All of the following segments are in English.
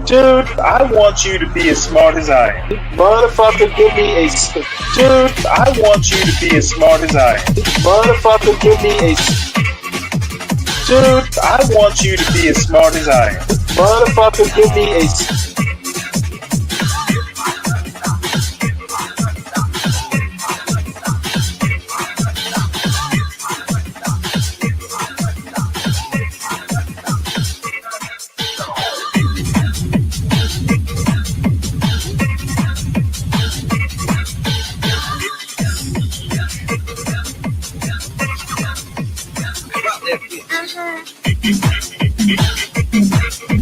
Dude, I want you to be as smart as I am. Motherfucker, give me a. Dude, I want you to be as smart as I am. Motherfucker, give me a. Dude, I want you to be as smart as I am. Motherfucker, give me a.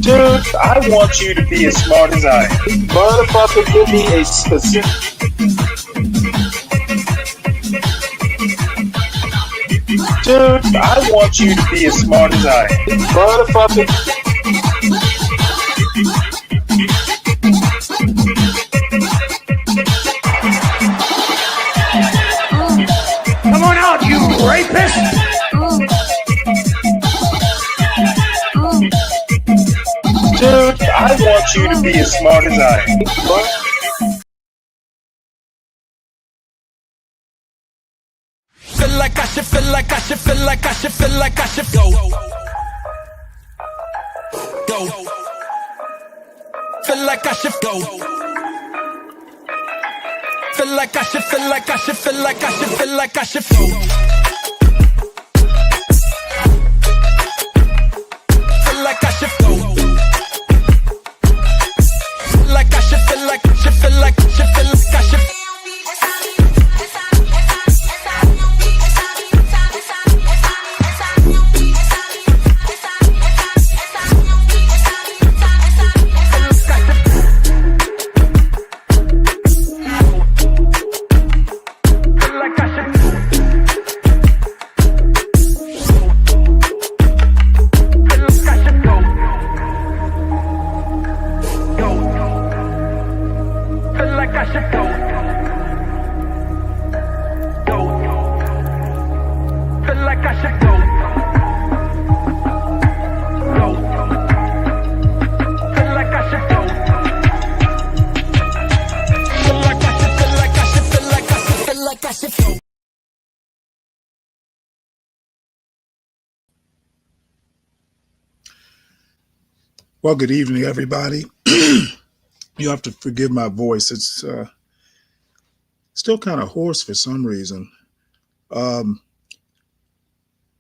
Dude, I want you to be as smart as I am. Motherfucker, give me a specific. Dude, I want you to be as smart as I am. Motherfucker. Come on out, you rapist! Dude, I want you to be as smart as I am. Feel like I should, feel like I should, feel like I should, feel like I should go. Go. Feel like I should go. Feel like I should, feel like I should, feel like I should, feel like I should go. Feel like I should go. Feel like I should, feel like I should, feel like I should, feel like I should. Well, good evening, everybody. You have to forgive my voice. It's still kind of hoarse for some reason. Um,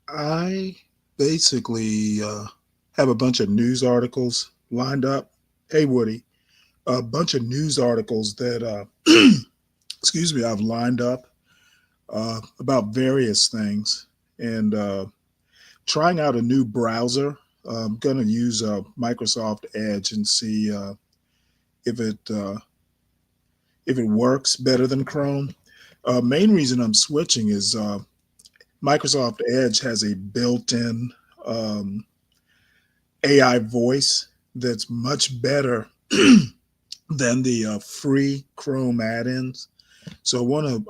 I basically have a bunch of news articles lined up. Hey, Woody, a bunch of news articles that, excuse me, I've lined up about various things and trying out a new browser. I'm going to use Microsoft Edge and see if it works better than Chrome. Main reason I'm switching is Microsoft Edge has a built-in AI voice that's much better than the free Chrome add-ins. So I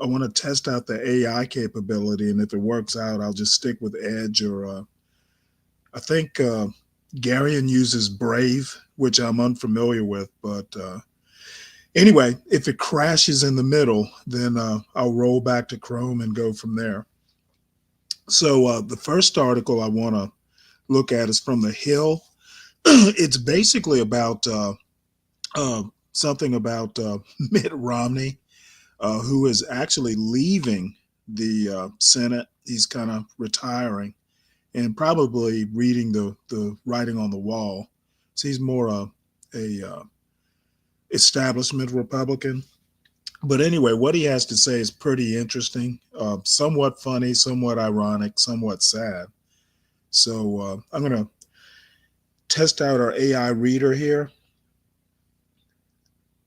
want to test out the AI capability, and if it works out, I'll just stick with Edge. Or I think Garion uses Brave, which I'm unfamiliar with, but anyway, if it crashes in the middle, then I'll roll back to Chrome and go from there. So the first article I want to look at is from The Hill. It's basically about something about Mitt Romney, who is actually leaving the Senate. He's kind of retiring and probably reading the writing on the wall. So he's more a establishment Republican. But anyway, what he has to say is pretty interesting, somewhat funny, somewhat ironic, somewhat sad. So I'm going to test out our AI reader here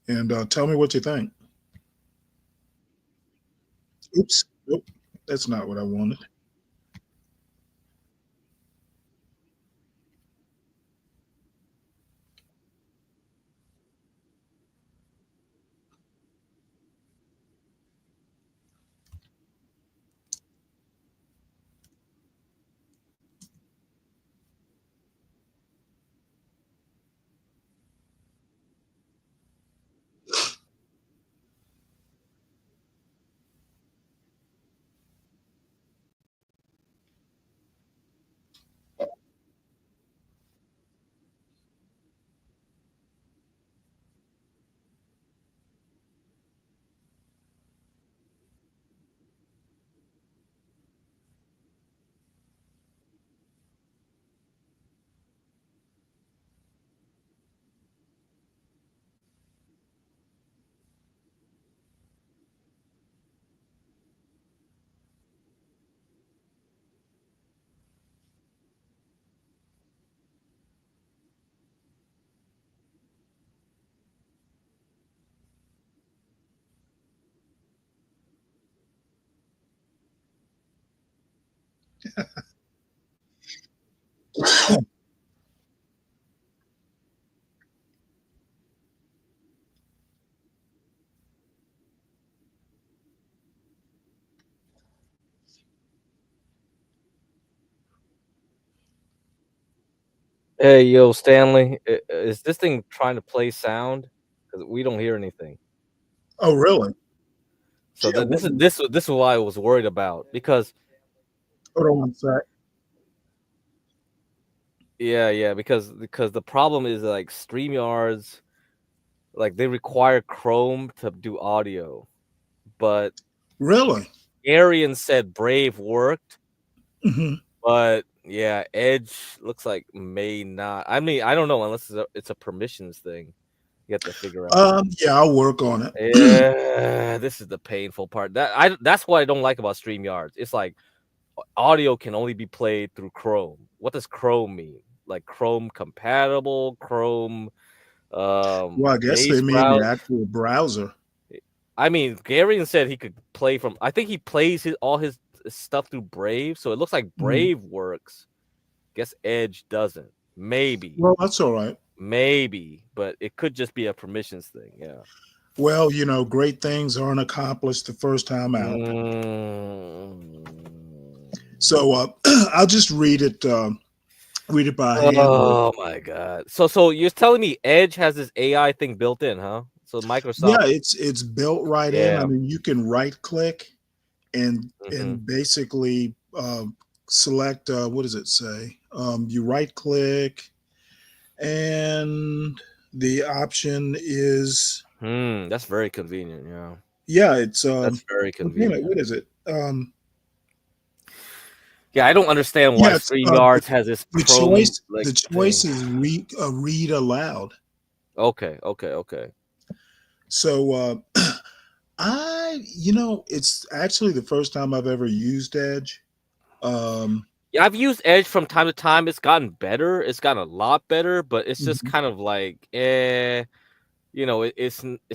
and tell me what you think. Oops, nope, that's not what I wanted. Hey, yo, Stanley, is this thing trying to play sound? Because we don't hear anything. Oh, really? So Yeah. this is why I was worried about because Hold on one sec. yeah, because the problem is like StreamYards, like they require Chrome to do audio, but Really? Arian said Brave worked, Hmm. but yeah, Edge looks like may not. I mean, I don't know unless it's a permissions thing. You have to figure out. Yeah, I'll work on it. Yeah, this is the painful part. That's what I don't like about StreamYards. It's like audio can only be played through Chrome. What does Chrome mean? Like Chrome compatible, Chrome Well, I guess they base mean the browser. actual browser. I mean, Garion said he could play from. I think he plays all his stuff through Brave, so it looks like Brave works. Guess Edge doesn't. Maybe. Well, that's all right. Maybe, but it could just be a permissions thing. Yeah. Well, great things aren't accomplished the first time out. So I'll just read it by hand. Oh my god! So you're telling me Edge has this AI thing built in, huh? So Microsoft. Yeah, it's built right in. I mean, you can right click and basically select what does it say? You right click, and the option is that's very convenient. Yeah. Yeah, it's that's very convenient. What is it? Yeah, I don't understand why StreamYards has this. The choice. The choice is read aloud. Okay. So it's actually the first time I've ever used Edge. Yeah, I've used Edge from time to time. It's gotten better. It's gotten a lot better, but it's just kind of like, it's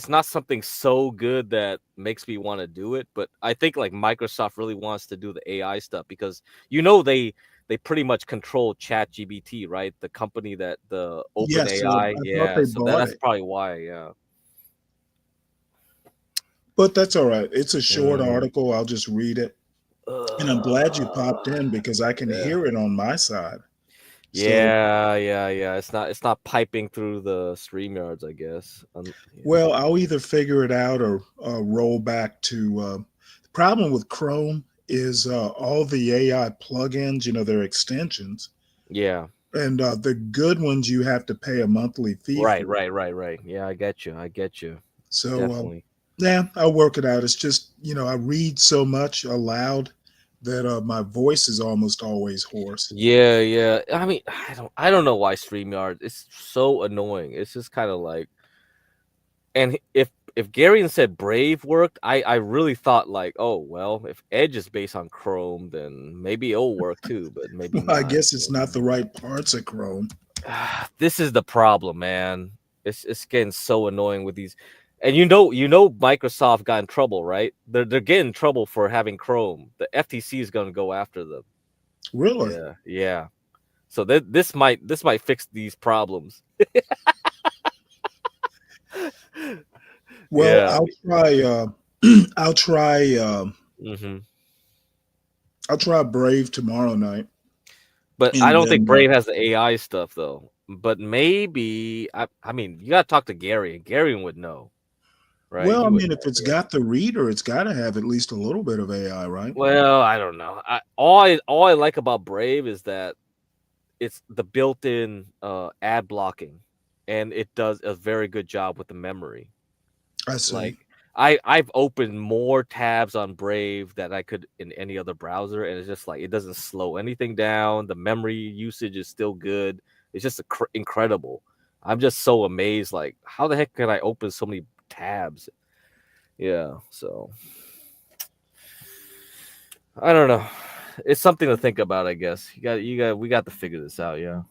not something so good that makes me want to do it. But I think like Microsoft really wants to do the AI stuff because they pretty much control ChatGPT, right? The company that the OpenAI, so that's probably why, yeah. But that's all right. It's a short article. I'll just read it. And I'm glad you popped in because I can hear it on my side. Yeah. It's not piping through the StreamYards, I guess. Well, I'll either figure it out or roll back to the problem with Chrome is all the AI plugins, they're extensions. Yeah. And the good ones you have to pay a monthly fee. Right. Yeah, I get you. So definitely. Yeah, I'll work it out. It's just, I read so much aloud that my voice is almost always hoarse. Yeah. I mean, I don't know why StreamYard. It's so annoying. It's just kind of like, and if Garion said Brave worked, I really thought like, oh well, if Edge is based on Chrome, then maybe it'll work too. But maybe I guess it's not the right parts of Chrome. This is the problem, man. It's getting so annoying with these. And Microsoft got in trouble, right? They're getting in trouble for having Chrome. The FTC is going to go after them. Really? Yeah. So this might fix these problems. Well, yeah. I'll try Brave tomorrow night. But I don't think Brave has the AI stuff though. But maybe I mean you got to talk to Gary. Gary would know. Right. Well, I mean, if it's got the reader, it's got to have at least a little bit of AI, right? Well, I don't know. All I like about Brave is that it's the built-in ad blocking, and it does a very good job with the memory. I see. Like I've opened more tabs on Brave than I could in any other browser, and it's just like it doesn't slow anything down. The memory usage is still good. It's just incredible. I'm just so amazed. Like, how the heck can I open so many tabs? Yeah, so I don't know. It's something to think about, I guess. We got to figure this out. Yeah.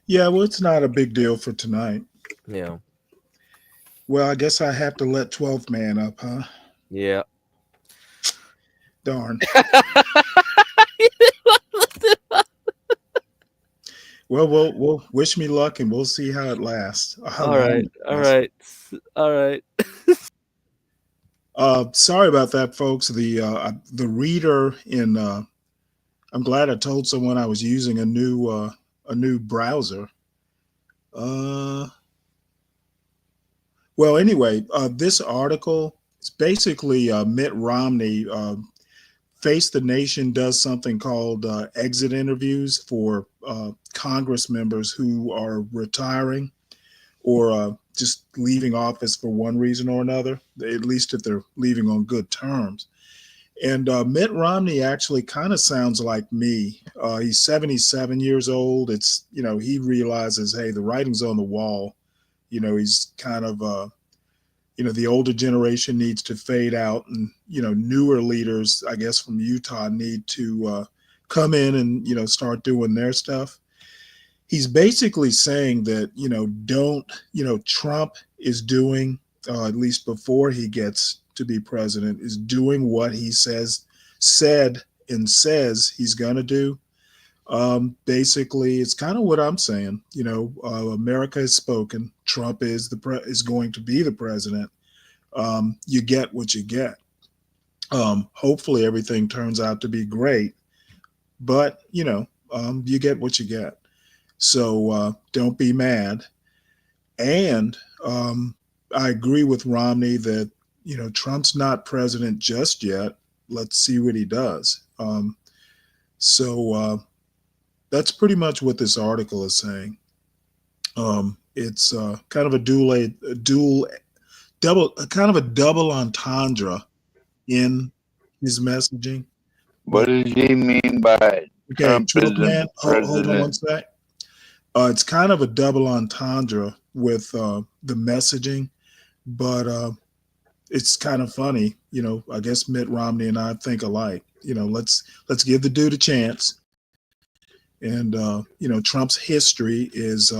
Well, it's not a big deal for tonight. Yeah. Well, I guess I have to let 12th man up, huh? Yeah. Darn. Well, we'll wish me luck, and we'll see how it lasts. How All long right, it all lasts. right, all right. Sorry about that, folks. The reader in I'm glad I told someone I was using a new browser. Uh, well, anyway, this article is basically Mitt Romney. Face the Nation does something called exit interviews for Congress members who are retiring or just leaving office for one reason or another, at least if they're leaving on good terms. And Mitt Romney actually kind of sounds like me. He's 77 years old. It's, he realizes, hey, the writing's on the wall. He's kind of, the older generation needs to fade out, and, newer leaders, I guess, from Utah need to come in and, start doing their stuff. He's basically saying that, Trump is doing, at least before he gets to be president, is doing what he said he's going to do. Basically, it's kind of what I'm saying. America has spoken. Trump is going to be the president. You get what you get. Hopefully, everything turns out to be great, but you get what you get. So don't be mad. And I agree with Romney that Trump's not president just yet. Let's see what he does. So that's pretty much what this article is saying. It's kind of a double entendre in his messaging. What does he mean by Trump Trump man, isn't hold on one president? sec. It's kind of a double entendre with the messaging, but it's kind of funny. I guess Mitt Romney and I think alike. Let's give the dude a chance. And Trump's history is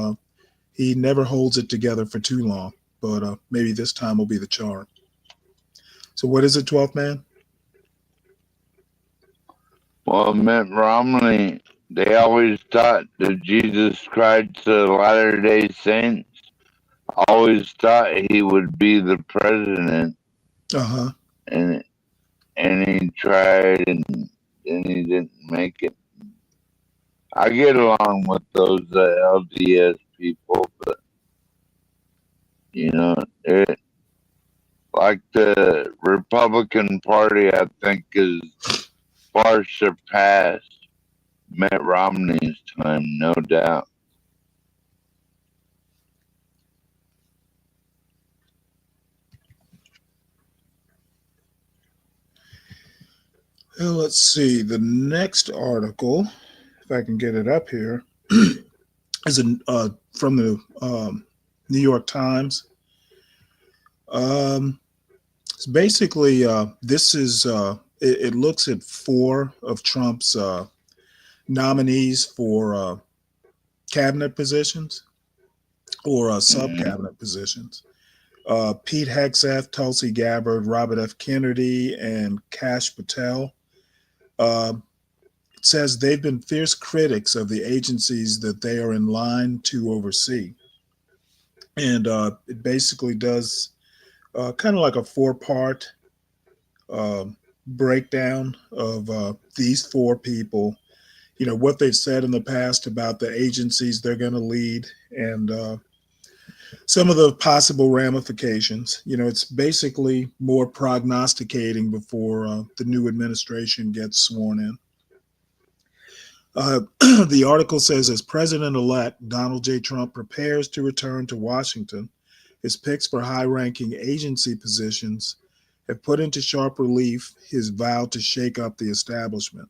he never holds it together for too long, but maybe this time will be the charm. So what is it, 12th man? Well, Mitt Romney, they always thought that Jesus Christ, the Latter-day Saints, always thought he would be the president. Uh-huh. And he tried, and he didn't make it. I get along with those LDS people, but like the Republican Party, I think is far surpassed Mitt Romney's time, no doubt. Well, let's see. The next article, if I can get it up here, is from the New York Times. It's basically this is it looks at 4 of Trump's nominees for cabinet positions or sub-cabinet positions. Pete Hegseth, Tulsi Gabbard, Robert F. Kennedy, and Kash Patel. It says they've been fierce critics of the agencies that they are in line to oversee. And it basically does kind of like a 4-part breakdown of these 4 people, what they've said in the past about the agencies they're going to lead, and some of the possible ramifications. It's basically more prognosticating before the new administration gets sworn in. The article says, as President-elect Donald J. Trump prepares to return to Washington, his picks for high-ranking agency positions have put into sharp relief his vow to shake up the establishment.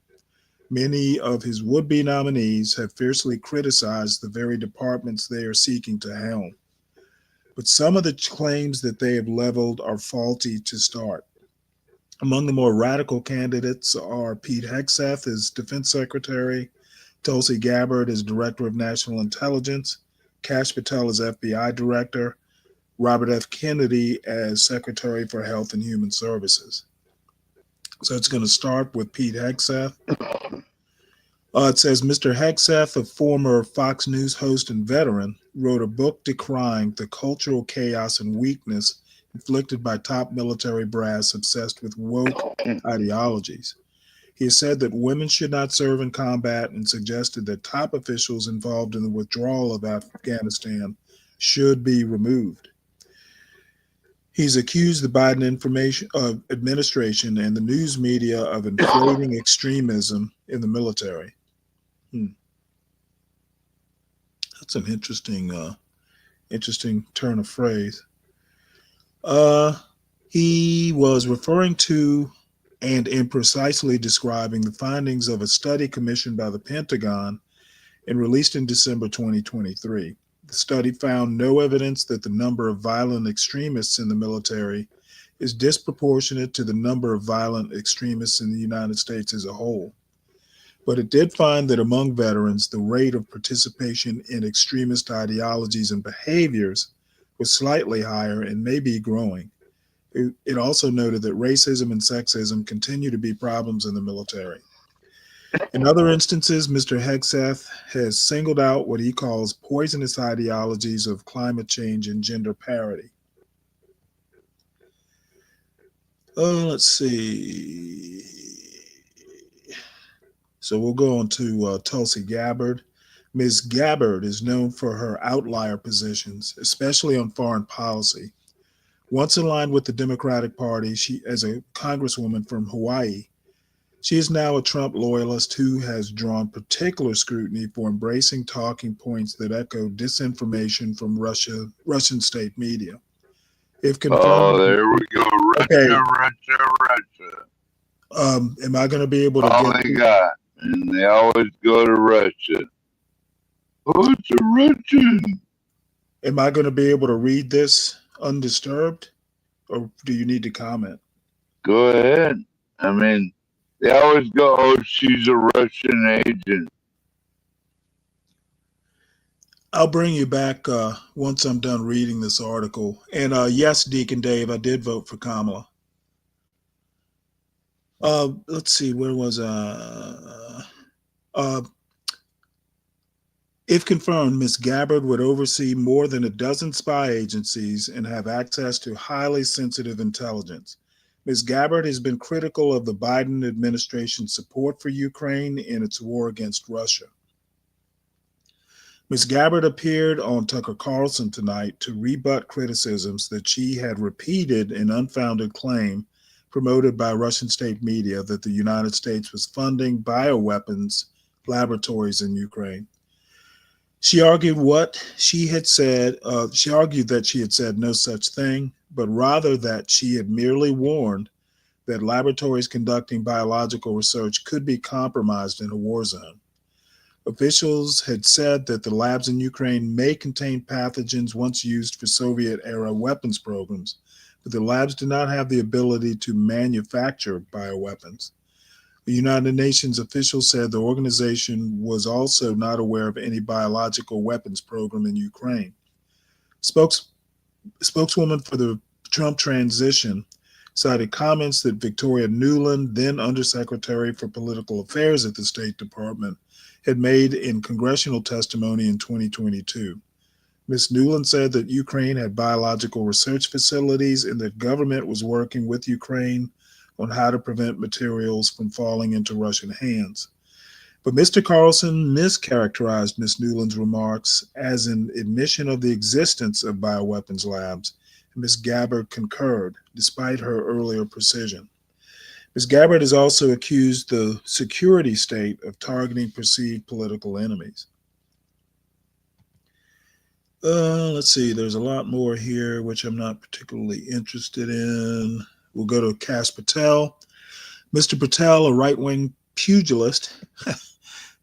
Many of his would-be nominees have fiercely criticized the very departments they are seeking to helm. But some of the claims that they have leveled are faulty to start. Among the more radical candidates are Pete Hegseth as Defense Secretary, Tulsi Gabbard as Director of National Intelligence, Kash Patel as FBI Director, Robert F. Kennedy as Secretary for Health and Human Services. So it's going to start with Pete Hegseth. It says Mr. Hegseth, a former Fox News host and veteran, wrote a book decrying the cultural chaos and weakness inflicted by top military brass obsessed with woke ideologies. He has said that women should not serve in combat and suggested that top officials involved in the withdrawal of Afghanistan should be removed. He's accused the Biden administration and the news media of inflating extremism in the military. That's an interesting turn of phrase. He was referring to and imprecisely describing the findings of a study commissioned by the Pentagon and released in December 2023. The study found no evidence that the number of violent extremists in the military is disproportionate to the number of violent extremists in the United States as a whole. But it did find that among veterans, the rate of participation in extremist ideologies and behaviors was slightly higher and may be growing. It also noted that racism and sexism continue to be problems in the military. In other instances, Mr. Hegseth has singled out what he calls poisonous ideologies of climate change and gender parity. Let's see. So we'll go on to Tulsi Gabbard. Ms. Gabbard is known for her outlier positions, especially on foreign policy. Once aligned with the Democratic Party, she, as a congresswoman from Hawaii, she is now a Trump loyalist who has drawn particular scrutiny for embracing talking points that echo disinformation from Russian state media. If confirmed, there we go. Russia. Am I going to be able to all get they got, and they always go to Russia. Oh, it's a Russian. Am I going to be able to read this undisturbed, or do you need to comment? Go ahead. I mean, they always go, oh, she's a Russian agent. I'll bring you back once I'm done reading this article. And yes, Deacon Dave, I did vote for Kamala. Let's see, where was if confirmed, Ms. Gabbard would oversee more than a dozen spy agencies and have access to highly sensitive intelligence. Ms. Gabbard has been critical of the Biden administration's support for Ukraine in its war against Russia. Ms. Gabbard appeared on Tucker Carlson tonight to rebut criticisms that she had repeated an unfounded claim promoted by Russian state media that the United States was funding bioweapons laboratories in Ukraine. She argued that she had said no such thing, but rather that she had merely warned that laboratories conducting biological research could be compromised in a war zone. Officials had said that the labs in Ukraine may contain pathogens once used for Soviet-era weapons programs, but the labs do not have the ability to manufacture bioweapons. The United Nations officials said the organization was also not aware of any biological weapons program in Ukraine. Spokeswoman for the Trump transition cited comments that Victoria Nuland, then Undersecretary for Political Affairs at the State Department, had made in congressional testimony in 2022. Ms. Nuland said that Ukraine had biological research facilities and that government was working with Ukraine on how to prevent materials from falling into Russian hands. But Mr. Carlson mischaracterized Ms. Nuland's remarks as an admission of the existence of bioweapons labs, and Ms. Gabbard concurred, despite her earlier precision. Ms. Gabbard has also accused the security state of targeting perceived political enemies. Let's see, there's a lot more here, which I'm not particularly interested in. We'll go to Kash Patel. Mr. Patel, a right-wing pugilist,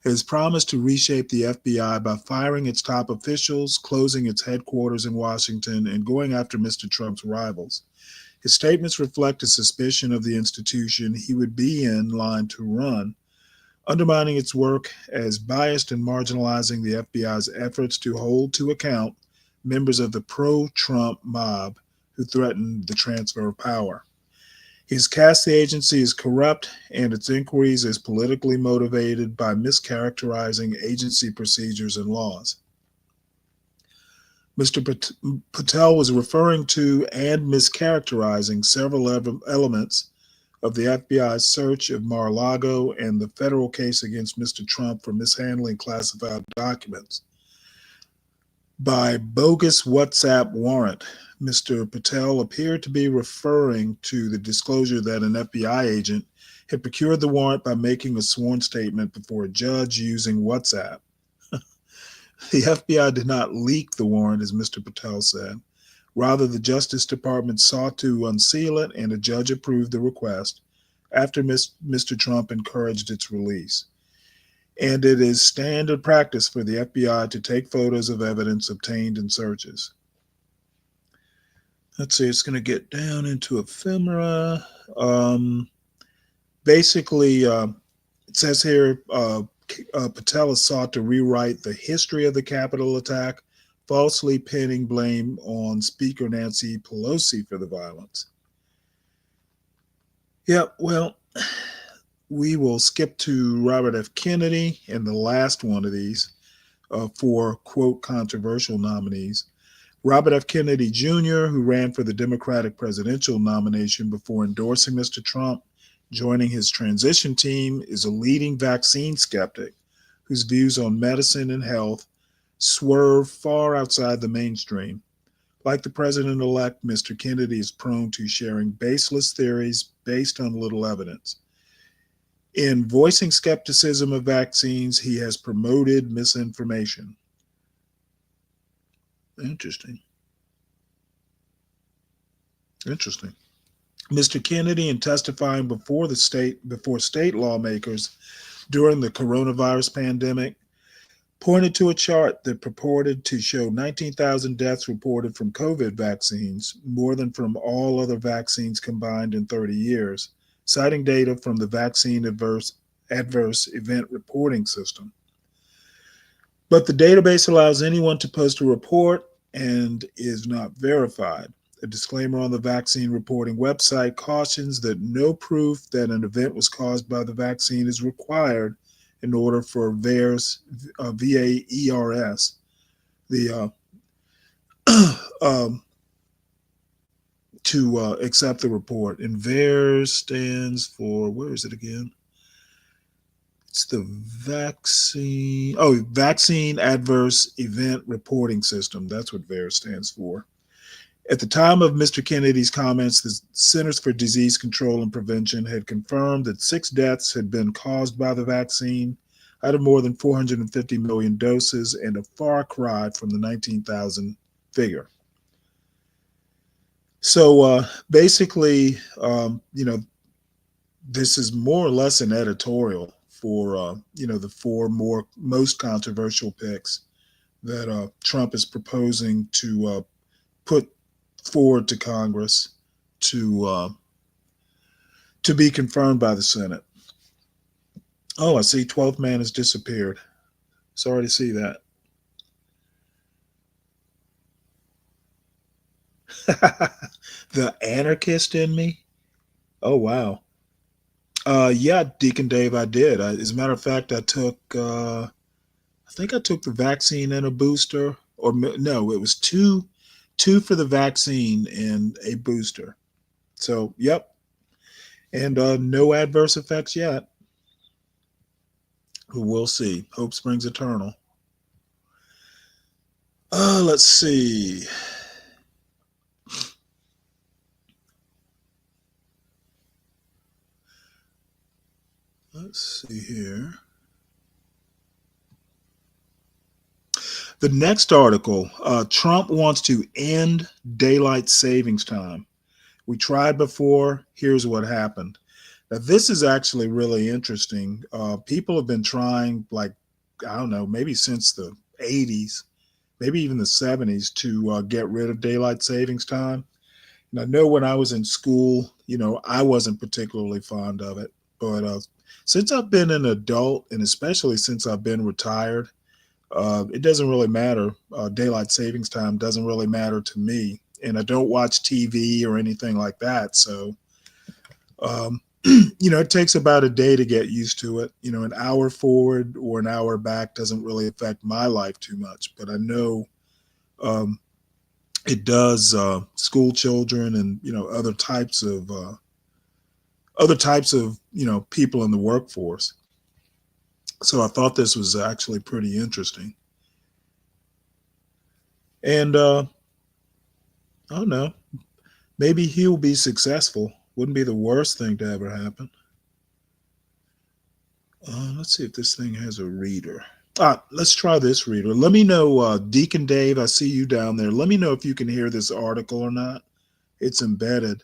has promised to reshape the FBI by firing its top officials, closing its headquarters in Washington, and going after Mr. Trump's rivals. His statements reflect a suspicion of the institution he would be in line to run, undermining its work as biased and marginalizing the FBI's efforts to hold to account members of the pro-Trump mob who threatened the transfer of power. He's cast the agency as corrupt and its inquiries as politically motivated by mischaracterizing agency procedures and laws. Mr. Patel was referring to and mischaracterizing several elements of the FBI's search of Mar-a-Lago and the federal case against Mr. Trump for mishandling classified documents. By bogus WhatsApp warrant, Mr. Patel appeared to be referring to the disclosure that an FBI agent had procured the warrant by making a sworn statement before a judge using WhatsApp. The FBI did not leak the warrant, as Mr. Patel said. Rather, the Justice Department sought to unseal it, and a judge approved the request after Mr. Trump encouraged its release. And it is standard practice for the FBI to take photos of evidence obtained in searches. Let's see, it's going to get down into ephemera. Basically, it says here, Patel has sought to rewrite the history of the Capitol attack, falsely pinning blame on Speaker Nancy Pelosi for the violence. Yeah, well, we will skip to Robert F. Kennedy and the last one of these for, quote, controversial nominees. Robert F. Kennedy Jr., who ran for the Democratic presidential nomination before endorsing Mr. Trump, joining his transition team, is a leading vaccine skeptic whose views on medicine and health swerve far outside the mainstream. Like the president-elect, Mr. Kennedy is prone to sharing baseless theories based on little evidence. In voicing skepticism of vaccines, he has promoted misinformation. Interesting. Mr. Kennedy, in testifying before state lawmakers during the coronavirus pandemic, pointed to a chart that purported to show 19,000 deaths reported from COVID vaccines, more than from all other vaccines combined in 30 years, citing data from the Vaccine Adverse Event Reporting System. But the database allows anyone to post a report and is not verified. A disclaimer on the vaccine reporting website cautions that no proof that an event was caused by the vaccine is required in order for VAERS, V-A-E-R-S, to accept the report. And VAERS stands for, where is it again? It's the Vaccine Adverse Event Reporting System. That's what VAERS stands for. At the time of Mr. Kennedy's comments, the Centers for Disease Control and Prevention had confirmed that 6 deaths had been caused by the vaccine out of more than 450 million doses, and a far cry from the 19,000 figure. So basically, this is more or less an editorial for, the 4 most controversial picks that Trump is proposing to put forward to Congress to be confirmed by the Senate. Oh, I see 12th man has disappeared. Sorry to see that. The anarchist in me? Oh, wow. Yeah, Deacon Dave, I did. As a matter of fact, I think I took the vaccine and a booster, or no, it was two for the vaccine and a booster. So, yep. And no adverse effects yet. We'll see. Hope springs eternal. Let's see. Let's see here. The next article, Trump wants to end daylight savings time. We tried before. Here's what happened. Now, this is actually really interesting. People have been trying, I don't know, maybe since the 80s, maybe even the 70s, to get rid of daylight savings time. And I know when I was in school, I wasn't particularly fond of it. But since I've been an adult, and especially since I've been retired, it doesn't really matter. Daylight savings time doesn't really matter to me. And I don't watch TV or anything like that. So It takes about a day to get used to it. An hour forward or an hour back doesn't really affect my life too much, but I know um, it does school children and other types of people in the workforce. So I thought this was actually pretty interesting. And I don't know, maybe he'll be successful. Wouldn't be the worst thing to ever happen. Let's see if this thing has a reader. Let's try this reader. Let me know, Deacon Dave, I see you down there. Let me know if you can hear this article or not. It's embedded.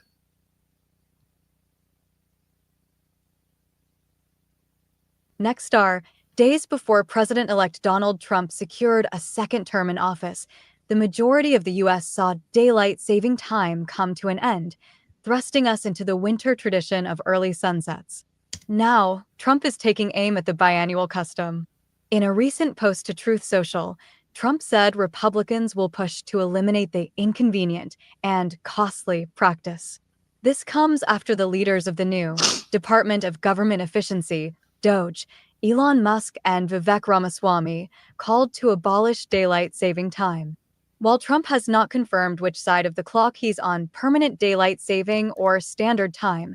Next are days before President-elect Donald Trump secured a second term in office. The majority of the U.S. saw daylight saving time come to an end, thrusting us into the winter tradition of early sunsets. Now, Trump is taking aim at the biannual custom. In a recent post to Truth Social, Trump said Republicans will push to eliminate the inconvenient and costly practice. This comes after the leaders of the new Department of Government Efficiency, DOGE, Elon Musk and Vivek Ramaswamy, called to abolish daylight saving time. While Trump has not confirmed which side of the clock he's on, permanent daylight saving or standard time,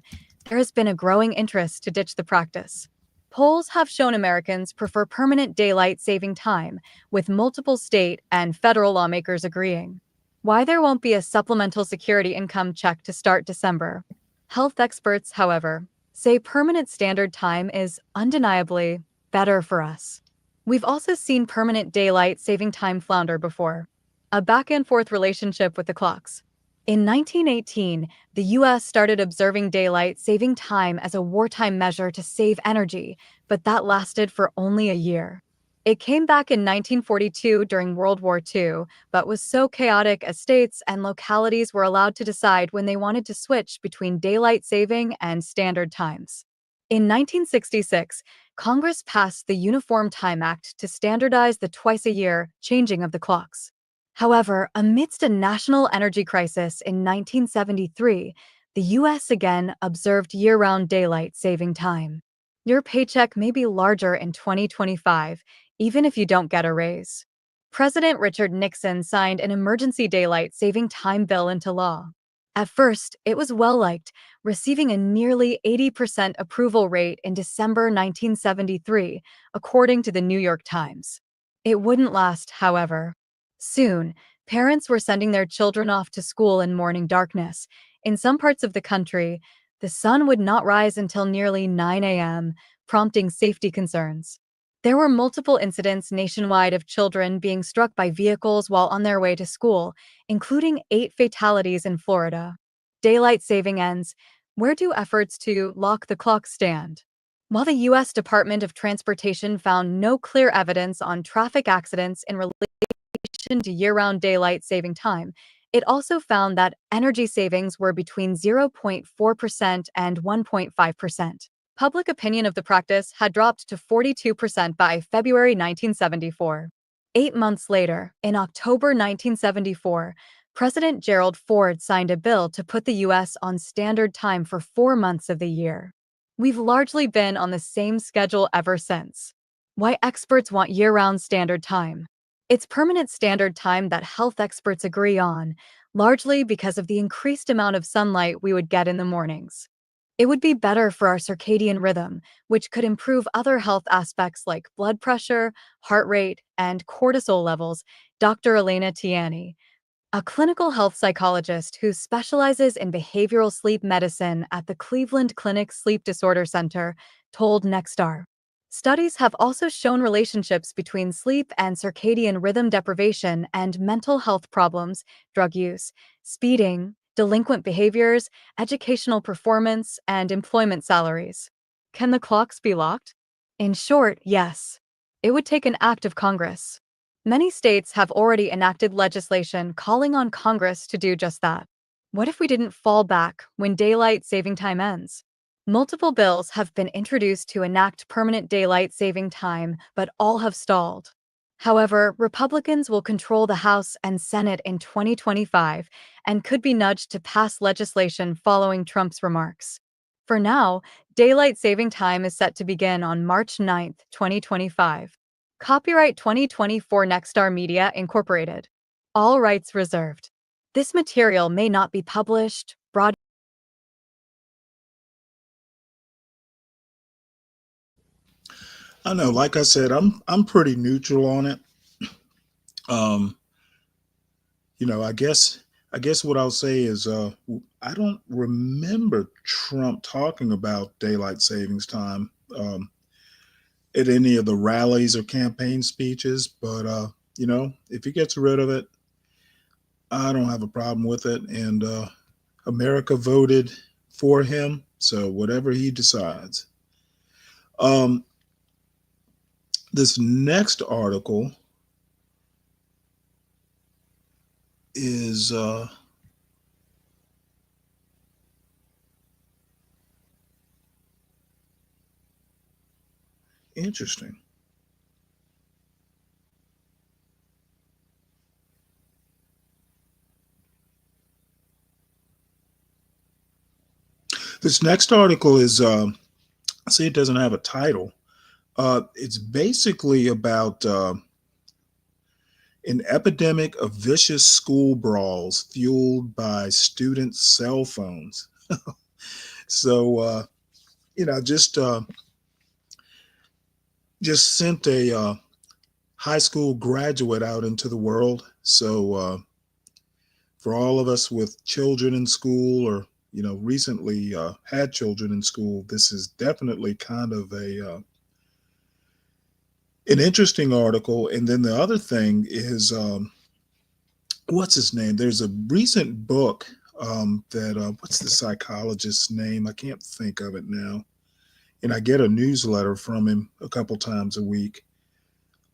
there has been a growing interest to ditch the practice. Polls have shown Americans prefer permanent daylight saving time, with multiple state and federal lawmakers agreeing. Why there won't be a supplemental security income check to start December? Health experts, however, say permanent standard time is undeniably better for us. We've also seen permanent daylight saving time flounder before. A back-and-forth relationship with the clocks. In 1918, the U.S. started observing daylight saving time as a wartime measure to save energy, but that lasted for only a year. It came back in 1942 during World War II, but was so chaotic as states and localities were allowed to decide when they wanted to switch between daylight saving and standard times. In 1966, Congress passed the Uniform Time Act to standardize the twice-a-year changing of the clocks. However, amidst a national energy crisis in 1973, the U.S. again observed year-round daylight saving time. Your paycheck may be larger in 2025, even if you don't get a raise. President Richard Nixon signed an emergency daylight saving time bill into law. At first, it was well-liked, receiving a nearly 80% approval rate in December 1973, according to the New York Times. It wouldn't last, however. Soon, parents were sending their children off to school in morning darkness. In some parts of the country, the sun would not rise until nearly 9 a.m., prompting safety concerns. There were multiple incidents nationwide of children being struck by vehicles while on their way to school, including 8 fatalities in Florida. Daylight saving ends. Where do efforts to lock the clock stand? While the U.S. Department of Transportation found no clear evidence on traffic accidents in relation to year-round daylight saving time, it also found that energy savings were between 0.4% and 1.5%. Public opinion of the practice had dropped to 42% by February 1974. 8 months later, in October 1974, President Gerald Ford signed a bill to put the U.S. on standard time for 4 months of the year. We've largely been on the same schedule ever since. Why experts want year-round standard time? It's permanent standard time that health experts agree on, largely because of the increased amount of sunlight we would get in the mornings. It would be better for our circadian rhythm, which could improve other health aspects like blood pressure, heart rate, and cortisol levels, Dr. Elena Tiani, a clinical health psychologist who specializes in behavioral sleep medicine at the Cleveland Clinic Sleep Disorder Center, told Nexstar. Studies have also shown relationships between sleep and circadian rhythm deprivation and mental health problems, drug use, speeding, delinquent behaviors, educational performance, and employment salaries. Can the clocks be locked? In short, yes. It would take an act of Congress. Many states have already enacted legislation calling on Congress to do just that. What if we didn't fall back when daylight saving time ends? Multiple bills have been introduced to enact permanent daylight saving time, but all have stalled. However, Republicans will control the House and Senate in 2025 and could be nudged to pass legislation following Trump's remarks. For now, daylight saving time is set to begin on March 9th, 2025. Copyright 2024 Nexstar Media Incorporated. All rights reserved. This material may not be published, broadcast. I know, like I said, I'm pretty neutral on it. Um, I guess what I'll say is I don't remember Trump talking about daylight savings time at any of the rallies or campaign speeches, but if he gets rid of it, I don't have a problem with it. And America voted for him, so whatever he decides. This next article is interesting. This next article is, see, it doesn't have a title. It's basically about an epidemic of vicious school brawls fueled by students' cell phones. So, just sent a high school graduate out into the world. So, for all of us with children in school, or recently had children in school, this is definitely kind of an interesting article. And then the other thing is, what's his name? There's a recent book that, what's the psychologist's name? I can't think of it now. And I get a newsletter from him a couple times a week.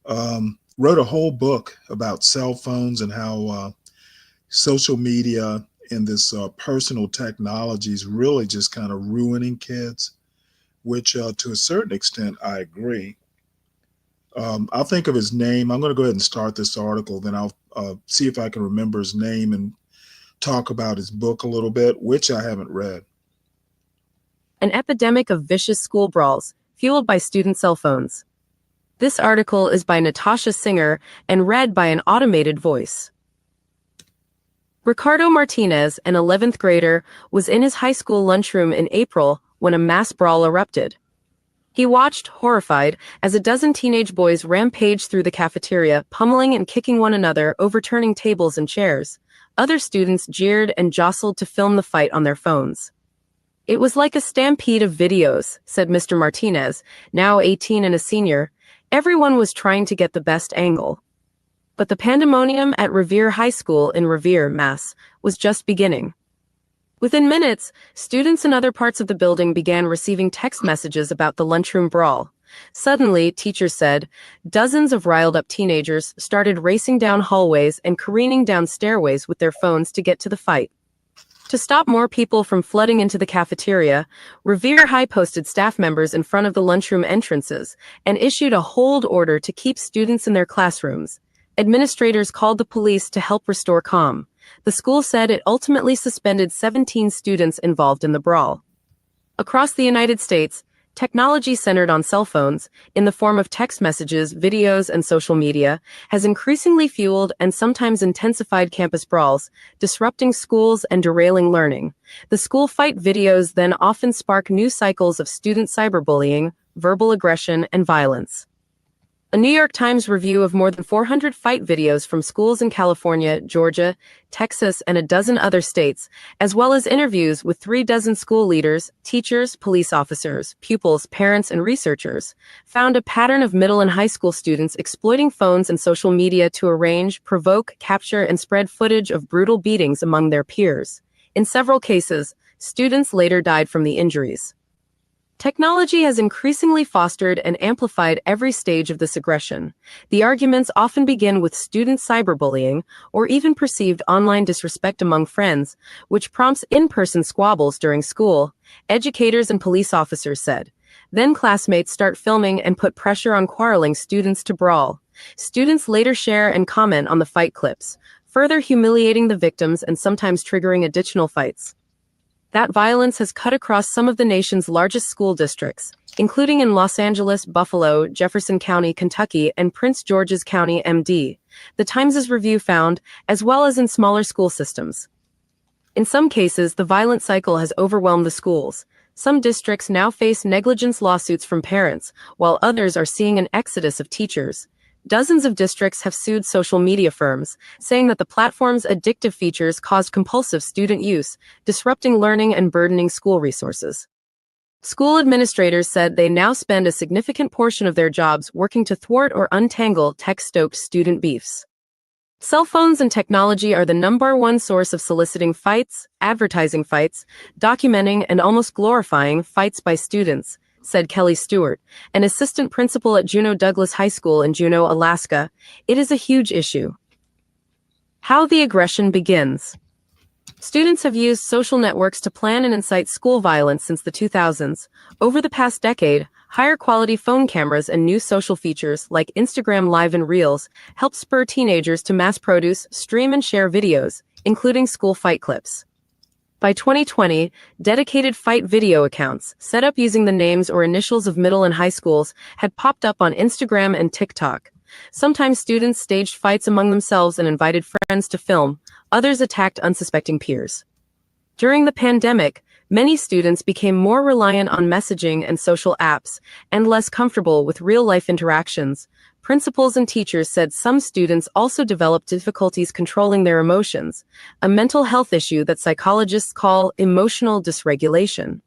Wrote a whole book about cell phones and how social media and this personal technology is really just kind of ruining kids, which to a certain extent, I agree. I'll think of his name. I'm going to go ahead and start this article. Then I'll see if I can remember his name and talk about his book a little bit, which I haven't read. An epidemic of vicious school brawls, fueled by student cell phones. This article is by Natasha Singer and read by an automated voice. Ricardo Martinez, an 11th grader, was in his high school lunchroom in April when a mass brawl erupted. He watched, horrified, as a dozen teenage boys rampaged through the cafeteria, pummeling and kicking one another, overturning tables and chairs. Other students jeered and jostled to film the fight on their phones. It was like a stampede of videos, said Mr. Martinez, now 18 and a senior. Everyone was trying to get the best angle. But the pandemonium at Revere High School in Revere, Mass., was just beginning. Within minutes, students in other parts of the building began receiving text messages about the lunchroom brawl. Suddenly, teachers said, dozens of riled-up teenagers started racing down hallways and careening down stairways with their phones to get to the fight. To stop more people from flooding into the cafeteria, Revere High posted staff members in front of the lunchroom entrances and issued a hold order to keep students in their classrooms. Administrators called the police to help restore calm. The school said it ultimately suspended 17 students involved in the brawl. Across the United States, technology centered on cell phones, in the form of text messages, videos, and social media, has increasingly fueled and sometimes intensified campus brawls, disrupting schools and derailing learning. The school fight videos then often spark new cycles of student cyberbullying, verbal aggression, and violence. A New York Times review of more than 400 fight videos from schools in California, Georgia, Texas, and a dozen other states, as well as interviews with 36 school leaders, teachers, police officers, pupils, parents, and researchers, found a pattern of middle and high school students exploiting phones and social media to arrange, provoke, capture, and spread footage of brutal beatings among their peers. In several cases, students later died from the injuries. Technology has increasingly fostered and amplified every stage of this aggression. The arguments often begin with student cyberbullying or even perceived online disrespect among friends, which prompts in-person squabbles during school, educators and police officers said. Then classmates start filming and put pressure on quarreling students to brawl. Students later share and comment on the fight clips, further humiliating the victims and sometimes triggering additional fights. That violence has cut across some of the nation's largest school districts, including in Los Angeles, Buffalo, Jefferson County, Kentucky, and Prince George's County, MD, the Times' review found, as well as in smaller school systems. In some cases, the violent cycle has overwhelmed the schools. Some districts now face negligence lawsuits from parents, while others are seeing an exodus of teachers. Dozens of districts have sued social media firms, saying that the platform's addictive features caused compulsive student use, disrupting learning and burdening school resources. School administrators said they now spend a significant portion of their jobs working to thwart or untangle tech-stoked student beefs. Cell phones and technology are the number one source of soliciting fights, advertising fights, documenting and almost glorifying fights by students, said Kelly Stewart, an assistant principal at Juneau Douglas High School in Juneau, Alaska. It is a huge issue. How the aggression begins. Students have used social networks to plan and incite school violence since the 2000s. Over the past decade, higher quality phone cameras and new social features like Instagram Live and Reels help spur teenagers to mass produce, stream, and share videos, including school fight clips. By 2020, dedicated fight video accounts, set up using the names or initials of middle and high schools, had popped up on Instagram and TikTok. Sometimes students staged fights among themselves and invited friends to film, others attacked unsuspecting peers. During the pandemic, many students became more reliant on messaging and social apps and less comfortable with real-life interactions. Principals and teachers said some students also developed difficulties controlling their emotions, a mental health issue that psychologists call emotional dysregulation.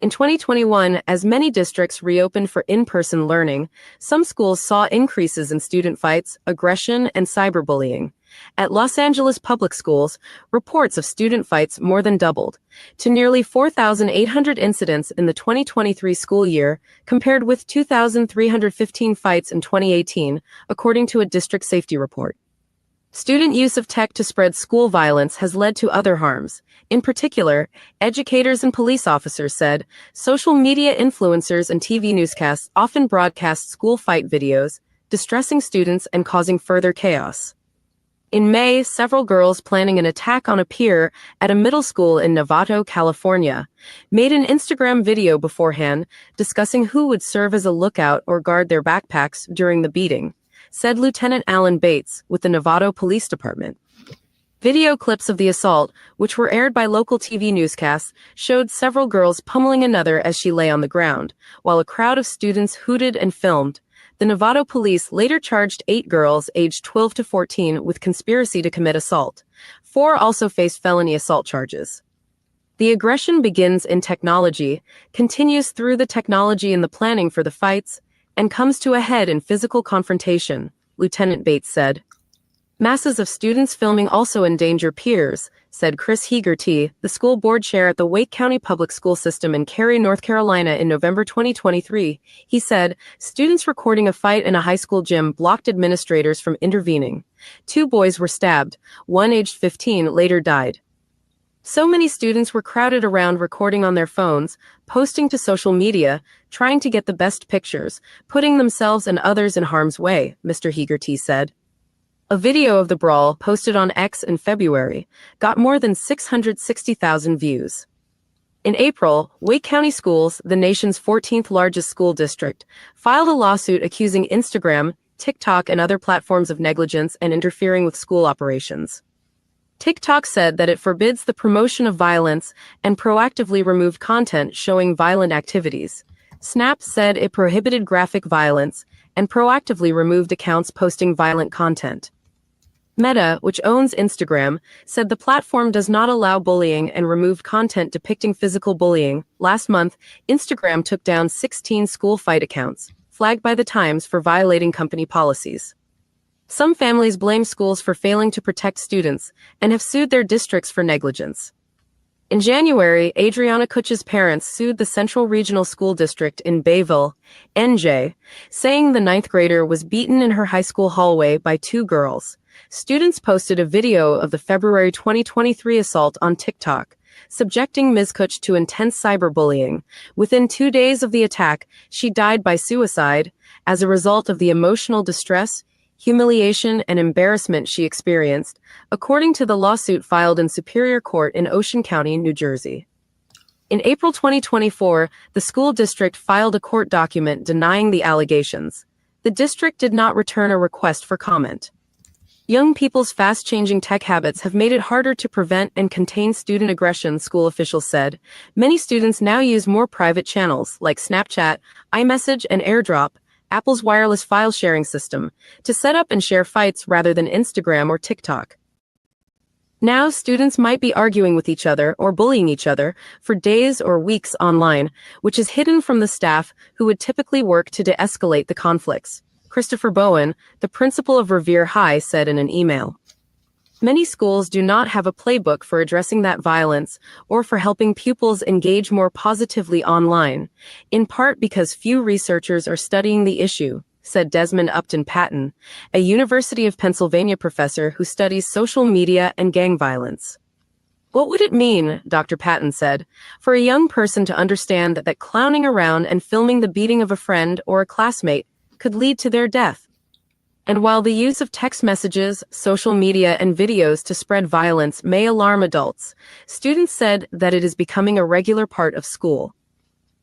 In 2021, as many districts reopened for in-person learning, some schools saw increases in student fights, aggression, and cyberbullying. At Los Angeles public schools, reports of student fights more than doubled, to nearly 4,800 incidents in the 2023 school year, compared with 2,315 fights in 2018, according to a district safety report. Student use of tech to spread school violence has led to other harms. In particular, educators and police officers said social media influencers and TV newscasts often broadcast school fight videos, distressing students and causing further chaos. In May, several girls planning an attack on a peer at a middle school in Novato, California, made an Instagram video beforehand discussing who would serve as a lookout or guard their backpacks during the beating, said Lieutenant Alan Bates with the Novato Police Department. Video clips of the assault, which were aired by local TV newscasts, showed several girls pummeling another as she lay on the ground, while a crowd of students hooted and filmed. The Novato police later charged 8 girls aged 12 to 14 with conspiracy to commit assault. 4 also faced felony assault charges. The aggression begins in technology, continues through the technology in the planning for the fights, and comes to a head in physical confrontation, Lieutenant Bates said. Masses of students filming also endanger peers, said Chris Hegarty, the school board chair at the Wake County Public School System in Cary, North Carolina in November 2023. He said, students recording a fight in a high school gym blocked administrators from intervening. 2 boys were stabbed. One aged 15 later died. So many students were crowded around recording on their phones, posting to social media, trying to get the best pictures, putting themselves and others in harm's way, Mr. Hegarty said. A video of the brawl, posted on X in February, got more than 660,000 views. In April, Wake County Schools, the nation's 14th largest school district, filed a lawsuit accusing Instagram, TikTok, and other platforms of negligence and interfering with school operations. TikTok said that it forbids the promotion of violence and proactively removed content showing violent activities. Snap said it prohibited graphic violence and proactively removed accounts posting violent content. Meta, which owns Instagram, said the platform does not allow bullying and removed content depicting physical bullying. Last month, Instagram took down 16 school fight accounts, flagged by the Times for violating company policies. Some families blame schools for failing to protect students and have sued their districts for negligence. In January, Adriana Kutch's parents sued the Central Regional School District in Bayville, NJ, saying the 9th grader was beaten in her high school hallway by 2 girls. Students posted a video of the February 2023 assault on TikTok, subjecting Ms. Kutch to intense cyberbullying. Within 2 days of the attack, she died by suicide as a result of the emotional distress, humiliation, and embarrassment she experienced, according to the lawsuit filed in Superior Court in Ocean County, New Jersey. In April 2024, the school district filed a court document denying the allegations. The district did not return a request for comment. Young people's fast-changing tech habits have made it harder to prevent and contain student aggression, school officials said. Many students now use more private channels like Snapchat, iMessage, and AirDrop, Apple's wireless file sharing system, to set up and share fights rather than Instagram or TikTok. Now, students might be arguing with each other or bullying each other for days or weeks online, which is hidden from the staff who would typically work to de-escalate the conflicts. Christopher Bowen, the principal of Revere High, said in an email. Many schools do not have a playbook for addressing that violence or for helping pupils engage more positively online, in part because few researchers are studying the issue, said Desmond Upton Patton, a University of Pennsylvania professor who studies social media and gang violence. What would it mean, Dr. Patton said, for a young person to understand that clowning around and filming the beating of a friend or a classmate could lead to their death? And while the use of text messages, social media, and videos to spread violence may alarm adults, students said that it is becoming a regular part of school.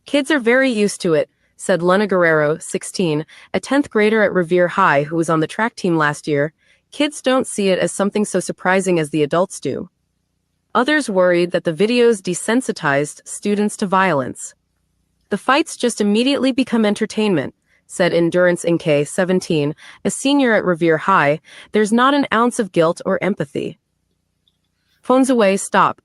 Kids are very used to it, said Luna Guerrero, 16, a 10th grader at Revere High who was on the track team last year. Kids don't see it as something so surprising as the adults do. Others worried that the videos desensitized students to violence. The fights just immediately become entertainment, said Endurance Inke, 17, a senior at Revere High. There's not an ounce of guilt or empathy. Phones away, stop.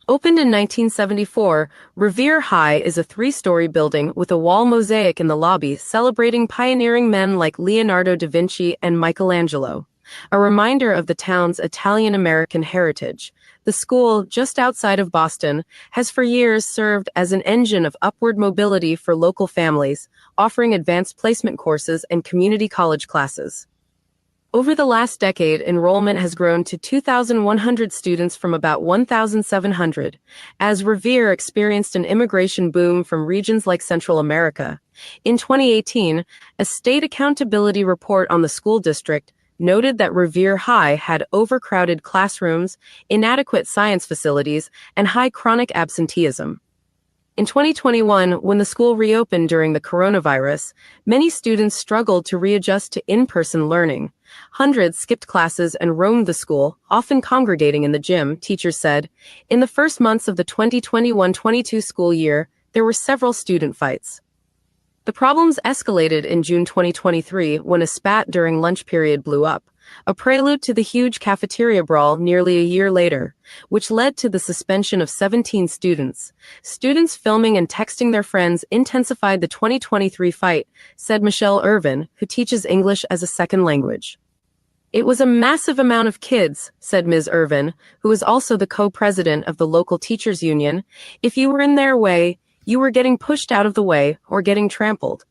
Opened in 1974, Revere High is a 3-story building with a wall mosaic in the lobby celebrating pioneering men like Leonardo da Vinci and Michelangelo, a reminder of the town's Italian-American heritage. The school, just outside of Boston, has for years served as an engine of upward mobility for local families, offering advanced placement courses and community college classes. Over the last decade, enrollment has grown to 2,100 students from about 1,700, as Revere experienced an immigration boom from regions like Central America. In 2018, a state accountability report on the school district noted that Revere High had overcrowded classrooms, inadequate science facilities, and high chronic absenteeism. In 2021, when the school reopened during the coronavirus, many students struggled to readjust to in-person learning. Hundreds skipped classes and roamed the school, often congregating in the gym, teachers said. In the first months of the 2021-22 school year, there were several student fights. The problems escalated in June 2023 when a spat during lunch period blew up, a prelude to the huge cafeteria brawl nearly a year later, which led to the suspension of 17 students. Students filming and texting their friends intensified the 2023 fight, said Michelle Irvin, who teaches English as a second language. It was a massive amount of kids, said Ms. Irvin, who is also the co-president of the local teachers union. If you were in their way, you were getting pushed out of the way or getting trampled.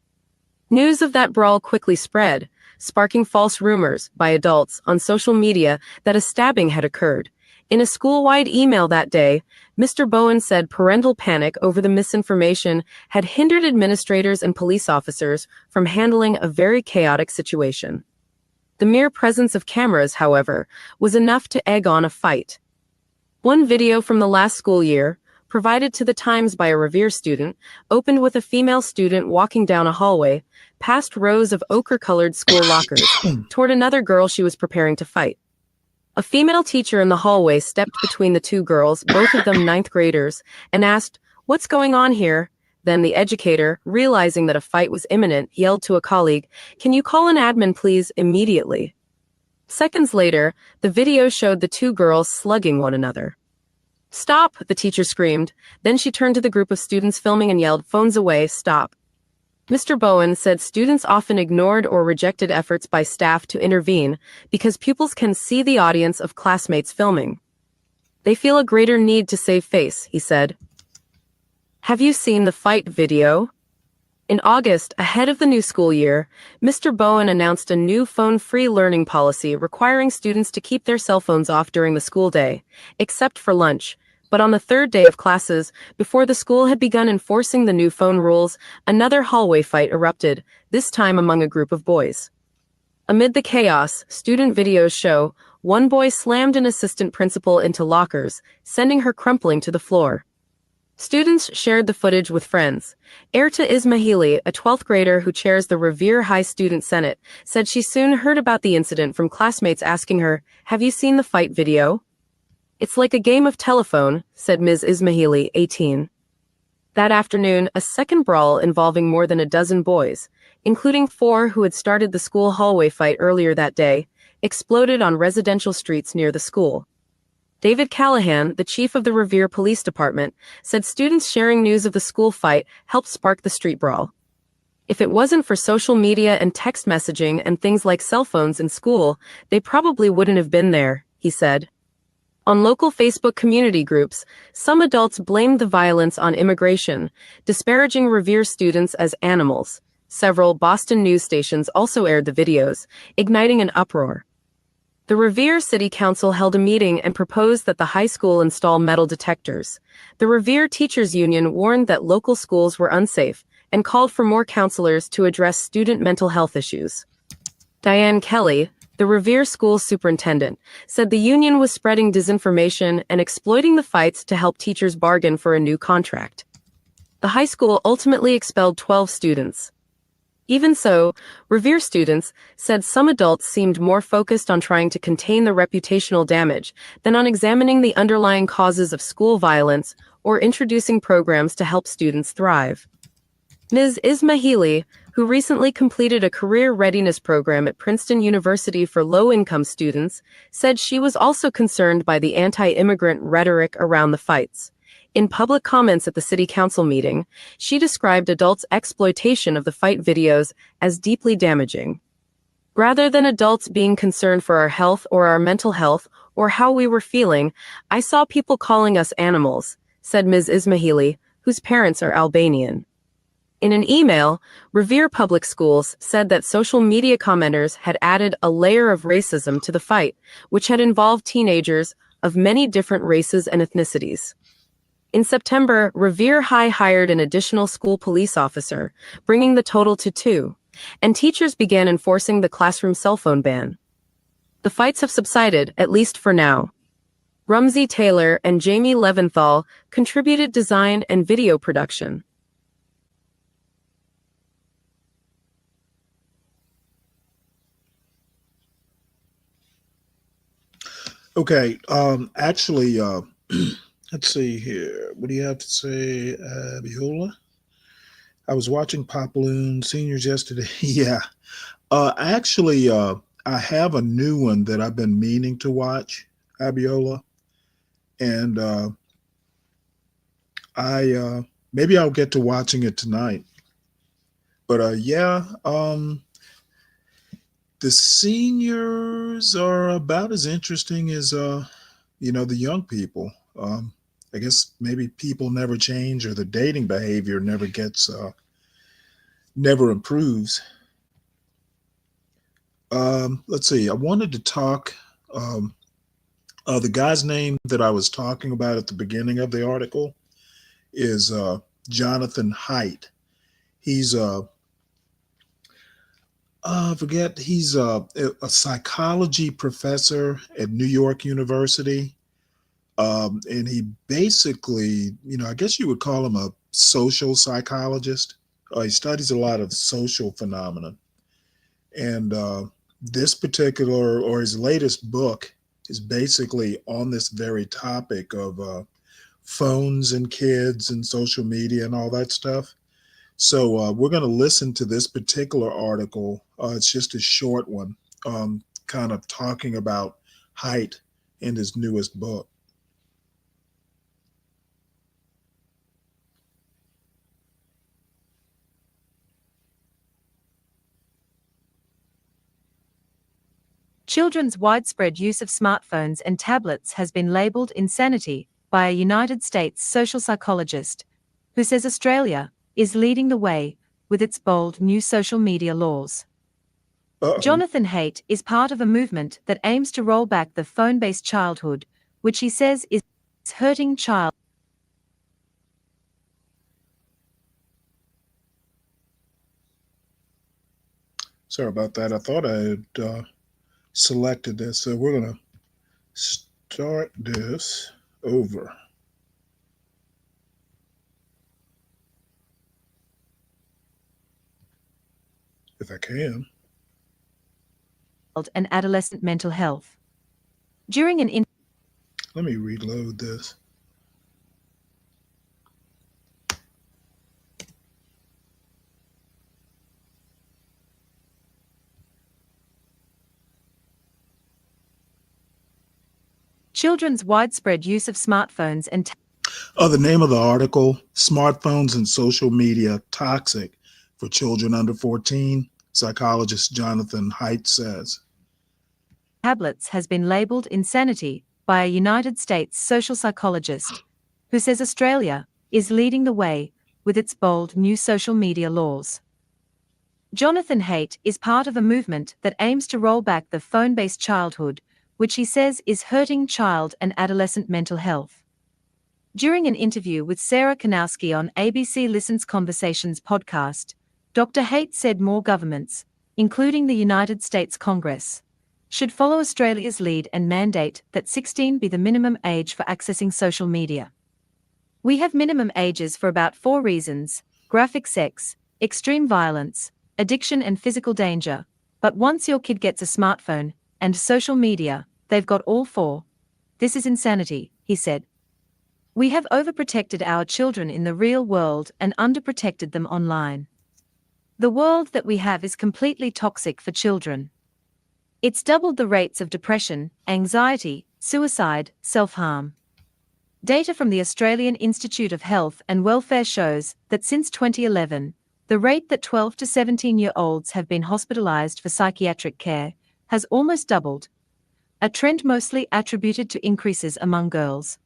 News of that brawl quickly spread, sparking false rumors by adults on social media that a stabbing had occurred. In a school-wide email that day, Mr. Bowen said parental panic over the misinformation had hindered administrators and police officers from handling a very chaotic situation. The mere presence of cameras, however, was enough to egg on a fight. One video from the last school year, provided to the Times by a Revere student, opened with a female student walking down a hallway, past rows of ochre-colored school lockers, toward another girl she was preparing to fight. A female teacher in the hallway stepped between the two girls, both of them 9th graders, and asked, "What's going on here?" Then the educator, realizing that a fight was imminent, yelled to a colleague, "Can you call an admin, please, immediately?" Seconds later, the video showed the two girls slugging one another. "Stop," the teacher screamed. Then she turned to the group of students filming and yelled, "Phones away, stop." Mr. Bowen said students often ignored or rejected efforts by staff to intervene because pupils can see the audience of classmates filming. They feel a greater need to save face, he said. Have you seen the fight video? In August, ahead of the new school year, Mr. Bowen announced a new phone-free learning policy requiring students to keep their cell phones off during the school day, except for lunch. But on the third day of classes, before the school had begun enforcing the new phone rules, another hallway fight erupted, this time among a group of boys. Amid the chaos, student videos show, one boy slammed an assistant principal into lockers, sending her crumpling to the floor. Students shared the footage with friends. Erta Ismaili, a 12th grader who chairs the Revere High Student Senate, said she soon heard about the incident from classmates asking her, "Have you seen the fight video?" "It's like a game of telephone," said Ms. Ismaili, 18. That afternoon, a second brawl involving more than a dozen boys, including 4 who had started the school hallway fight earlier that day, exploded on residential streets near the school. David Callahan, the chief of the Revere Police Department, said students sharing news of the school fight helped spark the street brawl. "If it wasn't for social media and text messaging and things like cell phones in school, they probably wouldn't have been there," he said. On local Facebook community groups, some adults blamed the violence on immigration, disparaging Revere students as animals. Several Boston news stations also aired the videos, igniting an uproar. The Revere City Council held a meeting and proposed that the high school install metal detectors. The Revere Teachers Union warned that local schools were unsafe and called for more counselors to address student mental health issues. Diane Kelly, the Revere School superintendent, said the union was spreading disinformation and exploiting the fights to help teachers bargain for a new contract. The high school ultimately expelled 12 students. Even so, Revere students said some adults seemed more focused on trying to contain the reputational damage than on examining the underlying causes of school violence or introducing programs to help students thrive. Ms. Ismaili, who recently completed a career readiness program at Princeton University for low-income students, said she was also concerned by the anti-immigrant rhetoric around the fights. In public comments at the city council meeting, she described adults' exploitation of the fight videos as deeply damaging. "Rather than adults being concerned for our health or our mental health or how we were feeling, I saw people calling us animals," said Ms. Ismaili, whose parents are Albanian. In an email, Revere Public Schools said that social media commenters had added a layer of racism to the fight, which had involved teenagers of many different races and ethnicities. In September, Revere High hired an additional school police officer, bringing the total to 2, and teachers began enforcing the classroom cell phone ban. The fights have subsided, at least for now. Rumsey Taylor and Jamie Leventhal contributed design and video production. Okay, actually, let's see here. What do you have to say, Biola? I was watching Poploon Seniors yesterday. Yeah. Actually, I have a new one that I've been meaning to watch, Abiola. And I maybe I'll get to watching it tonight. But yeah, the seniors are about as interesting as the young people. I guess maybe people never change or the dating behavior never improves. Let's see. I wanted to talk. The guy's name that I was talking about at the beginning of the article is Jonathan Haidt. He's he's a psychology professor at New York University. And he basically, I guess you would call him a social psychologist. He studies a lot of social phenomena. And this particular, or his latest book, is basically on this very topic of phones and kids and social media and all that stuff. So we're going to listen to this particular article. It's just a short one, kind of talking about Haidt in his newest book. Children's widespread use of smartphones and tablets has been labelled insanity by a United States social psychologist, who says Australia is leading the way with its bold new social media laws. Jonathan Haidt is part of a movement that aims to roll back the phone-based childhood, which he says is hurting child. Sorry about that. I thought I had selected this. So we're going to start this over. if I can. and adolescent mental health. During an Let me reload this. children's widespread use of smartphones and The name of the article, Smartphones and Social Media Toxic for Children Under 14, psychologist Jonathan Haidt says. tablets has been labeled insanity by a United States social psychologist who says Australia is leading the way with its bold new social media laws. Jonathan Haidt is part of a movement that aims to roll back the phone-based childhood, which he says is hurting child and adolescent mental health. During an interview with Sarah Kanowski on ABC Listens Conversations podcast, Dr. Haidt said more governments, including the United States Congress, should follow Australia's lead and mandate that 16 be the minimum age for accessing social media. We have minimum ages for about 4 reasons: graphic sex, extreme violence, addiction and physical danger, but once your kid gets a smartphone and social media, they've got all 4. This is insanity, he said. We have overprotected our children in the real world and underprotected them online. The world that we have is completely toxic for children. It's doubled the rates of depression, anxiety, suicide, self-harm. Data from the Australian Institute of Health and Welfare shows that since 2011, the rate that 12 to 17-year-olds have been hospitalised for psychiatric care has almost doubled, a trend mostly attributed to increases among girls.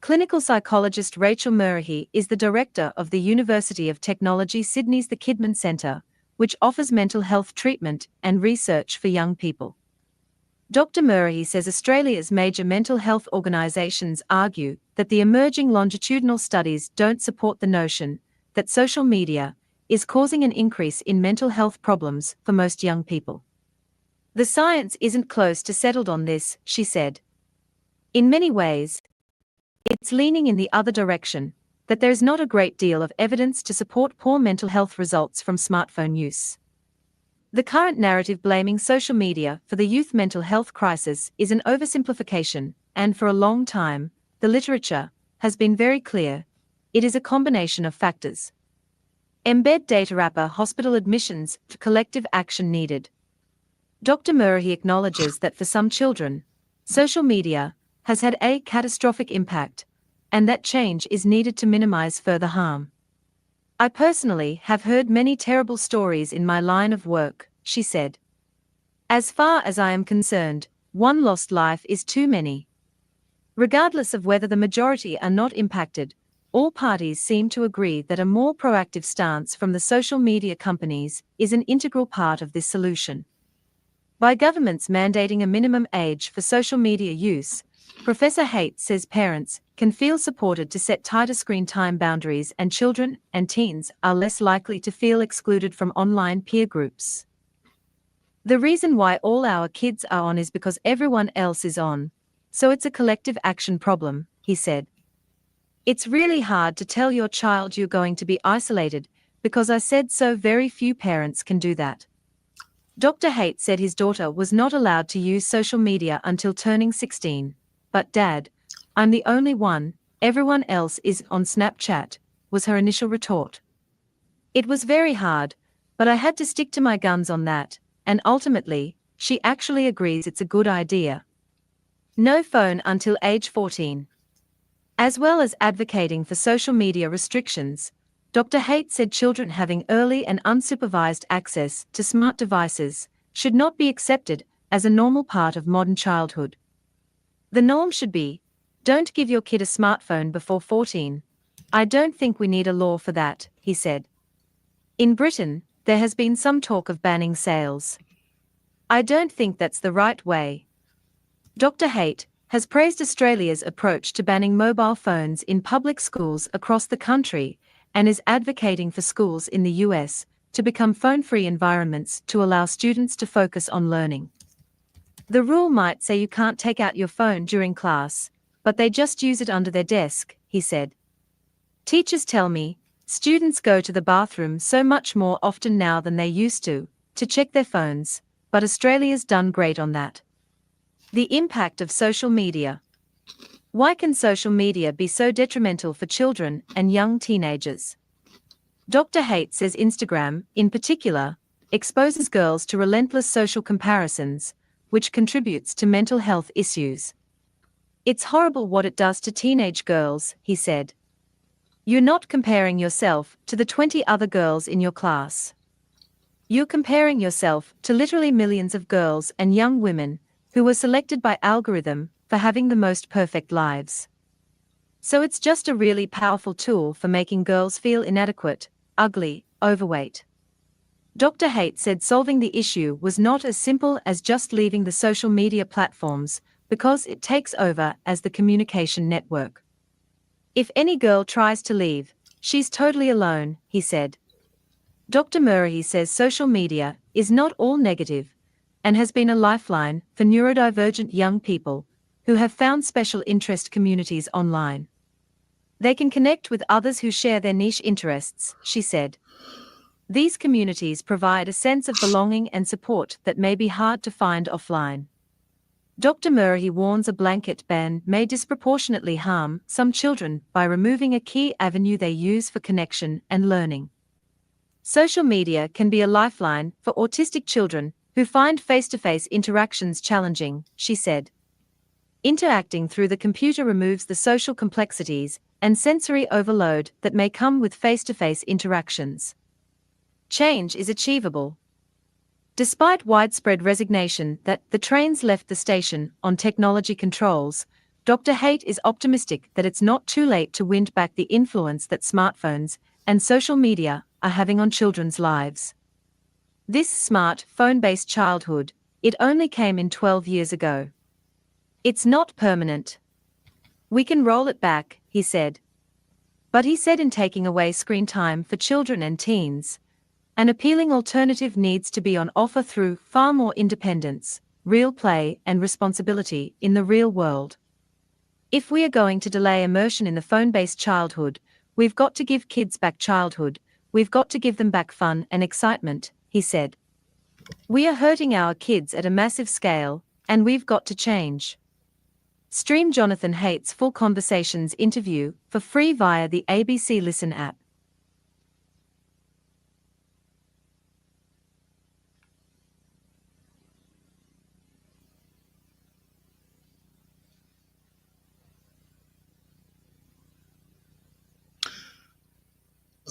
Clinical psychologist Rachel Murray is the director of the University of Technology Sydney's The Kidman Centre, which offers mental health treatment and research for young people. Dr. Murray says Australia's major mental health organisations argue that the emerging longitudinal studies don't support the notion that social media is causing an increase in mental health problems for most young people. The science isn't close to settled on this, she said. In many ways, it's leaning in the other direction, that there is not a great deal of evidence to support poor mental health results from smartphone use. The current narrative blaming social media for the youth mental health crisis is an oversimplification, and for a long time, the literature has been very clear. It is a combination of factors. Embed data wrapper hospital admissions for collective action needed. Dr. Murray acknowledges that for some children, social media has had a catastrophic impact, and that change is needed to minimize further harm. I personally have heard many terrible stories in my line of work, she said. As far as I am concerned, one lost life is too many. Regardless of whether the majority are not impacted, all parties seem to agree that a more proactive stance from the social media companies is an integral part of this solution. By governments mandating a minimum age for social media use, Professor Haidt says parents can feel supported to set tighter screen time boundaries, and children and teens are less likely to feel excluded from online peer groups. The reason why all our kids are on is because everyone else is on, so it's a collective action problem, he said. It's really hard to tell your child you're going to be isolated, because I said so. Very few parents can do that. Dr. Haidt said his daughter was not allowed to use social media until turning 16. But Dad, I'm the only one, everyone else is on Snapchat, was her initial retort. It was very hard, but I had to stick to my guns on that, and ultimately, she actually agrees it's a good idea. No phone until age 14. As well as advocating for social media restrictions, Dr. Haidt said children having early and unsupervised access to smart devices should not be accepted as a normal part of modern childhood. The norm should be, don't give your kid a smartphone before 14. I don't think we need a law for that, he said. In Britain, there has been some talk of banning sales. I don't think that's the right way. Dr. Haidt has praised Australia's approach to banning mobile phones in public schools across the country and is advocating for schools in the US to become phone-free environments to allow students to focus on learning. The rule might say you can't take out your phone during class, but they just use it under their desk, he said. Teachers tell me, Students go to the bathroom so much more often now than they used to check their phones, but Australia's done great on that. The impact of social media. Why can social media be so detrimental for children and young teenagers? Dr. Haidt says Instagram, in particular, exposes girls to relentless social comparisons, which contributes to mental health issues. It's horrible what it does to teenage girls, he said. You're not comparing yourself to the 20 other girls in your class. You're comparing yourself to literally millions of girls and young women who were selected by algorithm for having the most perfect lives. So it's just a really powerful tool for making girls feel inadequate, ugly, overweight. Dr. Haidt said solving the issue was not as simple as just leaving the social media platforms, because it takes over as the communication network. If any girl tries to leave, she's totally alone, he said. Dr. Murray says social media is not all negative, and has been a lifeline for neurodivergent young people who have found special interest communities online. They can connect with others who share their niche interests, she said. These communities provide a sense of belonging and support that may be hard to find offline. Dr. Murray warns a blanket ban may disproportionately harm some children by removing a key avenue they use for connection and learning. Social media can be a lifeline for autistic children who find face-to-face interactions challenging, she said. Interacting through the computer removes the social complexities and sensory overload that may come with face-to-face interactions. Change is achievable. Despite widespread resignation that the trains left the station on technology controls, Dr. Haidt is optimistic that it's not too late to win back the influence that smartphones and social media are having on children's lives. This smart, phone-based childhood, it only came in 12 years ago. It's not permanent. We can roll it back, he said. But he said in taking away screen time for children and teens, an appealing alternative needs to be on offer through far more independence, real play and responsibility in the real world. If we are going to delay immersion in the phone-based childhood, we've got to give kids back childhood, we've got to give them back fun and excitement, he said. We are hurting our kids at a massive scale, and we've got to change. Stream Jonathan Haidt's full Conversations interview for free via the ABC Listen app.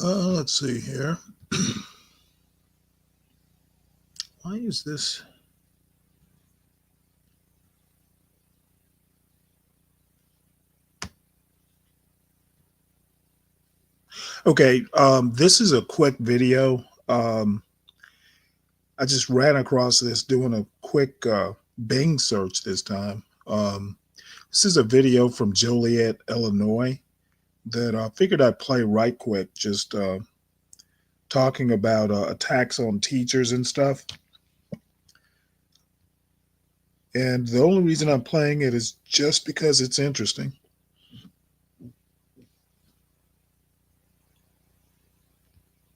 Let's see here. Why is this? Okay, this is a quick video. I just ran across this doing a quick Bing search this time. This is a video from Joliet, Illinois, that I figured I'd play right quick, just talking about attacks on teachers and stuff. And the only reason I'm playing it is just because it's interesting.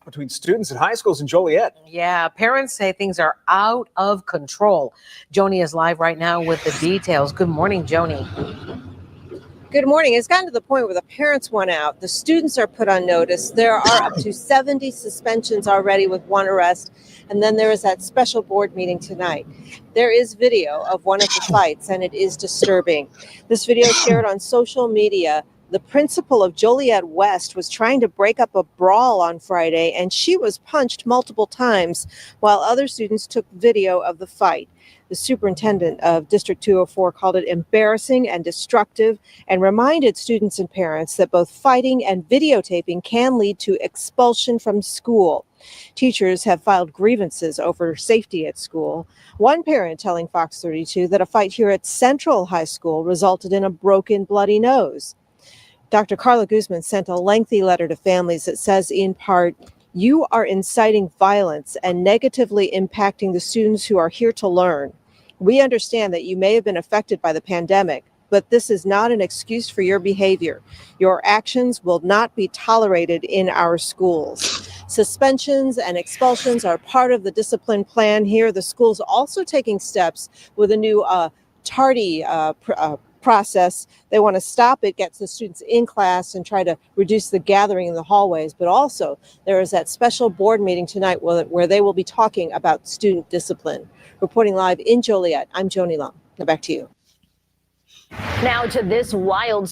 Between students at high schools in Joliet. Yeah, parents say things are out of control. Joni is live right now with the details. Good morning, Joni. Good morning. It's gotten to the point where the parents want out. The students are put on notice. There are up to 70 suspensions already with one arrest. And then there is that special board meeting tonight. There is video of one of the fights, and it is disturbing. This video shared on social media. The principal of Joliet West was trying to break up a brawl on Friday, and she was punched multiple times while other students took video of the fight. The superintendent of District 204 called it embarrassing and destructive and reminded students and parents that both fighting and videotaping can lead to expulsion from school. Teachers have filed grievances over safety at school. One parent telling Fox 32 that a fight here at Central High School resulted in a broken, bloody nose. Dr. Carla Guzman sent a lengthy letter to families that says, in part, "You are inciting violence and negatively impacting the students who are here to learn. We understand that you may have been affected by the pandemic, but this is not an excuse for your behavior. Your actions will not be tolerated in our schools. Suspensions and expulsions are part of the discipline plan here. The school's also taking steps with a new tardy process. They want to stop it, get the students in class, and try to reduce the gathering in the hallways. But also, there is that special board meeting tonight where they will be talking about student discipline. Reporting live in Joliet, I'm Joni Lum. Now back to you. Now to this wild.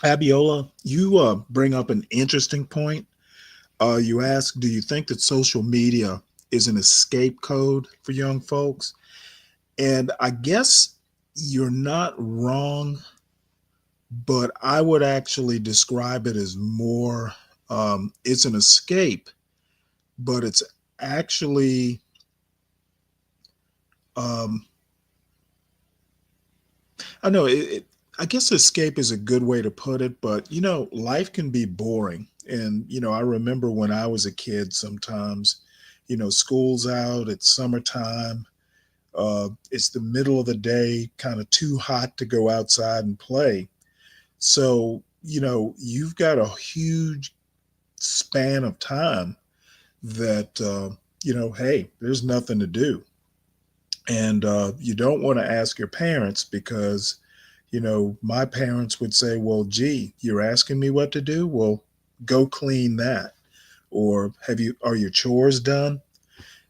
Abiola, you bring up an interesting point. You ask, do you think that social media is an escape code for young folks? And I guess you're not wrong, but I would actually describe it as more, it's an escape, but it's actually, I know I guess escape is a good way to put it, but you know, life can be boring. And, you know, I remember when I was a kid, sometimes, you know, school's out, it's summertime, it's the middle of the day, kind of too hot to go outside and play. So, you know, you've got a huge span of time that, you know, hey, there's nothing to do. And you don't want to ask your parents because, you know, my parents would say, well, gee, you're asking me what to do? Well, go clean that. Or are your chores done?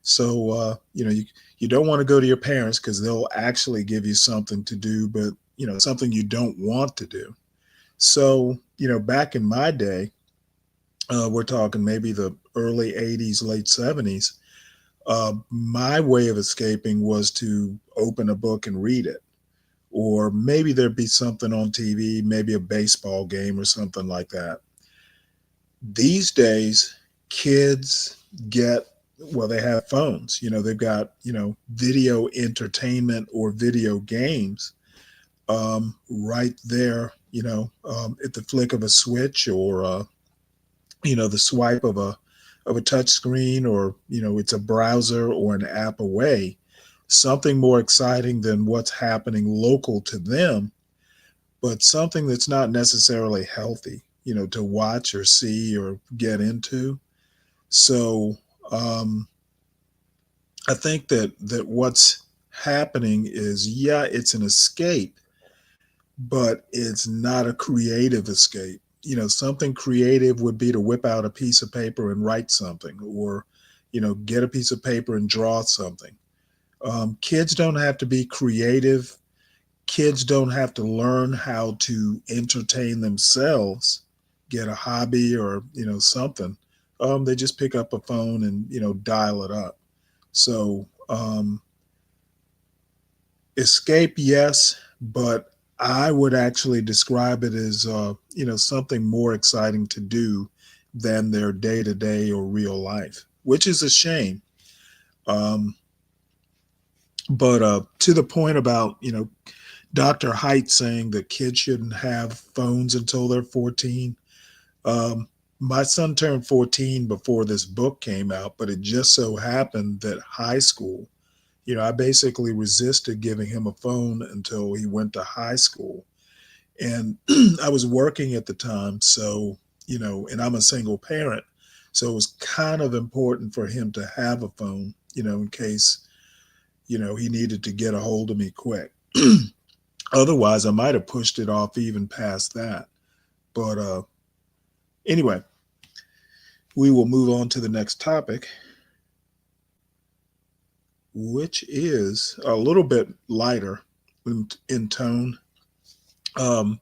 So, you know, you don't want to go to your parents because they'll actually give you something to do, but, you know, something you don't want to do. So, you know, back in my day, we're talking maybe the early 80s, late 70s, my way of escaping was to open a book and read it. Or maybe there'd be something on TV, maybe a baseball game or something like that. These days, kids they have phones, you know, they've got, you know, video entertainment or video games right there, you know, at the flick of a switch or, you know, the swipe of a touch screen, or, you know, it's a browser or an app away. Something more exciting than what's happening local to them, but something that's not necessarily healthy, you know, to watch or see or get into. So I think that what's happening is, yeah, it's an escape, but it's not a creative escape. You know, something creative would be to whip out a piece of paper and write something, or, you know, get a piece of paper and draw something. Kids don't have to be creative. Kids don't have to learn how to entertain themselves, get a hobby or, you know, something. They just pick up a phone and, you know, dial it up. So escape, yes, but I would actually describe it as, you know, something more exciting to do than their day-to-day or real life, which is a shame. But to the point about, you know, Dr. Haidt saying that kids shouldn't have phones until they're 14. My son turned 14 before this book came out, but it just so happened that high school, you know, I basically resisted giving him a phone until he went to high school. And I was working at the time. So, you know, and I'm a single parent. So it was kind of important for him to have a phone, you know, in case, you know, he needed to get a hold of me quick. Otherwise, I might have pushed it off even past that. But anyway, we will move on to the next topic, which is a little bit lighter in tone.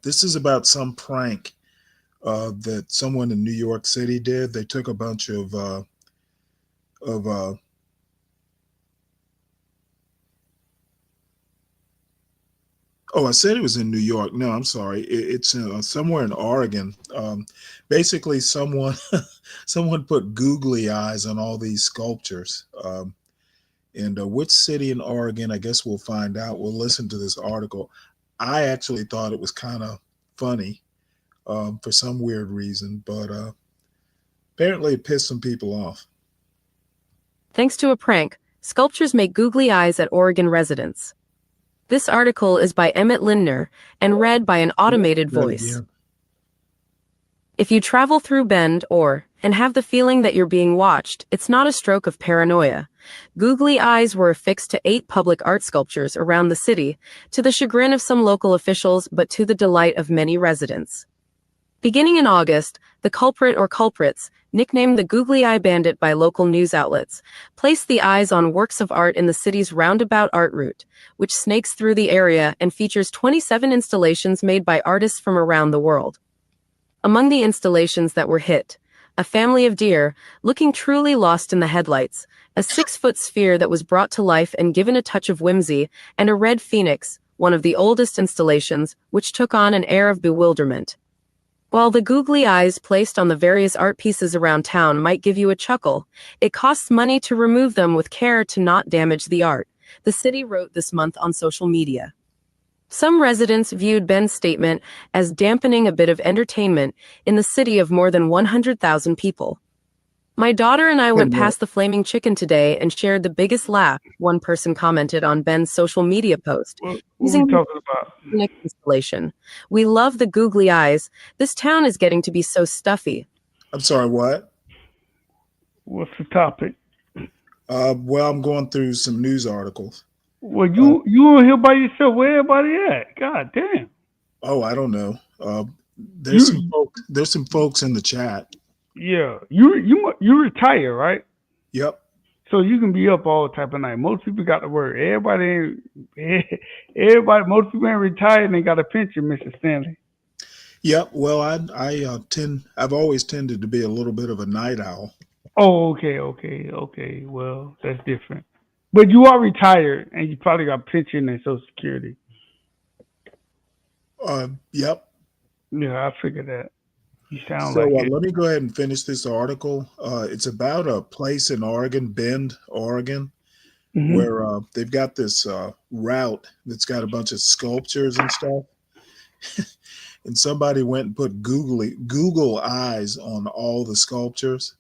This is about some prank that someone in New York City did. They took a bunch of oh, I said it was in New York. No, I'm sorry. It's somewhere in Oregon. Basically, someone put googly eyes on all these sculptures. And which city in Oregon, I guess we'll find out. We'll listen to this article. I actually thought it was kind of funny for some weird reason, but apparently it pissed some people off. Thanks to a prank, Sculptures make googly eyes at Oregon residents. This article is by Emmett Lindner and read by an automated voice. If you travel through Bend and have the feeling that you're being watched, it's not a stroke of paranoia. Googly eyes were affixed to 8 public art sculptures around the city, to the chagrin of some local officials but to the delight of many residents. Beginning in August, the culprit or culprits, nicknamed the Googly Eye Bandit by local news outlets, placed the eyes on works of art in the city's roundabout art route, which snakes through the area and features 27 installations made by artists from around the world. Among the installations that were hit, a family of deer, looking truly lost in the headlights, a 6-foot sphere that was brought to life and given a touch of whimsy, and a red phoenix, one of the oldest installations, which took on an air of bewilderment. While the googly eyes placed on the various art pieces around town might give you a chuckle, it costs money to remove them with care to not damage the art, the city wrote this month on social media. Some residents viewed Ben's statement as dampening a bit of entertainment in the city of more than 100,000 people. My daughter and I went past the Flaming Chicken today and shared the biggest laugh, one person commented on Ben's social media post. Using the Phoenix installation. We love the googly eyes. This town is getting to be so stuffy. I'm sorry, what? What's the topic? Well, I'm going through some news articles. Well, you on here by yourself. Where everybody at? God damn. Oh, I don't know. There's some folks in the chat. Yeah, you retire, right? Yep. So you can be up all type of night. Most people got to work. Most people ain't retired and they got a pension, Mr. Stanley. Yep. Well, I've always tended to be a little bit of a night owl. Oh, okay. Well, that's different. But you are retired and you probably got pension and Social Security. Yep. Yeah, I figured that. You sound So like it. let me go ahead and finish this article. It's about a place in Oregon, Bend, Oregon, where they've got this route that's got a bunch of sculptures and stuff. And somebody went and put Google eyes on all the sculptures,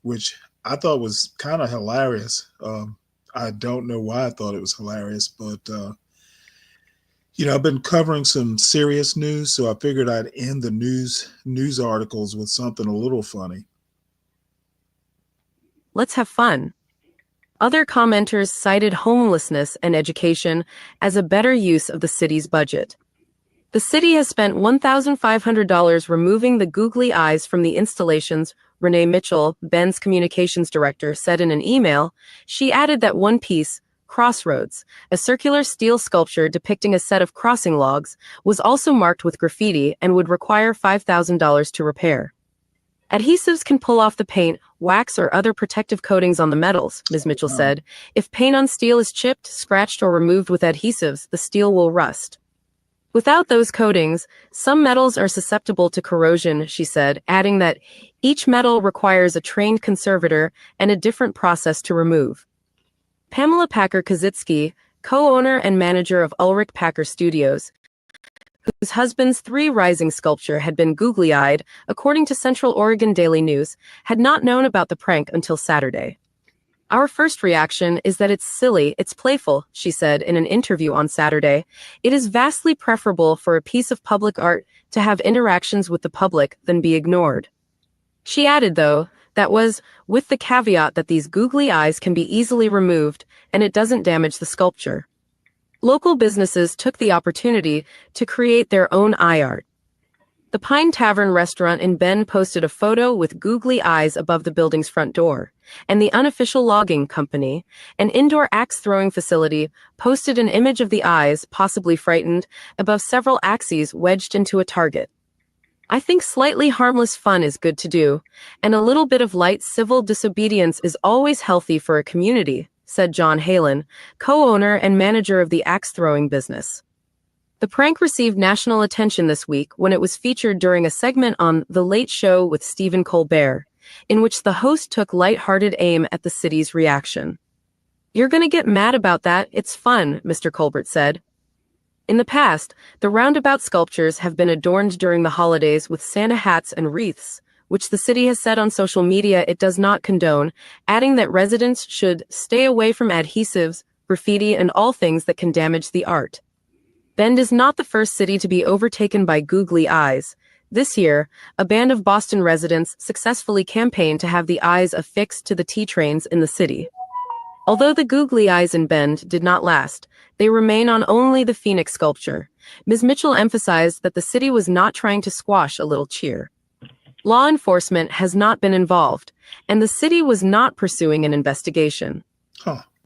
which I thought was kind of hilarious. I don't know why I thought it was hilarious, but I've been covering some serious news, so I figured I'd end the news articles with something a little funny. Let's have fun. Other commenters cited homelessness and education as a better use of the city's budget. The city has spent $1,500 removing the googly eyes from the installations, Renee Mitchell, Ben's communications director, said in an email. She added that one piece, Crossroads, a circular steel sculpture depicting a set of crossing logs, was also marked with graffiti and would require $5,000 to repair. Adhesives can pull off the paint, wax, or other protective coatings on the metals, Ms. Mitchell said. If paint on steel is chipped, scratched, or removed with adhesives, the steel will rust. Without those coatings, some metals are susceptible to corrosion, she said, adding that each metal requires a trained conservator and a different process to remove. Pamela Packer-Kazitsky, co-owner and manager of Ulrich Packer Studios, whose husband's 3 Rising sculpture had been googly-eyed, according to Central Oregon Daily News, had not known about the prank until Saturday. Our first reaction is that it's silly, it's playful, she said in an interview on Saturday. It is vastly preferable for a piece of public art to have interactions with the public than be ignored. She added, though, that was with the caveat that these googly eyes can be easily removed and it doesn't damage the sculpture. Local businesses took the opportunity to create their own eye art. The Pine Tavern restaurant in Bend posted a photo with googly eyes above the building's front door, and the Unofficial Logging Company, an indoor axe-throwing facility, posted an image of the eyes, possibly frightened, above several axes wedged into a target. I think slightly harmless fun is good to do, and a little bit of light civil disobedience is always healthy for a community, said John Halen, co-owner and manager of the axe-throwing business. The prank received national attention this week when it was featured during a segment on The Late Show with Stephen Colbert, in which the host took light-hearted aim at the city's reaction. "You're gonna get mad about that, it's fun," Mr. Colbert said. In the past, the roundabout sculptures have been adorned during the holidays with Santa hats and wreaths, which the city has said on social media it does not condone, adding that residents should stay away from adhesives, graffiti, and all things that can damage the art. Bend is not the first city to be overtaken by googly eyes. This year, a band of Boston residents successfully campaigned to have the eyes affixed to the T-trains in the city. Although the googly eyes in Bend did not last, they remain on only the Phoenix sculpture. Ms. Mitchell emphasized that the city was not trying to squash a little cheer. Law enforcement has not been involved, and the city was not pursuing an investigation.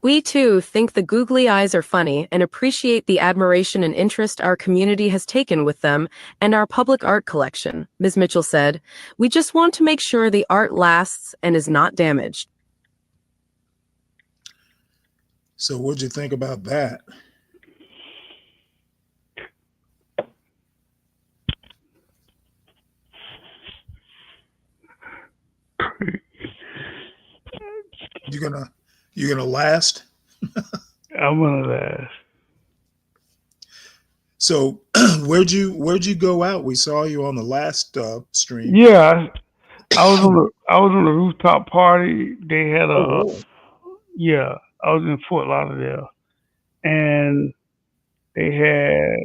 We, too, think the googly eyes are funny and appreciate the admiration and interest our community has taken with them and our public art collection, Ms. Mitchell said. We just want to make sure the art lasts and is not damaged. So what'd you think about that? You gonna last? I'm gonna last. So where'd you go out? We saw you on the last stream. Yeah, I was on the rooftop party. They had yeah, I was in Fort Lauderdale, and they had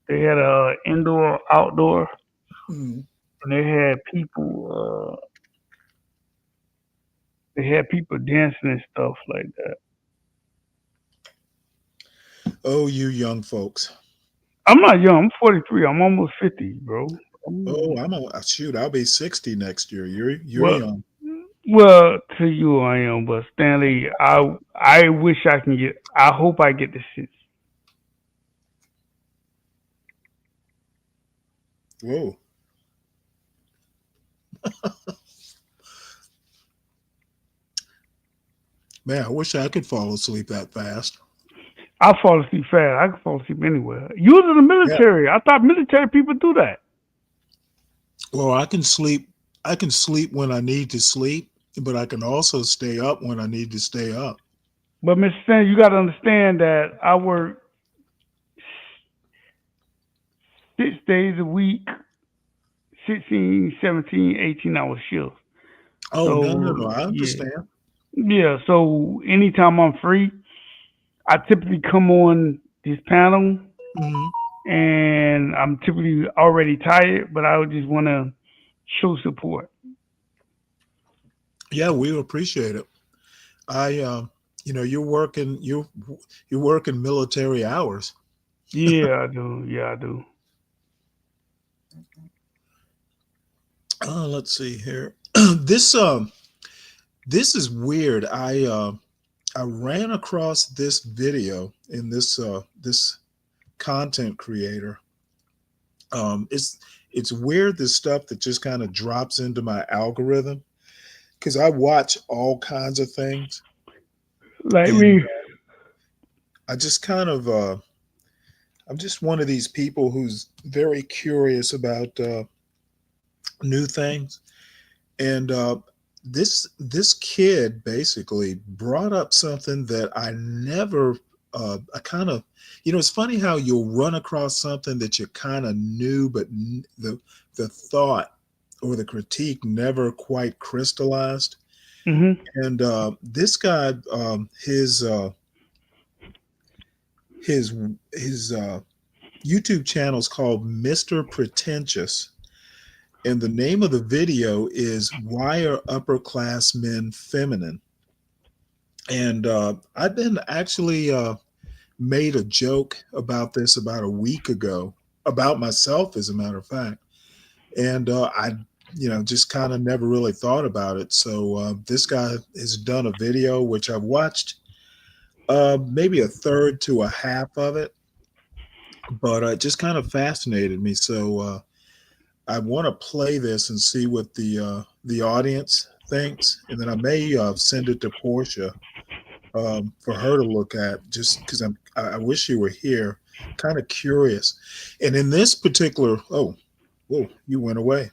They had a indoor, outdoor, and they had people. They had people dancing and stuff like that. Oh, you young folks! I'm not young. I'm 43. I'm almost 50, bro. Shoot. I'll be 60 next year. You're young. Well, to you I am, but Stanley, I wish I can get. I hope I get the shit. Whoa. Man, I wish I could fall asleep that fast. I fall asleep fast. I can fall asleep anywhere. You was in the military. Yeah. I thought military people do that. Well, I can sleep when I need to sleep, but I can also stay up when I need to stay up. But Mr. Stan, you got to understand that I work 6 days a week, 16, 17, 18-hour shifts. Oh, so, no. I understand. Yeah, so anytime I'm free, I typically come on this panel, and I'm typically already tired, but I would just want to show support. Yeah, we appreciate it. You're working military hours. Yeah, I do. Yeah, I do. Let's see here. This is weird. I ran across this video in this content creator. It's weird, this stuff that just kind of drops into my algorithm, because I watch all kinds of things. Like me. I just kind of I'm just one of these people who's very curious about new things. And this kid basically brought up something that I never, I kind of, it's funny how you'll run across something that you kind of knew, but the thought or the critique never quite crystallized. And this guy, his YouTube channel is called Mr. Pretentious. And the name of the video is "Why Are Upperclassmen Feminine?" And I've been actually made a joke about this about a week ago, about myself, as a matter of fact. And I, just kind of never really thought about it. So this guy has done a video, which I've watched maybe a third to a half of it, but it just kind of fascinated me. So I want to play this and see what the audience thinks, and then I may send it to Portia for her to look at, just because I wish you were here. Kind of curious. And in this particular, whoa, you went away.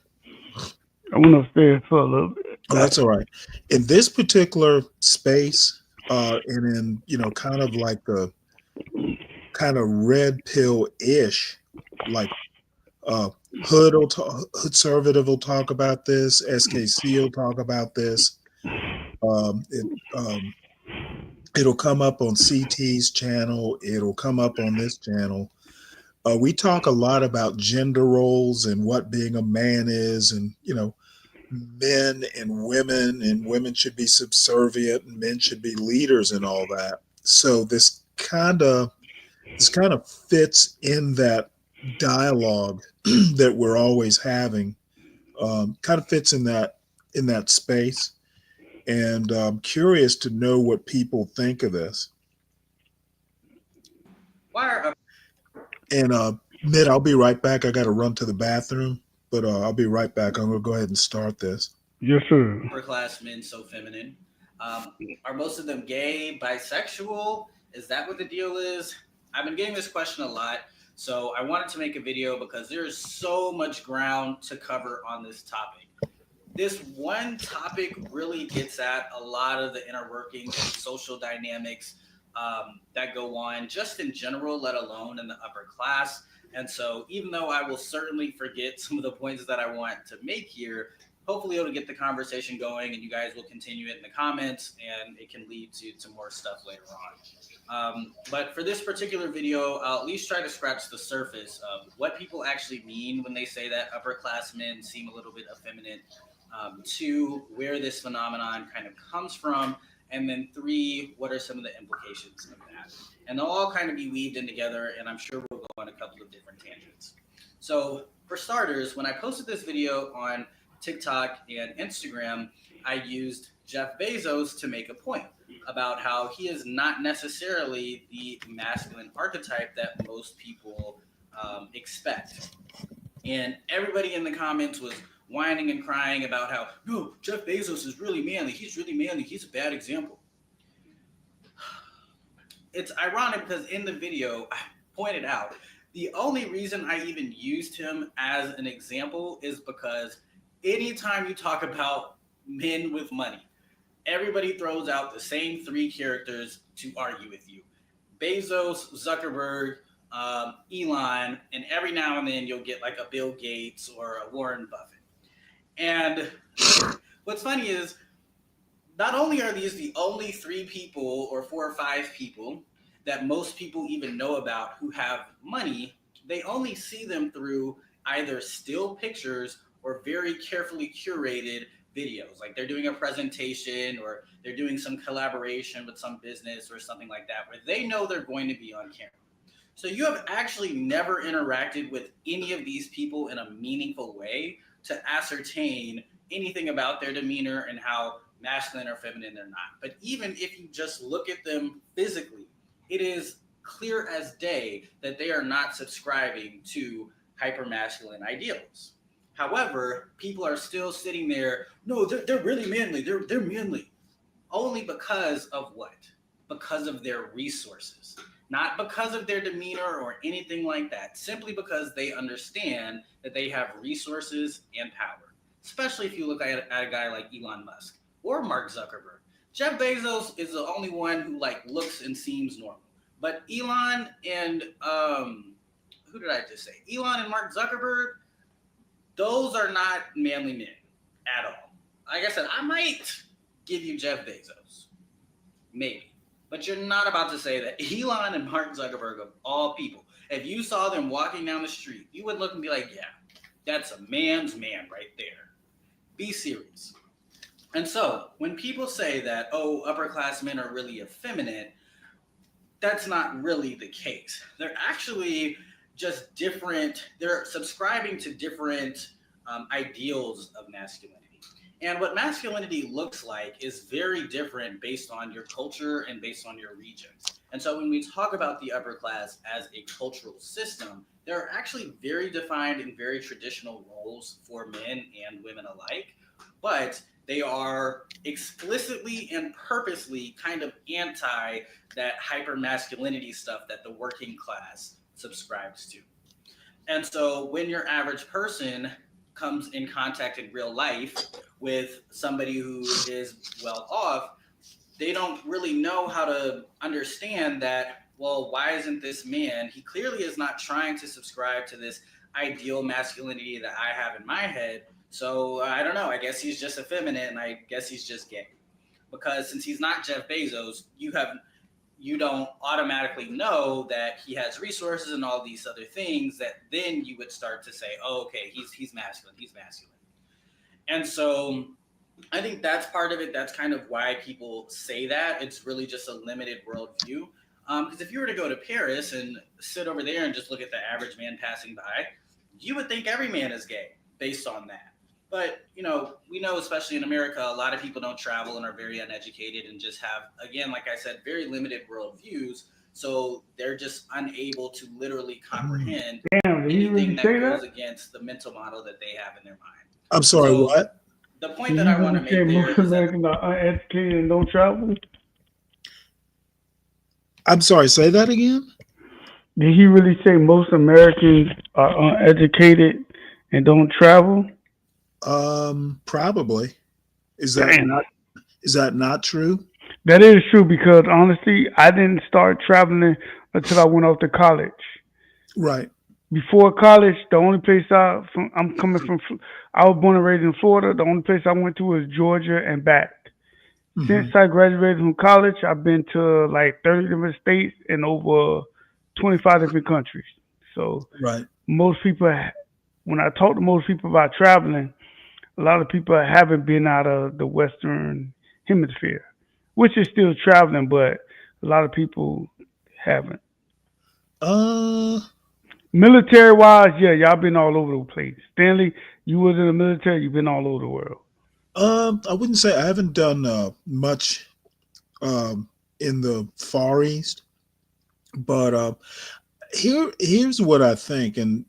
I went upstairs for a little bit. Oh, that's all right. In this particular space, and in kind of like the kind of red pill-ish, like Hood will talk, Hood Conservative will talk about this. SKC will talk about this. It'll come up on CT's channel. It'll come up on this channel. We talk a lot about gender roles and what being a man is, and men and women should be subservient and men should be leaders and all that. So this kind of fits in that dialogue that we're always having. Kind of fits in that space, and I'm curious to know what people think of this. And Mitt, I'll be right back. I got to run to the bathroom, but I'll be right back. I'm going to go ahead and start this. Yes, sir. Upperclassmen so feminine. Are most of them gay, bisexual? Is that what the deal is? I've been getting this question a lot, so I wanted to make a video because there is so much ground to cover on this topic. This one topic really gets at a lot of the inner workings and social dynamics that go on just in general, let alone in the upper class. And so even though I will certainly forget some of the points that I want to make here, hopefully it'll get the conversation going and you guys will continue it in the comments and it can lead to more stuff later on. But for this particular video, I'll at least try to scratch the surface of what people actually mean when they say that upperclassmen seem a little bit effeminate, to where this phenomenon kind of comes from, and then 3, what are some of the implications of that? And they'll all kind of be weaved in together, and I'm sure we'll go on a couple of different tangents. So for starters, when I posted this video on TikTok and Instagram, I used Jeff Bezos to make a point about how he is not necessarily the masculine archetype that most people expect. And everybody in the comments was whining and crying about how, no, Jeff Bezos is really manly. He's really manly. He's a bad example. It's ironic because in the video, I pointed out the only reason I even used him as an example is because anytime you talk about men with money, everybody throws out the same 3 characters to argue with you. Bezos, Zuckerberg, Elon, and every now and then you'll get like a Bill Gates or a Warren Buffett. And what's funny is not only are these the only 3 people or 4 or 5 people that most people even know about who have money, they only see them through either still pictures or very carefully curated videos. Like they're doing a presentation or they're doing some collaboration with some business or something like that, where they know they're going to be on camera. So you have actually never interacted with any of these people in a meaningful way to ascertain anything about their demeanor and how masculine or feminine they're not. But even if you just look at them physically, it is clear as day that they are not subscribing to hypermasculine ideals. However, people are still sitting there, no, they're really manly, they're manly. Only because of what? Because of their resources. Not because of their demeanor or anything like that, simply because they understand that they have resources and power, especially if you look at a guy like Elon Musk or Mark Zuckerberg. Jeff Bezos is the only one who like looks and seems normal. But Elon and, who did I just say? Elon and Mark Zuckerberg, those are not manly men at all. Like I said, I might give you Jeff Bezos, maybe. But you're not about to say that Elon and Mark Zuckerberg, of all people, if you saw them walking down the street, you would look and be like, yeah, that's a man's man right there. Be serious. And so when people say that, oh, upperclassmen are really effeminate, that's not really the case. They're actually just different. They're subscribing to different ideals of masculinity. And what masculinity looks like is very different based on your culture and based on your regions. And so when we talk about the upper class as a cultural system, there are actually very defined and very traditional roles for men and women alike, but they are explicitly and purposely kind of anti that hyper-masculinity stuff that the working class subscribes to. And so when your average person comes in contact in real life with somebody who is well off, they don't really know how to understand that, well, why isn't this man, he clearly is not trying to subscribe to this ideal masculinity that I have in my head. So I don't know. I guess he's just effeminate, and I guess he's just gay. Because since he's not Jeff Bezos, you don't automatically know that he has resources and all these other things that then you would start to say, oh, okay, he's masculine. He's masculine. And so I think that's part of it. That's kind of why people say that. It's really just a limited worldview. Because if you were to go to Paris and sit over there and just look at the average man passing by, you would think every man is gay based on that. But, we know, especially in America, a lot of people don't travel and are very uneducated and just have, again, like I said, very limited worldviews. So they're just unable to literally comprehend anything that goes against the mental model that they have in their mind. I'm sorry, So what? the point that I want to make there most is that Americans are uneducated and don't travel. I'm sorry, say that again? Did he really say most Americans are uneducated and don't travel? Probably. Is Damn. that not true? That is true because honestly, I didn't start traveling until I went off to college. Right. Before college, the only place I was born and raised in Florida. The only place I went to was Georgia and back. Since I graduated from college, I've been to like 30 different states and over 25 different countries. So right. Most people, when I talk to most people about traveling, a lot of people haven't been out of the Western Hemisphere, which is still traveling, but a lot of people haven't. Military wise, yeah, y'all been all over the place. Stanley, you was in the military, you've been all over the world. I wouldn't say I haven't done much in the Far East, but here's what I think, and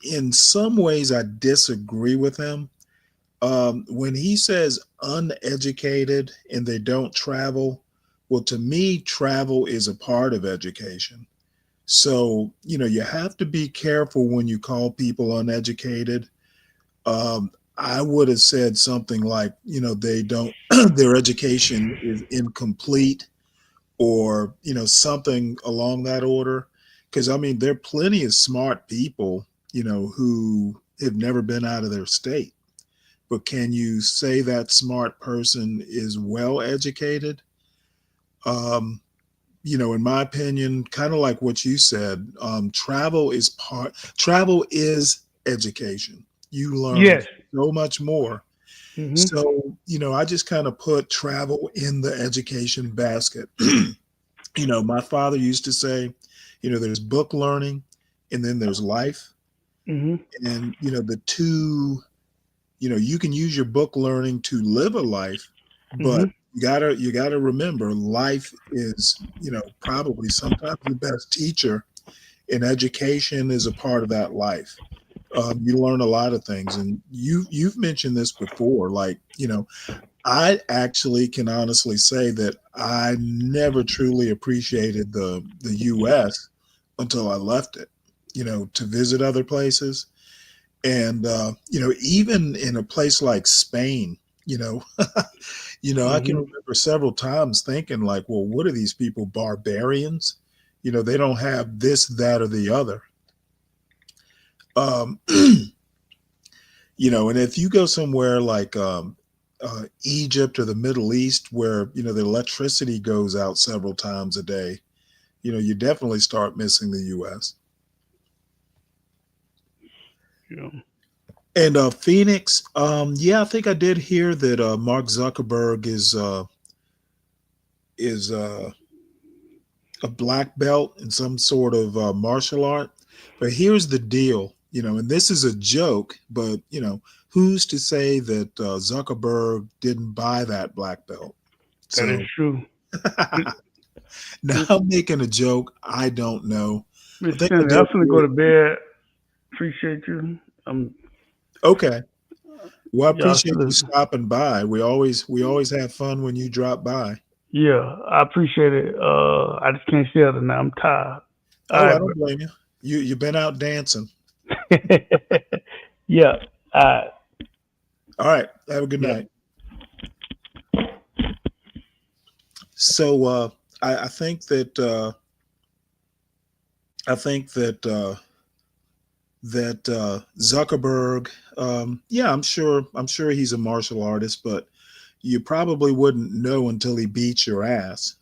in some ways I disagree with him. When he says uneducated and they don't travel, well, to me, travel is a part of education. So, you have to be careful when you call people uneducated. I would have said something like, they don't, their education is incomplete or, something along that order. Because, there are plenty of smart people, who have never been out of their state. But can you say that smart person is well educated? In my opinion, kind of like what you said, travel is education. You learn so much more. Mm-hmm. So, I just kind of put travel in the education basket. My father used to say, there's book learning and then there's life. Mm-hmm. And, the two, you can use your book learning to live a life, but you gotta remember life is, probably sometimes the best teacher, and education is a part of that life. You learn a lot of things, and you've mentioned this before. Like, I actually can honestly say that I never truly appreciated the U.S. until I left it, to visit other places. And, even in a place like Spain, I can remember several times thinking like, well, what are these people, barbarians? They don't have this, that, or the other. And if you go somewhere like Egypt or the Middle East where, the electricity goes out several times a day, you definitely start missing the U.S. Yeah. And Phoenix, I think I did hear that Mark Zuckerberg is a black belt in some sort of martial art. But here's the deal, and this is a joke, but who's to say that Zuckerberg didn't buy that black belt? That is true. Now I'm making a joke. I don't know. I'm going to go to bed. Appreciate you. Okay. Well, I appreciate you stopping by. We always have fun when you drop by. Yeah, I appreciate it. I just can't stay other now. I'm tired. I don't blame you. You've been out dancing. Yeah. All right. Have a good night. So I think that that Zuckerberg, yeah, I'm sure he's a martial artist, but you probably wouldn't know until he beats your ass.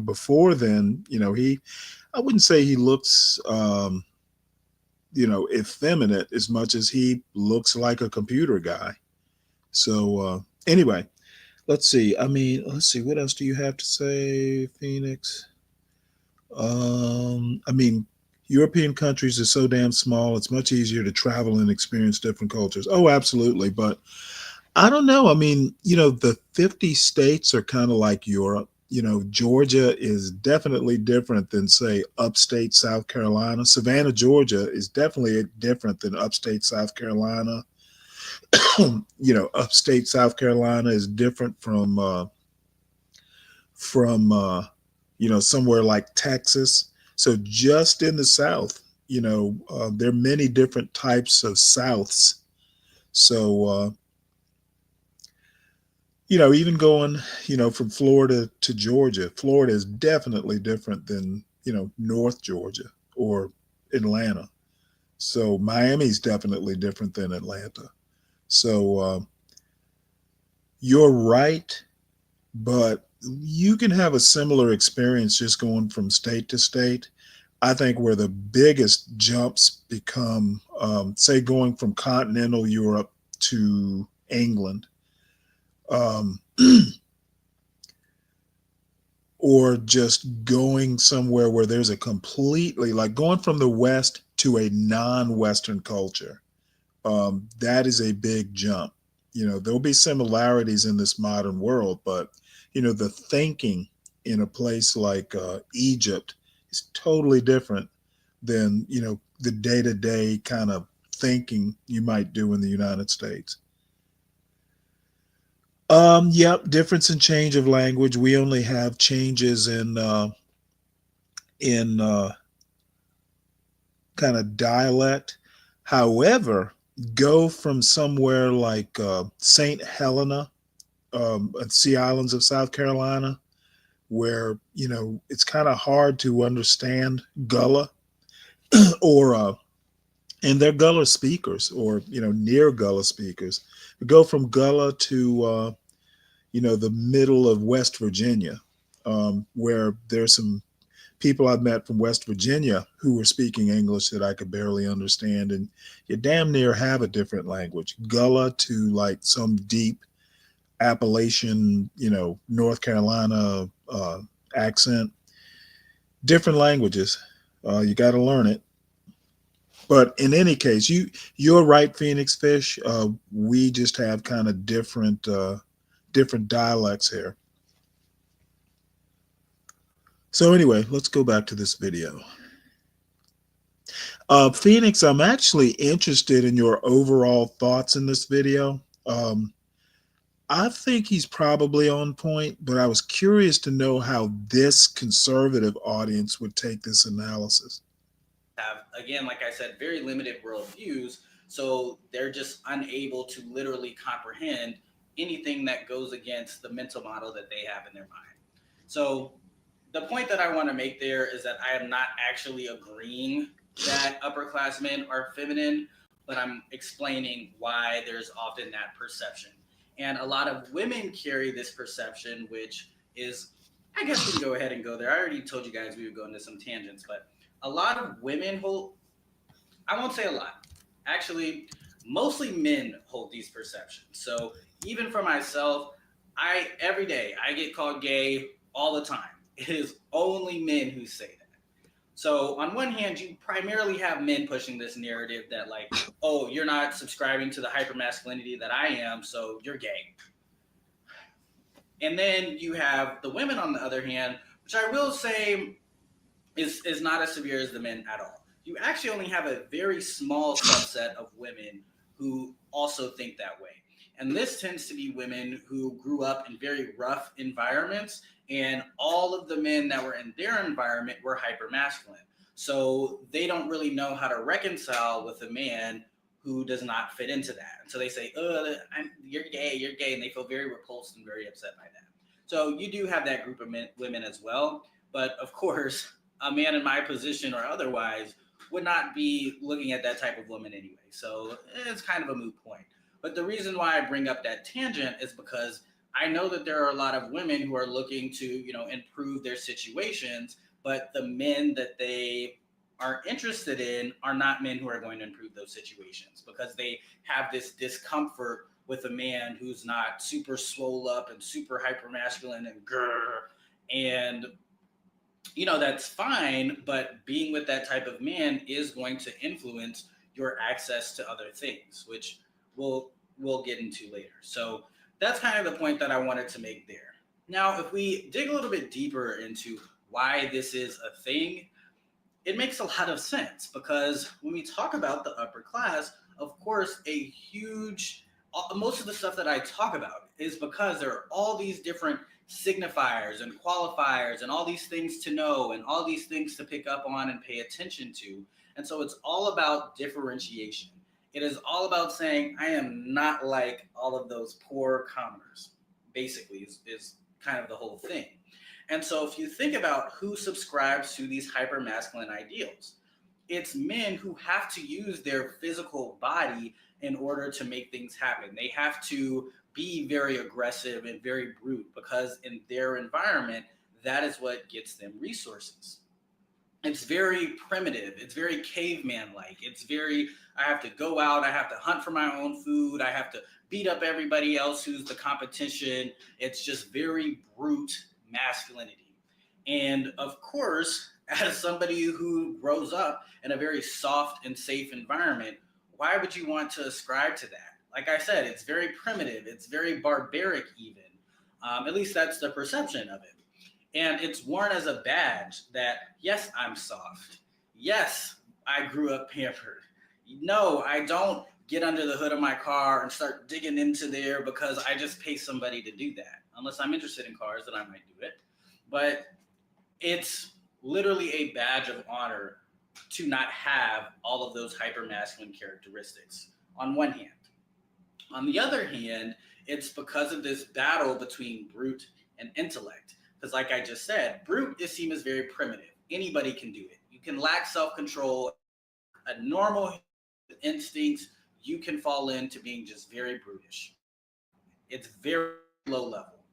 Before then, I wouldn't say he looks, effeminate as much as he looks like a computer guy. So anyway, let's see. What else do you have to say, Phoenix? European countries are so damn small. It's much easier to travel and experience different cultures. Oh, absolutely. But I don't know. The 50 states are kind of like Europe. Georgia is definitely different than, say, upstate South Carolina. Savannah, Georgia is definitely different than upstate South Carolina. Upstate South Carolina is different from somewhere like Texas. So just in the South, there are many different types of Souths. So, even going, from Florida to Georgia, Florida is definitely different than, North Georgia or Atlanta. So Miami's definitely different than Atlanta. So you're right, but you can have a similar experience just going from state to state. I think where the biggest jumps become, say, going from continental Europe to England, or just going somewhere where there's a completely, like going from the West to a non-Western culture. That is a big jump. There'll be similarities in this modern world, but the thinking in a place like Egypt is totally different than, the day-to-day kind of thinking you might do in the United States. Yep, difference in change of language. We only have changes in kind of dialect. However, go from somewhere like St. Helena, Sea Islands of South Carolina, where it's kind of hard to understand Gullah, or and they're Gullah speakers, or near Gullah speakers. Go from Gullah to the middle of West Virginia, where there's some people I've met from West Virginia who were speaking English that I could barely understand, and you damn near have a different language. Gullah to like some deep Appalachian, North Carolina accent. Different languages. You got to learn it. But in any case, you're right, Phoenix Fish. We just have kind of different dialects here. So anyway, let's go back to this video. Phoenix, I'm actually interested in your overall thoughts in this video. I think he's probably on point, but I was curious to know how this conservative audience would take this analysis. Have, again, like I said, very limited worldviews, so they're just unable to literally comprehend anything that goes against the mental model that they have in their mind. So the point that I want to make there is that I am not actually agreeing that upperclassmen are feminine, but I'm explaining why there's often that perception. And a lot of women carry this perception, which is, I guess we can go ahead and go there. I already told you guys we would go into some tangents, but a lot of women hold, I won't say a lot, actually, mostly men hold these perceptions. So even for myself, every day I get called gay all the time. It is only men who say that. So on one hand, you primarily have men pushing this narrative that like, oh, you're not subscribing to the hypermasculinity that I am, so you're gay. And then you have the women on the other hand, which I will say is not as severe as the men at all. You actually only have a very small subset of women who also think that way. And this tends to be women who grew up in very rough environments, and all of the men that were in their environment were hypermasculine. So they don't really know how to reconcile with a man who does not fit into that. And so they say, oh, you're gay, and they feel very repulsed and very upset by that. So you do have that group of women as well. But of course, a man in my position or otherwise would not be looking at that type of woman anyway. So it's kind of a moot point. But the reason why I bring up that tangent is because I know that there are a lot of women who are looking to, improve their situations, but the men that they are interested in are not men who are going to improve those situations because they have this discomfort with a man who's not super swole up and super hyper masculine and grrr. And, that's fine, but being with that type of man is going to influence your access to other things, which we'll get into later. So that's kind of the point that I wanted to make there. Now, if we dig a little bit deeper into why this is a thing, it makes a lot of sense because when we talk about the upper class, of course, most of the stuff that I talk about is because there are all these different signifiers and qualifiers and all these things to know and all these things to pick up on and pay attention to. And so it's all about differentiation. It is all about saying, I am not like all of those poor commoners, basically, is kind of the whole thing. And so if you think about who subscribes to these hyper-masculine ideals, it's men who have to use their physical body in order to make things happen. They have to be very aggressive and very brute because in their environment, that is what gets them resources. It's very primitive. It's very caveman-like. It's very, I have to go out, I have to hunt for my own food, I have to beat up everybody else who's the competition. It's just very brute masculinity. And of course, as somebody who grows up in a very soft and safe environment, why would you want to ascribe to that? Like I said, it's very primitive. It's very barbaric even. At least that's the perception of it. And it's worn as a badge that, yes, I'm soft. Yes, I grew up pampered. No, I don't get under the hood of my car and start digging into there because I just pay somebody to do that. Unless I'm interested in cars, then I might do it. But it's literally a badge of honor to not have all of those hyper-masculine characteristics on one hand. On the other hand, it's because of this battle between brute and intellect. Because like I just said, brute is seen as very primitive. Anybody can do it. You can lack self-control, a normal instincts, you can fall into being just very brutish. It's very low level.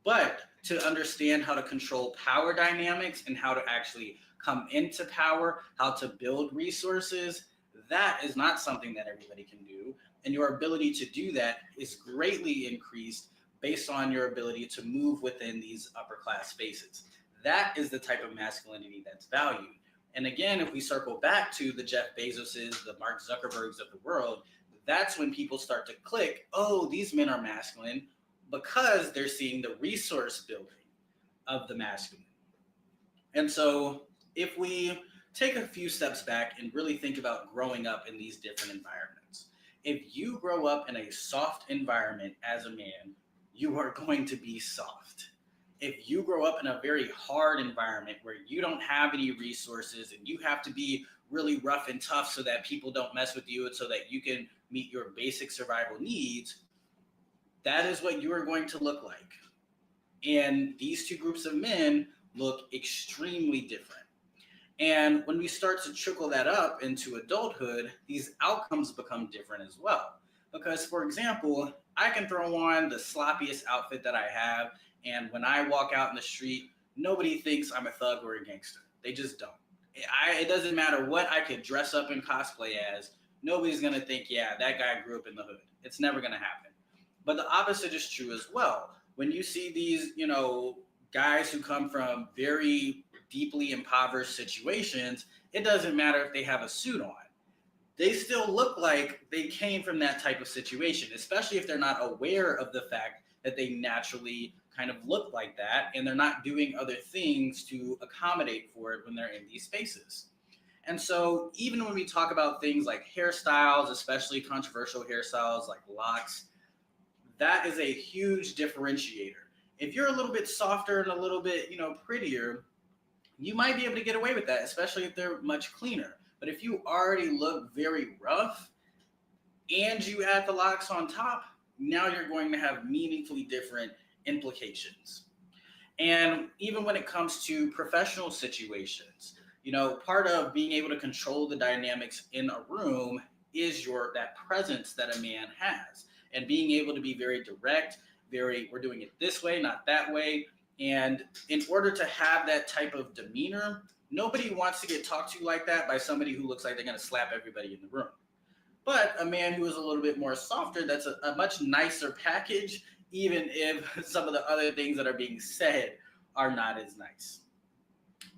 But to understand how to control power dynamics and how to actually come into power, how to build resources, that is not something that everybody can do. And your ability to do that is greatly increased based on your ability to move within these upper class spaces. That is the type of masculinity that's valued. And again, if we circle back to the Jeff Bezoses, the Mark Zuckerbergs of the world, that's when people start to click, oh, these men are masculine because they're seeing the resource building of the masculine. And so if we take a few steps back and really think about growing up in these different environments, if you grow up in a soft environment as a man, you are going to be soft. If you grow up in a very hard environment where you don't have any resources and you have to be really rough and tough so that people don't mess with you and so that you can meet your basic survival needs, that is what you are going to look like. And these two groups of men look extremely different. And when we start to trickle that up into adulthood, these outcomes become different as well. Because, for example, I can throw on the sloppiest outfit that I have, and when I walk out in the street, nobody thinks I'm a thug or a gangster. They just don't. It doesn't matter what I could dress up in cosplay as, nobody's gonna think, yeah, that guy grew up in the hood. It's never gonna happen. But the opposite is true as well. When you see these, guys who come from very deeply impoverished situations, it doesn't matter if they have a suit on. They still look like they came from that type of situation, especially if they're not aware of the fact that they naturally kind of look like that and they're not doing other things to accommodate for it when they're in these spaces. And so even when we talk about things like hairstyles, especially controversial hairstyles like locks, that is a huge differentiator. If you're a little bit softer and a little bit, prettier, you might be able to get away with that, especially if they're much cleaner. But if you already look very rough and you add the locks on top, now you're going to have meaningfully different implications. And even when it comes to professional situations, You know, part of being able to control the dynamics in a room is that presence that a man has, and being able to be very direct, we're doing it this way, not that way. And in order to have that type of demeanor, nobody wants to get talked to like that by somebody who looks like they're going to slap everybody in the room. But a man who is a little bit more softer, that's a much nicer package, even if some of the other things that are being said are not as nice.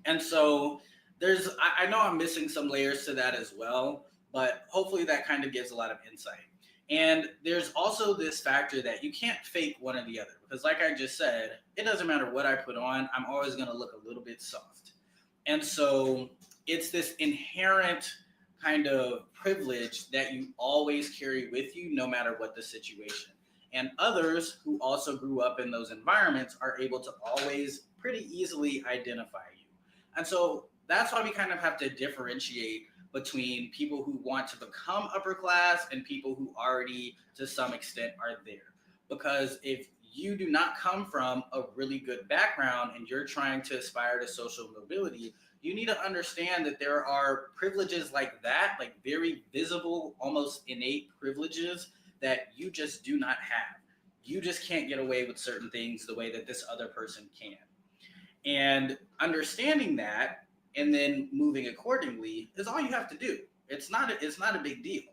And so I know I'm missing some layers to that as well, but hopefully that kind of gives a lot of insight. And there's also this factor that you can't fake one or the other, because like I just said, it doesn't matter what I put on, I'm always going to look a little bit soft. And so it's this inherent kind of privilege that you always carry with you, no matter what the situation. And others who also grew up in those environments are able to always pretty easily identify you. And so that's why we kind of have to differentiate between people who want to become upper class and people who already, to some extent, are there. Because if you do not come from a really good background and you're trying to aspire to social mobility, you need to understand that there are privileges like that, like very visible, almost innate privileges that you just do not have. You just can't get away with certain things the way that this other person can. And understanding that and then moving accordingly is all you have to do. It's not a big deal,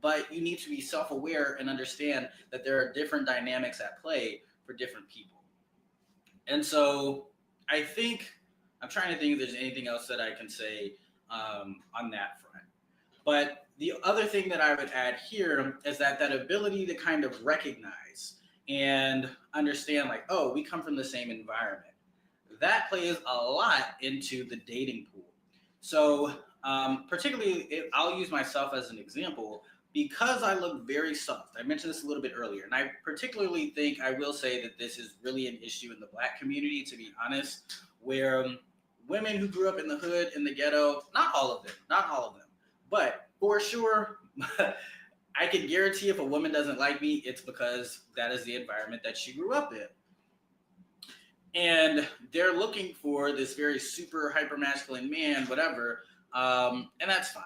but you need to be self-aware and understand that there are different dynamics at play for different people. And so I think, I'm trying to think if there's anything else that I can say on that front. But the other thing that I would add here is that ability to kind of recognize and understand, like, oh, we come from the same environment. That plays a lot into the dating pool. So particularly, I'll use myself as an example, because I look very soft. I mentioned this a little bit earlier, and I particularly think I will say that this is really an issue in the Black community, to be honest, where women who grew up in the hood, in the ghetto, not all of them, but for sure, I can guarantee if a woman doesn't like me, it's because that is the environment that she grew up in. And they're looking for this very super hyper masculine man, whatever, and that's fine.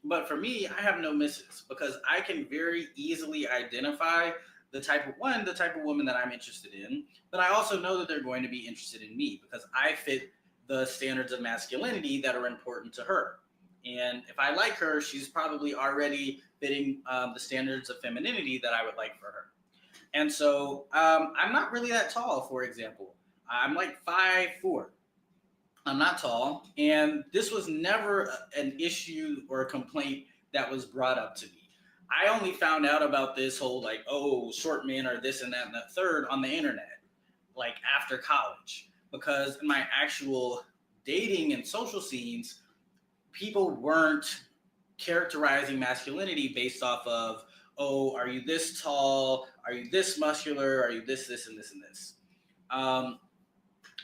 But for me, I have no misses, because I can very easily identify the type of woman that I'm interested in, but I also know that they're going to be interested in me because I fit the standards of masculinity that are important to her. And if I like her, she's probably already fitting the standards of femininity that I would like for her. And so I'm not really that tall, for example. I'm like 5'4". I'm not tall. And this was never an issue or a complaint that was brought up to me. I only found out about this whole, like, oh, short men are this and that and that third on the internet, like after college. Because in my actual dating and social scenes, people weren't characterizing masculinity based off of, oh, are you this tall? Are you this muscular? Are you this, and this, and this?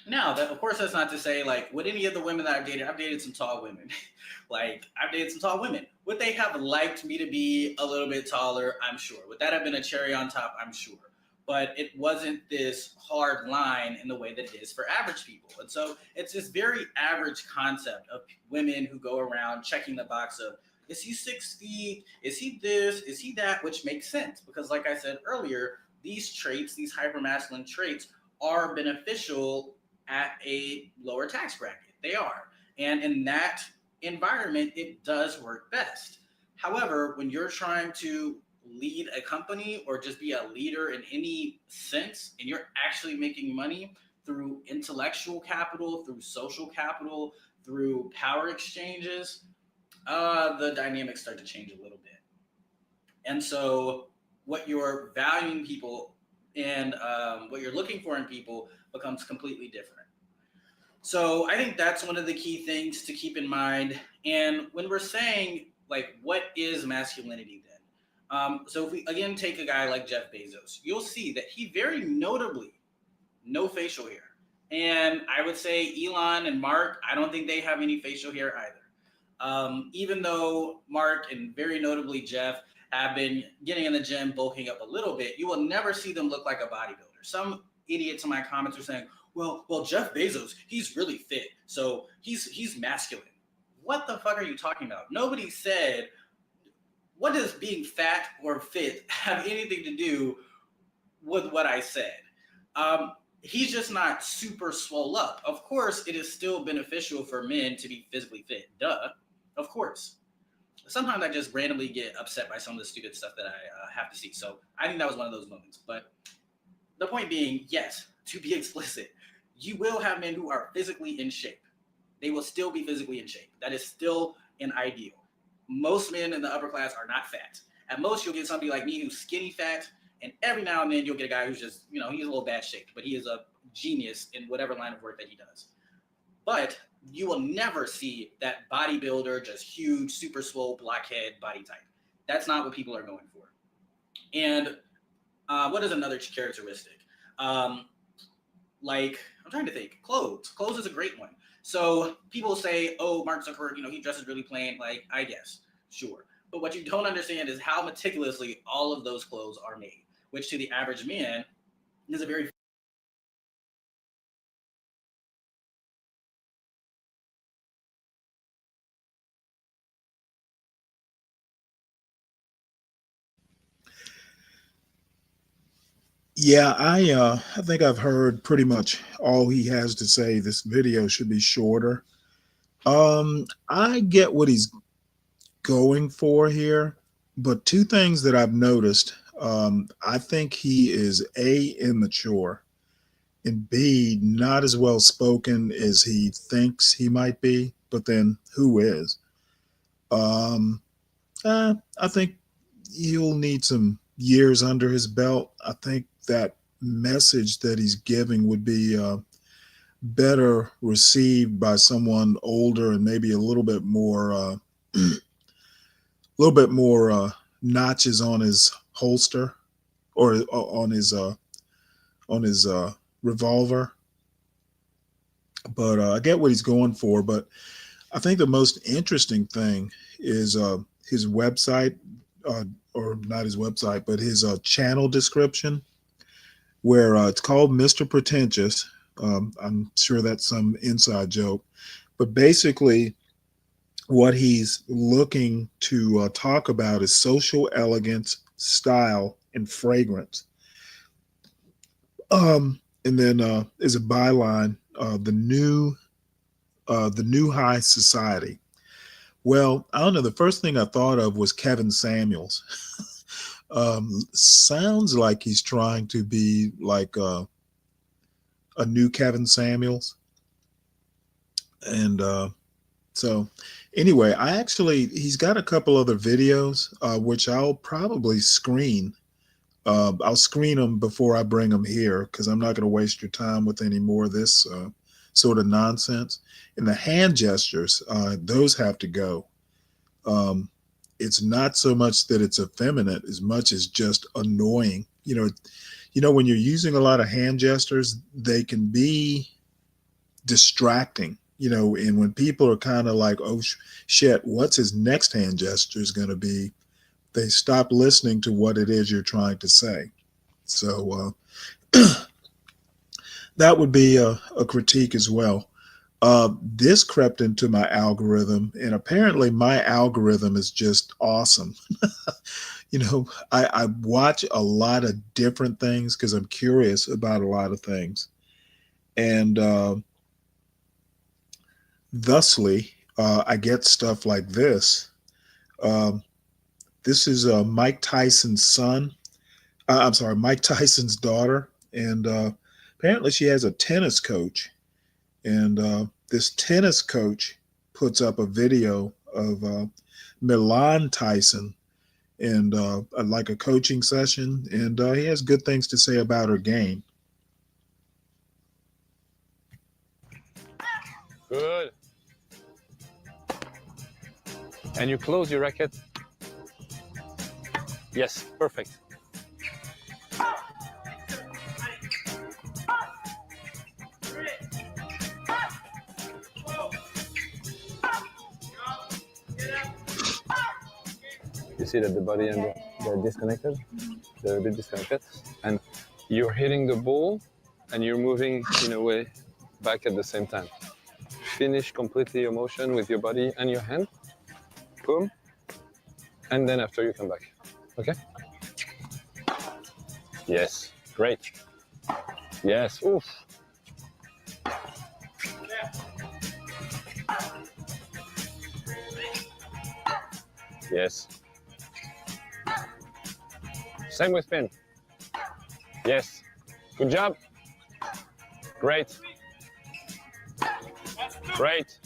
Now, of course, that's not to say, like, with any of the women that I've dated some tall women. Like, I've dated some tall women. Would they have liked me to be a little bit taller? I'm sure. Would that have been a cherry on top? I'm sure. But it wasn't this hard line in the way that it is for average people. And so it's this very average concept of women who go around checking the box of, is he 6 feet? Is he this? Is he that? Which makes sense because, like I said earlier, these traits, these hypermasculine traits, are beneficial at a lower tax bracket. They are. And in that environment, it does work best. However, when you're trying to lead a company or just be a leader in any sense, and you're actually making money through intellectual capital, through social capital, through power exchanges, the dynamics start to change a little bit. And so what you're valuing people and what you're looking for in people becomes completely different. So I think that's one of the key things to keep in mind. And when we're saying, like, what is masculinity then? So if we, again, take a guy like Jeff Bezos, you'll see that he very notably, no facial hair. And I would say Elon and Mark, I don't think they have any facial hair either. Even though Mark and very notably Jeff have been getting in the gym, bulking up a little bit, you will never see them look like a bodybuilder. Some idiots in my comments are saying, well, Jeff Bezos, he's really fit, so he's masculine. what the fuck are you talking about? Nobody said, what does being fat or fit have anything to do with what I said? He's just not super swole up. Of course, it is still beneficial for men to be physically fit. Duh. Of course. Sometimes I just randomly get upset by some of the stupid stuff that I have to see. So I think that was one of those moments. But the point being, yes, to be explicit, you will have men who are physically in shape. They will still be physically in shape. That is still an ideal. Most men in the upper class are not fat. At most, you'll get somebody like me who's skinny fat, and every now and then you'll get a guy who's just, he's a little bad shaped, but he is a genius in whatever line of work that he does. But you will never see that bodybuilder, just huge, super swole, blockhead body type. That's not what people are going for. And what is another characteristic? I'm trying to think. Clothes. Clothes is a great one. So people say, oh, Mark Zuckerberg, he dresses really plain. Like, I guess, sure. But what you don't understand is how meticulously all of those clothes are made, which to the average man is a very Yeah, I think I've heard pretty much all he has to say. This video should be shorter. I get what he's going for here, but two things that I've noticed. I think he is A, immature, and B, not as well spoken as he thinks he might be, but then who is? I think he'll need some years under his belt. I think that message that he's giving would be better received by someone older and maybe a little bit more notches on his holster or on his revolver. But I get what he's going for. But I think the most interesting thing is his website, or not his website, but his channel description, where it's called Mr. Pretentious. I'm sure that's some inside joke, but basically what he's looking to talk about is social elegance, style, and fragrance. And then is a byline, the new high society. Well, I don't know. The first thing I thought of was Kevin Samuels. Sounds like he's trying to be like a new Kevin Samuels. And so anyway, he's got a couple other videos, which I'll probably screen. I'll screen them before I bring them here, because I'm not going to waste your time with any more of this sort of nonsense. And the hand gestures, those have to go. It's not so much that it's effeminate as much as just annoying. When you're using a lot of hand gestures, they can be distracting, and when people are kind of like, oh shit, what's his next hand gesture is going to be? They stop listening to what it is you're trying to say. So that would be a critique as well. This crept into my algorithm, and apparently my algorithm is just awesome. I watch a lot of different things because I'm curious about a lot of things. And thusly, I get stuff like this. This is Mike Tyson's son. Mike Tyson's daughter. And apparently she has a tennis coach. And this tennis coach puts up a video of Milan Tyson and like a coaching session. And he has good things to say about her game. Good. And you close your racket. Yes, perfect. You see that the body and they're disconnected? They're a bit disconnected. And you're hitting the ball and you're moving in a way back at the same time. finish completely your motion with your body and your hand. Boom. And then after you come back. Okay? Yes. Great. Yes. Oof. Yes. Same with spin. Yes. Good job. Great. Great.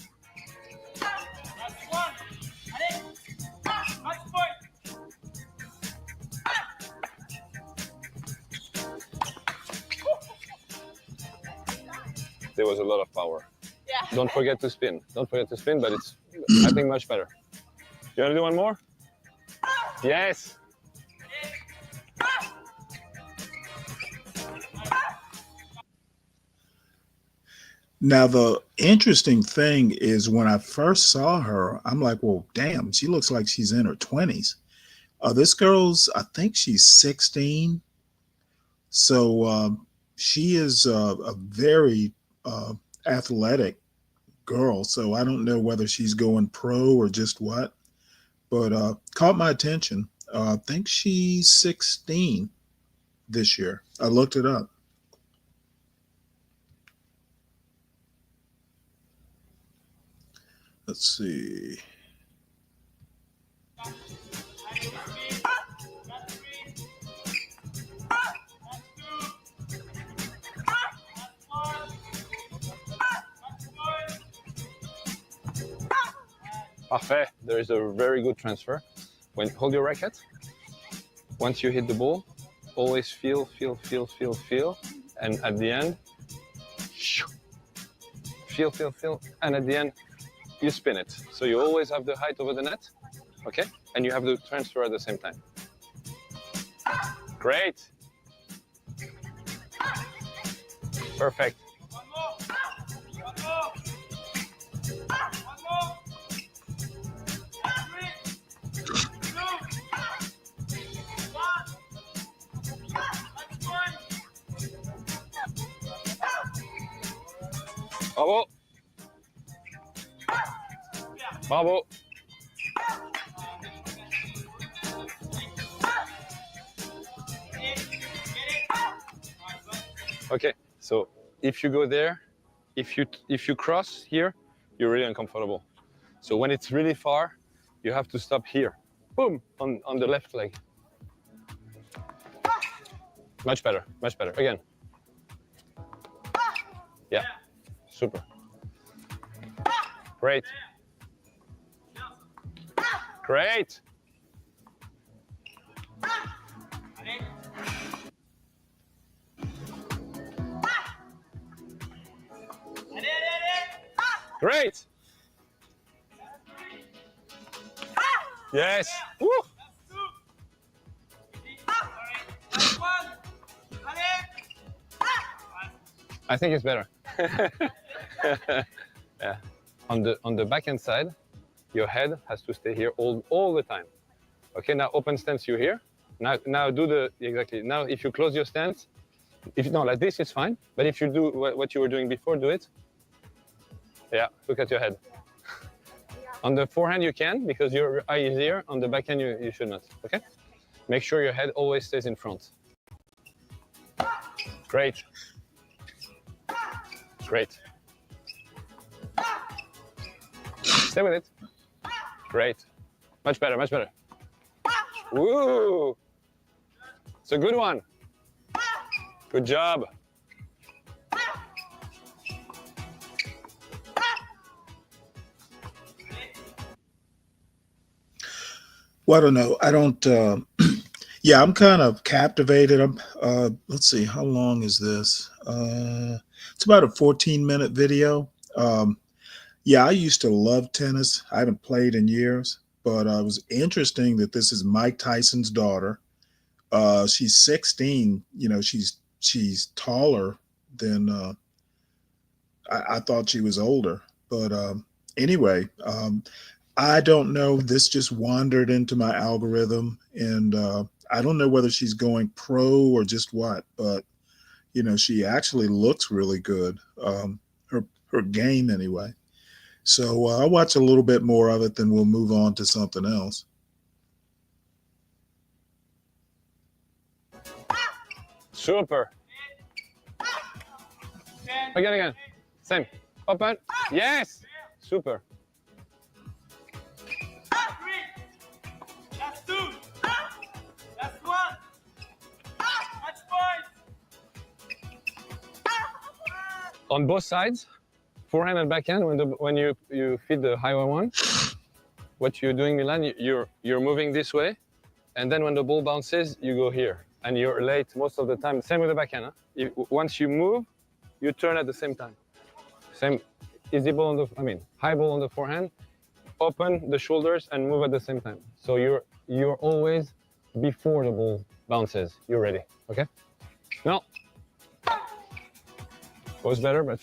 There was a lot of power. Yeah. Don't forget to spin. Don't forget to spin, but it's, I think, much better. You want to do one more? Yes. Now, the interesting thing is when I first saw her, I'm like, well, damn, she looks like she's in her 20s. This girl's, I think she's 16. So she is a very athletic girl. So I don't know whether she's going pro or just what, but caught my attention. I think she's 16 this year. I looked it up. Let's see. Parfait. There is a very good transfer. When hold your racket. Once you hit the ball, always feel, and at the end, feel, and at the end, you spin it. So you always have the height over the net, okay? And you have the transfer at the same time. Great. Perfect. Bravo. Bravo. Okay, so if you go there, if you cross here, you're really uncomfortable. So when it's really far, you have to stop here. Boom, on the left leg. Much better, much better. Again. Yeah, super. Great. Great. Great. Yes. Woo. I think it's better. Yeah. On the backhand side, your head has to stay here all the time. Okay. Now open stance, you here. Now do the exactly. Now if you close your stance, if no like this, it's fine. But if you do what you were doing before, do it. Yeah. Look at your head. On the forehand you can because your eye is here. On the backhand you should not. Okay. Make sure your head always stays in front. Great. Great. Stay with it. Great. Much better, much better. Woo! It's a good one. Good job. Well, I don't know. I don't. Yeah, I'm kind of captivated. Let's see. How long is this? It's about a 14-minute video. Yeah, I used to love tennis. I haven't played in years, but it was interesting that this is Mike Tyson's daughter. She's 16. You know, she's taller than I thought she was older. But anyway, I don't know. This just wandered into my algorithm, and I don't know whether she's going pro or just what. But you know, she actually looks really good. Her game anyway. So I'll watch a little bit more of it, then we'll move on to something else. Super. Again. Same. Open. Yes. Super. That's two. That's one. That's five. On both sides, forehand and backhand. When you feed the higher one, what you're doing, Milan, you're moving this way, and then when the ball bounces, you go here, and you're late most of the time. Same with the backhand. Huh? Once you move, you turn at the same time. Same, easy ball on the, high ball on the forehand, open the shoulders and move at the same time. So you're always before the ball bounces. You're ready. Okay. Now, was better, but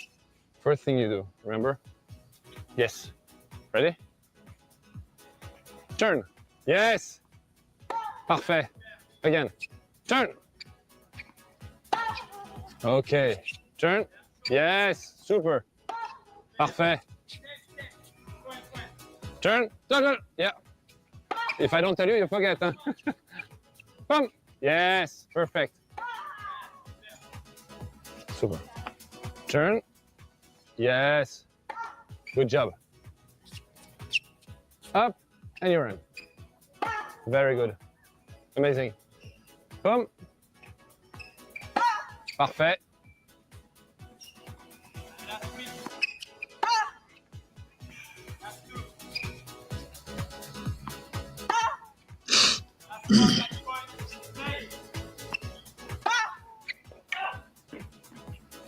first thing you do, remember? Yes. Ready? Turn. Yes. Parfait. Again. Turn. Okay. Turn. Yes. Super. Parfait. Turn. Turn. Yeah. If I don't tell you, you forget. Huh? Boom. Yes. Perfect. Super. Turn. Yes. Good job. Up. And you're in. Very good. Amazing. Boom. Parfait.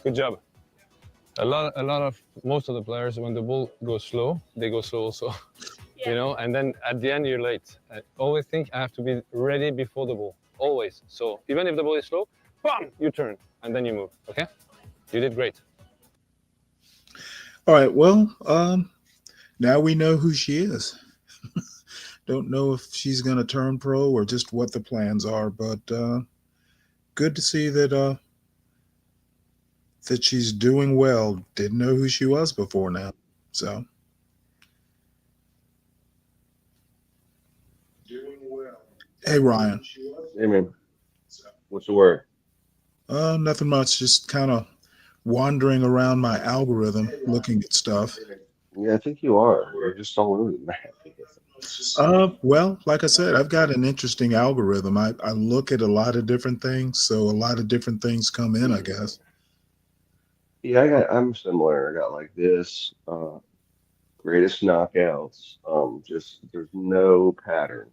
Good job. Most of the players, when the ball goes slow, they go slow also. Yeah. You know, and then at the end you're late. I always think I have to be ready before the ball. Always. So even if the ball is slow, bam, you turn and then you move. Okay? You did great. All right. Well, now we know who she is. Don't know if she's going to turn pro or just what the plans are, but good to see that that she's doing well. Didn't know who she was before now. So doing well. Hey, Ryan. Hey, man. What's the word? Nothing much. Just kind of wandering around my algorithm, looking at stuff. Yeah, I think you are. You're just all over the map. Well, like I said, I've got an interesting algorithm. I look at a lot of different things, so a lot of different things come in, I guess. Yeah, I'm similar. I got like this, greatest knockouts. Just there's no pattern.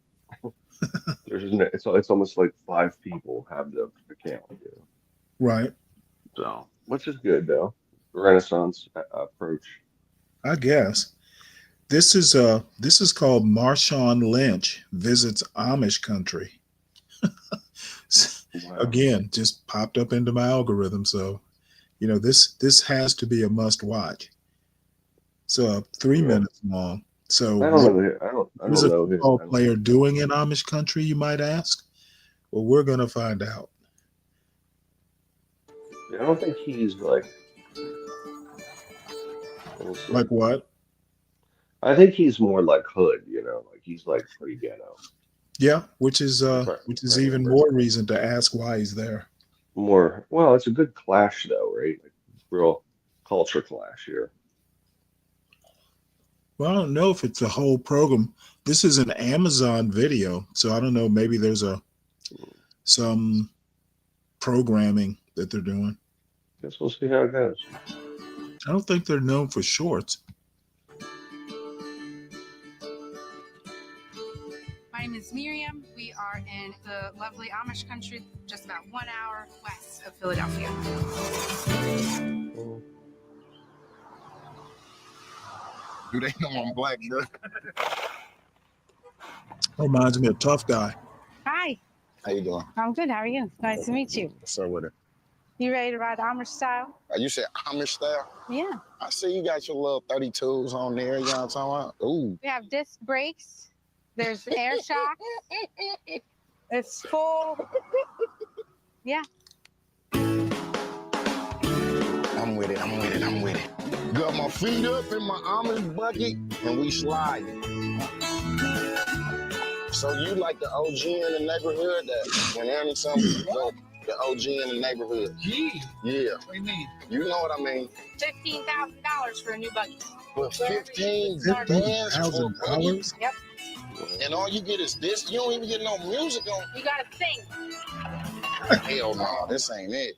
There's no. It's almost like 5 people have the account. You know? Right. So, which is good though. Renaissance approach. I guess. This is called Marshawn Lynch Visits Amish Country. Wow. Again, just popped up into my algorithm, so you know this has to be a must watch. So 3 minutes long. So I don't know. I don't what is a know. football player doing in Amish country, you might ask? Well, we're gonna find out. I don't think he's like. Like what? I think he's more like hood, you know, like he's like pretty ghetto. Yeah, which is even more reason to ask why he's there. More, well, it's a good clash though, right? Like, real culture clash here. Well, I don't know if it's a whole program. This is an Amazon video, so I don't know. Maybe there's some programming that they're doing. Guess we'll see how it goes. I don't think they're known for shorts. My name is Miriam. We are in the lovely Amish country, just about 1 hour west of Philadelphia. Do they know I'm black, bro? Reminds me of Tough Guy. Hi. How you doing? I'm good. How are you? Nice to meet you. What's up with it? You ready to ride Amish style? You said Amish style? Yeah. I see you got your little 32s on there. You know what I'm talking about? Ooh. We have disc brakes. There's air shock. It's full. Yeah. I'm with it. I'm with it. I'm with it. Got my feet up in my Amish bucket, and we sliding. So you like the OG in the neighborhood that when Aaron something, the OG in the neighborhood? Yeah. What do you mean? You know what I mean. $15,000 for a new buggy. But 15 bands for a buggy? Yep. And all you get is this? You don't even get no music on. You gotta sing. Hell no, this ain't it.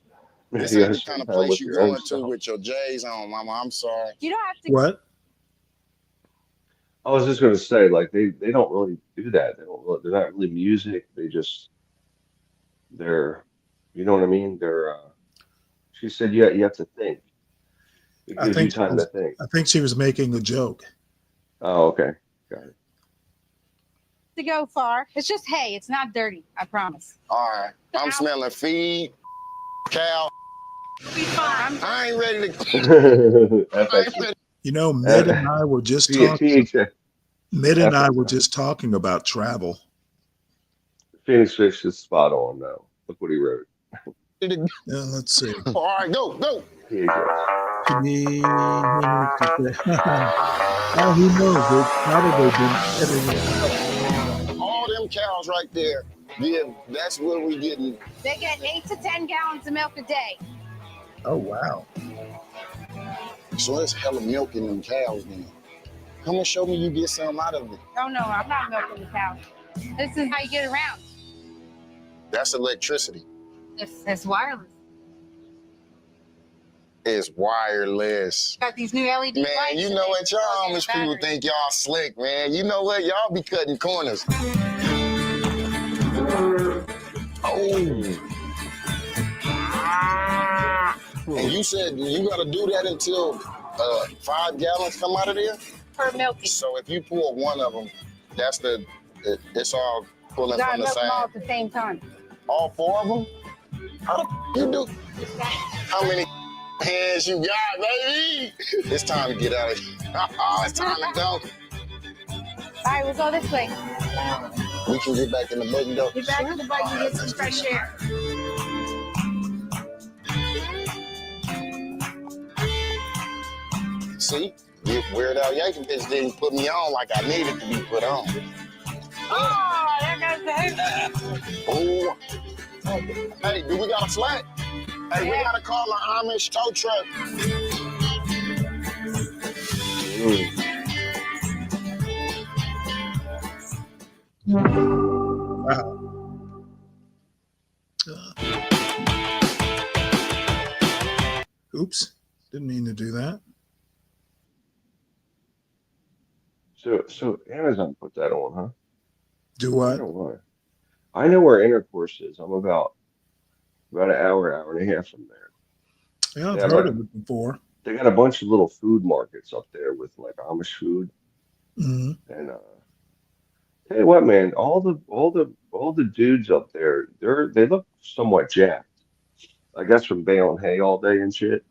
This You ain't the gotta kind of spend time place with you your own going to stuff. with your J's on, Mama. I'm sorry. You don't have to. What? I was just gonna say, like they don't really do that. They're not really music. They're, you know what I mean? She said you have to think. It I gives you think time to think. I think she was making a joke. Oh, okay, got it. To go far. It's just hay. It's not dirty. I promise. All right. I'm smelling feed, cow. Be fine. I ain't ready to. You know, Mid and I were just talking. Mid and I were just talking about travel. Phoenix Fish is spot on now. Look what he wrote. Yeah, let's see. All right, go. Here you go. Oh, who knows? It's probably been edited. All them cows right there. Yeah, that's what we getting. They get 8 to 10 gallons of milk a day. Oh, wow. So there's hella milk in them cows then. Come and show me you get something out of it. Oh no, I'm not milking the cow. This is how you get around. That's electricity. It's wireless. It's wireless. Got these new LED Man, lights. you know what? Y'all Amish people think y'all slick, man. You know what? Y'all be cutting corners. Oh. And you said you got to do that until 5 gallons come out of there? Per milking. So if you pour one of them, it's all pulling You gotta from the milk them all same. at the same time. All 4 of them? How the you do? How many hands you got, baby? It's time to get out of here. It's time to go. All right, we'll go this way. We can get back in the buggy though. Get back in the buggy and get some fresh air. See? Weird Al Yankovic didn't put me on like I needed to be put on. Oh, there goes the hoop. Oh. Hey, do we got a flat? Hey, we gotta call an Amish tow truck. Wow. Oops. Didn't mean to do that. So Amazon put that on, huh? Do what? I don't know why. I know where Intercourse is. I'm about an hour and a half from there. Yeah, I've heard of it before. They got a bunch of little food markets up there with like Amish food. Mhm. And tell you what, man, all the dudes up there, they look somewhat jacked. I guess from baling hay all day and shit.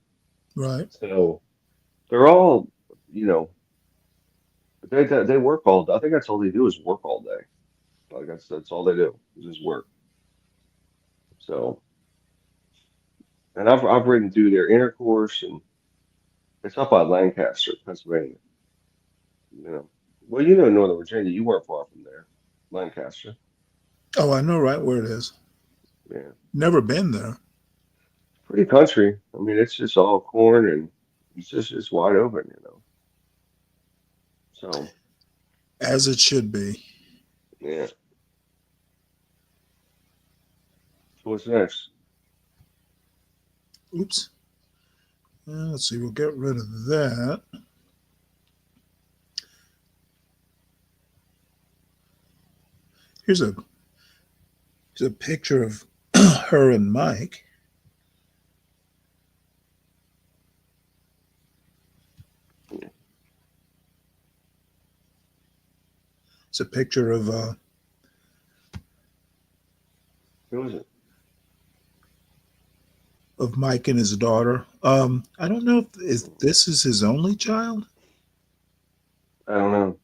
Right. So they're all, you know, they work all day. I think that's all they do is work all day. Like that's all they do is just work. So, and I've ridden through their Intercourse, and it's up by Lancaster, Pennsylvania. You know, well, you know Northern Virginia. You weren't far from there, Lancaster. Oh, I know right where it is. Yeah, Never been there. pretty country. I mean, it's just all corn and it's wide open, you know. So, As it should be. yeah. So what's next? Oops. Let's see. We'll get rid of that. Here's a picture of her and Mike. It's a picture of Who is it? of Mike and his daughter. I don't know if this is his only child. I don't know.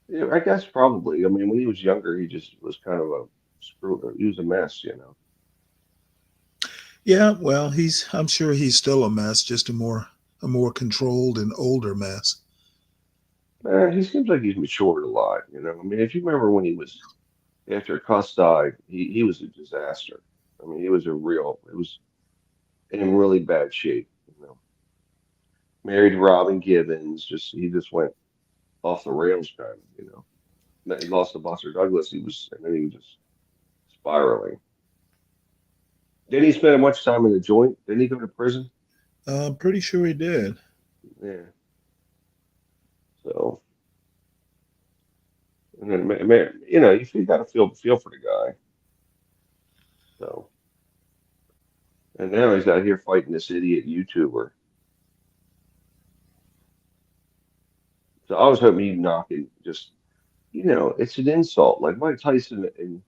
Yeah, I guess probably. I mean, when he was younger, he just was kind of a screw. He was a mess, you know. Yeah, well, I'm sure he's still a mess, just a a more controlled and older mess. Man, he seems like he's matured a lot. You know, I mean, if you remember when he was after Cuss died, he was a disaster. I mean, it was in really bad shape. You know, married Robin Gibbons, he just went off the rails, kind of. You know, then he lost to Buster Douglas. And then he was just spiraling. Didn't he spend much time in the joint? Didn't he go to prison? I'm pretty sure he did. Yeah. So, and then, you know, you got to feel for the guy. So, and now he's out here fighting this idiot YouTuber. So I was hoping he'd knock it. Just, you know, it's an insult. Like Mike Tyson in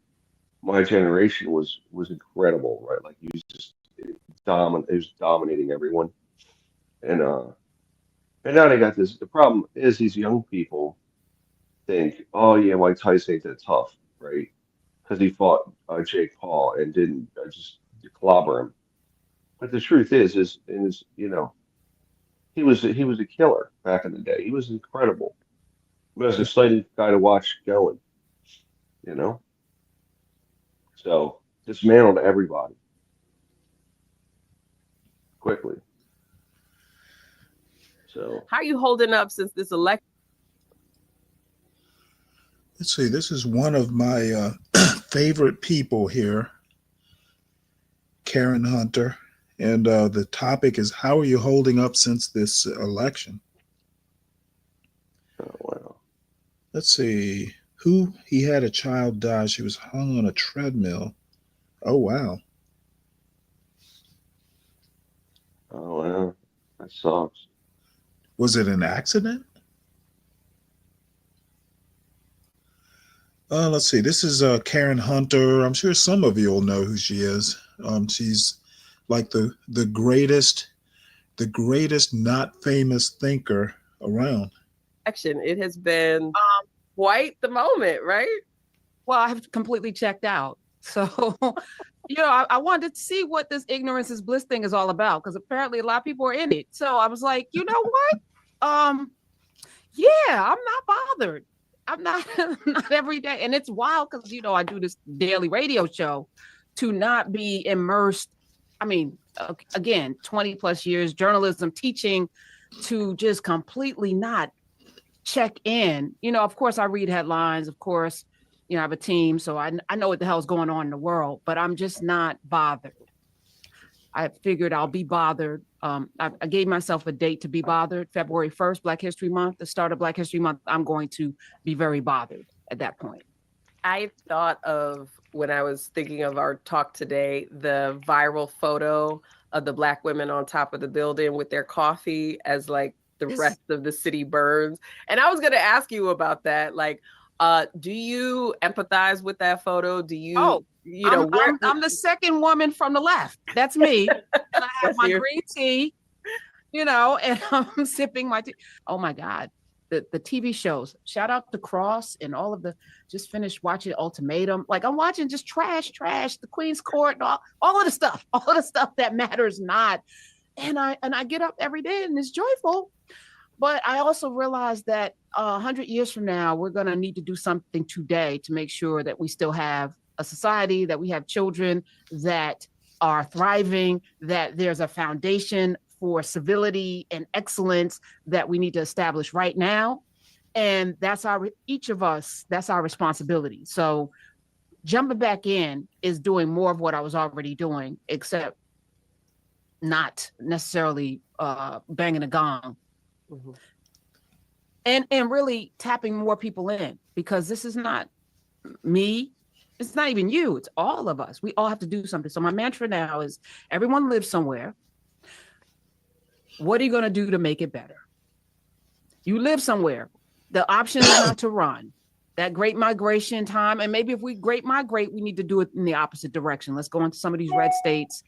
my generation was incredible, right? Like he was just dominant. He was dominating everyone, and now they got this. The problem is these young people think, oh yeah, Mike Tyson ain't that tough, right? Because he fought Jake Paul and didn't just clobber him. But the truth is you know, he was a killer back in the day. He was incredible. He was an exciting guy to watch going, you know. So dismantled everybody quickly. So how are you holding up since this election? Let's see. This is one of my favorite people here, Karen Hunter, and the topic is, how are you holding up since this election? Oh wow. Let's see. He had a child die. She was hung on a treadmill. Oh wow. Oh wow. That sucks. Was it an accident? Let's see. This is Karen Hunter. I'm sure some of you will know who she is. She's like the greatest not famous thinker around. It has been quite the moment, right? Well, I have completely checked out. So, you know, I wanted to see what this ignorance is bliss thing is all about, because apparently a lot of people are in it. So I was like, you know what? Yeah, I'm not bothered. I'm not every day. And it's wild because, you know, I do this daily radio show to not be immersed. I mean, again, 20 plus years, journalism, teaching, to just completely not check in. You know, of course, I read headlines. Of course, you know, I have a team, so I know what the hell's going on in the world, but I'm just not bothered. I figured I'll be bothered. I gave myself a date to be bothered, February 1st, Black History Month, the start of Black History Month. I'm going to be very bothered at that point. I thought of, when I was thinking of our talk today, the viral photo of the Black women on top of the building with their coffee as like the rest of the city burns. And I was going to ask you about that. Like, do you empathize with that photo? Do you, you know, I'm the second woman from the left. That's me. And I have my green tea, you know, and I'm sipping my tea. Oh my God. The TV shows, shout out to Cross and all of the, just finished watching Ultimatum. Like I'm watching just trash, the Queen's Court, and all of the stuff that matters not. And I get up every day and it's joyful. But I also realize that 100 years from now, we're going to need to do something today to make sure that we still have a society, that we have children that are thriving, that there's a foundation for civility and excellence that we need to establish right now. And that's each of us, that's our responsibility. So jumping back in is doing more of what I was already doing, except not necessarily banging a gong. Mm-hmm. And really tapping more people in, because this is not me. It's not even you. It's all of us. We all have to do something. So my mantra now is everyone lives somewhere. What are you going to do to make it better? You live somewhere. The option is not to run. That great migration time. And maybe if we great migrate, we need to do it in the opposite direction. Let's go into some of these red states.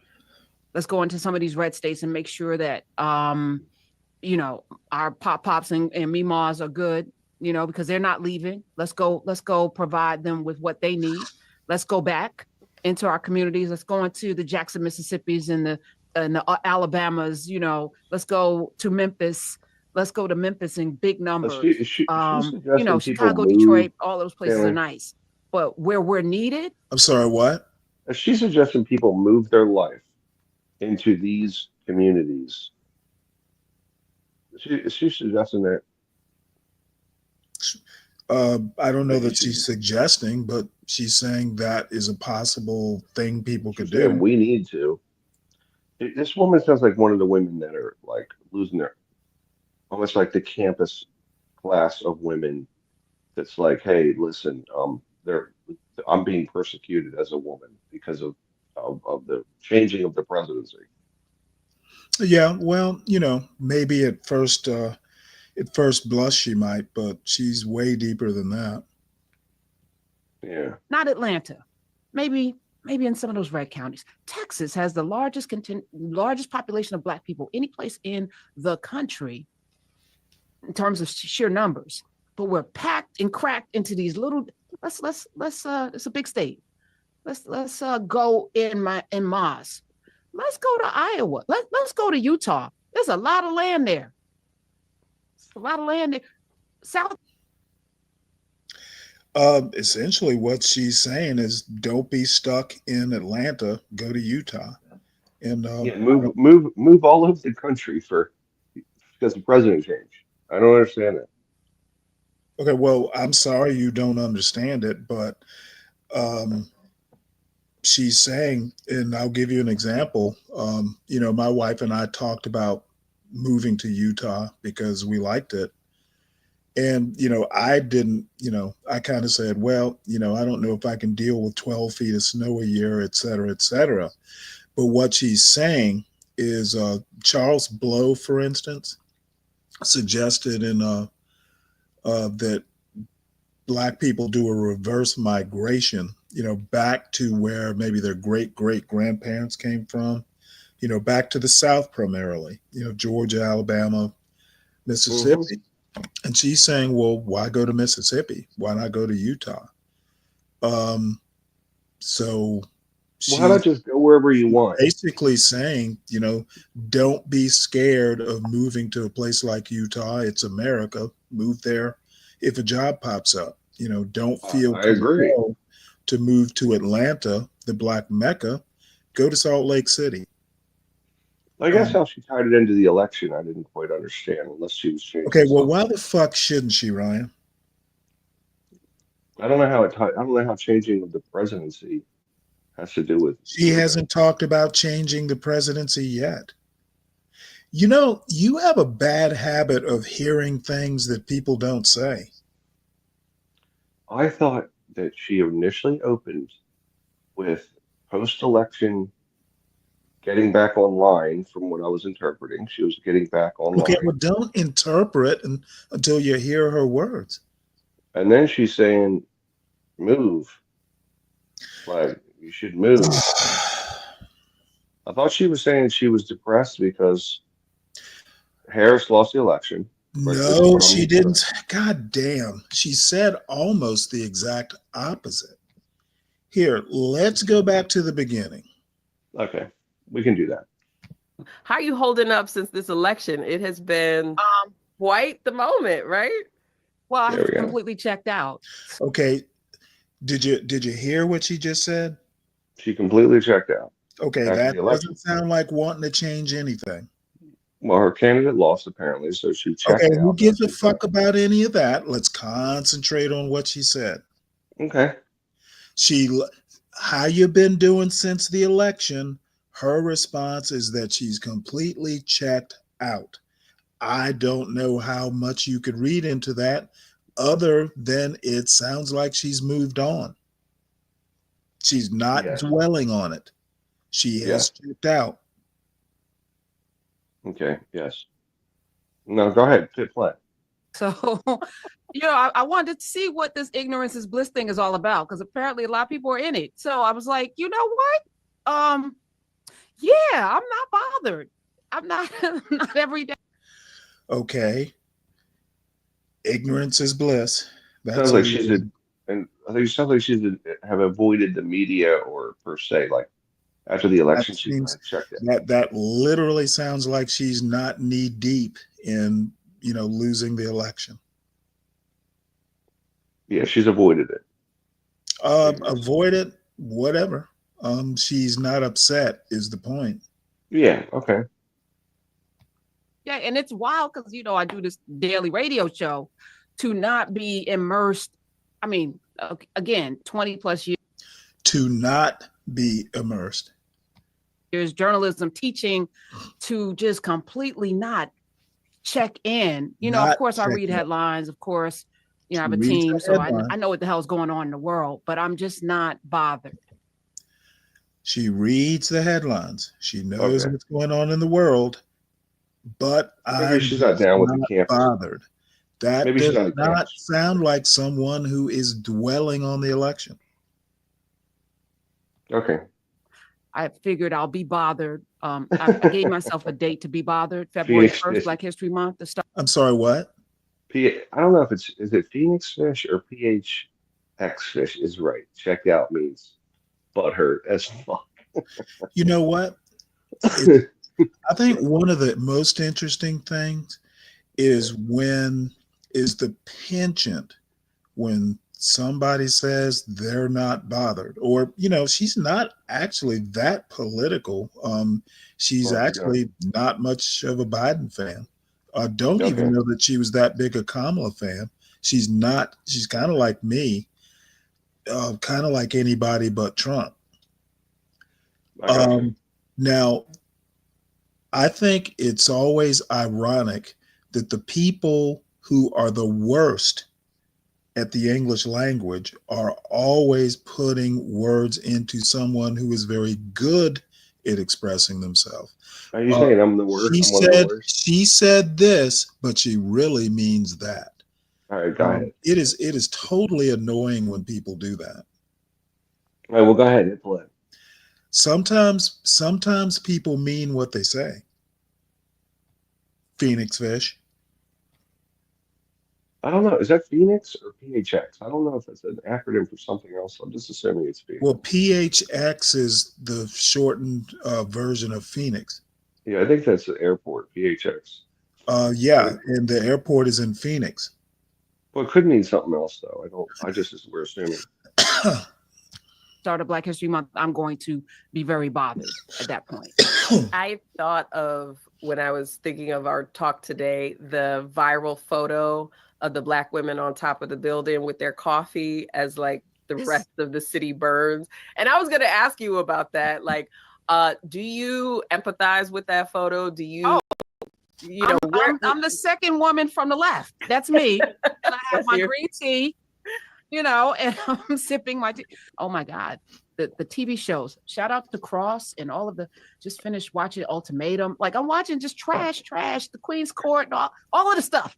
And make sure that, you know, our pops and meemaws are good, you know, because they're not leaving. Let's go provide them with what they need. Let's go back into our communities. Let's go into the Jackson, Mississippi's and the and the Alabamas, let's go to Memphis. Let's go to Memphis in big numbers. She's suggesting people Chicago, move, Detroit, all those places Stanley. are nice. But where we're needed, I'm sorry, what? She's suggesting people move their life into these communities. She's suggesting that. I don't know that she's suggesting, but she's saying that is a possible thing people could do. We need to. This woman sounds like one of the women that are like losing their, almost like the campus class of women. That's like, hey, listen, I'm being persecuted as a woman because of the changing of the presidency. Yeah, well, maybe at first blush she might, but she's way deeper than that. Yeah. not Atlanta. Maybe in some of those red counties. Texas has the largest population of Black people any place in the country in terms of sheer numbers. But we're packed and cracked into these little. Let's it's a big state. Let's go in Moss. Let's go to Iowa. Let's go to Utah. There's a lot of land there. South. Essentially, what she's saying is, don't be stuck in Atlanta. Go to Utah, and move all over the country because the president changed. I don't understand it. Okay, well, I'm sorry you don't understand it, but she's saying, and I'll give you an example. My wife and I talked about moving to Utah because we liked it. And, I didn't, I kind of said, well, I don't know if I can deal with 12 feet of snow a year, et cetera, et cetera. But what she's saying is Charles Blow, for instance, suggested that Black people do a reverse migration, back to where maybe their great-great-grandparents came from, back to the South primarily, Georgia, Alabama, Mississippi. Mm-hmm. And she's saying, well, why go to Mississippi? Why not go to Utah? So why not just go wherever you want? Basically saying, don't be scared of moving to a place like Utah. It's America. Move there if a job pops up. Don't feel compelled to move to Atlanta, the Black Mecca. Go to Salt Lake City. I guess how she tied it into the election, I didn't quite understand, unless she was changing. Okay, well, why the fuck shouldn't she, Ryan? I don't know how changing of the presidency has to do with. She hasn't talked about changing the presidency yet. You have a bad habit of hearing things that people don't say. I thought that she initially opened with post-election getting back online. From what I was interpreting, she was getting back online. Okay, well, don't interpret until you hear her words. And then she's saying, move. Like, you should move. I thought she was saying she was depressed because Harris lost the election. No, she didn't. God damn. She said almost the exact opposite. Here, let's go back to the beginning. Okay. We can do that. How are you holding up since this election? It has been quite the moment, right? Well, I have completely checked out. Okay. Did you hear what she just said? She completely checked out. Okay, that doesn't sound like wanting to change anything. Well, her candidate lost apparently, so she checked out. Okay, who gives a fuck about any of that? Let's concentrate on what she said. Okay. How you been doing since the election? Her response is that she's completely checked out. I don't know how much you could read into that other than it sounds like she's moved on. She's not dwelling on it. She has checked out. Okay, yes. No, go ahead, play. So, I wanted to see what this ignorance is bliss thing is all about, because apparently a lot of people are in it. So I was like, you know what? Yeah, I'm not bothered. I'm not every day. Okay. Ignorance is bliss. Sounds like and I think it sounds like have avoided the media or per se, like After the That election, she kind seems of checked it. that literally sounds like she's not knee deep in losing the election. Yeah, she's avoided it. Avoid it, whatever. She's not upset is the point. Yeah. Okay. Yeah, and it's wild because I do this daily radio show to not be immersed. I mean, again, 20 plus To not be immersed. years journalism teaching to just completely not check in. Of Not course, I check read in. headlines. Of course, I have a Reads the team, so headline. I know what the hell's going on in the world, but I'm just not bothered. She reads the headlines. She knows Okay. what's going on in the world, but Maybe I'm she's not down with the not campus. bothered. That Maybe she's does on the not campus. sound like someone who is dwelling on the election. Okay. I figured I'll be bothered. I gave myself a date to be bothered. February Phoenix 1st, Fish. Black History Month. The start. I'm sorry, what? I don't know if is it Phoenix Fish or PHX Fish is right. Checked out means butthurt as fuck. You know what? I think one of the most interesting things is the penchant when somebody says they're not bothered, or she's not actually that political. She's Well, actually not much of a Biden fan. Don't even Okay. know that she was that big a Kamala fan. She's not. She's kind of like me, kind of like anybody but Trump. I got you. Now, I think it's always ironic that the people who are the worst at the English language are always putting words into someone who is very good at expressing themselves. Are you saying I'm the worst? She I'm one of the said worst? she said this, but she really means that. All right, go ahead. It is totally annoying when people do that. All right, well, go ahead and play. Sometimes people mean what they say. Phoenix Fish. I don't know. Is that Phoenix or PHX? I don't know if that's an acronym for something else. I'm just assuming it's Phoenix. Well, PHX is the shortened version of Phoenix. Yeah, I think that's the airport, PHX. Yeah, and the airport is in Phoenix. Well, it could mean something else, though. We're assuming. Start of Black History Month, I'm going to be very bothered at that point. I thought of, when I was thinking of our talk today, the viral photo of the Black women on top of the building with their coffee as like the rest of the city burns. And I was going to ask you about that. Like, do you empathize with that photo? Do you, I'm the second woman from the left. That's me. And I have my green tea, and I'm sipping my tea. Oh my God. The TV shows, shout out to Cross and all of just finished watching Ultimatum. Like I'm watching just trash, the Queen's Court, and all of the stuff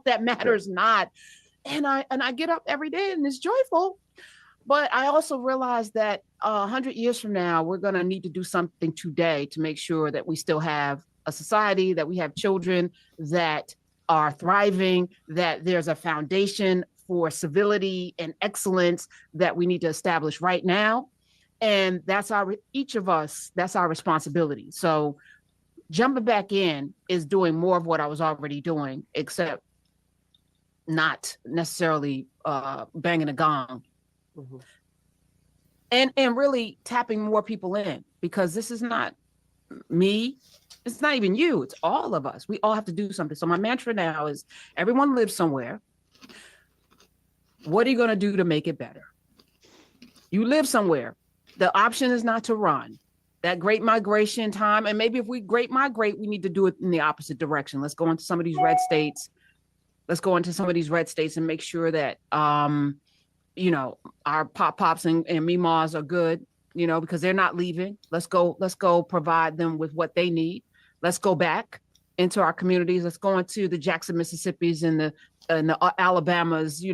that matters not. And I get up every day and it's joyful. But I also realize that 100 years from now, we're going to need to do something today to make sure that we still have a society, that we have children that are thriving, that there's a foundation for civility and excellence that we need to establish right now. And that's each of us, that's our responsibility. So jumping back in is doing more of what I was already doing, except not necessarily banging a gong. Mm-hmm. And really tapping more people in, because this is not me. It's not even you. It's all of us. We all have to do something. So my mantra now is everyone lives somewhere. What are you going to do to make it better? You live somewhere. The option is not to run. That great migration time, and maybe if we great migrate, we need to do it in the opposite direction. Let's go into some of these red states. And make sure that, our pops and memas are good, because they're not leaving. Let's go provide them with what they need. Let's go back into our communities. Let's go into the Jackson, Mississippi's and the Alabamas,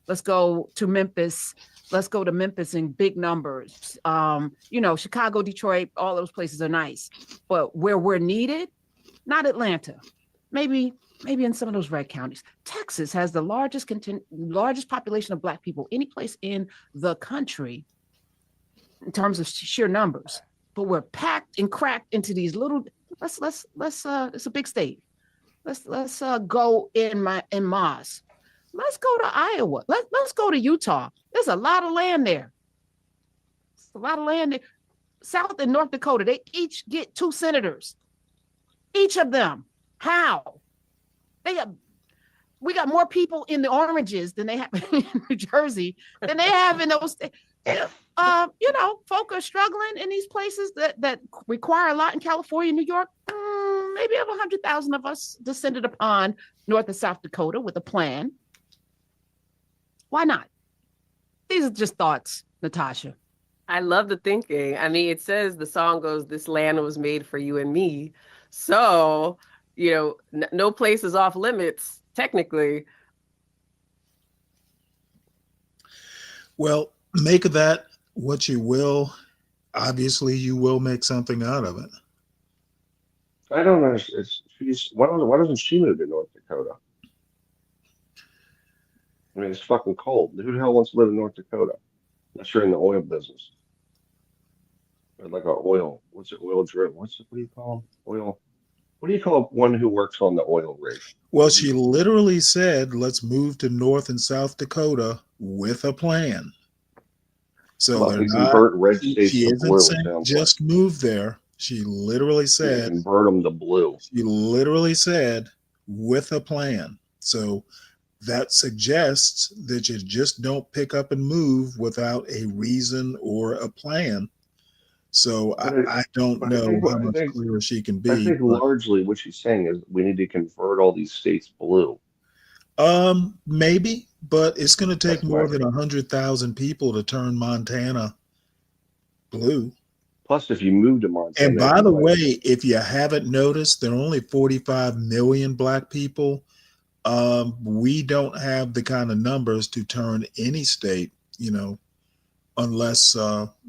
let's go to Memphis. Let's go to Memphis in big numbers. Chicago, Detroit, all those places are nice. But where we're needed, not Atlanta. Maybe in some of those red counties. Texas has the largest population of Black people any place in the country in terms of sheer numbers. but we're packed and cracked into these little. Let's it's a big state. Let's go in Mars. Let's go to Iowa. Let's go to Utah. There's a lot of land there. There's a lot of land there. South and North Dakota, they each get 2 senators. Each of them. How? We got more people in the oranges than they have in New Jersey than they have in those states. Folk are struggling in these places that require a lot in California, New York. Maybe have 100,000 of us descended upon North and South Dakota with a plan. Why not? These are just thoughts, Natasha. I love the thinking. I mean, it says the song goes, "This land was made for you and me." So, no place is off limits, technically. Well, make of that what you will. Obviously, you will make something out of it. I don't know. Why doesn't she move to North Dakota? I mean, it's fucking cold. Who the hell wants to live in North Dakota? Unless you're in the oil business. Or like oil. What's it? Oil drip. What do you call them? Oil. What do you call one who works on the oil rig? Well, she literally said, let's move to North and South Dakota with a plan. So they're not, she isn't saying just move there. She literally said, convert them to blue. She literally said, with a plan. So that suggests that you just don't pick up and move without a reason or a plan. So I don't know how much clearer she can be. I think largely what she's saying is we need to convert all these states blue. Maybe, but it's going to take more than 100,000 people to turn Montana blue. Plus, if you move to Montana, and by the way, if you haven't noticed, there are only 45 million black people. We don't have the kind of numbers to turn any state, unless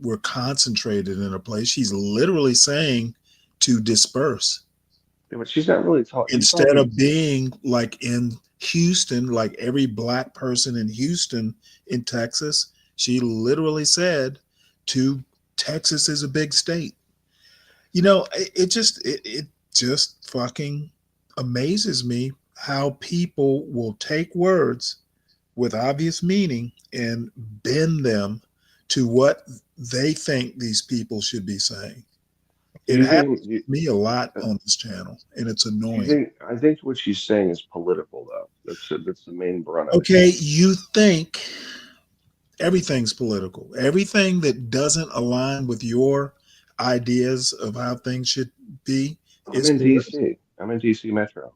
we're concentrated in a place. She's literally saying to disperse. Yeah, but she's not really talking. Instead of being like in Houston, like every black person in Houston in Texas, she literally said to Texas is a big state. It just fucking amazes me how people will take words with obvious meaning and bend them to what they think these people should be saying. It happens to me a lot on this channel, and it's annoying. I think what she's saying is political, though. That's the main brunt of it. Okay, you think everything's political. Everything that doesn't align with your ideas of how things should be is in political. DC. I'm in DC Metro.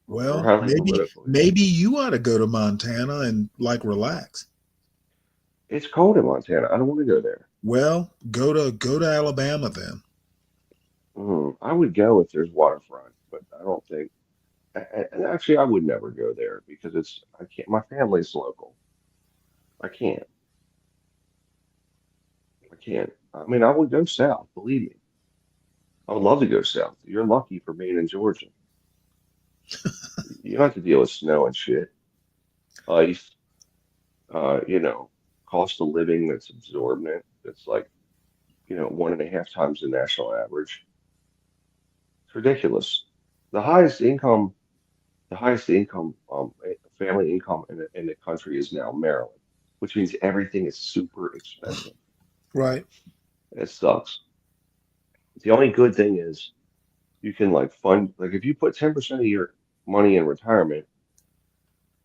Well, maybe you ought to go to Montana and relax. It's cold in Montana. I don't want to go there. Well, go to Alabama then. I would go if there's waterfront, but I don't think. And actually, I would never go there because I can't. My family's local. I can't. I mean, I would go south. Believe me, I would love to go south. You're lucky for being in Georgia. You don't have to deal with snow and shit, ice. Cost of living that's exorbitant. That's 1.5 times the national average. It's ridiculous. The highest income family income in the country is now Maryland, which means everything is super expensive. Right. It sucks. The only good thing is you can fund, if you put 10% of your money in retirement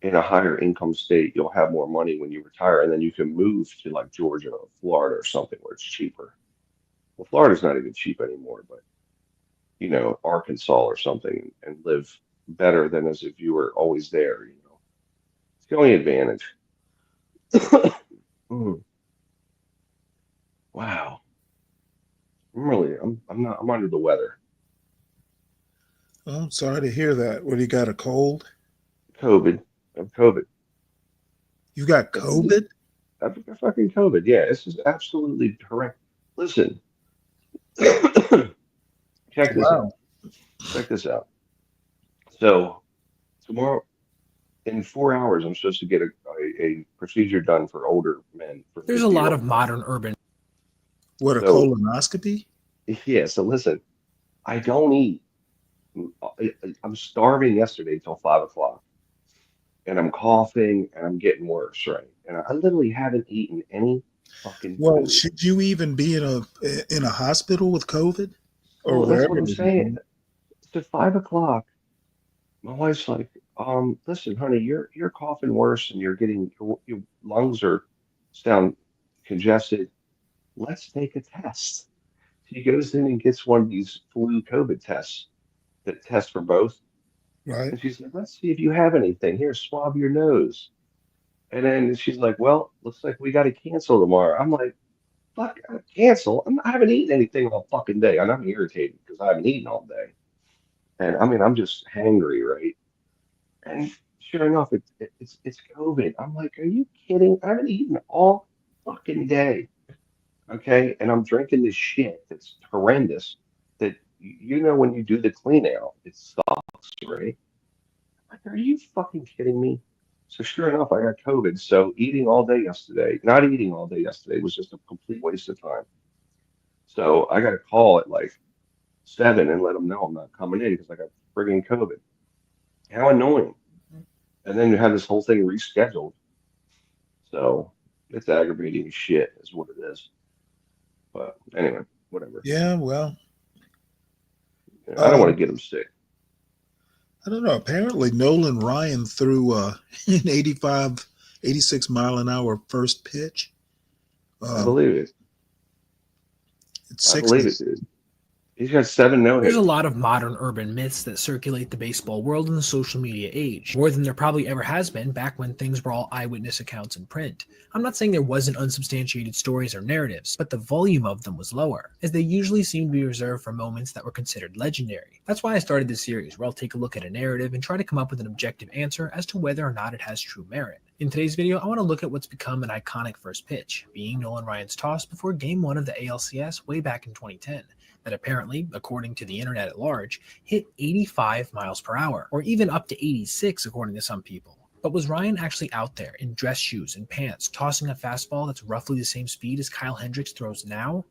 in a higher income state, you'll have more money when you retire, and then you can move to Georgia or Florida or something where it's cheaper. Well, Florida's not even cheap anymore, but Arkansas or something, and live better than as if you were always there. It's the only advantage. Wow. I'm under the weather. Oh, I'm sorry to hear that. What, you got a cold? COVID. I have COVID. You got COVID? I've got fucking COVID. Yeah, this is absolutely correct. Listen. Check this out. Check this out. So tomorrow, in 4 hours, I'm supposed to get a procedure done for older men. There's a lot of modern urban. What, a So colonoscopy? yeah, so listen, I don't eat. I'm starving yesterday till 5 o'clock, and I'm coughing and I'm getting worse, right? And I literally haven't eaten any fucking Well, food. should you even be in a hospital with COVID or Well, that's what wherever I'm it is? saying. It's at 5 o'clock. My wife's like, listen, honey, you're coughing worse and you're getting your lungs are sound congested. Let's take a test. She goes in and gets one of these flu COVID tests that test for both. Right. And she's like, let's see if you have anything. Here, swab your nose. And then she's like, well, looks like we got to cancel tomorrow. I'm like, fuck, cancel? I haven't eaten anything all fucking day. And I'm irritated because I haven't eaten all day. And I mean, I'm just hangry, right? And sure enough, it's COVID. I'm like, are you kidding? I haven't eaten all fucking day. Okay. And I'm drinking this shit that's horrendous that when you do the clean out, it sucks, right? Like, are you fucking kidding me? So sure enough, I got COVID. So not eating all day yesterday was just a complete waste of time. So I got a call at like 7 and let them know I'm not coming in because I got friggin' COVID. How annoying. And then you have this whole thing rescheduled. So it's aggravating as shit is what it is. But anyway, whatever. Yeah, well, I don't want to get them sick. I don't know. Apparently, Nolan Ryan threw an 86 mile an hour first pitch. I believe it. It's I believe it, dude. He's got 7 no There's hits. a lot of modern urban myths that circulate the baseball world in the social media age, more than there probably ever has been back when things were all eyewitness accounts in print. I'm not saying there wasn't unsubstantiated stories or narratives, but the volume of them was lower, as they usually seem to be reserved for moments that were considered legendary. That's why I started this series, where I'll take a look at a narrative and try to come up with an objective answer as to whether or not it has true merit. In today's video, I want to look at what's become an iconic first pitch, being Nolan Ryan's toss before Game 1 of the ALCS way back in 2010. That apparently, according to the internet at large, hit 85 miles per hour, or even up to 86 according to some people. But was Ryan actually out there in dress shoes and pants, tossing a fastball that's roughly the same speed as Kyle Hendricks throws now?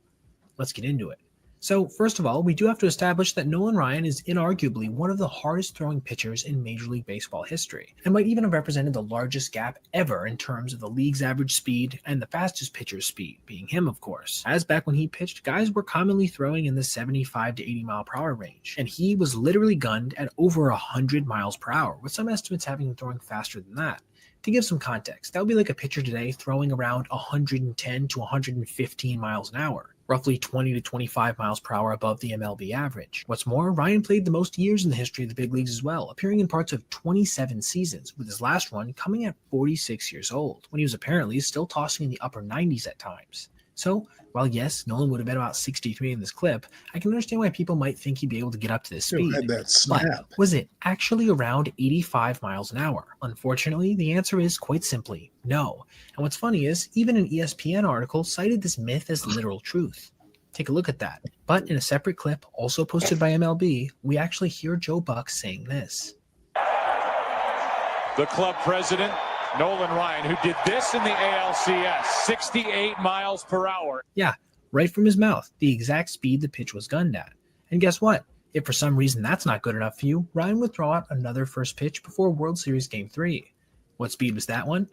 Let's get into it. So, first of all, we do have to establish that Nolan Ryan is inarguably one of the hardest throwing pitchers in Major League Baseball history, and might even have represented the largest gap ever in terms of the league's average speed and the fastest pitcher's speed, being him, of course. As back when he pitched, guys were commonly throwing in the 75 to 80 mile per hour range, and he was literally gunned at over 100 miles per hour, with some estimates having him throwing faster than that. To give some context, that would be like a pitcher today throwing around 110 to 115 miles an hour, roughly 20 to 25 miles per hour above the MLB average. What's more, Ryan played the most years in the history of the big leagues as well, appearing in parts of 27 seasons, with his last run coming at 46 years old, when he was apparently still tossing in the upper 90s at times. So, while yes, Nolan would have been about 63 in this clip, I can understand why people might think he'd be able to get up to this speed. Had that snap. But was it actually around 85 miles an hour? Unfortunately, the answer is quite simply no. And what's funny is, even an ESPN article cited this myth as literal truth. Take a look at that. But in a separate clip, also posted by MLB, we actually hear Joe Buck saying this. The club president, Nolan Ryan, who did this in the ALCS, 68 miles per hour. Yeah, right from his mouth, the exact speed the pitch was gunned at. And guess what? If for some reason that's not good enough for you, Ryan would throw out another first pitch before World Series Game 3. What speed was that one?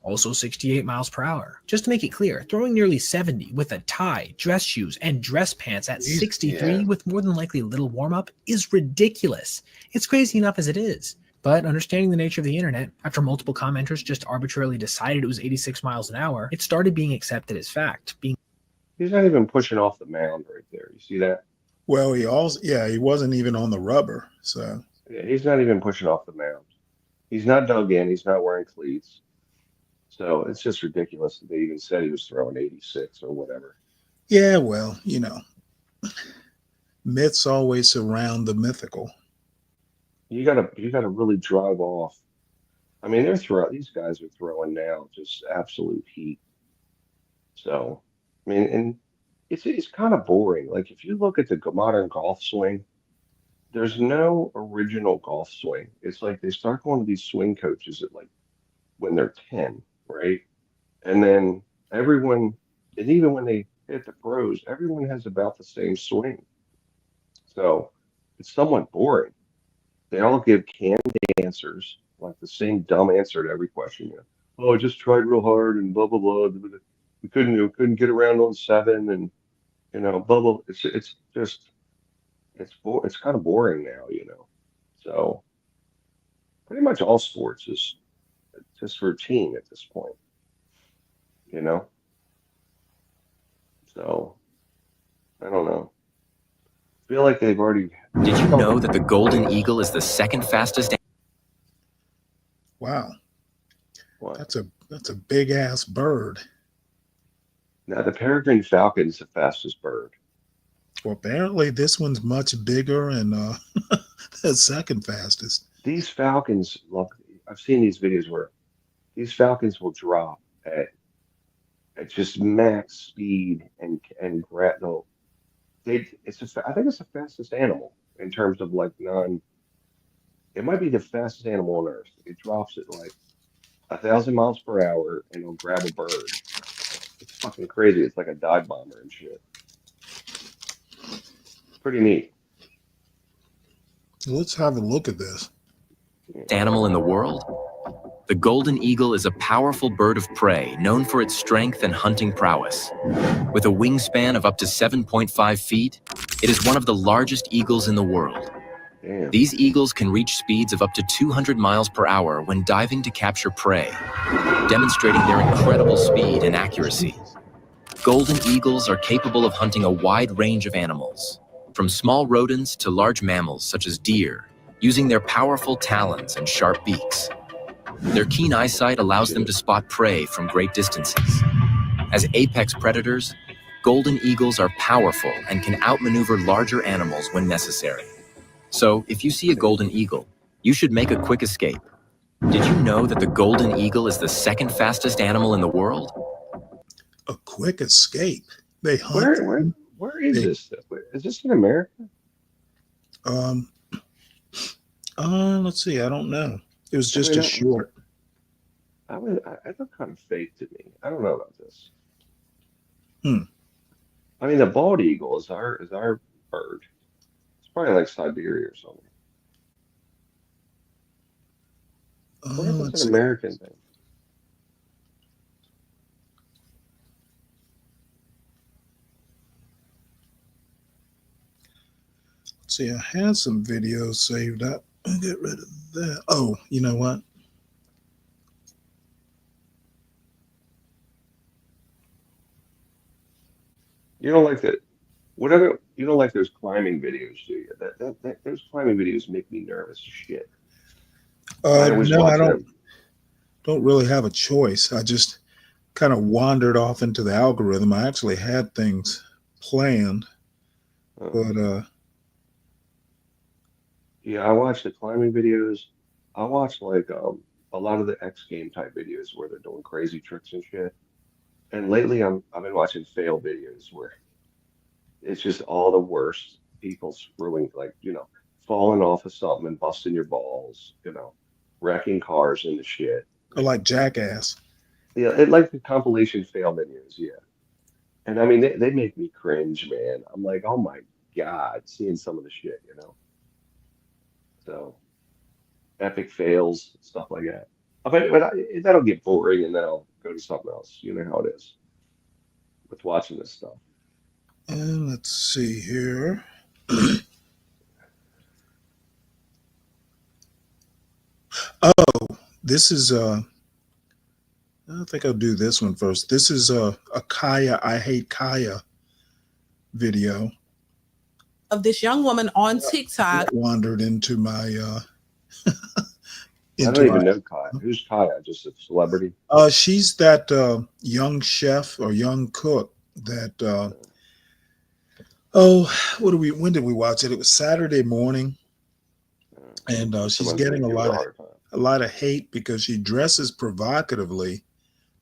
Also 68 miles per hour. Just to make it clear, throwing nearly 70 with a tie, dress shoes, and dress pants at 63 with more than likely a little warm-up is ridiculous. It's crazy enough as it is. But understanding the nature of the internet, after multiple commenters just arbitrarily decided it was 86 miles an hour, it started being accepted as fact. He's not even pushing off the mound right there. You see that? Well, he wasn't even on the rubber. So yeah, he's not even pushing off the mound. He's not dug in. He's not wearing cleats. So it's just ridiculous that they even said he was throwing 86 or whatever. Yeah, well, myths always surround the mythical. You gotta really drive off. I mean, these guys are throwing now just absolute heat. So, I mean, and it's kind of boring. Like if you look at the modern golf swing, there's no original golf swing. It's like they start going to these swing coaches at like when they're 10, right? And then everyone, and even when they hit the pros, everyone has about the same swing. So it's somewhat boring. They all give canned answers, like the same dumb answer to every question. You know, oh, I just tried real hard and blah blah blah. We couldn't get around on 7, and blah blah. It's kind of boring now, So pretty much all sports is just routine at this point, you know. So I don't know. I feel like they've already. Did you know that the golden eagle is the second fastest? Wow. That's a big ass bird. Now the peregrine falcon is the fastest bird. Well, apparently this one's much bigger and the second fastest. These falcons, look, I've seen these videos where these falcons will drop at just max speed and grab. No, I think it's the fastest animal in terms of like It might be the fastest animal on Earth. It drops at like 1,000 miles per hour and it'll grab a bird. It's fucking crazy. It's like a dive bomber and shit. Pretty neat. Let's have a look at this. Animal in the world? The golden eagle is a powerful bird of prey known for its strength and hunting prowess. With a wingspan of up to 7.5 feet, it is one of the largest eagles in the world. Damn. These eagles can reach speeds of up to 200 miles per hour when diving to capture prey, demonstrating their incredible speed and accuracy. Golden eagles are capable of hunting a wide range of animals, from small rodents to large mammals such as deer, using their powerful talons and sharp beaks. Their keen eyesight allows them to spot prey from great distances. As apex predators, golden eagles are powerful and can outmaneuver larger animals when necessary. So, if you see a golden eagle, you should make a quick escape. Did you know that the golden eagle is the second fastest animal in the world? A quick escape. They hunt. Where is this stuff? Is this in America? Let's see. I don't know. It was just a short. I look kind of fake to me. I don't know about this. I mean, the bald eagle is our bird. It's probably like Siberia or something. I wonder if it's an American thing. See, I had some videos saved up. I'll get rid of that. Oh, you know what? You don't like that? Whatever. You don't like those climbing videos, do you? Those climbing videos make me nervous as shit. No, I don't really have a choice. I just kind of wandered off into the algorithm. I actually had things planned, but yeah, I watch the climbing videos. I watch like a lot of the X game type videos where they're doing crazy tricks and shit. And lately I've been watching fail videos where it's just all the worst people screwing, like, falling off of something and busting your balls, wrecking cars into shit. Or like Jackass. Yeah, it like the compilation fail videos, yeah. And I mean they make me cringe, man. I'm like, oh my God, seeing some of the shit, So epic fails, stuff like that. But that'll get boring and then I'll go to something else. You know how it is with watching this stuff. And let's see here. Oh, this is I think I'll do this one first. This is a Kaya, I Hate Kaya video. Of this young woman on TikTok. Wandered into my I don't even know Kaya. Who's Kaya? Just a celebrity? She's that young chef or young cook that when did we watch it? It was Saturday morning. And she's getting a lot of hate because she dresses provocatively,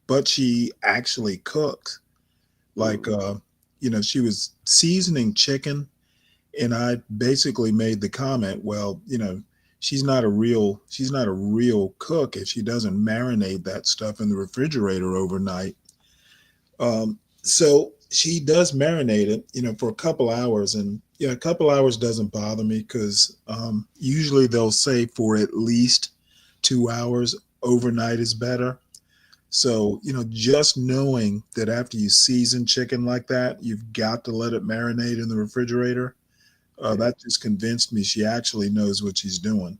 but she actually cooks. Like she was seasoning chicken, and I basically made the comment, well, she's not a real cook if she doesn't marinate that stuff in the refrigerator overnight. So she does marinate it, for a couple hours, and a couple hours doesn't bother me because usually they'll say for at least 2 hours. Overnight is better. So, just knowing that after you season chicken like that, you've got to let it marinate in the refrigerator. That just convinced me she actually knows what she's doing.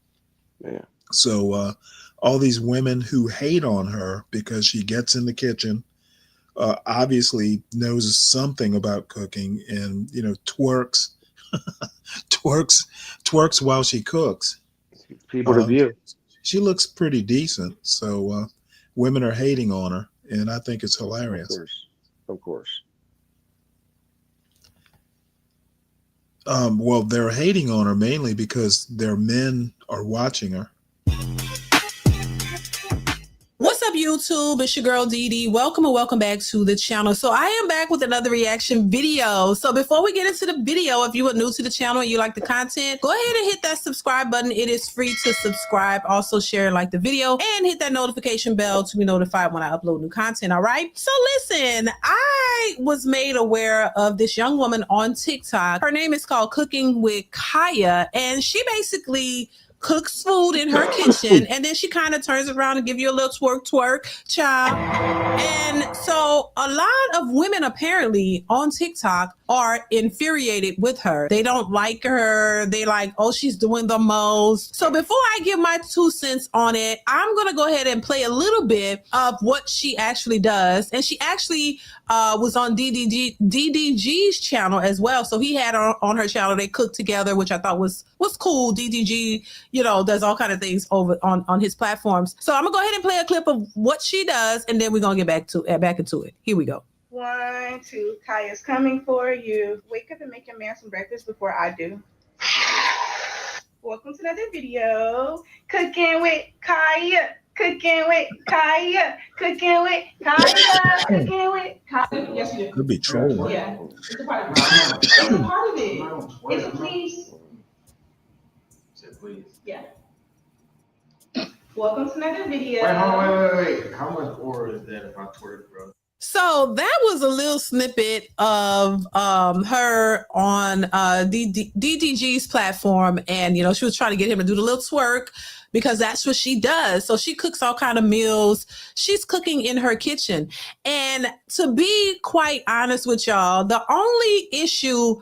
Yeah. So all these women who hate on her because she gets in the kitchen, obviously knows something about cooking and, twerks while she cooks. People to view. She looks pretty decent. So women are hating on her, and I think it's hilarious. Of course. Well, they're hating on her mainly because their men are watching her. What's up, YouTube? It's your girl Dee Dee. Welcome and welcome back to the channel. So I am back with another reaction video. So before we get into the video, if you are new to the channel and you like the content, go ahead and hit that subscribe button. It is free to subscribe. Also share and like the video and hit that notification bell to be notified when I upload new content. All right. So listen, I was made aware of this young woman on TikTok. Her name is called Cooking with Kaya, and she basically cooks food in her kitchen, and then she kind of turns around and give you a little twerk child. And so a lot of women apparently on TikTok are infuriated with her. They don't like her. They like, oh, she's doing the most. So before I give my 2 cents on it, I'm going to go ahead and play a little bit of what she actually does. And she actually was on DDG's channel as well. So he had her on her channel. They cooked together, which I thought was cool. DDG, does all kind of things over on his platforms. So I'm gonna go ahead and play a clip of what she does, and then we're gonna get back into it. Here we go. 1, 2, Kaya's coming for you. Wake up and make your man some breakfast before I do. Welcome to another video. Cooking with Kaya. Cooking with Kaya. Cooking with Kaya. Cooking with Kaya. Yes, you do. Could be trolling. Yeah. It's a part of it. It's a part of it. It's a please. Please. Yeah. Welcome to another video. Wait. How much ore is that if I twerk, bro? So that was a little snippet of her on DDG's platform, and she was trying to get him to do the little twerk because that's what she does. So she cooks all kind of meals. She's cooking in her kitchen, and to be quite honest with y'all, the only issue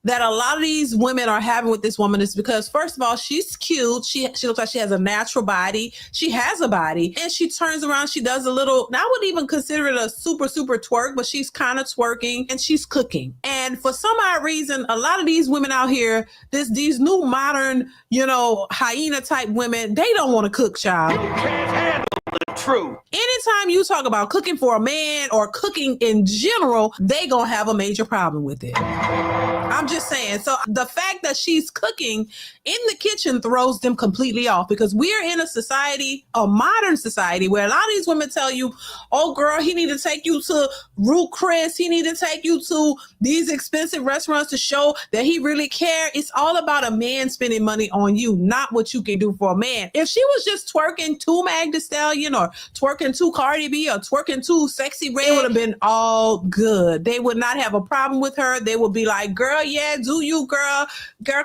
that a lot of these women are having with this woman is because, first of all, she's cute. She looks like she has a natural body. She has a body, and she turns around. She does a little, I wouldn't even consider it a super twerk, but she's kind of twerking, and she's cooking. And for some odd reason, a lot of these women out here, these new modern, hyena type women, they don't want to cook, child. You can't handle the truth. Anytime you talk about cooking for a man or cooking in general, they gonna have a major problem with it. I'm just saying. So the fact that she's cooking in the kitchen throws them completely off, because we're in a society, a modern society, where a lot of these women tell you, oh girl, he need to take you to Ruth Chris. He need to take you to these expensive restaurants to show that he really cares. It's all about a man spending money on you, not what you can do for a man. If she was just twerking to Meg Thee Stallion or twerking to Cardi B or twerking to Sexy Red, it would have been all good. They would not have a problem with her. They would be like, girl, yeah, do you, girl,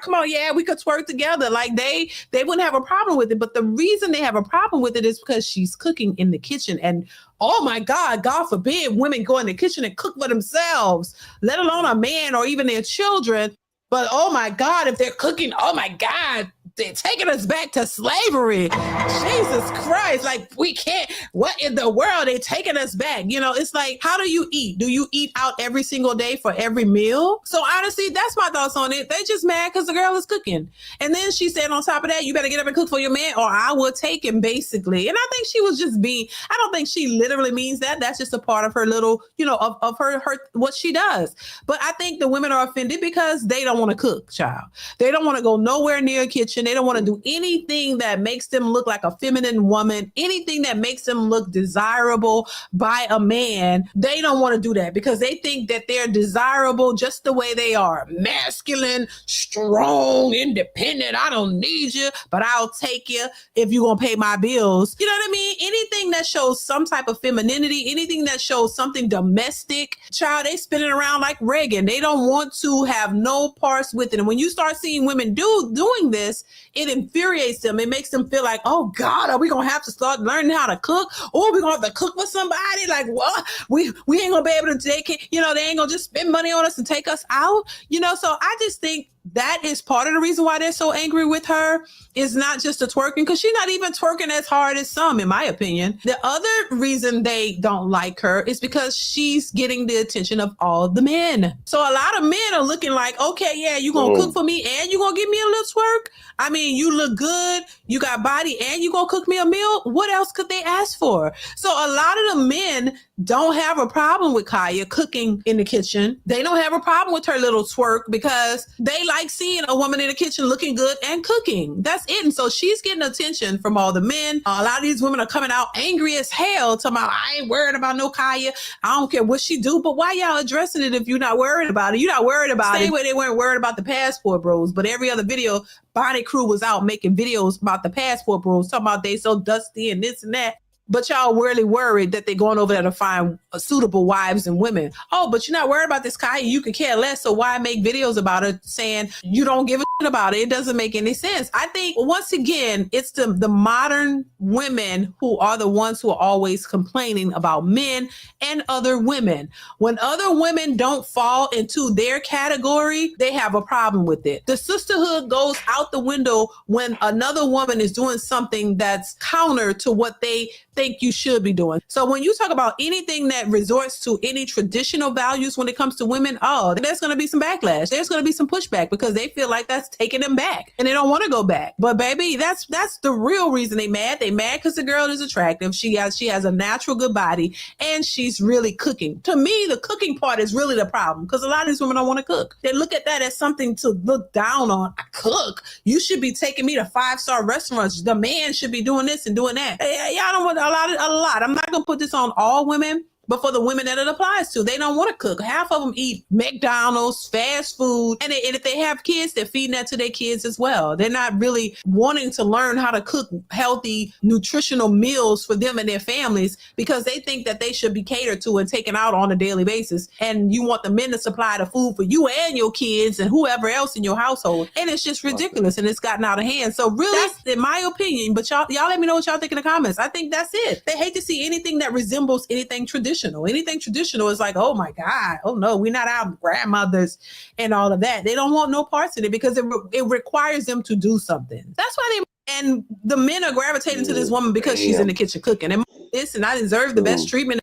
come on, yeah, we could twerk together. Like they wouldn't have a problem with it. But the reason they have a problem with it is because she's cooking in the kitchen. And oh my God forbid women go in the kitchen and cook for themselves, let alone a man or even their children. But oh my God, if they're cooking, oh my God, they're taking us back to slavery. Jesus Christ. Like, we can't, what in the world? They're taking us back. It's like, how do you eat? Do you eat out every single day for every meal? So honestly, that's my thoughts on it. They just mad because the girl is cooking. And then she said on top of that, you better get up and cook for your man or I will take him, basically. And I think she was just I don't think she literally means that. That's just a part of her little, of her what she does. But I think the women are offended because they don't want to cook, child. They don't want to go nowhere near a kitchen. They don't want to do anything that makes them look like a feminine woman, anything that makes them look desirable by a man. They don't want to do that because they think that they're desirable just the way they are. Masculine, strong, independent. I don't need you, but I'll take you if you're going to pay my bills. You know what I mean? Anything that shows some type of femininity, anything that shows something domestic, child, they spinning around like Reagan. They don't want to have no parts with it. And when you start seeing women doing this, it infuriates them. It makes them feel like, oh God, are we going to have to start learning how to cook? Or are we going to have to cook for somebody? Like, what? We ain't going to be able to take it. You know, they ain't going to just spend money on us and take us out. You know, so I just think that is part of the reason why they're so angry with her. Is not just the twerking, because she's not even twerking as hard as some, in my opinion. The other reason they don't like her is because she's getting the attention of all the men. So a lot of men are looking like, okay, yeah, you gonna cook for me and you gonna give me a little twerk? I mean, you look good, you got body, and you gonna cook me a meal? What else could they ask for? So a lot of the men don't have a problem with Kaya cooking in the kitchen. They don't have a problem with her little twerk because they like seeing a woman in the kitchen looking good and cooking. That's it. And so she's getting attention from all the men. A lot of these women are coming out angry as hell, talking about, I ain't worried about no Kaya. I don't care what she do, but why y'all addressing it if you're not worried about it? You're not worried about it. Same way they weren't worried about the passport bros, but every other video, Bonnie Crew was out making videos about the passport bros, talking about they so dusty and this and that. But y'all really worried that they're going over there to find suitable wives and women. Oh, but you're not worried about this Kaya. You could care less. So why make videos about her saying you don't give a shit about it? It doesn't make any sense. I think, once again, it's the modern women who are the ones who are always complaining about men and other women. When other women don't fall into their category, they have a problem with it. The sisterhood goes out the window when another woman is doing something that's counter to what they think you should be doing. So when you talk about anything that resorts to any traditional values when it comes to women, oh, there's going to be some backlash. There's going to be some pushback because they feel like that's taking them back and they don't want to go back. But baby, that's the real reason they mad. They mad because the girl is attractive. She has a natural good body and she's really cooking. To me, the cooking part is really the problem because a lot of these women don't want to cook. They look at that as something to look down on. I cook. You should be taking me to 5-star restaurants. The man should be doing this and doing that. Y'all don't want a lot. I'm not going to put this on all women, but for the women that it applies to, they don't want to cook. Half of them eat McDonald's, fast food, and if they have kids, they're feeding that to their kids as well. They're not really wanting to learn how to cook healthy, nutritional meals for them and their families because they think that they should be catered to and taken out on a daily basis. And you want the men to supply the food for you and your kids and whoever else in your household. And it's just ridiculous and it's gotten out of hand. So really, that's in my opinion, but y'all let me know what y'all think in the comments. I think that's it. They hate to see anything that resembles anything traditional. Anything traditional is like, oh my God, oh no, we're not our grandmothers and all of that. They don't want no parts in it because it requires them to do something. That's why and the men are gravitating to this woman because she's in the kitchen cooking. And this, and I deserve the best treatment.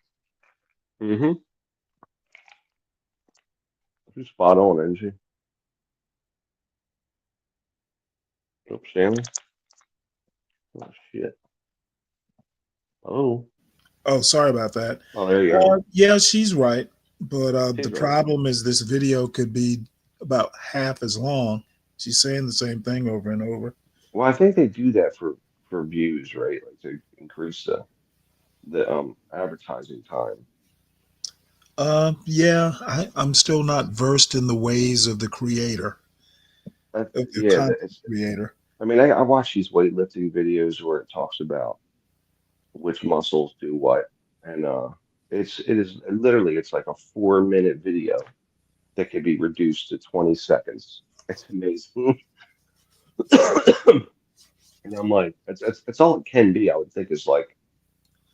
Mm-hmm. She's spot on, isn't she? Oh, Stanley. Oh shit. Oh, sorry about that. Oh, there you go. Yeah, she's right. But the right. problem is this video could be about half as long. She's saying the same thing over and over. Well, I think they do that for views, right? Like to increase the advertising time. Yeah, I'm still not versed in the ways of the creator. Of the content creator. I mean, I watch these weightlifting videos where it talks about which muscles do what, and it is literally, it's like a 4-minute video that can be reduced to 20 seconds. It's amazing. And I'm like, that's all it can be. I would think is like,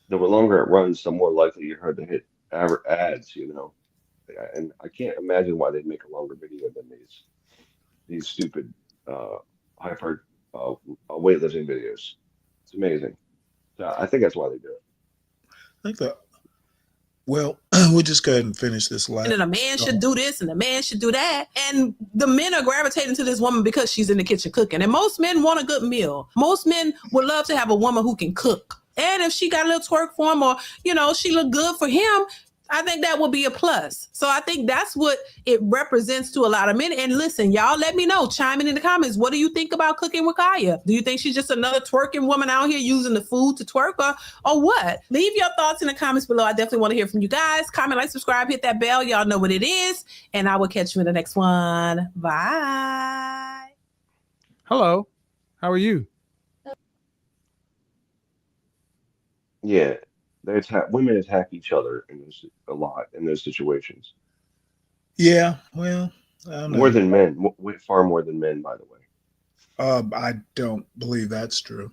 the longer it runs, the more likely you're to hit ads, you know. And I can't imagine why they'd make a longer video than these stupid hyper weightlifting videos. It's amazing. So I think that's why they do it. I think that. Well, we'll just go ahead and finish this last. And a man should do this and a man should do that. And the men are gravitating to this woman because she's in the kitchen cooking. And most men want a good meal. Most men would love to have a woman who can cook. And if she got a little twerk for him or, you know, she look good for him, I think that would be a plus. So I think that's what it represents to a lot of men. And listen, y'all, let me know. Chime in the comments. What do you think about Cooking with Kaya? Do you think she's just another twerking woman out here using the food to twerk, or what? Leave your thoughts in the comments below. I definitely want to hear from you guys. Comment, like, subscribe, hit that bell. Y'all know what it is. And I will catch you in the next one. Bye. Hello. How are you? Yeah, women attack each other a lot in those situations. Yeah, well, I don't know. More than men, far more than men, by the way. I don't believe that's true.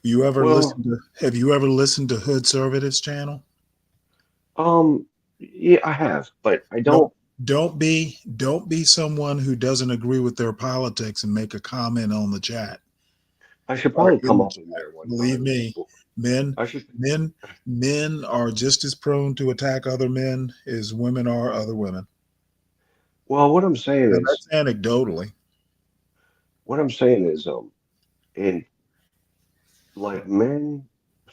You ever Well- have you ever listened to Hood Servitives channel? Yeah, I have, but I don't. Don't be someone who doesn't agree with their politics and make a comment on the chat. I should probably come up in there one Believe time. me, men are just as prone to attack other men as women are other women. Well, what I'm saying Now, is, that's anecdotally. in like men,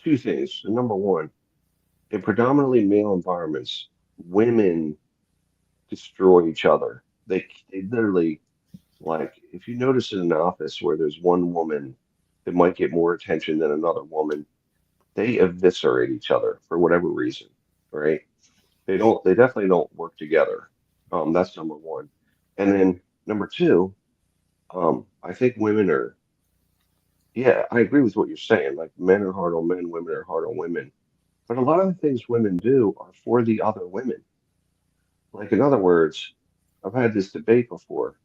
two things. Number one, in predominantly male environments, women destroy each other. They literally, like, if you notice in an office where there's one woman that might get more attention than another woman, they eviscerate each other for whatever reason, right? They definitely don't work together. That's number one. And then number two, I think women are, yeah, I agree with what you're saying. Like, men are hard on men, women are hard on women. But a lot of the things women do are for the other women. Like, in other words, I've had this debate before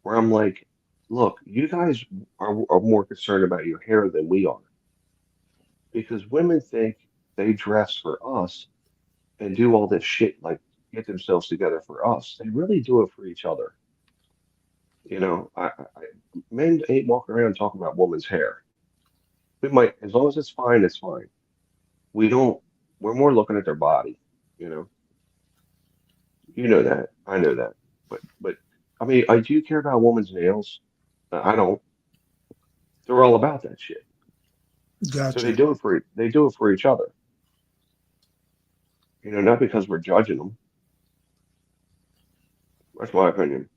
where I'm like, look, you guys are more concerned about your hair than we are. Because women think they dress for us and do all this shit, like get themselves together for us. They really do it for each other. You know, men ain't walking around talking about women's hair. We might, as long as it's fine, it's fine. We're more looking at their body, you know. You know that. I know that. But I mean, do you care about a woman's nails? I don't. They're all about that shit. Gotcha. So they do it for each other. You know, not because we're judging them. That's my opinion.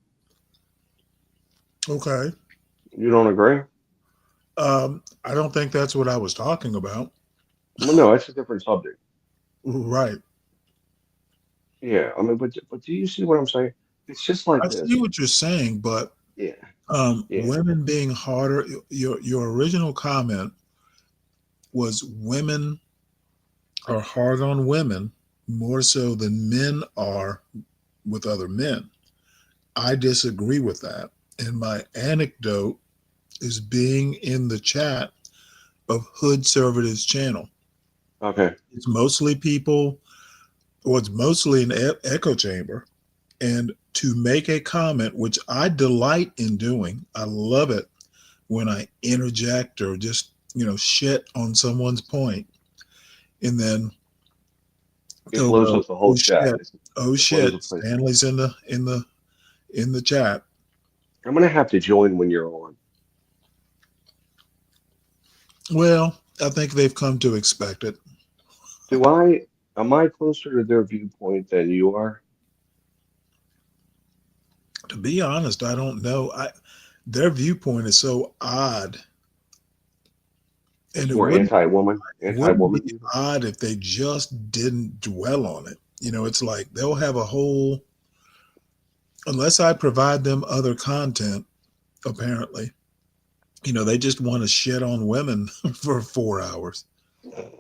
Okay. You don't agree? I don't think that's what I was talking about. Well, no, it's a different subject. Right. Yeah, I mean, but do you see what I'm saying? It's just like I this. see what you're saying, but Yeah. women being harder. Your original comment was women are hard on women more so than men are with other men. I disagree with that. And my anecdote is being in the chat of Hood Servitives channel. Okay. It's mostly people, or it's mostly an echo chamber. And to make a comment, which I delight in doing, I love it when I interject or just, shit on someone's point. And then It blows up the whole chat. Oh shit. Stanley's in the chat. I'm gonna have to join when you're on. Well, I think they've come to expect it. Am I closer to their viewpoint than you are? To be honest, I don't know. Their viewpoint is so odd. And More anti-woman. It wouldn't be odd if they just didn't dwell on it. It's like they'll have a whole, unless I provide them other content, apparently, they just want to shit on women for 4 hours. It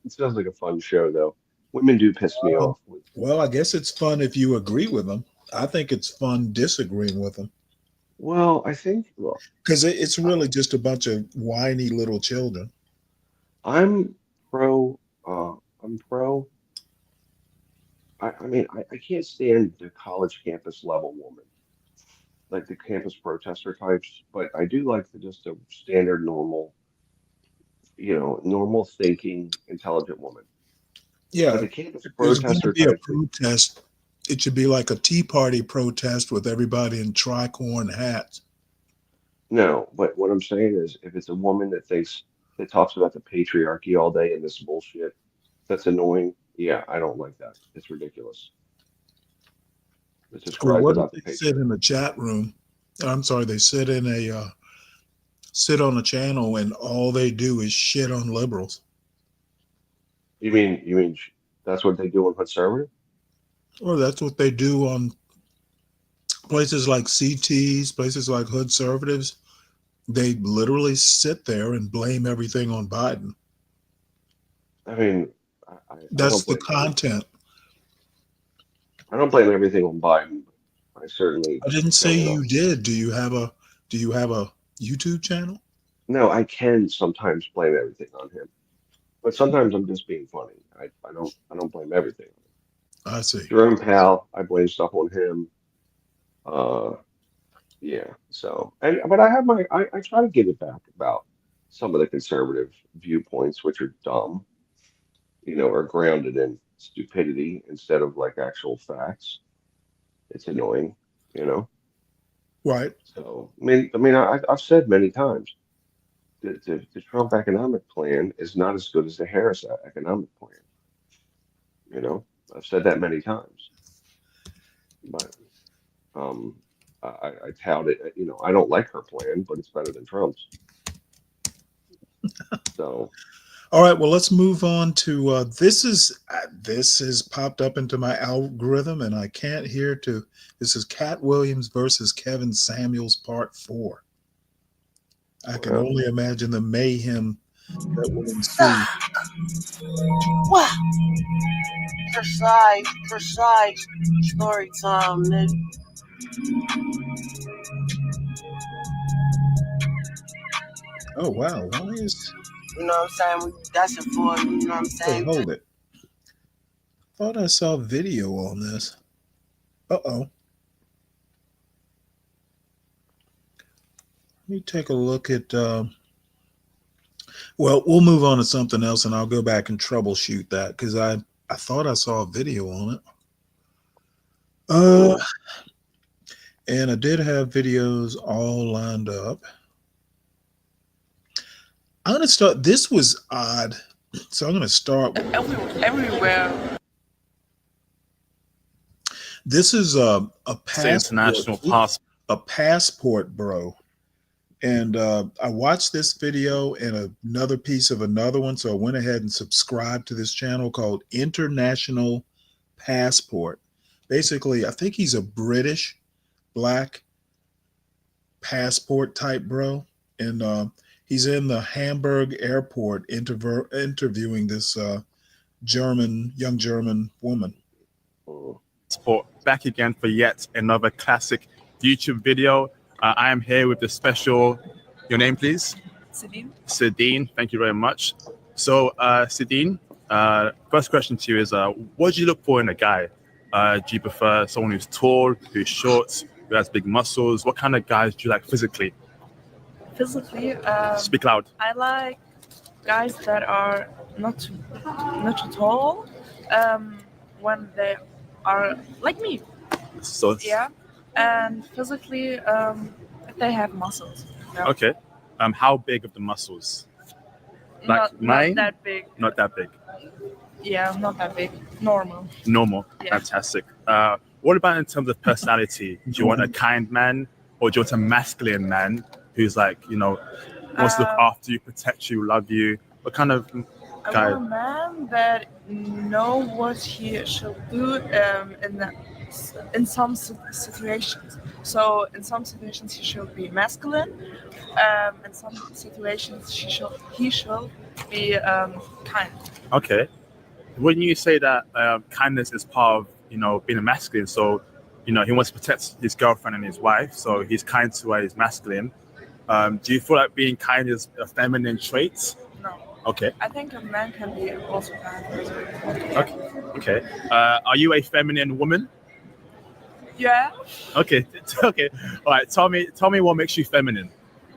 sounds like a fun show, though. Women do piss me off. Well, I guess it's fun if you agree with them. I think it's fun disagreeing with them. Well, I think, because it's really just a bunch of whiny little children. I'm pro. I mean, I can't stand the college campus level woman, like the campus protester types, but I do like just a standard, normal thinking, intelligent woman. Yeah, but the campus protester be a types, protest. It should be like a Tea Party protest with everybody in tricorn hats. No, but what I'm saying is, if it's a woman that talks about the patriarchy all day and this bullshit, that's annoying. Yeah, I don't like that. It's ridiculous. It's just Well, right what without if the they picture. sit in the chat room? I'm sorry, they sit in sit on a channel and all they do is shit on liberals. You mean that's what they do on conservative? Or that's what they do on places like CTs, places like Hood Conservatives. They literally sit there and blame everything on Biden. I mean, I That's don't the blame content. I don't blame everything on Biden. I certainly I didn't say don't. you did. Do you have a YouTube channel? No, I can sometimes blame everything on him, but sometimes I'm just being funny. I don't blame everything. I see. Jerome Powell, I blame stuff on him. Yeah. So, but I try to give it back about some of the conservative viewpoints, which are dumb, are grounded in stupidity instead of like actual facts. It's annoying, Right. So, I've said many times that the Trump economic plan is not as good as the Harris economic plan. I've said that many times, but I tout it. I don't like her plan, but it's better than Trump's. So, all right. Well, let's move on to this has popped up into my algorithm, and I can't hear to. This is Cat Williams versus Kevin Samuels, Part 4. I can only imagine the mayhem that will ensue. What? Precise story time, nigga. Oh wow! Why is? You know what I'm saying? That's it for you. You know what I'm saying? Wait, hold it. Thought I saw video on this. Uh-oh. Let me take a look at. Well, we'll move on to something else, and I'll go back and troubleshoot that because I thought I saw a video on it. And I did have videos all lined up. I'm going to start. This was odd. So I'm going to start with everywhere. This is a international passport, bro. And I watched this video and another piece of another one. So I went ahead and subscribed to this channel called International Passport. Basically, I think he's a British black passport type bro. And he's in the Hamburg airport interviewing this young German woman. Sport back again for yet another classic YouTube video. I am here with the special, your name please? Sidine, thank you very much. So Sidine, first question to you is, what do you look for in a guy? Do you prefer someone who's tall, who's short, who has big muscles? What kind of guys do you like physically? Physically, Speak loud. I like guys that are not too tall, when they are like me. So yeah, and physically, if they have muscles. Yeah. Okay. How big of the muscles? Like mine? Not that big. Not that big. Yeah, not that big. Normal. Normal. Yeah. Fantastic. What about in terms of personality? Do you want a kind man, or do you want a masculine man who's like, wants to look after you, protect you, love you? What kind of guy? I want a man that know what he should do in some situations. So in some situations he should be masculine. In some situations he should be kind. Okay. When you say that kindness is part of being a masculine, so he wants to protect his girlfriend and his wife, so he's kind to her, he's masculine. Do you feel like being kind is a feminine trait? No. Okay. I think a man can be also kind. Okay. Are you a feminine woman? Yeah. Okay. Okay. All right. Tell me what makes you feminine.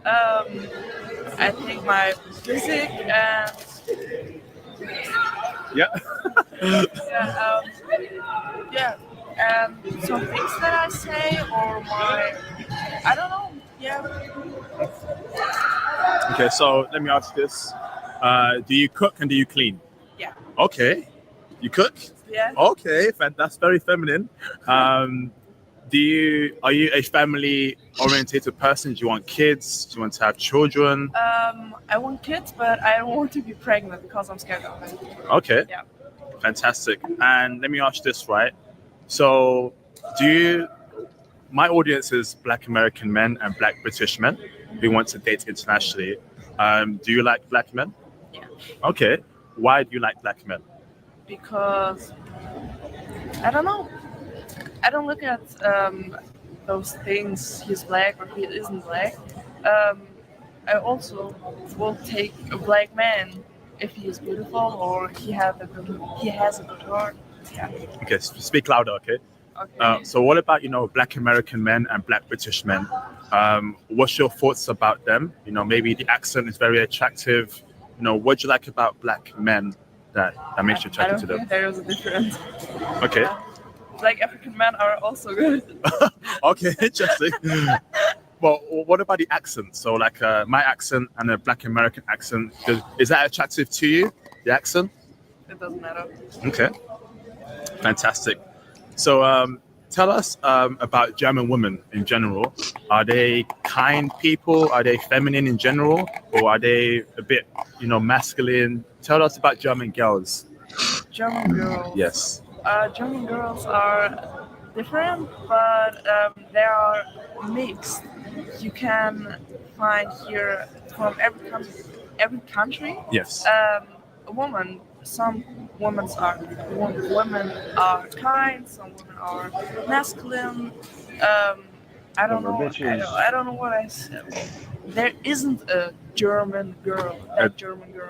I think my physique and yeah. Some things that I say or I don't know. Yeah. Okay. So let me ask this: do you cook and do you clean? Yeah. Okay. You cook? Yeah. Okay, that's very feminine. Are you a family orientated person? Do you want kids? Do you want to have children? I want kids, but I don't want to be pregnant because I'm scared of it. Okay. Yeah. Fantastic. And let me ask you this, right? So my audience is Black American men and Black British men who want to date internationally. Do you like Black men? Yeah. Okay. Why do you like Black men? Because I don't know. I don't look at those things. He's black or he isn't black. I also will take a black man if he is beautiful or he has a good heart. Yeah. Okay, speak louder, okay? Okay. So what about, Black American men and Black British men? What's your thoughts about them? Maybe the accent is very attractive. What do you like about Black men that makes you attracted to them? I don't think there is a difference. Okay. Black African men are also good. Okay, interesting. Well, what about the accent? So like my accent and a Black American accent, is that attractive to you, the accent? It doesn't matter. Okay. Fantastic. So tell us about German women in general. Are they kind people? Are they feminine in general? Or are they a bit, masculine? Tell us about German girls. German girls? Yes. German girls are different, but they are mixed. You can find here from every country. Yes. A woman. Some women are kind. Some women are masculine. I don't know. I don't know what I said. There isn't a German girl.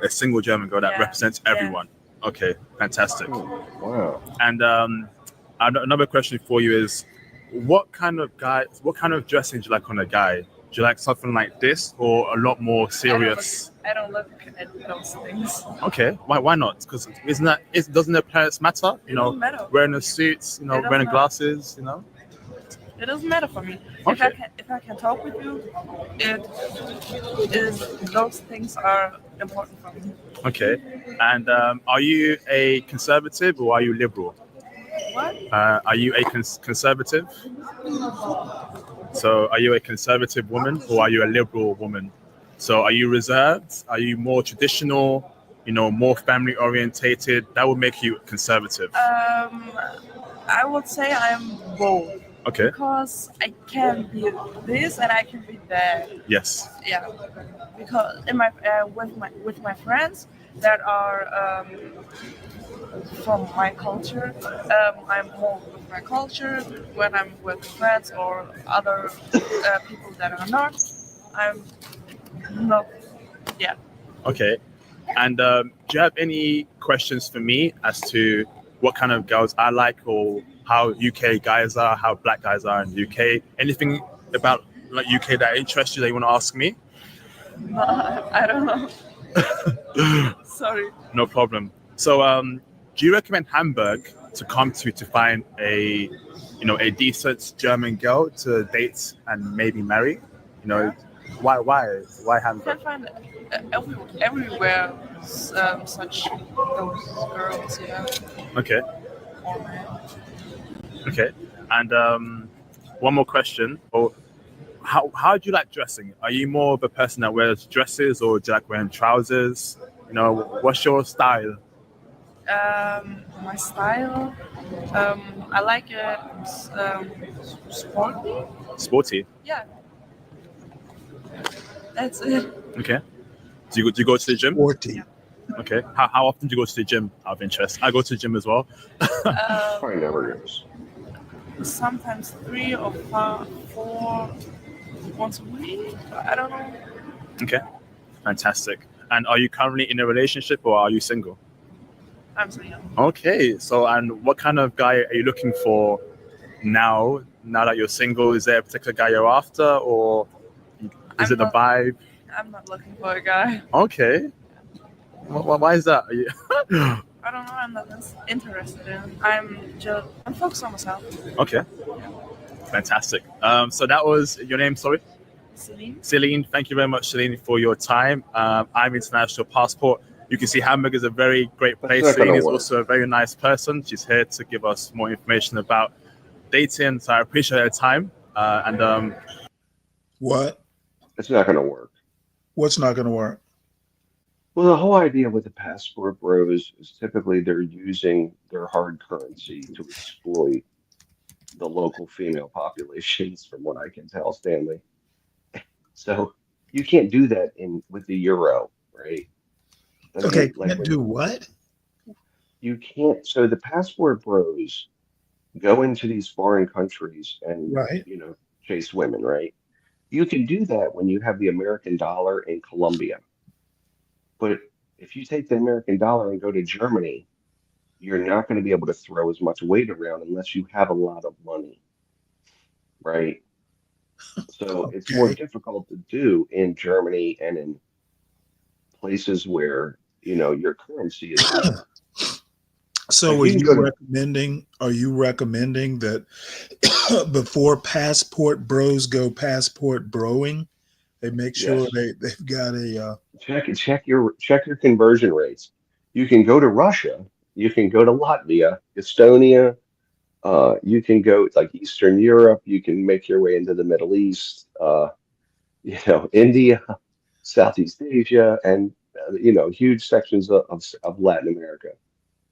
A single German girl that represents everyone. Yeah. Okay, fantastic. Wow. And another question for you is, what kind of dressing do you like on a guy? Do you like something like this or a lot more serious? I don't look at those things. Okay, why not? Because doesn't the appearance matter? Doesn't matter. Wearing a suit, wearing glasses, It doesn't matter for me. Okay. If I can talk with you, those things are important for me. Okay. And are you a conservative or are you liberal? What? Are you a conservative? So are you a conservative woman or are you a liberal woman? So are you reserved? Are you more traditional? More family orientated? That would make you conservative. I would say I'm both. Okay. Because I can be this and I can be that. Yes. Yeah. Because with my friends that are from my culture, I'm more with my culture. When I'm with friends or other people that are not, I'm not. Yeah. Okay. And do you have any questions for me as to what kind of girls I like or how UK guys are, how Black guys are in the UK? Anything about UK that interests you that you want to ask me? No, I don't know. Sorry. No problem. So do you recommend Hamburg to come to find a decent German girl to date and maybe marry? Why Hamburg? You can find everywhere such those girls, Okay. Okay. And one more question. How do you like dressing? Are you more of a person that wears dresses or do you like wearing trousers? What's your style? My style, I like it sporty. Sporty? Yeah. That's it. Okay. Do you go to the gym? Sporty. Yeah. Okay. How often do you go to the gym out of interest? I go to the gym as well. Probably never goes. Sometimes 3 or 4 once a week. I don't know. Okay. Fantastic. And are you currently in a relationship or are you single? I'm single. Okay. So, and what kind of guy are you looking for now that you're single? Is there a particular guy you're after or is it the vibe? I'm not looking for a guy. Okay. Why is that? I don't know. I'm not interested in. I'm focused on myself. Okay. Fantastic. So that was your name, sorry? Celine. Celine, thank you very much, Celine, for your time. I'm International Passport. You can see Hamburg is a very great place. not gonna Celine is work. also a very nice person. She's here to give us more information about dating. So I appreciate her time. What? It's not going to work. What's not going to work? Well, the whole idea with the passport bros is typically they're using their hard currency to exploit the local female populations, from what I can tell, Stanley. So you can't do that with the euro, right? Okay, can't do what? You can't. So the passport bros go into these foreign countries and Right. chase women, right? You can do that when you have the American dollar in Colombia. But if you take the American dollar and go to Germany, you're not going to be able to throw as much weight around unless you have a lot of money, right? So it's more difficult to do in Germany and in places where, your currency is weaker. So Like, are you recommending that before passport bros go passport broing, they make sure Yes. they've got a check your conversion rates. You can go to Russia, you can go to Latvia, Estonia, you can go like Eastern Europe, you can make your way into the Middle East, India, Southeast Asia, and huge sections of Latin America.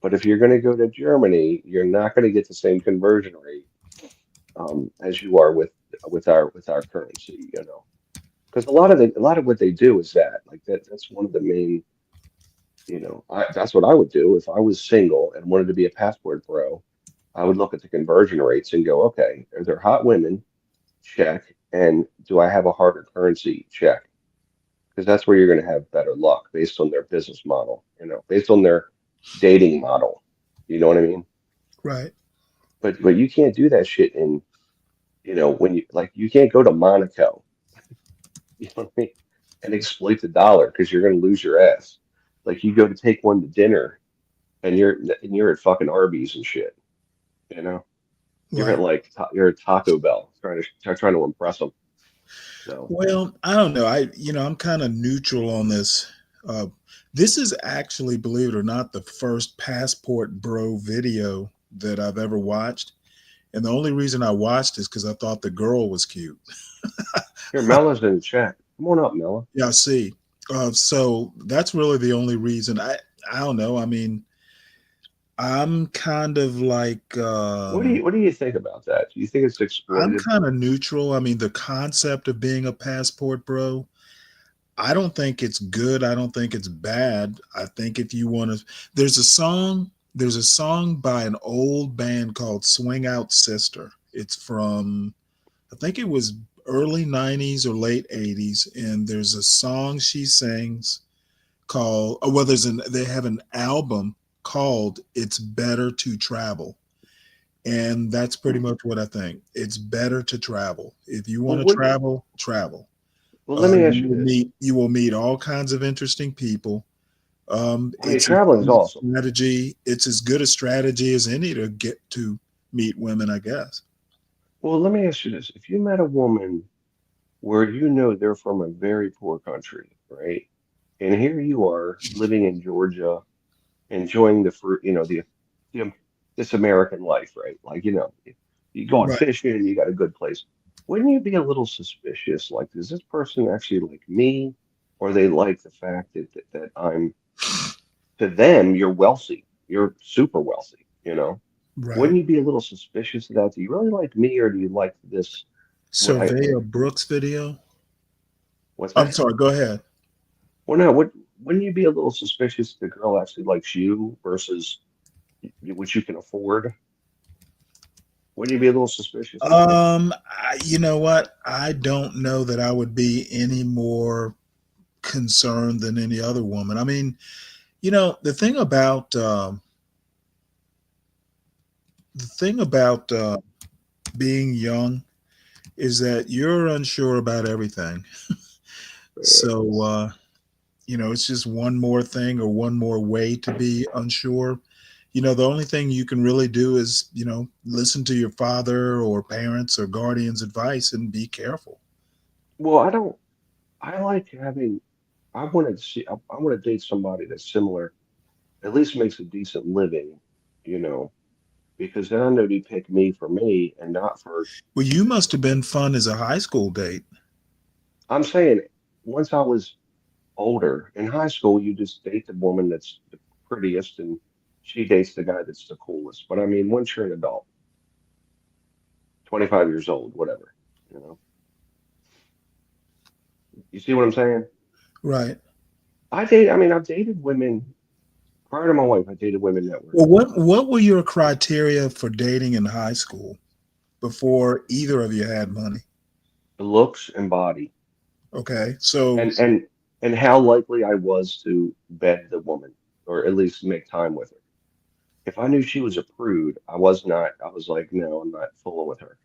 But if you're going to go to Germany, you're not going to get the same conversion rate as you are with our currency, because a lot of what they do is that's one of the main, that's what I would do if I was single and wanted to be a passport bro. I would look at the conversion rates and go, okay, are there hot women? Check. And do I have a harder currency? Check. Because that's where you're going to have better luck based on their business model, based on their dating model. You know what I mean? right. But you can't do that shit when you can't go to Monaco, you know what I mean, and exploit the dollar because you're going to lose your ass. Like you go to take one to dinner, and you're at fucking Arby's and shit. You're Right. you're at Taco Bell trying to impress them. So Well, I don't know. I'm kind of neutral on this. This is actually, believe it or not, the first passport bro video that I've ever watched. And the only reason I watched is because I thought the girl was cute. here, Mella's in the chat. Come on up, Mella. Yeah, I see. So that's really the only reason. I don't know. I mean, I'm kind of like What do you think about that? Do you think it's I'm exploited? kind of neutral. I mean, the concept of being a passport bro, I don't think it's good. I don't think it's bad. I think if you want to, there's a song by an old band called Swing Out Sister. It's from, I think it was early 90s or late 80s. And there's a song she sings called, they have an album called It's Better to Travel. And that's pretty much what I think. It's better to travel. If you want to travel, travel. Well, let me ask you this. You will meet all kinds of interesting people. Traveling is awesome. Strategy. It's as good a strategy as any to get to meet women, I guess. Well, let me ask you this. If you met a woman where they're from a very poor country, right? And here you are living in Georgia, enjoying the fruit, this American life, right? Like, you go on Right. fishing, you got a good place. Wouldn't you be a little suspicious? Like, does this person actually like me? Or they like the fact that I'm, to them, you're wealthy. You're super wealthy, Right. Wouldn't you be a little suspicious of that? Do you really like me or do you like this? Surveyor Brooks video. What's I'm that? sorry, go ahead. Well, no, wouldn't you be a little suspicious if the girl actually likes you versus what you can afford? Wouldn't you be a little suspicious? You know what? I don't know that I would be any more concerned than any other woman. I mean, the thing about being young is that you're unsure about everything. So, it's just one more thing or one more way to be unsure. The only thing you can really do is, listen to your father or parents or guardians' advice and be careful. Well, I like having I wanted to see. I want to date somebody that's similar, at least makes a decent living, you know, because then I know they pick me for me and not for. Well, you must have been fun as a high school date. I'm saying once I was older in high school, you just date the woman that's the prettiest, and she dates the guy that's the coolest. But I mean, once you're an adult, 25 years old, whatever, you know. You see what I'm saying? Right. I've dated women prior to my wife. I dated women that were Well, what were your criteria for dating in high school before either of you had money? looks and body, Okay. So and how likely I was to bed the woman, or at least make time with her. If I knew she was a prude, I was not. I was like, no, I'm not fooling with her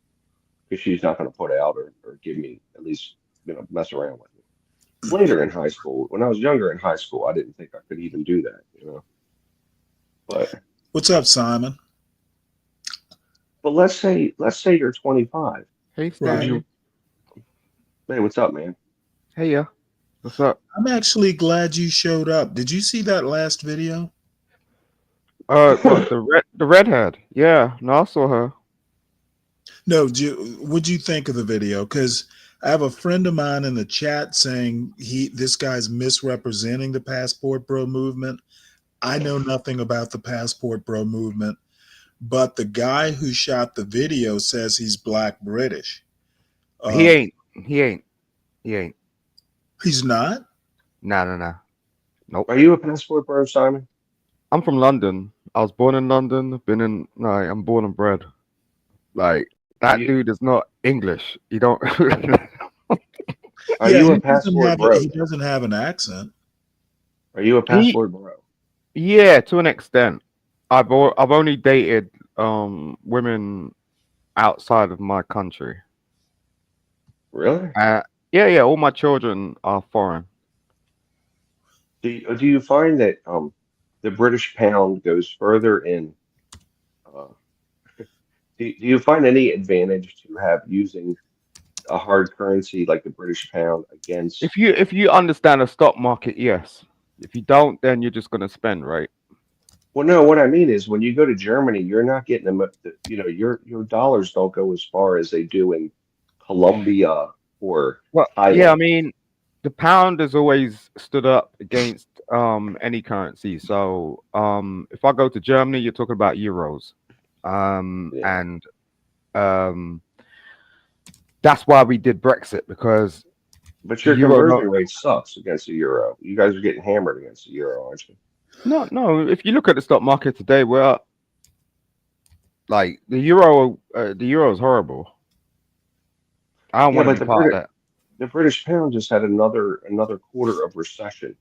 because she's not going to put out or give me at least mess around with me. Later in high school, when I was younger in high school, I didn't think I could even do that, you know. But what's up, Simon? but let's say you're 25. Hey, Would Stanley. you? Hey, what's up, man? Hey, yeah. What's up? I'm actually glad you showed up. Did you see that last video? What, the redhead? Yeah, no, I saw her. No, what'd you think of the video? Because I have a friend of mine in the chat saying this guy's misrepresenting the Passport Bro movement. I know nothing about the Passport Bro movement, but the guy who shot the video says he's Black British. He ain't. He ain't. He's not? Nah. Nope. Are you a Passport Bro, Simon? I'm from London. I was born in London. I'm born and bred. Like, that dude is not English. You don't. Are you a Passport Bro? He doesn't have an accent. Are you a Passport Bro? Yeah, to an extent. I've only dated women outside of my country. Really? Yeah. All my children are foreign. Do you find that the British pound goes further in? Do you find any advantage to have using a hard currency like the British pound against? If you understand the stock market, yes. If you don't, then you're just gonna spend, right? Well, no. What I mean is, when you go to Germany, you're not getting them. Your dollars don't go as far as they do in Colombia or Thailand. Yeah. I mean, the pound has always stood up against any currency. So if I go to Germany, you're talking about euros, and that's why we did Brexit, because. But your conversion rate sucks against the euro. You guys are getting hammered against the euro, aren't you? No. If you look at the stock market today, we're up. Like the euro is horrible. I don't want to be part of that. The British pound just had another quarter of recession.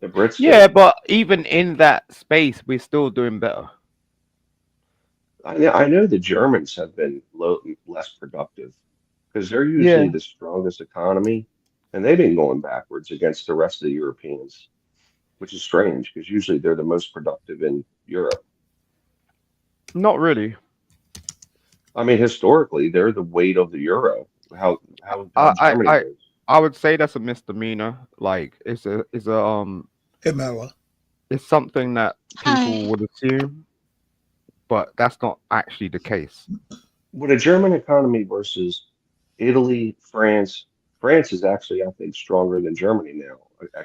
The Brits. Yeah, but even in that space, we're still doing better. I know the Germans have been less productive because they're usually the strongest economy, and they've been going backwards against the rest of the Europeans, which is strange because usually they're the most productive in Europe. Not really. I mean, historically, they're the weight of the euro. How Germany goes. I would say that's a misdemeanor. Like it's something that people would assume, but that's not actually the case. With a German economy versus Italy, France is actually, I think, stronger than Germany now.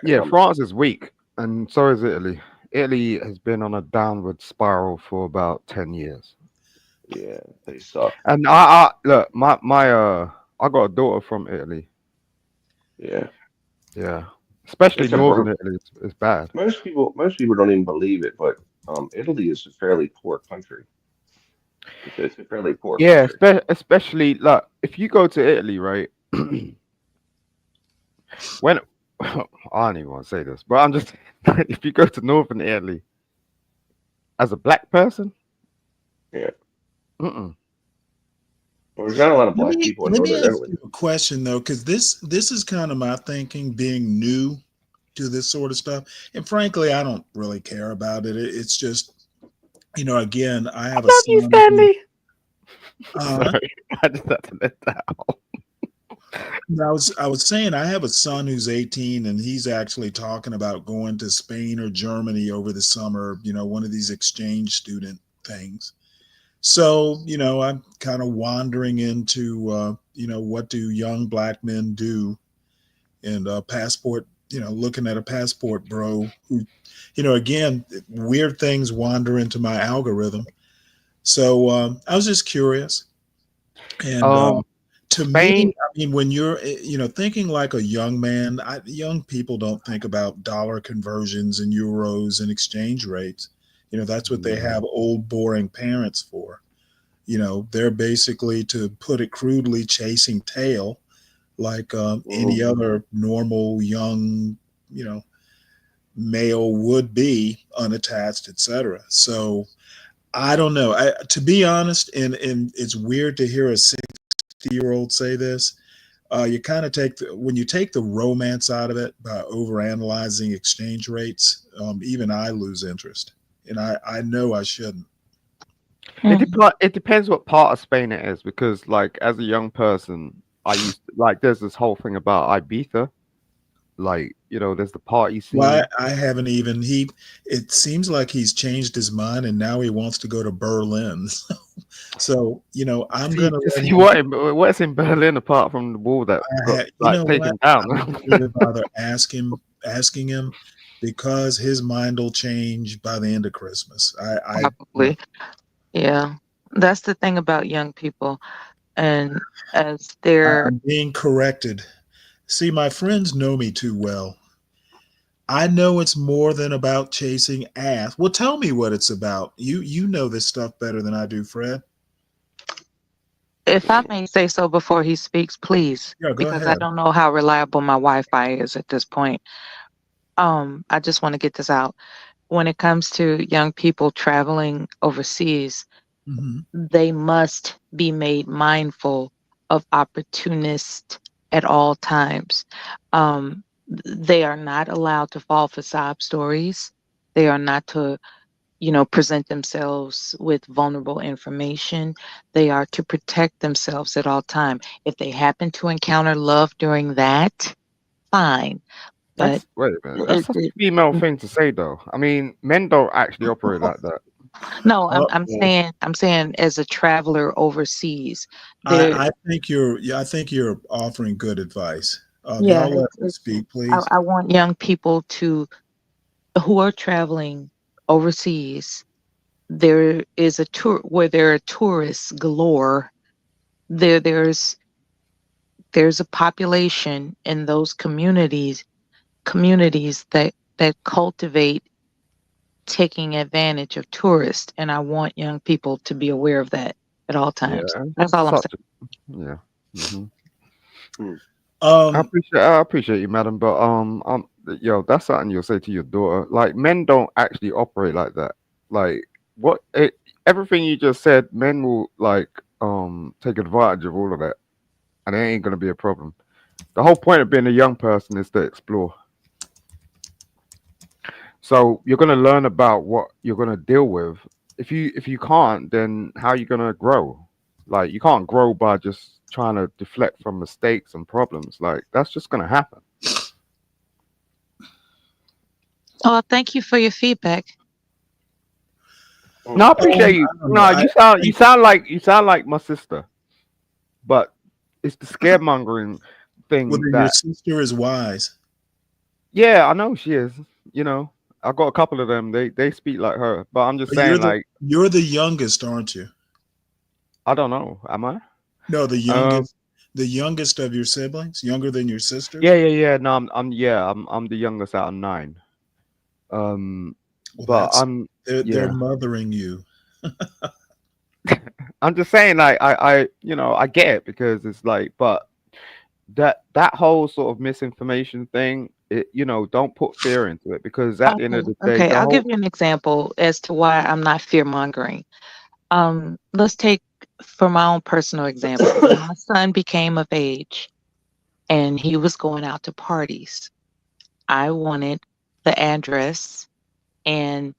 Yeah, France is weak, and so is Italy. Italy has been on a downward spiral for about 10 years. Yeah, they suck. And I look, I got a daughter from Italy. Yeah. Especially northern Italy is bad. Most people don't even believe it, but Italy is a fairly poor country. It's a fairly poor country. Yeah, especially like if you go to Italy, right? When I don't even want to say this, but I'm just if you go to northern Italy as a black person, Well, there's not a lot of black people in Let me northern ask Italy. you a question though, because this is kind of my thinking, being new to this sort of stuff, and frankly, I don't really care about it. It's just, again, I have love you, Stanley. Sorry, I just had to let that out. I was saying I have a son who's 18 and he's actually talking about going to Spain or Germany over the summer, one of these exchange student things. So, I'm kind of wandering into, what do young black men do? And passport, looking at a passport bro who, again, weird things wander into my algorithm. So I was just curious. And to me, I mean, when you're, thinking like a young man, young people don't think about dollar conversions and euros and exchange rates. That's what they have old, boring parents for. They're basically, to put it crudely, chasing tail like any other normal young, male would be, unattached, etc. So I don't know. To be honest, and it's weird to hear a 60-year-old say this. You kind of when you take the romance out of it by overanalyzing exchange rates, even I lose interest, and I know I shouldn't. It depends what part of Spain it is, because like as a young person, I used to, like there's this whole thing about Ibiza, like there's the party scene. Well, I haven't even it seems like he's changed his mind and now he wants to go to Berlin. So I'm gonna see what's in Berlin apart from the wall that got taken down. I'd rather asking him because his mind will change by the end of Christmas. Probably. Yeah, that's the thing about young people, and as they're I'm being corrected. See, my friends know me too well. I know it's more than about chasing ass. Well, tell me what it's about. You know this stuff better than I do, Fred. If I may say so before he speaks, please, Yeah, go because I ahead. don't know how reliable my Wi-Fi is at this point. I just want to get this out. When it comes to young people traveling overseas, they must be made mindful of opportunists at all times. They are not allowed to fall for sob stories. They are not to, present themselves with vulnerable information. They are to protect themselves at all time. If they happen to encounter love during that, fine. But Wait a minute, that's such a female thing to say, though. I mean, men don't actually operate like that. no, I'm saying as a traveler overseas, I think you're offering good advice. Yeah, Y'all let me speak, please. I want young people who are traveling overseas. There is a tour where there are tourists galore. There's a population in those communities that cultivate taking advantage of tourists, and I want young people to be aware of that at all times. Yeah, That's all I'm saying. Yeah. I appreciate you, madam, but that's something you'll say to your daughter. Like, men don't actually operate like that. Like, everything you just said, men will take advantage of all of that, and it ain't gonna be a problem. The whole point of being a young person is to explore. So you're gonna learn about what you're gonna deal with. If you can't, then how are you gonna grow? Like, you can't grow by just trying to deflect from mistakes and problems. Like, that's just gonna happen. Oh, thank you for your feedback. No, I appreciate you. No, you sound like my sister, but it's the scaremongering thing. Well, your sister is wise. Yeah, I know she is. I got a couple of them. They speak like her, but I'm just saying, you're the youngest, aren't you? I don't know. Am I? No, the youngest. The youngest of your siblings, younger than your sister. Yeah. No, I'm the youngest out of 9. But they're mothering you. I'm just saying, like, I get it, because it's like, but that whole sort of misinformation thing, don't put fear into it, because at the end of the day, Okay, I'll give you an example as to why I'm not fear mongering. Let's take, for my own personal example, when my son became of age and he was going out to parties, I wanted the address and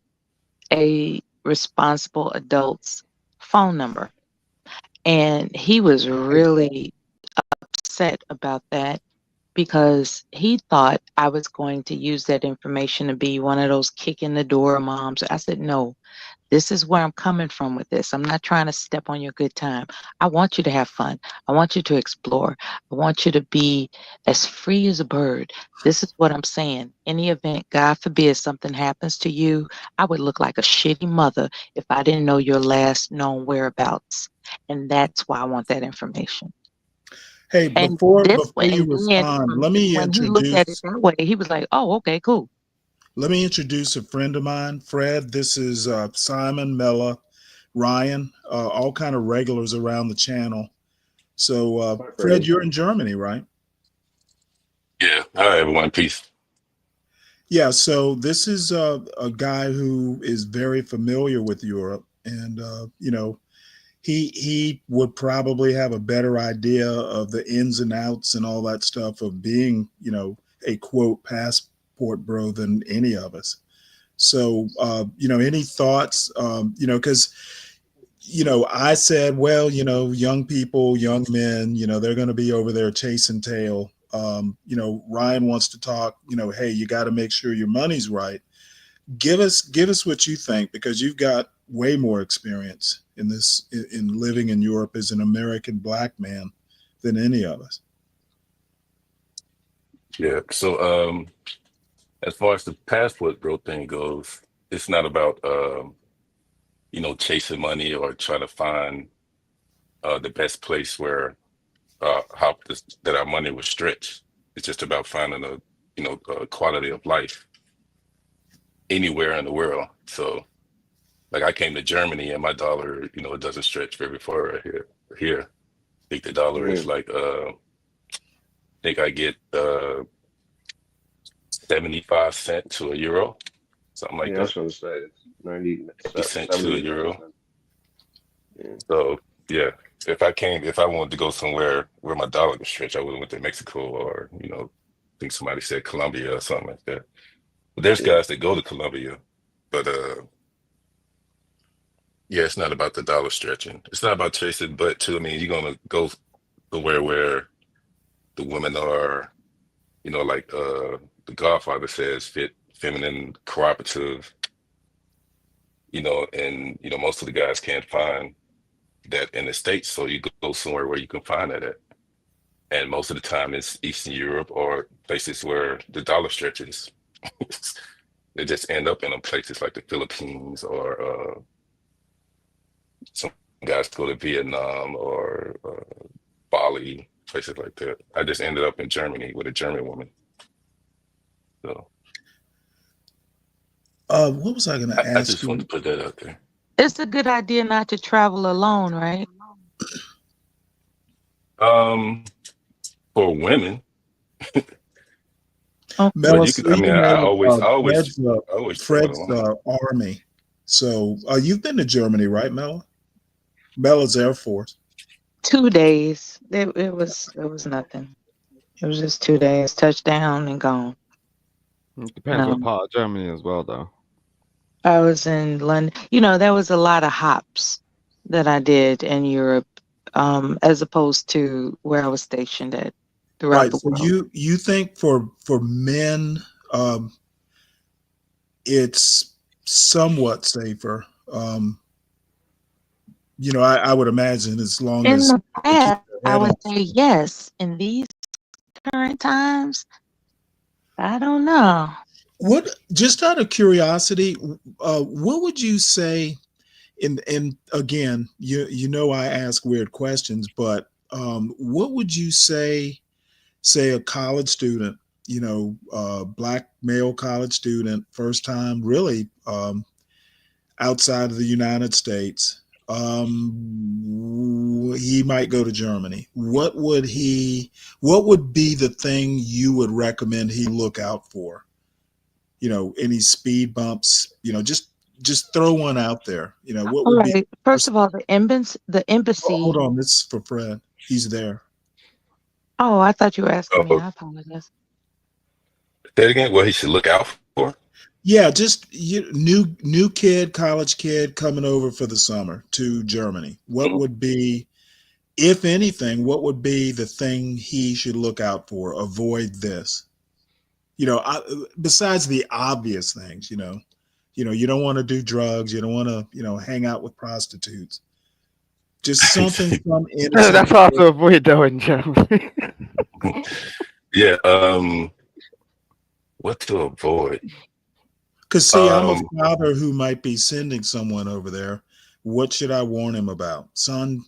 a responsible adult's phone number. And he was really upset about that because he thought I was going to use that information to be one of those kick in the door moms. I said, no, this is where I'm coming from with this. I'm not trying to step on your good time. I want you to have fun. I want you to explore. I want you to be as free as a bird. This is what I'm saying. In the event, God forbid, something happens to you, I would look like a shitty mother if I didn't know your last known whereabouts. And that's why I want that information. Hey, And before this way, you and then respond, let me when he looked at it introduce. that way, he was like, oh, okay, cool. Let me introduce a friend of mine, Fred. This is Simon, Mella, Ryan, all kind of regulars around the channel. So, Fred, you're in Germany, right? Yeah. Hi, everyone. Peace. Yeah. So this is a guy who is very familiar with Europe, and you know, he would probably have a better idea of the ins and outs and all that stuff of being, you know, a quote passport bro than any of us. So, you know, any thoughts, you know, because, you know, I said, well, you know, young people, young men, you know, they're going to be over there chasing tail. You know, Ryan wants to talk, you know, hey, you got to make sure your money's right. Give us what you think, because you've got way more experience in this, in living in Europe as an American Black man than any of us. Yeah. So, as far as the passport bro thing goes, it's not about, you know, chasing money or trying to find the best place where that our money was stretched. It's just about finding a, you know, a quality of life anywhere in the world. So, like, I came to Germany and my dollar, you know, it doesn't stretch very far right here. Here, I think the dollar is like, I think I get 75 cents to a euro, something like Yeah, that. I was going to say it's 90 cents to a euro. Yeah. So yeah, if I wanted to go somewhere where my dollar was stretched, I would have went to Mexico or, you know, I think somebody said Colombia or something like that. But there's guys that go to Colombia, but yeah, it's not about the dollar stretching. It's not about chasing butt too. I mean, you're gonna go somewhere where the women are, you know, like the Godfather says, fit, feminine, cooperative, you know, and, you know, most of the guys can't find that in the States. So you go somewhere where you can find that at. And most of the time it's Eastern Europe or places where the dollar stretches. They just end up in places like the Philippines or some guys go to Vietnam or Bali, places like that. I just ended up in Germany with a German woman. So what was I going to ask I just you? wanted to put that out there. It's a good idea not to travel alone, right? For women. Mel, You could, I mean, I always Fred's Army. So you've been to Germany, right, Mel? Bella's Air Force. 2 days. It was nothing. It was just 2 days, touchdown and gone. It depends what part of Germany as well, though. I was in London. You know, there was a lot of hops that I did in Europe, as opposed to where I was stationed at throughout the So world. you think for men, it's somewhat safer. You know, I would imagine as long In as the they keep past, their I head would on. say yes. In these current times, I don't know. What, just out of curiosity, what would you say? And again, you know, I ask weird questions, but what would you say a college student, you know, Black male college student, first time really outside of the United States, he might go to Germany. What would be the thing you would recommend he look out for? You know, any speed bumps, you know, just throw one out there. You know, what All would be? right. First of all, the embassy. Hold on, this is for Fred. He's there. Oh, I thought you were asking me. I apologize. Say it again. What he should look out for? Yeah, just new kid, college kid coming over for the summer to Germany. What would be, if anything, what would be the thing he should look out for? Avoid this. Besides the obvious things, you don't want to do drugs. You don't want to, hang out with prostitutes. Just something from innocent. That's hard to avoid though in Germany. Yeah. What to avoid? Because see, I'm a father who might be sending someone over there. What should I warn him about, son?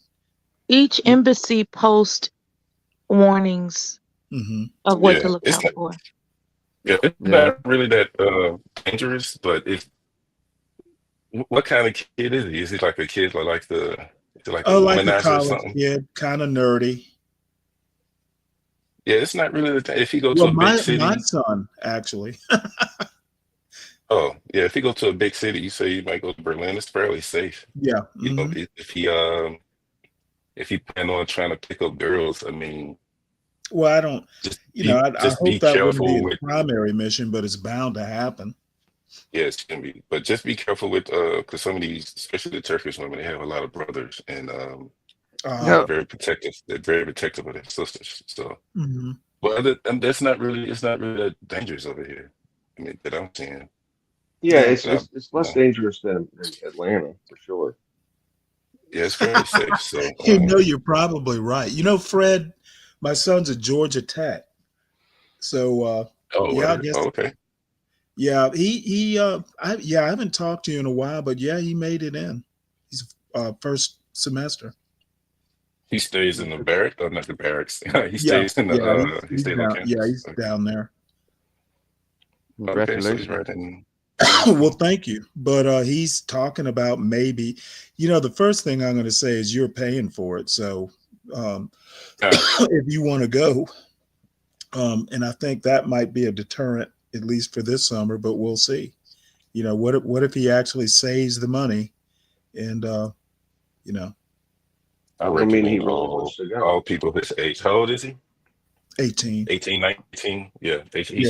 Each embassy posts warnings of what to look out for. Yeah, it's not really that dangerous, but what kind of kid is he? Is he like a kid like the like a womanizer or college something? kid, kind of nerdy. Yeah, it's not really the thing. If he go to a big city, my son actually. oh yeah, if he go to a big city, you say you might go to Berlin. It's fairly safe. Yeah. You know, if he plan on trying to pick up girls, I mean. Well, I don't. I hope that wouldn't be with the primary mission, but it's bound to happen. Yeah, it's gonna be. But just be careful with because some of these, especially the Turkish women, they have a lot of brothers and they're very protective. They're very protective of their sisters. So, but that's not really. It's not really that dangerous over here. I mean, that I'm seeing. Yeah, it's less dangerous than Atlanta for sure. Yeah, it's very safe. So you're probably right. Fred, my son's at Georgia Tech. So I guess. Okay. Yeah, I haven't talked to you in a while, but yeah, he made it in. He's first semester. He stays in the barracks, or not the barracks. He stays in the. He stays on campus. Yeah, he's down there. Okay, so he's right in. Well, thank you. But he's talking about maybe, the first thing I'm going to say is you're paying for it. So if you want to go, and I think that might be a deterrent, at least for this summer, but we'll see. What if he actually saves the money and, I mean, he wants to go. All people his age. How old is he? 18. 18, 19. Yeah. He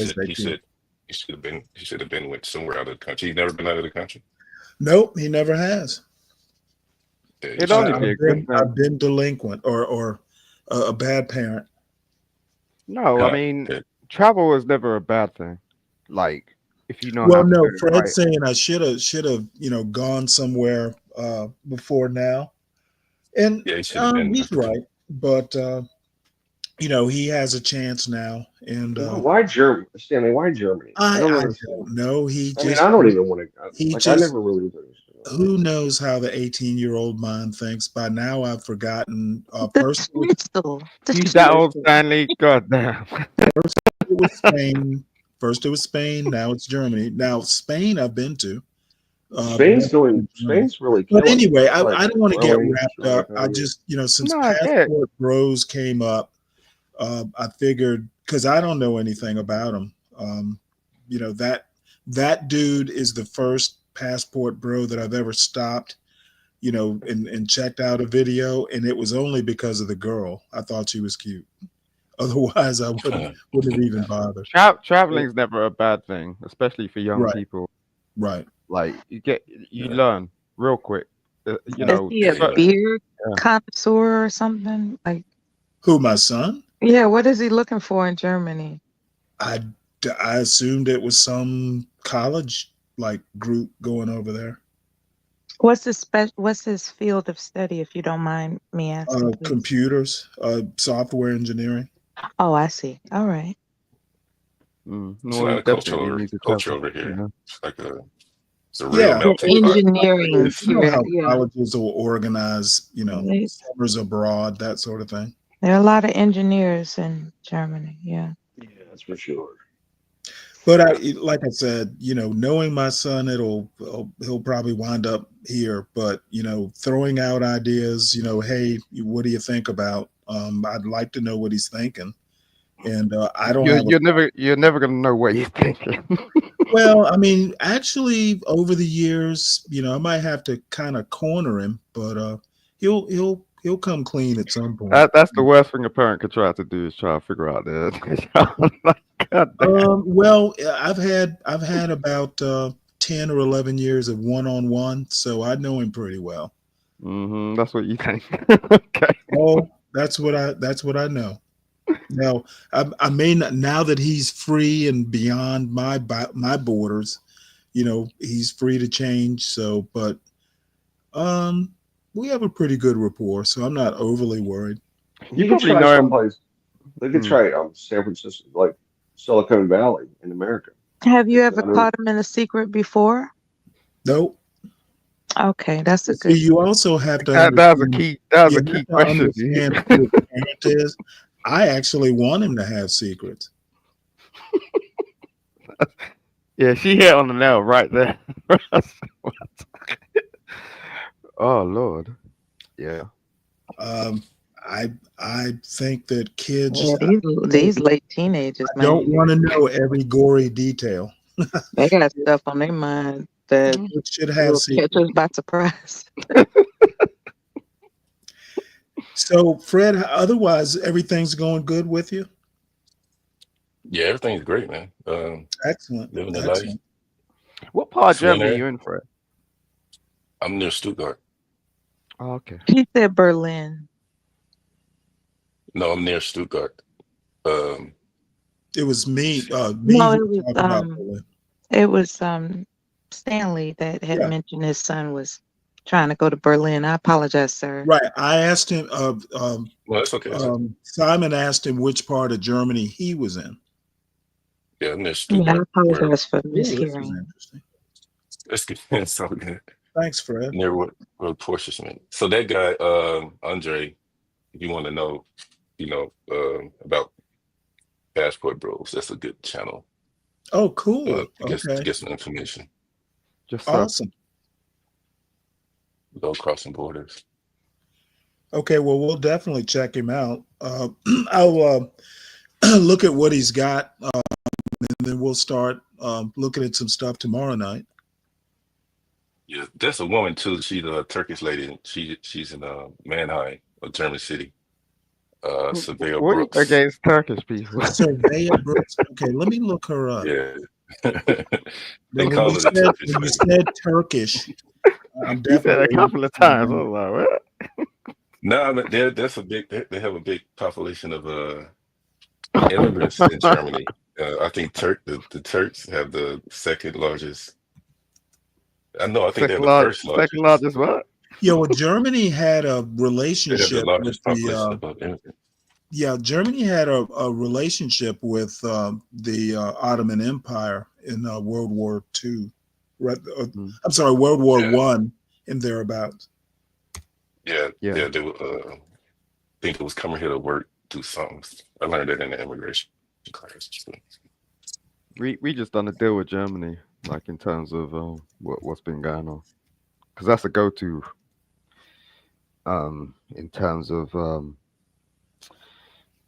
should have been with somewhere out of the country. He's never been out of the country. Nope, he never has. Yeah, I've been delinquent or a bad parent. No, I mean travel is never a bad thing. Like if you know. Well, no, Fred's saying I should have gone somewhere before now, and he's right. But he has a chance now. And why Germany, Stanley? Why Germany? I don't know. I don't even want to. I never really. Who knows how the 18-year-old mind thinks? By now, I've forgotten. First, that old Stanley. Goddamn. First it was Spain. Now it's Germany. Now Spain, I've been to. Spain's really. But anyway, I don't want to get wrapped up. I just since Passport Bros came up, I figured because I don't know anything about him. That dude is the first Passport Bro that I've ever stopped, and checked out a video, and it was only because of the girl. I thought she was cute. Otherwise, I wouldn't have even bothered. Traveling's never a bad thing, especially for young people. Right. Like you learn real quick. Is he a beer connoisseur or something? Like who? My son? Yeah. What is he looking for in Germany? I assumed it was some college group going over there. What's his field of study, if you don't mind me asking? Computers, software engineering. Oh, I see. All right. It's not a culture over here. It's a real melting pot. Engineering. How colleges will organize, summers abroad, that sort of thing. There are a lot of engineers in Germany. Yeah. Yeah, that's for sure. But like I said, knowing my son, he'll probably wind up here. But throwing out ideas, hey, what do you think about? I'd like to know what he's thinking, and I don't. You're never gonna know what he's thinking. Well, I mean, actually, over the years, I might have to kind of corner him, but he'll come clean at some point. That's the worst thing a parent could try to do is try to figure out that. Well, I've had about 10 or 11 years of one-on-one, so I know him pretty well. That's what you think. Okay. Oh, that's what I know. Now, I may not, now that he's free and beyond my borders, he's free to change. So, but we have a pretty good rapport, so I'm not overly worried. You probably could try know him. someplace. They could try San Francisco, like Silicon Valley in America. Have you ever I mean- caught him in a secret before? Nope. Okay, that's a See, good. you also have to. That was a understand- key. That was you a key have to question. understand who his parent is. I actually want him to have secrets. Yeah, she hit on the nail right there. Oh Lord. Yeah. I think that kids Yeah, these late teenagers, man, don't want to know every gory detail. they got stuff on their mind that It should have will secrets. catch us by surprise. So, Fred, otherwise everything's going good with you? Yeah, everything's great, man. Excellent. Living the life. Excellent. What part of Swing Germany there. you in, Fred? I'm near Stuttgart. Oh, okay. He said Berlin. No, I'm near Stuttgart. It was me. No, who it was talked about Berlin. it was Stanley that had Yeah. mentioned his son was trying to go to Berlin. I apologize, sir. Right. I asked him. Well, that's okay. Simon asked him which part of Germany he was in. Yeah, I'm near Yeah, I Stuttgart. apologize for Ooh, this is mishearing. interesting. That's good. It's so good. Thanks, Fred. Near where Porsche Smith. So that guy, Andre, if you want to know, about Passport Bros, that's a good channel. Oh, cool. To Okay. get some information. Just Awesome. Without crossing borders. Okay, well, we'll definitely check him out. I'll look at what he's got, and then we'll start looking at some stuff tomorrow night. Yeah, that's a woman too. She's a Turkish lady. And she's in Mannheim, a German city. Surveyor What Brooks. against Turkish people? Surveyor Brooks. Okay, let me look her up. Yeah. When call you her the said, Turkish when you lady. said Turkish, I'm You said definitely a couple of times. I was like, what? No, but that's a big. They have a big population of immigrants in Germany. I think the Turks have the second largest. I think they have Second the largest. first largest. Second largest what? Yeah, well, Germany had a They have the relationship with largest the. population of immigrants. Yeah, Germany had a relationship with the Ottoman Empire in World War II. I'm sorry, World War One and thereabouts. Yeah. They were. Think it was coming here to work, do something. I learned that in the immigration class. We just done a deal with Germany, like in terms of what's been going on, because that's a go-to. In terms of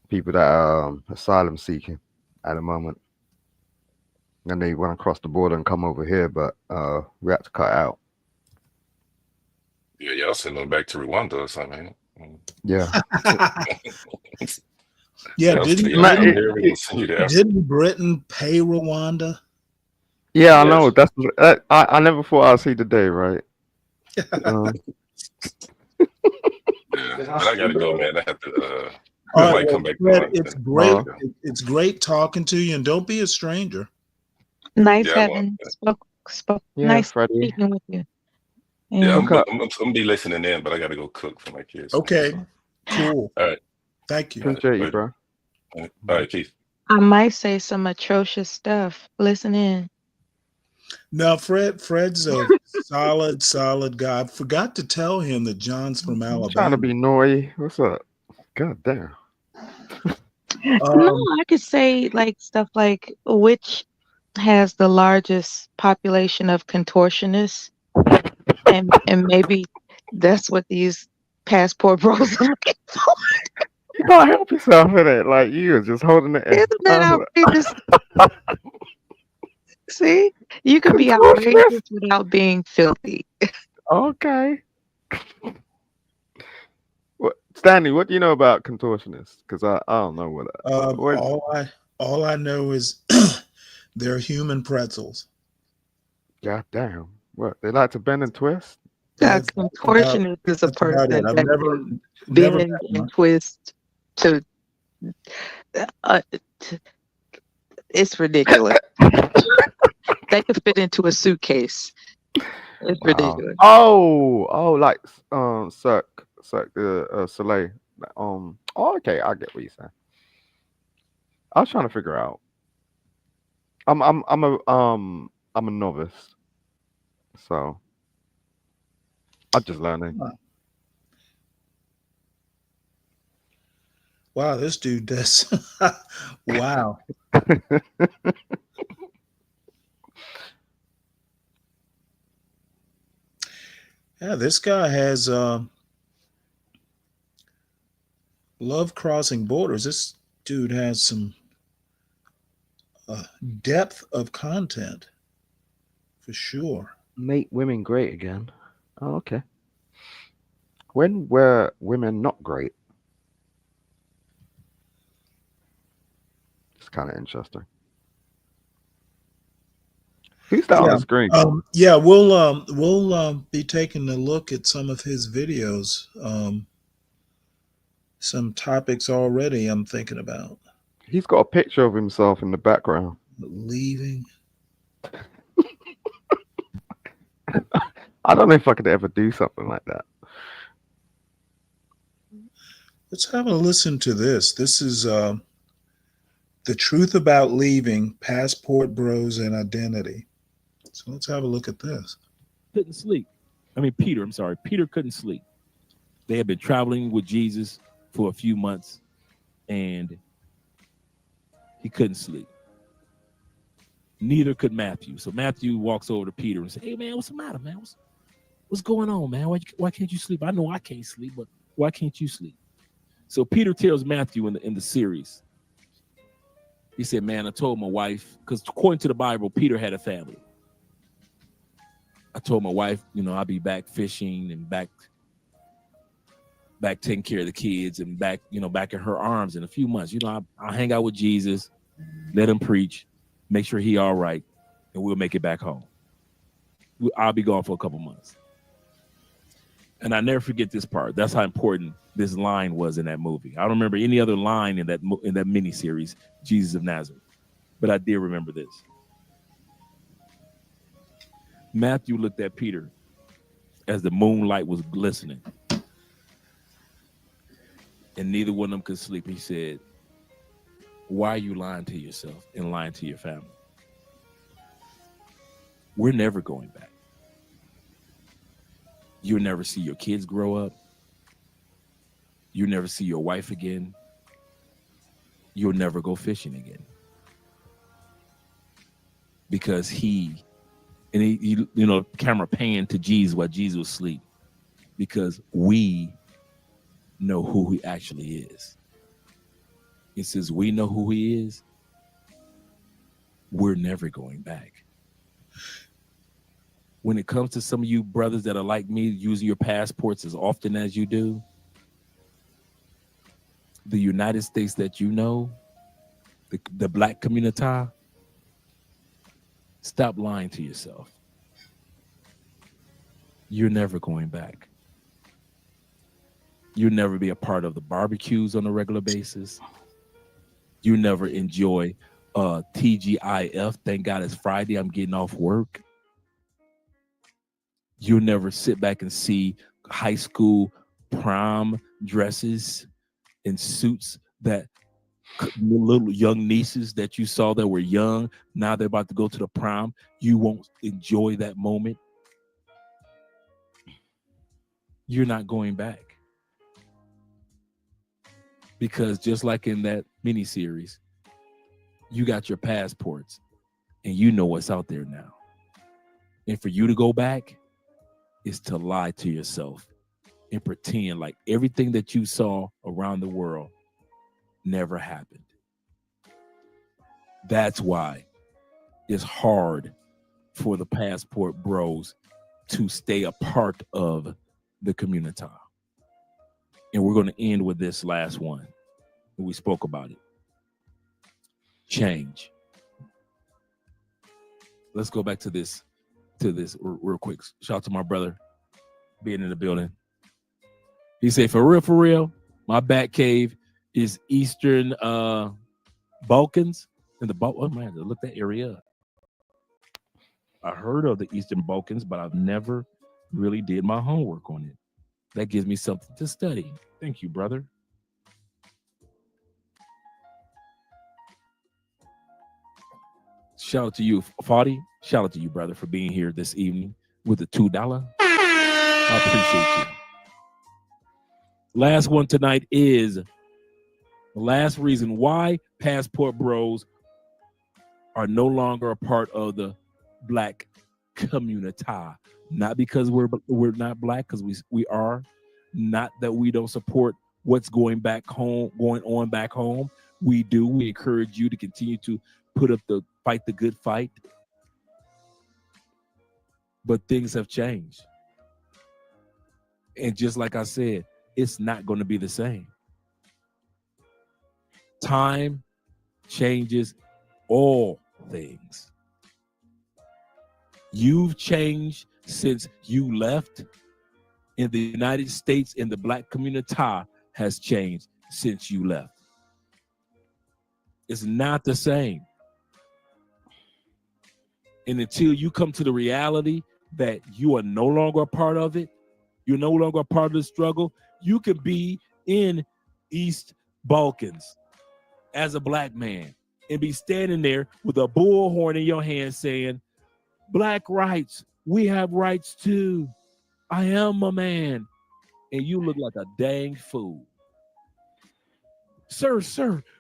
people that are asylum seeking at the moment, and they want to cross the border and come over here, but we have to cut out. Yeah, y'all send them back to Rwanda or something. Yeah. Yeah, didn't didn't Britain pay Rwanda? Yeah, I know. That's I never thought I'd see the day, right? But I gotta go, man. I have to. All I might right, come well, back. Fred, it's great. Uh-huh. It's great talking to you, and don't be a stranger. Nice Yeah, having spoke. Yeah, Nice Freddie. speaking with you. Yeah, And I'm gonna be listening in, but I gotta go cook for my kids. Okay, cool. All right. Thank you. Appreciate you, bro. All right, Keith. I might say some atrocious stuff. Listen in. No, Fred's a solid guy. I forgot to tell him that John's from Trying to Alabama. be Nori. What's up? God damn. No, I could say like stuff like which has the largest population of contortionists, and maybe that's what these passport bros are looking for. You gotta help yourself with it. Like you are just holding it in. Isn't that outrageous? See, you can be Contortionist? outrageous without being filthy. Okay. What, Stanley? What do you know about contortionists? Because I don't know what. All I know is they're human pretzels. God damn. What they like to bend and twist? A contortionist is a person I've that never can never bend met and one. twist to. It's ridiculous. They could fit into a suitcase. It's Wow. ridiculous. Oh, like Cirque du Soleil. Oh, okay, I get what you're saying. I was trying to figure out. I'm a novice, so I'm just learning. Wow, this dude does. Wow. Yeah, this guy has love crossing borders. This dude has some depth of content for sure. Make women great again. Oh, okay. When were women not great? It's kind of interesting. Who's that on the screen? Yeah, we'll be taking a look at some of his videos. Some topics already I'm thinking about. He's got a picture of himself in the background. Leaving. I don't know if I could ever do something like that. Let's have a listen to this. This is The Truth About Leaving, Passport Bros and Identity. So let's have a look at this. Couldn't sleep. Peter couldn't sleep. They had been traveling with Jesus for a few months and he couldn't sleep. Neither could Matthew. So Matthew walks over to Peter and says, "Hey man, what's the matter, man? What's going on, man? Why can't you sleep? I know I can't sleep, but why can't you sleep?" So Peter tells Matthew in the series, he said, "Man, I told my wife," because according to the Bible, Peter had a family. "I told my wife, I'll be back fishing and back taking care of the kids and back in her arms in a few months. I'll hang out with Jesus, let him preach, make sure he all right, and we'll make it back home. I'll be gone for a couple months." And I never forget this part. That's how important this line was in that movie. I don't remember any other line in that miniseries, Jesus of Nazareth, but I did remember this. Matthew looked at Peter as the moonlight was glistening, and neither one of them could sleep. He said, "Why are you lying to yourself and lying to your family? We're never going back. You'll never see your kids grow up. You'll never see your wife again. You'll never go fishing again." Because he camera panned to Jesus while Jesus was asleep. Because we know who he actually is. He says, we know who he is. We're never going back. When it comes to some of you brothers that are like me, using your passports as often as you do, the United States that you know, the black community, stop lying to yourself. You're never going back. You'll never be a part of the barbecues on a regular basis. You never enjoy TGIF. Thank God it's Friday, I'm getting off work. You'll never sit back and see high school prom dresses and suits that little young nieces that you saw that were young. Now they're about to go to the prom. You won't enjoy that moment. You're not going back. Because just like in that miniseries, you got your passports and you know what's out there now. And for you to go back is to lie to yourself and pretend like everything that you saw around the world never happened. That's why it's hard for the passport bros to stay a part of the community. And we're going to end with this last one. We spoke about it. Change. Let's go back to this real quick. Shout out to my brother, being in the building. He said, for real, my bat cave is Eastern Balkans. And oh man, look that area up. I heard of the Eastern Balkans, but I've never really did my homework on it. That gives me something to study. Thank you, brother. Shout out to you, Fadi. Shout out to you, brother, for being here this evening with the $2. I appreciate you. Last one tonight is the last reason why Passport Bros are no longer a part of the Black community. Not because we're not Black, because we are. Not that we don't support what's going on back home. We do. We encourage you to continue to fight the good fight. But things have changed. And just like I said, it's not going to be the same. Time changes all things. You've changed since you left. In the United States, and the Black community has changed since you left. It's not the same. And until you come to the reality that you are no longer a part of it, you're no longer a part of the struggle, you could be in East Balkans as a Black man and be standing there with a bullhorn in your hand saying, Black rights, we have rights too. I am a man. And you look like a dang fool. Sir,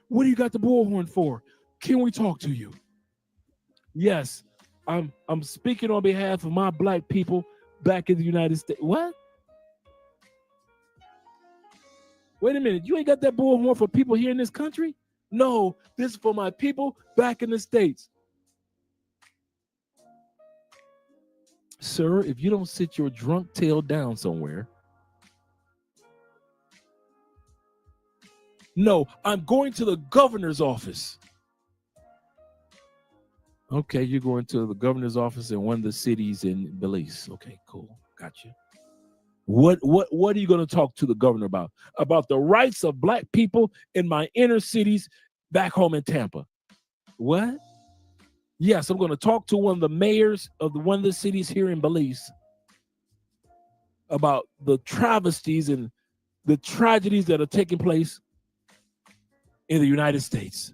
what do you got the bullhorn for? Can we talk to you? Yes, I'm speaking on behalf of my Black people back in the United States. What? Wait a minute, you ain't got that bullhorn for people here in this country? No, this is for my people back in the States. Sir, if you don't sit your drunk tail down somewhere. No, I'm going to the governor's office. Okay, you're going to the governor's office in one of the cities in Belize. Okay, cool. Gotcha. What are you going to talk to the governor about? About the rights of Black people in my inner cities back home in Tampa. What? Yes, I'm going to talk to one of the mayors of one of the cities here in Belize about the travesties and the tragedies that are taking place in the United States.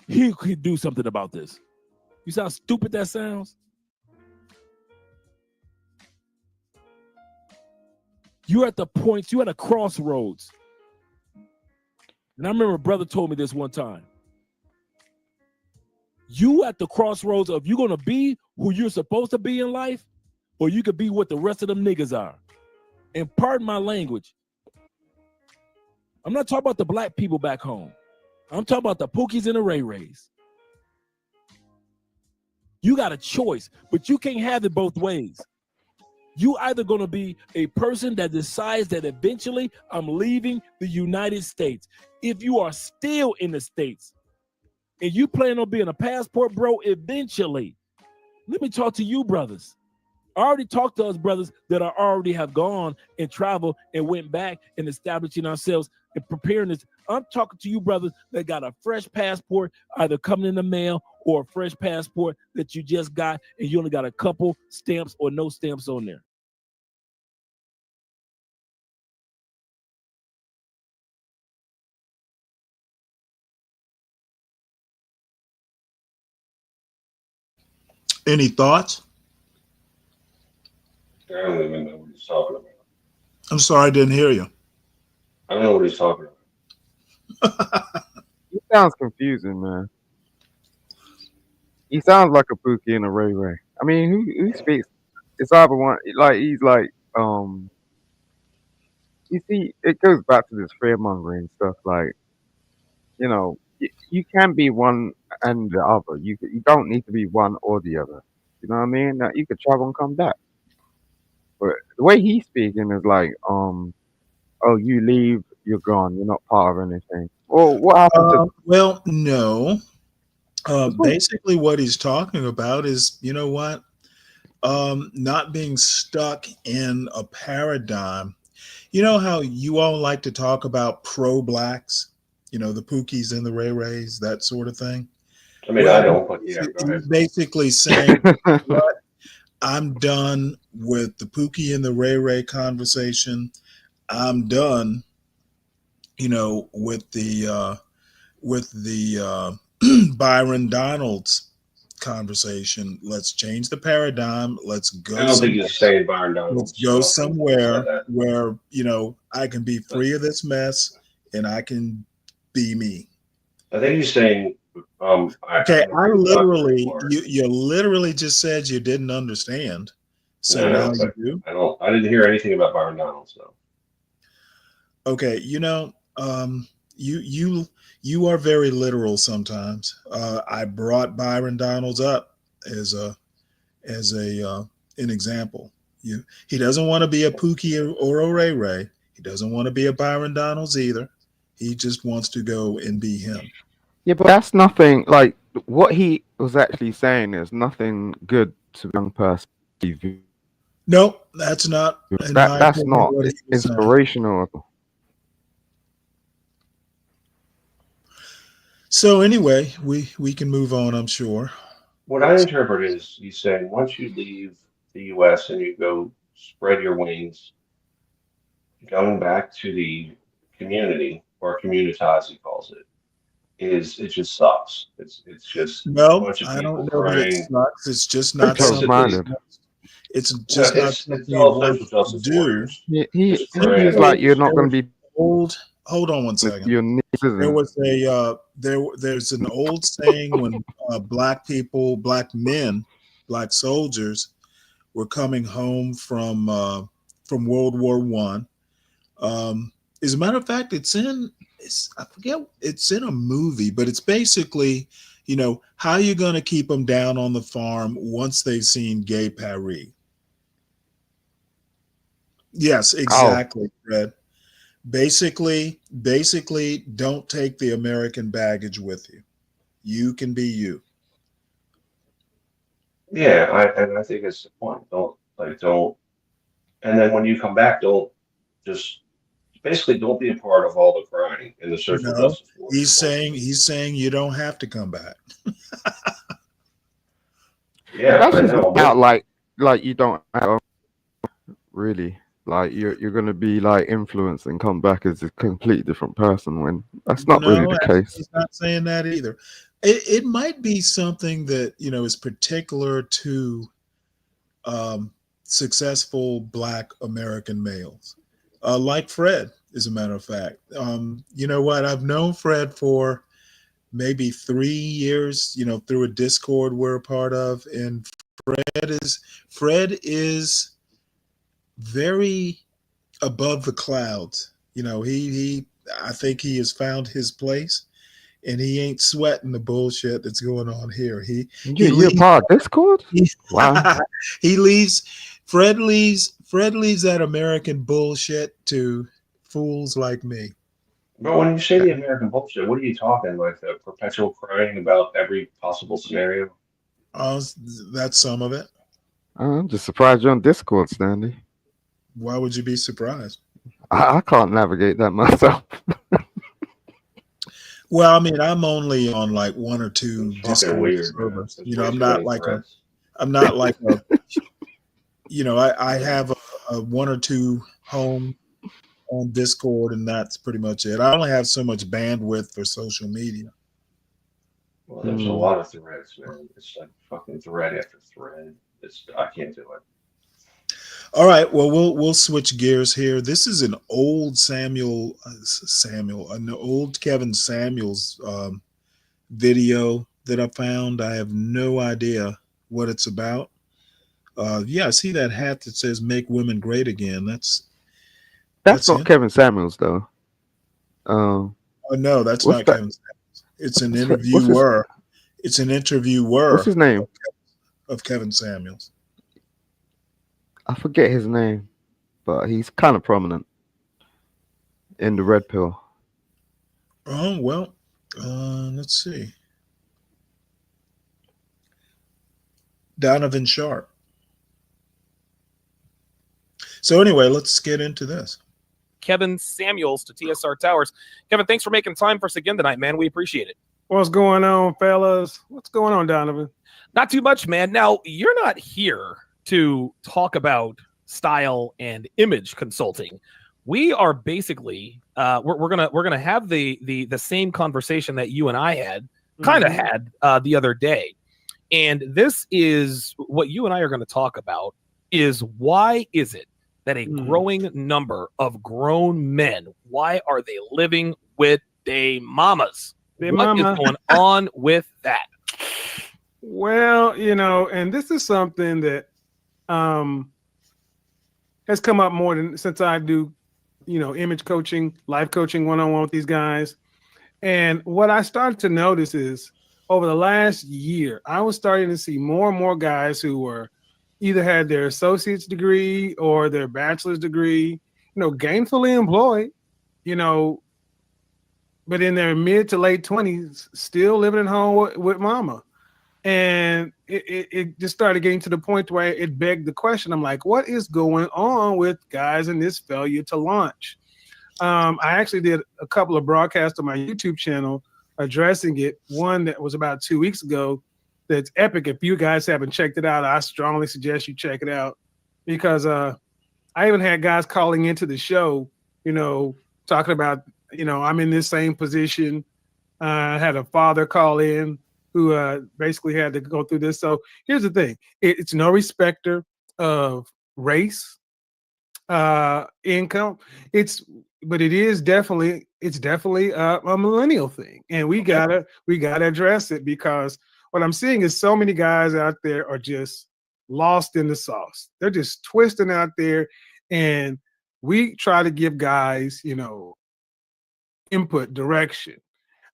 He could do something about this. You see how stupid that sounds? You're at the point, you're at a crossroads. And I remember a brother told me this one time. You at the crossroads of you're going to be who you're supposed to be in life, or you could be what the rest of them niggas are. And pardon my language. I'm not talking about the Black people back home. I'm talking about the Pookies and the Ray Rays. You got a choice, but you can't have it both ways. You either going to be a person that decides that eventually I'm leaving the United States. If you are still in the States, and you plan on being a passport bro eventually, let me talk to you brothers. I already talked to us brothers that are already have gone and traveled and went back and establishing ourselves and preparing this. I'm talking to you brothers that got a fresh passport either coming in the mail or a fresh passport that you just got and you only got a couple stamps or no stamps on there. Any thoughts? I don't even know what he's talking about. I'm sorry, I didn't hear you. I don't know what he's talking about. He sounds confusing, man. He sounds like a Pookie and a Ray Ray. I mean, who speaks? It's either one. Like he's like, you see, it goes back to this fear mongering stuff. Like, you know, you can be one and the other. You don't need to be one or the other. You know what I mean? Now, you could travel and come back. But the way he's speaking is like, oh, you leave, you're gone. You're not part of anything. Well, what happened to? Well, no. Basically, what he's talking about is, you know what? not being stuck in a paradigm. You know how you all like to talk about pro-blacks, you know, the Pookies and the Ray Rays, that sort of thing. I mean, I don't, but yeah, go ahead. He's basically saying, what? I'm done with the Pookie and the Ray Ray conversation. I'm done, you know, with the Byron Donalds conversation. Let's change the paradigm. Let's go. I don't think he's saying Byron Donalds. Let's go somewhere where, you know, I can be free of this mess and I can be me. I think he's saying, okay, I literally, you literally just said you didn't understand. So now you do? I didn't hear anything about Byron Donalds though. Okay, you know, you are very literal sometimes. I brought Byron Donalds up as an example. He doesn't want to be a Pookie or a Ray Ray. He doesn't want to be a Byron Donalds either. He just wants to go and be him. Yeah, but that's nothing. Like what he was actually saying is nothing good to a young person. No, that's not. That's not inspirational. So anyway, we can move on, I'm sure. What I interpret is he's saying once you leave the U.S. and you go spread your wings, going back to the community or communitas, he calls it, it just sucks. It's just no. A bunch of I don't people know that it crying. sucks. It's just not something. It's just not something you all want social to justice do. warriors. He's like you're not going to be old. Hold on one second. There was there's an old saying when black men, black soldiers were coming home from World War One. As a matter of fact, it's in a movie, but it's basically, you know, how you going to keep them down on the farm once they've seen Gay Paris. Yes, exactly, Fred. Basically, don't take the American baggage with you. You can be you. Yeah, I think it's the point. Don't. And then when you come back, don't be a part of all the crying in the social justice war. He's saying you don't have to come back. Yeah, that's I just know. about like you don't have really. Like you're gonna be like influenced and come back as a completely different person when that's not really the case. He's not saying that either. It might be something that, you know, is particular to successful Black American males, like Fred, as a matter of fact. You know what? I've known Fred for maybe 3 years, you know, through a Discord we're a part of, and Fred is very above the clouds. You know, I think he has found his place, and he ain't sweating the bullshit that's going on here. You're part of Discord? Wow. Fred leaves that American bullshit to fools like me. But when you say the American bullshit, what are you talking? Like the perpetual crying about every possible scenario? That's some of it. I'm just surprised you're on Discord, Stanley. Why would you be surprised? I can't navigate that myself. Well, I mean, I'm only on like 1 or 2 Discord servers. Man. You know, I'm not like a, you know, I have a 1 or 2 home on Discord, and that's pretty much it. I only have so much bandwidth for social media. Well, there's a lot of threads, man. It's like fucking thread after thread. I can't do it. All right, well, we'll switch gears here. This is an old an old Kevin Samuels video that I found. I have no idea what it's about. Yeah, I see that hat that says "Make Women Great Again." That's not him. Kevin Samuels, though. Oh no, that's not Kevin Samuels. It's an interviewer. It's an interviewer. What's his name? Of Kevin Samuels. I forget his name, but he's kind of prominent in the Red Pill. Oh, well, let's see. Donovan Sharp. So anyway, let's get into this. Kevin Samuels to TSR Towers. Kevin, thanks for making time for us again tonight, man. We appreciate it. What's going on, fellas? What's going on, Donovan? Not too much, man. Now, you're not here to talk about style and image consulting. We are basically we're gonna have the same conversation that you and I had had the other day. And this is what you and I are going to talk about is why is it that a growing number of grown men, why are they living with their mamas? What is going on with that? Well, you know, and this is something that has come up more than since I do, you know, image coaching, life coaching one-on-one with these guys. And what I started to notice is over the last year, I was starting to see more and more guys who were either had their associate's degree or their bachelor's degree, you know, gainfully employed, you know, but in their mid to late 20s, still living at home with mama. And it just started getting to the point where it begged the question. I'm like, what is going on with guys in this failure to launch? I actually did a couple of broadcasts on my YouTube channel addressing it. One that was about 2 weeks ago that's epic. If you guys haven't checked it out, I strongly suggest you check it out because I even had guys calling into the show, you know, talking about, you know, I'm in this same position. I had a father call in who basically had to go through this. So here's the thing. It's no respecter of race, income. But it's definitely a millennial thing. And we gotta address it because what I'm seeing is so many guys out there are just lost in the sauce. They're just twisting out there. And we try to give guys, you know, input, direction.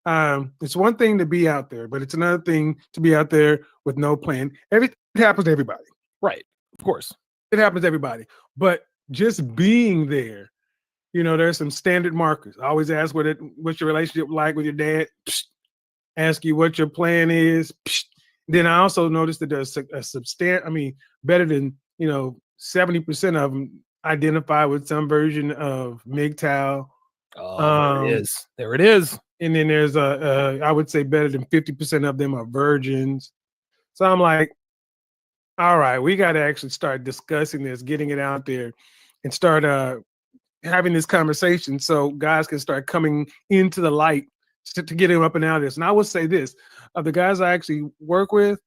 It's one thing to be out there, but it's another thing to be out there with no plan. It happens to everybody. Right. Of course. It happens to everybody. But just being there, you know, there's some standard markers. I always ask what's your relationship like with your dad. Psst. Ask you what your plan is. Psst. Then I also noticed that there's better than, you know, 70% of them identify with some version of MGTOW. Oh, there it is. There it is. And then there's I would say better than 50% of them are virgins. So I'm like, all right, we got to actually start discussing this, getting it out there, and start having this conversation so guys can start coming into the light to get them up and out of this. And I would say this, of the guys I actually work with,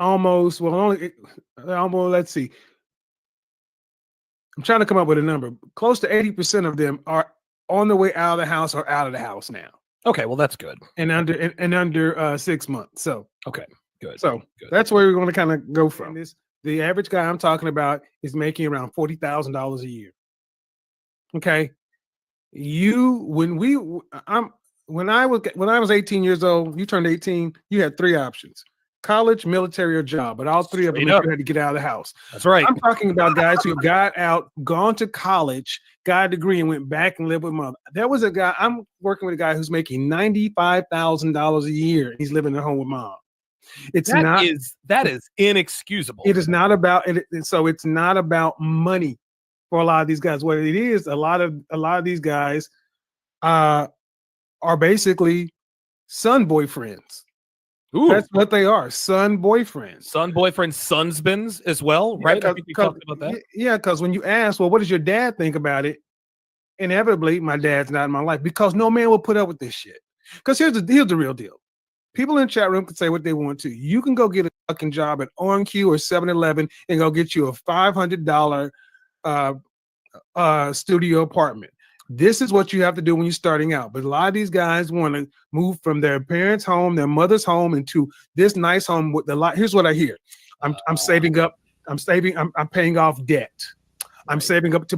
almost, let's see. I'm trying to come up with a number. Close to 80% of them are on the way out of the house or out of the house now. Okay, well, that's good. And under 6 months. So okay, good. So good. That's where we're going to kind of go from. The average guy I'm talking about is making around $40,000 a year. Okay, when I was 18 years old, you turned 18. You had three options: college, military, or job. But all three of them, you had to get out of the house. That's right. I'm talking about guys who got out, gone to college, got a degree, and went back and lived with mother. There was a guy, I'm working with a guy who's making $95,000 a year. He's living at home with mom. That is inexcusable. It is not about it. So it's not about money for a lot of these guys. What it is, a lot of these guys are basically son boyfriends. Ooh. That's what they are, son boyfriends. Son boyfriends, sonsbins as well, right? I think we talked about that. Yeah, because when you ask, well, what does your dad think about it? Inevitably, my dad's not in my life because no man will put up with this shit. Because here's the real deal. People in the chat room can say what they want to. You can go get a fucking job at OnQ or 7-Eleven and go get you a $500 studio apartment. This is what you have to do when you're starting out. But a lot of these guys want to move from their parents' home, their mother's home, into this nice home with the lot. Here's what I hear. I'm saving up. I'm paying off debt. I'm saving up to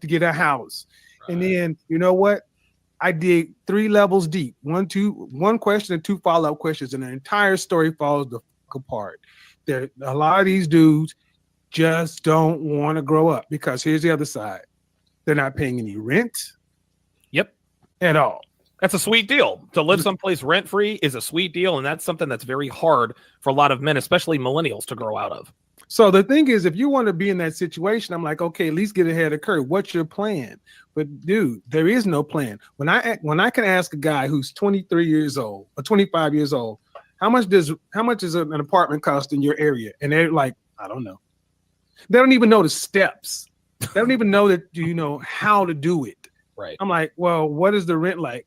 get a house. Right. And then you know what? I dig 3 levels deep. One question and 2 follow-up questions, and the entire story falls the fuck apart. A lot of these dudes just don't want to grow up because here's the other side. They're not paying any rent. Yep. At all. That's a sweet deal. To live someplace rent free is a sweet deal, and that's something that's very hard for a lot of men, especially millennials, to grow out of. So the thing is, if you want to be in that situation, I'm like, okay, at least get ahead of the curve. What's your plan? But dude, there is no plan. When I can ask a guy who's 23 years old or 25 years old, how much is an apartment cost in your area? And they're like, I don't know. They don't even know the steps. They don't even know that how to do it. Right. I'm like, well, what is the rent like?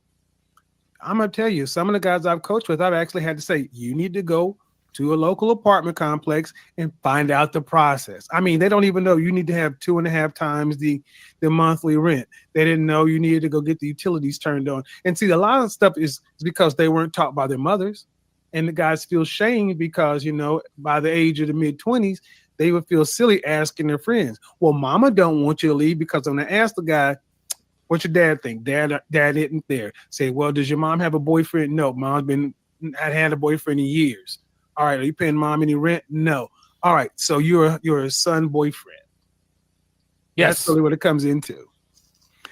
I'm gonna tell you, some of the guys I've coached with, I've actually had to say, you need to go to a local apartment complex and find out the process. I mean, they don't even know you need to have 2.5 times the monthly rent. They didn't know you needed to go get the utilities turned on. And see, a lot of stuff is because they weren't taught by their mothers. And the guys feel shame because, by the age of the mid-20s, they would feel silly asking their friends, well, mama don't want you to leave, because when I ask the guy, what's your dad think? Dad isn't there. Say, well, does your mom have a boyfriend? No, mom's had a boyfriend in years. All right, are you paying mom any rent? No. All right, so you're a son boyfriend. Yes. That's really what it comes into.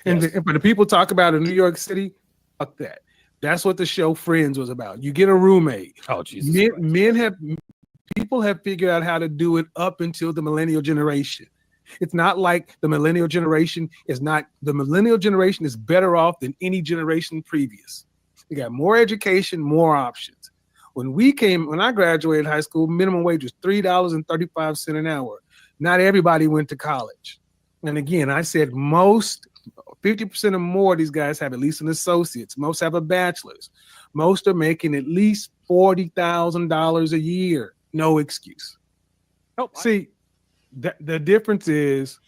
And Yes. for the people talk about in New York City, fuck that. That's what the show Friends was about. You get a roommate. Oh, Jesus. People have figured out how to do it up until the millennial generation. It's not like the millennial generation is better off than any generation previous. They got more education, more options. When I graduated high school, minimum wage was $3.35 an hour. Not everybody went to college. And again, I said 50% or more of these guys have at least an associate's. Most have a bachelor's. Most are making at least $40,000 a year. No excuse. Nope. See, the difference is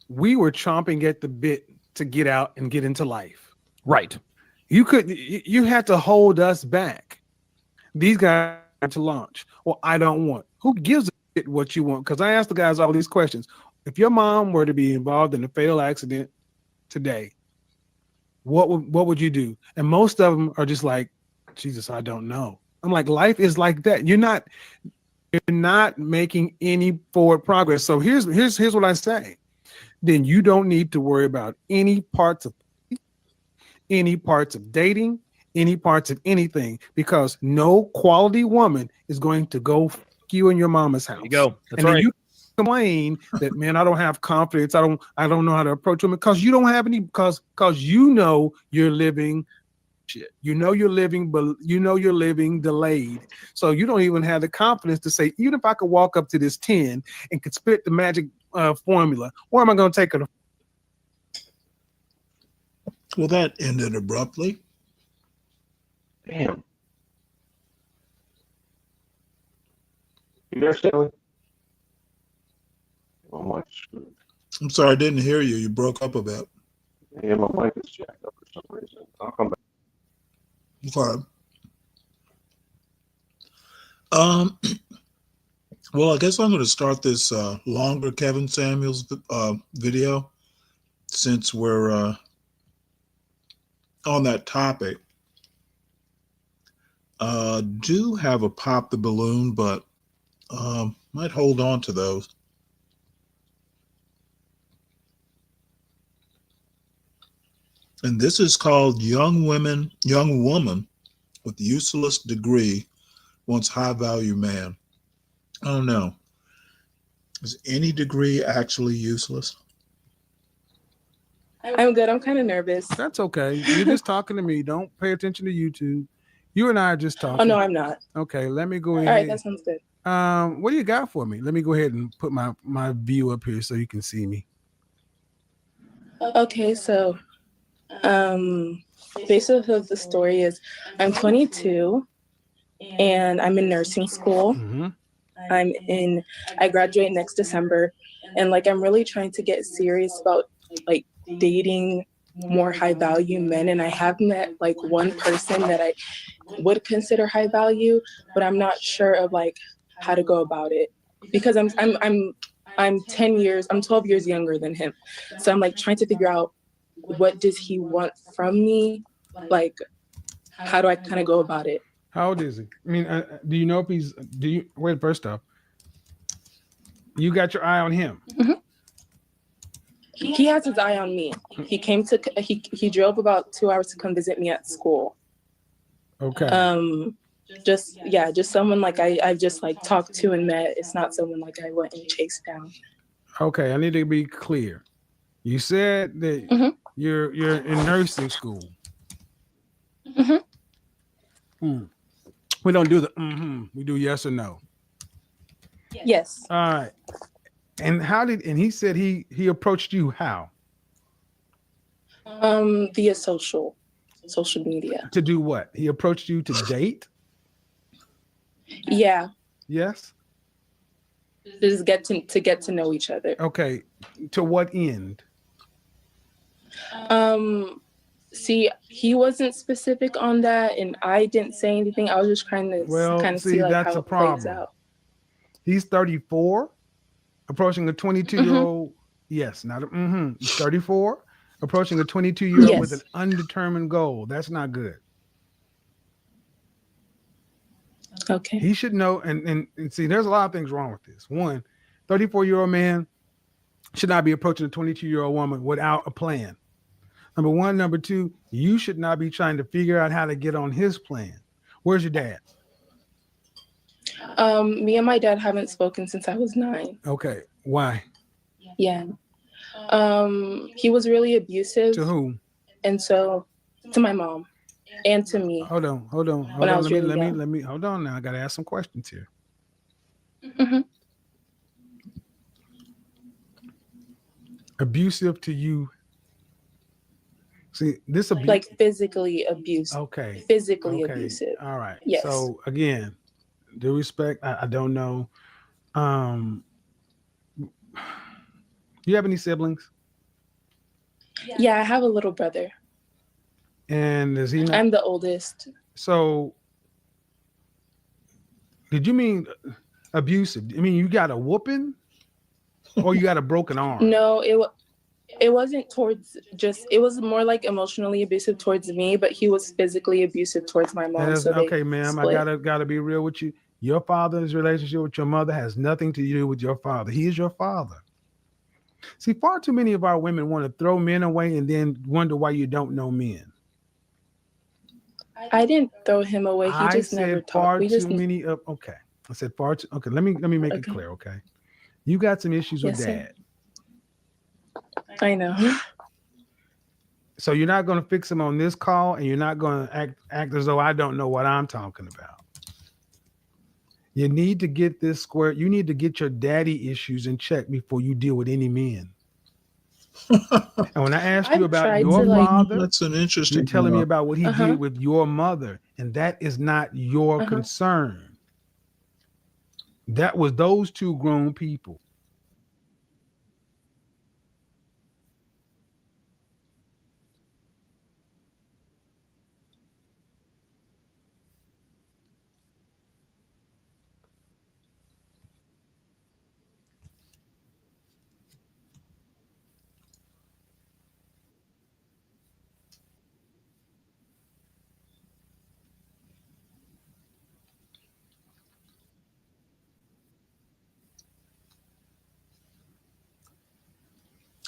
we were chomping at the bit to get out and get into life. Right. You had to hold us back. These guys had to launch. Well, I don't want. Who gives a shit what you want? Because I asked the guys all these questions. If your mom were to be involved in a fatal accident today, what would you do? And most of them are just like, Jesus, I don't know. I'm like, life is like that. You're not making any forward progress. So here's what I say. Then you don't need to worry about any parts of dating, any parts of anything, because no quality woman is going to go fuck you in your mama's house. There you go. That's and right. then you complain that, man, I don't have confidence. I don't know how to approach women, because you don't have any, because you're living shit. You're living delayed. So you don't even have the confidence to say, even if I could walk up to this 10 and could spit the magic formula, where am I going to take her? Well, that ended abruptly. Damn. You there, Stanley? My mic's screwed. I'm sorry, I didn't hear you. You broke up a bit. Yeah, my mic is jacked up for some reason. I'll come back. Okay. Well, I guess I'm going to start this longer Kevin Samuels video, since we're on that topic. Do have a pop the balloon, but might hold on to those. And this is called Young Woman with Useless Degree Wants High Value Man. I don't know. Is any degree actually useless? I'm good. I'm kind of nervous. That's okay. You're just talking to me. Don't pay attention to YouTube. You and I are just talking. Oh, no, I'm not. Okay, let me go All ahead. right, that sounds good. What do you got for me? Let me go ahead and put my view up here so you can see me. Okay, so basically the story is I'm 22 and I'm in nursing school. Mm-hmm. I graduate next December, and I'm really trying to get serious about dating more high value men, and I have met one person that I would consider high value, but I'm not sure of how to go about it, because I'm 12 years younger than him. So I'm like trying to figure out what does he want from me? Like, how do I kind of go about it? How old is he? I mean, do you know if he's, wait, first off, you got your eye on him. Mm-hmm. He has his eye on me. He came to he drove about 2 hours to come visit me at school. Okay. Just someone like I've just like talked to and met. It's not someone like I went and chased down. Okay, I need to be clear. You said that you're in nursing school. We don't do the we do yes or no. Yes. All right. And he said he approached you how? Via social media. To do what? He approached you to date? Yeah. Yes. Just get to know each other. Okay. To what end? See, he wasn't specific on that, and I didn't say anything. I was just trying to kind of see like that's how a it plays problem. out. He's 34, approaching a 22-year-old. Yes, not a He's 34, approaching a 22-year-old with an undetermined goal. That's not good. Okay. He should know, and see, there's a lot of things wrong with this. One, 34-year-old man should not be approaching a 22-year-old woman without a plan. Number one. Number two, you should not be trying to figure out how to get on his plan. Where's your dad? Me and my dad haven't spoken since I was 9. Okay. Why? Yeah. He was really abusive. To who? And so to my mom and to me. Hold on. When I was really young. Let me hold on now. I gotta ask some questions here. Abusive to you. See, this abuse, like physically abusive. Okay. Physically abusive. All right. Yes. So again, due respect, I don't know. Do you have any siblings? Yeah, I have a little brother. And is he not? I'm the oldest. So did you mean abusive? I mean, you got a whooping or you got a broken arm? No, it wasn't towards it was more like emotionally abusive towards me, but he was physically abusive towards my mom. So okay, ma'am, I gotta be real with you. Your father's relationship with your mother has nothing to do with your father. He is your father. See, far too many of our women want to throw men away and then wonder why you don't know men. I didn't throw him away. He just never talked. Okay. I said far too. Okay, let me make it clear. Okay, you got some issues with dad. I know. So you're not going to fix them on this call, and you're not going to act as though I don't know what I'm talking about. You need to get this square. You need to get your daddy issues in check before you deal with any men. And when I asked you about your father, that's an interesting. You're telling me about what he did with your mother, and that is not your concern. That was those two grown people.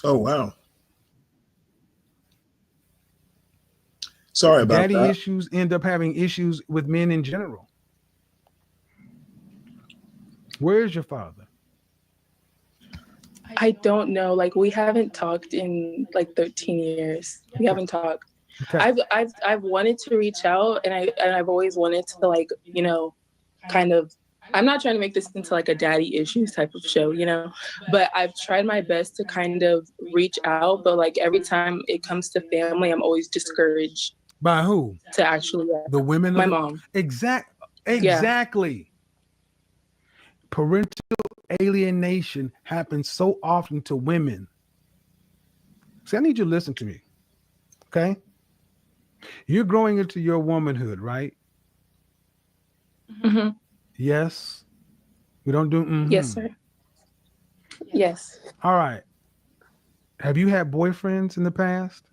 Oh, wow. Sorry about Daddy that. issues end up having issues with men in general. Where is your father? I don't know. Like, we haven't talked in like 13 years. We haven't talked. Okay. I've wanted to reach out, and I've always wanted to, like, you know, kind of. I'm not trying to make this into like a daddy issues type of show, you know, but I've tried my best to kind of reach out. But like every time it comes to family, I'm always discouraged. By who? To actually the women. My mom. Exactly. Yeah. Parental alienation happens so often to women. See, I need you to listen to me. Okay. You're growing into your womanhood, right? Mm-hmm. Yes. We don't do Yes, sir. Yes. All right. Have you had boyfriends in the past?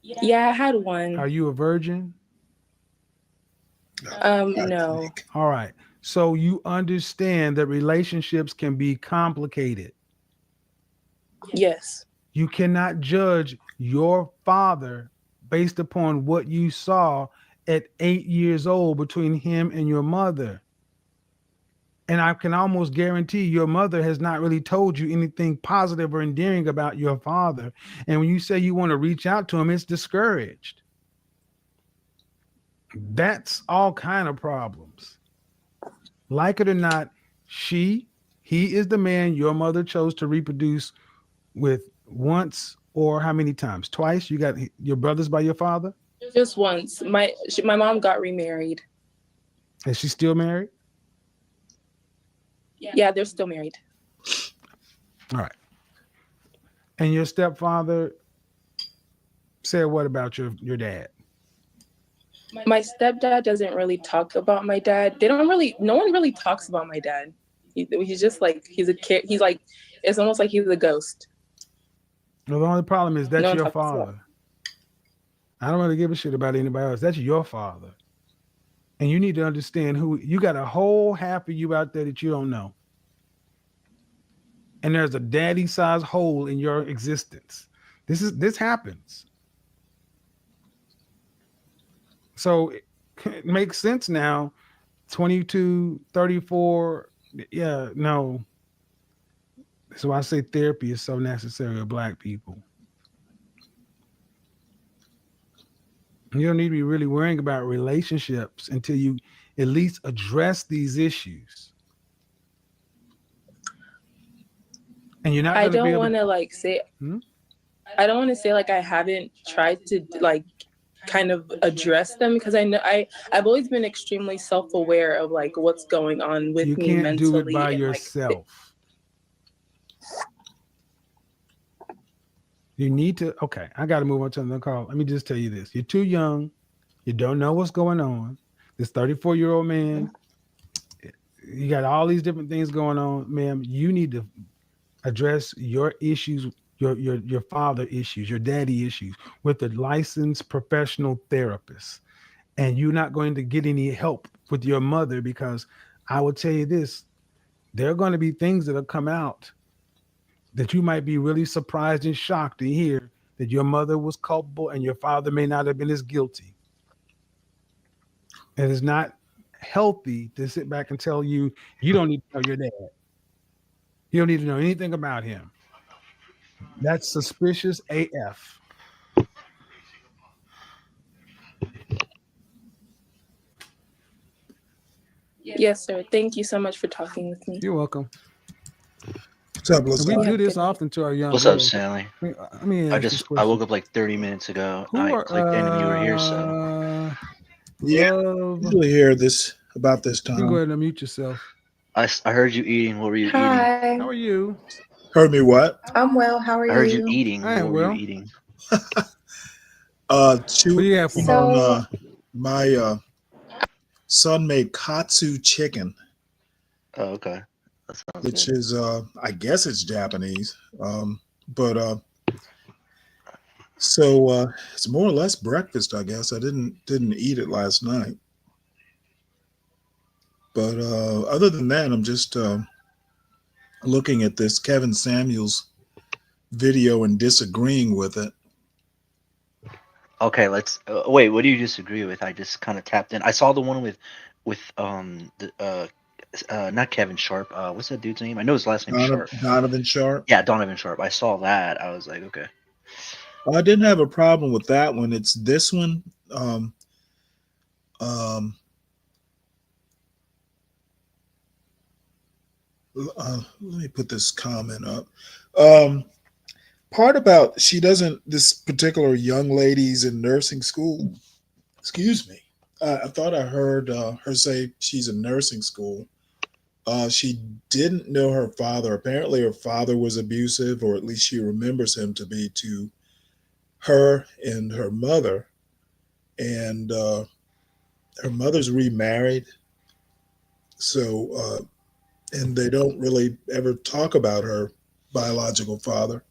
Yeah, I had one. Are you a virgin? No. All right. So you understand that relationships can be complicated. Yes. You cannot judge your father based upon what you saw at 8 years old between him and your mother. And I can almost guarantee your mother has not really told you anything positive or endearing about your father. And when you say you want to reach out to him, it's discouraged. That's all kind of problems. Like it or not, he is the man your mother chose to reproduce with once or how many times? Twice? You got your brothers by your father? Just once. My mom got remarried. Is she still married? Yeah, they're still married. All right. And your stepfather said what about your dad? My stepdad doesn't really talk about my dad. No one really talks about my dad. He's just like, he's a kid. He's like, it's almost like he's a ghost. Well, the only problem is that's No one your talks about father. I don't really give a shit about anybody else. That's your father. And you need to understand you got a whole half of you out there that you don't know. And there's a daddy-sized hole in your existence. This happens. So it makes sense now. 22, 34. Yeah, no. That's why I say therapy is so necessary with Black people. You don't need to be really worrying about relationships until you at least address these issues. And you're not I going to be don't able want to like say, I don't want to say like I haven't tried to like kind of address them, because I know I've always been extremely self-aware of like what's going on with you me can't mentally. do it by and, yourself. You need to, okay, I got to move on to another call. Let me just tell you this. You're too young. You don't know what's going on. This 34-year-old man, you got all these different things going on, ma'am. You need to address your issues, your father issues, your daddy issues with a licensed professional therapist. And you're not going to get any help with your mother, because I will tell you this, there are going to be things that'll come out that you might be really surprised and shocked to hear that your mother was culpable and your father may not have been as guilty. It is not healthy to sit back and tell you don't need to know your dad. You don't need to know anything about him. That's suspicious AF. Yes, sir. Thank you so much for talking with me. You're welcome. What's up, We do this often to our young What's up, girls. Sally? Let me I ask this just I question. woke up like 30 minutes ago. Who I are, clicked in and you were here, so Yeah, Love. usually hear this about this You can go time. ahead and unmute yourself. I heard you eating. What were you eating? Hi. How are you? Heard me what? I'm well. How are I heard you you? eating. I am What were well. you eating? Chewing have for on my son made katsu chicken, Oh, okay. That sounds which good. is I guess it's Japanese. But it's more or less breakfast, I guess. I didn't eat it last night. But other than that, I'm just looking at this Kevin Samuels video and disagreeing with it. Okay, let's wait. What do you disagree with? I just kind of tapped in. I saw the one with not Kevin Sharp. What's that dude's name? I know his last name is Sharp. Donovan Sharp. Yeah, Donovan Sharp. I saw that. I was like, okay. I didn't have a problem with that one. It's this one. Let me put this comment up. Part about this particular young lady's in nursing school. Excuse me. I thought I heard her say she's in nursing school. She didn't know her father. Apparently her father was abusive, or at least she remembers him to be, to her and her mother. And her mother's remarried. So, and they don't really ever talk about her biological father.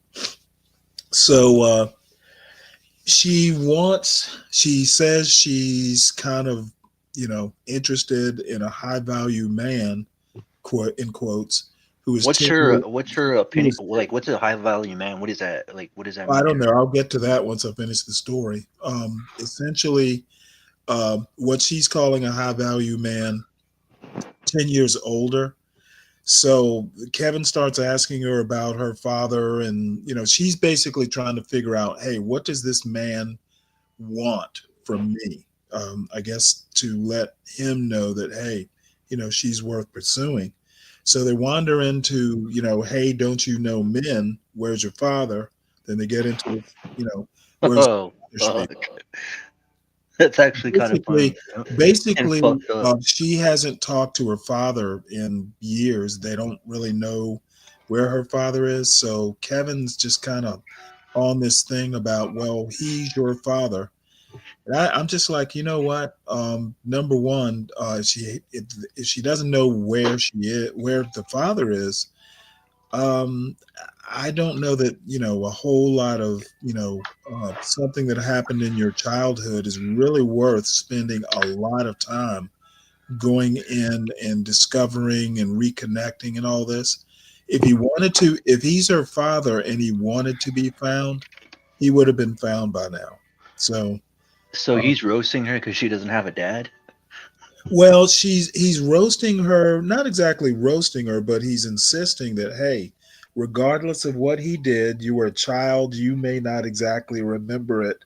So she says she's kind of, interested in a high value man, in quotes, who is What's 10 your years, what's your opinion? Like, what's a high value man? What is that? Like, what does that I mean? don't know. I'll get to that once I finish the story. Essentially, what she's calling a high value man, 10 years older. So Kevin starts asking her about her father, and she's basically trying to figure out, hey, what does this man want from me? I guess to let him know that, hey, she's worth pursuing. So they wander into, hey, don't you know men? Where's your father? Then they get into, where's Oh, your father? fuck. That's actually kind of funny. Basically, And fucked up. she hasn't talked to her father in years. They don't really know where her father is. So Kevin's just kind of on this thing about, well, he's your father. And I'm just like, you know what? Number one, if she doesn't know where she is, where the father is, I don't know that a whole lot of something that happened in your childhood is really worth spending a lot of time going in and discovering and reconnecting and all this. If he wanted to, if he's her father and he wanted to be found, he would have been found by now. So he's roasting her because she doesn't have a dad. well, he's roasting her, not exactly roasting her, but he's insisting that, hey, regardless of what he did, you were a child, you may not exactly remember it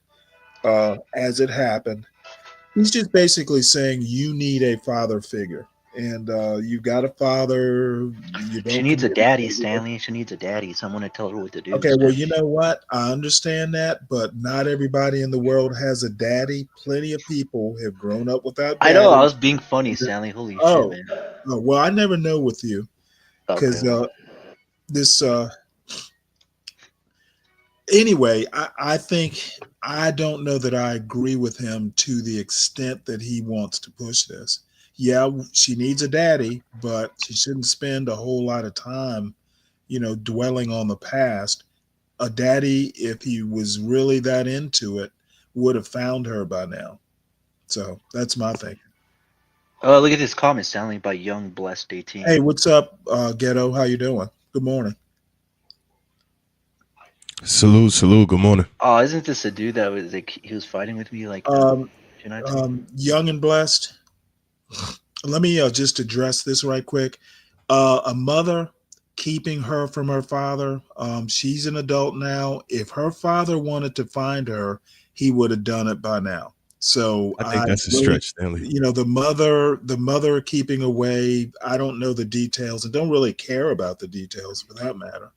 as it happened. He's just basically saying you need a father figure, and you got a father. She needs a daddy, Stanley. She needs a daddy, someone to tell her what to do. Okay, well, you know what? I understand that, but not everybody in the world has a daddy. Plenty of people have grown up without daddy. I know, I was being funny, Stanley. Holy shit, man. Oh, well, I never know with you because anyway, I think I don't know that I agree with him to the extent that he wants to push this. Yeah, she needs a daddy, but she shouldn't spend a whole lot of time, dwelling on the past. A daddy, if he was really that into it, would have found her by now. So that's my thing. Oh, look at this comment, Stanley, by Young Blessed 18. Hey, what's up, Ghetto? How you doing? Good morning. Salute. Good morning. Oh, isn't this a dude that was like he was fighting with me like Young and Blessed? Let me just address this right quick. A mother keeping her from her father. She's an adult now. If her father wanted to find her, he would have done it by now. So I think that's a stretch, Stanley. The mother keeping away. I don't know the details and don't really care about the details for that matter.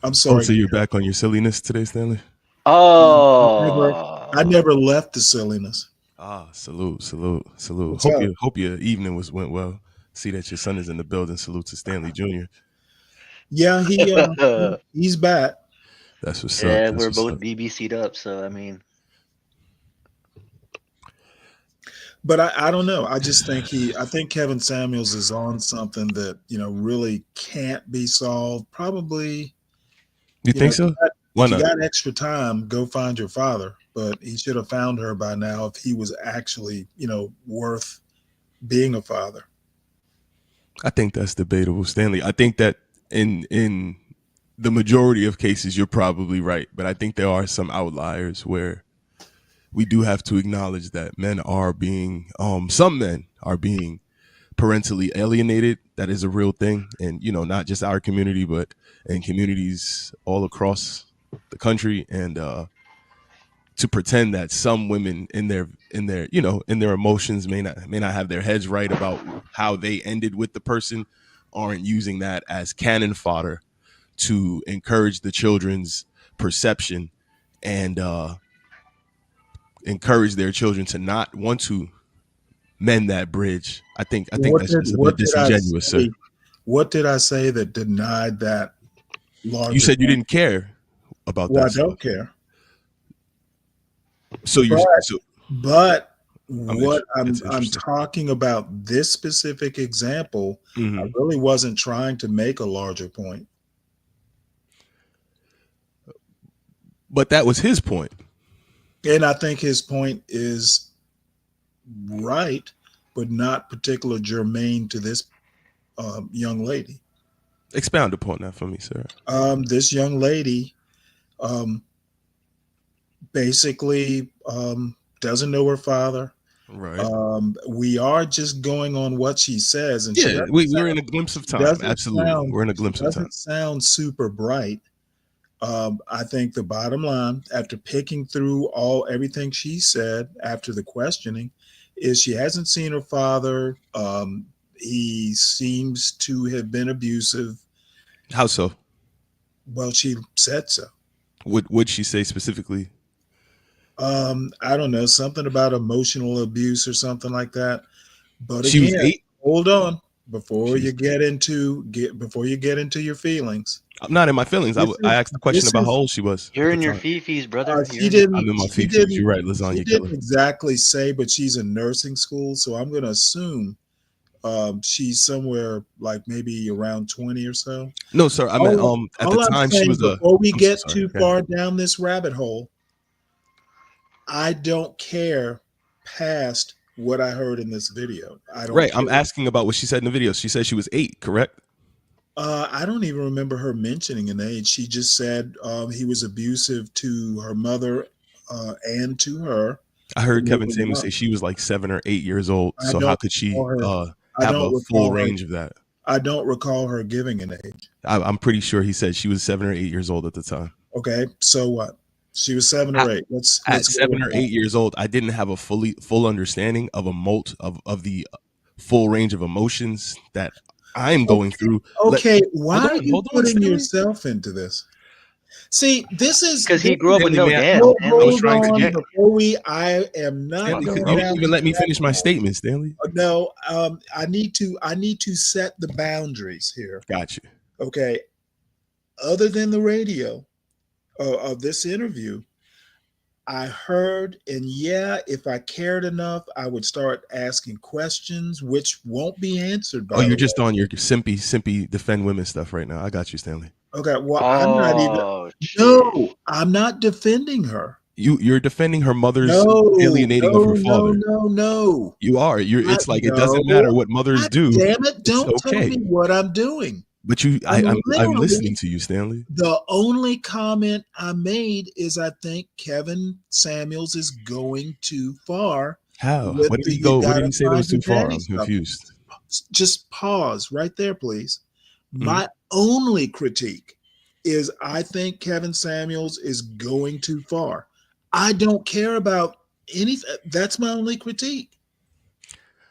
I'm sorry. Oh, so you're back on your silliness today, Stanley? Oh, I never left the silliness. Ah, salute. What's Hope your evening went well. See that your son is in the building. Salute to Stanley Jr. Yeah, he's back. That's what's up. yeah, That's we're what's both up. BBC'd up, so I mean, But I don't know. I just think I think Kevin Samuels is on something that really can't be solved. Probably. You think so? Why If you not? got extra time, go find your father. But he should have found her by now if he was actually, worth being a father. I think that's debatable, Stanley. I think that in the majority of cases, you're probably right. But I think there are some outliers where we do have to acknowledge that men are being, some men are being parentally alienated. That is a real thing. And, not just our community, but in communities all across the country. And to pretend that some women in their emotions may not have their heads right about how they ended with the person, aren't using that as cannon fodder to encourage the children's perception and encourage their children to not want to mend that bridge. I think that's just a bit disingenuous, sir. What did I say that denied that? You said you didn't care about well, that. I don't care. So but what I'm talking about this specific example, I really wasn't trying to make a larger point. But that was his point. And I think his point is right, but not particular germane to this young lady. Expound upon that for me, sir. This young lady basically doesn't know her father. Right. We are just going on what she says, and Yeah, we're in a glimpse of time. Absolutely, we're in a glimpse of time. Doesn't sound super bright. I think the bottom line, after picking through everything she said after the questioning, is she hasn't seen her father. He seems to have been abusive. How so? Well, she said so. Would she say specifically? I don't know, something about emotional abuse or something like that. But She was again, 8? hold on before you get into your feelings. I'm not in my feelings. I asked the question about how old she was. You're at in the your time. fifis, brother. She didn't. I'm in my she 50s. didn't- You're right, She lasagna didn't killer. exactly say, but she's in nursing school, so I'm going to assume she's somewhere like maybe around 20 or so. No, sir. I meant at the All I'm time she saying, was a. before we I'm so get sorry. too Go far ahead. down this rabbit hole, I don't care past what I heard in this video. I don't Right. care. I'm asking about what she said in the video. She said she was 8, correct? I don't even remember her mentioning an age. She just said he was abusive to her mother and to her. I heard Kevin growing Samuels up. say she was like 7 or 8 years old. I So how don't could she recall her- I have don't a full recall her- range of that? I don't recall her giving an age. I'm pretty sure he said she was 7 or 8 years old at the time. Okay, so what? She was 7 or 8. Let's At go 7 with or that. 8 years old, I didn't have a full understanding of of the full range of emotions that I'm going through. Okay, why hold are on, you hold on, putting Stanley. yourself into this? See, this is Because he grew up with no Stanley, dad. Hold Stanley. I was trying to on, get before I am not Stanley. going Could you down even let me this finish my rabbit hole. statement, Stanley? No, I need to set the boundaries here. Gotcha. Okay, other than the radio of this interview, I heard, and yeah, if I cared enough, I would start asking questions, which won't be answered by Oh, you're the just way. on your simpy defend women stuff right now. I got you, Stanley. Okay, well, I'm not even. Oh, No, I'm not defending her. You're defending her mother's No, alienating of her father. no. You are. It's like it doesn't No. matter what mothers God do. damn it! It's Don't tell okay. me what I'm doing. But I'm listening to you, Stanley. The only comment I made is I think Kevin Samuels is going too far. How? with What did the he you go? What gotta did he say that find was your too far? daddy I'm stuff. confused. Just pause right there, please. Mm-hmm. My only critique is I think Kevin Samuels is going too far. I don't care about anything. That's my only critique.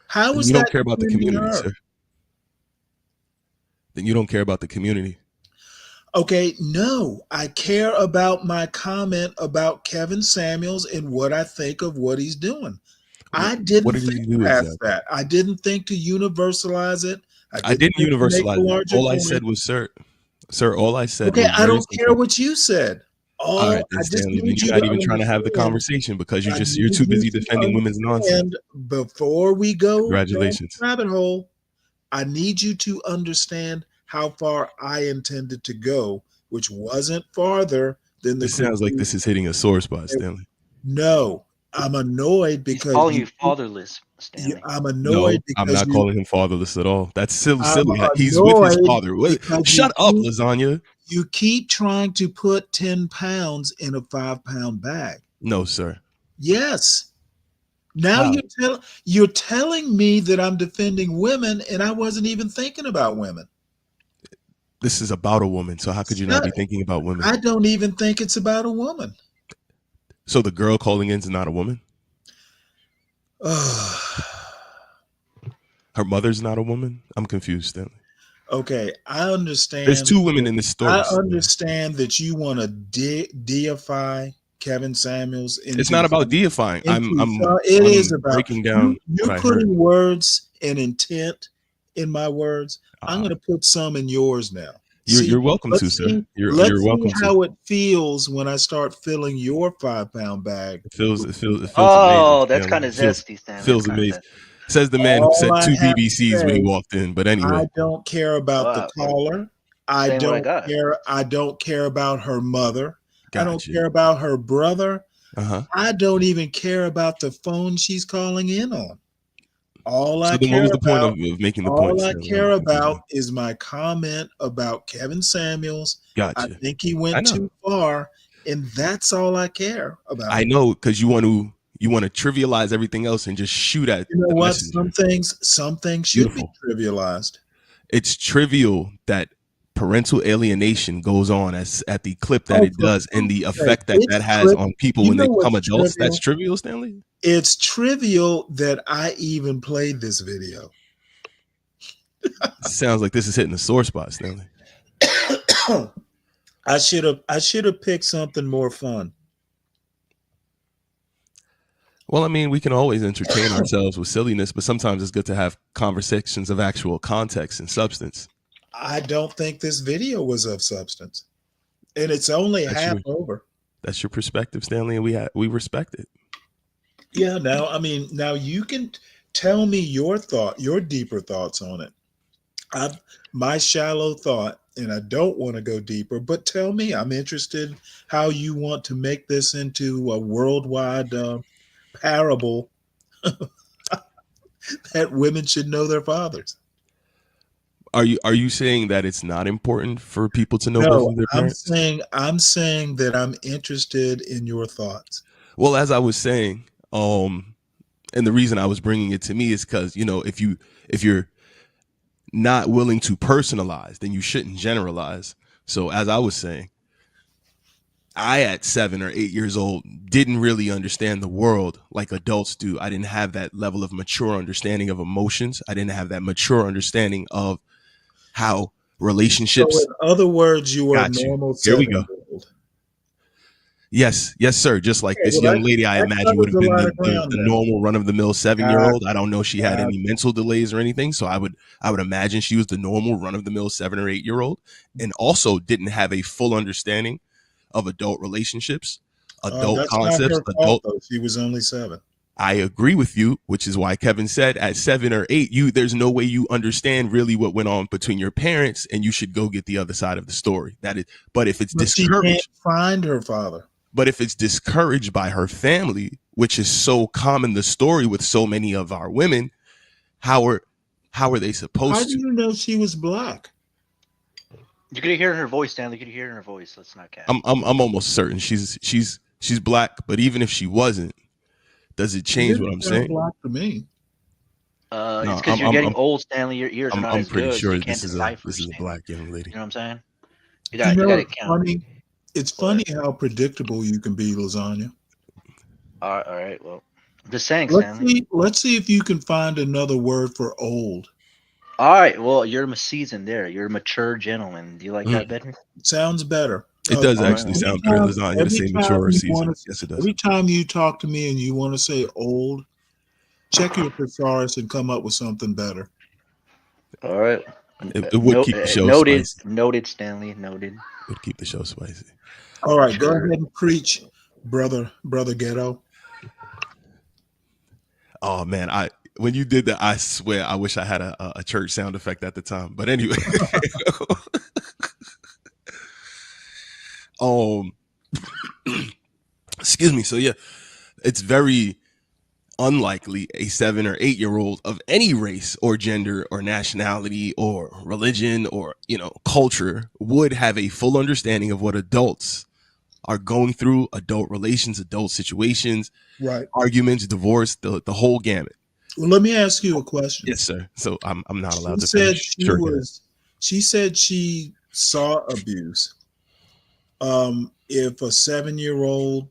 How Then is you that don't care about the defending community, her? sir. Then you don't care about the community. Okay, no, I care about my comment about Kevin Samuels and what I think of what he's doing. I didn't What did he think do past exactly? that. I didn't think to universalize it. I didn't think to make a universalize it. larger All I point. said was, sir, all I said Okay, was I very don't care simple. what you said. All right, then, I just Stanley. Then need you're you not to even trying to have the understand. conversation because I you're need too you busy to defending women's nonsense. understand before we go down Congratulations. the rabbit hole. I need you to understand how far I intended to go, which wasn't farther than the This sounds like critique. this is hitting a sore spot, Stanley. No, I'm annoyed He's because calling you fatherless, Stanley. I'm No, annoyed I'm because not calling him fatherless at all. That's silly. I'm He's with his annoyed father. because Shut up, lasagna. you keep trying to put 10 pounds in a 5-pound bag. No, sir. Yes. Now How? you're telling me that I'm defending women and I wasn't even thinking about women. This is about a woman, so how could you not be thinking about women? I don't even think it's about a woman. So the girl calling in is not a woman? Her mother's not a woman? I'm confused, Stanley. Okay, I understand. There's two women in this story. I Stanley. understand that you want to deify Kevin Samuels. It's not about deifying. It is about breaking down You're what I putting heard. words and intent in my words. I'm going to put some in yours now. You're welcome to, let's sir. see- You're let's welcome see to. how it feels when I start filling your 5-pound bag. It feels Oh, amazing. that's Stanley. kind of It feels- zesty, Stanley. Feels That's kinda amazing. zesty. Says the man who All said I 2 have to BBCs when he say, walked in. But anyway, I don't care about the caller. I Saying what I don't got. care. I don't care about her mother. I don't Gotcha. care about her brother. Uh-huh. I don't even care about the phone she's calling in on. All So I then, what care was the point about, of making the all point? I Stanley? care about is my comment about Kevin Samuels. I Gotcha. think he I went know. too far, and that's all I care about. I know, because you want to trivialize everything else and just shoot at You know the what? messenger. Some things should be trivialized. It's trivial that parental alienation goes on at the clip that it does, and the effect that has on people when they become adults. That's trivial, Stanley. It's trivial that I even played this video. Sounds like this is hitting the sore spot, Stanley. I should have picked something more fun. Well, I mean, we can always entertain ourselves with silliness, but sometimes it's good to have conversations of actual context and substance. I don't think this video was of substance, and it's only half over. That's your perspective, Stanley, and we respect it. Yeah. Now you can tell me your deeper thoughts on it. My shallow thought, and I don't want to go deeper, but tell me. I'm interested how you want to make this into a worldwide parable that women should know their fathers. Are you saying that it's not important for people to know both of their parents? I'm saying that I'm interested in your thoughts. Well, as I was saying, and the reason I was bringing it to me is because, if you're not willing to personalize, then you shouldn't generalize. So as I was saying, I, at 7 or 8 years old, didn't really understand the world like adults do. I didn't have that level of mature understanding of emotions. I didn't have that mature understanding of how relationships. So in other words, you were a normal. Here we go. Yes, sir. Just like this young lady, I imagine would have been the normal run-of-the-mill 7-year-old. I don't know she had any mental delays or anything, so I would imagine she was the normal run-of-the-mill 7 or 8-year-old, and also didn't have a full understanding of adult relationships, adult concepts. She was only 7. I agree with you, which is why Kevin said at 7 or 8, there's no way you understand really what went on between your parents, and you should go get the other side of the story. But if it's discouraged, she can't find her father. But if it's discouraged by her family, which is so common the story with so many of our women, how are they supposed to? How do you know she was black? You could hear in her voice, Stanley. You could hear in her voice. Let's not catch. I'm almost certain she's black. But even if she wasn't, does it change what I'm saying? Black to me. It's because you're getting old, Stanley. Your ears are not as good. I'm pretty sure so this is a black young lady. You know what I'm saying? You know, got to count. It's funny how predictable you can be, Lasagna. All right. Well, I'm just saying, Stanley. Let's see if you can find another word for old. All right. Well, you're seasoned there. You're a mature gentleman. Do you like that better? Sounds better. It does actually sound better, Lasagna, to say mature or seasoned. Yes, it does. Every time you talk to me and you want to say old, check your thesaurus and come up with something better. All right. It would keep the show spicy. Noted, Stanley. Noted. It would keep the show spicy. All right, go ahead and preach, brother Ghetto. Oh man, when you did that, I swear I wish I had a church sound effect at the time. But anyway, excuse me. So yeah, it's very unlikely a 7 or 8-year-old of any race or gender or nationality or religion or culture would have a full understanding of what adults are going through, adult relations, adult situations, right? Arguments, divorce, the whole gamut. Well, let me ask you a question. Yes, sir. So I'm not allowed to. She said she saw abuse. If a 7-year-old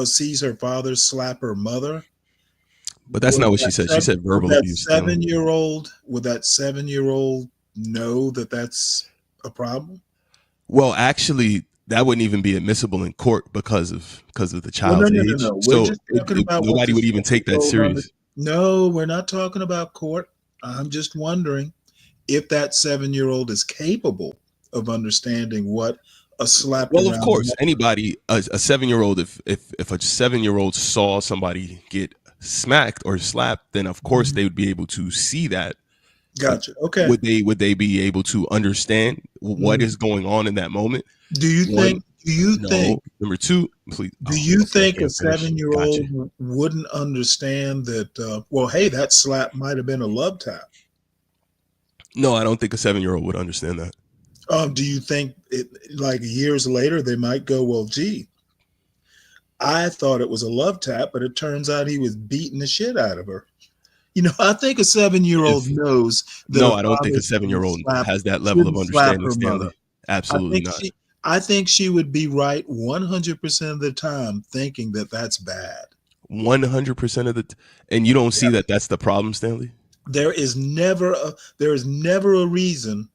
sees her father slap her mother, but that's not what she said. She said verbal abuse. Would that 7-year-old know that that's a problem? Well, actually, that wouldn't even be admissible in court because of the child's age. No. So nobody would even take that serious. No, we're not talking about court. I'm just wondering if that 7-year-old is capable of understanding what a slap. Well, of course, anybody, a 7-year-old, if a 7-year-old saw somebody get smacked or slapped, then of course they would be able to see that. Gotcha. Okay. Would they be able to understand what is going on in that moment? Do you think Do you No. think? Number two, please. Do you think okay, a finish. 7-year-old wouldn't understand that? Well, hey, that slap might have been a love tap. No, I don't think a 7-year-old would understand that. Do you think like years later they might go, well, gee, I thought it was a love tap, but it turns out he was beating the shit out of her. I think a 7-year-old knows. That No, I don't think a 7-year-old has that level of understanding, Stanley. Absolutely not. I think she would be right 100% of the time, thinking that that's bad. 100% of the, and you don't see that that's the problem, Stanley. There is never a reason.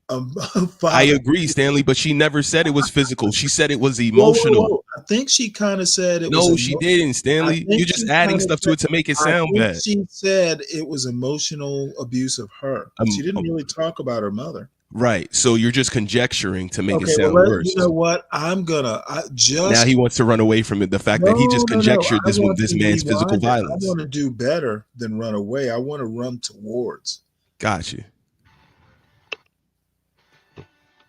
I agree, Stanley, but she never said it was physical. She said it was emotional. Whoa. I think she kind of said it. No, she didn't, Stanley. You're just adding stuff to it to make it sound bad. She said it was emotional abuse of her. She didn't really talk about her mother. Right. So you're just conjecturing to make it sound worse. You know what? Now he wants to run away from it. The fact that he just conjectured this man's physical violence. I want to do better than run away. I want to run towards. Gotcha.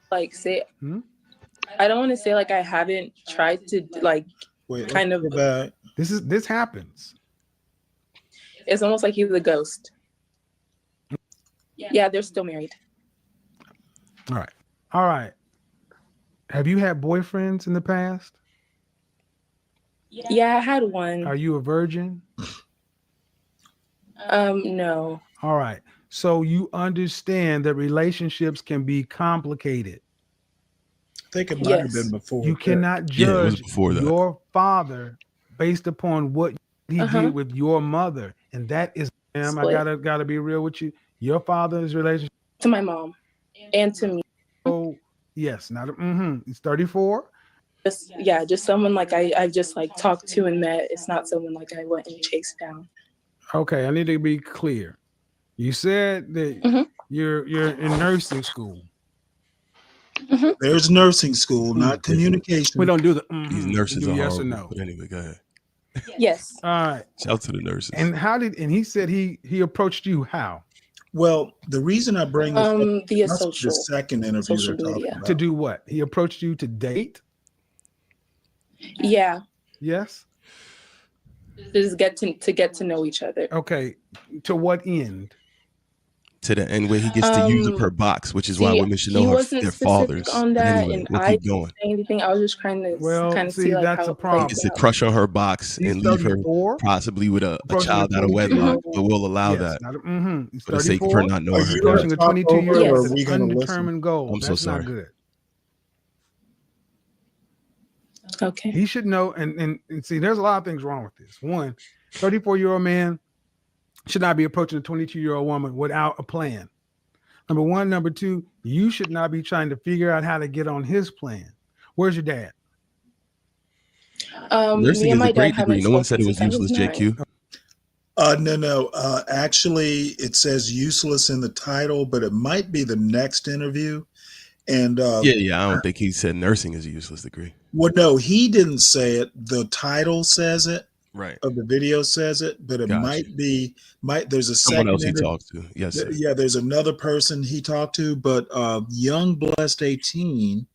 Like say, I don't want to say like I haven't tried to like kind of. This happens. It's almost like he's a ghost. Yeah, they're still married. All right. Have you had boyfriends in the past? Yeah, I had one. Are you a virgin? No. All right. So you understand that relationships can be complicated. I think it might have been before. You cannot judge your father based upon what he did with your mother, and that is, ma'am, I gotta be real with you. Your father's relationship to my mom and to me. Oh yes, not he's 34. Just someone like I just like talked to and met. It's not someone like I went and chased down. Okay, I need to be clear. You said that you're in nursing school. There's nursing school, not communication. We don't do the These nurses are yes horrible. or no. But anyway, go ahead. Yes. All right. Shout out to the nurses. And he said he approached you how? Well, the reason I bring this up, via that's social, the second interview they're talking about. To do what? He approached you to date? Yeah. Yes. Just get to know each other. Okay. To what end? To the end where he gets to use up her box, which is why women should know their fathers. On that, anyway, and we'll I keep didn't going. say anything. I was just trying to kind of see like that's how a problem. It's to crush on her box and leave her possibly with a child out of wedlock, but we'll allow that for the sake of her not knowing her. Approaching a 22-year-old with Yes. an undetermined goal. I'm so That's sorry. not good. Okay. He should know, and see, there's a lot of things wrong with this. One, 34-year-old man should not be approaching a 22-year-old woman without a plan. Number one. Number two, you should not be trying to figure out how to get on his plan. Where's your dad? Nursing is a great degree. No one said it was useless, JQ. No. Actually, it says useless in the title, but it might be the next interview. And Yeah. I don't think he said nursing is a useless degree. Well, no, he didn't say it. The title says it. Right. Of the video says it, but it there's a Someone else he second talked to. Yes, sir. Yeah, there's another person he talked to, but Young Blessed 18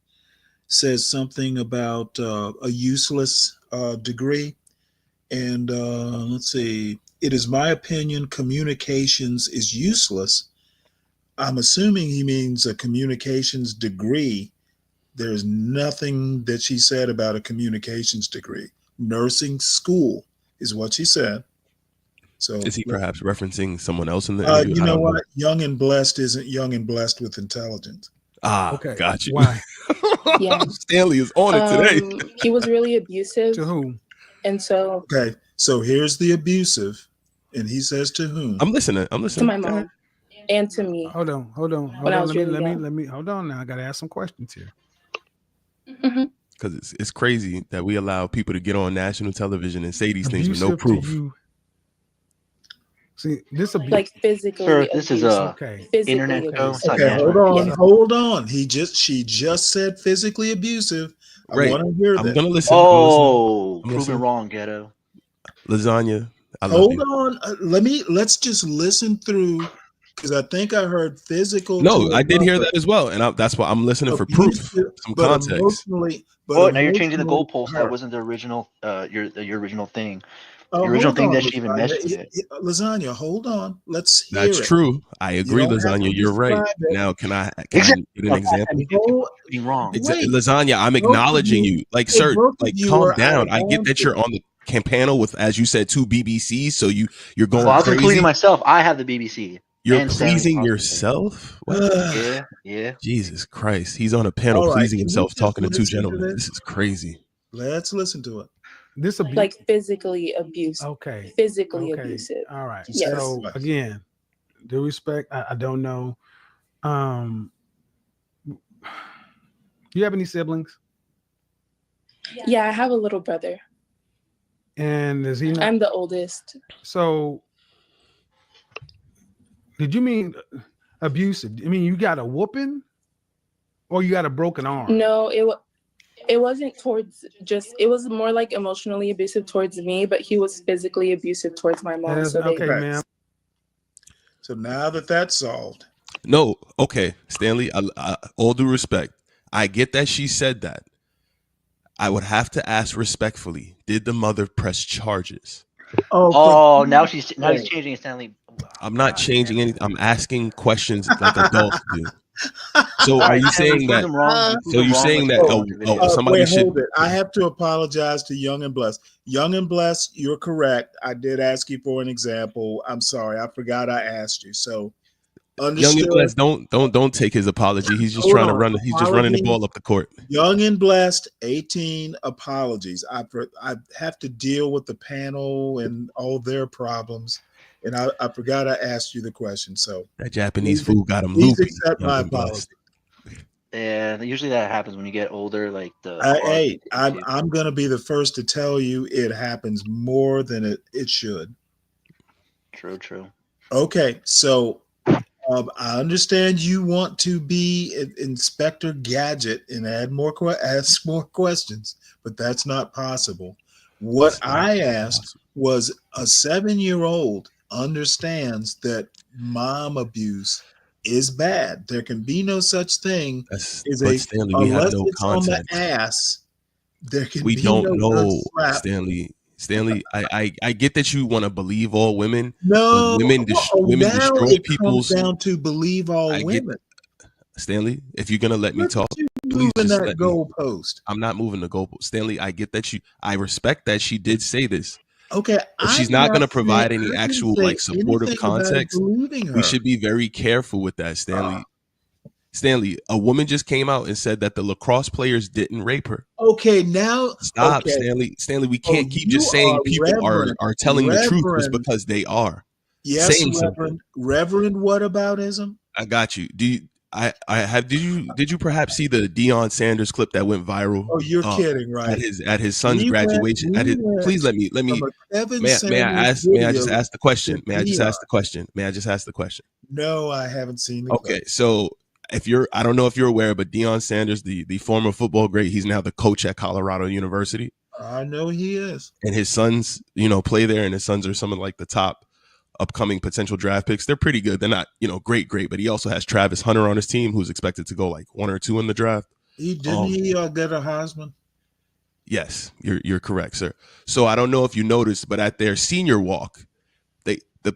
says something about a useless degree. And let's see. It is my opinion communications is useless. I'm assuming he means a communications degree. There's nothing that she said about a communications degree. Nursing school is what she said. So is he perhaps referencing someone else in the interview? You know what? Young and blessed isn't young and blessed with intelligence. Okay. Got you. Why? Yeah. Stanley is on it today. He was really abusive. To whom? And so okay. So here's the abusive, and he says to whom? I'm listening. To my mom and to me. Hold on. When I was really young. Let me hold on now. I gotta ask some questions here. Because it's crazy that we allow people to get on national television and say these things with no proof. See, this like physically. Sir, this is a internet show. Okay, hold on. She just said physically abusive. I want to hear that. I'm gonna listen. Proven wrong, Ghetto. Lasagna. Hold on. Let's just listen through Because I think I heard physical. No, to I did hear another. that as well, and that's why I'm listening for proof, some But context. emotionally, Oh, now you're changing the emotionally goalpost. That hurt. wasn't the original. Your original thing. Oh, The original hold thing on, that she even Lasagna. mentioned it. Lasagna, hold on. Let's hear That's it. true. I You agree, don't have to Lasagna. You're right. describe it. Now, can I Exactly. get an example? Hold- wrong. Wait, Lasagna, I'm both of acknowledging you. Like, hey, sir, both of like, you calm are out down. of I get that you're answer. on the panel with, as you said, 2 BBCs, so you're going Well, I was including crazy. myself. I have the BBC. You're and Stanley pleasing Parker. yourself. What? Yeah. Jesus Christ, he's on a panel All right, pleasing can we himself, just talking to 2 listen to gentlemen. this? This is crazy. Let's listen to it. This abuse. Like physically abusive. Okay. Physically Okay. abusive. All right. Yes. So again, due respect, I don't know. Do you have any siblings? Yeah, I have a little brother. And is he not? I'm the oldest. So, did you mean abusive? I mean, you got a whooping, or you got a broken arm? No, it wasn't towards just. It was more like emotionally abusive towards me, but he was physically abusive towards my mom. Yes, So okay, they, ma'am. So now that that's solved, No, okay, Stanley. All due respect, I get that she said that. I would have to ask respectfully: did the mother press charges? Oh, now he's changing it, Stanley. I'm not changing anything. I'm asking questions like adults do. So are you saying that? So you're saying that somebody wait, should? hold it. I have to apologize to Young and Blessed. Young and Blessed, you're correct. I did ask you for an example. I'm sorry, I forgot I asked you. So understood. Young and Blessed, don't take his apology. He's just Hold trying to on. run. He's just running the Apologies. ball up the court. Young and Blessed, 18 apologies. I have to deal with the panel and all their problems. And I forgot I asked you the question. So That Japanese food got him please loopy. accept Young my and Blessed. apology. Yeah, usually that happens when you get older. Like Hey, I'm going to be the first to tell you it happens more than it should. True. Okay, so I understand you want to be Inspector Gadget and ask more questions, but that's not possible. What I asked was a 7-year-old understands that mom abuse is bad. There can be no such thing as but Stanley, we have unless no it's on the context. ass. There can We be don't no know, slap. Stanley. I get that you want to believe all women. No, but women women now destroy it people's. comes down to believe all I get- women. Stanley, if you're gonna let me talk, please Moving just that let me. goalpost. I'm not moving the goalpost, Stanley. I get that I respect that she did say this. Okay, If she's I'm not going to not provide saying- any I didn't actual say like supportive anything about context, believing her. we should be very careful with that, Stanley. Stanley, a woman just came out and said that the lacrosse players didn't rape her. Okay, now Stop, okay. Stanley. Stanley, we can't keep just you saying are people are telling the truth just Reverend. because they are. Yes, saying something. Reverend whataboutism? I got you. Did you perhaps see the Deion Sanders clip that went viral? Oh, you're kidding, right? At his son's We went- graduation. we went Please let me from a Kevin may I Sanders just video ask the question? to May I just Deion. ask the question? May I just ask the question? No, I haven't seen the Okay, so I don't know if you're aware, but Deion Sanders, the former football great, he's now the coach at Colorado University. I know he is. And his sons, play there, and his sons are some of like the top upcoming potential draft picks. They're pretty good. They're not, great, but he also has Travis Hunter on his team, who's expected to go like 1 or 2 in the draft. Didn't he get a Heisman? Yes, you're correct, sir. So I don't know if you noticed, but at their senior walk,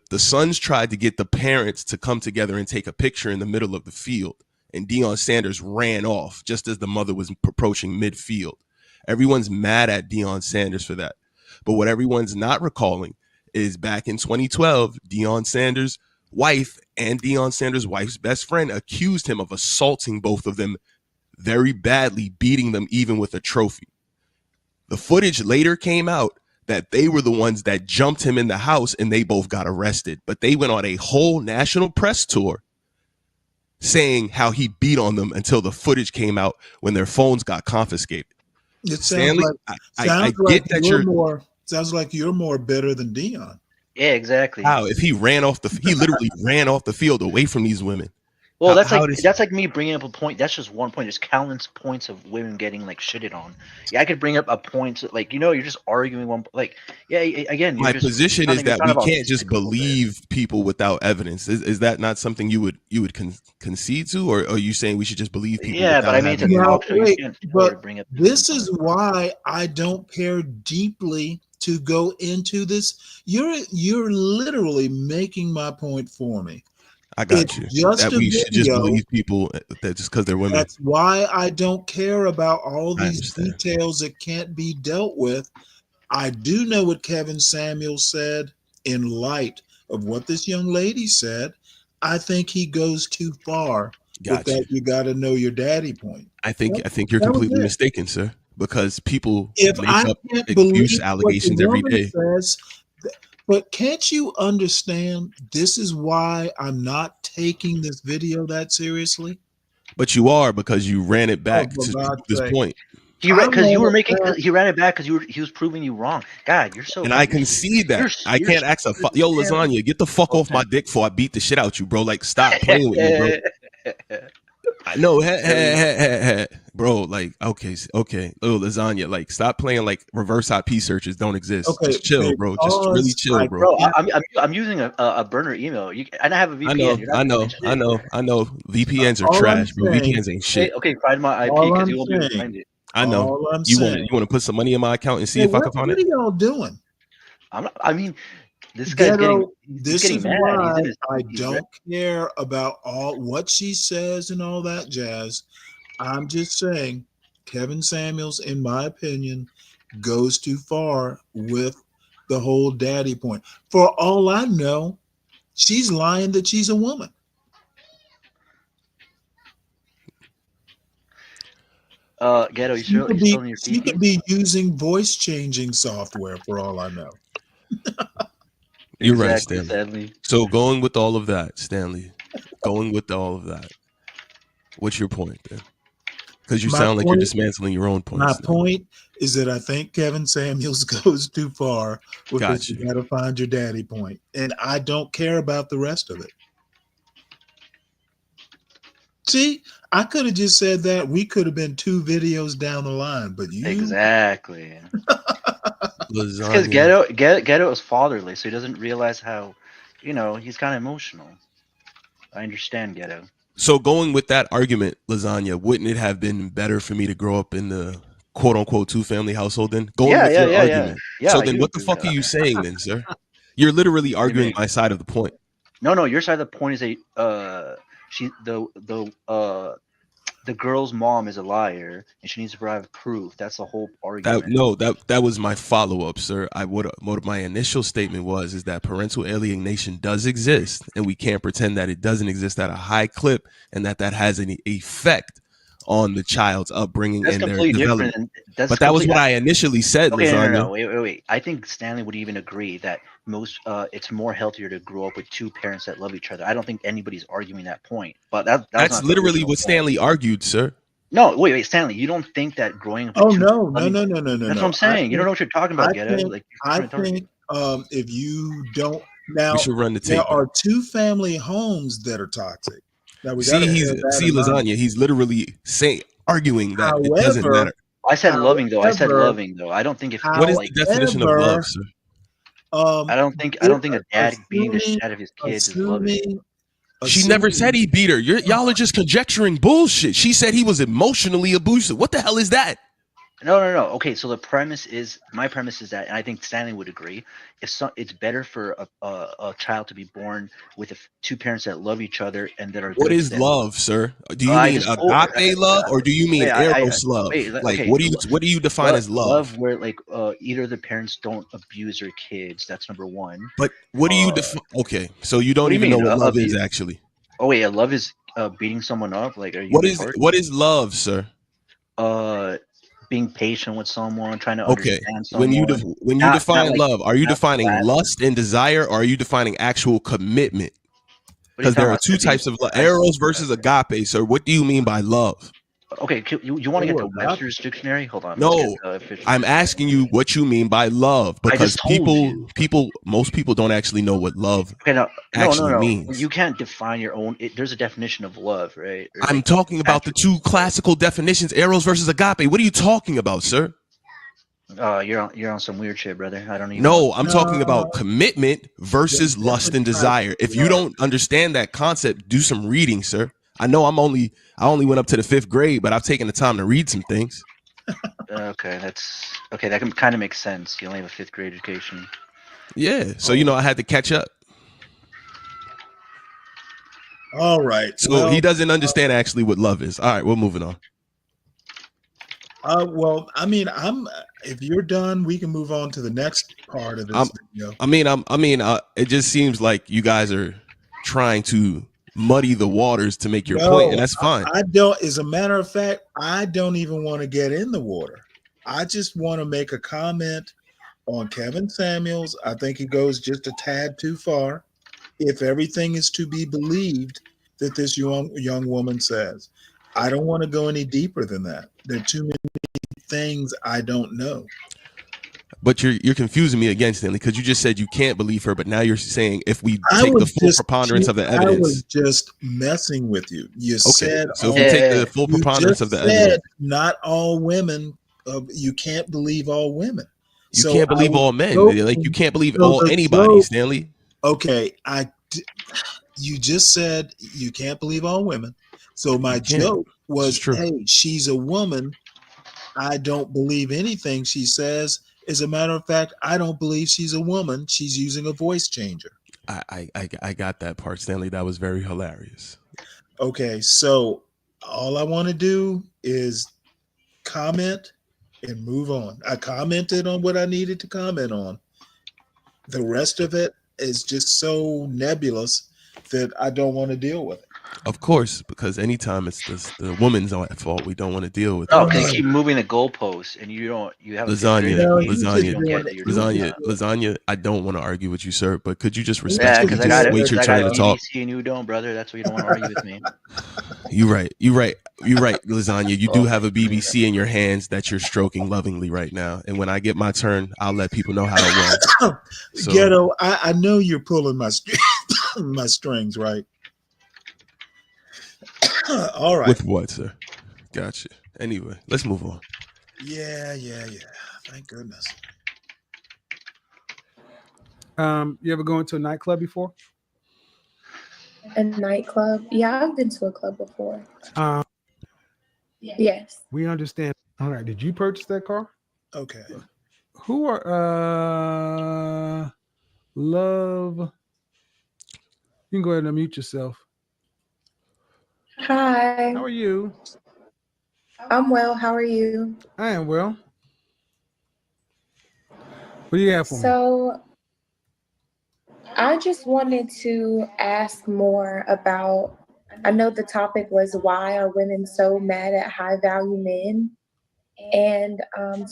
the sons tried to get the parents to come together and take a picture in the middle of the field, and Deion Sanders ran off just as the mother was approaching midfield. Everyone's mad at Deion Sanders for that. But what everyone's not recalling is back in 2012, Deion Sanders' wife and Deion Sanders' wife's best friend accused him of assaulting both of them very badly, beating them even with a trophy. The footage later came out that they were the ones that jumped him in the house and they both got arrested. But they went on a whole national press tour saying how he beat on them until the footage came out when their phones got confiscated. It Stanley, I like get that you're more. Sounds like you're more bitter than Deion. Yeah, exactly. How if he literally ran off the field away from these women. Well, that's how like does that's like me bringing up a point. That's just one point. There's countless points of women getting like shitted on. Yeah, I could bring up a point like you're just arguing one like again. my You're just position is that you're we about can't just believe people without evidence. Is that not something you would concede to, or are you saying we should just believe people? Yeah, but without I mean, it's a having Now, talk show. You wait, can't but bring up. this is why I don't care deeply to go into this. You're literally making my point for me. I got It's you. just That a we should just video. believe people that just because they're women. That's why I don't care about all I these understand. details that can't be dealt with. I do know what Kevin Samuels said in light of what this young lady said. I think he goes too far with Got you. that you got to know your daddy point. I think you're That was completely it. mistaken, sir. Because people If make I up can't abuse believe what the allegations every woman day. says, but can't you understand? This is why I'm not taking this video that seriously. But you are, because you ran it back for to God's this sake. point. He ran because you were I making. ran it He ran it back because he was proving you wrong. God, you're so. And I concede that. I can't ask yo, lasagna, get the fuck off my dick before I beat the shit out you, bro. Like, stop playing with me, bro. I know, bro. Like, okay, little lasagna. Like, stop playing like reverse IP searches don't exist. Okay, Just chill, bro. Just really chill, bro. I'm using a burner email. And I have a VPN. I know. VPNs are All I'm trash, bro. saying- VPNs ain't shit. Okay, find my IP All because I'm you won't be able to saying- find it. I know. all I'm You saying- want to put some money in my account and see Hey, if I can find what it? are y'all doing? I mean, this guy's getting. This getting is mad. why He's in his- I he's don't care about all what she says and all that jazz. I'm just saying, Kevin Samuels, in my opinion, goes too far with the whole daddy point. For all I know, she's lying that she's a woman. Ghetto, you She still, could you still in your she feet? could be using voice changing software for all I know. You're right, Exactly, Stanley. sadly. So going with all of that, Stanley, going with all of that, what's your point then? Because you My sound like you're point- dismantling your own points. My now. point is that I think Kevin Samuels goes too far with Got this. you. You got to find your daddy point, and I don't care about the rest of it. See, I could have just said that. We could have been 2 videos down the line, but you Exactly. Because Lasagna. Ghetto is fatherless, so he doesn't realize how, he's kind of emotional. I understand Ghetto. So going with that argument, Lasagna, wouldn't it have been better for me to grow up in the quote unquote 2-family household then? Going Yeah, with yeah, your yeah, yeah. argument. Yeah, So I then do what the agree fuck with are that. you saying then, sir? You're literally arguing my side of the point. No, your side of the point is the girl's mom is a liar and she needs to provide proof. That's the whole argument. That was my follow-up, sir. What my initial statement is that parental alienation does exist, and we can't pretend that it doesn't exist at a high clip, and that has an effect on the child's upbringing That's and their completely development. different. That's But that was complete- what I initially said, Okay, Lasagna. no. Wait. I think Stanley would even agree that it's more healthier to grow up with 2 parents that love each other. I don't think anybody's arguing that point. But that's That's not the literally original what point. Stanley argued, sir. No, wait, Stanley. You don't think that growing up? Oh with 2 no. That's what I'm saying. You don't know what you're talking about, Ghetto. I think if you don't now, We should run the tape there are 2-family homes that are toxic. Now we See, gotta bear that in mind. Lasagna. He's literally arguing that it doesn't However, matter. I said loving though. However, I don't think if What is the definition of love, sir? I don't think a dad beating the shit out of his kids is loving. She never said he beat her. Y'all are just conjecturing bullshit. She said he was emotionally abusive. What the hell is that? No. Okay, so my premise is that, and I think Stanley would agree, it's better for a child to be born with 2 parents that love each other and that are. What good is to them. love, sir? Do you I mean just- agape love, or do you mean eros love? Like, okay, what do you define as love? Love where either the parents don't abuse their kids. That's number 1. But what do you define? Okay, so you don't What do you even know mean, what love abuse? is actually. Oh wait, love is beating someone up. Like, are you? What is love, sir? Being patient with someone, trying to Okay, understand someone. when you define like- love, are you not defining flat. lust and desire, or are you defining actual commitment? What are you Because there talking are about? 2 types of love: eros versus agape. So, what do you mean by love? Okay, you want to get the Ooh, agape. Webster's dictionary? Hold on. Let's No, get the official. I'm asking you what you mean by love I because just told most people don't actually know what love Okay, no. actually means. You can't define your own. There's a definition of love, right? Or I'm like talking about the two classical definitions, eros versus agape. What are you talking about, sir? you're on some weird shit, brother. I don't even. No, I'm talking about commitment versus lust and desire. If you don't understand that concept, do some reading, sir. I know I only went up to the 5th grade, but I've taken the time to read some things. Okay, that can kind of make sense. You only have a 5th grade education. Yeah, so I had to catch up. All right. So he doesn't understand actually what love is. All right, we're moving on. Well, I mean, if you're done, we can move on to the next part of this video. It just seems like you guys are trying to muddy the waters to make your point, and that's fine. I don't. As a matter of fact, I don't even want to get in the water. I just want to make a comment on Kevin Samuels. I think he goes just a tad too far. If everything is to be believed that this young woman says, I don't want to go any deeper than that. There are too many things I don't know. But you're confusing me again, Stanley, because you just said you can't believe her, but now you're saying if we take the full preponderance of the evidence. I was just messing with you. You said so. If we take the full preponderance of the evidence, not all women. You can't believe all women. You can't believe all men. You can't believe anybody, Stanley. Okay, you just said you can't believe all women. So my joke was, hey, she's a woman. I don't believe anything she says. As a matter of fact, I don't believe she's a woman. She's using a voice changer. I got that part, Stanley. That was very hilarious. Okay, so all I want to do is comment and move on. I commented on what I needed to comment on. The rest of it is just so nebulous that I don't want to deal with it. Of course, because anytime it's the woman's at fault, we don't want to deal with it. Oh, they keep moving the goalposts, and you have lasagna. I don't want to argue with you, sir, but could you just respectfully wait your turn to talk? And you don't, brother. That's why you don't want to argue with me. You're right, lasagna. You do have a BBC in your hands that you're stroking lovingly right now, and when I get my turn, I'll let people know how it went. So, Ghetto, I know you're pulling my my strings, right? All right. With what, sir? Gotcha. Anyway, let's move on. Yeah. Thank goodness. You ever go into a nightclub before? A nightclub? Yeah, I've been to a club before. Yes. We understand. All right. Did you purchase that car? Okay. Who are Love? You can go ahead and unmute yourself. Hi. How are you? I'm well. How are you? I am well. What do you have for me? So I just wanted to ask more about, I know the topic was why are women so mad at high value men? And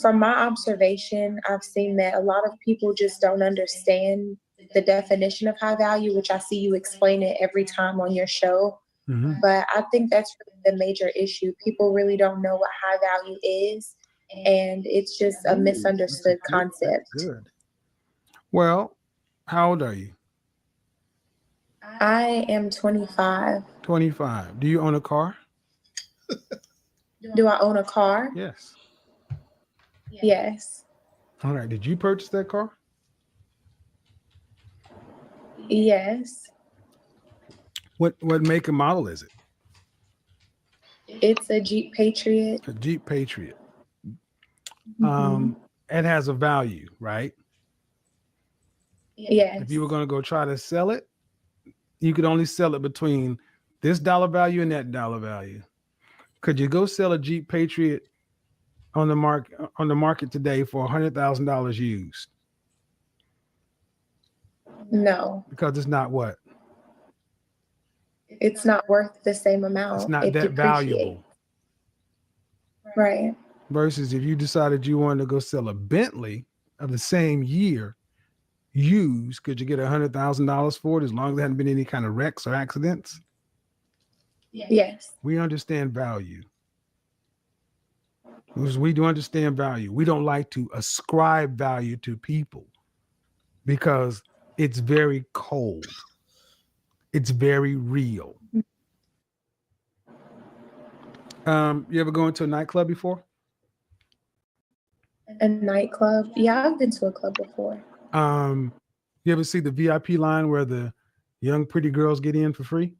from my observation, I've seen that a lot of people just don't understand the definition of high value, which I see you explain it every time on your show. Mm-hmm. But I think that's really the major issue. People really don't know what high value is, and it's just a misunderstood concept. Good. Well, how old are you? I am 25. 25. Do you own a car? Do I own a car? Yes. Yes. All right. Did you purchase that car? Yes. What make and model is it? It's a Jeep Patriot. A Jeep Patriot. Mm-hmm. It has a value, right? Yes. If you were going to go try to sell it, you could only sell it between this dollar value and that dollar value. Could you go sell a Jeep Patriot on the market today for $100,000 used? No. Because it's not what? It's not worth the same amount. It's not that valuable. Right. Versus if you decided you wanted to go sell a Bentley of the same year used, could you get $100,000 for it as long as there hadn't been any kind of wrecks or accidents? Yes. We understand value. Because we do understand value. We don't like to ascribe value to people because it's very cold. It's very real. You ever go into a nightclub before? A nightclub? Yeah, I've been to a club before. You ever see the VIP line where the young pretty girls get in for free?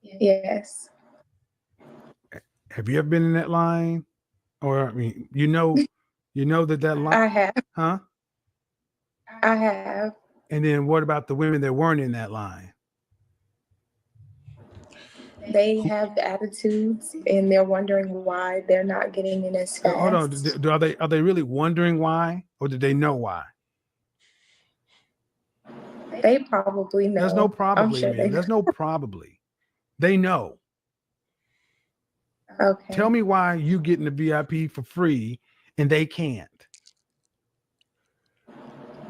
Yes. Have you ever been in that line? Or I mean, you know that line. I have. Huh? I have. And then what about the women that weren't in that line? They have attitudes and they're wondering why they're not getting in as fast. Hold on. Are they really wondering why, or did they know why? They probably know. There's no probably. Sure Man. There's no probably. They know. Okay. Tell me why you getting the VIP for free and they can't.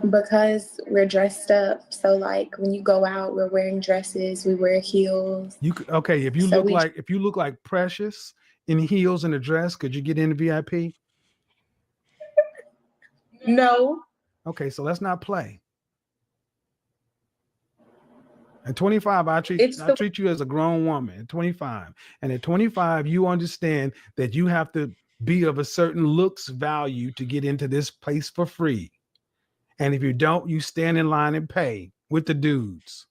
Because we're dressed up. So like when you go out, we're wearing dresses, we wear heels. Okay, if you look like Precious in heels and a dress, could you get in the VIP? No. Okay, so let's not play. At 25, I treat you as a grown woman. At 25, and at 25, you understand that you have to be of a certain looks value to get into this place for free. And if you don't, you stand in line and pay with the dudes.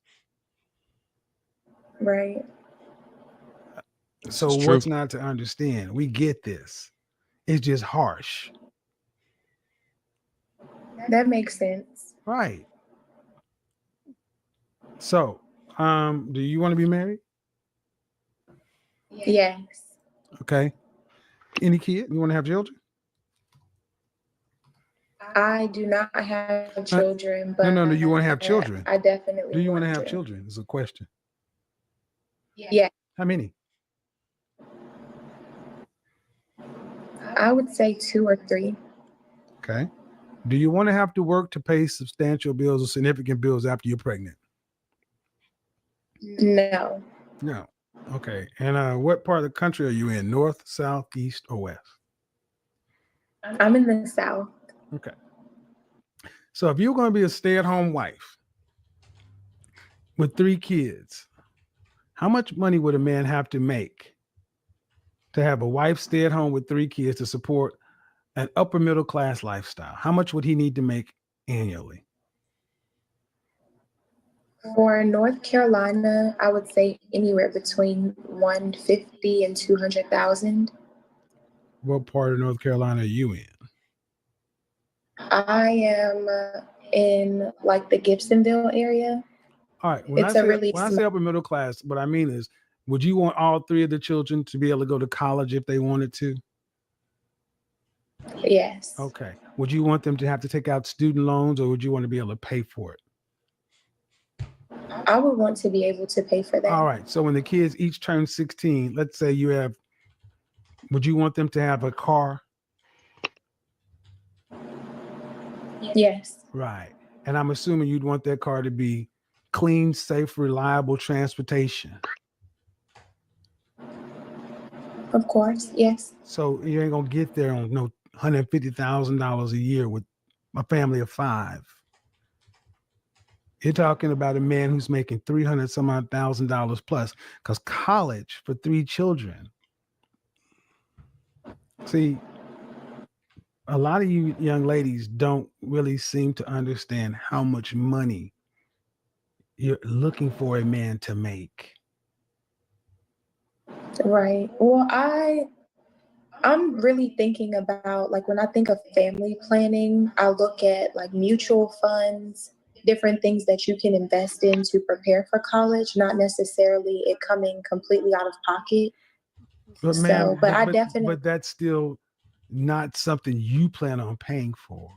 Right. So what's not to understand? We get this. It's just harsh. That makes sense. Right. So, do you want to be married? Yes. Okay. Any kid? You want to have children? I do not have children, but No. You want to have children? I definitely do. You want to have children? Is a question. Yeah. How many? I would say 2 or 3. Okay. Do you want to have to work to pay substantial bills or significant bills after you're pregnant? No. No. Okay. And what part of the country are you in? North, south, east, or west? I'm in the South. Okay. So if you're going to be a stay-at-home wife with 3 kids, how much money would a man have to make to have a wife stay at home with 3 kids to support an upper middle class lifestyle? How much would he need to make annually? For North Carolina, I would say anywhere between $150,000 and $200,000. What part of North Carolina are you in? I am in like the Gibsonville area. All right. When I say upper middle class, what I mean is, would you want all 3 of the children to be able to go to college if they wanted to? Yes. Okay. Would you want them to have to take out student loans, or would you want to be able to pay for it? I would want to be able to pay for that. All right. So when the kids each turn 16, let's say would you want them to have a car? Yes. Right. And I'm assuming you'd want that car to be clean, safe, reliable transportation. Of course. Yes. So you ain't going to get there on no $150,000 a year with a family of 5. You're talking about a man who's making $300 some odd $1,000 plus, because college for 3 children. See, a lot of you young ladies don't really seem to understand how much money you're looking for a man to make. Right. Well, I'm really thinking about, like, when I think of family planning, I look at like mutual funds, different things that you can invest in to prepare for college, not necessarily it coming completely out of pocket. But that's still not something you plan on paying for.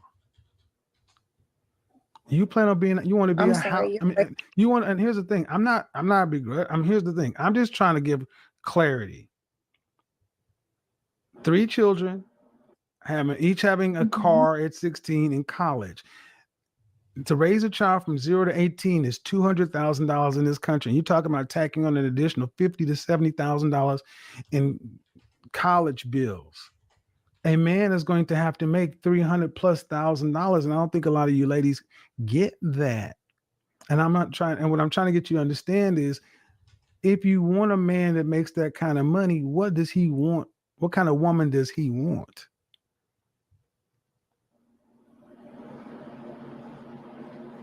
You plan on you want to be and here's the thing. I'm not a big, here's the thing. I'm just trying to give clarity. 3 children, each having a car at 16 in college. To raise a child from 0 to 18 is $200,000 in this country. And you're talking about tacking on an additional $50,000 to $70,000 in college bills. a man is going to have to make $300,000+, and I don't think a lot of you ladies get that. And I'm not trying. And what I'm trying to get you to understand is, if you want a man that makes that kind of money, what does he want? What kind of woman does he want?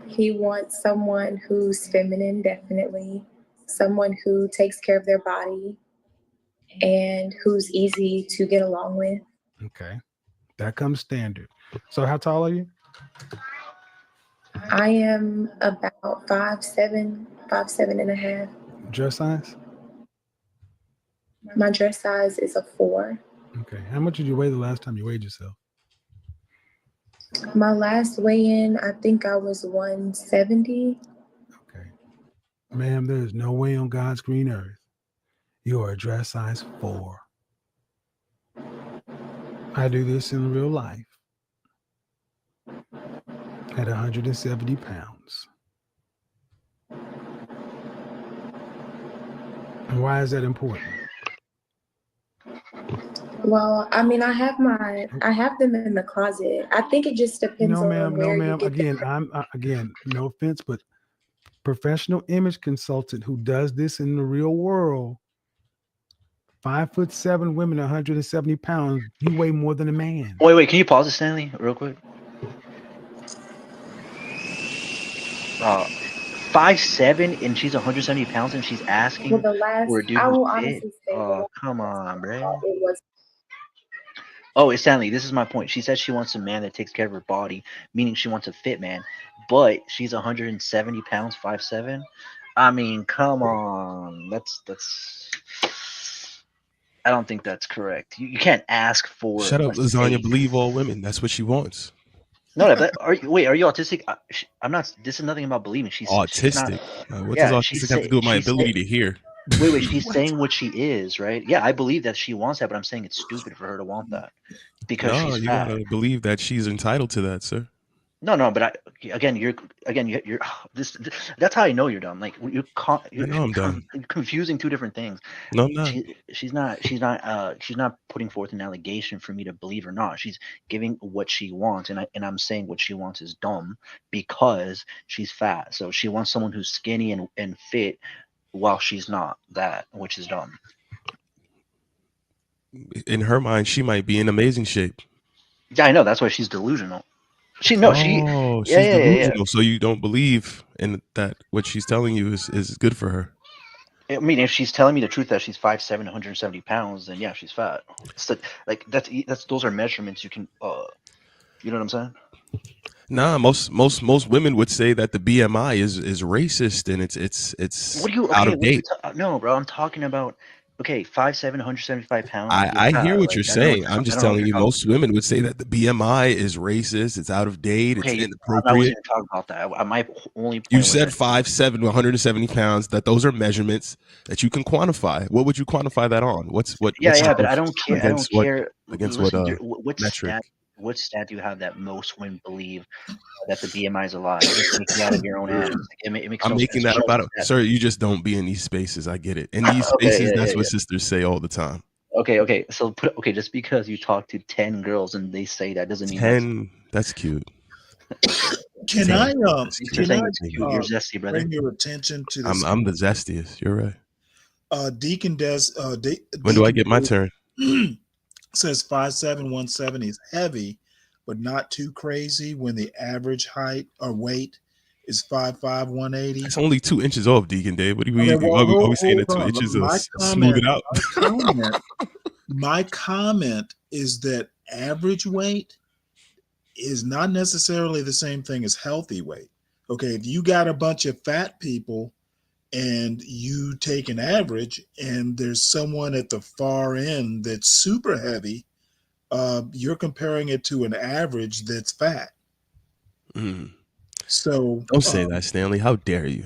He wants someone who's feminine, definitely. Someone who takes care of their body and who's easy to get along with. Okay. That comes standard. So how tall are you? I am about 5'7", 5'7.5". Dress size? My dress size is a 4. Okay. How much did you weigh the last time you weighed yourself? My last weigh-in, I think I was 170. Ma'am, there is no way on God's green earth you are a dress size 4. I do this in real life at 170 pounds. And why is that important? Well, I mean, I have them in the closet. I think it just depends No, on ma'am. where No, you ma'am. get Again, no offense, but professional image consultant who does this in the real world, 5'7" women, 170 pounds. You weigh more than a man. Wait, can you pause it, Stanley, real quick? 5'7", and she's 170 pounds, and she's asking Well, the last, for a dude I will who's fit. honestly say Oh, come on, bro. it was. Oh, it's Stanley. This is my point. She says she wants a man that takes care of her body, meaning she wants a fit man, but she's 170 pounds, 5'7". I mean, come on. That's. I don't think that's correct. You can't ask for. Shut up, a Lasagna. safe- Believe all women. That's what she wants. No, but are you autistic? I'm not. This is nothing about believing. She's Autistic. not, What yeah, does she's autistic have to do with my she's ability to hear? Wait, she's saying what she is, right? Yeah, I believe that she wants that, but I'm saying it's stupid for her to want that because No, she's you fat. gotta believe that she's entitled to that, sir. No, but you're this. That's how I know you're dumb. Like you're know I'm dumb. confusing two different things. No, I'm not. She's not putting forth an allegation for me to believe or not. She's giving what she wants, and I'm saying what she wants is dumb because she's fat. So she wants someone who's skinny and fit, while she's not that, which is dumb. In her mind, she might be in amazing shape. Yeah, I know. That's why she's delusional. She's delusional. So you don't believe in that what she's telling you is good for her. I mean, if she's telling me the truth that she's 5'7", 170 pounds, then yeah, she's fat. So, like that's those are measurements you can. You know what I'm saying? Nah, most women would say that the BMI is racist and it's What do you? out of date. No, bro. I'm talking about. Okay, 5'7", 175 pounds. I hear what you're saying. I'm just telling you, most. most women would say that the BMI is racist. It's out of date. Okay, It's I inappropriate. wasn't talking about that. My only point You was said that 5'7", 170 pounds. That those are measurements that you can quantify. What would you quantify that on? What's but I don't care. against I don't care. against Listen, what what metric? what stat do you have that most women believe that the BMI is a lie? You're just making it out of your own ass. It makes I'm no making sense. that Show about us it, that. sir. You just don't be in these spaces. I get it. In these spaces, that's what sisters say all the time. Okay. So just because you talk to 10 girls and they say that doesn't mean 10. That's cute. Can I You're zesty, brother. bring your attention to this? I'm the zestiest. You're right. Deacon Des. When do I get my turn? Says 5'7", 170 is heavy, but not too crazy when the average height or weight is 5'5", 180. It's only 2 inches off, Deacon Dave. What are we saying that 2 inches to smooth it out? My comment is that average weight is not necessarily the same thing as healthy weight. Okay, if you got a bunch of fat people and you take an average and there's someone at the far end that's super heavy, you're comparing it to an average that's fat. So Don't say that, Stanley. How dare you?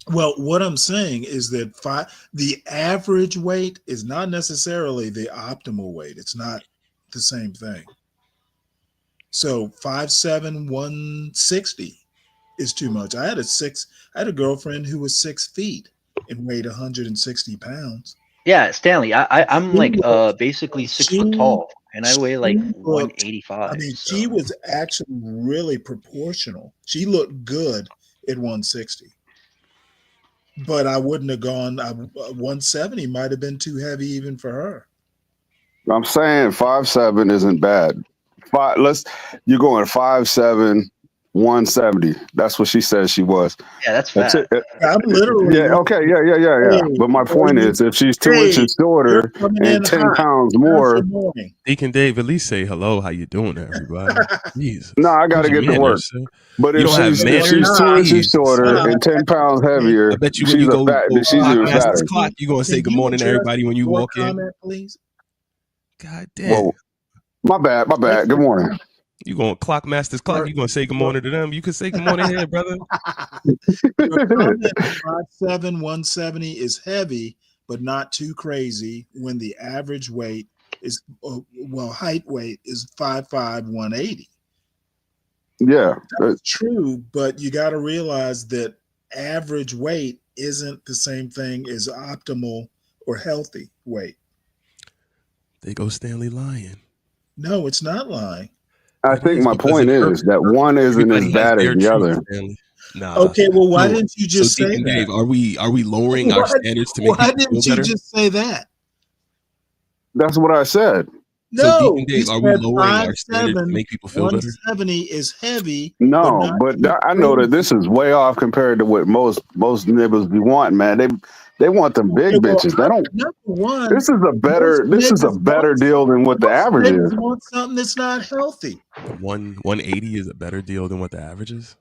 Well, what I'm saying is that the average weight is not necessarily the optimal weight. It's not the same thing. So 5'7", 160 is too much. I had a girlfriend who was 6 feet and weighed 160 pounds. Yeah, Stanley, I'm like basically 6 foot tall. And I weigh like She looked, 185. I mean, so. she was actually really proportional. She looked good at 160. But I wouldn't have gone. 170 might have been too heavy even for her. I'm saying 5'7" isn't bad. You're going 5'7", 170. That's what she says she was. Yeah, that's fat. it. I'm literally. Yeah. Okay. Yeah. Hey, But my point is, if she's 2 inches shorter and 10 pounds more, Deacon Dave, at least say hello. How you doing, everybody? Jeez. no, I got to get to work. Sir. But You if don't have she's manners? 2 inches Jesus. shorter and 10 pounds heavier, I bet you she's when you go, she's even past fatter. this clock, you're gonna say good morning to everybody when you walk in. Comment, please. God damn. Whoa. My bad. Good morning. You gonna clock master's clock? You gonna say good morning to them? You can say good morning here, brother. Your comment 5'7", 170 is heavy, but not too crazy when the average weight is, height weight is 5'5", 180. Yeah. That's true, but you got to realize that average weight isn't the same thing as optimal or healthy weight. They go Stanley lying. No, it's not lying. I think my point is that one isn't as bad as the other. Nah. Okay, well, why didn't you just say Deacon that? Dave, are we lowering our standards to make Why people didn't feel you better? just say that? That's what I said. No, Deacon Dave, you are we said lowering our standards to 5'7", make people feel better? 170 is heavy. No, but I know that this is way off compared to what most niggas be wanting, man. They want them big bitches. They don't. Number one, This is a better deal than what the average is. want something that's not healthy. 180 is a better deal than what the average is.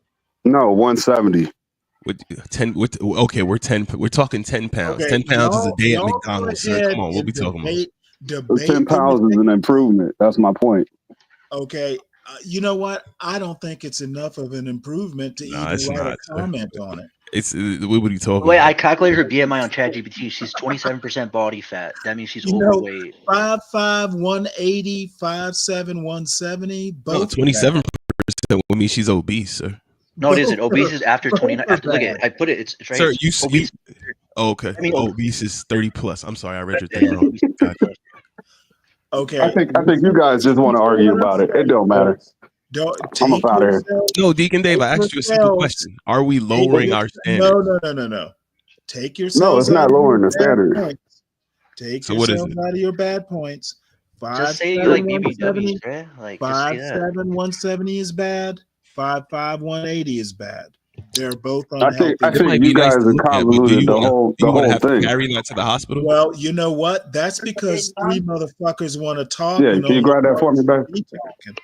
No, 170. Okay, we're talking 10 pounds. Okay, 10 pounds is a day at y'all McDonald's. go Sir. ahead Come on, what we and talking about? debate 10 pounds is an improvement. That's my point. Okay, you know what? I don't think it's enough of an improvement to it's even write not, a comment on it. It's what are you talking Wait, about? I calculated her BMI on ChatGPT. She's 27% body fat. That means she's You know, overweight. 5'5", 180, 5'7", 170. No, Both 27% would mean she's obese, sir. No, it isn't. Obese is after 29. After look at I put it. It's right. Sir, here. you obese. okay. I mean, obese is 30 plus. I'm sorry, I read your thing wrong. Gotcha. Okay. I think you guys just want to argue about it. It don't matter. I'm up out of here. No, Deacon Dave, I asked you a simple question. Are we lowering our standards? No. Take No, yourselves it's not out of lowering your the bad standard. points. Take So what is yourselves out of your bad points. Just say 5'7", you like 170. BBWs, bruh. Like just say that. 5'7", 170 is bad. 5'5", 180 is bad. They're both I unhealthy. think you guys are convoluted the whole thing. Carry that to the hospital? Well, you know what? That's because three motherfuckers want to talk. Yeah, and can you only grab that for me, one babe? be talking.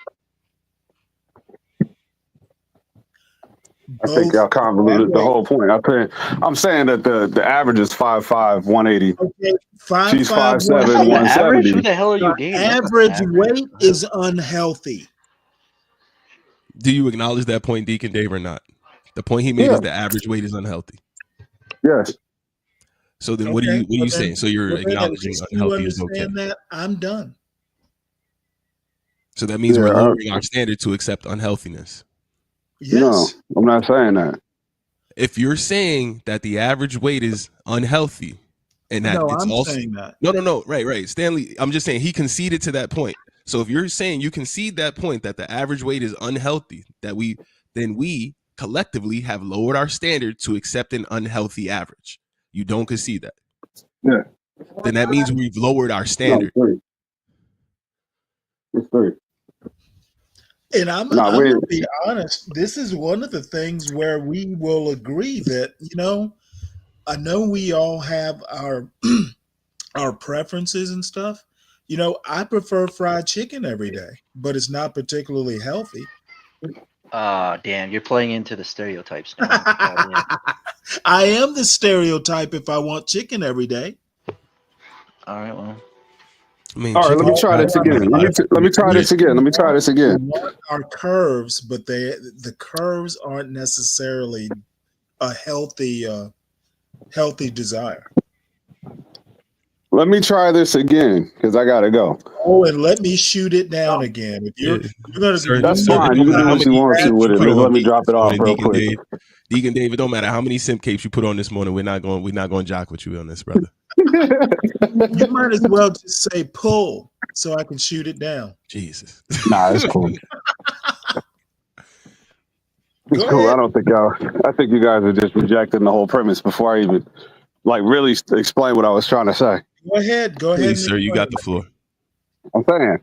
I think y'all convoluted the whole point. I'm saying that the average is 5'5", 180. Okay, She's 5'7", 170. 170. Who the hell are you dating? Average weight is unhealthy. Do you acknowledge that point, Deacon Dave, or not? The point he made is the average weight is unhealthy. Yes. So then, what are you saying? So you're acknowledging unhealthy is okay. That I'm done. So that means we're lowering our standard to accept unhealthiness. Yes. No, I'm not saying that. If you're saying that the average weight is unhealthy, and that No, it's I'm also saying that. no, right. Stanley, I'm just saying he conceded to that point. So if you're saying you concede that point that the average weight is unhealthy, then we collectively have lowered our standard to accept an unhealthy average. You don't concede that. Yeah. Then that means we've lowered our standard. It's 3. And I'm going to be honest, this is one of the things where we will agree that, I know we all have our our preferences and stuff. I prefer fried chicken every day, but it's not particularly healthy. Damn, you're playing into the stereotypes now. I am the stereotype if I want chicken every day. All right, well. All right, let me try this again. Let me try this again. We want our curves, but the curves aren't necessarily a healthy desire. Let me try this again because I gotta go. Oh, and let me shoot it down again. If you're gonna, that's fine. You can do what you want to with it. Just let me drop it off real quick. Deacon Dave, it don't matter how many simp capes you put on this morning. We're not going to jock with you on this, brother. You might as well just say pull so I can shoot it down. Jesus. Nah, it's cool. It's Go cool. ahead. I don't think y'all. I think you guys are just rejecting the whole premise before I even like really explain what I was trying to say. Go ahead. Go ahead. Please, sir, you got the floor. I'm saying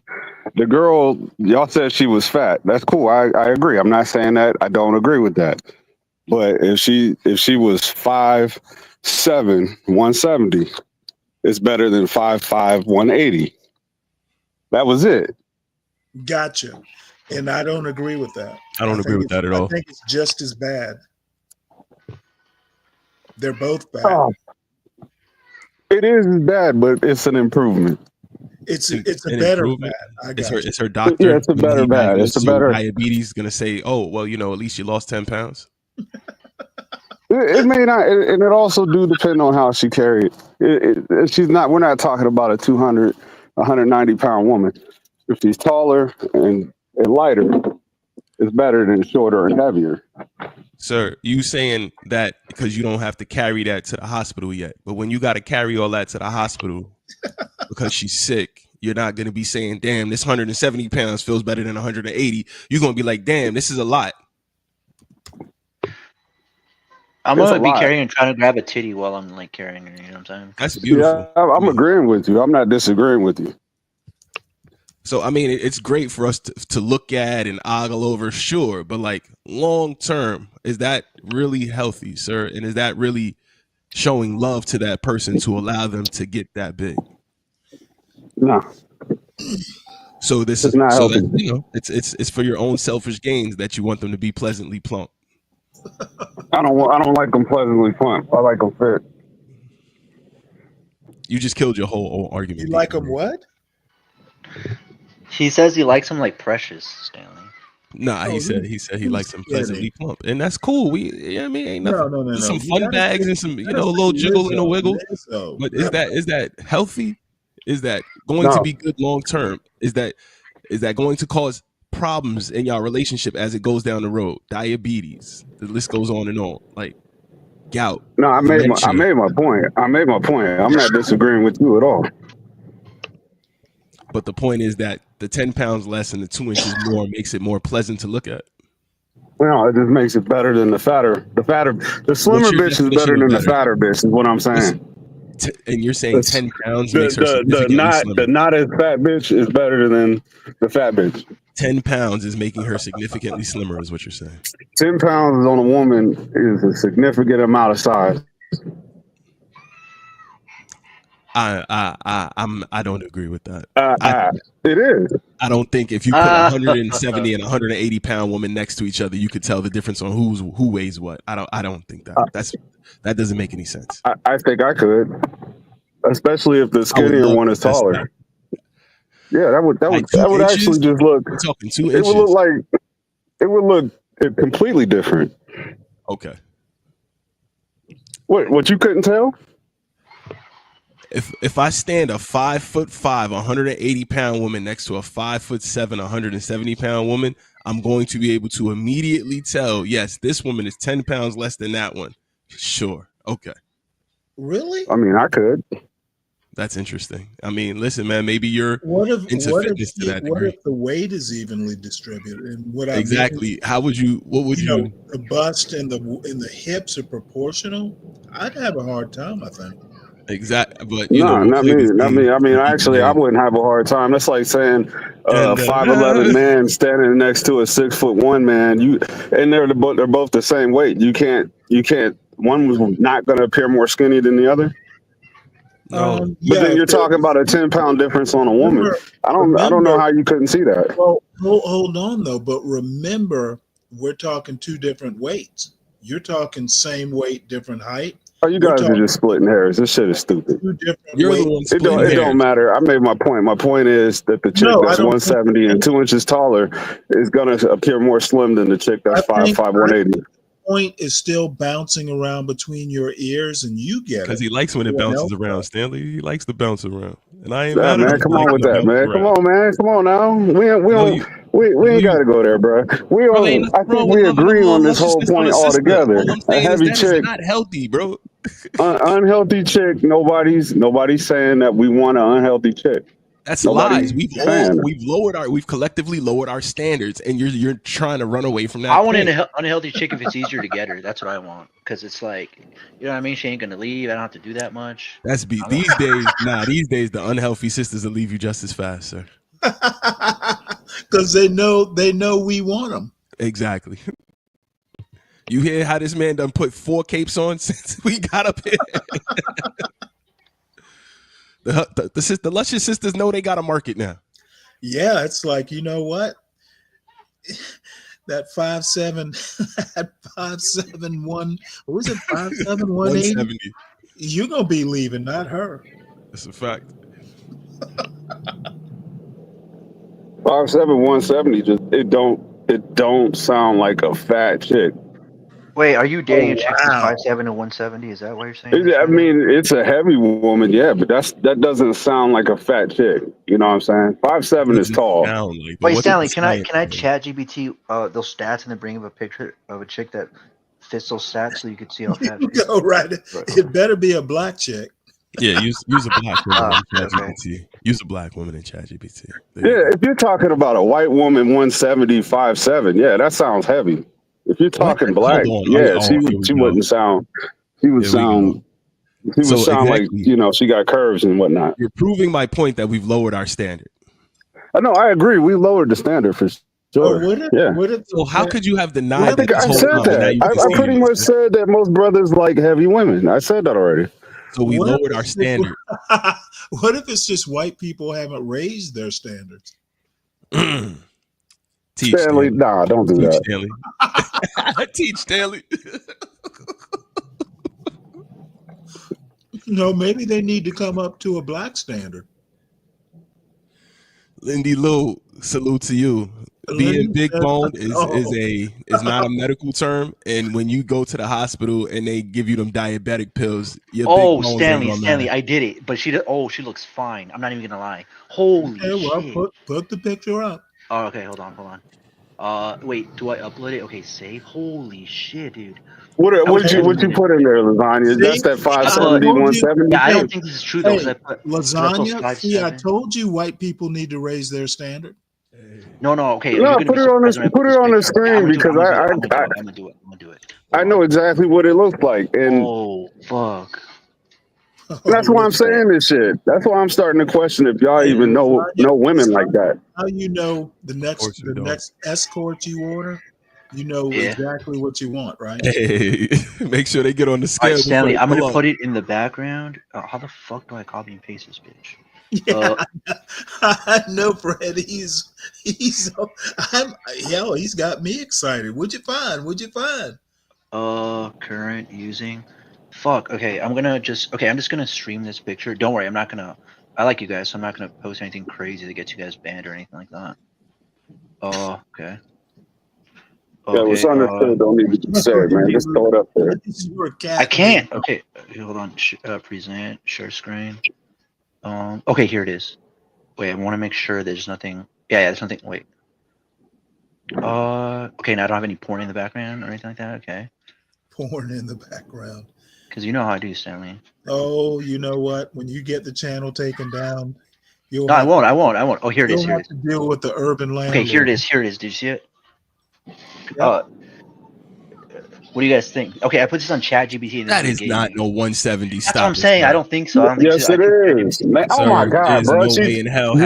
the girl, y'all said she was fat. That's cool. I agree. I'm not saying that. I don't agree with that. But if she was 5'7", 170, it's better than 5'5", 180. That was it. Gotcha. And I don't agree with that. I don't agree with that at all. I think it's just as bad. They're both bad. Oh, it is bad, but it's an improvement. It's a An better improvement. bad. I It's got her, you. it's her doctor. Yeah, it's a when better he bad. It's a diagnosed you with better. diabetes gonna say, oh, well, you know, at least you lost 10 pounds. It may not, and it also do depend on how she carried it. She's not. We're not talking about a 200, 190 pound woman. If she's taller and lighter, it's better than shorter and heavier. Sir, you saying that because you don't have to carry that to the hospital yet. But when you got to carry all that to the hospital because she's sick, you're not going to be saying, damn, this 170 pounds feels better than 180. You're going to be like, damn, this is a lot. I'm It's a gonna be lot. carrying and trying to grab a titty while I'm like carrying her. You know what I'm saying? That's beautiful. Yeah, I'm agreeing with you. I'm not disagreeing with you. So, I mean, it's great for us to look at and ogle over, sure. But like long term, is that really healthy, sir? And is that really showing love to that person to allow them to get that big? No, So this it's is not so healthy. that you know it's for your own selfish gains that you want them to be pleasantly plump. I don't like them pleasantly plump. I like them fit. You just killed your whole argument. You like them what? He says he likes them like precious, Stanley. Nah, Oh, he said he likes them scared pleasantly plump, and that's cool. I mean, ain't nothing. No. Some You fun gotta bags say- and some, you a gotta little say jiggle and a Lizzo, wiggle. Lizzo. But is that healthy? Is that going to No. be good long term? Is that going to cause problems in your relationship as it goes down the road? Diabetes. The list goes on and on. Like gout. No, I made my dementia. point. I'm not disagreeing with you at all. But the point is that the 10 pounds less and the 2 inches more makes it more pleasant to look at. Well, it just makes it better than the slimmer What's your bitch is better definition of than the better? fatter bitch. Is what I'm saying. And you're saying 10 pounds The makes her significantly slimmer. not as fat bitch is better than the fat bitch. 10 pounds is making her significantly slimmer, is what you're saying. 10 pounds on a woman is a significant amount of size. I don't agree with that. It is. I don't think if you put a 170 and 180 pound woman next to each other, you could tell the difference on who weighs what. I don't think that doesn't make any sense. I think I could, especially if the skinnier love one is to test taller. Yeah, that would Like 2 actually inches? just look. We're talking 2 It would inches. look like it would look completely different. Okay. What you couldn't tell? If I stand a 5'5", 180 pound woman next to a 5'7", 170 pound woman, I'm going to be able to immediately tell, yes, this woman is 10 pounds less than that one. Sure. Okay. Really? I mean, I could. That's interesting. I mean, listen, man, maybe you're into fitness to that what degree. if the weight is evenly distributed? And what I mean Exactly. What would you know, the bust and the hips are proportional? I'd have a hard time, I think. Exactly, but No, not me. Not me. I mean, actually, I wouldn't have a hard time. That's like saying a 5'11" man standing next to a 6'1" man. They're both the same weight. You can't. One was not going to appear more skinny than the other. No, But then you're talking about a 10-pound difference on a woman. I don't know how you couldn't see that. Well, hold on though. But remember, we're talking two different weights. You're talking same weight, different height. Oh, you guys are just splitting hairs. This shit is stupid. You're the one It don't matter. I made my point. My point is that the chick that's 170 and 2 inches taller is gonna appear more slim than the chick that's 5'5", 180. Point is still bouncing around between your ears, and you get it because he likes when it Everyone bounces else around. Stanley, he likes to bounce around, and I ain't Yeah, mad at man, him. come He on likes with to that, bounce man. Come around. on, man. Come on now. We ain't got to go there, bro. Ain't I nothing wrong think with we loving agree a on little this whole lusciousness on point a sister. altogether. All I'm A saying is heavy that is chick. not healthy, bro. Unhealthy chick. Nobody's saying that we want an unhealthy chick. That's Nobody's lies. saying that. We've collectively lowered our standards, and you're trying to run away from that. I want point. an unhealthy chick if it's easier to get her. That's what I want. Because it's like, you know what I mean? She ain't gonna leave. I don't have to do that much. These days. These days the unhealthy sisters will leave you just as fast, sir. Because they know we want them. Exactly. You hear how this man done put 4 capes on since we got up here? The luscious sisters know they got a market now. Yeah, it's like, you know what? That 5'7", that 5'7", what was it? 5'7", 180? You're gonna be leaving, not her. That's a fact. 5'7", 170. Just it don't sound like a fat chick. Wait, are you dating a chick who's 5'7" and 170? Is that what you're saying? I mean, it's a heavy woman, yeah, but that doesn't sound like a fat chick. You know what I'm saying? 5'7" is tall. Wait, Stanley, can I chat GPT those stats and then bring up a picture of a chick that fits those stats so you can see how fat she is? Go right. It better be a black chick. Yeah, use a black woman in ChatGPT. Use a black woman in ChatGPT. Yeah, if you're talking about a white woman, 170, 5'7", yeah, that sounds heavy. If you're talking black, yeah, she wouldn't sound. She would sound. She would sound like, you know, she got curves and whatnot. You're proving my point that we've lowered our standard. I know. I agree. We lowered the standard for sure. So how could you have denied I said that. I pretty much said that most brothers like heavy women. I said that already. So we lowered our standard. What if it's just white people haven't raised their standards? Teach Stanley, nah, don't do that. Stanley. Teach Stanley. No, maybe they need to come up to a black standard. Lindy Lou, salute to you. Being big boned is not a medical term, and when you go to the hospital and they give you them diabetic pills, your big bones ain't Stanley, gonna matter. I did it, but she looks fine. I'm not even gonna lie. Holy shit! Put the picture up. Oh, okay, hold on. Wait, do I upload it? Okay, save. Holy shit, dude. What you put in there, Lasagna? That's that 570, 170. Yeah, I don't think this is true though. Hey, Lasagna, see, I told you white people need to raise their standard. No, okay. No, put it on the screen because I'm gonna do it. I know exactly what it looks like, and fuck. That's why I'm saying this shit. That's why I'm starting to question if y'all even know women like that. How you know the next escort you order? You know exactly what you want, right? Hey, make sure they get on the scale. All right, Stanley, I'm gonna put it in the background. How the fuck do I copy and paste this bitch? Yeah, I know, Fred. He's got me excited. What'd you find? Current using. Fuck. Okay, I'm just gonna stream this picture. Don't worry, I like you guys, so I'm not gonna post anything crazy that gets you guys banned or anything like that. Okay. Yeah, what's understood don't need to be said, man. Just throw it up there. I can't. Okay, hold on. Present, share screen. Okay, here it is. Wait, I want to make sure there's nothing. Yeah, there's nothing. Wait. Okay, now I don't have any porn in the background or anything like that. Okay. Porn in the background. Because you know how I do, Stanley. Oh, you know what? When you get the channel taken down, I won't. Oh, here it is. You'll have to deal with the urban landlord. Okay, here it is. Did you see it? What do you guys think? Okay, I put this on ChatGPT. That is not no 170. That's what I'm saying. I don't think so. Yes, it is. Man, oh my God, bro! You don't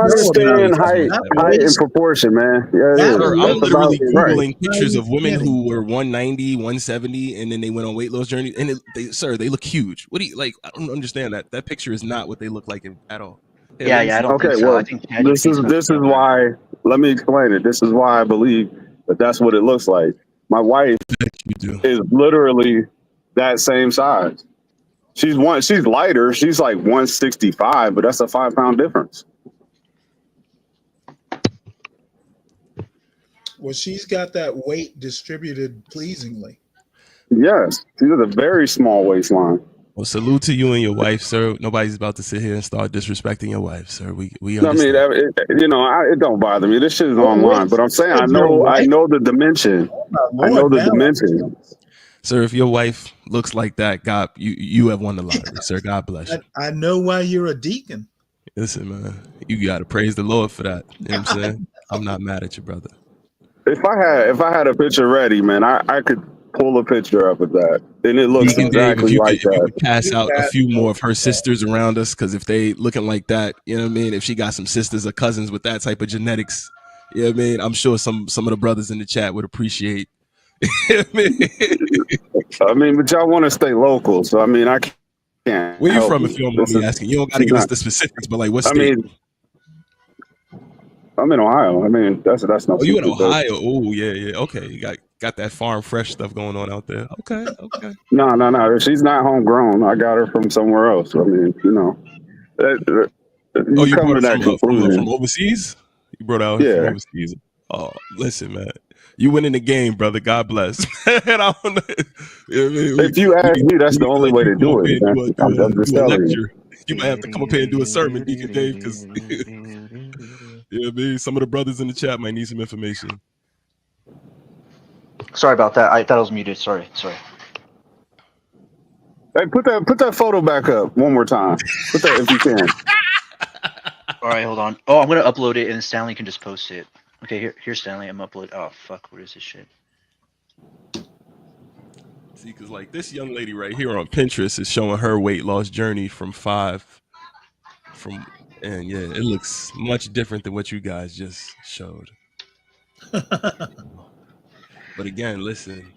understand height in proportion, man. Yeah, sir, I'm literally Googling pictures of women who were 190, 170, and then they went on weight loss journey. And they look huge. What do you like? I don't understand that. That picture is not what they look like at all. Yeah, I don't think so. Well, I think this is why. Let me explain it. This is why I believe that that's what it looks like. My wife is literally that same size. She's lighter. She's like 165, but that's a 5-pound difference. Well, she's got that weight distributed pleasingly. Yes, she has a very small waistline. Well, salute to you and your wife, sir. Nobody's about to sit here and start disrespecting your wife, sir. We understand. I mean, it don't bother me. This shit is online, but I'm saying I know the dimension. I know the dimension. Sir, if your wife looks like that, God, you have won the lottery, sir. God bless you. I know why you're a deacon. Listen, man, you got to praise the Lord for that. You know what I'm saying? I'm not mad at you, brother. If I had a picture ready, man, I could pull a picture up of that, and it looks Deacon Dave, exactly like if you that. could pass out a few more of her sisters around us, because if they looking like that, you know what I mean? If she got some sisters or cousins with that type of genetics, you know what I mean? I'm sure some of the brothers in the chat would appreciate. You know what I mean, but y'all want to stay local, so I mean, I can't. Where you help from, it. if you don't mind me asking? You don't got to she's give us not- the specifics, but like what I state? mean, I'm in Ohio. I mean, that's no Oh, you in secret, but- Ohio? Oh, yeah. Okay, you got that farm fresh stuff going on out there. Okay. No. She's not homegrown. I got her from somewhere else. I mean, you know. Oh, you come brought to it that from conclusion. overseas? You brought out from Yeah. overseas. Oh, listen, man. You win in the game, brother. God bless. I don't know. You know what I mean? If you ask me, that's the only way to do it. Man. I'm just do a telling you. lecture. You might have to come up here and do a sermon, Deacon Dave, because you know what I mean? Some of the brothers in the chat might need some information. Sorry about that. I thought I was muted. Sorry. Hey, put that photo back up one more time. Put that if you can. All right, hold on. Oh, I'm gonna upload it, and Stanley can just post it. Okay, here's Stanley. I'm upload. Oh fuck, what is this shit? See, because like this young lady right here on Pinterest is showing her weight loss journey and yeah, it looks much different than what you guys just showed. But again, listen,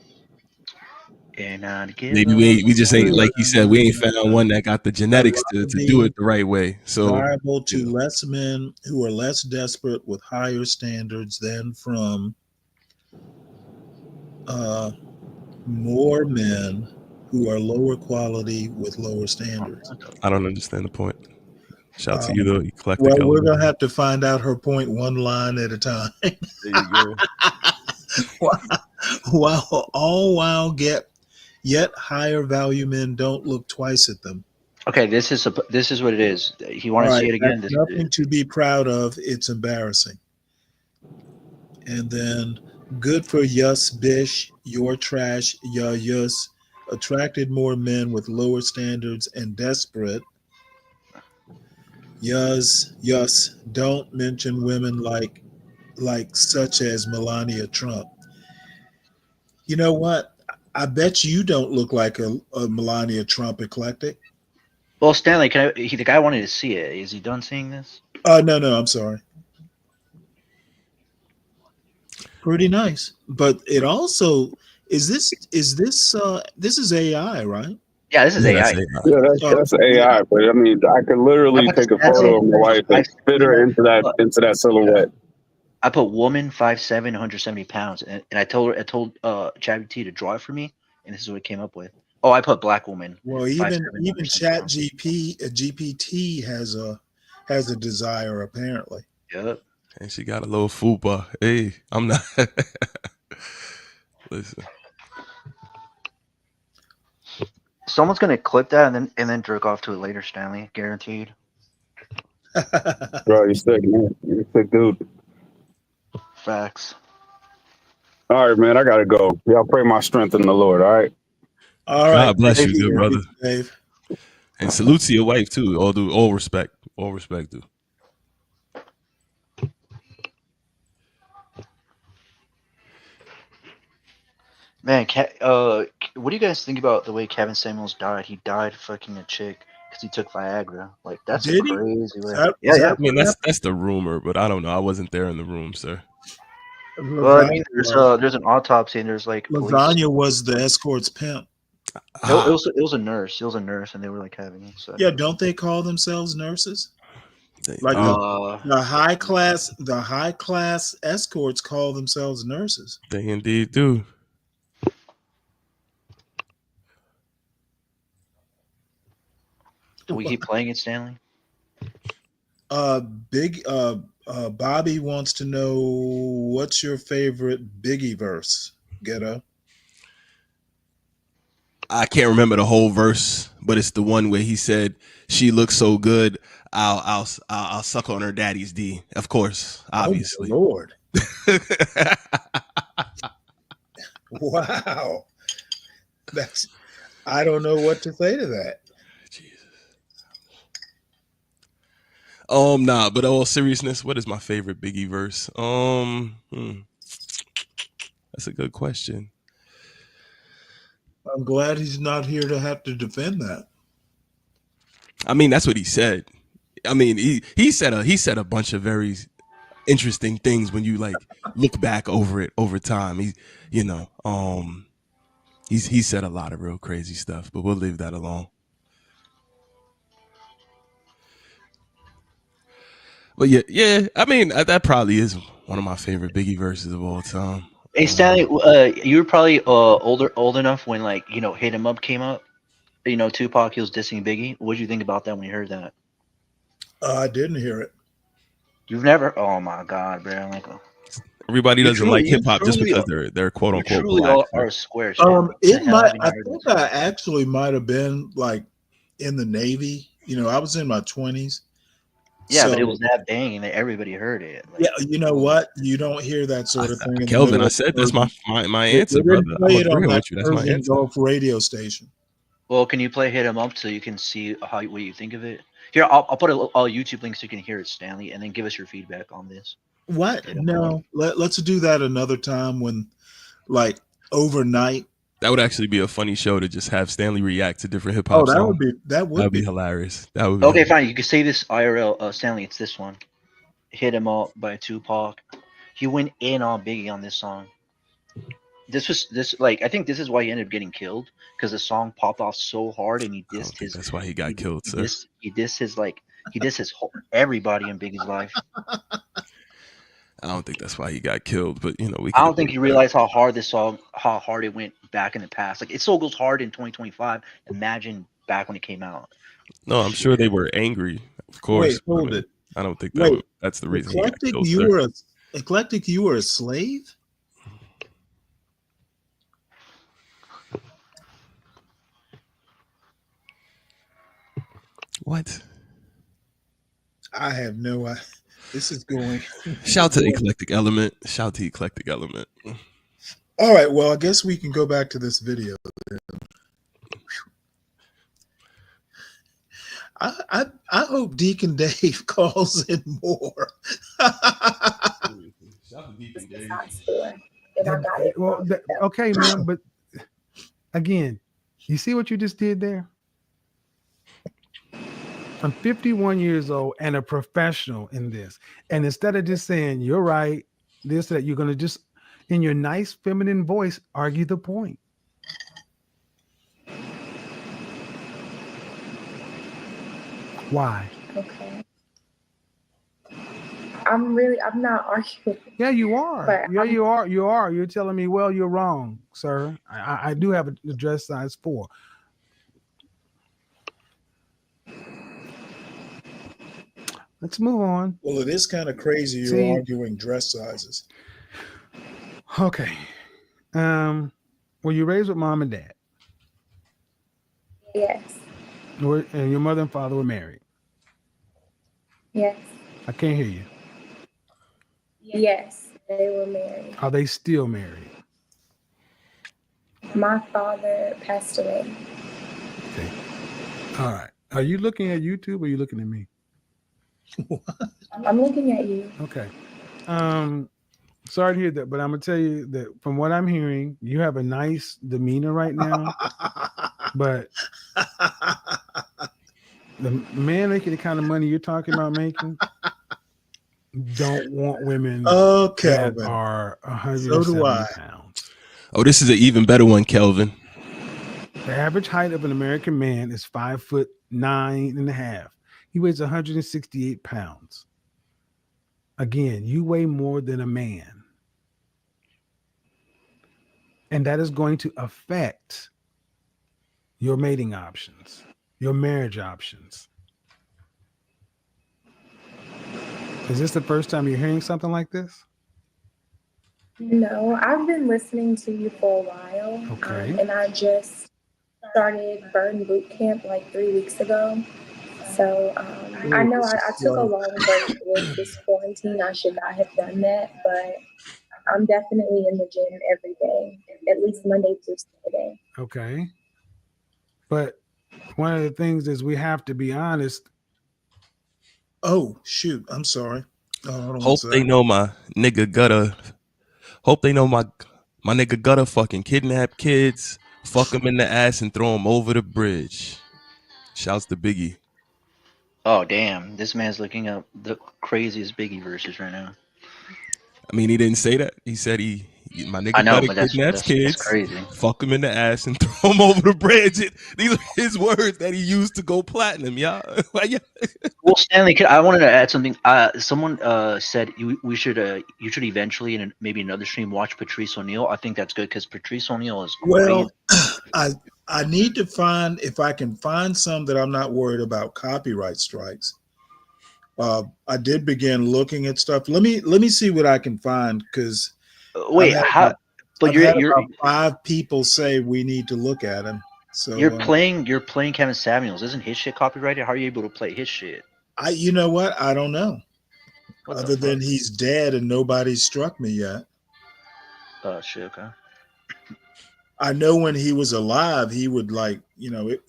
maybe we just ain't, like you said, we ain't found one that got the genetics to do it the right way. So Desirable to less men who are less desperate with higher standards than from more men who are lower quality with lower standards. I don't understand the point. Shout out to you though, eclectic. Well, we're element. gonna have to find out her point one line at a time. There you go. while yet higher value men don't look twice at them. Okay, this is what it is. You want to All see right, it again? that's nothing to be proud of. It's embarrassing. And then good for Yus Bish, your trash, Yus, attracted more men with lower standards and desperate. Yus, don't mention women like such as Melania Trump. You know what? I bet you don't look like a Melania Trump eclectic. Well, Stanley, the guy wanted to see it. Is he done seeing this? No, I'm sorry. Pretty nice, but it also is AI, right? Yeah, this is AI. Yeah, that's AI. But I mean, I could literally take a photo of my wife and fit her into that silhouette. I put woman 5'7", 170 pounds, and I told ChatGPT to draw it for me, and this is what it came up with. Oh, I put black woman. Well, even GPT has a desire apparently. Yep. And she got a little fupa. Hey, I'm not. Listen. Someone's gonna clip that and then jerk off to it later, Stanley. Guaranteed. Bro, you're sick, man. You're a sick dude. Facts. All right, man. I gotta go. Y'all pray my strength in the Lord. All right. All right. God bless you, good brother. Dave. And salute to your wife too. All respect, dude. Man, what do you guys think about the way Kevin Samuels died? He died fucking a chick because he took Viagra. Like that's Did he? crazy. Way. Yeah. I mean, that's the rumor, but I don't know. I wasn't there in the room, sir. Well, I mean, there's an autopsy and there's like Lasagna was the escort's pimp. It was a nurse. It was a nurse, and they were like having it. So. Yeah, don't they call themselves nurses? Like Oh. the high class escorts call themselves nurses. They indeed do. Do we keep playing it, Stanley? Bobby wants to know what's your favorite Biggie verse, Ghetto? I can't remember the whole verse, but it's the one where he said, "She looks so good, I'll suck on her daddy's D." Of course, obviously. Oh, Lord. Wow. That's I don't know what to say to that. Nah, but all seriousness, what is my favorite Biggie verse? That's a good question. I'm glad he's not here to have to defend that. I mean, that's what he said. I mean, he said a bunch of very interesting things when you like look back over it over time. He said a lot of real crazy stuff, but we'll leave that alone. But yeah. I mean, that probably is one of my favorite Biggie verses of all time. Hey Stanley, you were probably old enough when like Hit 'Em Up came up. Tupac, he was dissing Biggie. What did you think about that when you heard that? I didn't hear it. You've never? Oh my God, bro! Like, everybody doesn't like hip hop just because they're quote unquote black. Are square. It might. I think I actually might have been like in the Navy. I was in my 20s. Yeah, but it was that banging that everybody heard it. Yeah, you know what? You don't hear that sort of thing. Kelvin, I said that's my answer, brother. Play it on I'm that with you. That's my Persian answer. Gulf radio station. Well, can you play Hit 'Em Up so you can see what you think of it? Here, I'll put a YouTube link so you can hear it, Stanley, and then give us your feedback on this. What? No, let's do that another time when, like, overnight. That would actually be a funny show to just have Stanley react to different hip hop songs. That would be hilarious. That would be okay. Fine, you can say this IRL, Stanley. It's this one, "Hit 'Em Up" by Tupac. He went in on Biggie on this song. I think this is why he ended up getting killed, because the song popped off so hard and he dissed his. That's why he got killed, sir. He dissed his everybody in Biggie's life. I don't think that's why he got killed, but I don't think he realized how hard it went back in the past. Like, it still goes hard in 2025. Imagine back when it came out. No, I'm sure they were angry, of course. Wait, hold it. I don't think that's the reason. Eclectic, Eclectic, you were a slave? What? I have no idea. This is going. Shout to Eclectic Element. All right. Well, I guess we can go back to this video. I hope Deacon Dave calls in more. Well, okay, man, but again, you see what you just did there? I'm 51 years old and a professional in this. And instead of just saying, you're right, this, that, you're going to just, in your nice feminine voice, argue the point. Why? Okay. I'm not arguing. Yeah, you are. But Yeah, you are. You are. You're telling me, well, you're wrong, sir. I do have a dress size 4. Let's move on. Well, it is kind of crazy you're arguing dress sizes. Okay. Were you raised with mom and dad? Yes. And your mother and father were married? Yes. I can't hear you. Yes, they were married. Are they still married? My father passed away. Okay. All right. Are you looking at YouTube or are you looking at me? I'm looking at you. Okay. Sorry to hear that, but I'm gonna tell you that from what I'm hearing, you have a nice demeanor right now. But the man making the kind of money you're talking about making don't want women that are 170 pounds. Oh, this is an even better one, Kelvin. The average height of an American man is 5'9.5". He weighs 168 pounds. Again, you weigh more than a man. And that is going to affect your mating options, your marriage options. Is this the first time you're hearing something like this? No, I've been listening to you for a while. Okay. And I just started Burn Boot Camp like 3 weeks ago. So I know I took a long break with this quarantine. I should not have done that, but I'm definitely in the gym every day, at least Monday through Saturday. Okay. But one of the things is we have to be honest. Oh, shoot. I'm sorry. Hold on Hope one they sec. know my nigga gutter. Hope they know my nigga gutter fucking kidnap kids, fuck them in the ass, and throw them over the bridge. Shouts to Biggie. Oh damn, this man's looking up the craziest Biggie verses right now. I mean, he didn't say that. He said my I nigga know, gutter but kidnaps that's kids, crazy. fuck them in the ass, and throw them over the bridge. These are his words that he used to go platinum, y'all. Well, Stanley, I wanted to add something. Someone said you should eventually, in maybe another stream, watch Patrice O'Neal. I think that's good because Patrice O'Neal is crazy. Well, I need to find, if I can find some that I'm not worried about copyright strikes. I did begin looking at stuff. Let me see what I can find, because wait, how? But I've had about 5 people say we need to look at him. So you're playing Kevin Samuels. Isn't his shit copyrighted? How are you able to play his shit? you know what? I don't know. What Other than he's dead and nobody's struck me yet. Oh shit. Okay. I know when he was alive, he would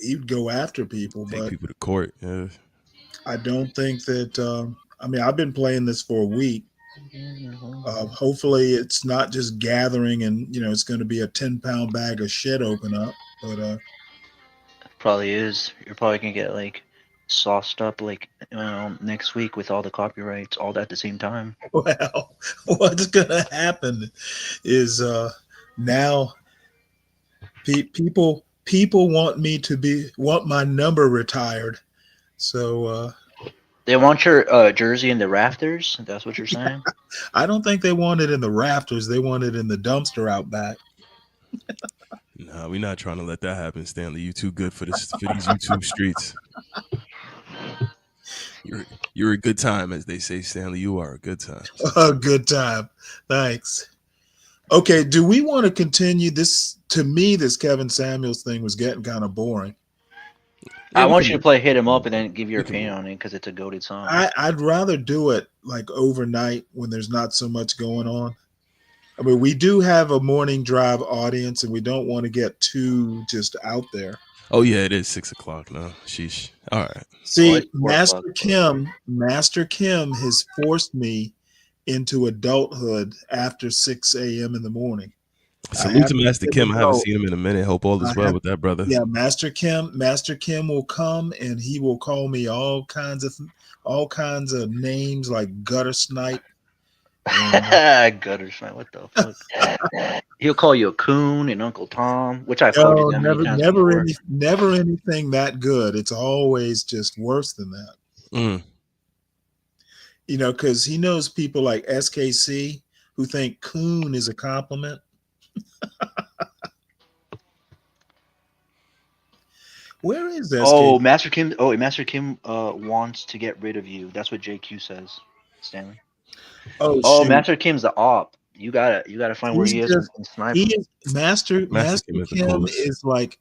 he'd go after people, Take but people to court. Yeah. I don't think that. I mean, I've been playing this for a week. Hopefully, it's not just gathering and it's going to be a 10-pound bag of shit open up. But probably is. You're probably gonna get like sauced up like next week with all the copyrights all at the same time. Well, what's going to happen is now people want my number retired. So they want your jersey in the rafters. That's what you're saying. I don't think they want it in the rafters. They want it in the dumpster out back. No, we're not trying to let that happen, Stanley. You too good for these YouTube streets. You're a good time, as they say, Stanley. You are a good time. A good time. Thanks. Okay, do we want to continue this? To me, this Kevin Samuels thing was getting kind of boring. I want you to play Hit 'Em Up and then give your opinion on it because it's a goated song. I'd rather do it like overnight when there's not so much going on. I mean, we do have a morning drive audience, and we don't want to get too just out there. Oh yeah, it is 6 o'clock now. Sheesh. All right. See, Master Kim has forced me into adulthood after 6 a.m. in the morning. Salute to Master Kim. I haven't seen him in a minute. Hope all is well with that, brother. Yeah, Master Kim will come and he will call me all kinds of names like gutter snipe. Gutter snipe. What the fuck? He'll call you a coon and Uncle Tom, which I've called you that many times before. Never anything that good. It's always just worse than that. Mm. Because he knows people like SKC who think coon is a compliment. Where is that? Oh, Master Kim. Oh, Master Kim wants to get rid of you. That's what JQ says, Stanley. Oh, shoot. Master Kim's the op. You gotta find where he is and snipe him. Master Kim is is like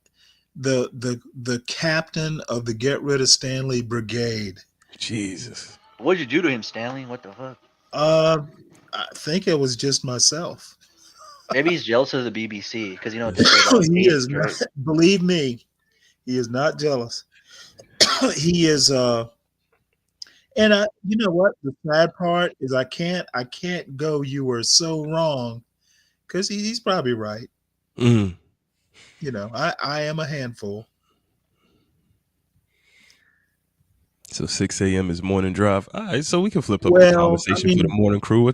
the captain of the Get Rid of Stanley Brigade. Jesus. What'd you do to him, Stanley? What the fuck? I think it was just myself. Maybe he's jealous of the BBC because he is not, believe me, he is not jealous. He is and you know what? The sad part is I can't go, you were so wrong, because he's probably right. Mm. I am a handful. So 6 a.m. is morning drive. All right, so we can flip up the conversation for the morning crew.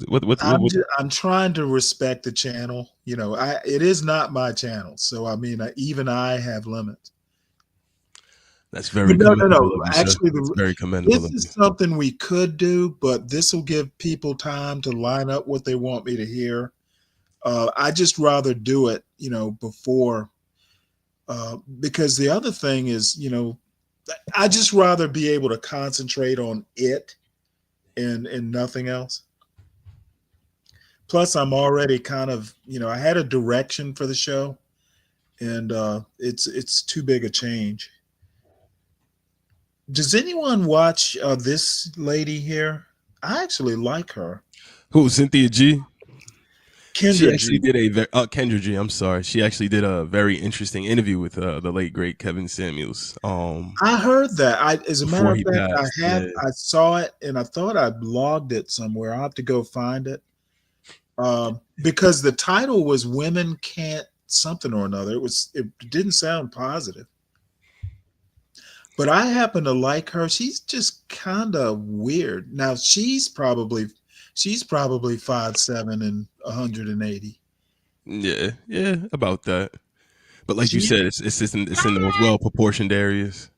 I'm trying to respect the channel. It is not my channel, so I mean, even I have limits. That's very commendable. No. Actually, very commendable. This is something we could do, but this will give people time to line up what they want me to hear. I just rather do it, before, because the other thing is, I just rather be able to concentrate on it and nothing else. Plus, I'm already kind of, I had a direction for the show, and it's too big a change. Does anyone watch this lady here? I actually like her. Who, Cynthia G? She Kendra actually G. did Kendra G. I'm sorry. She actually did a very interesting interview with the late great Kevin Samuels. I heard that. As a matter Before of he fact, passed, yeah. I saw it and I thought I logged it somewhere. I'll have to go find it. Because the title was "Women Can't Something or Another." It didn't sound positive. But I happen to like her. She's just kind of weird. Now she's probably 5'7" and 180. Yeah, about that. But like you She- said, it's in those well proportioned areas.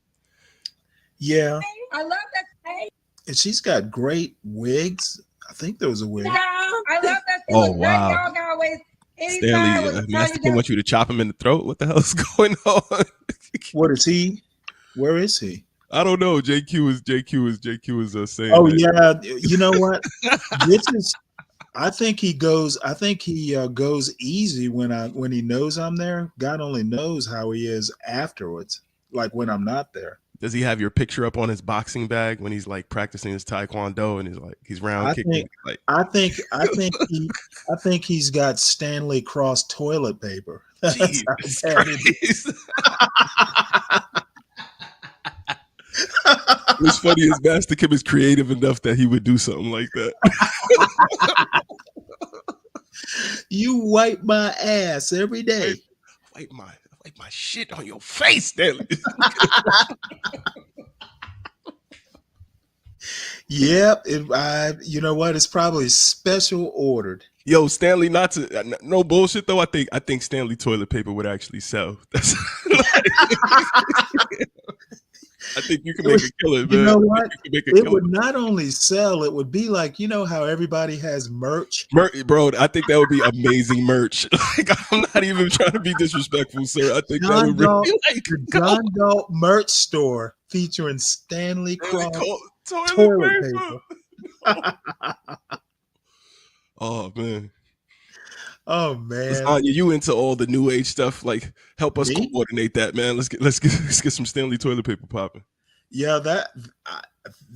Yeah, I love that face. and she's got great wigs. I think there was a wig. I love that. She Oh, looks great. wow. Y'all can always anytime Stanley, with Master Tony Kim wants you to chop him in the throat. What the hell is going on? What is he? Where is he? I don't know. JQ is saying. Oh that. yeah, you know what? This is. I think he goes easy when he knows I'm there. God only knows how he is afterwards, like when I'm not there. Does he have your picture up on his boxing bag when he's like practicing his taekwondo and he's round I kicking? think, Like, I think he's got Stanley Cross toilet paper. That's how Jesus bad it is. what's funny is Master Kim is creative enough that he would do something like that. You wipe my ass every day. Wipe my shit on your face, Stanley. Yep. You know what? It's probably special ordered. Yo, Stanley, not to no bullshit though. I think Stanley toilet paper would actually sell. That's I think you can make a killer, man. You know what? It It would not only sell, it would be like, you know how everybody has merch? Bro, I think that would be amazing merch. Like, I'm not even trying to be disrespectful, sir. I think that John would really Galt, John Galt merch store featuring Stanley Cross toilet paper. paper. Oh man. Oh man. Lasagna, you into all the new age stuff? Like, help us coordinate that, man. Let's get some Stanley toilet paper popping. Yeah,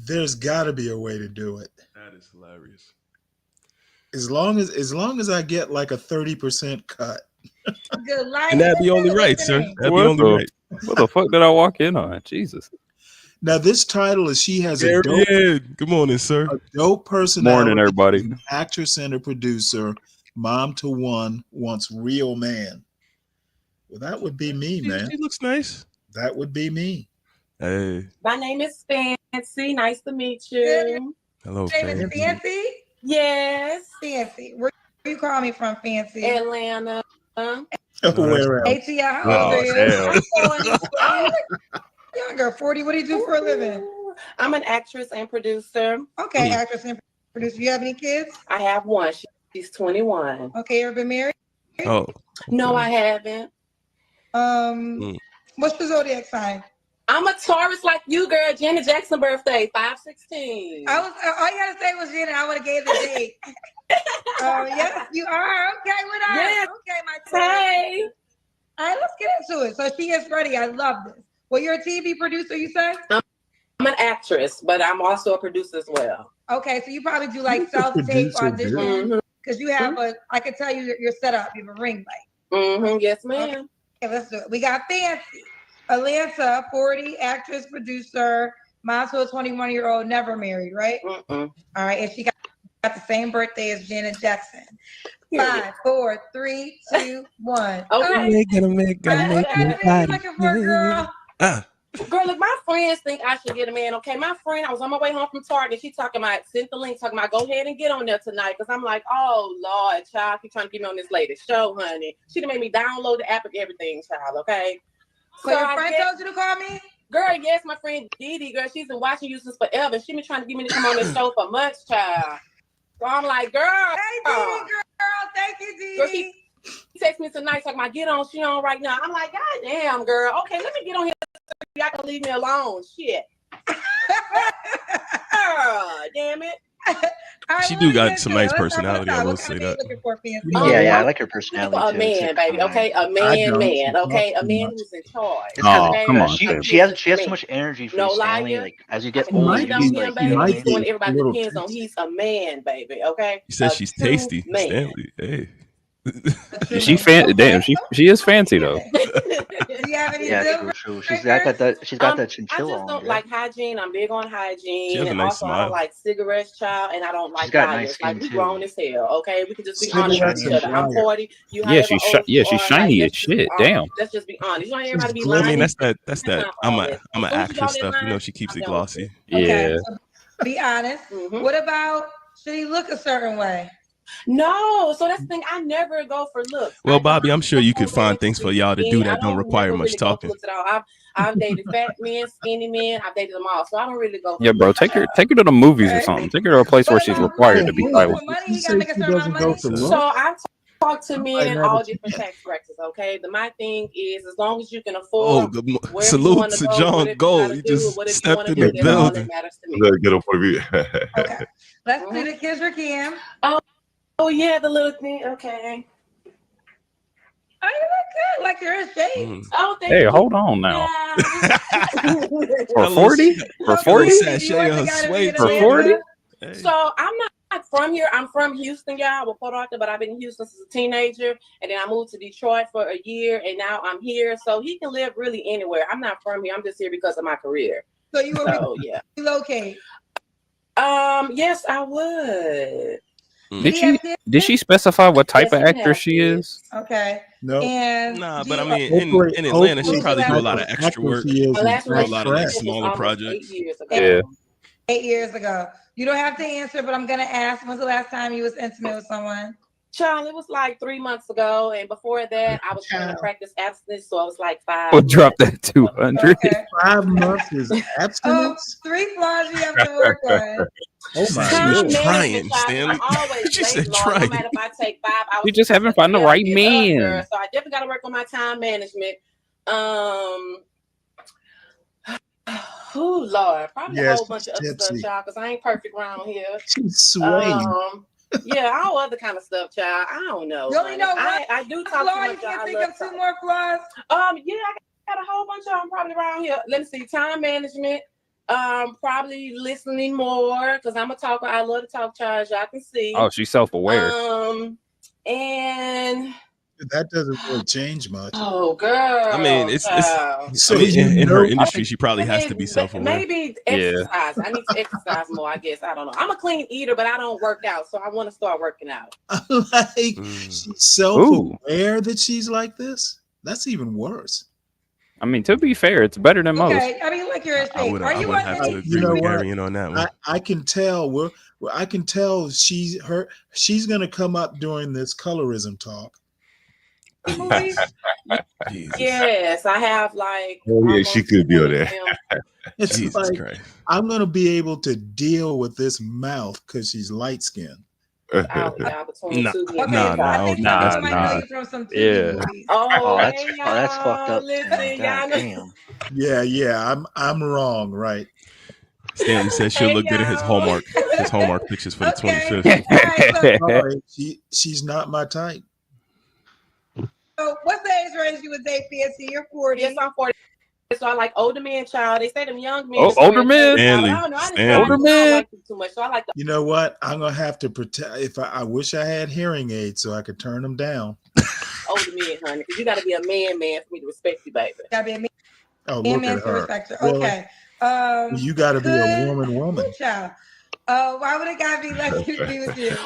there's got to be a way to do it. That is hilarious. As long as I get like a 30% cut. Good life. And that'd be only right, sir. That'd be only right. What the fuck did I walk in on? Jesus. Now this title is she has There a dope, he is. Good morning, sir. a dope personality. Morning, everybody. Actress and a producer, mom to one, wants real man. Well, that would be me, man. She looks nice. That would be me. Hey. My name is Fancy. Nice to meet you. Hello, Name is Fancy. Fancy. Yes. Fancy. Where you call me from, Fancy? Atlanta. Where else? ATI. How old are you? damn. I'm 40. Younger, 40. What do you do for a living? I'm an actress and producer. Okay, actress and producer. You have any kids? I have one. She's 21. Okay, ever been married? Oh. No, I haven't. What's your zodiac sign? I'm a Taurus like you, girl. Janet Jackson birthday, 5/16. All you gotta say was Janet. I would have gave the date. Yes, you are. Okay, with us. Yes. Okay, my Taurus. Hey. All right, let's get into it. So she is ready. I love this. Well, you're a TV producer, you said? I'm an actress, but I'm also a producer as well. Okay, so you probably do like self-tape auditions because you have I can tell you your setup. You have a ring light. Yes, ma'am. Okay, let's do it. We got Fancy, Atlanta, 40, actress, producer, mom to a 21-year-old, never married, right? All right, and she got the same birthday as Janet Jackson. 5, 4, 3, 2, 1. Okay. Gotta make Looking for a girl. Girl, look, my friends think I should get a man. Okay, my friend, I was on my way home from Target. She talking about, sent the link, talking about, go ahead and get on there tonight. Because I'm like, oh, Lord, child, keep trying to get me on this latest show, honey. She done made me download the app and everything, child, okay? So your friend told you to call me? Girl, yes, my friend Didi, girl, she's been watching you since forever. She been trying to get me to come on this show for months, child. So I'm like, girl. Hey, Didi, girl. Thank you, Didi. Girl, she texted me tonight talking about, get on, she on right now. I'm like, God damn, girl. Okay, let me get on here. Y'all can leave me alone. Shit. Damn it. She do got some nice personality. I will say that. Yeah, I like her personality. A too. man, baby. Okay, a man. Okay, a man who's in charge. It's 'cause Okay? come on, she has so much energy for No you, Stanley. liar. Like as you get You older, know you him, like baby. He's doing a everybody little depends on. He's a man, baby. Okay. She says A she's true tasty. man. Stanley. Hey. She damn, she is fancy though. Do you have any deal True. She's got that. She's got that I chinchilla just on. don't girl. like hygiene. I'm big on hygiene. She has a And nice also, I smile. don't like cigarettes, child, and I don't like got nice diets. Like, skin, we too. grown as hell, okay? We can just be honest with Cigarettes each and other. I'm diet. 40. You Yeah, however she's old you she's are, shiny like, as shit. Damn. Let's just be honest. You don't everybody be She's I mean, lying. that's that. I'm all a this. I'm an As soon as you actress draw that stuff. You know, line, she keeps I'm it done with glossy. Okay, Yeah. so be honest. Mhm. What about, should he look a certain way? No, so that's the thing. I never go for looks. Well, Bobby, I'm sure you could find things for y'all to do I that don't require never much really go for talking. looks at all. I've dated fat men, skinny men. I've dated them all, so I don't really go for Yeah, bro. looks, Take her child. to the movies or something. Take her to a place where What she's about required money? to be If he look silent. for money, She he gotta said make a she certain amount doesn't of go money. for So looks. I talk to I men in never all did different that. tax brackets, okay? My thing is, as long as you can Oh, afford good wherever you salute want to to go, John whatever you Gold. gotta He do, just whatever you stepped want to in do, the that's all that building. matters to me. Let's get a point of view. Okay, let's do the Kendra Kim. Oh yeah, the little thing. Okay. Oh, you look good, like you're in shape. Mm. Oh, thank Hey, you. hold on now. Yeah. For That little 40? sa- For that 40? little Do you sachet want of the her guy to be suede in For shirt. 40? Atlanta? Hey. So I'm not from here. I'm from Houston, y'all. Well, Port Arthur, but I've been in Houston since a teenager, and then I moved to Detroit for a year, and now I'm here. So he can live really anywhere. I'm not from here. I'm just here because of my career. So you would So yeah. relocate. Yes, I would. Did she specify what type Yes, of he can actress have she kids. is? Okay. No. And Nah, do but I you, mean, Hopefully, in Atlanta, she hopefully probably the do a type lot of of extra actor work she is My last for a lot of like relationship was smaller almost projects. 8 years ago. Yeah. 8 years ago. You don't have to answer, but I'm gonna ask. When's the last time you was intimate with someone? Child, it was like 3 months ago, and before that, I was trying to practice abstinence, so I was like 5 We'll drop months. that 200. Okay. 5 months is abstinence. 3 flaws you have to work on. Oh She my said she was goodness. trying, Management, child, Stanley. I'm always She late, said Lord. No trying. matter if I take 5 hours. You just haven't found the right girl. man. So I definitely got to work on my time management. Oh Lord, probably a Yes, whole bunch of other stuff, tipsy. child, because I ain't perfect around here. She's swaying. Yeah, all other kind of stuff, child. I don't know. You only know honey. one I do talk flaw? too You much. can't I think love of 2 talk. more flaws? Yeah, I got a whole bunch of them probably around here. Let me see, time management. Probably listening more because I'm a talker. I love to talk, child. As y'all can see. Oh, she's self-aware. And That doesn't really change much. oh, girl. I mean, it's child. So I mean, in you her know- industry, she probably has to be Maybe- self-aware. Maybe exercise. I need to exercise more. I guess I don't know. I'm a clean eater, but I don't work out, so I want to start working out. Like Mm. she's self-aware that she's like this. That's even worse. I mean, to be fair, it's better than most. Okay, I mean, like you're in I shape. would Are you on have to any? agree You know with what? Gary on that one. I can tell. I can tell she's gonna come up during this colorism talk. movies? Jesus. Yes, I have like. Oh yeah, she almost could be on 20 there. films. It's Jesus like Christ. I'm gonna be able to deal with this mouth because she's light skinned. Out between Nah, two Okay, nah, so I nah, think nah, someone might know nah. you from some TV Yeah. movies. Oh, that's hey, that's fucked y'all, up. Listen, God y'all know. damn. Yeah, I'm wrong, right? Stanley says she'll Hey, look good in his y'all. Hallmark pictures for the Okay. 25th. All right, Sorry, she's not my type. so what's the age range you would date, Fancy? You're 40. Yes, I'm 40. So I like older men, child. They say them young men. Oh, is older weird. men? Stanley, I don't know. I just Stanley. I Older don't men? like them too much. So I like the You know what? I'm gonna have to protect. If I wish I had hearing aids so I could turn them down. older men, honey, because you got to be a man for me to respect you, baby. Gotta be a man, Oh, man, look man at to her. respect her. Really? Okay. You got to be a Good woman. child. Why would a guy be lucky to be with you?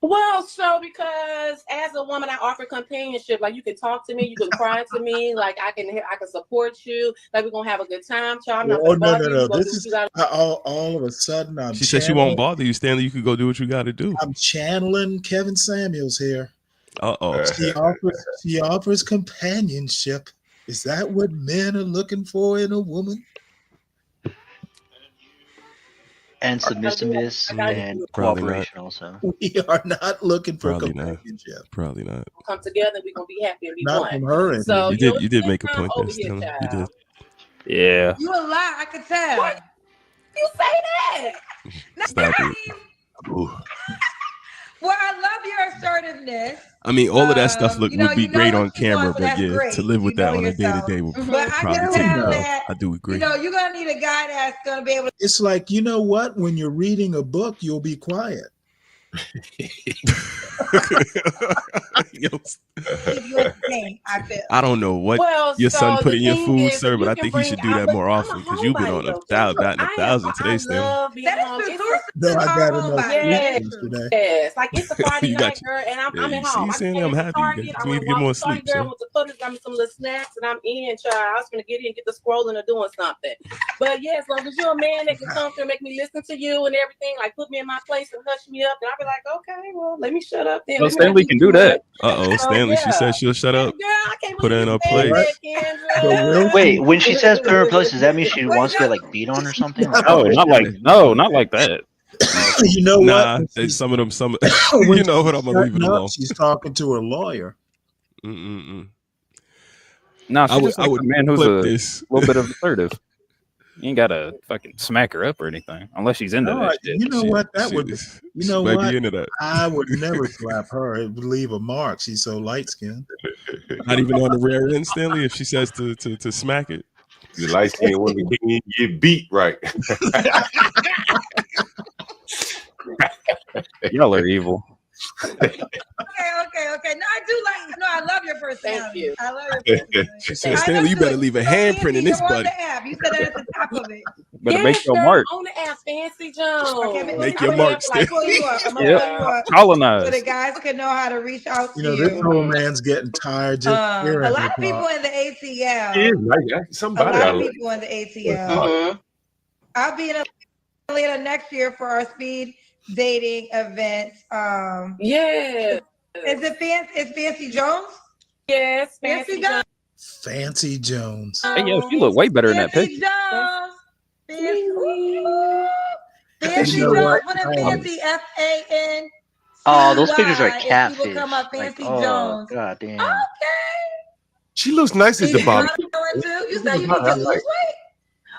Well, so because as a woman, I offer companionship. Like you can talk to me, you can cry to me. Like I can support you. Like we're gonna have a good time, child. I'm not Oh gonna no, bother no, you. no! Go This do what is you gotta- all of a sudden I'm. She said she won't channeling- bother you, Stanley. You could go do what you got to do. I'm channeling Kevin Samuels here. Uh-oh. She offers companionship. Is that what men are looking for in a woman? And submissiveness and Probably not. cooperation also. We are not looking for Probably not. companionship. Probably not. come together. We're gonna be happy and be Not one. from her end. So You did make a come point there, over here, Stanley. You child. did. Yeah. You a lot, I could tell. What? You say that? Stop it. Ooh. Well, I love your assertiveness, I mean, all of that stuff you know, would be you know great what on you want, camera, so but that's yeah, great. to live You with that know on a yourself. day to day would but I probably can take tell me. that I do agree. you know you're gonna need a guy that's gonna be able to. It's like, you know what? When you're reading a book, you'll be quiet. Yo, He's listening, I feel. I don't know what Well, your son so put the in your thing food, is, sir, but you I can think you should bring- do that but more I'm a often because you've been on homebody, a though, batting a thousand today, I Stanley. love being That is home. true. It's Sources No, I are got enough homebody. That Yes, is true. yesterday. yes. Like it's a Friday You got night, girl, and I'm Yeah, at you home. see, I Stanley, came I'm to happy. Target. You I need went to to get walk more to Target, sleep, girl, sir. went to Publix, got me some little snacks, and I'm in, child. I was gonna get in, get the scrolling or doing something. But yeah, as long as you're a man that can come through and make me listen to you and everything, like put me in my place and hush me up, then I'll be like, okay, well, let me shut up then. Well, Let me not Stanley do can too do that. much. Uh-oh, So Stanley, she yeah, said she'll shut up. girl, I can't Put her believe in you her said place. that, But Kendra. will Wait, she? when she says put her in her place, does that mean she Wait, wants to no, get like beat on or something? Like, No, not like no. not like that. You know what? Nah, When she's, some of them, some when you know what, she's I'm gonna leave it shutting up, alone. she's talking to her lawyer. Mm-mm-mm. No, she just I like would a man who's clip a this. little bit of assertive. You ain't gotta fucking smack her up or anything, unless she's into No, that shit. you know what? That She, would. You she know might what? be into that. I would never slap her. It would leave a mark. She's so light skinned. Not even on the rear end, Stanley. If she says to smack it, The light skinned women can't even get beat right. Y'all are evil. Okay. No, I do like. No, I love your personality. Thank you. I love your personality. she said, I Stanley, know you better leave a handprint in You're this on buddy. the app. You said that at the top of it. Better Yes, make your girl, mark. on the app, Fancy Jones. Okay, Make I'm your gonna mark, pull Stanley. you up. I'm gonna Yep. pull you up so Colonize. the guys can know how to reach out to You know, this you. old man's getting tired just A hearing lot her of people talk. in the ATL. She is like that. A Somebody lot out of there. people in the ATL. Mhm. I'll be in Atlanta next year for our speed dating event. Yeah. Is it Fancy? Is Fancy Jones? Yes, Fancy Fancy Jones. Fancy Jones. Hey, yo, she look way better in that Fancy picture. Jones. Fancy, You know what? Jones. Put in Fancy FAN. Oh, those pictures are If people catfish. come up, Like, Fancy oh, Jones. god damn. Okay. She looks nice at You the need bottom. to too. You said you Not need to that lose light. weight.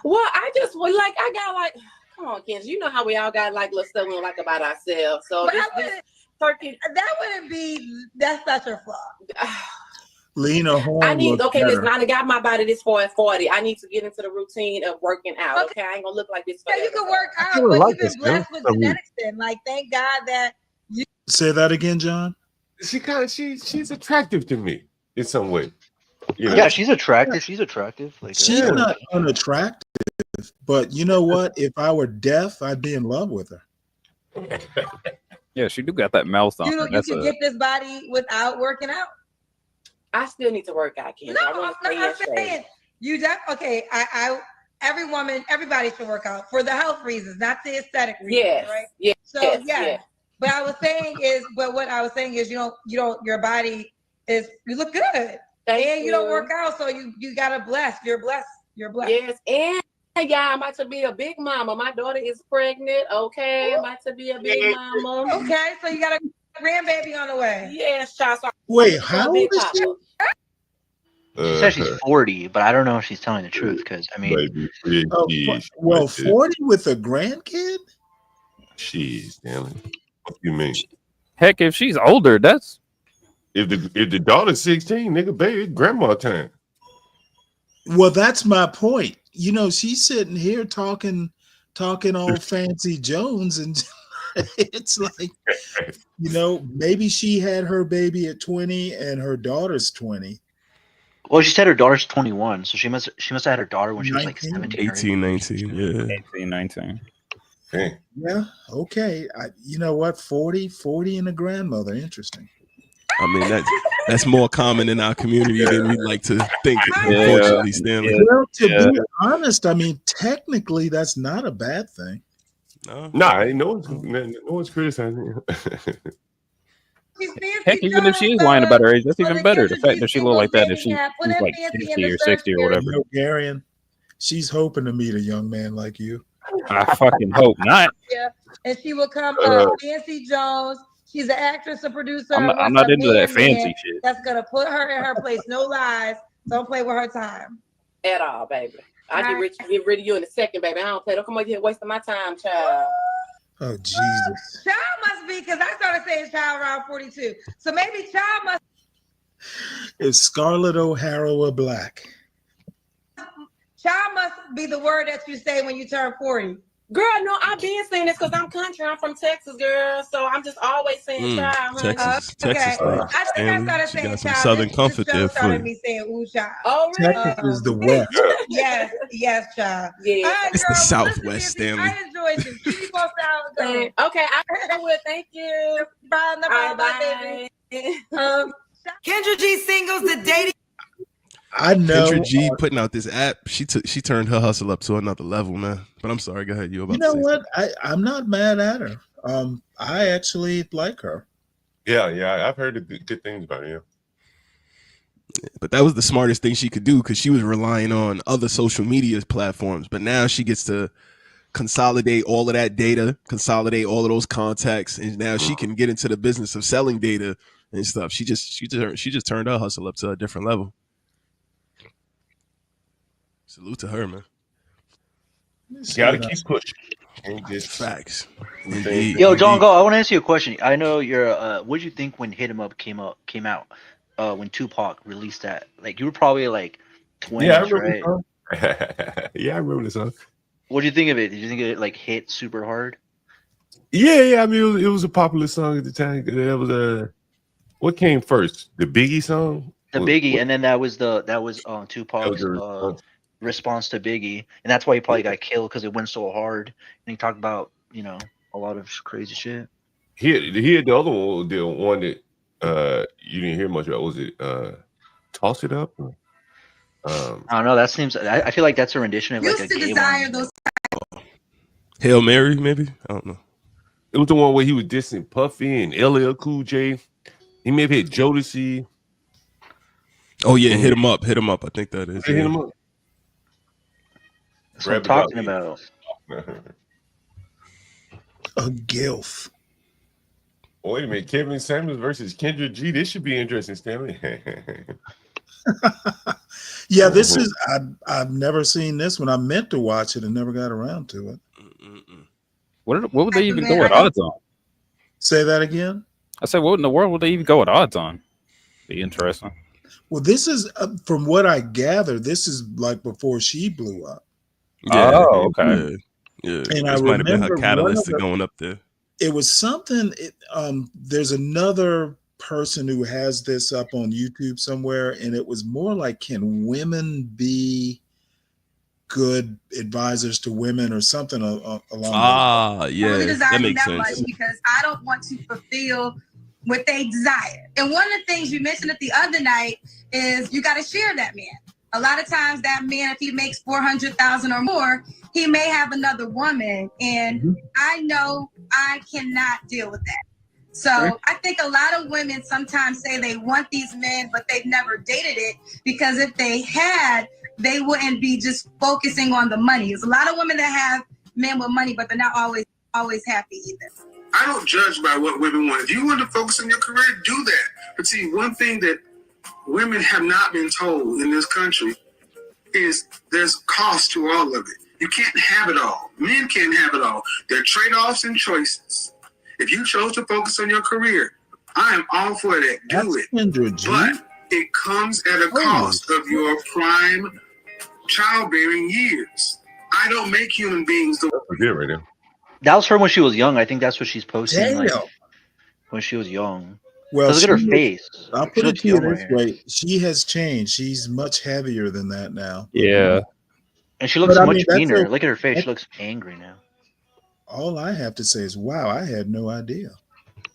Well, I just would like I got like come on, Kenzie. You know how we all got like little stuff we don't like about ourselves. So But this turkey that wouldn't be. That's not your flaw. Lena Horne. I need looks okay, better. listen, I done got my body this far at 40. I need to get into the routine of working out. Okay, I ain't gonna look like this Yeah, forever. you can work out, really but like you've been this, blessed girl. with genetics. Then, like, thank God that you. Say that again, John. She's attractive to me in some way. You know? Yeah, she's attractive. She's attractive. Like, She's Yeah. not unattractive, but you know what? If I were deaf, I'd be in love with her. Yeah, she do got that mouth on You her. you That's can a get this body without working out. I still need to work out, Kenzie. I No, want to I'm stay not in shape. saying you. Okay, every woman, everybody should work out for the health reasons, not the aesthetic reasons, Yes, right? yes, So yes, yeah. yes. But what I was saying is, you don't, your body is, you look good, Thank and you don't you. work out, so you gotta bless. You're blessed. You're blessed. Yes, and yeah, I'm about to be a big mama. My daughter is pregnant. Okay, I'm about to be a big mama. Okay, so you got a grandbaby on the way. Yes, child. So Wait, I'm how a old big is she? papa. she said she's 40, but I don't know if she's telling the truth because I mean, Maybe Oh, well, 40 with a grandkid? She's Stanley. What do you mean? heck. If she's older, that's If the daughter's 16, nigga, baby, it's grandma time. Well, that's my point. You know, she's sitting here talking all fancy Jones, and it's like, you know, maybe she had her baby at 20 and her daughter's 20. well, she said her daughter's 21, so she must have had her daughter when she was like 19? 17. 18, 19, yeah. 18, 19. Hey. Yeah, okay. You know what? 40 and a grandmother. Interesting. I mean, that's more common in our community than we like to think, unfortunately, Stanley. Well, to be honest, I mean, technically, that's not a bad thing. Nah, no one's criticizing. Heck, even if she is lying about her age, that's even better. The fact that she look like that, if she's like 50 or 60 or whatever. No, Garion, she's hoping to meet a young man like you. I fucking hope not. Yeah, and she will come Fancy Jones. She's an actress, a producer. I'm not into that fancy shit. That's gonna put her in her place. No lies. Don't play with her time. At all, baby. I get rid of you in a second, baby. I don't play. Don't come over here wasting my time, child. Oh, Jesus. Child must be, because I started saying child around 42. So maybe child must. Is Scarlett O'Hara a black? Child must be the word that you say when you turn 40. Girl, no, I've been saying this because I'm country. I'm from Texas, girl. So I'm just always saying child, honey. Texas, Okay. Texas, I think I Stanley. started She saying got some child. Southern This comfort show there for started you. me saying ooh child. Oh, really? Texas is the West. Yes, child. Yeah. All right, It's the girl, Southwest, listen, Stanley. I enjoyed this. Keep on sound going. Okay, I will. Thank you. Bye, no All problem, right, baby. Kendra G singles the dating. I know. Kendra G putting out this app. She turned her hustle up to another level, man. But I'm sorry. Go ahead. You about You know to say what? I'm not mad at her. I actually like her. Yeah, I've heard good things about her. Yeah. But that was the smartest thing she could do because she was relying on other social media platforms. But now she gets to consolidate all of that data, consolidate all of those contacts, and now she can get into the business of selling data and stuff. She just turned her hustle up to a different level. Salute to her, man. Gotta keep pushing. And just facts. Yo, John Go, I want to ask you a question. I know you're. What did you think when "Hit 'Em Up" came out? When Tupac released that, like you were probably like 20s, yeah, I remember right? the song. Yeah, I remember the song. What do you think of it? Did you think it like hit super hard? Yeah. I mean, it was a popular song at the time. It was what came first? The Biggie song. The Biggie, and then that was Tupac's response to Biggie, and that's why he probably got killed because it went so hard. And he talked about a lot of crazy shit. He had the other one, the one that you didn't hear much about. Was it Toss It Up? I don't know. That seems. I feel like that's a rendition of like a gay one. Hail Mary, maybe? I don't know. It was the one where he was dissing Puffy and LL Cool J. He may have hit Jodeci. Oh yeah, hit him up. I think that is. Hit him up. That's what I'm talking about. A gilf. Oh, wait a minute, Kevin Samuels versus Kendra G. This should be interesting, Stanley. Yeah, this is. I've never seen this one. I meant to watch it and never got around to it. What would they even go with odds on? Say that again. I said, what in the world would they even go with odds on? Be interesting. Well, this is from what I gather. This is like before she blew up. Yeah, oh, okay. Yeah. And This I might have been her remember catalyst to one of the- going up there. It was something. There's another person who has this up on YouTube somewhere, and it was more like, can women be good advisors to women or something along those Yeah, really that desiring makes that much sense. because I don't want to fulfill what they desire. And one of the things you mentioned the other night is you got to share that man. A lot of times that man, if he makes 400,000 or more, he may have another woman. And I know I cannot deal with that. So I think a lot of women sometimes say they want these men, but they've never dated it because if they had, they wouldn't be just focusing on the money. There's a lot of women that have men with money, but they're not always happy either. I don't judge by what women want. If you want to focus on your career, do that. But see, one thing that women have not been told in this country is there's cost to all of it. You can't have it all. Men can't have it all. There are trade-offs and choices. If you chose to focus on your career, I am all for that. Do it. But it comes at a cost of your prime childbearing years. I don't make human beings the right there. That was her when she was young. I think that's what she's posting. Like, Damn. when she was young. Well, look at her she- face. I'll She put it looks to you young this right here. way: she has changed. She's much heavier than that now. Yeah. And she looks But I much mean, that's meaner. a- Look at her face. She looks angry now. All I have to say is, wow, I had no idea.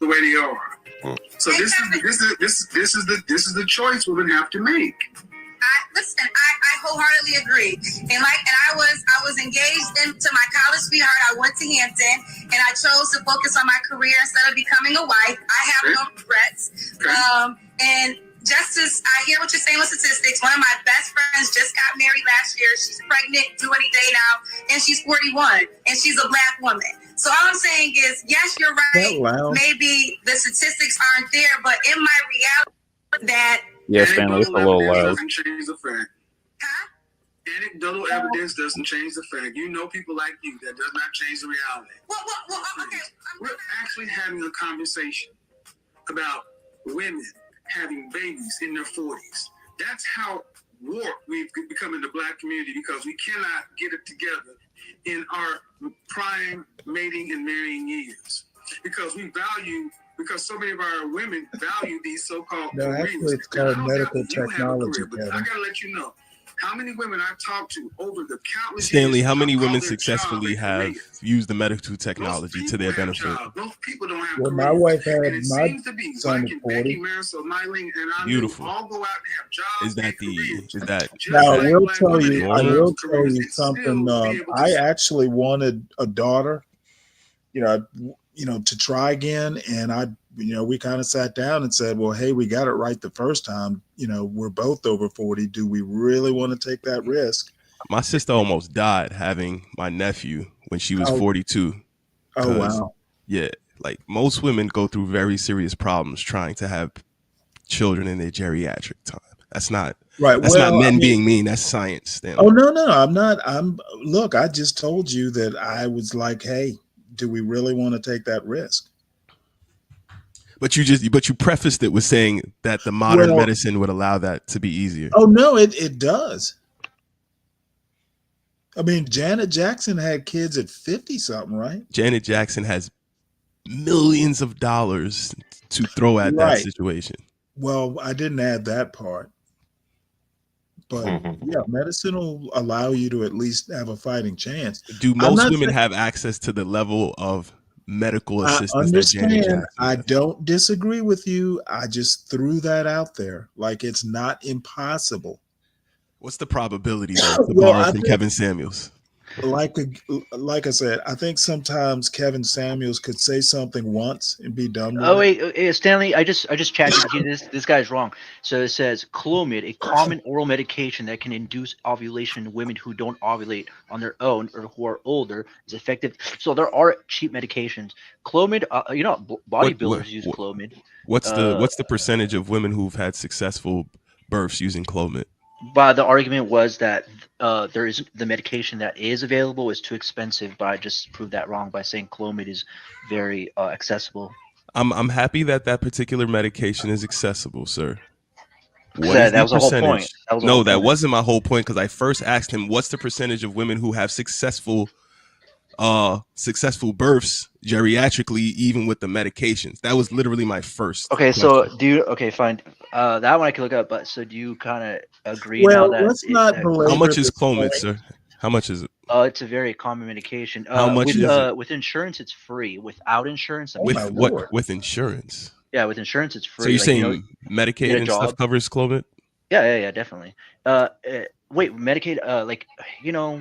way they are. So this is the choice women have to make. I wholeheartedly agree. And I was engaged into my college sweetheart. I went to Hampton and I chose to focus on my career instead of becoming a wife. I have no regrets. And just as I hear what you're saying with statistics, one of my best friends just got married last year. She's pregnant, due any day now, and she's 41, and she's a black woman. So all I'm saying is, yes, you're right. Maybe the statistics aren't there, but in my reality, that Yeah, Stanley, it's a little loud. Doesn't change the fact. Anecdotal evidence doesn't change the fact. You know people like you. That does not change the reality. We're actually having a conversation about women having babies in their 40s. That's how warped we've become in the black community because we cannot get it together in our prime mating and marrying years, because so many of our women value these so-called No, careers. actually, it's And I called don't doubt medical that you have a technology, career, but I Kevin. gotta let you know how many women I've talked to over the countless Stanley, years how many have women called their successfully job a have career. used the medical technology to their benefit? Most people don't have Well, careers. my wife had And it my seems to be son like is in 40. Becky, Marisol, Nyling, and I Beautiful. all go out and have jobs. Is that Now, I like will black tell women you, have I normal? will jobs, tell careers, you and still something. be able to I actually wanted a daughter, to try again. And we kind of sat down and said, well, hey, we got it right the first time. We're both over 40. Do we really want to take that risk? My sister almost died having my nephew when she was Oh. 42. Oh, 'Cause, wow. yeah, like most women go through very serious problems trying to have children in their geriatric time. That's not Right. That's not Well, men I mean- being mean. That's science. Stanley. Oh, no, I'm not. Look, I just told you that I was like, hey, do we really want to take that risk? But you prefaced it with saying that the modern Well- medicine would allow that to be easier. Oh, no, it does. I mean, Janet Jackson had kids at 50 something, right? Janet Jackson has millions of dollars to throw at that Right. situation. Well, I didn't add that part. But yeah, medicine will allow you to at least have a fighting chance. Do I'm most not women saying- have access to the level of medical I assistance that Janet understand. Jackson? I don't disagree with you. I just threw that out there. Like, it's not impossible. What's the probability though, to Well, borrow I from think- Kevin Samuels? Like I said, I think sometimes Kevin Samuels could say something once and be done with Oh it. wait, Stanley, I just chatted with you. This guy's wrong. So it says Clomid, a common oral medication that can induce ovulation in women who don't ovulate on their own or who are older, is effective. So there are cheap medications. Clomid, bodybuilders use Clomid. What's the percentage of women who've had successful births using Clomid? But the argument was that there is the medication that is available is too expensive. But I just proved that wrong by saying Clomid is very accessible. I'm happy that particular medication is accessible, sir. What That is the was the whole percentage? point. That was the No, whole that point. wasn't my whole point, because I first asked him what's the percentage of women who have successful births geriatrically, even with the medications. That was literally my first. Okay, question. so do you? Okay, fine. That one I can look up. But so do you kind of agree Well, now that let's not that- belabor How much is this Clomid, point. sir? How much is it? It's a very common medication. How much with, is it? With insurance, it's free. Without insurance, I With mean, what? With insurance? Yeah, with insurance, it's free. So you're Like, saying you Medicaid get a and stuff job. covers Clomid? Yeah, definitely. Wait, Medicaid,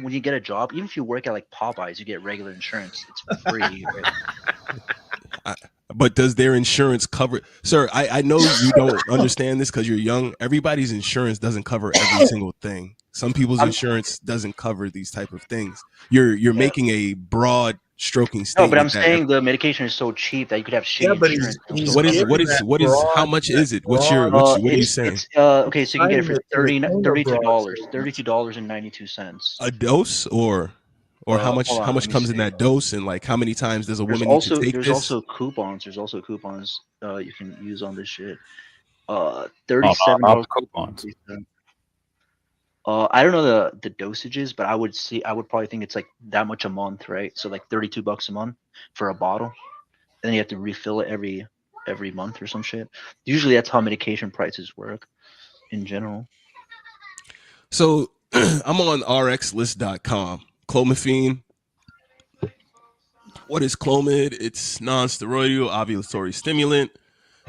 when you get a job, even if you work at like Popeyes, you get regular insurance. It's free. Right? But does their insurance cover? Sir, I know you don't understand this because you're young. Everybody's insurance doesn't cover every single thing. Some people's insurance doesn't cover these type of things. You're making a broad stroking No, statement. but I'm that- saying the medication is so cheap that you could have shitty Yeah, but he's- insurance. and he's still What cover is it. what is how much is it? What are you saying? Okay, so you can get it for Citing it to the Chamber $32, Broad $32.92. A dose or how much hold on, how much let me comes in see. that dose, and like how many times does a There's woman need also to take there's this? also coupons. There's also coupons you can use on this shit. Oh, $37. coupons. I don't know the dosages, but I would probably think it's like that much a month, right? So like $32 a month for a bottle, and then you have to refill it every month or some shit. Usually that's how medication prices work in general. So I'm on rxlist.com. Clomiphene. What is Clomid? It's non-steroidal ovulatory stimulant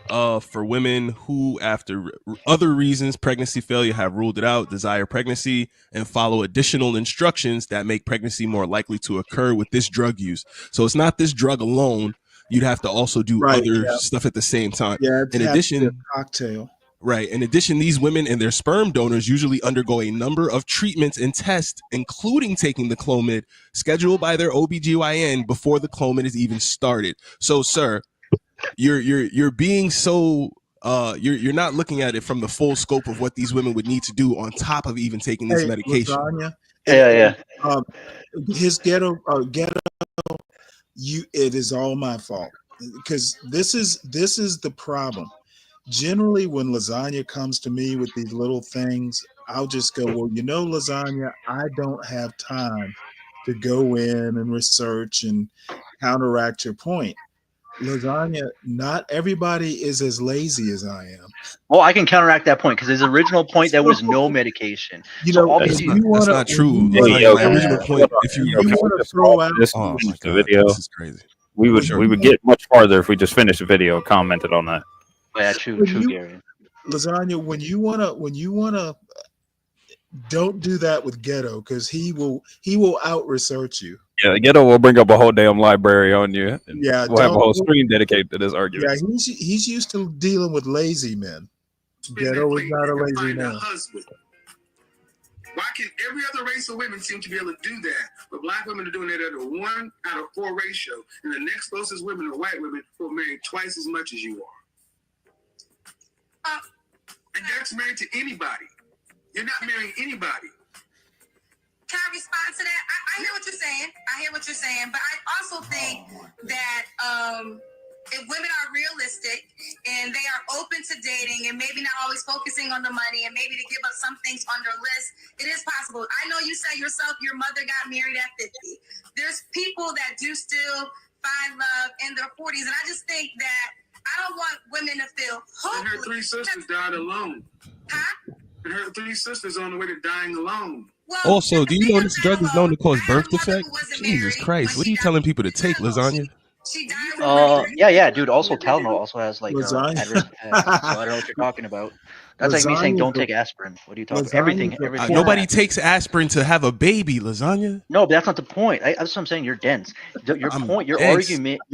for women who, after other reasons, pregnancy failure, have ruled it out, desire pregnancy, and follow additional instructions that make pregnancy more likely to occur with this drug use. So it's not this drug alone. You'd have to also do Right, other yeah. stuff at the same time. Yeah, it In has to be addition, a cocktail. right. In addition, these women and their sperm donors usually undergo a number of treatments and tests, including taking the Clomid, scheduled by their OBGYN before the Clomid is even started. So, sir, you're being so you're not looking at it from the full scope of what these women would need to do on top of even taking this Hey, medication. Lasagna, Yeah. his ghetto, it is all my fault, because this is the problem. Generally, when Lasagna comes to me with these little things, I'll just go, well, Lasagna, I don't have time to go in and research and counteract your point. Lasagna, not everybody is as lazy as I am. Well, I can counteract that point because his original point there was no medication. You So know, obviously, That's not true. Hey, Like, my original point, if you want to throw out this oh my the God, video, this is crazy. we would Sure. we would get much farther if we just finished the video and commented on that. yeah, true, When true, you- Gary. Lasagna, when you wanna, don't do that with Ghetto because he will out research you. Yeah, Ghetto will bring up a whole damn library on you. And Yeah, we'll have a whole don't- screen dedicated to this Yeah, argument. he's used to dealing with lazy men. Ghetto is not a lazy Find a man. husband. Why can every other race of women seem to be able to do that, but black women are doing that at a 1 out of 4 ratio, and the next closest women are white women who are married twice as much as you are. And that's married to anybody. You're not marrying anybody. Can I respond to that? I hear what you're saying. But I also think that if women are realistic and they are open to dating and maybe not always focusing on the money and maybe to give up some things on their list, it is possible. I know you said yourself your mother got married at 50. There's people that do still find love in their 40s. And I just think that I don't want women to feel hopeless. And her 3 sisters died alone. Huh? And her 3 sisters on the way to dying alone. Also, do you know this drug is known to cause birth defect? Jesus Christ, what are you telling people to take, Lasagna? Yeah, dude. Also, Tylenol also has like Lasagna. adverse effects. So I don't know what you're talking about. That's like me saying Lasagna- don't take aspirin. What are you talking about? Lasagna- Everything. Nobody takes aspirin to have a baby, Lasagna. No, but that's not the point. That's what I'm saying. You're dense. Your dense.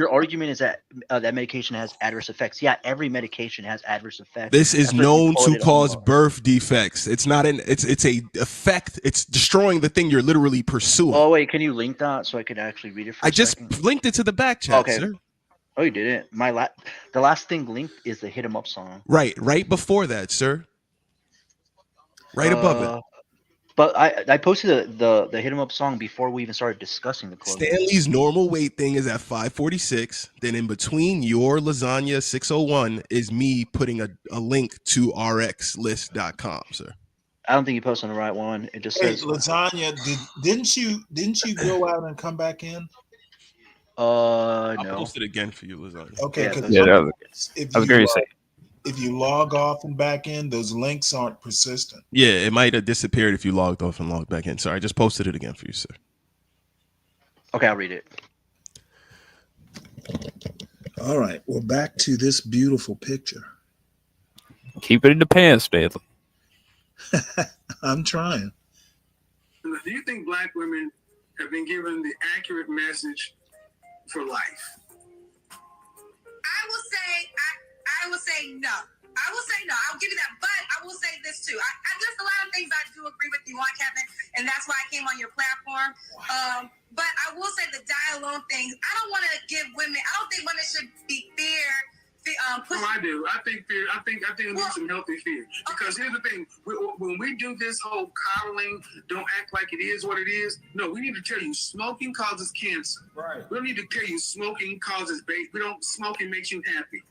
argument is that that medication has adverse effects. Yeah, every medication has adverse effects. This is That's what known you call to it cause on- birth defects. It's not an. It's a effect. It's destroying the thing you're literally pursuing. Oh wait, can you link that so I could actually read it? For I a just second? linked it to the back chat, Okay. sir. Oh, you didn't. The last thing linked is the "Hit 'Em Up" song. Right before that, sir. Right above it. But I posted the "Hit 'Em Up" song before we even started discussing the club. Stanley's normal weight thing is at 546. Then in between your Lasagna 601 is me putting a link to rxlist.com, sir. I don't think you posted on the right one. It just Hey, says Lasagna, didn't you go out and come back in? I'll no. post it again for you, Lasagna. Okay, because Yeah, that was, if I was you, going to say. if you log off and back in, those links aren't persistent. Yeah, it might have disappeared if you logged off and logged back in. Sorry, I just posted it again for you, sir. Okay, I'll read it. All right, well, back to this beautiful picture. Keep it in the pants, Stanley. I'm trying. Do you think black women have been given the accurate message for life? I will say no. I'll give you that. But I will say this too. There's a lot of things I do agree with you on, Kevin, and that's why I came on your platform. But I will say the die alone things. I don't want to give women. I don't think women should be I do. I think fear. I think we need some healthy fear. Because here's the thing: when we do this whole coddling, don't act like it is what it is. No, we need to tell you smoking causes cancer. Right. We don't need to tell you smoking causes baby. We don't. Smoking makes you happy.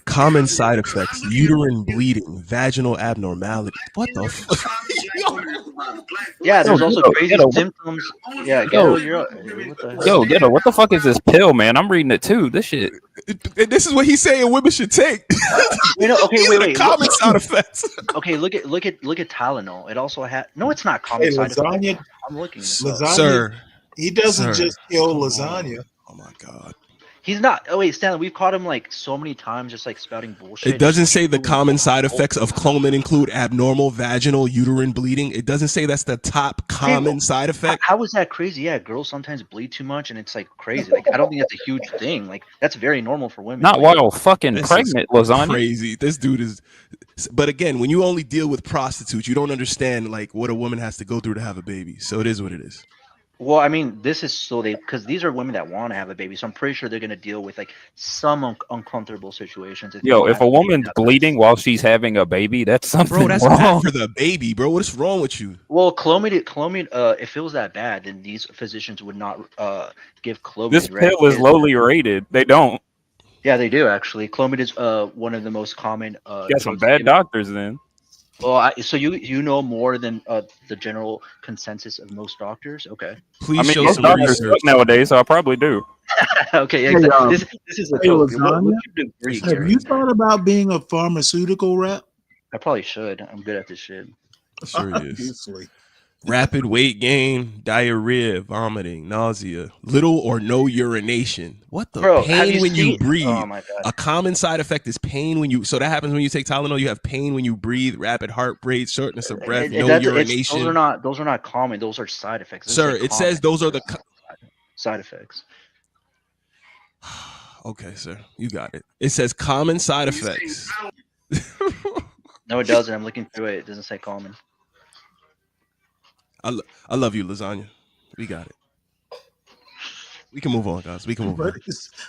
Common side effects: uterine bleeding, vaginal abnormality. What the fuck? Yeah, there's also crazy Ghetto. symptoms. Yeah, Yo. Ghetto, What the fuck is this pill, man? I'm reading it too. This shit. This is what he's saying women should take. Wait, These are the wait. common side effects. Okay, look at Tylenol. It also had no. It's not common Hey, side lasagna, effects. I'm looking. This up. lasagna, Sir. he doesn't Sir. just kill lasagna. Oh my God. He's not. Oh wait, Stanley, we've caught him like so many times, just like spouting bullshit. It doesn't say the common side effects of Clomid include abnormal vaginal uterine bleeding. It doesn't say that's the top common side effect. How is that crazy? Yeah, girls sometimes bleed too much, and it's like crazy. Like I don't think that's a huge thing. Like that's very normal for women. Not Like, while fucking This is pregnant, Lasagna. Crazy. This dude is. But again, when you only deal with prostitutes, you don't understand like what a woman has to go through to have a baby. So it is what it is. Well, I mean, this is so because these are women that want to have a baby, so I'm pretty sure they're gonna deal with like some uncomfortable situations. Yo, if a woman's bleeding while she's having a baby, that's something Bro, that's wrong. bad for the baby, bro. What's wrong with you? Well, Clomid, if it was that bad, then these physicians would not give Clomid. This right? pill is lowly rated. They don't. Yeah, they do actually. Clomid is one of the most common. Got some drugs bad given. doctors then. Well, so you know more than the general consensus of most doctors. Okay. Please I mean, show most some doctors research. suck nowadays, so I probably do. Okay. Yeah, Hey, exactly. This is hey, utopia. What Lasagna, you agree, have Gary? you thought about being a pharmaceutical rep? I probably should. I'm good at this shit. Sure he is. Obviously. Rapid weight gain, diarrhea, vomiting, nausea, little or no urination. What the Bro, have pain you when you seen? breathe? Oh my god. A common side effect is pain when you. So that happens when you take Tylenol. You have pain when you breathe, rapid heart rate, shortness of breath, no urination. Those are not common. Those are side effects. Sir, it says those are the side effects. Okay, sir, you got it. It says common side effects. No, it doesn't. I'm looking through it. It doesn't say common. I love you, Lasagna. We got it. We can move on, guys. We can move on.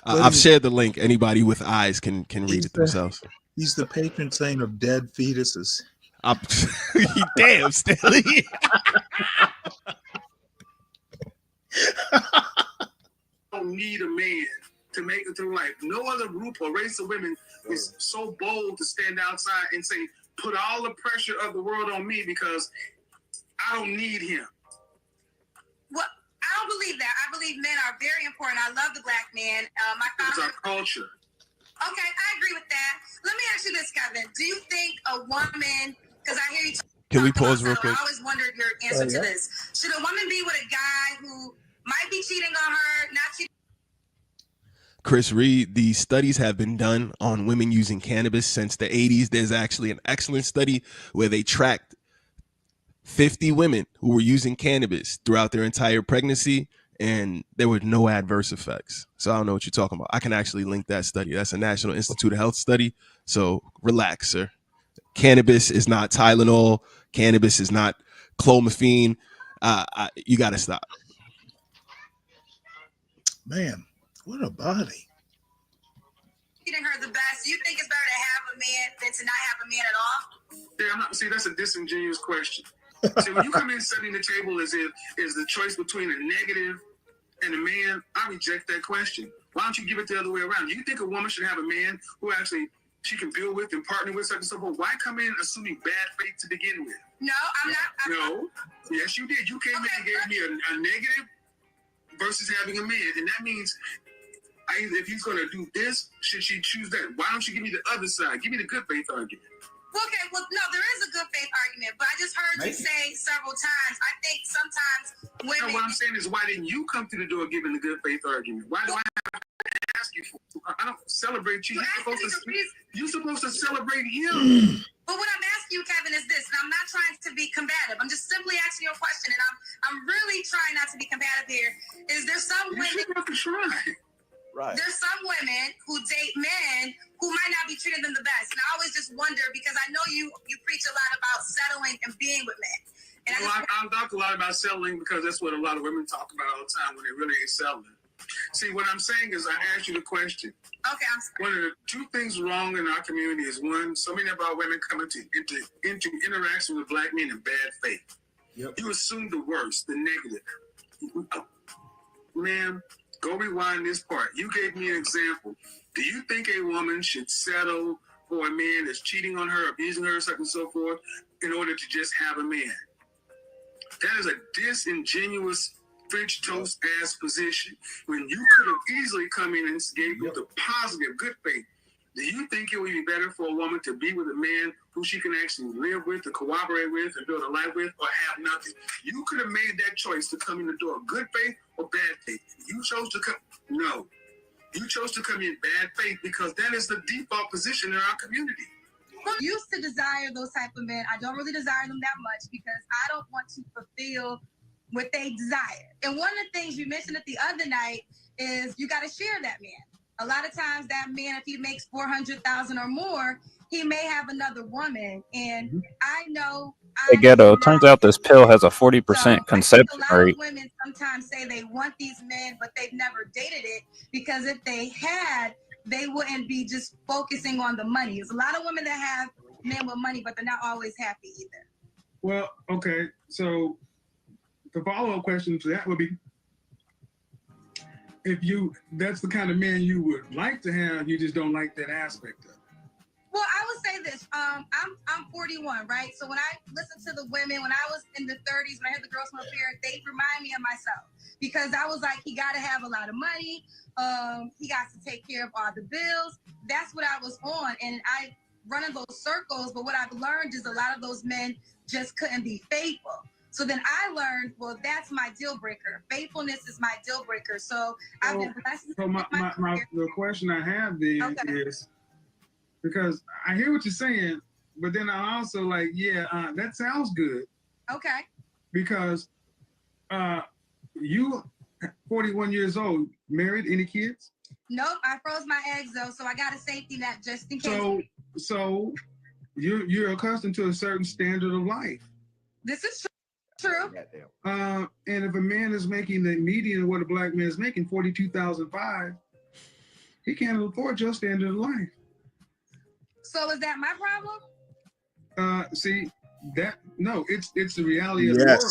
I've shared the link. Anybody with eyes can read it themselves. He's the patron saint of dead fetuses. Damn, Stanley. Don't need a man to make it through life. No other group or race of women is so bold to stand outside and say, put all the pressure of the world on me because I don't need him. Well, I don't believe that. I believe men are very important. I love the black man. It's our culture. Okay, I agree with that. Let me ask you this, Kevin. Do you think a woman, because I hear you Can we pause real quick? I always wondered your answer to this. Should a woman be with a guy who might be cheating on her, not cheating? Chris Reed, the studies have been done on women using cannabis since the 80s. There's actually an excellent study where they tracked 50 women who were using cannabis throughout their entire pregnancy, and there were no adverse effects. So I don't know what you're talking about. I can actually link that study. That's a National Institute of Health study. So relax, sir. Cannabis is not Tylenol. Cannabis is not clomiphene. You got to stop. Man, what a body. Treating her the best. Do you think it's better to have a man than to not have a man at all? Yeah, see, that's a disingenuous question. See, when you come in setting the table as if is the choice between a negative and a man, I reject that question. Why don't you give it the other way around? Do you think a woman should have a man who actually she can build with and partner with, such and so forth? Why come in assuming bad faith to begin with? No, I'm not. No. Yes, you did. You came in and gave me a negative versus having a man. And that means if he's going to do this, should she choose that? Why don't you give me the other side? Give me the good faith argument. Okay, well, no, there is a good faith argument, but I just heard you say several times. I think sometimes women. No, what I'm saying is, why didn't you come through the door giving the good faith argument? Why do I have to ask you for? I don't celebrate you. You're supposed to celebrate him. But what I'm asking you, Kevin, is this, and I'm not trying to be combative. I'm just simply asking you a question, and I'm really trying not to be combative here. Is there some women? You have to try. Right. There's some women who date men who might not be treating them the best. And I always just wonder, because I know you preach a lot about settling and being with men. And I talk a lot about settling because that's what a lot of women talk about all the time when they really ain't settling. See, what I'm saying is I asked you the question. Okay, I'm sorry. One of the two things wrong in our community is, one, so many of our women come into interaction with black men in bad faith. Yep. You assume the worst, the negative. Ma'am, go rewind this part. You gave me an example. Do you think a woman should settle for a man that's cheating on her, abusing her, such and so forth, in order to just have a man? That is a disingenuous French toast ass position when you could have easily come in and gave with the positive, good faith. Do you think it would be better for a woman to be with a man who she can actually live with, to cooperate with, and build a life with, or have nothing? You could have made that choice to come in the door, good faith or bad faith. You chose to come. No, you chose to come in bad faith because that is the default position in our community. I used to desire those type of men. I don't really desire them that much because I don't want to fulfill what they desire. And one of the things you mentioned it the other night is you got to share that man. A lot of times that man, if he makes $400,000 or more, he may have another woman. And I know. Hey, Ghetto, turns out this pill has a 40% conception A lot rate. of women sometimes say they want these men, but they've never dated it because if they had, they wouldn't be just focusing on the money. There's a lot of women that have men with money, but they're not always happy either. Well, okay. So the follow-up question to that would be, that's the kind of man you would like to have, you just don't like that aspect of it. Well, I would say say this. I'm 41, right? So when I listen to the women, when I was in the 30s, when I heard the girls from up here, they remind me of myself because I was like, he got to have a lot of money. He got to take care of all the bills. That's what I was on, and I run in those circles. But what I've learned is a lot of those men just couldn't be faithful. So then I learned, well, that's my deal breaker. Faithfulness is my deal breaker. So I've been blessed. So the question I have then is, because I hear what you're saying, but then I also like, that sounds good. Okay. Because you 41 years old, married, any kids? Nope, I froze my eggs though, so I got a safety net just in case. So you're accustomed to a certain standard of life. This is true. And if a man is making the median of what a black man is making, $42,500, he can't afford your standard of life. So is that my problem? It's the reality of the world.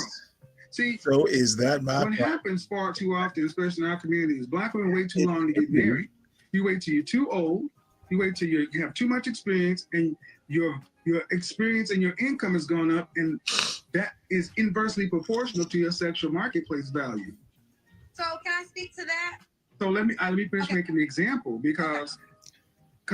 See, so is that my what happens far too often, especially in our communities, black women wait too long to get married. You wait till you're too old. You wait till you have too much experience, and your experience and your income has gone up, and that is inversely proportional to your sexual marketplace value. So can I speak to that? So let me finish making the example because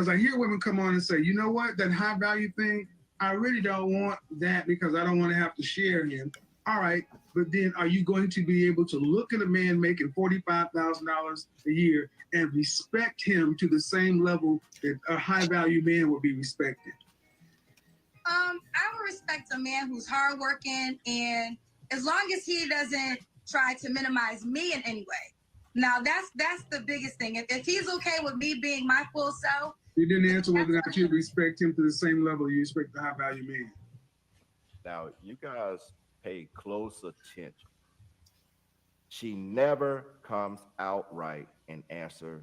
I hear women come on and say, you know what, that high value thing, I really don't want that because I don't want to have to share him. All right, but then are you going to be able to look at a man making $45,000 a year and respect him to the same level that a high value man would be respected? I would respect a man who's hardworking, and as long as he doesn't try to minimize me in any way. Now that's the biggest thing. If he's okay with me being my full self. You didn't answer whether or not you respect him to the same level you respect the high value man. Now you guys pay close attention. She never comes outright and answer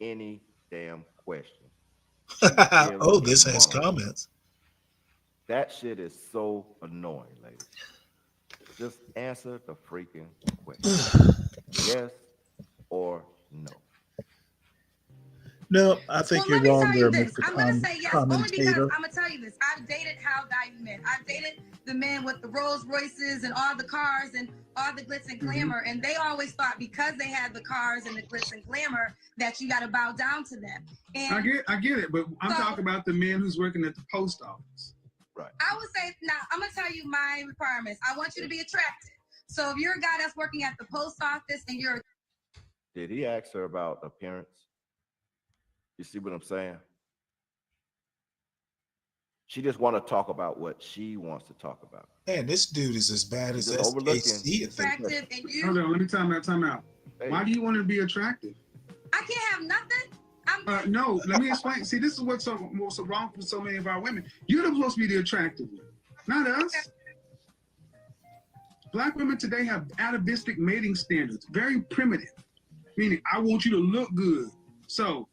any damn question. Oh, this has comments. That shit is so annoying, ladies. Just answer the freaking question. Yes or no. No, I think you're wrong there, Mr. I'm going to say yes, only because Commentator. I'm going to tell you this. I've dated high value men. I've dated the men with the Rolls Royces and all the cars and all the glitz and glamour. And they always thought because they had the cars and the glitz and glamour that you got to bow down to them. And I get it, but I'm talking about the man who's working at the post office. Right. I would say, now, I'm going to tell you my requirements. I want you to be attractive. So if you're a guy that's working at the post office and you're... Did he ask her about appearance? You see what I'm saying? She just want to talk about what she wants to talk about. Man, this dude is as bad as He's overlooking. SKC. attractive and you... Hold on, let me time out. Hey. Why do you want to be attractive? I can't have nothing. No, let me explain. See, this is what's so wrong for so many of our women. You're supposed to be the attractive one, not us. Okay. Black women today have atavistic mating standards, very primitive, meaning I want you to look good. So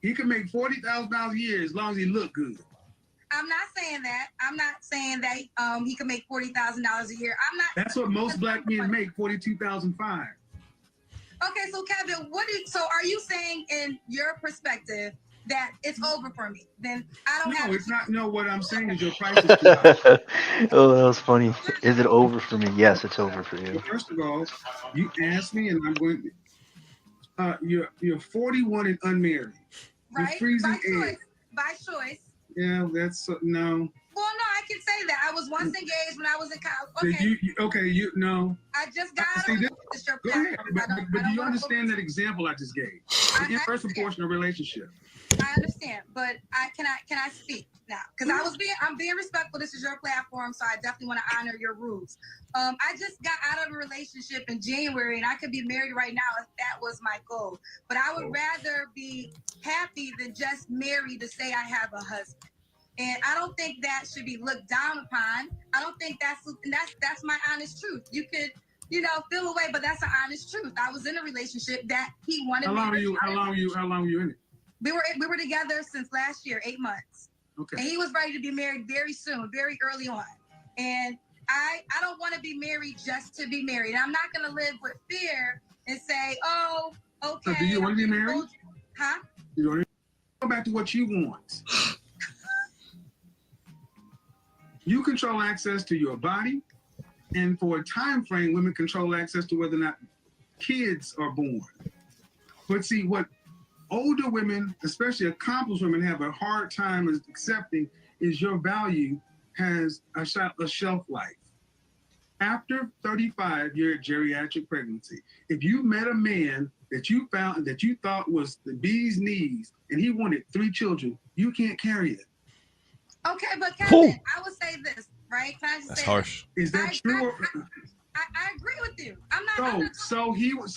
he can make $40,000 a year as long as he look good. I'm not saying that. I'm not saying that he can make $40,000 a year. I'm not. That's what most black men make, $42,500. Okay, so Kevin, so are you saying in your perspective that it's over for me? Then I don't have. No, it's not. No, what I'm saying is your price is too high. Oh, that was funny. Is it over for me? Yes, it's over for you. First of all, you asked me, and I'm going to. You're 41 and unmarried. Right. You're freezing eggs. By choice. Yeah, that's no. Well, no, I can say that. I was once engaged when I was in college. Okay. No. I just got out of this. Go ahead. But do you understand that example I just gave? The inverse proportional relationship. I understand, but can I speak now? Because I'm being respectful. This is your platform, so I definitely want to honor your rules. I just got out of a relationship in January, and I could be married right now if that was my goal. But I would rather be happy than just married to say I have a husband. And I don't think that should be looked down upon. I don't think that's my honest truth. You could, feel away, but that's an honest truth. I was in a relationship that he wanted me. How long were you in it? We were together since last year, 8 months. Okay. And he was ready to be married very soon, very early on. And I don't want to be married just to be married. I'm not going to live with fear and say, oh, okay. So do you want to be married? Huh? You want to go back to what you want. You control access to your body, and for a time frame, women control access to whether or not kids are born. But see, what older women, especially accomplished women, have a hard time accepting is your value has a shelf life. After 35, you're at geriatric pregnancy. If you met a man that you found that you thought was the bee's knees and he wanted 3 children, you can't carry it. Okay, but Kevin, I would say this, right? Can I just That's say harsh. Is that true? I agree with you. I'm not. So he would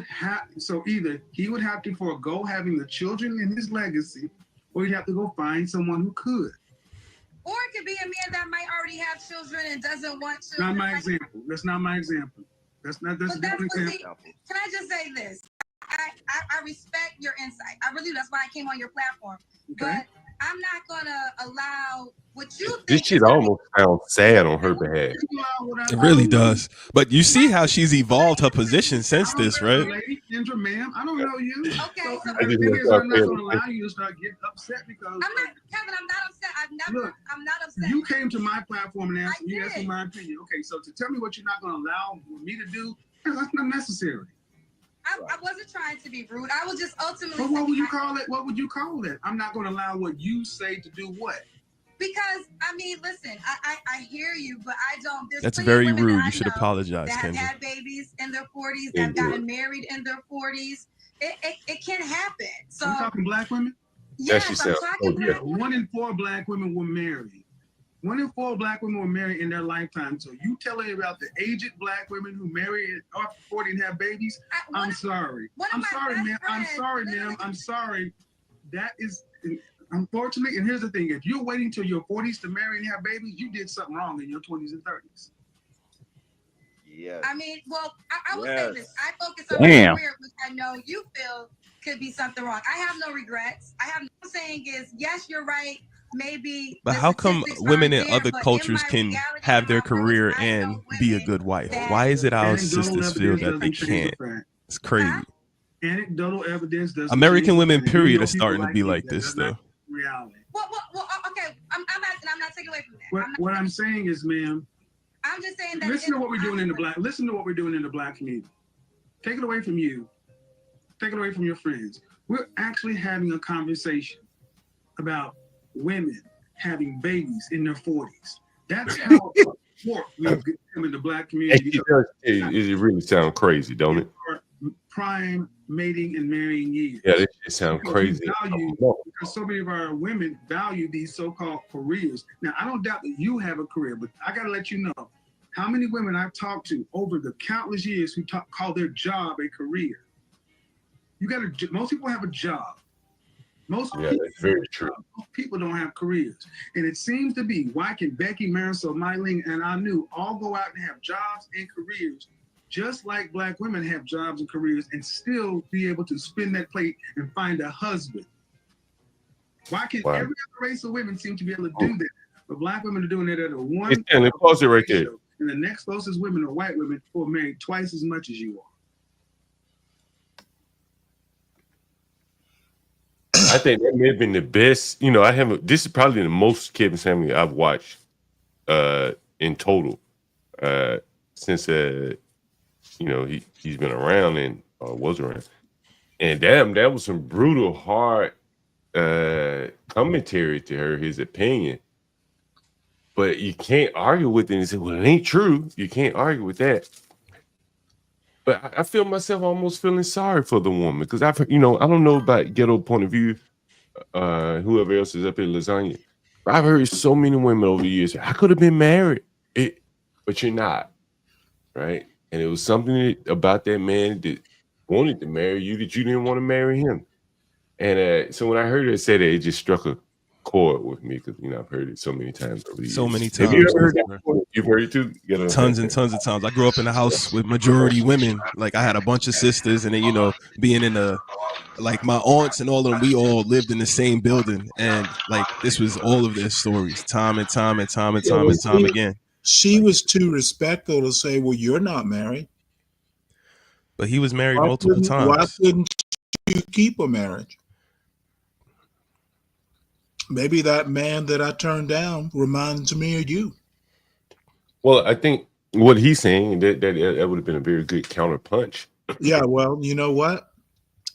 have. So either he would have to forego having the children in his legacy, or he'd have to go find someone who could. Or it could be a man that might already have children and doesn't want children. Not my example. That's not my example. That's not. That's But an see, example. can I just say this? I respect your insight. I really do. That's why I came on your platform. But I'm not gonna allow what you think. This shit almost sounds sad on her behalf. It really does. But you see how she's evolved her position since this, right? Lady, Kendra, ma'am, I don't know you. Okay, so the thing is, I'm not going to allow you to start getting upset because I'm not, Kevin. I'm not upset. I'm not upset. you came to my platform and asked me my opinion. Okay, so to tell me what you're not going to allow me to do, that's not necessary. I wasn't trying to be rude. I was just ultimately. But what would you call it? What would you call it? I'm not going to allow what you say to do what? Because I mean, listen, I hear you, but I don't. That's very rude. You should apologize, that Kendra. had babies in their 40s, that gotten married in their 40s. It can happen. So I'm talking black women. Yes, I'm talking black women. 1 in 4 black women were married. 1 in 4 black women were married in their lifetime. So you telling me about the aged black women who marry after 40 and have babies? I'm sorry. I'm sorry, ma'am. I'm sorry, ma'am. I'm sorry. That is unfortunately. And here's the thing: if you're waiting till your 40s to marry and have babies, you did something wrong in your 20s and 30s. Yeah. I mean, well, I will say this: I focus on Damn. my career, which I know you feel could be something wrong. I have no regrets. I have no saying is yes, you're right. Maybe. But how come women in other cultures can have their career and be a good wife? Why is it our sisters feel that they can't? It's crazy. Anecdotal evidence does. American women, period, are starting to be like this, though. Reality. Well, okay. I'm not taking away from that. What I'm saying is, ma'am. I'm just saying that. Listen to what we're doing in the black. Listen to what we're doing in the black community. Take it away from you. Take it away from your friends. We're actually having a conversation about women having babies in their 40s. That's how we've become in the black community. It really sounds crazy, don't it? Prime mating and marrying years. Yeah, that shit sounds crazy. Because so many of our women value these so-called careers. Now, I don't doubt that you have a career, but I got to let you know how many women I've talked to over the countless years who call their job a career. Most people have a job. Most people don't have careers. And it seems to be, why can Becky, Marisol, Mylene, and Anu all go out and have jobs and careers just like black women have jobs and careers and still be able to spin that plate and find a husband? Why can every other race of women seem to be able to do that? But black women are doing it at a one. Pause it right there. And the next closest women are white women who are married twice as much as you are. I think that may have been the best. You know, this is probably the most Kevin Samuel I've watched in total since he's been around and was around. And damn, that was some brutal, hard commentary to her, his opinion. But you can't argue with it and say, well, it ain't true. You can't argue with that. But I feel myself almost feeling sorry for the woman because I don't know about ghetto point of view, whoever else is up here, Lasagna. But I've heard so many women over the years, I could have been married, but you're not, right? And it was something about that man that wanted to marry you that you didn't want to marry him. And so when I heard her say that, it just struck a chord with me because I've heard it so many times over the years. So many times. Have you ever heard that? You've heard it too? Tons and tons of times. I grew up in a house with majority women. Like I had a bunch of sisters, and then being in my aunts and all of them, we all lived in the same building, and like this was all of their stories, time and time again. She was too respectful to say, "Well, you're not married." But he was married multiple times. Why couldn't you keep a marriage? maybe that man that I turned down reminds me of you. Well, I think what he's saying that would have been a very good counter punch. Yeah, well, you know what?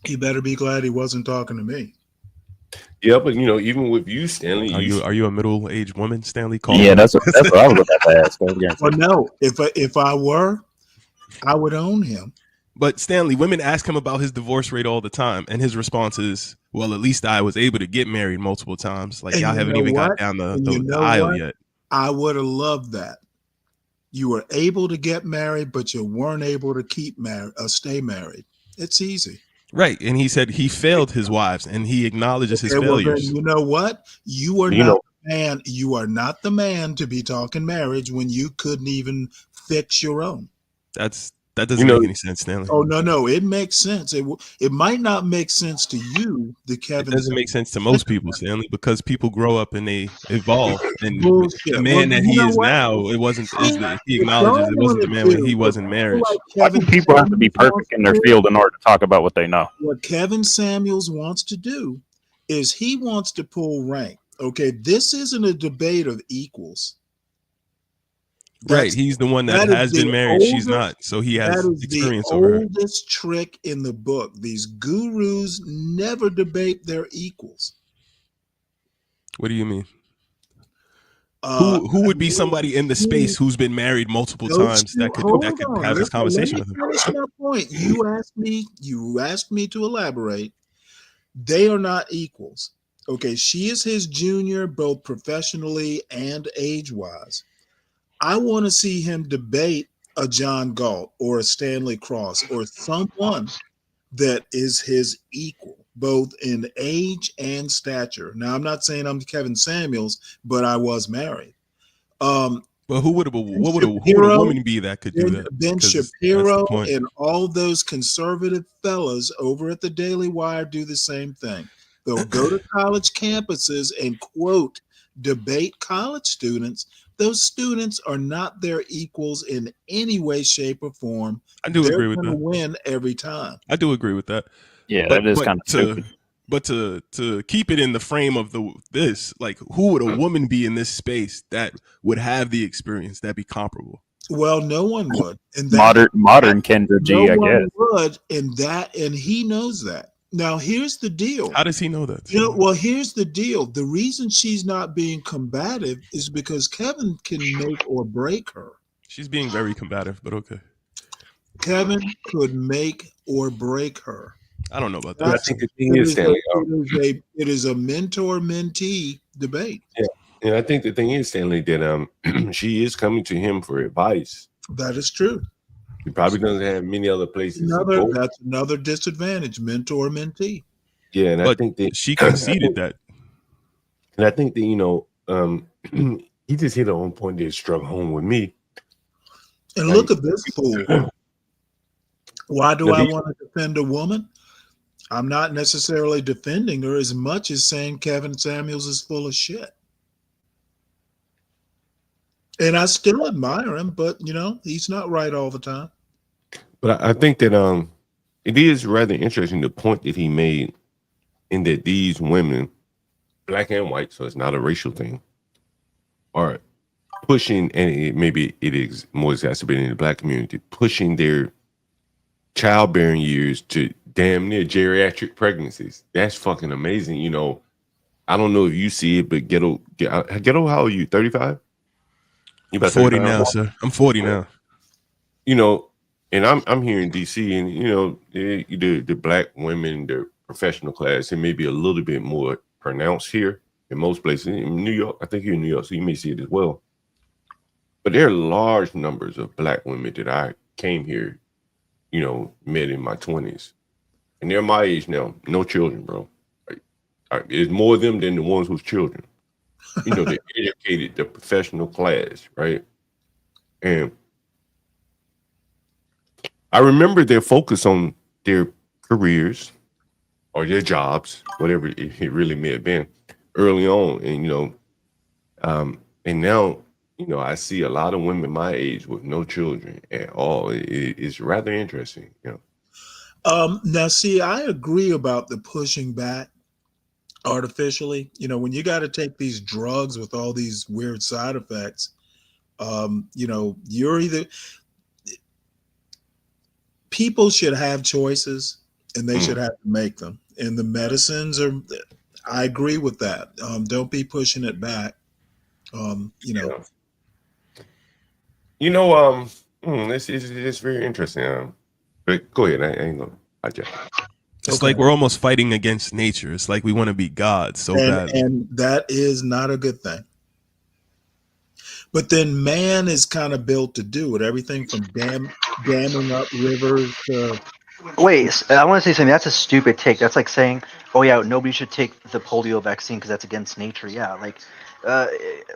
He better be glad he wasn't talking to me. Yeah, but you know, even with you, Stanley, Are you a middle-aged woman, Stanley? Yeah, that's what I was about to ask. Well, no, if I were, I would own him. But Stanley, women ask him about his divorce rate all the time, and his response is, "Well, at least I was able to get married multiple times. Like And y'all you haven't know even got what? down the And you know aisle what? yet." I would have loved that. You were able to get married, but you weren't able to keep married or stay married. It's easy. Right, and he said he failed his wives, and he acknowledges his Okay, well, then, failures. you know what? You are You not know- the man. You are not the man to be talking marriage when you couldn't even fix your own. That doesn't make any sense, Stanley. Oh no, it makes sense. It might not make sense to you, the It Kevin. doesn't make sense to most people, Stanley, because people grow up and they evolve. And Bullshit. the man Well, that you he know is what? now, it wasn't. He If acknowledges y'all it wasn't the wanna man when do he what was in I feel marriage. like I think Kevin people have to be Samuels perfect in wants their to do- field in order to talk about what they know. What Kevin Samuels wants to do is he wants to pull rank. Okay, this isn't a debate of equals. Right, he's the one that is has the been married. She's oldest- not, so he has that is experience the over her. oldest trick in the book. These gurus never debate their equals. What do you mean? Uh, Who would be somebody in the space who's been married multiple times that could hold have on, this let conversation me with him? finish my point. You asked me to elaborate. They are not equals. Okay, she is his junior, both professionally and age-wise. I want to see him debate a John Galt or a Stanley Cross or someone that is his equal, both in age and stature. Now, I'm not saying I'm Kevin Samuels, but I was married. But who would a Shapiro, woman be that could do that? Ben 'Cause that's the Shapiro point. and all those conservative fellas over at the Daily Wire do the same thing. They'll go to college campuses and quote, debate college students. Those students are not their equals in any way, shape, or form. I do agree with They're that. going to win every time. I do agree with that. Yeah, that is kinda to stupid. but to keep it in the frame of this, like who would a woman be in this space that would have the experience that be comparable? Well, no one would. And Modern Kendra G, no I one guess. would, and he knows that. Now, here's the deal. How does he know that? Well, here's the deal. The reason she's not being combative is because Kevin can make or break her. She's being very combative, but okay. Kevin could make or break her. I don't know about I that. think the thing is, Stanley, It is a mentor-mentee debate. yeah, and I think the thing is, Stanley, that she is coming to him for advice. That is true. He probably doesn't have many other places. to go. That's another disadvantage, mentor-mentee. Yeah, and I But think that she conceded that. And I think that he just hit on point that struck home with me. And look at this fool. Why do I want to defend a woman? I'm not necessarily defending her as much as saying Kevin Samuels is full of shit. And I still admire him, but he's not right all the time. But I think that it is rather interesting the point that he made in that these women, black and white, so it's not a racial thing, are pushing, and maybe it is more exacerbated in the black community, pushing their childbearing years to damn near geriatric pregnancies. That's fucking amazing. I don't know if you see it, but Ghetto, how old are you? 35? You about 40 35? now, sir. I'm 40 now. And I'm here in DC, and the black women, the professional class, it may be a little bit more pronounced here in most places. In New York, I think you're in New York, so you may see it as well. But there are large numbers of black women that I came here, met in my 20s. And they're my age now, no children, bro. There's more of them than the ones whose children. They're educated, the professional class, right? And I remember their focus on their careers or their jobs, whatever it really may have been early on. And, and now, I see a lot of women my age with no children at all. It's rather interesting, Now, see, I agree about the pushing back. artificially. You know, when you got to take these drugs with all these weird side effects, you know, you're either people should have choices and they should have to make them. And the medicines are, I agree with that. Don't be pushing it back. You know, it's very interesting. But go ahead. I ain't gonna. It's like we're almost fighting against nature. It's like we want to be gods so bad. And that is not a good thing. But then man is kind of built to do it. Everything from damming up rivers to... Wait, I want to say something. That's a stupid take. That's like saying, oh yeah, nobody should take the polio vaccine because that's against nature. Yeah, like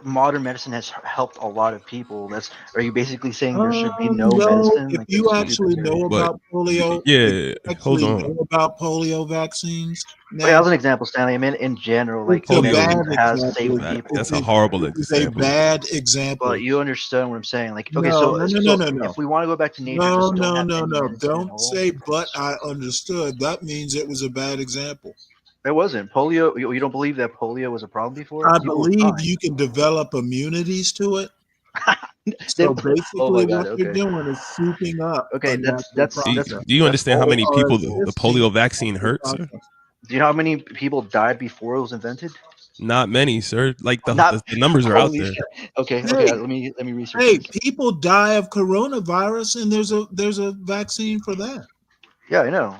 modern medicine has helped a lot of people. Are you basically saying there should be no medicine? If Like, you actually know about polio, hold on. know about polio vaccines. Wait, that was an example, Stanley. I mean, in general, like It's a polio bad has example. saved people. That's a horrible It's a example. bad example. But you understand what I'm saying? Like, okay, No, so no. if we want to go back to nature, No, just don't have any no. medicine at Don't all. say, but I understood. That means it was a bad example. It wasn't polio. You don't believe that polio was a problem before? I People believe died. you can develop immunities to it. So basically, Oh my God, what you're okay. doing is souping up. Okay, a that's natural Do process. you understand how many Or people the assisting polio vaccine hurts? Sir? process. Do you know how many people died before it was invented? Not many, sir. Like the numbers are out Holy there. shit. Okay, Hey. let me research. Hey, this. people die of coronavirus, and there's a vaccine for that. Yeah, I know.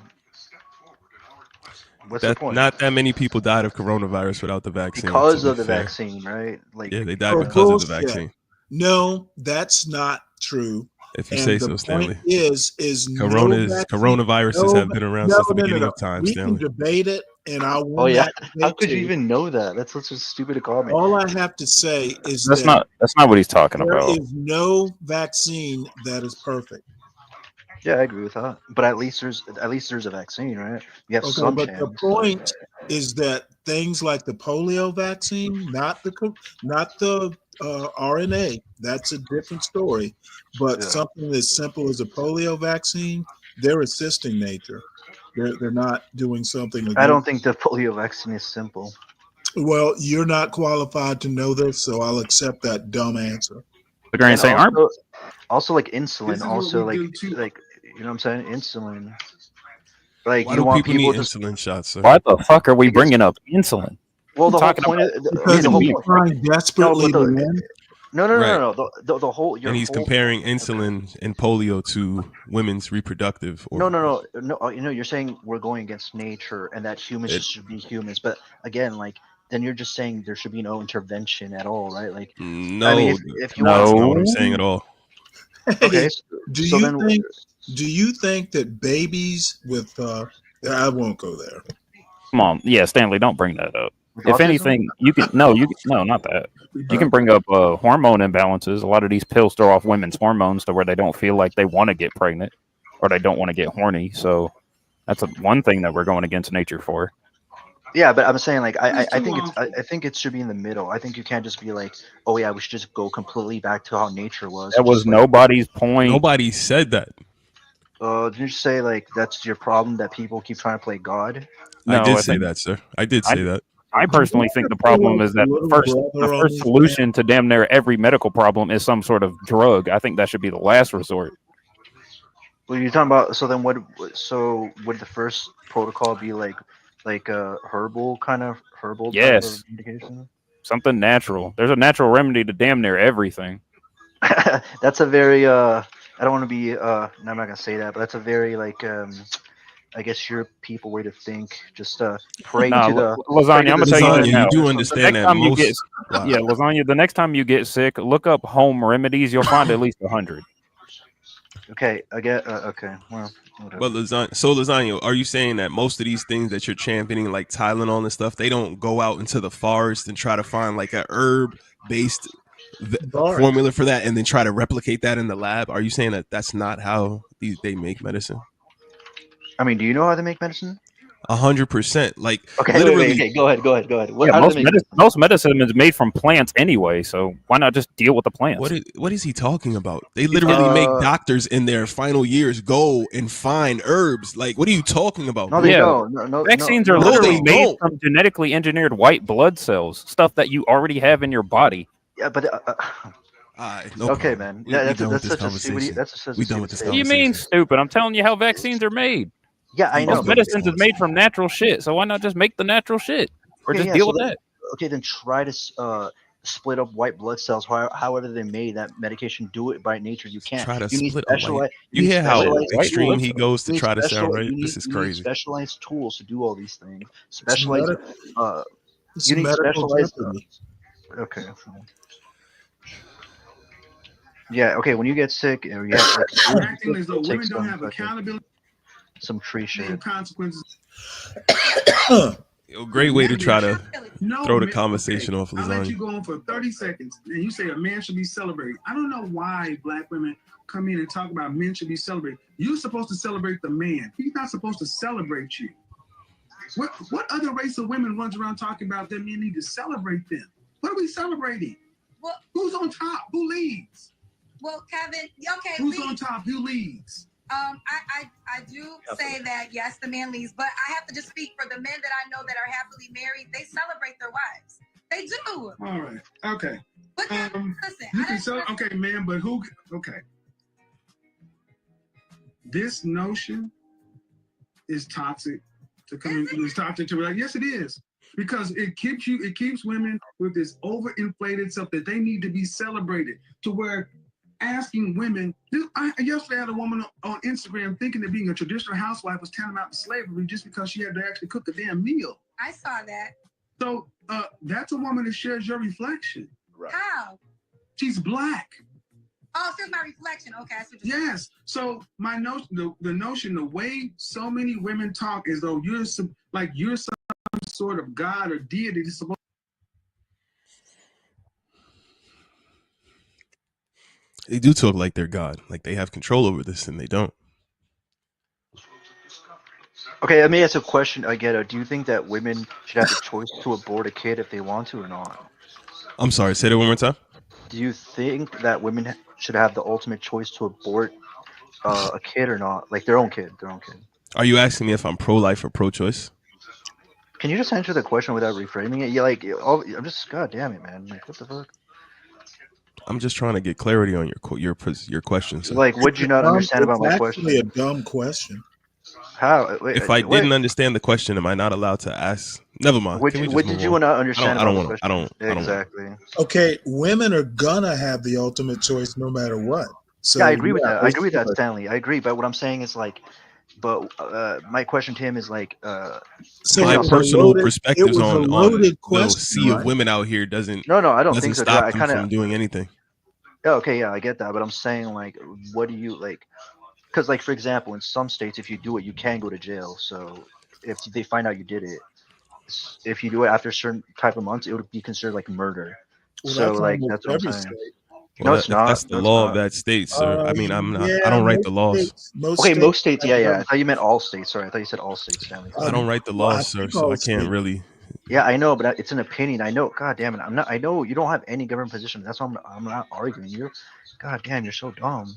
What's the point? Not that many people died of coronavirus without the vaccine. Because to of be the fair. vaccine, right? Like, Yeah, they died Oh, because of the bullshit. vaccine. No, that's not true. If you And say the so, Stanley. point is Coronaviruses have been around since the beginning of time, We Stanley. can debate it, and I will. oh yeah, how could you even know that? That's such a stupid comment. All I have to say is That's that not what he's talking there about. is no vaccine that is perfect. Yeah, I agree with that. But at least there's a vaccine, right? You have Okay, some but chance. the point is that things like the polio vaccine, not the RNA, that's a different story. But something as simple as a polio vaccine, they're assisting nature. They're not doing something. I don't think the polio vaccine is simple. Well, you're not qualified to know this, so I'll accept that dumb answer. But you're And saying, aren't also like This insulin, is also what we like do too. like you know what I'm saying? Insulin. Like Why you do want people people need to insulin shots, sir? why the fuck are we bringing up insulin? well, the whole talking point about- of Because the whole he's point. trying desperately to win. No. Right. The whole your And he's whole comparing insulin and polio to women's reproductive organs. No. You know, you're saying we're going against nature and that humans should be humans, but again, like then you're just saying there should be no intervention at all, right? Like, No, I mean, if you that's want, not what I'm saying at all. okay. Do so you then, think? Do you think that babies with? I won't go there. Come on, yeah, Stanley, don't bring that up. With If autism? anything, you can no, not that. You can bring up hormone imbalances. A lot of these pills throw off women's hormones to where they don't feel like they want to get pregnant or they don't want to get horny. So that's one thing that we're going against nature for. Yeah, but I'm saying like I think it should be in the middle. I think you can't just be like, oh yeah, we should just go completely back to how nature was. That was Just like, nobody's point. Nobody said that. didn't you say like that's your problem that people keep trying to play God? I No, did I say think- that, sir. I did say that. I personally think the problem is that the first solution to damn near every medical problem is some sort of drug. I think that should be the last resort. Well, you're talking about. So then, so would the first protocol be like a herbal type Yes. of medication? Something natural. There's a natural remedy to damn near everything. That's a very I don't want to be no, I'm not gonna say that, but that's a very like I guess your people way to think. Just pray Nah, to the Lasagna, I'm gonna tell you Lasagna, this now. you do The understand next that time you most- get, Wow. yeah, Lasagna. The next time you get sick, look up home remedies. You'll find at least 100. Okay, I get okay. Well, whatever. But Lasagna, are you saying that most of these things that you're championing, like Tylenol and stuff, they don't go out into the forest and try to find like a herb-based formula for that and then try to replicate that in the lab? Are you saying that that's not how they make medicine? I mean, do you know how they make medicine? 100%. Like Okay, literally. okay, go ahead. What, Yeah, how does it make most medicine is made from plants anyway, so why not just deal with the plants? What is he talking about? They literally make doctors in their final years go and find herbs. Like, what are you talking about? No, bro? they don't. No, Vaccines are No, literally they made don't. from genetically engineered white blood cells, stuff that you already have in your body. Yeah, but no okay, problem. man. We Yeah, done with that's this such a stupid. conversation. That's such a We done stupid with this statement. You mean stupid? I'm telling you how vaccines are made. Yeah, I know. Most medicines is made from natural shit, so why not just make the natural shit or Okay, just yeah, deal so with then, that? okay, then try to split up white blood cells. However they made that medication, do it by nature. You can't. Try to You need split a white. specialized. You hear how specialized extreme tools. he goes to You need try to sound right? You need, This is you need crazy. specialized tools to do all these things. It's Specialized. it's You need medical specialized. jeopardy. Okay. Yeah. Okay. When you get sick, or you have like, Acting as though take women don't some have fucking- accountability some tree shit. and consequences. A great way to try to No, throw the man, conversation off I'll let you lasagna. go on for 30 seconds, and you say a man should be celebrated. I don't know why black women come in and talk about men should be celebrated. You're supposed to celebrate the man. He's not supposed to celebrate you. What other race of women runs around talking about that men need to celebrate them? What are we celebrating? Well, who's on top? Who leads? Well, Kevin, okay. Who's on top? Who leads? I do say that yes, the man leads, but I have to just speak for the men that I know that are happily married. They celebrate their wives. They do. All right. Okay. But listen, You can sell, okay, man, but who? Okay. This notion is toxic to come in. It's toxic to like, yes, it is. Because it keeps women with this overinflated stuff that they need to be celebrated to where asking women, yesterday I had a woman on Instagram thinking that being a traditional housewife was tantamount to slavery just because she had to actually cook a damn meal. I saw that. So that's a woman that shares your reflection. How? She's black. Oh, so it's my reflection. Okay, I see what you're saying. Yes. So my notion, the notion, the way so many women talk as though you're some sort of god or deity that's supposed. They do talk like they're God, like they have control over this, and they don't. Okay, let me ask a question. Do you think that women should have the choice to abort a kid if they want to or not? I'm sorry, say that one more time. Do you think that women should have the ultimate choice to abort a kid or not, like their own kid? Are you asking me if I'm pro-life or pro-choice? Can you just answer the question without reframing it? Yeah, like I'm just, god damn it, man. Like, what the fuck? I'm just trying to get clarity on your question. Sir. Like, what did you not understand about my question? It's actually a dumb question. How? If I didn't understand the question, am I not allowed to ask? Never mind. What Can we just did move you on? not understand? I don't about want the to. question? Exactly. Okay, women are gonna have the ultimate choice no matter what. So Yeah, I agree with that. I let's agree with do that, it. Stanley. I agree. But what I'm saying is like, my question to him is like, So my it was a personal loaded- perspectives it was a on loaded the question, sea of right? women out here doesn't No, I don't doesn't think so. stop I them kind from of. doing anything. Yeah, okay, yeah, I get that, but I'm saying like, what do you like? Because like, for example, in some states, if you do it, you can go to jail. So if they find out you did it, if you do it after a certain type of months, it would be considered like murder. Well, So that's like, almost that's what I'm every saying. state. No, Well, it's if not. that's the No, it's law not. of that state, sir. I mean, I Yeah, don't write the most laws. states- most Okay, most states states, yeah, have yeah. I them. thought you meant all states. Sorry, I thought you said all states, Stanley. I don't write the Well, I laws, sir, think so all I can't states. really. Yeah, I know, but it's an opinion. I know. God damn it, I'm not. I know you don't have any government position. That's why I'm not arguing. God damn, you're so dumb.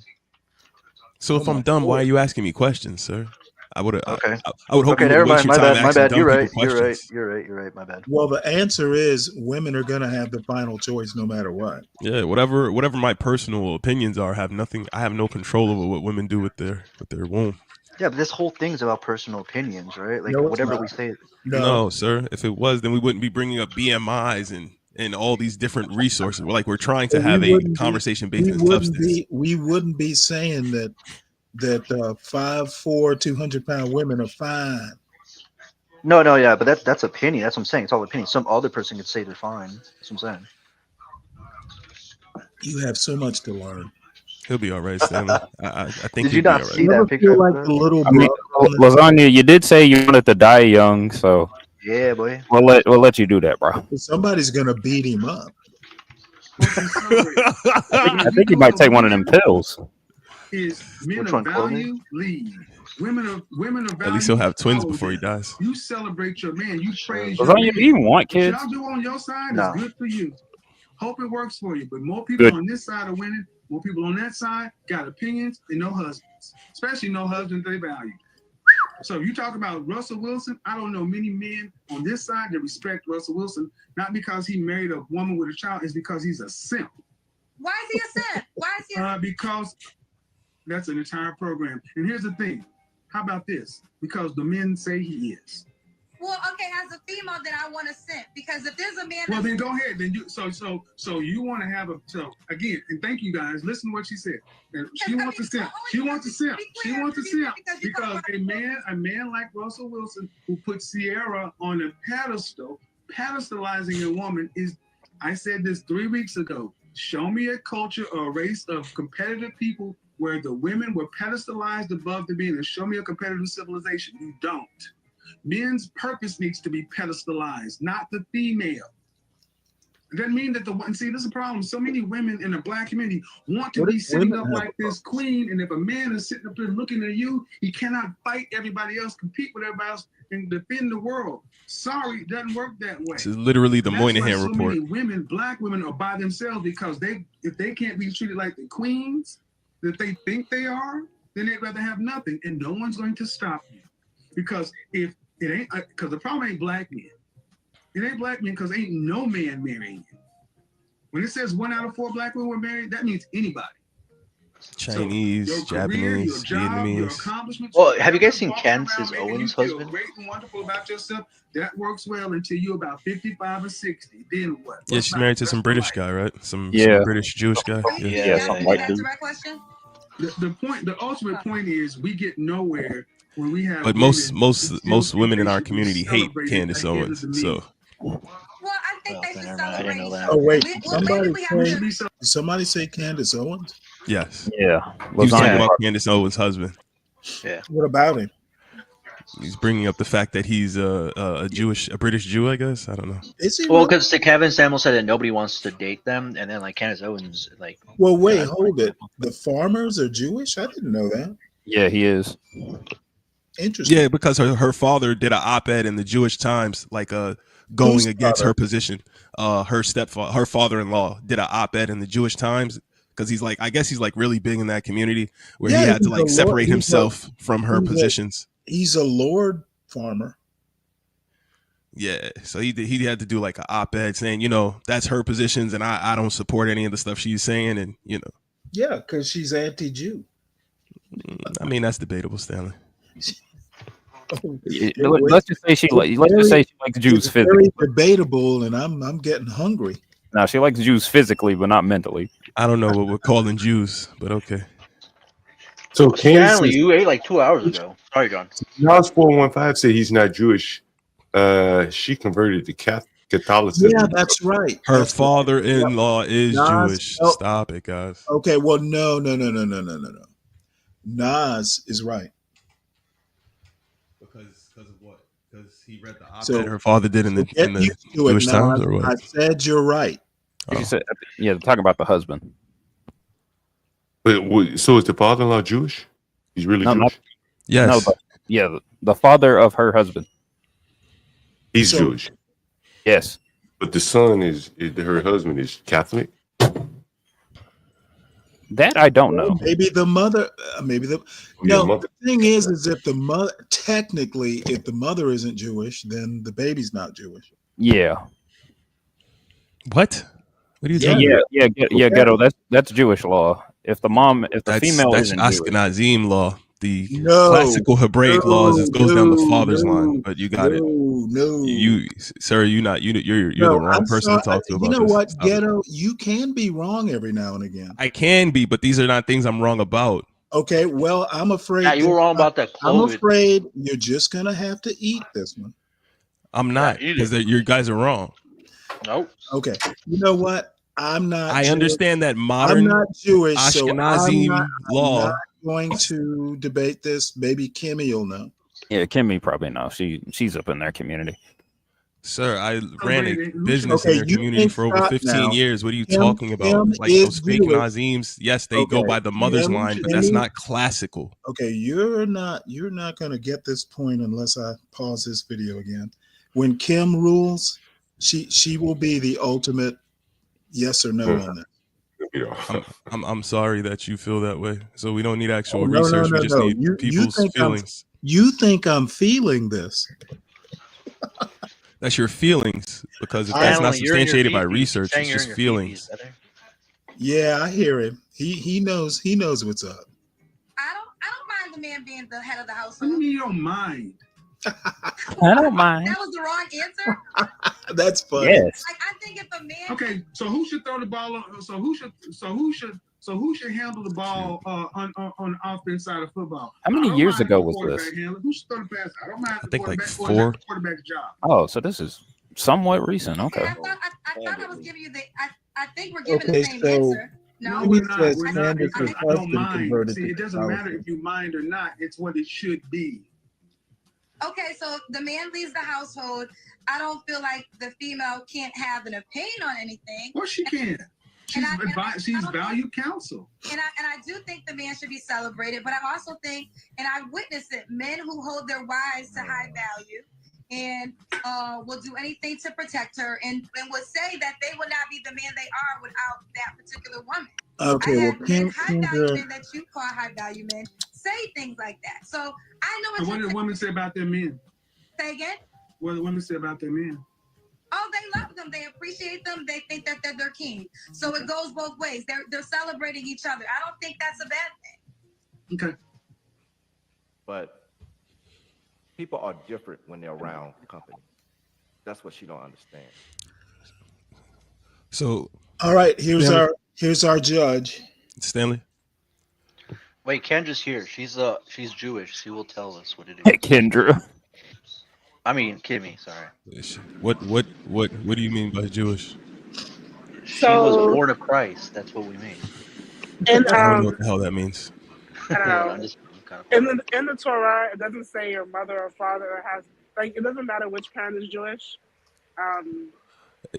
So if Oh I'm my dumb, why are lord. you asking me questions, sir? I would Okay. I would hope Okay, you never wouldn't waste mind. your My time bad. My asking bad. dumb You're people right. You're right. questions. You're right. My bad. Well, the answer is women are gonna have the final choice no matter what. Yeah, whatever my personal opinions are, have nothing. I have no control over what women do with their womb. Yeah, but this whole thing's about personal opinions, right? Like No, it's whatever not. we say. No, sir. If it was, then we wouldn't be bringing up BMIs and all these different resources. We're trying to But have we a wouldn't be conversation based we in wouldn't substance. be saying that 5'4", 200-pound women are fine. No, yeah, but that's opinion. That's what I'm saying. It's all opinion. Some other person could say they're fine. That's what I'm saying. You have so much to learn. He'll be all right, Stanley. I think Did you he'll be not all right. see that picture? Feel like the little I mean, lasagna, you did say you wanted to die young, so Yeah, boy. we'll let you do that, bro. Somebody's gonna beat him up. I think you might take one of them pills. is men Which of one, clothing? value lead. Women of value. At least he'll have twins follow before he them. dies. You celebrate your man. You praise Was your on you? man. Do you want What kids? y'all do on your side No. is good for you. Hope it works for you. But more people Good. on this side are winning. More people on that side got opinions and no husbands, especially no husbands they value. So if you talk about Russell Wilson, I don't know many men on this side that respect Russell Wilson, not because he married a woman with a child, it's because he's a simp. Why is he a simp? Why is he a Because that's an entire program. And here's the thing. How about this? Because the men say he is. Well, okay, as a female, then I want to simp because if there's a man, Well, that's- then go ahead. Then you so you want to have a again, and thank you guys. Listen to what she said. And she wants to simp. She wants to simp. She wants to simp because a man like Russell Wilson who put Sierra on a pedestal, pedestalizing a woman is. I said this 3 weeks ago. Show me a culture or a race of competitive people where the women were pedestalized above the men, and show me a competitive civilization. You don't. Men's purpose needs to be pedestalized, not the female. It doesn't mean that see, this is a problem. So many women in the Black community want to What be if sitting women up have like this queen, and if a man is sitting up there looking at you, he cannot fight everybody else, compete with everybody else, and defend the world. Sorry, it doesn't work that way. This is literally the And that's why Moynihan so report. many women, Black women, are by themselves because if they can't be treated like the queens that they think they are, then they'd rather have nothing, and no one's going to stop you. Because if it ain't, because the problem ain't Black men. It ain't Black men because ain't no man marrying you. When it says 1 out of 4 Black women were married, that means anybody. Chinese, Your career, Japanese, your job, your Vietnamese. accomplishments. Well, have you guys seen walking Candace around making Owens' you feel husband? Great and wonderful about yourself. That works well until you're about 55 or 60. Then what? Yeah, she's married to some British guy, right? Some Yeah. British Jewish guy. Yeah, some white dude. The ultimate point is we get nowhere when we have. But most women in our community hate Candace Owens. So I think they should I didn't know that. Oh wait, maybe somebody say Candace Owens? yes, Yeah. he was talking Lasagna. about Candace Owens' husband. Yeah. What about him? He's bringing up the fact that he's a British Jew, I guess. I don't know. Is he? Well, really? because Kevin Samuel said that nobody wants to date them, and then like Candace Owens, like. Well, wait, hold it. The farmers are Jewish? I didn't know that. Yeah, he is. Interesting. Yeah, because her father did an op-ed in the Jewish Times, like going Whose against father? her position. Her father-in-law did an op-ed in the Jewish Times because he's like, I guess he's like really big in that community where he Yeah, had to he's like a separate he's a- himself from her he's a- positions. He's a Lord farmer. Yeah, so he had to do like an op-ed saying, that's her positions, and I don't support any of the stuff she's saying, and Yeah, because she's anti-Jew. I mean that's debatable, Stanley. Let's just say she likes Jews It's very physically. debatable, and I'm getting hungry. No, she likes Jews physically, but not mentally. I don't know what we're calling Jews, but okay. So Candace, Stanley, you ate like 2 hours ago. Sorry, John. Nas 415 said he's not Jewish. She converted to Catholicism. Yeah, that's right. Her father-in-law is Nas- Jewish. oh. Stop it, guys. Okay, well, no. Nas is right. Because of what? Because he read the op-ed So her father did in the get used to it, Jewish Times, Nas. or what? I said you're right. She said, yeah, talk about the husband. But so is the father-in-law Jewish? He's really No, Jewish. not- Yes. No, the father of her husband. He's So- Jewish, Yes. but the son is her husband is Catholic. That I don't know. Maybe the mother. Maybe the Yeah, no. mother- The thing is if the mother technically, if the mother isn't Jewish, then the baby's not Jewish. Yeah. What? What are you Yeah. talking about? Yeah, ghetto. That's Jewish law. If the female that's isn't Jewish, Ashkenazim law. The No. classical Hebraic laws it goes down the father's no, line, but you got it. No. You, sir, you're the No, wrong I'm person to sorry. talk to about You know this. what, Stop it. Ghetto? You can be wrong every now and again. I can be, but these are not things I'm wrong about. Okay, well, I'm afraid. Yeah, you were wrong about the I'm COVID. afraid you're just gonna have to eat this one. I'm not eat because it. you guys are wrong. Nope. Okay, you know what? I'm not. I Jewish. understand that I'm modern not Jewish, so Ashkenazim I'm law. not going to debate this. Maybe Kimmy will know. yeah, Kimmy probably knows. She's up in their community. Sir, I ran a baby, business in their you community can for over stop 15 now. years. What are you Kim, talking about? Kim Like is those fake Jewish. Nazims, yes, they go by the mother's Kim, line, but that's Kimmy, not classical. okay, you're not going to get this point unless I pause this video again. When Kim rules, she will be the ultimate yes or no on that. I'm sorry that you feel that way. So we don't need actual Oh, no, research. We just need You people's think feelings. you think I'm feeling this? That's your feelings, because if that's not Stanley, you're in your substantiated by feces. research, Saying it's you're in just your feelings. feces, brother. Yeah, I hear him. He knows what's up. I don't mind the man being the head of the What household. do you mean you don't mind? I don't mind. That was the wrong answer. That's funny. Yes. Like I think if a man Okay, so who should throw the ball? So who should handle the ball on the offense side of football? How many I don't years mind ago the was quarterback this? handler. Who should throw the pass? I don't mind I the think like quarterback. Or is that 4. the quarterback's job? Oh, so this is somewhat recent. Okay. I thought I was giving you the. I think we're giving Okay, the same so answer. No, Kimmy we're not. says We're not Candace's because I don't husband mind. converted See, to it doesn't matter Catholicism. if you mind or not. It's what it should be. Okay, so the man leaves the household. I don't feel like the female can't have an opinion on anything. Well, she can. She's valued counsel. And I do think the man should be celebrated, but I also think, and I witnessed it, men who hold their wives to high value and will do anything to protect her and would say that they would not be the man they are without that particular woman. Okay, I well, have men, high value Kendra, men that you call high value men say things like that. So I know And what what you're do women say about their men? Say again? What do women say about their men? Oh, they love them. They appreciate them. They think that they're their king. So it goes both ways. They're celebrating each other. I don't think that's a bad thing. Okay. But people are different when they're around company. That's what she don't understand. So all right, here's Stanley. our judge. Stanley. Wait, Kendra's here. She's Jewish. She will tell us what it is. Hey, Kendra. I mean, Kimmy. Sorry. What do you mean by Jewish? She was born of Christ. That's what we mean. And I don't know what the hell that means. I'm just kind of in the Torah, it doesn't say your mother or father has, like, it doesn't matter which parent is Jewish.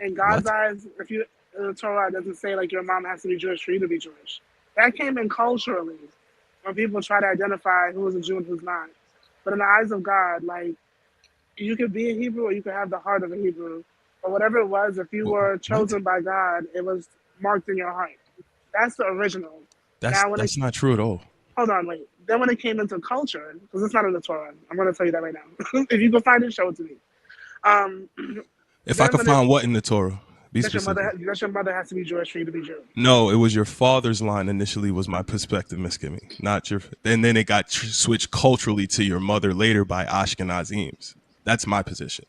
In God's eyes, if you in the Torah, it doesn't say like your mom has to be Jewish for you to be Jewish. That came in culturally when people try to identify who is a Jew and who's not. But in the eyes of God, like, you could be a Hebrew or you could have the heart of a Hebrew. But whatever it was, if you were chosen by God, it was marked in your heart. That's the original. That's not true at all. Hold on, wait. Then when it came into culture, because it's not in the Torah, I'm going to tell you that right now. If you can find it, show it to me. If I could find what in the Torah? Be That specific. your mother has to be Jewish for you to be Jewish. No, it was your father's line initially was my perspective, Miss Kimmy. Not your. And then it got switched culturally to your mother later by Ashkenazims. That's my position.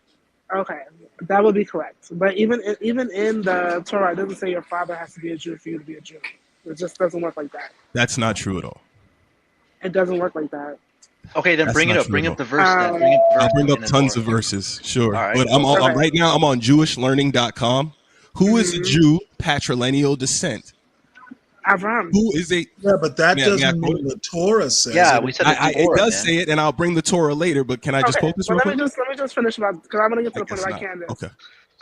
Okay, that would be correct. But even in the Torah, it doesn't say your father has to be a Jew for you to be a Jew. It just doesn't work like that. That's not true at all. It doesn't work like that. Okay, then That's bring it not up. true Bring at up the all. verse. Then bring up the verse I'll bring in up the tons Torah. of verses, sure. All right. But right now I'm on JewishLearning.com. Who is a Jew patrilineal descent? Abraham. Who is a? Yeah, but that May I doesn't quote mean the Torah says. Yeah, it. we said It does say it, and I'll bring the Torah later. But can I just quote this real quick? Let me just finish about, because I'm going to get to the point where I not. can this. Okay.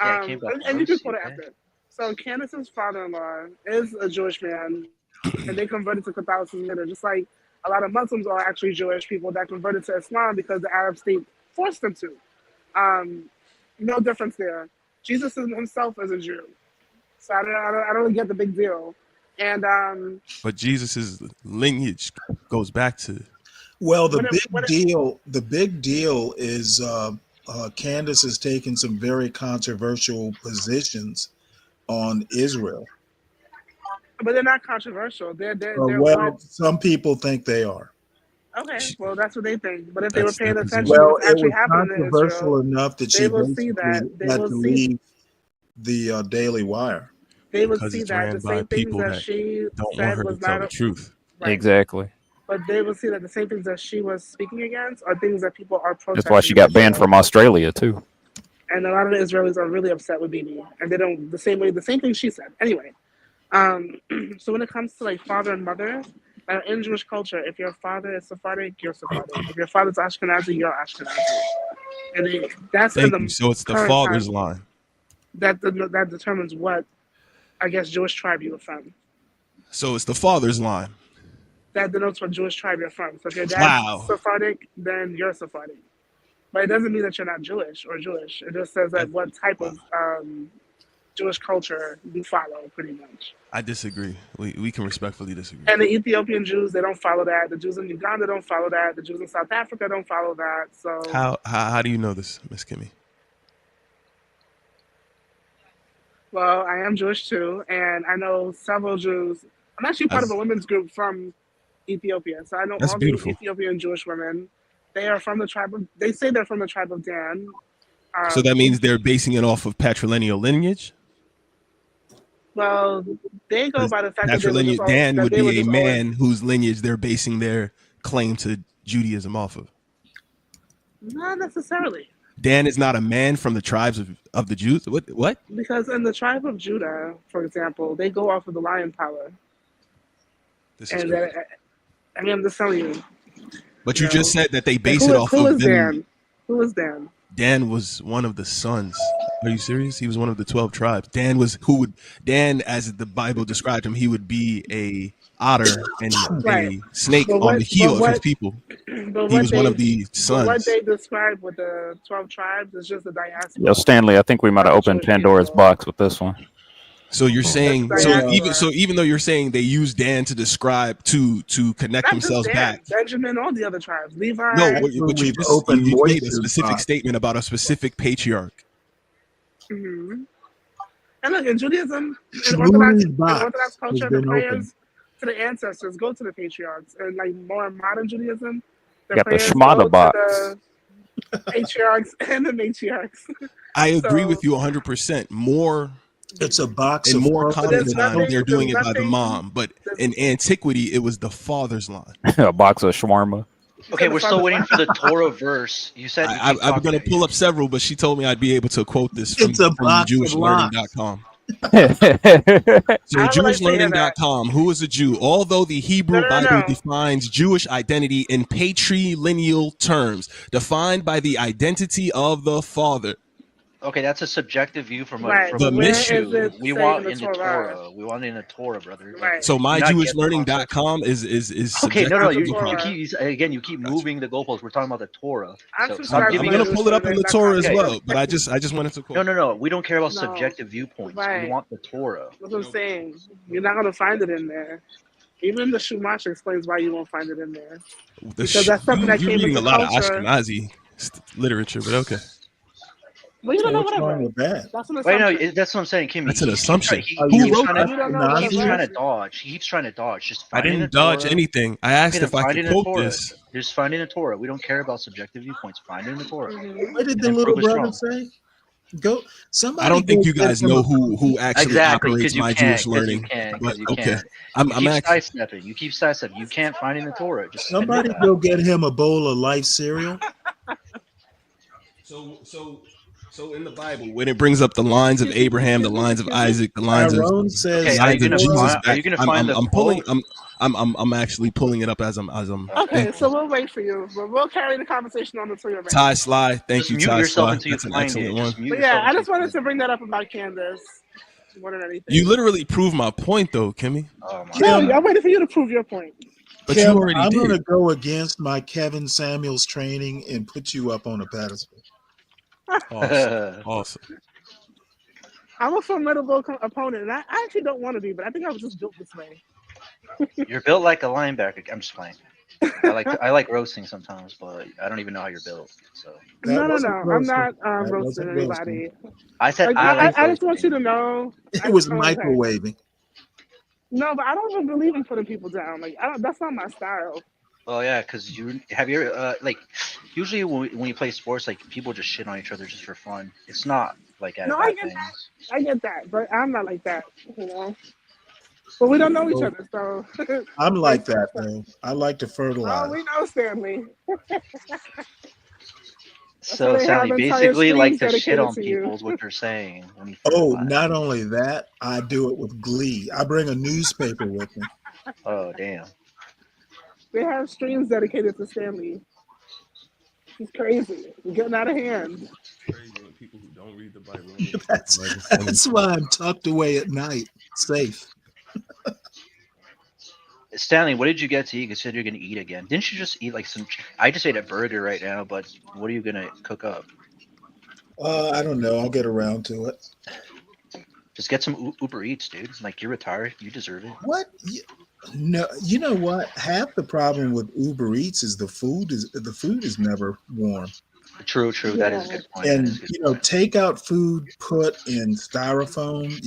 Yeah, it came back And you can mercy, quote it okay? after. So Candace's father-in-law is a Jewish man, and they converted to Catholicism later, just like a lot of Muslims are actually Jewish people that converted to Islam because the Arab state forced them to. No difference there. Jesus himself is a Jew, so I don't really get the big deal. And But Jesus's lineage goes back to. Well, the big deal is Candace has taken some very controversial positions on Israel. but they're not controversial. They're Well, what- some people think they are. okay. Well, that's what they think. But if they were That's paying their attention position. to Well, what's it actually was happening in controversial Israel, enough that they she will basically see that. They had will to see. leave the Daily Wire. They would Because see it's that ran the by same things people that that she don't want said her to was tell not the truth. right. Exactly. But they will see that the same things that she was speaking against are things that people are protesting. That's why she got banned from Australia too. And a lot of the Israelis are really upset with Bibi, and they don't the same thing she said. Anyway, so when it comes to like father and mother, in Jewish culture, if your father is Sephardic, you're Sephardic. If your father's Ashkenazi, you're Ashkenazi. And that's in Thank the you. So it's the current father's time. line. That determines what, I guess, Jewish tribe you're from. So it's the father's line. That denotes what Jewish tribe you're from. So if your dad's Wow. Sephardic, then you're Sephardic. But it doesn't mean that you're not Jewish or Jewish. It just says that what type of Jewish culture you follow, pretty much. I disagree. We can respectfully disagree. And the Ethiopian Jews, they don't follow that. The Jews in Uganda don't follow that. The Jews in South Africa don't follow that. So How do you know this, Miss Kimmy? well, I am Jewish too, and I know several Jews. I'm actually part of a women's group from Ethiopia, so I know That's all beautiful. the Ethiopian Jewish women. They are from the tribe of. They say they're from the tribe of Dan. So that means they're basing it off of patrilineal lineage. Well, they go by the fact that Patrilineal Dan would be a always, man whose lineage they're basing their claim to Judaism off of. not necessarily, Dan is not a man from the tribes of the Jews. What? because in the tribe of Judah, for example, they go off of the lion power. This is And crazy. I mean, I'm just telling you. But you just said that they base who it is- off who of is them. Dan? Who is Dan? Dan was one of the sons. Are you serious? He was one of the 12 tribes. Dan, as the Bible described him, he would be a otter and Right. a snake But on what- the heel but of his what- people. But He what was one they- of the but what sons. they describe with the 12 tribes is just the diaspora. Yo, Stanley, I think we might have opened Pandora's box with this one. So you're saying That's so diaspora. even though you're saying they use Dan to describe to connect Not just themselves Dan, back. Benjamin, all the other tribes. Levi. No, but you We've just opened you made a Moises' specific box. statement about a specific patriarch. Mhm. And look, in Judaism, in Shmuel's Orthodox box has culture, the been prayers opened. to the ancestors go to the patriarchs. And like more modern Judaism, the Got the prayers Shmata go box. to the patriarchs and the matriarchs. I agree So- with you 100%. More It's a box in of more prophecy. common there's time, nothing- they're doing it there's by the nothing- mom. But in antiquity, it was the father's line. A box of shawarma. Okay, we're still waiting for the Torah verse. You said you I'm keep talking- going to pull up several, but she told me I'd be able to quote this from, It's a from box of JewishLearning.com. So I would like to hear that. JewishLearning.com, who is a Jew? Although the Hebrew No. Bible defines Jewish identity in patrilineal terms, defined by the identity of the father. Okay, that's a subjective view from Right, from The an mission- issue. it We say want in the in the Torah? Torah. We want it in the Torah, brother. Like, Right. So my not get JewishLearning.com is okay, subjective no, to you, the you Torah. keep again. You keep moving the goalposts. We're talking about the Torah. I'm So subscribed I'm to I'm giving going you. to pull it up in the Torah as Okay. well, but I just wanted to quote. No. We don't care about No. subjective viewpoints. Right. We want the Torah. That's what I'm saying. You're not gonna find it in there. Even the Shumash explains why you won't find it in there. Because that's something that You're came reading a into lot of culture. Ashkenazi literature, but okay. Well, you don't know What's what I wrong read. with that? That's an Wait, no, assumption. that's what I'm saying, Kimmy. That's an assumption. He Who keeps wrote trying that? You don't know to, what he I keeps trying to read. dodge. He keeps trying to dodge. Just I finding didn't the dodge Torah. anything. I asked Okay, if I find could it in the quote Torah. this. Just find it in the Torah. We don't care about subjective viewpoints. Find it in the Torah. What did the And little prove us brother wrong. say? Go. Somebody. I don't think go you get guys him know a- who actually Exactly, operates because you my can't. Jewish Because you learning. can. But Because you okay, can't. I'm You keep actually sidestepping. You keep sidestepping. You can't find it in the Torah. Just admit Somebody that. go get him a bowl of life cereal. So in the Bible, when it brings up the lines of Abraham, the lines of Isaac, the lines of Tyrone says. Okay, the are lines you of gonna Jesus, find? Are back, you gonna find the I'm pulling. quote? I'm actually pulling it up as I'm. Okay, so we'll wait for you, but we'll carry the conversation on the Torah. Ty Sly, thank Just you, mute Ty yourself Sly. until you That's an find excellent it. one. Just mute But yourself yeah, I until just you wanted to bring that up about Candace more than anything. You literally proved my point, though, Kimmy. Oh my No, Kim, I'm waiting for you to prove your point. But Kim, you already I'm did. going to go against my Kevin Samuels training and put you up on a pedestal. Awesome. Awesome. I'm a formidable opponent, and I actually don't want to be, but I think I was just built this way. You're built like a linebacker. I'm just playing. I like roasting sometimes, but I don't even know how you're built. So No, wasn't I'm roasting. not That roasting wasn't anybody. I said Like, I like I just want roasting. you to know. It was okay. microwaving. No, but I don't even believe in putting people down. Like, that's not my style. Oh yeah, because you like usually when you play sports, like people just shit on each other just for fun. It's not like at No, bad I get things. that. I get that, but I'm not like that. You know. But we don't know each Well, other, so. I'm like that, though. I like to Oh, fertilize. we know Stanley. So why they have Sally, entire basically like streams to shit dedicated on to you. people is what you're saying. When you Oh, fertilize. not only that, I do it with glee. I bring a newspaper with me. Oh damn. They have streams dedicated to Stanley. It's crazy. It's getting out of hand. People who don't read the Bible. That's why I'm tucked away at night, safe. Stanley, what did you get to eat? You said you're gonna eat again. Didn't you just eat like some? I just ate a burger right now, but what are you gonna cook up? I don't know. I'll get around to it. Just get some Uber Eats, dude. Like, you're retired, you deserve it. What? No, you know what? Half the problem with Uber Eats is the food is never warm. True. That is a good point. And you know, takeout food put in styrofoam,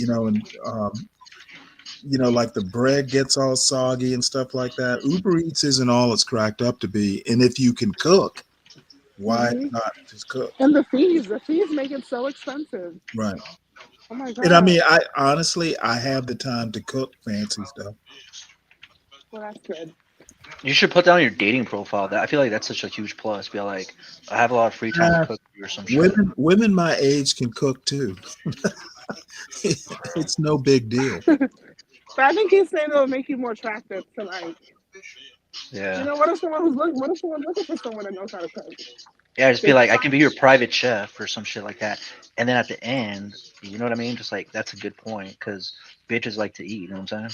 and like the bread gets all soggy and stuff like that. Uber Eats isn't all it's cracked up to be. And if you can cook, why not just cook? And the fees make it so expensive. Right. Oh my god. And I mean, I honestly have the time to cook fancy stuff. Well, that's good. You should put down your dating profile. That I feel like that's such a huge plus. Be like, I have a lot of free time to cook or some shit. Women my age can cook too. It's no big deal. But I think he's saying it'll make you more attractive to like. Yeah. You know, what if someone's looking for someone that knows how to cook? Yeah, just be like, I can be your private chef or some shit like that. And then at the end, you know what I mean? Just like, that's a good point because bitches like to eat. You know what I'm saying?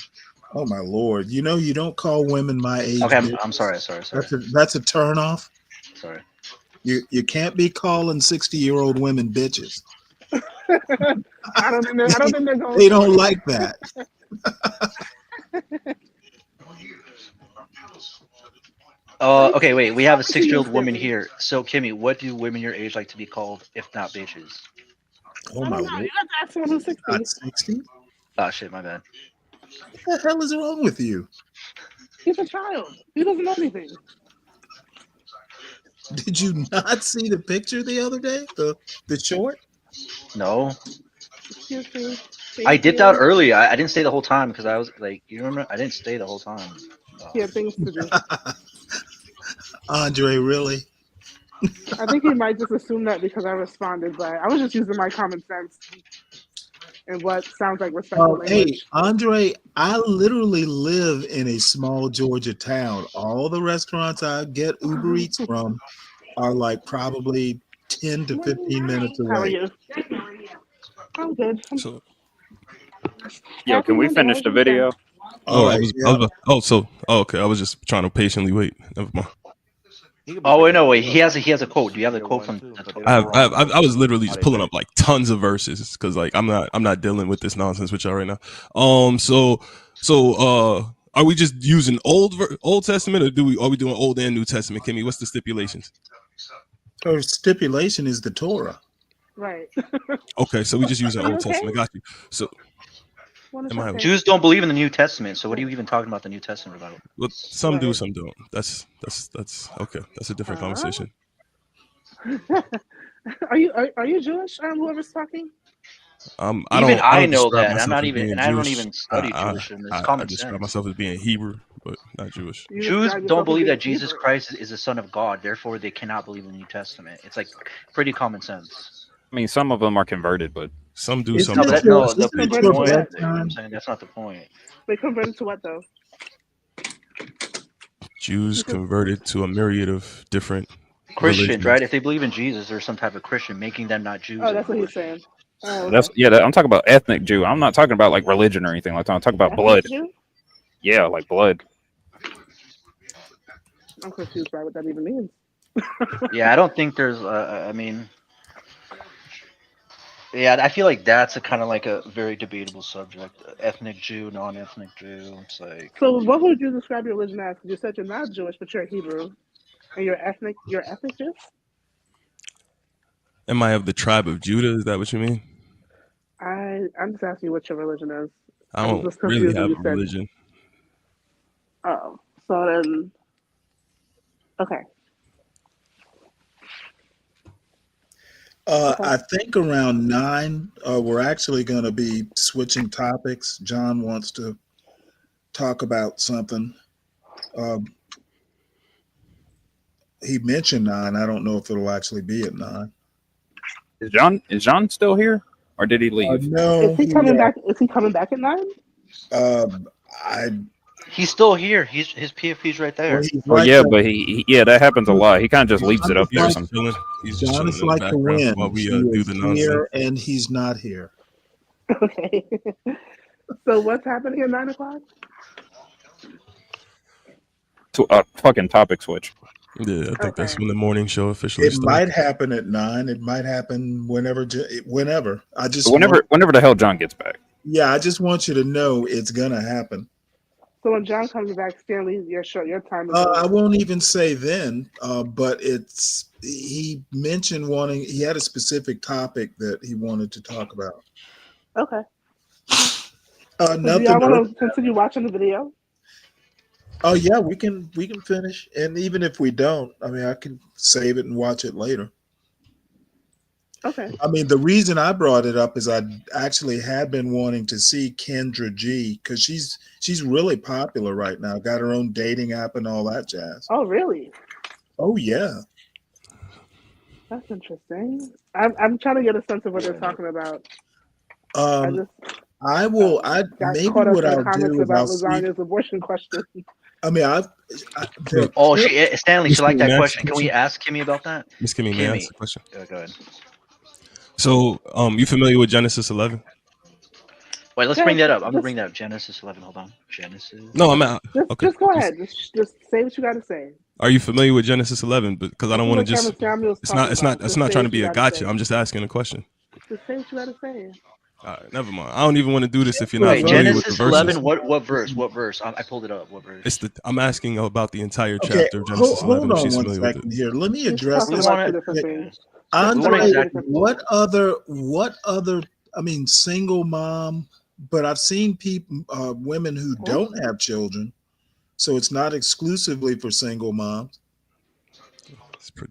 Oh my lord! You know you don't call women my age. Okay, bitches. I'm sorry. That's a turn off. Sorry. You can't be calling 60-year-old women bitches. I don't think they're going. They don't like that. Okay, wait. We have a 6-year-old woman here. So, Kimmy, what do women your age like to be called, if not bitches? Oh my You lord! got to ask someone who's 60. Not 60? Oh shit, my bad. What the hell is wrong with you? He's a child. He doesn't know anything. Did you not see the picture the other day? The short? No. Excuse me. I dipped out early. I didn't stay the whole time because I was like, you remember? I didn't stay the whole time. He had things to do. Andre, really? I think he might just assume that because I responded, but I was just using my common sense and what sounds like respectful Hey, language. Andre, I literally live in a small Georgia town. All the restaurants I get Uber Eats from are like probably 10 to 15 minutes away. How are you? I'm good. So, Yo, can we finish the video? Okay. I was just trying to patiently wait. Never mind. Oh wait, no wait. He has a quote. Do you have the quote from? I was literally just pulling up like tons of verses because like I'm not dealing with this nonsense with y'all right now. So are we just using Old Testament or are we doing Old and New Testament? Kimmy, what's the stipulations? Our stipulation is the Torah. Right. Okay, so we just using Are you Old okay? Testament. Got you. So Jews don't believe in the New Testament. So what are you even talking about the New Testament about? well, some do, some don't. That's okay. That's a different conversation. Are you Jewish? Whoever's talking. I know describe that. myself I'm not as even, being and I don't Jewish. even study Jewish. And it's I common describe sense. myself as being Hebrew, but not Jewish. Jews don't believe that Jesus Christ is the Son of God. Therefore, they cannot believe in the New Testament. It's like pretty common sense. I mean, some of them are converted, but some do. No, but the point. I'm saying that's not the point. They converted to what though? Jews converted to a myriad of different Christians, religions. right? If they believe in Jesus, there's some type of Christian, making them not Jews. Oh, that's what he's saying. Oh, that's I'm talking about ethnic Jew. I'm not talking about like religion or anything like that. I'm talking about blood. Jew? Yeah, like blood. I'm confused by what that even means. Yeah, I don't think there's. I mean, yeah, I feel like that's a kind of like a very debatable subject. Ethnic Jew, non-ethnic Jew. It's like. So, what would you describe your religion as? You said you're not Jewish, but you're Hebrew, and you're ethnic. You're ethnic Jew. Am I of the tribe of Judah? Is that what you mean? I'm just asking you what your religion is. I was don't just really confused when have you a said- religion. Oh, so then, okay. I think around 9, we're actually going to be switching topics. John wants to talk about something. He mentioned 9. I don't know if it'll actually be at 9. Is John still here, or did he leave? No. Is he coming back? Is he coming back at 9? He's still here. His PFP's right there. Well, yeah, but he that happens a lot. He kind of just leaves it up there. John is like the wind. while we He do is the nonsense. here and he's not here. Okay. So what's happening at 9 o'clock? Fucking topic switch. Yeah, I think that's when the morning show officially It starts. might happen at 9. It might happen whenever. I just Whenever the hell John gets back. Yeah, I just want you to know it's gonna happen. So when John comes back, Stanley, your time is I over. won't even say then, but he mentioned he had a specific topic that he wanted to talk about. Okay. So do Nothing. y'all want to continue watching the video? Oh yeah, we can finish, and even if we don't, I mean, I can save it and watch it later. Okay. I mean, the reason I brought it up is I actually had been wanting to see Kendra G because she's really popular right now. Got her own dating app and all that jazz. Oh, really? Oh yeah. That's interesting. I'm trying to get a sense of what they're talking about. I will. Got Maybe caught up what in the I'll comments do is about I'll see. lasagna's abortion question. I mean, Oh, Stanley, she Miss liked Kimmy, may that I ask question. a Can we question? ask Kimmy about that? Miss Kimmy, may I ask a question? Yeah, go ahead. So, you familiar with Genesis 11? Wait, let's bring that up. I'm gonna bring that up. Genesis 11. Hold on. Genesis. No, I'm out. Just go ahead. Just say what you got to say. Are you familiar with Genesis 11? Because I don't want to This is just. what Kevin Samuel's It's not. It's talking not. about. It's Just not say trying to what be you a gotta gotcha. say. I'm just asking a question. Just say what you got to say. All right, never mind. I don't even want to do this if you're not Wait, familiar with the Genesis verses. 11. What verse? What verse? I pulled it up. What verse? It's the. I'm asking about the entire Okay, chapter of Genesis 11. hold If on she's one familiar with second it. here. Let me address talking this. about two different things. Andre, exactly. what other? I mean, single mom. But I've seen people, women who don't have children, so it's not exclusively for single moms.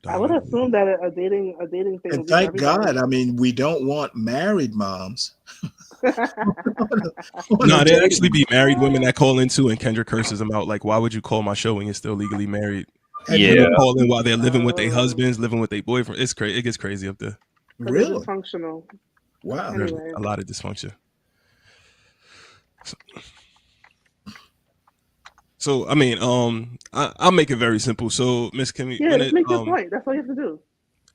I would assume that a dating thing. would And be thank everybody. God, I mean, we don't want married moms. No, they actually be married women that call in too, and Kendra curses them out. Like, why would you call my show when you're still legally married? And Yeah. women call in while they're living with their husbands, living with their boyfriend. It's crazy. It gets crazy up there. Really? Functional. Wow. There's Anyway. a lot of dysfunction. So I mean, I'll make it very simple. So, Miss Kimmy, Yeah, when just it, make your point. That's all you have to do.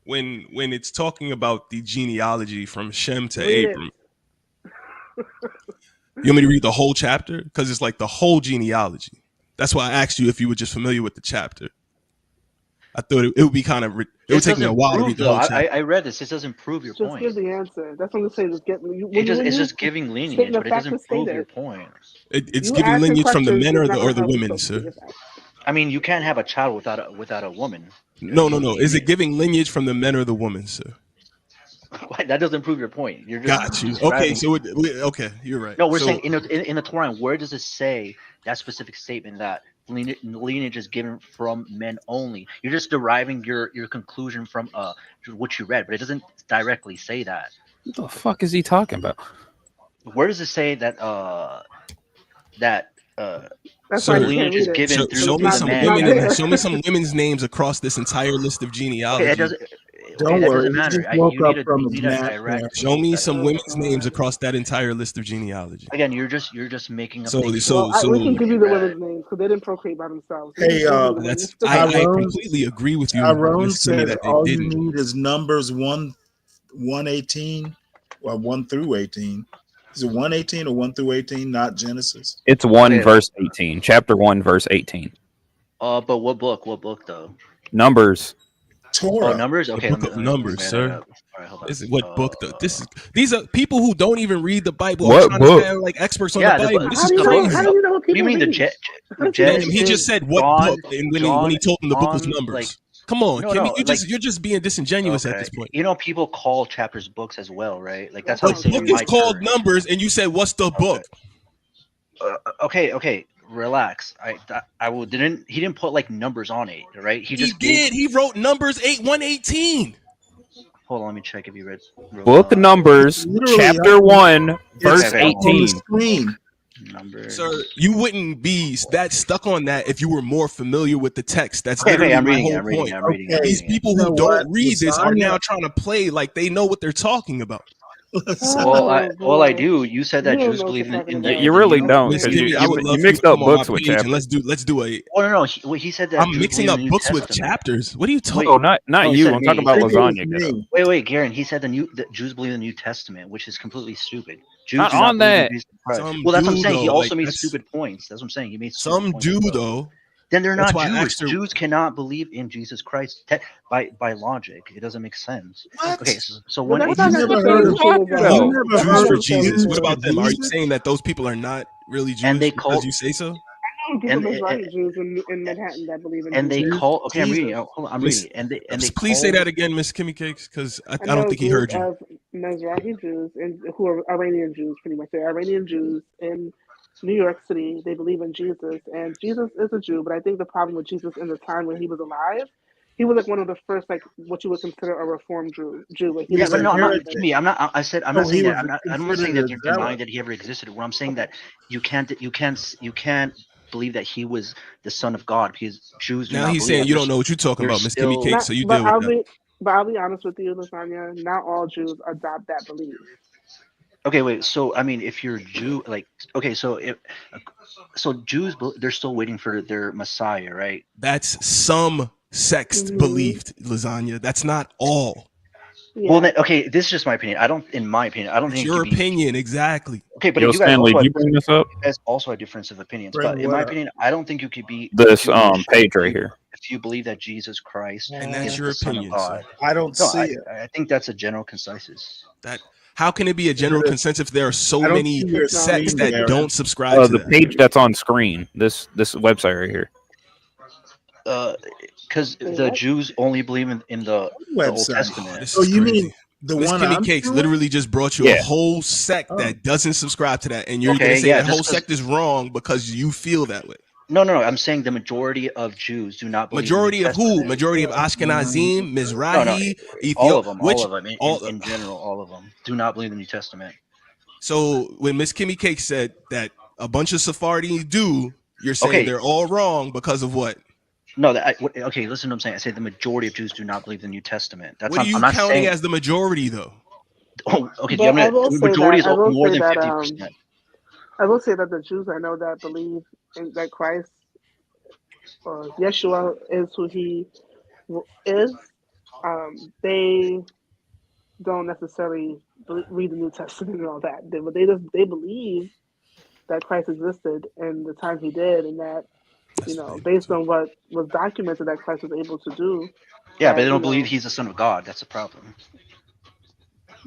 when it's talking about the genealogy from Shem to Read it. Abram, you want me to read the whole chapter? Because it's like the whole genealogy. That's why I asked you if you were just familiar with the chapter. I thought it would be kind of. It would take me a while to read the whole chapter. I read this. This doesn't prove your Just point. give the answer. That's what I'm saying. Just get. It's just giving lineage, but it doesn't prove your point. It's You giving asking lineage from the questions men is or not the gonna help women, you. sir. I mean, you can't have a child without a woman. No. Is it giving lineage from the men or the women, sir? That doesn't prove your point. You're just Got you. Okay, describing- so okay, you're right. No, we're So- saying in the Torah, where does it say that specific statement that lineage is given from men only? You're just deriving your conclusion from what you read, but it doesn't directly say that. What the fuck is he talking about? Where does it say that That's Sir, why you can't lineage is read it. given show through me the some man? women. Show me some women's names across this entire list of genealogy. Okay, that doesn't. Don't that worry. doesn't He matter. just woke You up need from you his need a nap. direct. Show me some women's names across that entire list of genealogy. Again, you're just making up. So- things. so- We can give you the Right. women's names because they didn't procreate by themselves. Hey, That's I completely agree with you, Tyrone Miss Kimmy, says that they all you didn't. need is numbers 118, well, 1 through 18. Is it 118 or 1 through 18, not Genesis? It's 1 Okay. verse 18, chapter 1 verse 18. But what book? What book though? Numbers. Torah. Oh, Numbers. Okay, The book of let me Numbers, bring sir. that up. All right, hold on. This is what book? These are people who don't even read the Bible. What are trying book? to sound like experts on Yeah, the the Bible. book- This How is do you know? crazy. How do you know what What do people you mean the read? He just said what John- book, and when he told them the book was John, Numbers. like- Come on, No, Kimmy, no, you're just being disingenuous at this point. You know, people call chapters books as well, right? Like that's how The they say book in is my called church. Numbers, and you said what's the book? Okay, relax. He didn't put like numbers on it, right? He just did. He wrote Numbers 8:118. Hold on, let me check if you read. Book Numbers, Literally, chapter 1, verse okay, hold on. 18. Screen. Numbers. Sir, you wouldn't be that stuck on that if you were more familiar with the text. That's Okay, literally I'm my reading, whole I'm reading, point. I'm reading, Okay. These people You know who what? don't read this are Lasagna- now trying to play like they know what they're talking about. All I do. You said that Jews believe in You really don't, Miss because Kimmy, I would you love for you mixed to up come on my books with page and chapters. let's do a. Oh no, he said that I'm Jews mixing believe up in the New books with Testament. chapters. What are you talking? Oh, not he you. said I'm talking me. about lasagna. Kiddo. Wait, Garen. He said the Jews believe in the New Testament, which is completely stupid. Jews Not do not on believe in that. Jesus Christ. Some Well, that's what I'm do, saying. He though. also Like, made that's- stupid points. That's what I'm saying. He made stupid Some points. do though. Then they're That's not why I Jewish. asked her- Jews cannot believe in Jesus Christ by logic. It doesn't make sense. What? Okay, so Well, when that's it not You never necessarily heard of true, you though. never That's Jews not for heard of necessarily Jesus. Jews What true. about for them? Are you Jesus? saying that those people are not really Jews And they because call- you say so? I know people and Mizrahi Jews in Manhattan that believe in and they Jesus. call. Okay, I'm Jesus. reading. Hold on, I'm Miss- reading. And they Please say call- that again, Miss Kimmy Cakes, because I I don't know think he group heard you. of Mizrahi Jews and who are Iranian Jews, pretty much. They're Iranian Jews in New York City. They believe in Jesus, and Jesus is a Jew. But I think the problem with Jesus in the time when he was alive, he was like one of the first, like what you would consider a Reformed Jew. Like, he Yeah, was but like, no, I'm not. believed in- To me, I'm not. I said I'm No, not he saying that. was I'm not saying that considered you're a zealot. denying that he ever existed. What I'm saying that you can't believe that he was the son of God because Jews do Now not he's believe saying that. you don't know what you're talking They're about, Miss Kimmy still- Cakes, so you but deal with that. I'll be honest with you, Lasagna. Not all Jews adopt that belief. Okay, wait. So I mean, if you're Jew, like, okay, so Jews, they're still waiting for their Messiah, right? That's some sects believed, Lasagna. That's not all. Well, then, okay, this is just my opinion. In my opinion, I don't It's think your it could be- opinion, exactly. Okay, but Yo, you guys Stanley, also did you bring this up? You guys also have difference of opinions. Bring But in what my up? opinion, I don't think you could be This Jewish page right if you- here. If you believe that Jesus Christ And that's is your the Son of opinion, God. sir. I don't No, see it. I think that's a general consensus. That how can it be a general consensus if there are so I don't many see your sects theme, that Garen. don't subscribe to The that? page that's on screen. This website right here. Because the Jews only believe in the Old Website. Testament. This So is you crazy. mean the Miss one Kimmy I'm Cakes doing? literally just brought you Yeah. a whole sect Oh. that doesn't subscribe to that, and you're Okay, gonna say yeah, that whole just 'cause- sect is wrong because you feel that way. No. I'm saying the majority of Jews do not believe. Majority in the of New who? Testament. Majority of Ashkenazim, Mizrahi, No, Ethiopia. all of them. Which, All of them. In general, all of them do not believe in the New Testament. So when Miss Kimmy Cake said that a bunch of Sephardians do, you're saying Okay. they're all wrong because of what? No, okay. Listen to what I'm saying. I say the majority of Jews do not believe in the New Testament. That's What are you I'm not counting saying, as the majority, though? Oh, okay. But I will The say majority that- is I will more say than that, 50%. I will say that the Jews I know that believe in that Christ or Yeshua is who he is, they don't necessarily read the New Testament and all that. They believe that Christ existed in the time he did, and that based on what was documented that Christ was able to do. Yeah, that, but they don't believe he's the Son of God. That's a problem.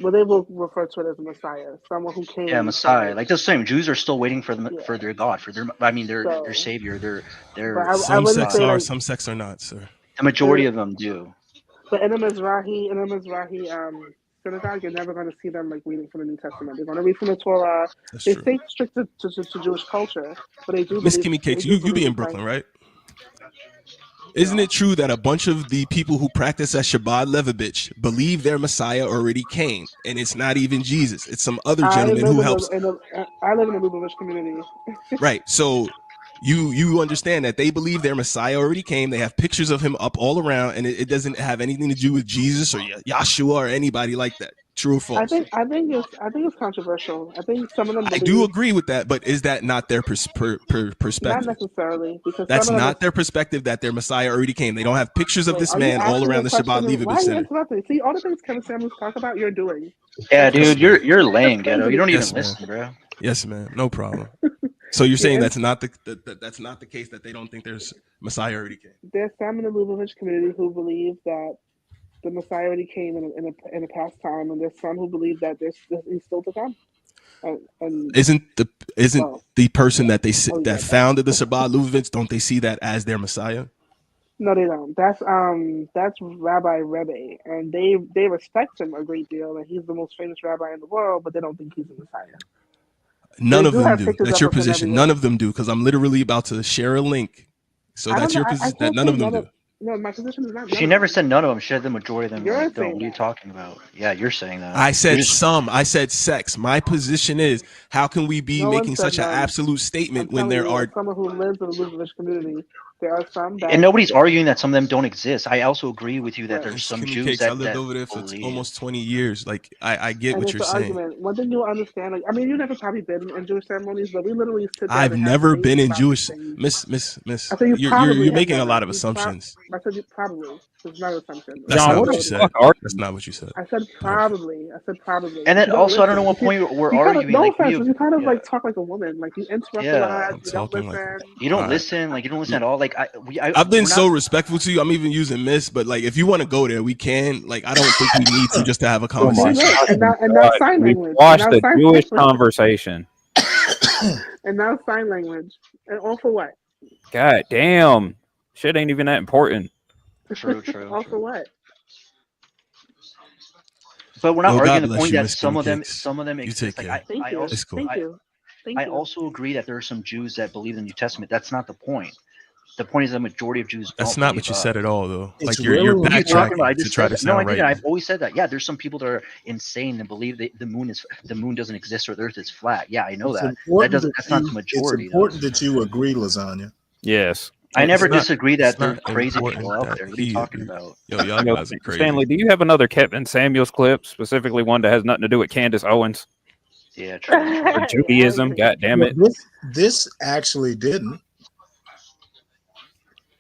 Well, they will refer to it as a Messiah, someone who came. Yeah, from, Messiah. Like the same. Jews are still waiting for them for their God, for their. I mean, their So- their Savior. Their. But I Some wouldn't sects say, are, like- some sects are not, sir. The majority of them do. But in the Mizrahi synagogue, you're never going to see them like reading from the New Testament. They're going to read from the Torah. That's They true. stay strict to Jewish culture, but they do. Miss believe- Kimmy Cakes, they do you be believe in Brooklyn, right? Isn't it true that a bunch of the people who practice at Shabbat Levovich believe their Messiah already came, and it's not even Jesus? It's some other gentleman who helps. I live in a Lubavitch community. Right. So you understand that they believe their Messiah already came. They have pictures of him up all around, and it doesn't have anything to do with Jesus or Yahshua or anybody like that. True or false? I think it's controversial. I think some of them. I Believe, do agree with that, but is that not their Not perspective? necessarily, because That's some of them not their perspective that their Messiah already came. They don't have pictures of Wait, this are you man all asking around me the a Shabbat question? Why Levovich are you Center. interrupting? See, all the things Kevin Samuels talk about, you're doing. Yeah, dude, you're lame, That's ghetto. You don't even Yes, man. listen, bro. Yes, man. No problem. So you're saying Yeah. that's not that's not the case, that they don't think there's Messiah already came. There's some in the Lubavitch community who believe that the Messiah already came in a past time, and there's some who believe that he's still to come. And Isn't Well, the person that Oh, that yeah. founded the Shabbat Lubavitch, don't they see that as their Messiah? no, they don't. That's Rabbi Rebbe, and they respect him a great deal, and he's the most famous rabbi in the world, but they don't think he's the Messiah. None They of do them have do. pictures That's of your him position. everywhere. None of them do, because I'm literally about to share a link. So I that's don't your know. I position. That can't none say of them do. No, my position is not. She never said none of them. She said the majority of them You're don't. saying What are you talking about? Yeah, you're saying that. I said You're just- some. I said sex. My position is, how can we be No one making said such an none. absolute statement I'm when telling there you, are? as someone who lives in the Lubavitch community, There are some that, And nobody's arguing that some of them don't exist. I also agree with you that there's some Kimmy Jews Cakes, I that, lived that over there for believe. almost 20 years. Like, I get and what it's you're an saying. argument. One thing you'll understand, like, I mean, you've never probably been in Jewish ceremonies, but we literally sit down I've and have never debates been in about Jewish. these things. Miss. I said you probably You're have making a never. lot of You assumptions. I said you probably. It's not an assumption. That's John, not what what the you said. fuck are That's not what you said. I said probably. I said probably. And then You don't also, I don't know listen. what You point we're kind of, arguing. no Like, offense, we, but you kind of yeah, like talk like a woman. Like you interrupt a yeah. lot. I'm You don't talking like listen. You don't Alright. listen. Like, you don't listen at all. Like, I've been we're so not. respectful to you. I'm even using miss, but like if you want to go there, we can. Like I don't think we need to just to have a Oh my conversation. Look, and fucking now God. sign We language. And watched now the sign Jewish language. conversation. And now sign language. And all for what? God damn. Shit ain't even that important. True. All for what? But we're not Well, God arguing the bless point you, that Miss some Kimmy of them, Cakes. some of them You exist. take Like, care. Thank you. It's cool. Thank you. Thank I you. also agree that there are some Jews that believe in the New Testament. That's not the point. The point is the majority of Jews That's don't not believe what you us. said at all, though. It's Like you're really What are you talking about? I backtracking to just try said to that. No, I sound didn't. right. I've always said that. Yeah, there's some people that are insane and believe the moon doesn't exist or the earth is flat. Yeah, I know It's that. important That's not the it's majority. important that you agree, Lasagna. Yes. I never It's not. disagree that It's there are not crazy important people out that there. What are you either, talking dude. about? Yo, y'all You know, guys are crazy. Stanley, do you have another Kevin Samuels clip, specifically one that has nothing to do with Candace Owens Yeah, true. or Judaism? God damn it. This actually didn't.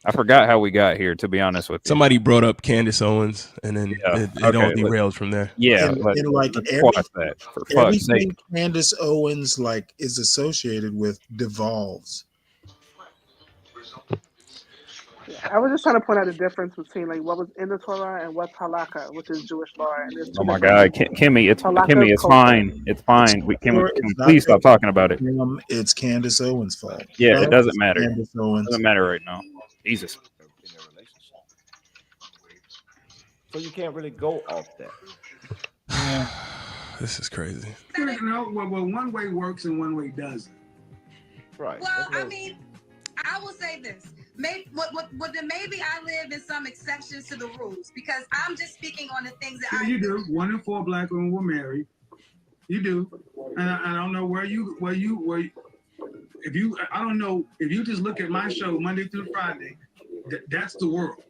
I forgot how we got here, to be honest with you. Somebody brought up Candace Owens, and then Yeah. it all Okay, derailed from there. Yeah, And like let's every, squash that, for fuck's sake. everything Candace Owens like is associated with devolves. I was just trying to point out the difference between like what was in the Torah and what's halakha, which is Jewish law, and there's two Oh my different God, things. Kimmy, Halakha is it's culture. fine. It's fine. Can we It's not please stop talking about it? It's Candace Owens' fault. Yeah, it Right? doesn't matter. Candace Owens. Doesn't matter right now. Jesus. So you can't really go off that. This is crazy. No, well, one way works and one way doesn't. Right. Well, I mean, I will say this. Maybe maybe I live in some exceptions to the rules because I'm just speaking on the things that Yeah, you do. 1 in 4 black women were married. You do, and I don't know where you if you I don't know if you just look at my show Monday through Friday, that's the world.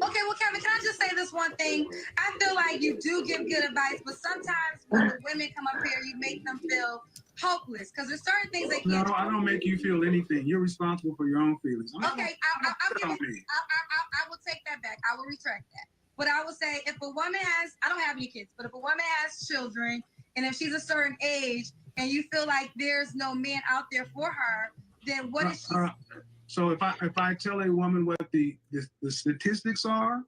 Okay, well, Kevin, can I just say this one thing? I feel like you do give good advice, but sometimes when the women come up here, you make them feel hopeless because there's certain things they No, can't. I don't make you feel anything. You're responsible for your own feelings. Okay, I will take that back. I will retract that. But I will say, if a woman has, I don't have any kids, but if a woman has children, and if she's a certain age, and you feel like there's no man out there for her, then what is she? So if I tell a woman what the statistics are,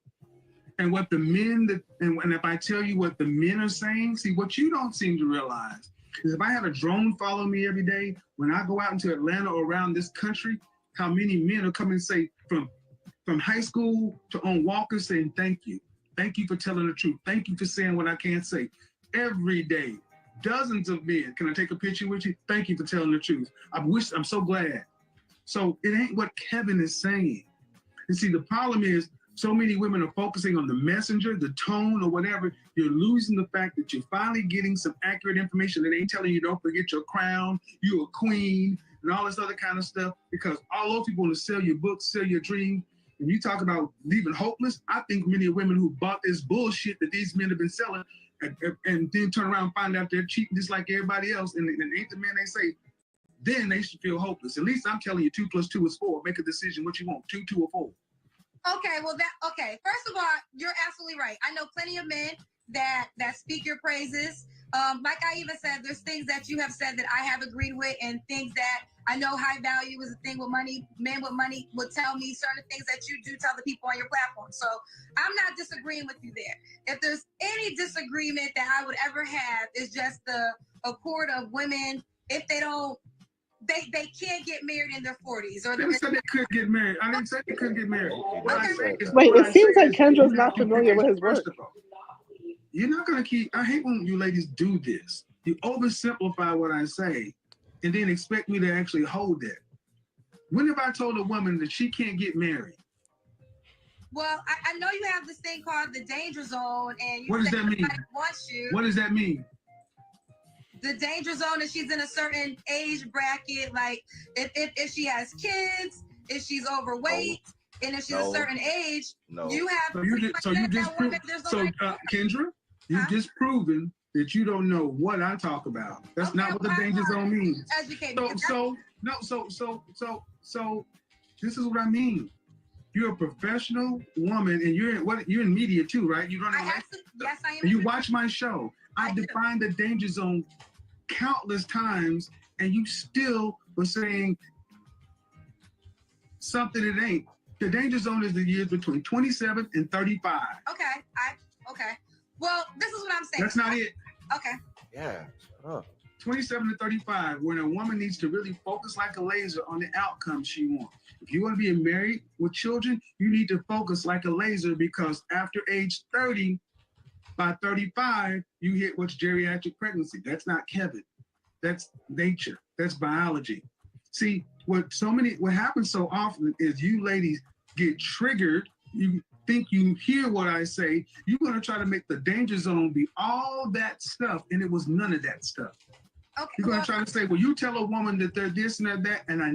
and what the men and if I tell you what the men are saying, see what you don't seem to realize is if I had a drone follow me every day when I go out into Atlanta or around this country, how many men will come and say from high school to on walkers saying thank you for telling the truth, thank you for saying what I can't say every day. Dozens of men. Can I take a picture with you? Thank you for telling the truth. I'm so glad. So it ain't what Kevin is saying. And see, the problem is so many women are focusing on the messenger, the tone, or whatever. You're losing the fact that you're finally getting some accurate information that ain't telling you don't forget your crown, you're a queen, and all this other kind of stuff. Because all those people want to sell your books, sell your dream. When you talk about leaving hopeless, I think many women who bought this bullshit that these men have been selling and then turn around and find out they're cheating just like everybody else, and ain't the man they say, then they should feel hopeless. At least I'm telling you 2 + 2 is 4. Make a decision what you want, 2, 2, or 4. Okay, well first of all, you're absolutely right. I know plenty of men that speak your praises. Like I even said, there's things that you have said that I have agreed with, and things that I know high value is a thing with money. Men with money would tell me certain things that you do tell the people on your platform. So I'm not disagreeing with you there. If there's any disagreement that I would ever have, is just the accord of women, if they don't, they can't get married in their 40s. Or They said they could get married. I didn't say they couldn't get married. Wait, it seems like Kendra's not familiar with his work. You're not going to keep, I hate when you ladies do this. You oversimplify what I say and then expect me to actually hold that. When have I told a woman that she can't get married? Well, I know you have this thing called the danger zone, and you What does that mean? wants you. What does that mean? the danger zone is she's in a certain age bracket. Like if she has kids, if she's overweight, and if she's a certain age, you have. Kendra, you've just proven that you don't know what I talk about. That's not what the danger zone means. Educate me. So this is what I mean. You're a professional woman, and you're in media too, right? You run yes, I am. And you watch my show. I've defined the danger zone countless times, and you still were saying something it ain't. The danger zone is the years between 27 and 35. Okay. Well, this is what I'm saying. That's not it. Okay. Yeah. 27 to 35, when a woman needs to really focus like a laser on the outcome she wants. If you want to be married with children, you need to focus like a laser, because after age 30, by 35, you hit what's geriatric pregnancy. That's not Kevin. That's nature. That's biology. See, what happens so often is you ladies get triggered. You think you hear what I say. You're going to try to make the danger zone be all that stuff, and it was none of that stuff. Okay. You're going to try to say, well, you tell a woman that they're this and they're that, and I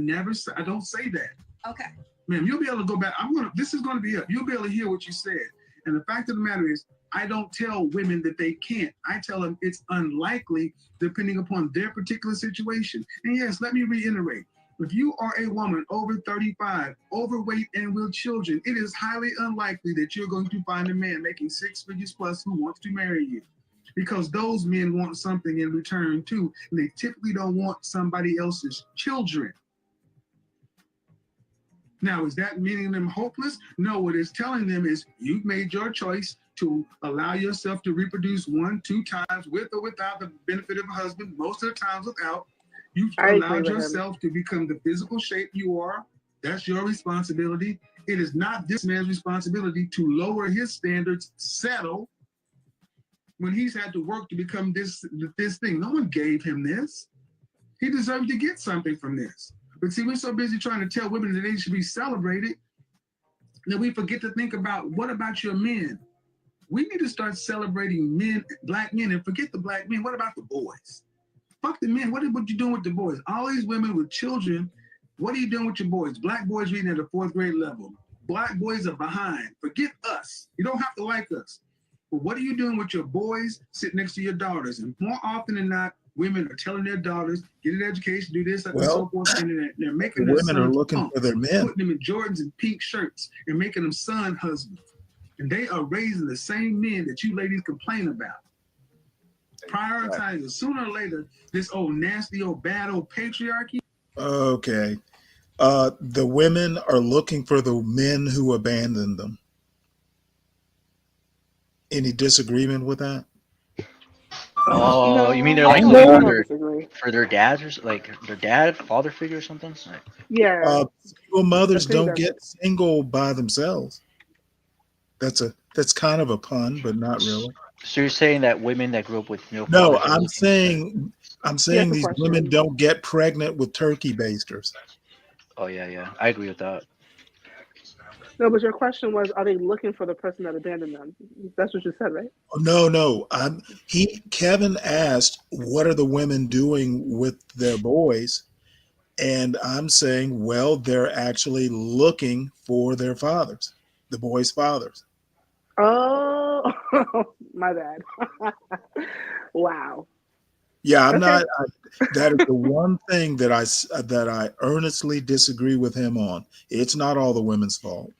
don't say that. Okay. Ma'am, you'll be able to go back. This is going to be up. You'll be able to hear what you said. And the fact of the matter is, I don't tell women that they can't. I tell them it's unlikely depending upon their particular situation. And yes, let me reiterate. If you are a woman over 35, overweight and with children, it is highly unlikely that you're going to find a man making 6 figures plus who wants to marry you. Because those men want something in return too. And they typically don't want somebody else's children. Now, is that meaning them hopeless? No, what it's telling them is you've made your choice to allow yourself to reproduce 1-2 times with or without the benefit of a husband, most of the times without. You've allowed yourself to become the physical shape you are. That's your responsibility. It is not this man's responsibility to lower his standards, settle, when he's had to work to become this thing. No one gave him this. He deserved to get something from this. But see, we're so busy trying to tell women that they should be celebrated that we forget to think about, what about your men? We need to start celebrating men, black men, and forget the black men. What about the boys? Fuck the men. What you doing with the boys? All these women with children, what are you doing with your boys? Black boys reading at the 4th grade level. Black boys are behind. Forget us. You don't have to like us. But what are you doing with your boys sitting next to your daughters? And more often than not, women are telling their daughters, get an education, do this, and so forth. And they're making their women are looking for their men, putting them in Jordans and pink shirts and making them son husbands. And they are raising the same men that you ladies complain about. Prioritizing sooner or later this old nasty, old bad, old patriarchy. Okay. The women are looking for the men who abandoned them. Any disagreement with that? Oh, No, you mean they're I like don't looking for their dads, or like their dad, father figure or something? Like, Yeah. Single mothers I think don't get single by themselves. That's kind of a pun, but not really. so you're saying that women that grew up with no No, fathers are I'm looking- saying the these question. women don't get pregnant with turkey basters. Oh yeah, I agree with that. No, but your question was, are they looking for the person that abandoned them? That's what you said, right? No. Kevin asked, what are the women doing with their boys? And I'm saying, well, they're actually looking for their fathers, the boys' fathers. Oh, my bad. Wow. Yeah, I'm Okay. not. That is the one thing that I earnestly disagree with him on. It's not all the women's fault.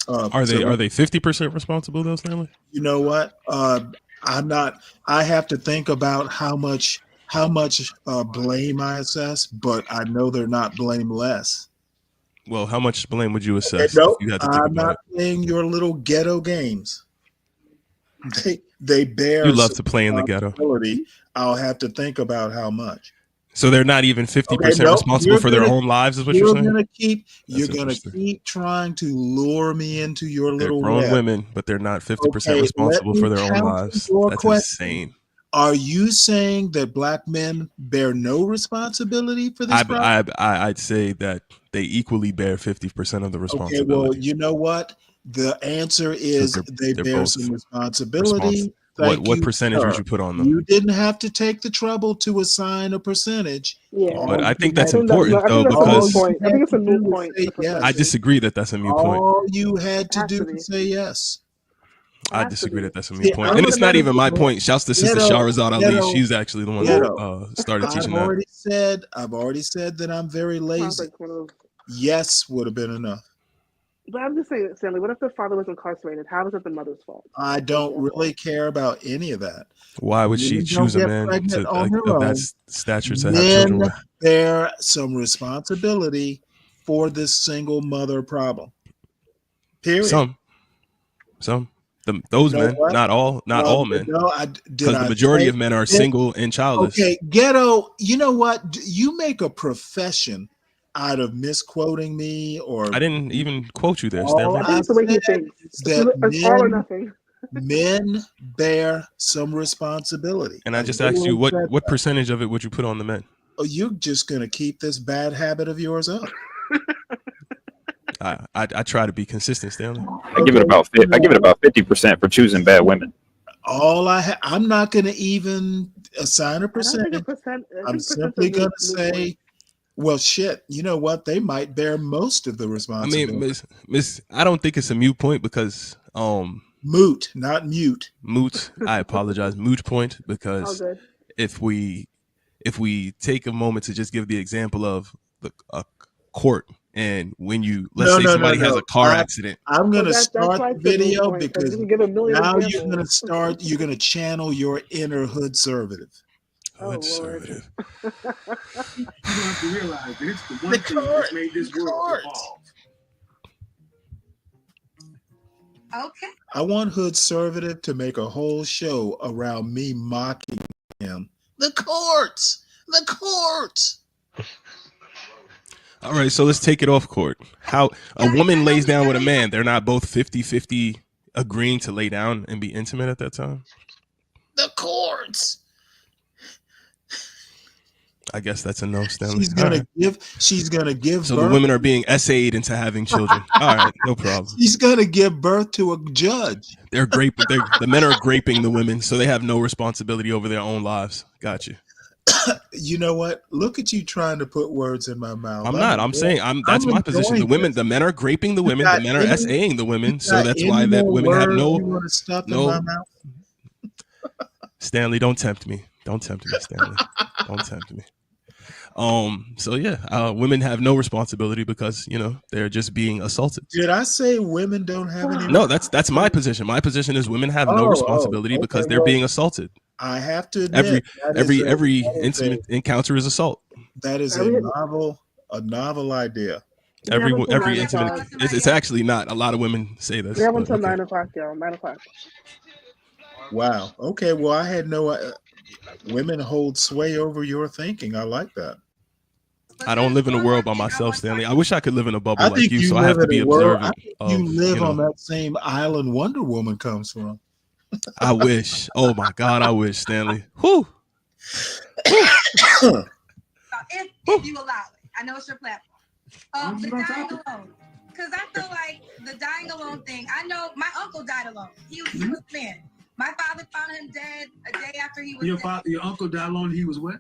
Are they 50% responsible though, Stanley? You know what? I'm not. I have to think about how much blame I assess, but I know they're not blameless. Well, how much blame would you assess No, if you had to think I'm about not playing your little ghetto games. They bear. You love to play in the ghetto. responsibility. I'll have to think about how much. So they're not even 50% Okay, no, responsible you're for their gonna- own lives, is what you're saying? You're gonna keep trying to lure me into your They're little grown web. women, but they're not 50% Okay, responsible let for me their own counter lives. your That's question. insane. Are you saying that black men bear no responsibility for this problem? I'd say that they equally bear 50% of the Okay, responsibility. well, you know what? The answer is they they're bear both some responsibility. Thank What you, percentage would sir. you put on them? You didn't have to take the trouble to assign a percentage. Yeah, But I think I that's think that, important I though, think that's a moot because point. I think it's a moot point. The I percentage. disagree that that's a mute point. All you had It to has do to be. was say yes. I disagree that that's a See, mute point. I'm And it's gonna not make even my it- point. Shouts to Sister Ghetto, Shahrazad Ali. ghetto, She's actually the one ghetto. who started teaching that. I've already said that I'm very lazy. Yes would have been enough. But I'm just saying, Stanley, what if the father was incarcerated? How is it the mother's fault? I don't really care about any of that. Why would she Women choose don't a get man pregnant on of their that own. stature to have children Men with? bear some responsibility for this single mother problem. Period. Some. Those You know men, what? not all men. No, Because the majority of men are single and childless. Okay, Ghetto, you know what? You make a profession out of misquoting me, or I didn't even quote you there, all Stanley. I think it's the way he said thinks. is that It's all or nothing. men bear some responsibility. And I just literally asked you what said that. percentage of it would you put on the men? Oh, you're just gonna keep this bad habit of yours up. I try to be consistent, Stanley. I give it about 50% for choosing bad women. I'm not gonna even assign a percentage. I'm simply gonna say, well, shit. You know what? They might bear most of the I responsibility. mean, Miss, I don't think it's a mute point because moot, not mute. Moot. I apologize. Moot point All because good. if we take a moment to just give the example of a court, and when you let's say somebody has a car accident, I'm gonna Well, that's start why the it's a moot video point, 'cause because you can give a million now you're examples. you're gonna channel your inner hoodservative. Conservative. You have to realize that it's the one thing that's made this world evolve. Okay. I want Hoodservative to make a whole show around me mocking him. The courts. all right. So let's take it off court. How a woman lays down with a man, they're not both 50-50 agreeing to lay down and be intimate at that time. The courts. I guess that's a no, Stanley. She's gonna give So birth. the women are being essayed into having children. All right, no problem. She's gonna give birth to a judge. The men are graping the women, so they have no responsibility over their own lives. Got you. You know what? Look at you trying to put words in my mouth. I'm not. I'm saying that's my position. The men are graping the women. The men are essaying the women. So that's why that women have no. Stanley, don't tempt me. Don't tempt me, Stanley. Don't tempt me. So yeah, women have no responsibility because they're just being assaulted. Did I say women don't have any? No, that's my position. My position is women have no responsibility because they're being assaulted. I have to admit, Every intimate encounter is assault. that is a novel idea. Every until 9 intimate. o'clock. It's actually not. A lot of women say this. We have but until okay. 9 o'clock, y'all. 9 o'clock. Wow. Okay. Well, I had no. Women hold sway over your thinking. I like that. I don't live in a world by myself, Stanley. I wish I could live in a bubble I like think you, you so I live have to be in a world. I observant. think Of, you live on that same island Wonder Woman comes from. I wish. Oh my God, I wish, Stanley. Whew. If you allow it. I know it's your platform. The dying alone. Because I feel like the dying alone thing, I know my uncle died alone. He was a man. My father found him dead a day after he was dead. Your uncle died alone. He was what?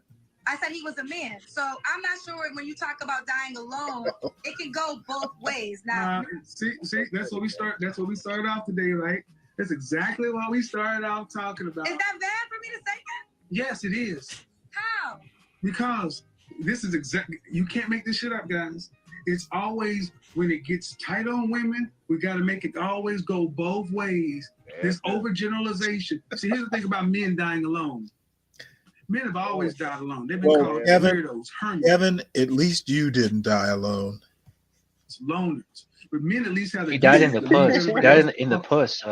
I said he was a man. So I'm not sure when you talk about dying alone, it can go both ways. Now, See, that's what we start. That's what we started off today, right? That's exactly what we started off talking about. is that bad for me to say that? Yes, it is. How? Because this is exactly, you can't make this shit up, guys. It's always when it gets tight on women, we got to make it always go both ways. This overgeneralization. See, here's the thing about men dying alone. Men have always died alone. They've been called weirdos, hermits. Evan, at least you didn't die alone. It's loners. But men at least have He died in the puss. He died in the puss,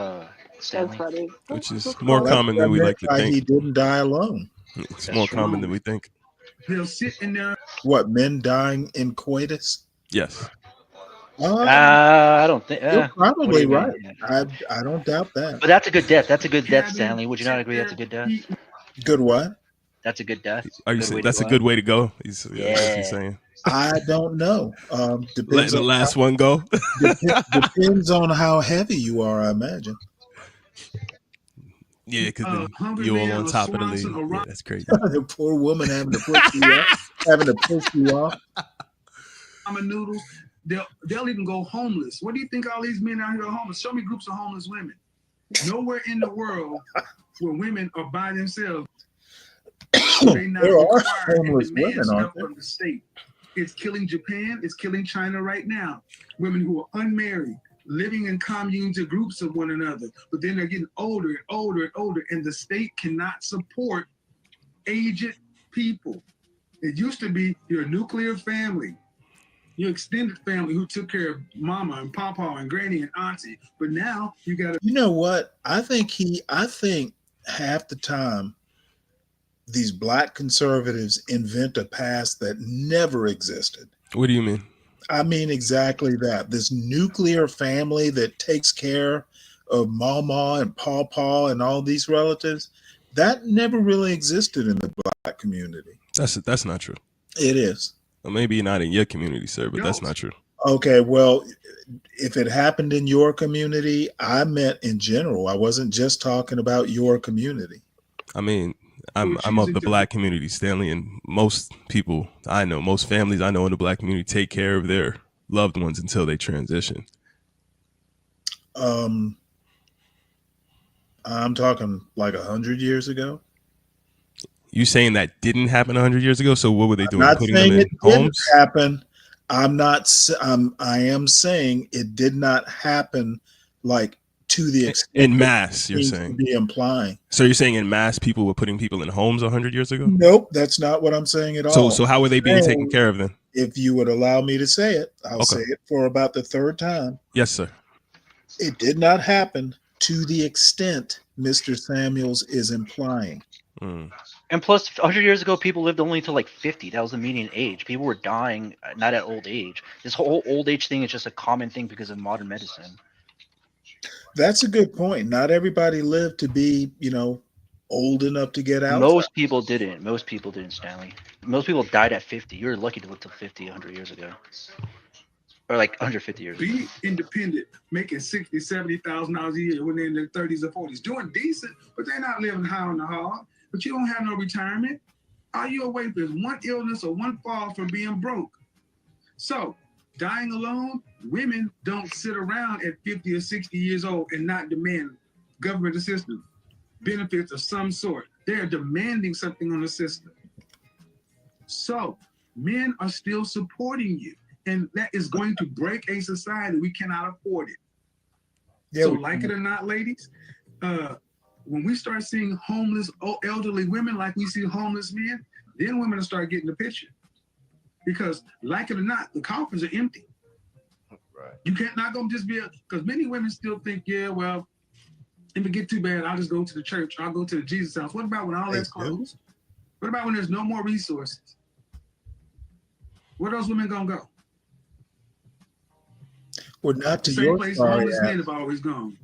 Stanley. Which is more common than we like to think. He didn't die alone. It's more common than we think. They'll sit in there. What, men dying in coitus? Yes. I don't think. You're probably what do you right. mean? I don't doubt that. But that's a good death. That's a good death, Stanley. Would you not agree that's a good death? Good what? That's a good death. Are you Good saying way to that's a go good out. way to go? That's what Yeah. he's saying. I don't know. Letting Depends the on last one go. depends on how heavy you are, I imagine. Yeah, because then Hungry you all Man on or top of the Swanson league. or Yeah, that's crazy. The poor woman having to push you off, having to push you off. ramen noodles. They'll even go homeless. What do you think all these men out here are homeless? Show me groups of homeless women. Nowhere in the world where women are by themselves. They not There are require and homeless demand women, aren't stuff from the state. It's killing Japan. It's killing China right now. Women who are unmarried, living in communes or groups of one another, but then they're getting older and older and older, and the state cannot support aged people. It used to be your nuclear family, your extended family who took care of mama and papa and granny and auntie, but now you got to. You know what? I think half the time these black conservatives invent a past that never existed. What do you mean? I mean exactly that. This nuclear family that takes care of mama and pawpaw and all these relatives, that never really existed in the black community. That's not true. It is. Well, maybe not in your community, sir, but that's not true. Okay, well, if it happened in your community, I meant in general. I wasn't just talking about your community. I mean, I'm of the black community, Stanley, and most people I know, most families I know in the black community take care of their loved ones until they transition. I'm talking like 100 years ago. You saying that didn't happen 100 years ago? So what were they doing? Not Putting saying them in it didn't homes? happen. I am saying it did not happen like to the extent In mass, you're seems saying. to be implying. So you're saying in mass people were putting people in homes 100 years ago? Nope, that's not what I'm saying at all. So how were they being taken care of then? If you would allow me to say it, I'll Okay. say it for about the third time. Yes, sir. It did not happen to the extent Mr. Samuels is implying. And plus, 100 years ago, people lived only to like 50. That was the median age. People were dying not at old age. This whole old age thing is just a common thing because of modern medicine. That's a good point. Not everybody lived to be, old enough to get out. Most people didn't. Most people didn't, Stanley. Most people died at 50. You were lucky to live till 50 100 years ago. Or like 150 years ago. Be independent, making $60,000, $70,000 a year when they're in their 30s or 40s, doing decent, but they're not living high on the hog. But you don't have no retirement. All you away for is one illness or one fall from being broke. So, dying alone, women don't sit around at 50 or 60 years old and not demand government assistance, benefits of some sort. They're demanding something on the system. So, men are still supporting you. And that is going to break a society. We cannot afford it. Yeah, so, we like can. it or not, ladies, when we start seeing homeless, elderly women like we see homeless men, then women will start getting the picture. Because, like it or not, the coffins are empty. Right. You can't not gonna just be because many women still think, yeah, well, if it get too bad, I'll just go to the church. I'll go to the Jesus house. What about when all that's closed? What about when there's no more resources? Where those women gonna go? Well, not to Same your place sorry homeless men ass, have always gone.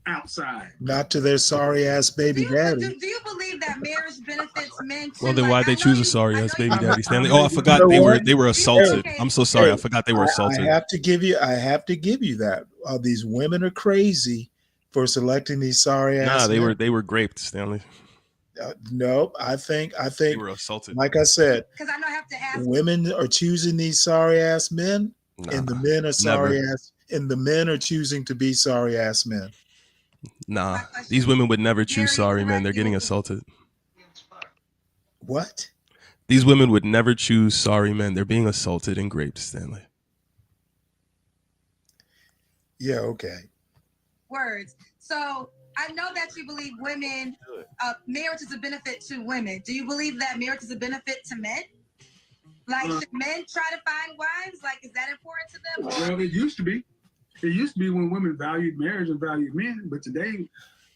Outside. not to their sorry ass baby daddy. Do you believe that marriage benefits men too? Well, then why'd they choose a sorry ass baby daddy, Stanley? You Oh, I forgot know they what? were assaulted. I'm so sorry. I forgot they were I assaulted. have to give you that. These women are crazy for selecting these sorry ass. Nah, they were raped, Stanley. No, I think They were assaulted. like I said, Because I know I have to ask. women are choosing these sorry ass men, and the men are sorry ass, and the men are choosing to be sorry ass men. Nah, these women would never choose sorry men. They're getting assaulted. What? These women would never choose sorry men. They're being assaulted and raped, Stanley. Yeah, okay. Words. So I know that you believe women, marriage is a benefit to women. Do you believe that marriage is a benefit to men? Like, should men try to find wives? Like, is that important to them? Well, it used to be. It used to be when women valued marriage and valued men, but today,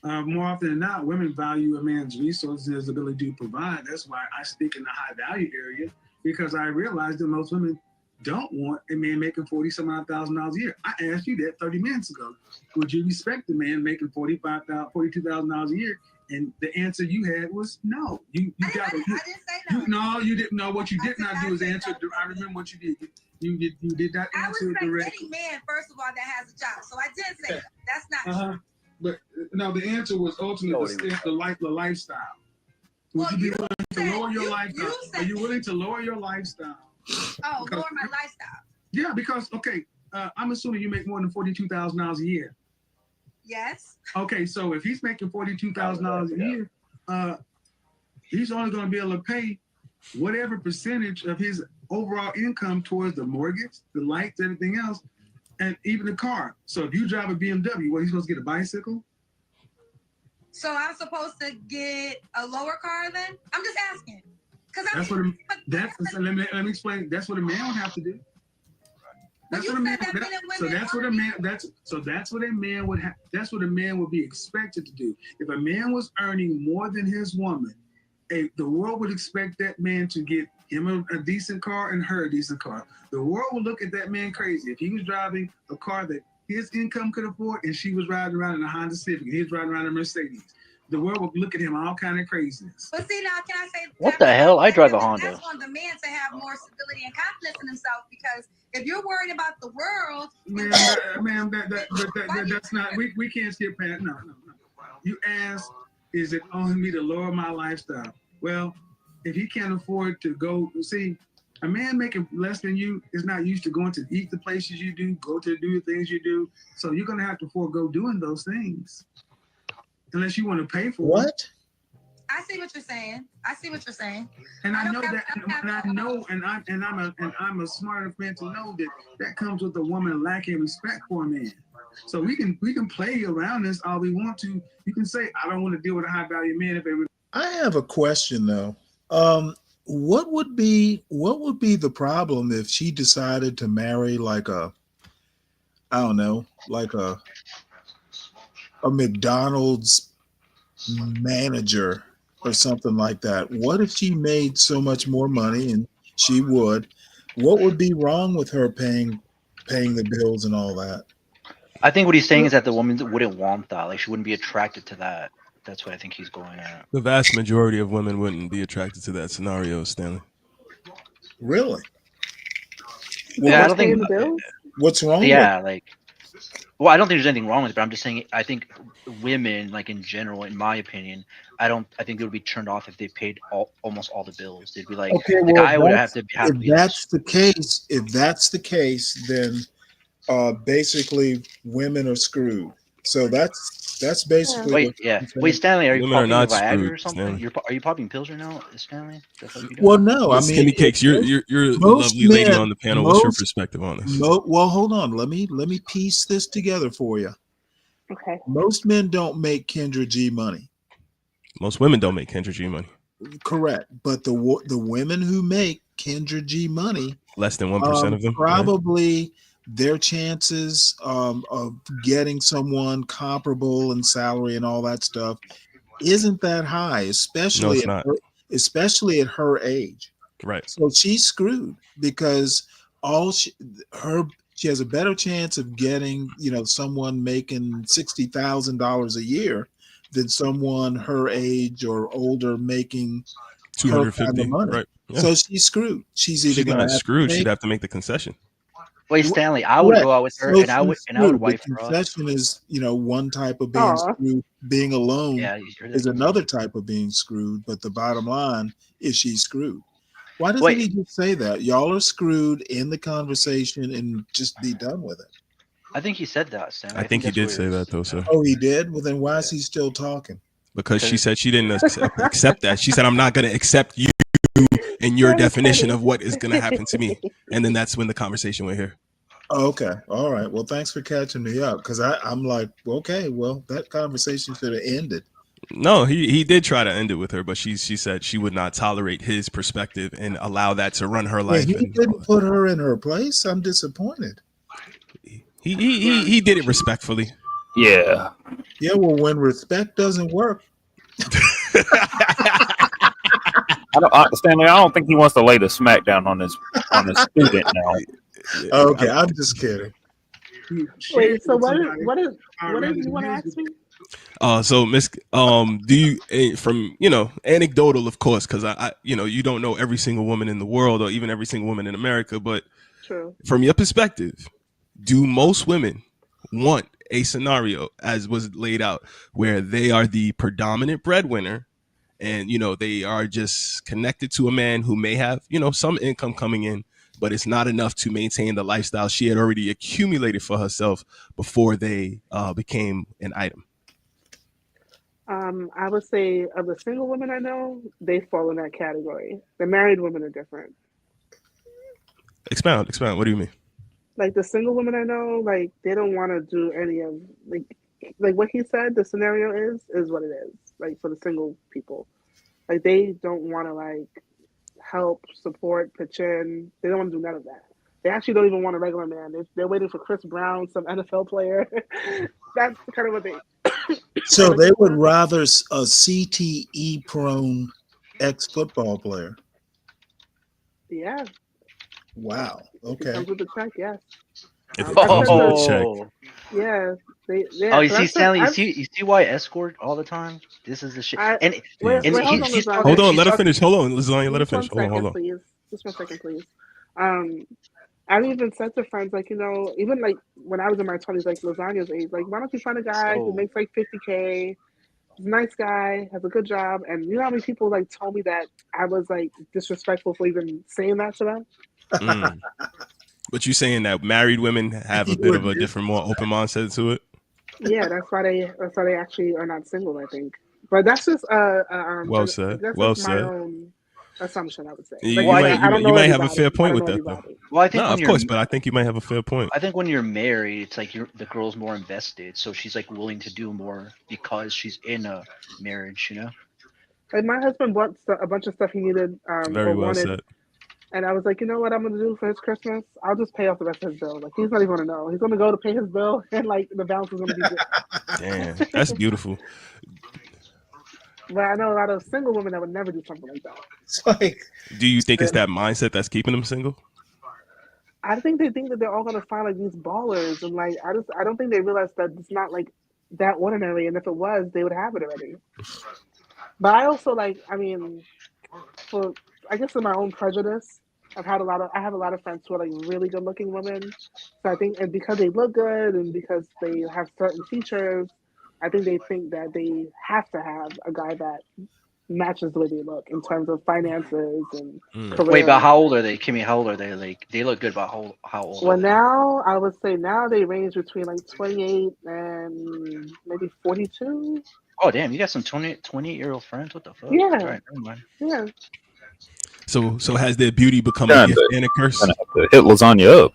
more often than not, women value a man's resources and his ability to provide. That's why I stick in the high value area, because I realize that most women don't want a man making $40,000 a year. I asked you that 30 minutes ago. Would you respect a man making $42,000 a year And the answer you had was no. You got it. I didn't say no. No, you didn't. No, what you did not do is answer. I remember what you did. You did not answer it directly. Any man, first of all, that has a job. So I did say that. That's not true. But no, the answer was ultimately the lifestyle. Would you be willing to lower your lifestyle? Are you willing to lower your lifestyle? Oh, lower my lifestyle. Yeah, because I'm assuming you make more than $42,000 a year. Yes. Okay, so if he's making $42,000 a year, he's only going to be able to pay whatever percentage of his overall income towards the mortgage, the lights, everything else, and even the car. So if you drive a BMW, what, he's supposed to get a bicycle? So I'm supposed to get a lower car then? I'm just asking. Let me explain. That's what a man would have to do. That's what a man. That's what a man would have. That's what a man would be expected to do. If a man was earning more than his woman, the world would expect that man to get him a decent car and her a decent car. The world would look at that man crazy if he was driving a car that his income could afford and she was riding around in a Honda Civic and he was riding around in a Mercedes. The world would look at him all kind of craziness. But see, now, can I say what the hell? I drive a Honda. That's on the man to have more stability and confidence in himself, because if you're worried about the world, that's not. We can't skip past. No. You asked, is it on me to lower my lifestyle? Well, if he can't afford to go, see, a man making less than you is not used to going to eat the places you do, go to do the things you do. So you're gonna have to forego doing those things. Unless you want to pay for what? I see what you're saying. And I know that, and I'm a smart enough man to know that comes with a woman lacking respect for a man. So we can play around this all we want to. You can say, I don't want to deal with a high value man if they would. I have a question though. What would be the problem if she decided to marry like a McDonald's manager or something like that? What if she made so much more money, and she would? What would be wrong with her paying the bills and all that? I think what he's saying is that the woman wouldn't want that. Like, she wouldn't be attracted to that. That's what I think he's going at. The vast majority of women wouldn't be attracted to that scenario, Stanley. Really? Well, yeah, I don't think. What's wrong? Yeah, well, I don't think there's anything wrong with it, but I'm just saying, I think women, like in general, in my opinion, I think they would be turned off if they paid almost all the bills. They'd be like, okay, the guy would have to have. If that's the case, then basically women are screwed. So that's basically. Wait, Stanley, are you Women popping are not Viagra screwed, or something? Stanley. Are you popping pills right now, Stanley? Well, no, I mean, Skinny Cakes, you're the lovely lady on the panel. What's your perspective on this? Well, hold on. Let me piece this together for you. Okay. Most men don't make Kendra G money. Most women don't make Kendra G money. Correct, but the women who make Kendra G money, less than 1% of them, probably. Right? Their chances of getting someone comparable in salary and all that stuff isn't that high, especially at her age. Right. So she's screwed because she has a better chance of getting someone making $60,000 a year than someone her age or older making $250 kind of money. Right. Yeah. So she's screwed. She's not screwed. She'd have to make the concession. Wait, Stanley, I would go out with her, and I would wife her up. Concession is, one type of being screwed. Being alone is another type of being screwed. But the bottom line is she's screwed. Why doesn't he just say that? Y'all are screwed in the conversation and just be done with it. I think he said that, Stanley. I think he did say that, though, sir. Oh, he did? Well, then why is he still talking? Because she said she didn't accept that. She said, I'm not going to accept you and your definition of what is going to happen to me. And then that's when the conversation went here. Oh, okay. All right. Well, thanks for catching me up, because I'm like, okay, well, that conversation should have ended. No, he did try to end it with her, but she said she would not tolerate his perspective and allow that to run her life. He didn't put her in her place. I'm disappointed. He did it respectfully. Yeah. Yeah, well, when respect doesn't work. Stanley, I don't think he wants to lay the smackdown on his student now. Okay, I'm just kidding. Wait, so what did you want to ask me? So Miss, do you, from, you know, anecdotal, of course, because I, you know, you don't know every single woman in the world or even every single woman in America, but True. from your perspective, do most women want a scenario as was laid out where they are the predominant breadwinner and, you know, they are just connected to a man who may have, you know, some income coming in, but it's not enough to maintain the lifestyle she had already accumulated for herself before they became an item? I would say of the single women I know, they fall in that category. The married women are different. Expound. What do you mean? Like the single women I know, like they don't want to do any of like what he said. The scenario is what it is. Like for the single people, like they don't want to like help, support, pitch in. They don't want to do none of that. They actually don't even want a regular man. They're waiting for Chris Brown, some NFL player. That's kind of what they. So they would rather a CTE prone ex-football player. Yeah. Wow. It Okay. comes with the check, yes. Oh. Yeah. Oh, you see, Stanley, you see why escort all the time? This is the shit. And she's talking. Hold on, she's let her talking- finish. Hold on, Lasagna, let her Just one finish. Hold second, on. please. Just 1 second, please. I've even said to friends, like, you know, even like when I was in my 20s, like Lasagna's age, like, why don't you find a guy who makes like 50K, he's a nice guy, has a good job, and you know how many people like told me that I was like disrespectful for even saying that to them? Mm. But you saying that married women have a bit of a different, more open mindset to it? Yeah, that's why they actually are not single, I think. But that's just Well said. that's Well just my said. own assumption, I would say. You, Like, I don't know might have a everybody. fair I point don't with know that, though. everybody. Well, I think No, when of you're- course, but I think you might have a fair point. I think when you're married, it's like the girl's more invested, so she's like willing to do more because she's in a marriage, you know. Like my husband bought a bunch of stuff he needed Very or well wanted. said. And I was like, you know what I'm gonna do for his Christmas? I'll just pay off the rest of his bill. Like he's not even gonna know. He's gonna go to pay his bill, and like the balance is gonna be good. Damn, that's beautiful. But I know a lot of single women that would never do something like that. It's like, Do you think it's that mindset that's keeping them single? I think they think that they're all gonna find like these ballers, and like I don't think they realize that it's not like that ordinary. And if it was, they would have it already. But I also like, I mean, for I guess in my own prejudice, I have a lot of friends who are like really good looking women. So I think, and because they look good and because they have certain features, I think they think that they have to have a guy that matches the way they look in terms of finances and career. Wait, but how old are they, Kimmy? How old are they? Like they look good, but how old? Well, now I would say now they range between like 28 and maybe 42. Oh damn, you got some 28-year-old friends? What the fuck? Yeah. All right, never mind. Yeah. So has their beauty become a gift and a curse? Hit Lasagna up.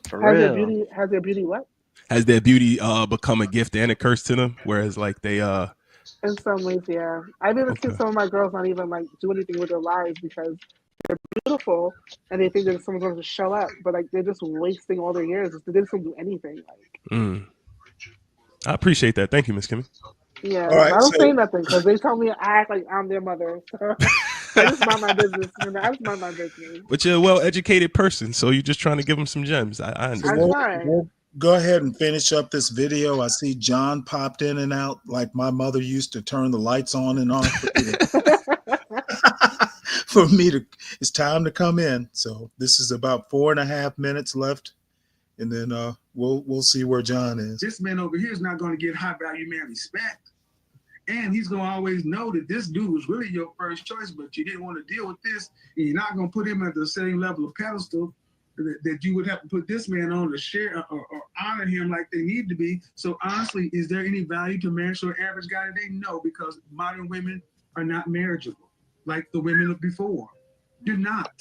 For Has real. their beauty what? Has their beauty become a gift and a curse to them? Whereas like they In some ways, yeah. I've even seen some of my girls not even like do anything with their lives because they're beautiful and they think that someone's going to show up, but like they're just wasting all their years. They just don't do anything. Like, I appreciate that. Thank you, Miss Kimmy. yeah, All right, I don't so- say nothing because they tell me I act like I'm their mother. So I just mind my business. You know, I just mind my business. But you're a well-educated person, so you're just trying to give them some gems. I understand. We'll go ahead and finish up this video. I see John popped in and out like my mother used to turn the lights on and off for me to. It's time to come in. So this is about 4.5 minutes left, and then we'll see where John is. This man over here is not going to get high value man respect. And he's going to always know that this dude was really your first choice, but you didn't want to deal with this. And you're not going to put him at the same level of pedestal that you would have to put this man on to share or honor him like they need to be. So honestly, is there any value to marriage to an average guy today? No, because modern women are not marriageable like the women of before. They're not.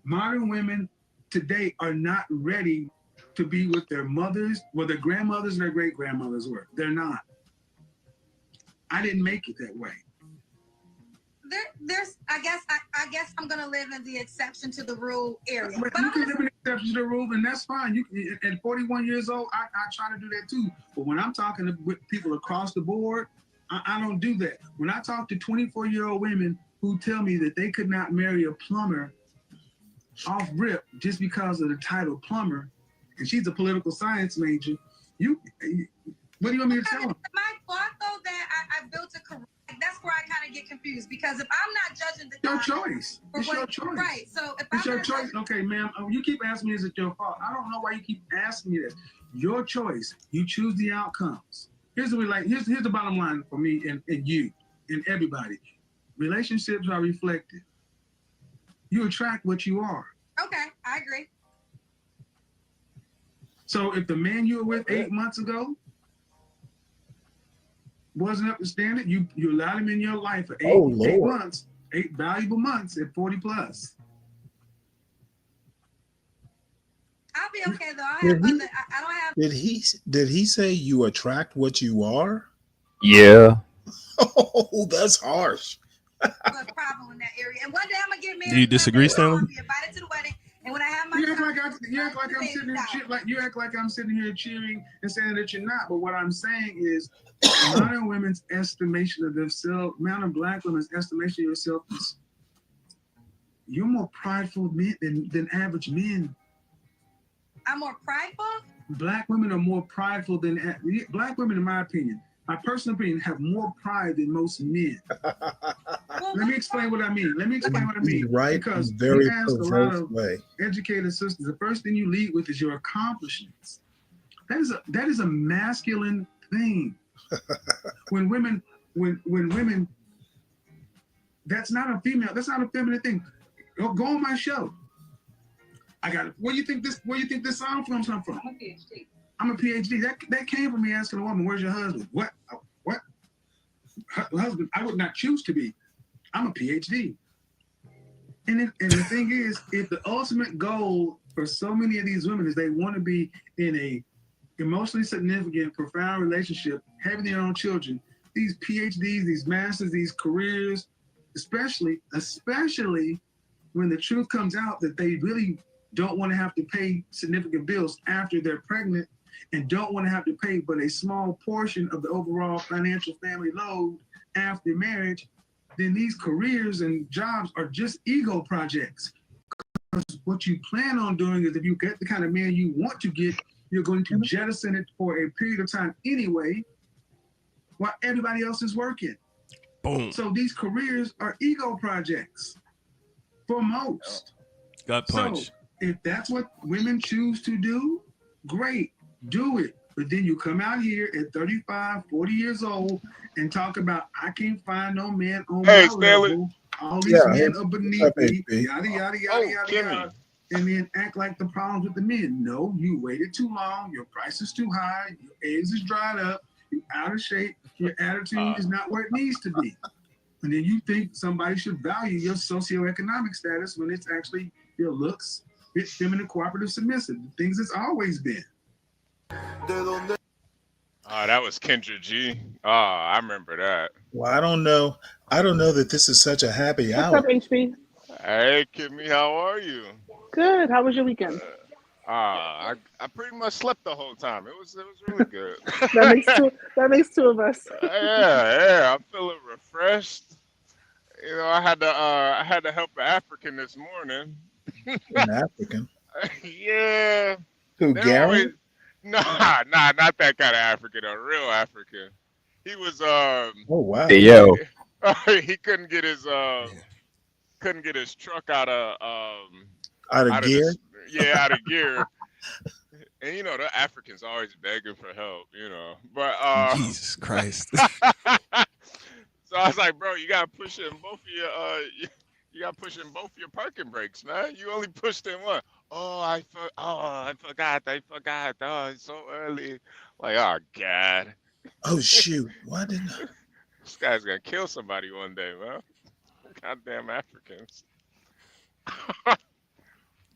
Modern women today are not ready to be with their mothers, well, their grandmothers and their great-grandmothers were. They're not. I didn't make it that way. There's I guess I'm gonna live in the exception to the rule area. But you can live in the exception to the rule, and that's fine. You can, at 41 years old, I try to do that too. But when I'm talking with people across the board, I don't do that. When I talk to 24-year-old women who tell me that they could not marry a plumber off rip just because of the title plumber, and she's a political science major, what do you want me to tell them? My kind of get confused because if I'm not judging the Your guy choice. for It's what- your choice. right? So if It's I'm your not choice. Okay, ma'am. You keep asking me, is it your fault? I don't know why you keep asking me this. Your choice. You choose the outcomes. Here's the bottom line for me and you and everybody. Relationships are reflective. You attract what you are. okay, I agree. So if the man you were with 8 months ago wasn't up to standard, you allowed him in your life for eight months, 8 valuable months at 40 plus. I'll be okay though. I have other. I don't have. Did he say you attract what you are? Yeah. Oh, that's harsh. a problem in that area. And one day I'm gonna get married. Do you disagree, Stanley? I'll be invited to the wedding, and when I have my You act child, like I'm sitting here you act like I'm sitting here cheering and saying that you're not. But what I'm saying is, modern women's estimation of themselves, modern Black women's estimation of yourself is you're more prideful men than average men. I'm more prideful. Black women are more prideful than Black women, in my opinion. My personal opinion, have more pride than most men. Let me explain what I mean. He's right. Because in a very we ask a lot perverse of way. educated sisters, the first thing you lead with is your accomplishments. That is a masculine thing. when women, that's not a feminine thing. Go on my show. I got it. Where do you think this song comes from? I'm a PhD. That came from me asking a woman, "Where's your husband?" What? Husband? I would not choose to be. I'm a PhD. And the thing is, if the ultimate goal for so many of these women is they want to be in a emotionally significant, profound relationship, having their own children, these PhDs, these masters, these careers, especially when the truth comes out that they really don't want to have to pay significant bills after they're pregnant and don't want to have to pay but a small portion of the overall financial family load after marriage, then these careers and jobs are just ego projects. Because what you plan on doing is if you get the kind of man you want to get, you're going to jettison it for a period of time anyway, while everybody else is working. Boom. So these careers are ego projects for most. Got punched. So if that's what women choose to do, great, do it. But then you come out here at 35, 40 years old and talk about, I can't find no man on my level. All these men are beneath me, yada, yada, yada, yada, yada. And then act like the problems with the men. No, you waited too long. Your price is too high. Your eggs is dried up. You're out of shape. Your attitude is not where it needs to be. And then you think somebody should value your socioeconomic status when it's actually your looks, it's feminine, cooperative, submissive, the things it's always been. Oh, that was Kendra G. Oh, I remember that. Well, I don't know that this is such a happy What's hour. up, HP? Hey, Kimmy, how are you? Good. How was your weekend? I pretty much slept the whole time. It was really good. That makes two of us. yeah, I'm feeling refreshed. You know, I had to help an African this morning. An African? Yeah. Who, Gary? Nah, not that kind of African. A real African. He was Oh wow. Hey, yo. he couldn't get his truck out of gear? Out of gear. And you know the Africans always begging for help, you know. But Jesus Christ. So I was like, bro, you gotta push in both of your parking brakes, man. You only pushed in one. I forgot. Oh, it's so early. Like, oh God. Oh shoot. Why didn't I? This guy's gonna kill somebody one day, man. Goddamn Africans.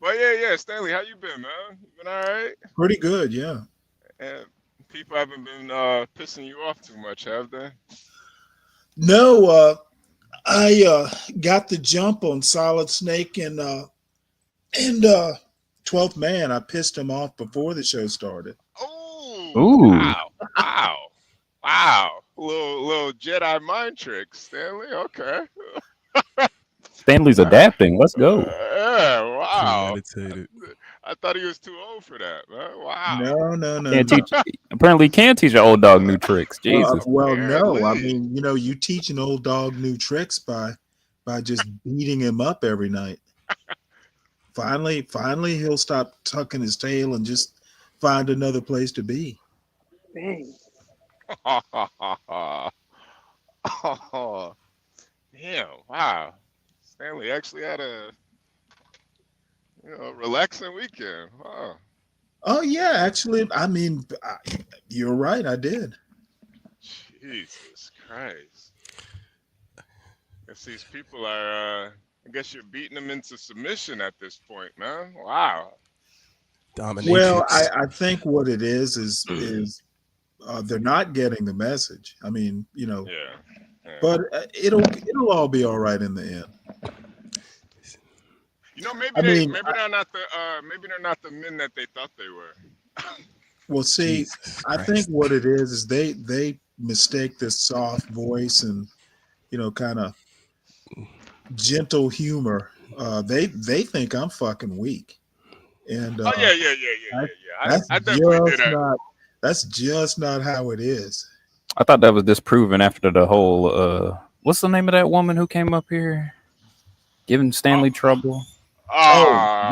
But yeah, Stanley, how you been, man? You been all right? Pretty good, yeah. And people haven't been pissing you off too much, have they? No, I got the jump on Solid Snake and 12th Man. I pissed him off before the show started. Ooh. Wow. Little Jedi mind tricks, Stanley. Okay. Stanley's adapting. Let's go. Yeah, wow. Premeditated. I thought he was too old for that, man. Wow. No. Can't teach. Apparently, can teach an old dog new tricks. Jesus. Well, no. I Apparently. mean, you teach an old dog new tricks by just beating him up every night. Finally, he'll stop tucking his tail and just find another place to be. Dang. Oh, damn! Wow, Stanley actually had a relaxing weekend. Wow. Oh yeah, actually, I mean, you're right. I did. Jesus Christ! Guess these people are. I guess you're beating them into submission at this point, man. Wow. Dominatrix. Well, I think what it is they're not getting the message. I mean, Yeah. but it'll all be all right in the end. Maybe I mean, they're not the men that they thought they were. Well, see, Jesus I Christ. think what it is they mistake this soft voice and kind of gentle humor. They think I'm fucking weak, and Oh yeah. that's I definitely just did that. that's just not how it is. I thought that was disproven after the whole. What's the name of that woman who came up here, giving Stanley trouble? Yeah,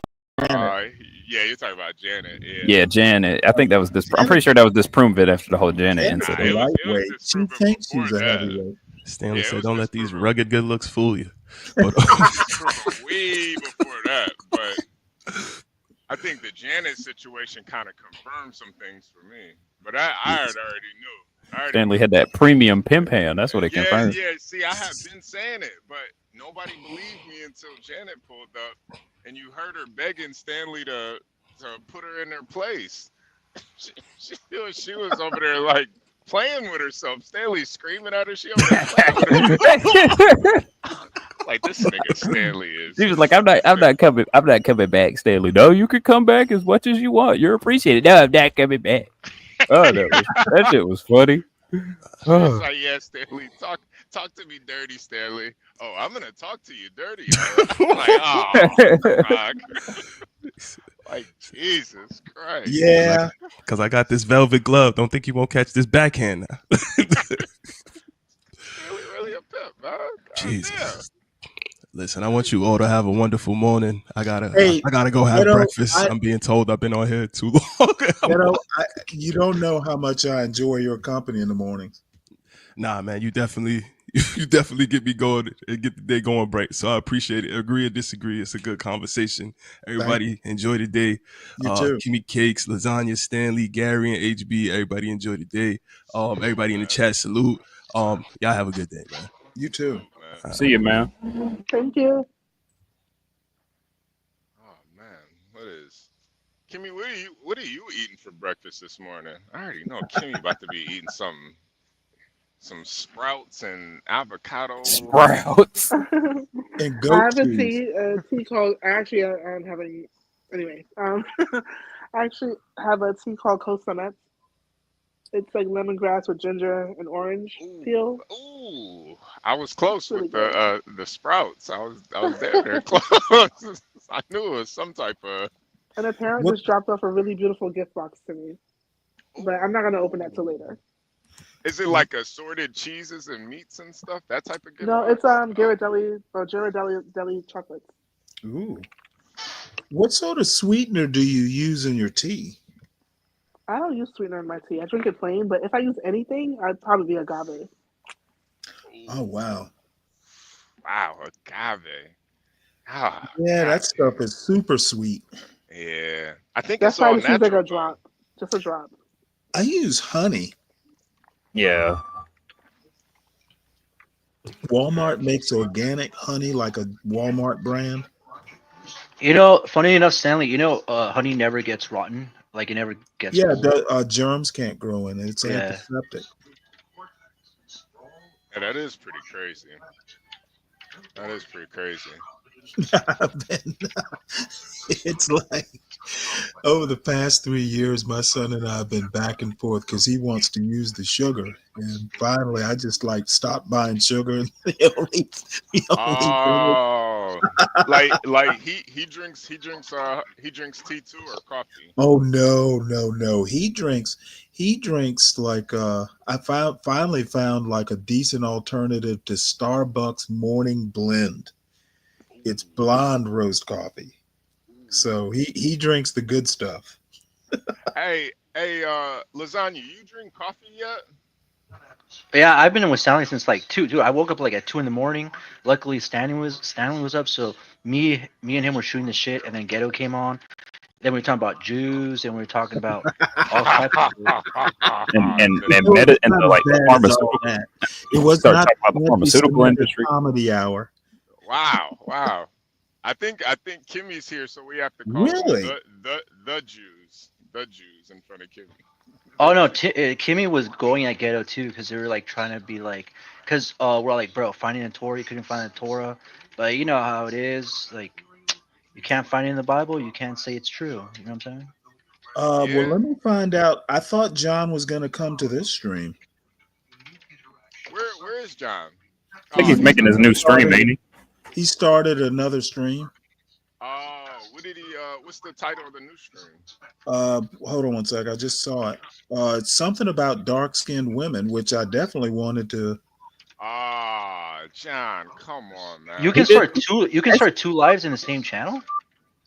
you're talking about Janet. Yeah. Yeah, Janet. I think that was this. I'm pretty sure that was disproven after the whole Janet Janet's incident. a lightweight. She thinks she's a heavyweight. Stanley Yeah, it said, was "Don't let these rugged good looks fool you." But, Way before that, but I think the Janet situation kind of confirmed some things for me. But I had already knew. Stanley had that premium pimp hand. That's what it confirmed. Yeah. See, I have been saying it, but nobody believed me until Janet pulled up, and you heard her begging Stanley to put her in her place. She was over there like playing with herself. Stanley screaming at her. She over there playing with her. Like this nigga Stanley is. He was like, I'm not coming back, Stanley. No, you can come back as much as you want. You're appreciated. No, I'm not coming back. Oh, that shit was funny. She was like, yeah, Stanley, talk to me dirty, Stanley. Oh, I'm gonna talk to you dirty. I'm like, oh, fuck. Like Jesus Christ. Yeah, because I got this velvet glove. Don't think you won't catch this backhand now. Really a pimp, man. God Jesus. damn. Listen, I want you all to have a wonderful morning. I gotta go have Ghetto, breakfast. I'm being told I've been on here too long. You don't know how much I enjoy your company in the mornings. Nah, man, you definitely get me going and get the day going bright. So I appreciate it. Agree or disagree, it's a good conversation. Everybody enjoy the day. You too. Kimmy Cakes, Lasagna, Stanley, Gary, and HB. Everybody enjoy the day. Everybody in the chat, salute. Y'all have a good day, man. You too. See you, man. Thank you. Oh man, Kimmy? What are you eating for breakfast this morning? I already know Kimmy about to be eating some sprouts and avocado. Sprouts. And goat I have a cheese. tea called. Actually, I don't have any. Anyway, I actually have a tea called Costa Nuts. It's like lemongrass with ginger and orange peel. Ooh, I was close Really with the sprouts. I was there close. I knew it was some type of. And a parent just dropped off a really beautiful gift box to me, but I'm not gonna open that till later. Is it like assorted cheeses and meats and stuff? That type of gift No, box? it's Ghirardelli or Ghirardelli chocolates. Ooh. What sort of sweetener do you use in your tea? I don't use sweetener in my tea. I drink it plain, but if I use anything, I'd probably be agave. Oh wow. Wow, agave. Ah, Yeah, that stuff is super sweet. yeah. I think That's it's why all it seems like natural. a drop, just a drop. I use honey. Yeah. Walmart makes organic honey like a Walmart brand. Funny enough, Stanley, honey never gets rotten. Like it never gets. Yeah, old. the germs can't grow in it. It's Yeah. antiseptic. Yeah, that is pretty crazy. That is pretty crazy. It's like over the past 3 years, my son and I have been back and forth because he wants to use the sugar, and finally, I just like stopped buying sugar. And the only Oh, like he drinks tea too or coffee. oh no, he drinks like finally found like a decent alternative to Starbucks morning blend. It's blonde roast coffee. So he drinks the good stuff. Hey, Lasagna, you drink coffee yet? Yeah, I've been with Stanley since like 2. Dude, I woke up like at 2 in the morning. Luckily, Stanley was up, so me and him were shooting the shit, and then Ghetto came on. Then we were talking about Jews, and we were talking about all types of and meta into like the pharmaceutical. It was Start not talking about the pharmaceutical industry. Comedy hour. Wow. I think Kimmy's here, so we have to call Really? the Jews in front of Kimmy. Oh no, Kimmy was going at Ghetto too because they were like trying to be like, because we're like, bro, finding a Torah, you couldn't find a Torah, but you know how it is, like you can't find it in the Bible, you can't say it's true. You know what I'm saying? Well, let me find out. I thought John was going to come to this stream. Where is John? I think he's making his new stream, ain't he? He started another stream. Oh, what did he? What's the title of the new stream? Hold on one sec. I just saw it. It's something about dark-skinned women, which I definitely wanted to. John, come on, man. You can start two. You can start 2 lives in the same channel.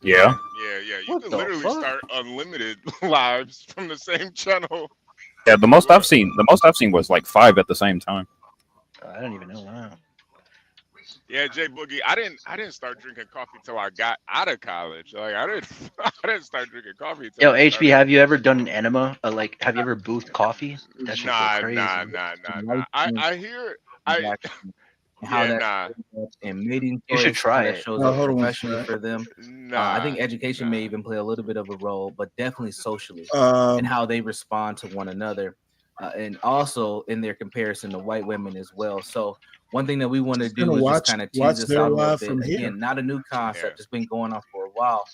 Yeah. Yeah. You can literally start unlimited lives from the same channel. Yeah, the most I've seen was like 5 at the same time. I don't even know. Wow. Yeah, Jay Boogie, I didn't start drinking coffee till I got out of college. Like I didn't start drinking coffee. Yo, HB, have you ever done an enema? Like, have you ever boothed coffee? That shit's so crazy. Nah. I hear. How Yeah, that and mating You should choice, try how that it. shows Oh, up hold on one professionally sec. for them. I think education may even play a little bit of a role, but definitely socially and how they respond to one another, and also in their comparison to white women as well. So one thing that we want to Just do gonna is watch- just kind of watch tease this their out a little live bit. from here. Again, not a new concept; it's been going on for a while.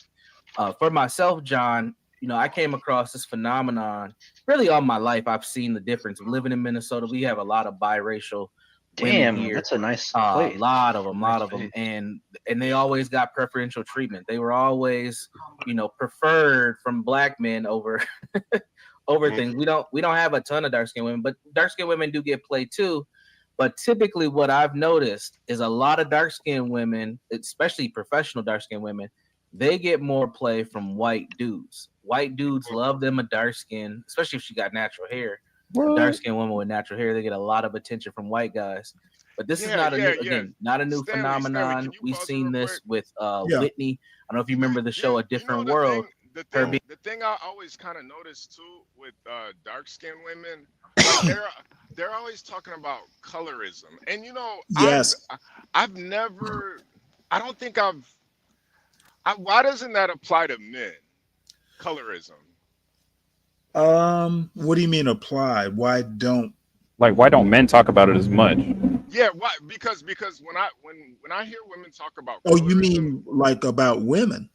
For myself, John, I came across this phenomenon really all my life. I've seen the difference. Living in Minnesota, we have a lot of biracial Damn, women here. that's a nice A place. lot of them, and they always got preferential treatment. They were always, preferred from black men over over things. We don't have a ton of dark skinned women, but dark skinned women do get played too. But typically, what I've noticed is a lot of dark skinned women, especially professional dark skinned women, they get more play from white dudes. White dudes love them a dark skin, especially if she got natural hair. Dark skinned women with natural hair, they get a lot of attention from white guys. But this is not a new phenomenon. We've seen this with Whitney. I don't know if you remember the show A Different World. The thing I always kind of notice too with dark skinned women, like they're always talking about colorism, and Yes. I've never, I don't think why doesn't that apply to men? Colorism. What do you mean apply? Why don't men talk about it as much? Yeah, why? Because when I hear women talk about Oh, you mean like about women?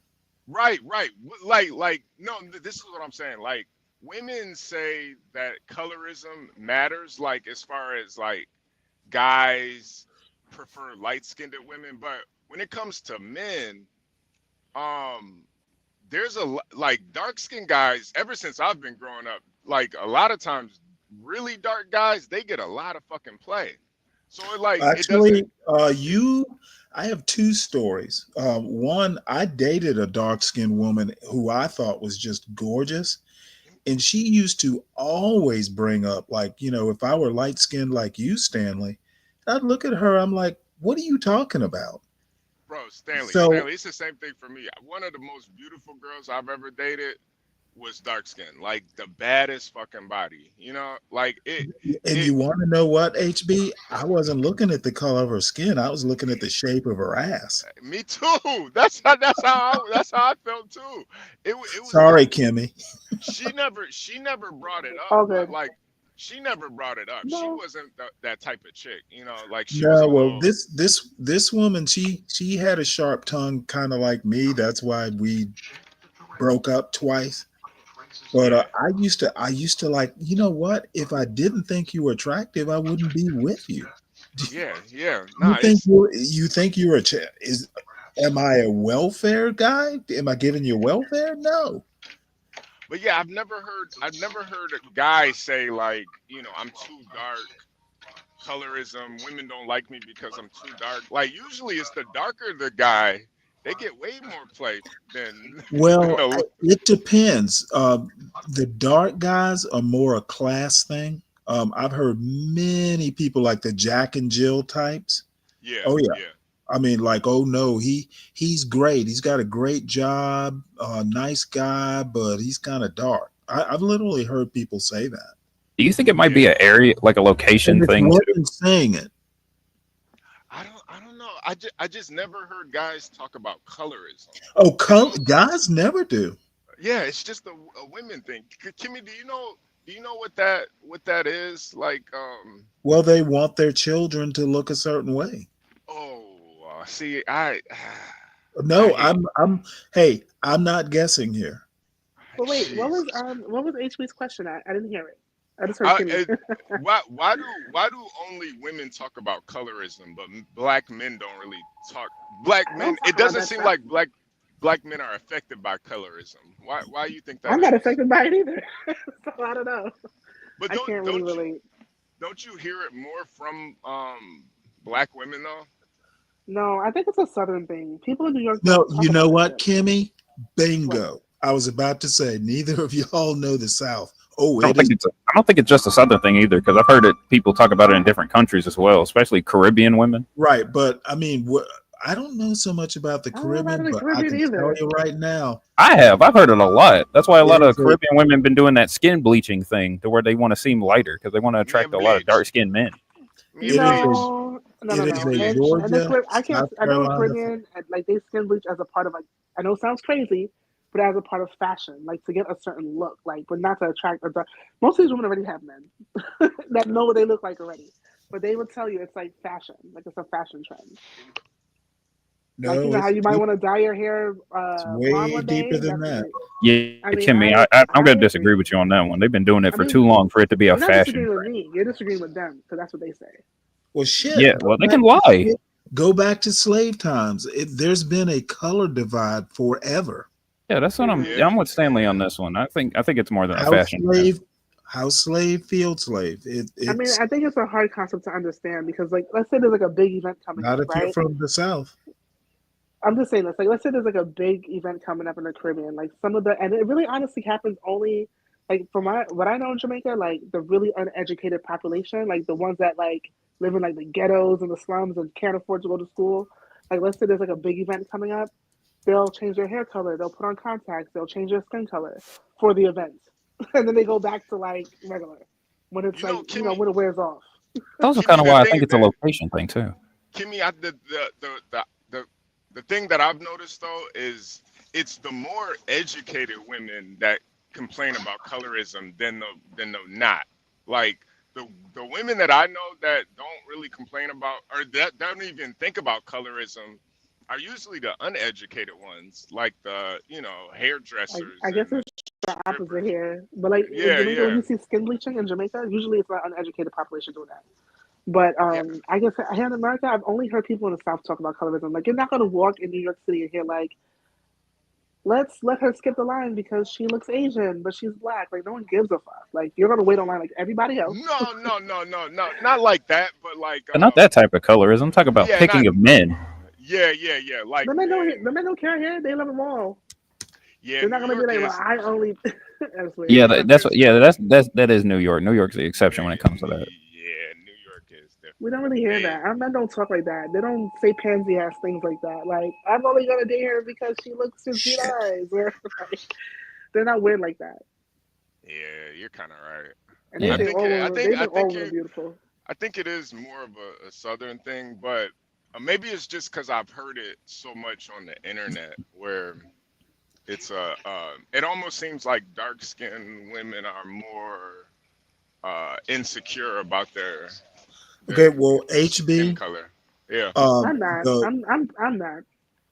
right, like no, this is what I'm saying. Like women say that colorism matters, like as far as like guys prefer light-skinned women, but when it comes to men, there's like dark-skinned guys. Ever since I've been growing up, like a lot of times, really dark guys, they get a lot of fucking play. So Actually, I have 2 stories. One, I dated a dark-skinned woman who I thought was just gorgeous, and she used to always bring up, like, if I were light-skinned like you, Stanley, I'd look at her. I'm like, what are you talking about? Bro, Stanley, it's the same thing for me. One of the most beautiful girls I've ever dated was dark skinned, like the baddest fucking body, like it. And you want to know what, HB? I wasn't looking at the color of her skin. I was looking at the shape of her ass. Me too. That's how I felt too. It was Sorry, Kimmy. she never brought it up. Okay. But she never brought it up. She No. wasn't that type of chick, you know. Like she was No, a well, little. this woman, she had a sharp tongue, kind of like me. That's why we broke up twice. But I used to like, you know what? If I didn't think you were attractive, I wouldn't be with you. Yeah, yeah. You Nah, think it's you think you're am I a welfare guy? Am I giving you welfare? No. but yeah, I've never heard a guy say like, you know, I'm too dark. Colorism, women don't like me because I'm too dark. Like usually it's the darker the guy, they get way more play than Well, the it depends. The dark guys are more a class thing. I've heard many people like the Jack and Jill types. yeah, Oh yeah. yeah. I mean, like, oh no, he's great. He's got a great job, nice guy, but he's kind of dark. I've literally heard people say that. Do you think it might be an area, like a location And it's thing? women saying it. I don't know. I just never heard guys talk about colorism. Oh, guys never do. Yeah, it's just a women thing. Kimmy, do you know what that is? Like Well, they want their children to look a certain way. see, No, hey, I'm not guessing here. But wait, what was HB's question? I didn't hear it. I just heard Kimmy. why do only women talk about colorism, but black men don't really talk? Black men, it doesn't seem like black men are affected by colorism. Why do you think that? I'm not affected by it either. So I don't know. But I can't really relate. Don't you hear it more from black women though? No, I think it's a Southern thing. People in New York. No, don't you talk know about what, it. Kimmy? Bingo. I was about to say, neither of y'all know the South. Oh, I don't think it's just a Southern thing either, because I've heard it. People talk about it in different countries as well, especially Caribbean women. Right, but I mean, I don't know so much about the I don't know about Caribbean, the but I Caribbean can either. tell you right now. I've heard it a lot. That's why a lot of There's a- Caribbean women have been doing that skin bleaching thing, to where they want to seem lighter because they want to attract a lot of dark skinned men. It is No. it is a And Georgia, I can't. South I know Carolina. Caribbean, like they skin bleach as a part of like. I know it sounds crazy, but as a part of fashion, like to get a certain look, like but not to attract. Most of these women already have men that know what they look like already, but they would tell you it's like fashion, like it's a fashion trend. No, Like you know how it's you might want to dye your hair way blonde one day. deeper than that. Yeah, I mean, Kimmy, I'm going to disagree with you on that one. They've been doing it for too long for it to be a You're not fashion. disagreeing with me. You're disagreeing with them because that's what they say. Well, shit. Yeah, well, they can lie. Go back to slave times. There's been a color divide forever. Yeah, that's what I'm with Stanley on this one. I think it's more than a fashion. House slave, field slave. I mean, I think it's a hard concept to understand because, like, let's say there's like a big event coming Not up, if right? you're from the South. I'm just saying this. Like, let's say there's like a big event coming up in the Caribbean. Like some of the, and it really honestly happens only like from what I know in Jamaica, like the really uneducated population, like the ones that like live in like the ghettos and the slums and can't afford to go to school. Like, let's say there's like a big event coming up, they'll change their hair color, they'll put on contacts, they'll change their skin color for the event, and then they go back to like regular when it's when it wears off. That's also kind of why I think it's a location thing too. Kimmy, the thing that I've noticed though is it's the more educated women that complain about colorism than the not. Like the women that I know that don't really complain about or that don't even think about colorism are usually the uneducated ones, like the hairdressers. I guess it's the opposite here, but like in Jamaica, when you see skin bleaching in Jamaica, usually it's an uneducated population doing that. But I guess here in America, I've only heard people in the South talk about colorism. Like, you're not going to walk in New York City and hear, like, let's let her skip the line because she looks Asian, but she's black. Like, no one gives a fuck. Like, you're going to wait online like everybody else. No, not like that, but like. But not that type of colorism. I'm talking about picking of men. Yeah. Like the men don't care here. They love them all. Yeah, they're not going to be like, well, I only. Yeah, that is New York. New York's the exception when it comes to that. We don't really hear that. Our men don't talk like that. They don't say pansy ass things like that. Like, I'm only gonna date her because she looks just good eyes. Or like, they're not weird like that. Yeah, you're kind of right. And they think all women beautiful. I think it is more of a Southern thing, but maybe it's just because I've heard it so much on the internet where it's it almost seems like dark-skinned women are more insecure about their Okay, well, skin HB, color. Yeah. I'm not. the I'm not.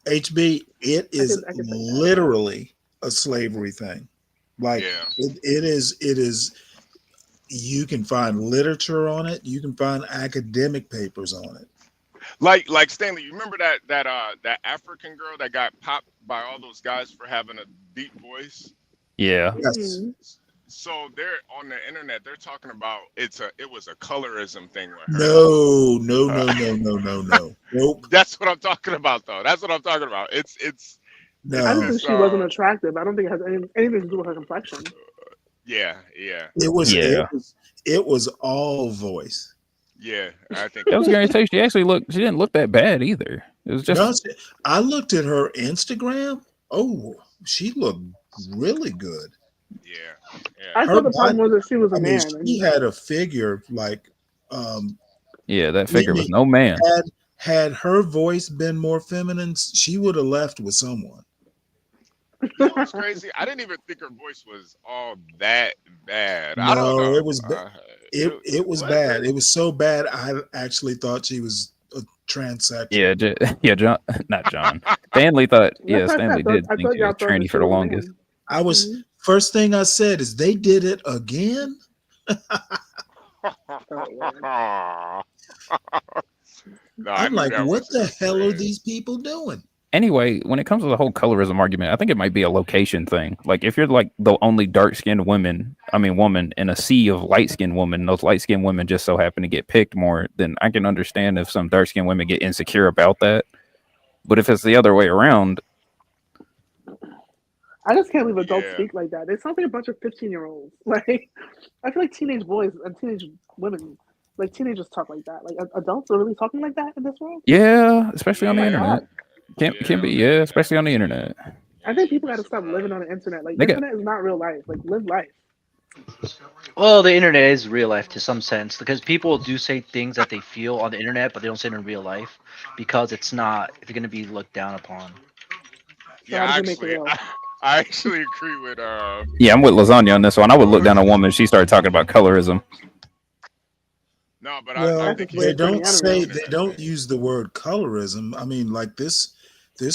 HB, it is I could say that. literally a slavery thing. Like Yeah. it is. You can find literature on it. You can find academic papers on it. Like Stanley, you remember that African girl that got popped by all those guys for having a deep voice? Yeah. Yes. So they're on the internet. They're talking about it was a colorism thing with her. No. Nope. That's what I'm talking about, though. That's what I'm talking about. It's I just No. think she wasn't attractive. I don't think it has anything to do with her complexion. yeah. It was Yeah. it was all voice. Yeah, I think I was going to say she actually looked. She didn't look that bad either. It was just. No, I looked at her Instagram. Oh, she looked really good. I Her thought the problem body- was that she was a I mean, man. she had a figure like Yeah, that figure was Mimi no man. had her voice been more feminine, she would have left with someone. You know what's crazy? I didn't even think her voice was all that bad. I don't No, know. it was it was bad. It was so bad. I actually thought she was a transsexual. Yeah, John, not John. Stanley thought. Yeah, That's what I Stanley thought. did I think thought she y'all was thought tranny that for she the was a longest. man. I was first thing I said is they did it again. No, I I'm knew like, that what was the her hell are friend. these people doing? Anyway, when it comes to the whole colorism argument, I think it might be a location thing. Like if you're like the only dark-skinned woman in a sea of light-skinned women, those light-skinned women just so happen to get picked more, then I can understand if some dark-skinned women get insecure about that. But if it's the other way around, I just can't believe adults speak like that. They sound like a bunch of 15-year-olds. Like, I feel like teenage boys and teenage women, like teenagers talk like that. Like adults are really talking like that in this world. yeah, especially on the my internet, can be especially on the internet. I think people got to stop living on the internet. Like, They got- internet is not real life. Like, live life. Well, the internet is real life to some sense because people do say things that they feel on the internet, but they don't say it in real life because it's not. If you're going to be looked down upon. Yeah, how does it make it actually, real? I actually agree with Yeah, I'm with Lasagna on this one. I would look down a woman if she started talking about colorism. No, but Well, I think they don't use the word colorism. I mean, like this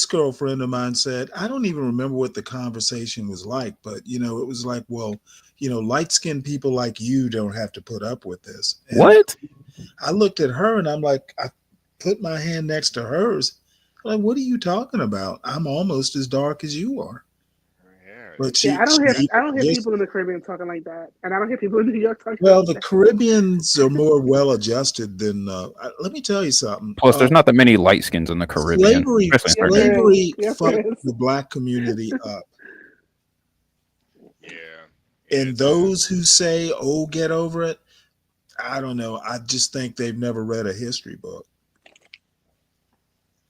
girlfriend of mine said, I don't even remember what the conversation was like, but it was like, well, light-skinned people like you don't have to put up with this. And What? I looked at her and I'm like, I put my hand next to hers. I'm like, what are you talking about? I'm almost as dark as you are. But I don't hear people in the Caribbean talking like that, and I don't hear people in New York talking. Well, like the that. Caribbeans are more well-adjusted than. Let me tell you something. Plus, there's not that many light skins in the Caribbean. Slavery especially in Caribbean. fucked the black community up. And those who say, "Oh, get over it," I don't know. I just think they've never read a history book.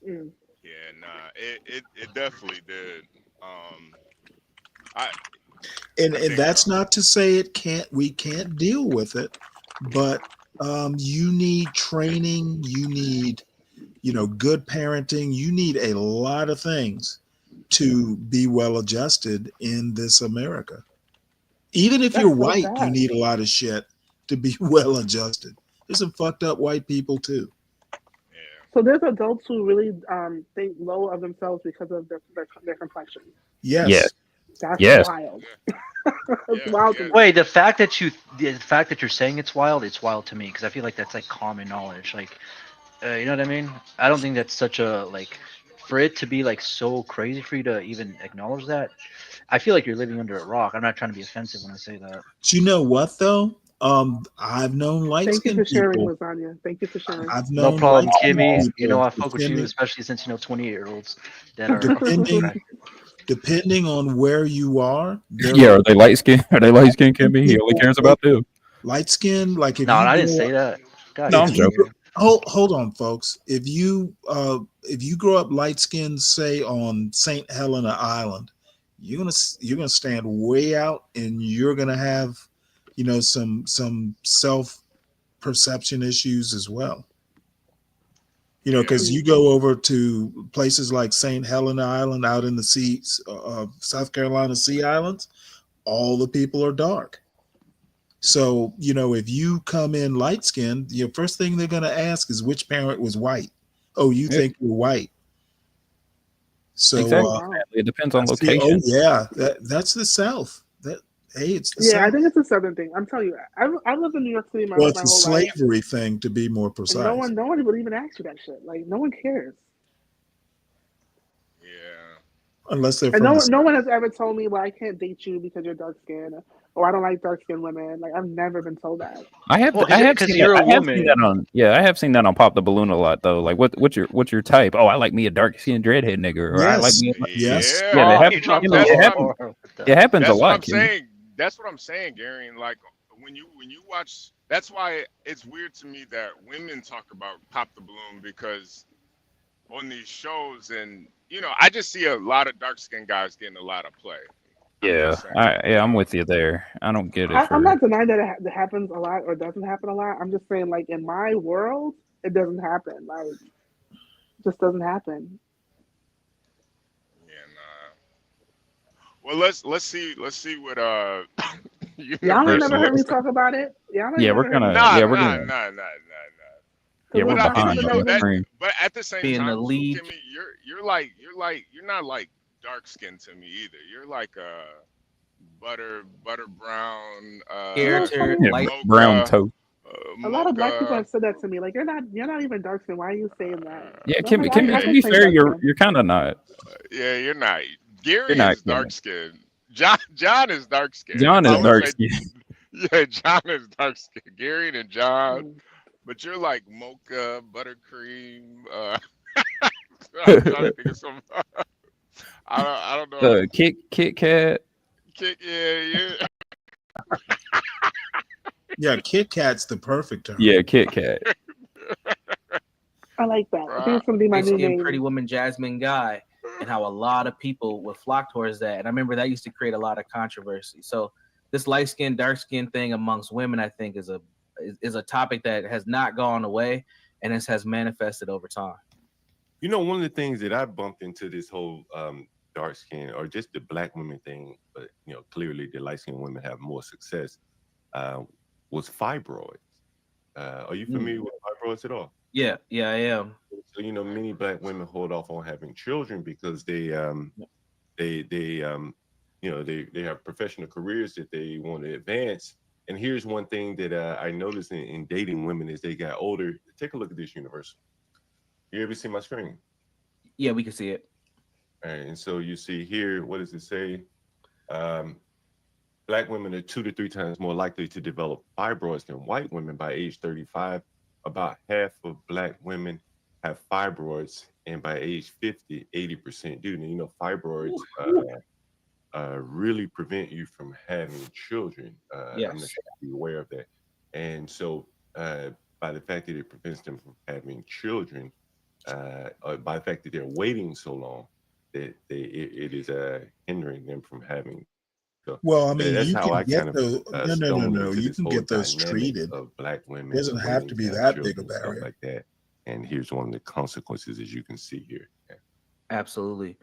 Mm. Yeah, nah, it definitely did. And that's not to say we can't deal with it, but you need training, you need good parenting, you need a lot of things to be well adjusted in this America. Even if you're white, you need a lot of shit to be well adjusted. There's some fucked up white people too. So there's adults who really think low of themselves because of their complexion. Yes. Yes. That's Yes. wild. That's wild to me. Wait, the fact that you're saying it's wild to me because I feel like that's like common knowledge. Like, you know what I mean? I don't think that's such a like for it to be like so crazy for you to even acknowledge that. I feel like you're living under a rock. I'm not trying to be offensive when I say that. Do you know what though? I've known light Thank you skinned for sharing, people. Lasagna. Thank you for sharing. I've No known problem, light-skinned Kimmy. people, You know I fuck with you, depending- especially since 28-year-olds that are depending on where you are. Yeah, are they light skin? Are they light skin, Kimmy? He only cares about them. Light skin, like if No, you I didn't grow say up- that. God, No, I'm if you joking. grow- Hold on, folks. If you grow up light skinned, say on St. Helena Island, you're gonna stand way out, and you're gonna have, some self perception issues as well. Because you go over to places like St. Helena Island out in the seas, South Carolina Sea Islands, all the people are dark. So, you know, if you come in light skinned, your first thing they're going to ask is which parent was white. Oh, you think you're white. So Exactly. It depends on see, location. that's the South. It's the Yeah, I South. think it's a Southern thing. I'm telling you, I lived in New York City my Well, it's a whole life. slavery thing, to be more And precise. no one would even ask you that shit. Like, no one cares. Unless they're And from no one has ever told me, well, I can't date you because you're dark skinned, or I don't like dark skinned women. Like, I've never been told that. I have seen that on I have seen that on Pop the Balloon a lot though. Like what's your type? Oh, I like me a dark skinned dreadhead nigga, or I like me yes. Yeah, it happens a That's what lot. I'm saying. That's what I'm saying, Gary. And like when you watch, that's why it's weird to me that women talk about Pop the Balloon, because on these shows, and you know, I just see a lot of dark skinned guys getting a lot of play. Yeah, I'm with you there. I don't get it. I'm not denying that it happens a lot or doesn't happen a lot. I'm just saying, like, in my world, it doesn't happen. Like, it just doesn't happen. Well, let's see what Y'all ain't never heard me talk about it. We're gonna. But we're behind you on know, the screen. but at the same Being time, the too, lead. Kimmy, you're not like dark skinned to me either. You're like a butter brown, brown toast. A lot of black people have said that to me. Like, you're not even dark skinned. Why are you saying that? Yeah, So I'm Kimmy. like, I To can be claim fair, dark you're skin. kind of not. Yeah, you're not. Gary You're not is dark skinned. John is dark skinned. John is dark skinned. Yeah, John is dark skinned. Gary and John, but you're like mocha, buttercream. I'm trying to think of some. I don't know. Kit Kat. Yeah. Yeah, Kit Kat's the perfect term. Yeah, Kit Kat. I like that. I think it's gonna be my new Basically, name. Pretty Woman Jasmine Guy, and how a lot of people would flock towards that. And I remember that used to create a lot of controversy. So this light skin, dark skin thing amongst women, I think, is a topic that has not gone away, and it has manifested over time. You know, one of the things that I bumped into this whole dark skin or just the black women thing, but you know, clearly the light skinned women have more success, was fibroids. Are you familiar with fibroids at all? Yeah, I am. So you know, many black women hold off on having children because they have professional careers that they want to advance. And here's one thing that I noticed in dating women as they got older. Take a look at this, Universal. You ever see my screen? Yeah, we can see it. All right, and so you see here, what does it say? Black women are 2 to 3 times more likely to develop fibroids than white women by age 35. About half of black women have fibroids, and by age 50, 80% do. And you know, fibroids really prevent you from having children. Yes. I'm not sure if you're aware of that. And so by the fact that it prevents them from having children, or by the fact that they're waiting so long, that it is hindering them from having. So Well, I mean, that's you how I can get kind of those. No. into You this can whole get those dynamic treated. of black women. It doesn't have to be waiting that have big a children and stuff barrier. like that. And here's one of the consequences, as you can see here. Absolutely.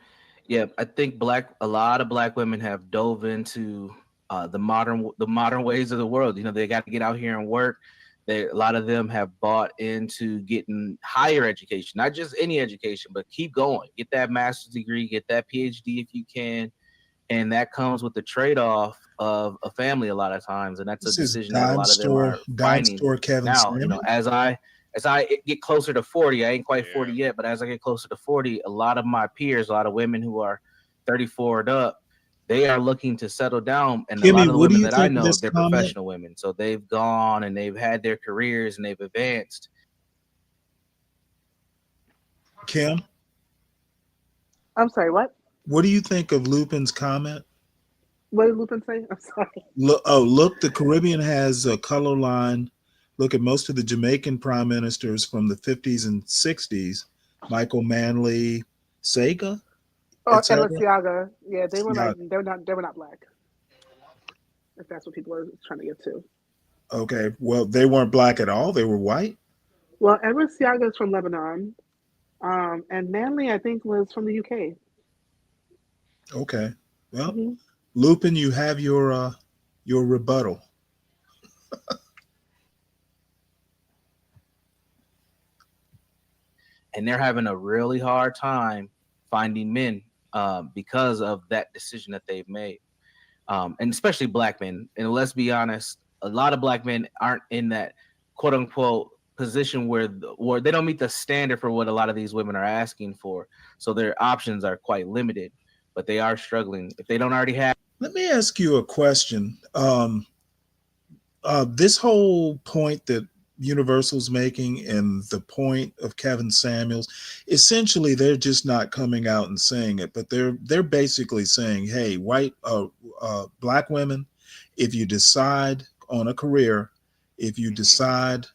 Yeah, I think a lot of black women have dove into the modern ways of the world. You know, they got to get out here and work. A lot of them have bought into getting higher education, not just any education, but keep going. Get that master's degree, get that PhD if you can. And that comes with the trade-off of a family a lot of times. And that's This a is decision that a lot of them are dime finding store Kevin now. You know, Samuels. as I get closer to 40, I ain't quite 40 yet, but as I get closer to 40, a lot of my peers, a lot of women who are 34 and up, they are looking to settle down. And a Kimmy, lot of the what do women you that I think of know, this they're comment? professional women. So they've gone and they've had their careers and they've advanced. Kim, I'm sorry, what? what do you think of Lupin's comment? What did Lupin say? I'm sorry. Look, the Caribbean has a color line. Look at most of the Jamaican prime ministers from the 50s and 60s, Michael Manley, Sega, Oh, etc. Balenciaga. Yeah, they were Yeah. like they were not black. If that's what people are trying to get to. Okay, well, they weren't black at all. They were white. Well, Balenciaga is from Lebanon, and Manley, I think, was from the UK. Okay, well, Mhm. Lupin, you have your rebuttal. and they're having a really hard time finding men because of that decision that they've made, and especially black men. And let's be honest, a lot of black men aren't in that quote unquote position where they don't meet the standard for what a lot of these women are asking for. So their options are quite limited, but they are struggling if they don't already have. Let me ask you a question. This whole point that Universal's making and the point of Kevin Samuels, essentially they're just not coming out and saying it, but they're basically saying, hey, black women, if you decide on a career, if you decide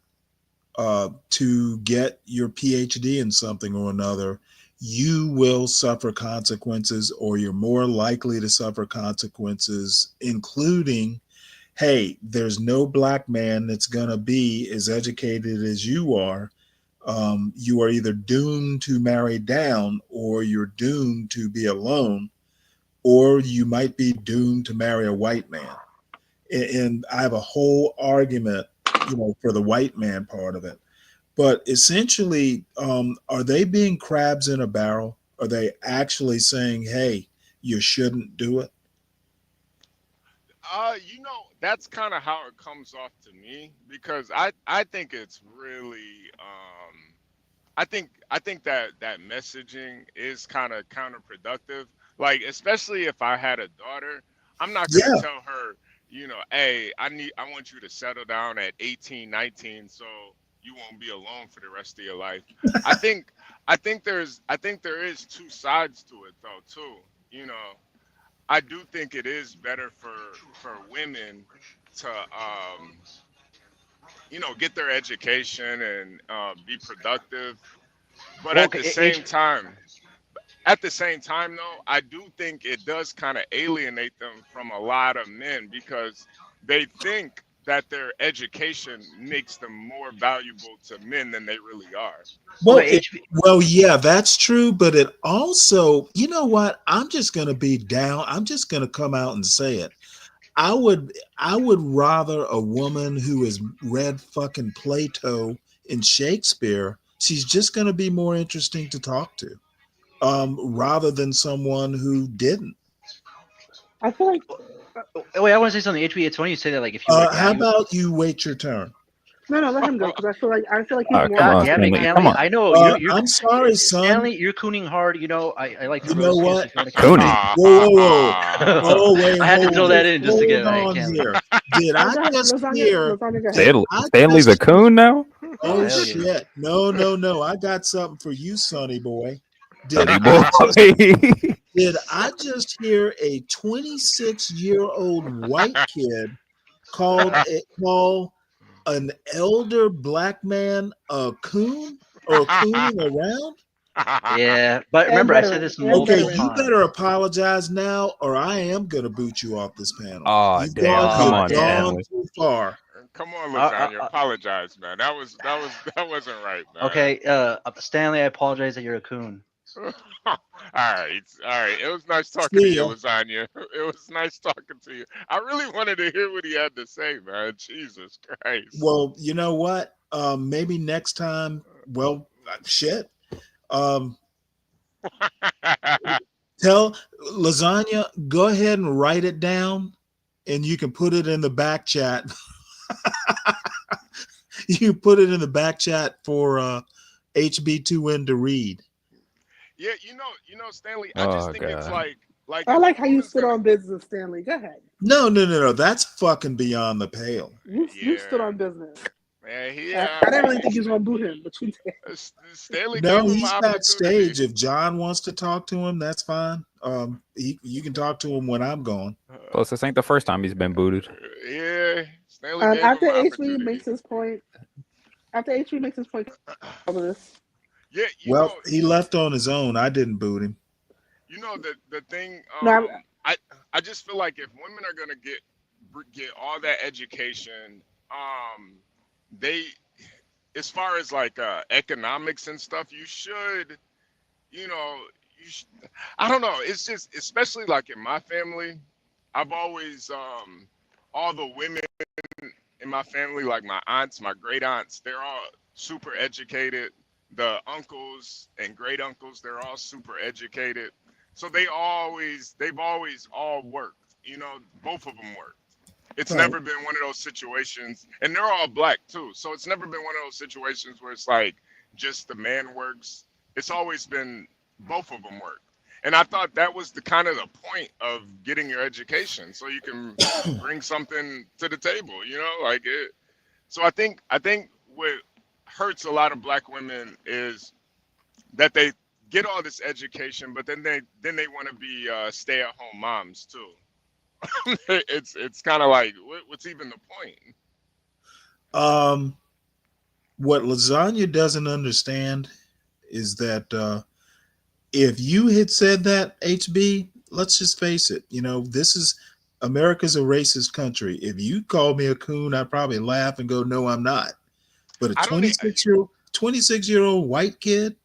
to get your PhD in something or another, you will suffer consequences, or you're more likely to suffer consequences, including, hey, there's no black man that's going to be as educated as you are. You are either doomed to marry down, or you're doomed to be alone, or you might be doomed to marry a white man. And I have a whole argument, for the white man part of it. But essentially, are they being crabs in a barrel? Are they actually saying, hey, you shouldn't do it? That's kind of how it comes off to me, because I think it's really I think that messaging is kind of counterproductive. Like, especially if I had a daughter, I'm not gonna tell her, hey, I want you to settle down at 18, 19, so you won't be alone for the rest of your life. I think there is two sides to it though too. I do think it is better for women to get their education and be productive. But at the same time though, I do think it does kind of alienate them from a lot of men, because they think that their education makes them more valuable to men than they really are. Well, yeah, that's true. But it also, you know what? I'm just going to be down. I'm just going to come out and say it. I would rather a woman who has read fucking Plato and Shakespeare. She's just going to be more interesting to talk to, rather than someone who didn't. I feel like. Wait, I want to say something. HB, it's funny you say that. Like, if you how about you wait your turn? No, let him go, because I feel like he's more. Come on. I know. I'm sorry, son. Stanley, you're cooning hard. I like to. You know what? Cooning. Whoa. Oh, wait. I had to throw that in just to get. Here. Did I just hear? Stanley's a coon now? Oh shit! No. I got something for you, Sonny boy. Did I just hear a 26-year-old white kid call an elder black man a coon, or cooning around? Yeah, but remember, I said this multiple times. You better apologize now, or I am gonna boot you off this panel. Oh, damn! Come on, gone too far. Come on, Lasagna, apologize, man. That wasn't right, man. Okay, Stanley, I apologize that you're a coon. All right. It was nice talking to you, Lasagna. It was nice talking to you. I really wanted to hear what he had to say, man. Jesus Christ. Well, you know what? Maybe next time. Well, shit. Tell Lasagna, go ahead and write it down, and you can put it in the back chat. You put it in the back chat for HB2N to read. Yeah, you know, Stanley. I just think it's like. I like how you stood on business, Stanley. Go ahead. No. That's fucking beyond the pale. You stood on business. Man, I didn't really think you was gonna boot him, but you did. Stanley. No, he's backstage. If John wants to talk to him, that's fine. You can talk to him when I'm gone. Plus, this ain't the first time he's been booted. Yeah, Stanley. After HB makes his point. Of this. Yeah. Well, he left on his own. I didn't boot him. You know the thing. No, I just feel like if women are gonna get all that education, they, as far as like economics and stuff, you should, I don't know. It's just, especially like in my family, I've always all the women in my family, like my aunts, my great aunts, they're all super educated. the uncles and great uncles, they're all super educated. So they've always all worked. You know, both of them worked. It's Right. never been one of those situations, and they're all black too. So it's never been one of those situations where it's like just the man works. It's always been both of them work. And I thought that was the kind of the point of getting your education, so you can bring something to the table, you know, like it. So I think what hurts a lot of black women is that they get all this education, but then they want to be stay-at-home moms too. It's kind of like what's even the point? What Lasagna doesn't understand is that if you had said that, HB, let's just face it, you know, this is America's a racist country. If you called me a coon, I'd probably laugh and go, no, I'm not. But a 26-year-old white kid,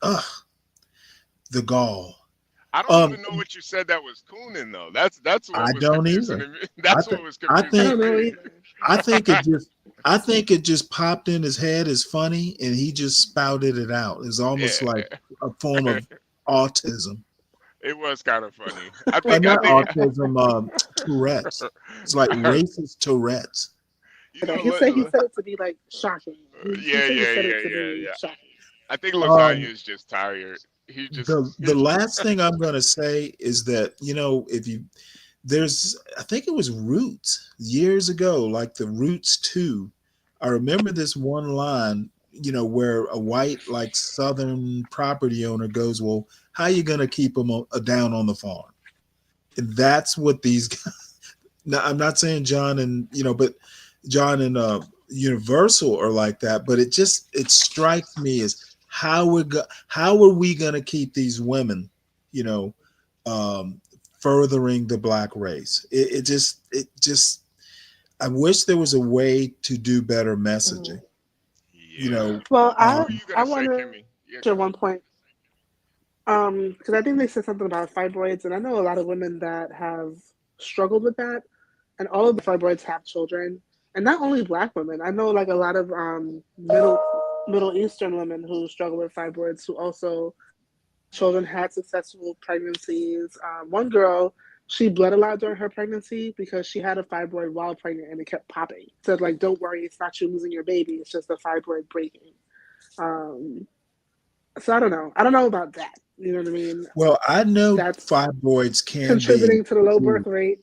ugh, the gall. I don't even know what you said that was cooning though. That's what I was don't confusing either. to me. That's what was I confusing to me. I think it just popped in his head as funny, and he just spouted it out. It's almost like a form of autism. It was kind of funny. Not autism, Tourette's. It's like racist Tourette's. He said it to be like shocking. Yeah. I think Lasagna is just tired. He just the last thing I'm going to say is that, you know, I think it was Roots years ago, like the Roots 2. I remember this one line, you know, where a white, like Southern property owner goes, well, how you going to keep them down on the farm? And that's what these guys, now I'm not saying John and, you know, but John and Universal are like that, but it strikes me as how are we going to keep these women, you know, furthering the black race? It just I wish there was a way to do better messaging. You know, well, I want to share one point because I think they said something about fibroids, and I know a lot of women that have struggled with that, and all of the fibroids have children, and not only black women. I know like a lot of Middle Eastern women who struggle with fibroids who also children had successful pregnancies. One girl, she bled a lot during her pregnancy because she had a fibroid while pregnant and it kept popping. Said like, don't worry, it's not you losing your baby, it's just the fibroid breaking. So I don't know about that. You know what I mean? Well, I know that fibroids can contributing to the low birth rate.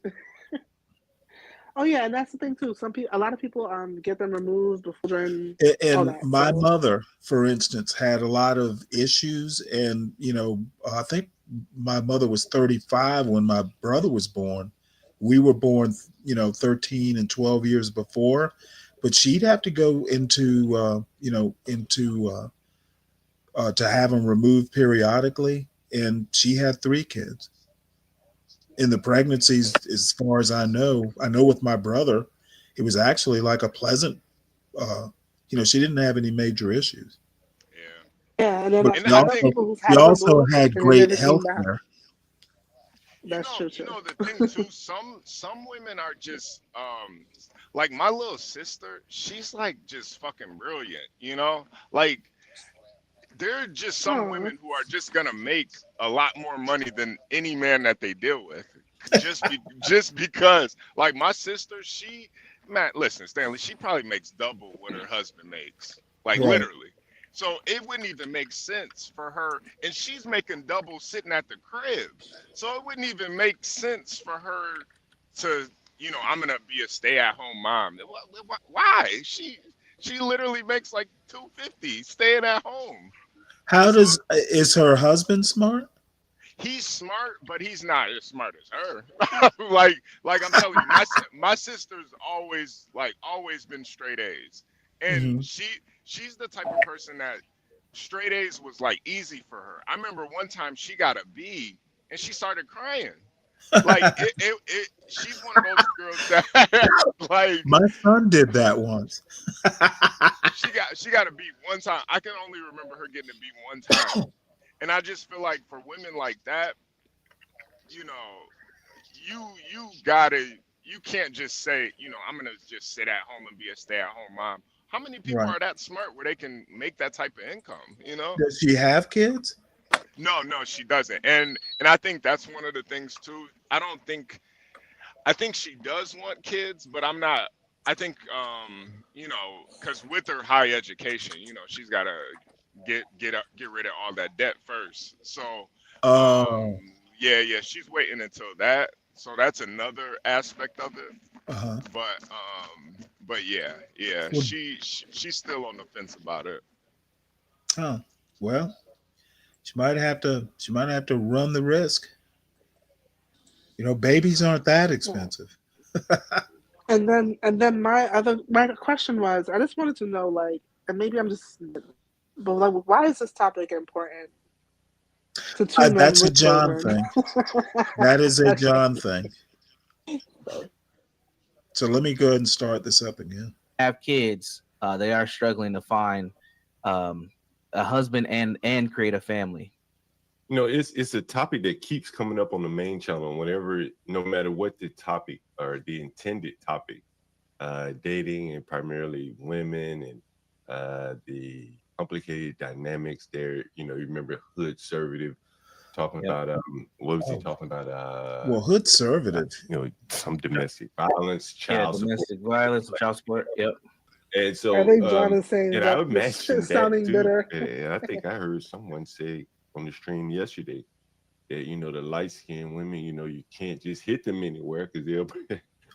Oh yeah, and that's the thing too. A lot of people get them removed before children. And my mother, for instance, had a lot of issues, and you know, I think my mother was 35 when my brother was born. We were born, you know, 13 and 12 years before, but she'd have to go into, to have them removed periodically, and she had 3 kids. In the pregnancies, as far as I know with my brother, it was actually like a pleasant, you know, she didn't have any major issues. Yeah, and then she also had great health care. That's true too. You know the thing too. Some women are just like my little sister. She's like just fucking brilliant. You know, like there are just some women who are just gonna make a lot more money than any man that they deal with. Just because, like my sister, listen, Stanley, she probably makes double what her husband makes, like literally. So it wouldn't even make sense for her, and she's making double sitting at the crib. So it wouldn't even make sense for her to, you know, I'm gonna be a stay-at-home mom. Why? She literally makes like $250 staying at home. Is her husband smart? He's smart, but he's not as smart as her. like I'm telling you, my sister's always been straight A's, and she's the type of person that straight A's was like easy for her. I remember one time she got a B and she started crying. Like she's one of those girls that like my son did that once. she got a B one time. I can only remember her getting a B one time. And I just feel like for women like that, you know, you can't just say, you know, I'm gonna just sit at home and be a stay-at-home mom. How many people Right. are that smart where they can make that type of income? You know? Does she have kids? No, she doesn't. And I think that's one of the things too. I think she does want kids, but I'm not. I think you know, because with her high education, you know, she's got to get rid of all that debt first. So yeah, she's waiting until that. So that's another aspect of it. Uh-huh. But yeah, Well- she's still on the fence about it. Oh, well, she might have to run the risk. You know, babies aren't that expensive. And then my question was, I just wanted to know, like, and maybe I'm just, but like, why is this topic important to two men That's a with John children? thing. That is a John thing. So let me go ahead and start this up again. Have kids, they are struggling to find a husband and create a family. You know, it's a topic that keeps coming up on the main channel whenever, no matter what the topic or the intended topic, dating and primarily women and the complicated dynamics there. You know, you remember Hood Conservative talking about what was he talking about? Well, Hood Conservative. You know, some domestic violence, child domestic violence, child support. Yep. And so, I think John is saying and I that imagine it's sounding that too. bitter. And I think I heard someone say on the stream yesterday that, you know, the light skinned women, you know, you can't just hit them anywhere because they'll.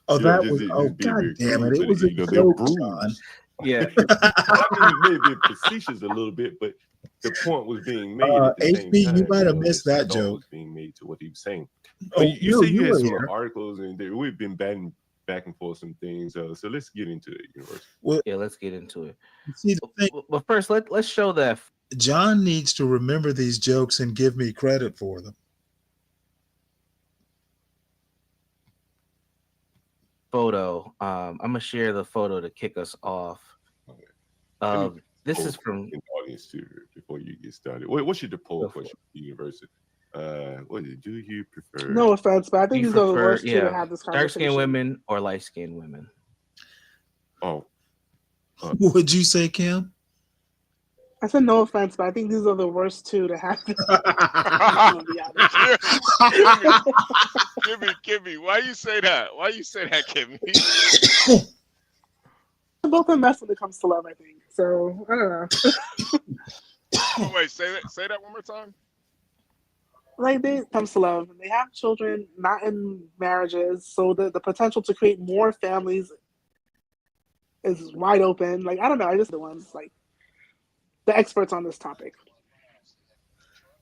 Oh, you know, that was. Oh, being God very damn it! crude, It but, was a you know, they'll joke, John. bruise. Yeah. I mean, it may have been facetious a little bit, but the point was being made at the same HB, time. you might have know, missed this that thought joke. was being made to what he was saying. Oh, But you say you you had were some here. articles and we've been batting back and forth some things. So let's get into it, Universe. Well, Yeah, let's get into it. see, the thing, But first, let's show that John needs to remember these jokes and give me credit for them. photo. I'm gonna share the photo to kick us off. This is from the audience too before you get started. What's your poll question, University? What is it? Do you prefer? No offense, but I think you these are the prefer, worst two to have this dark skinned conversation. women or light skinned women? Oh, What would you say, Kim? I said no offense, but I think these are the worst two to have this conversation. To be honest. Kimmy, why you say that? Why you say that, Kimmy? They're both a mess when it comes to love, I think. So I don't know. Oh, wait, say that one more time. Like they comes to love, they have children, not in marriages, so the potential to create more families is wide open. Like I don't know, I just the ones like the experts on this topic.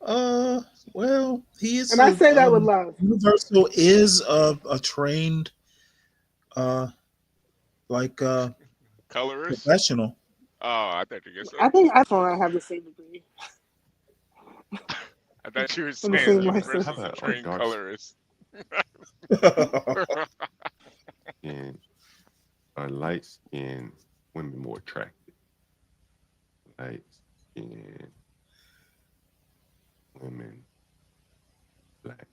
Well, he is, and I say that with love. Universal is a trained, Colorist? professional. Oh, I thought you were I think I have the same degree. I thought you were I'm the saying same that license. versus a trained colorist. And are light skinned women more attractive? Light skinned women, black,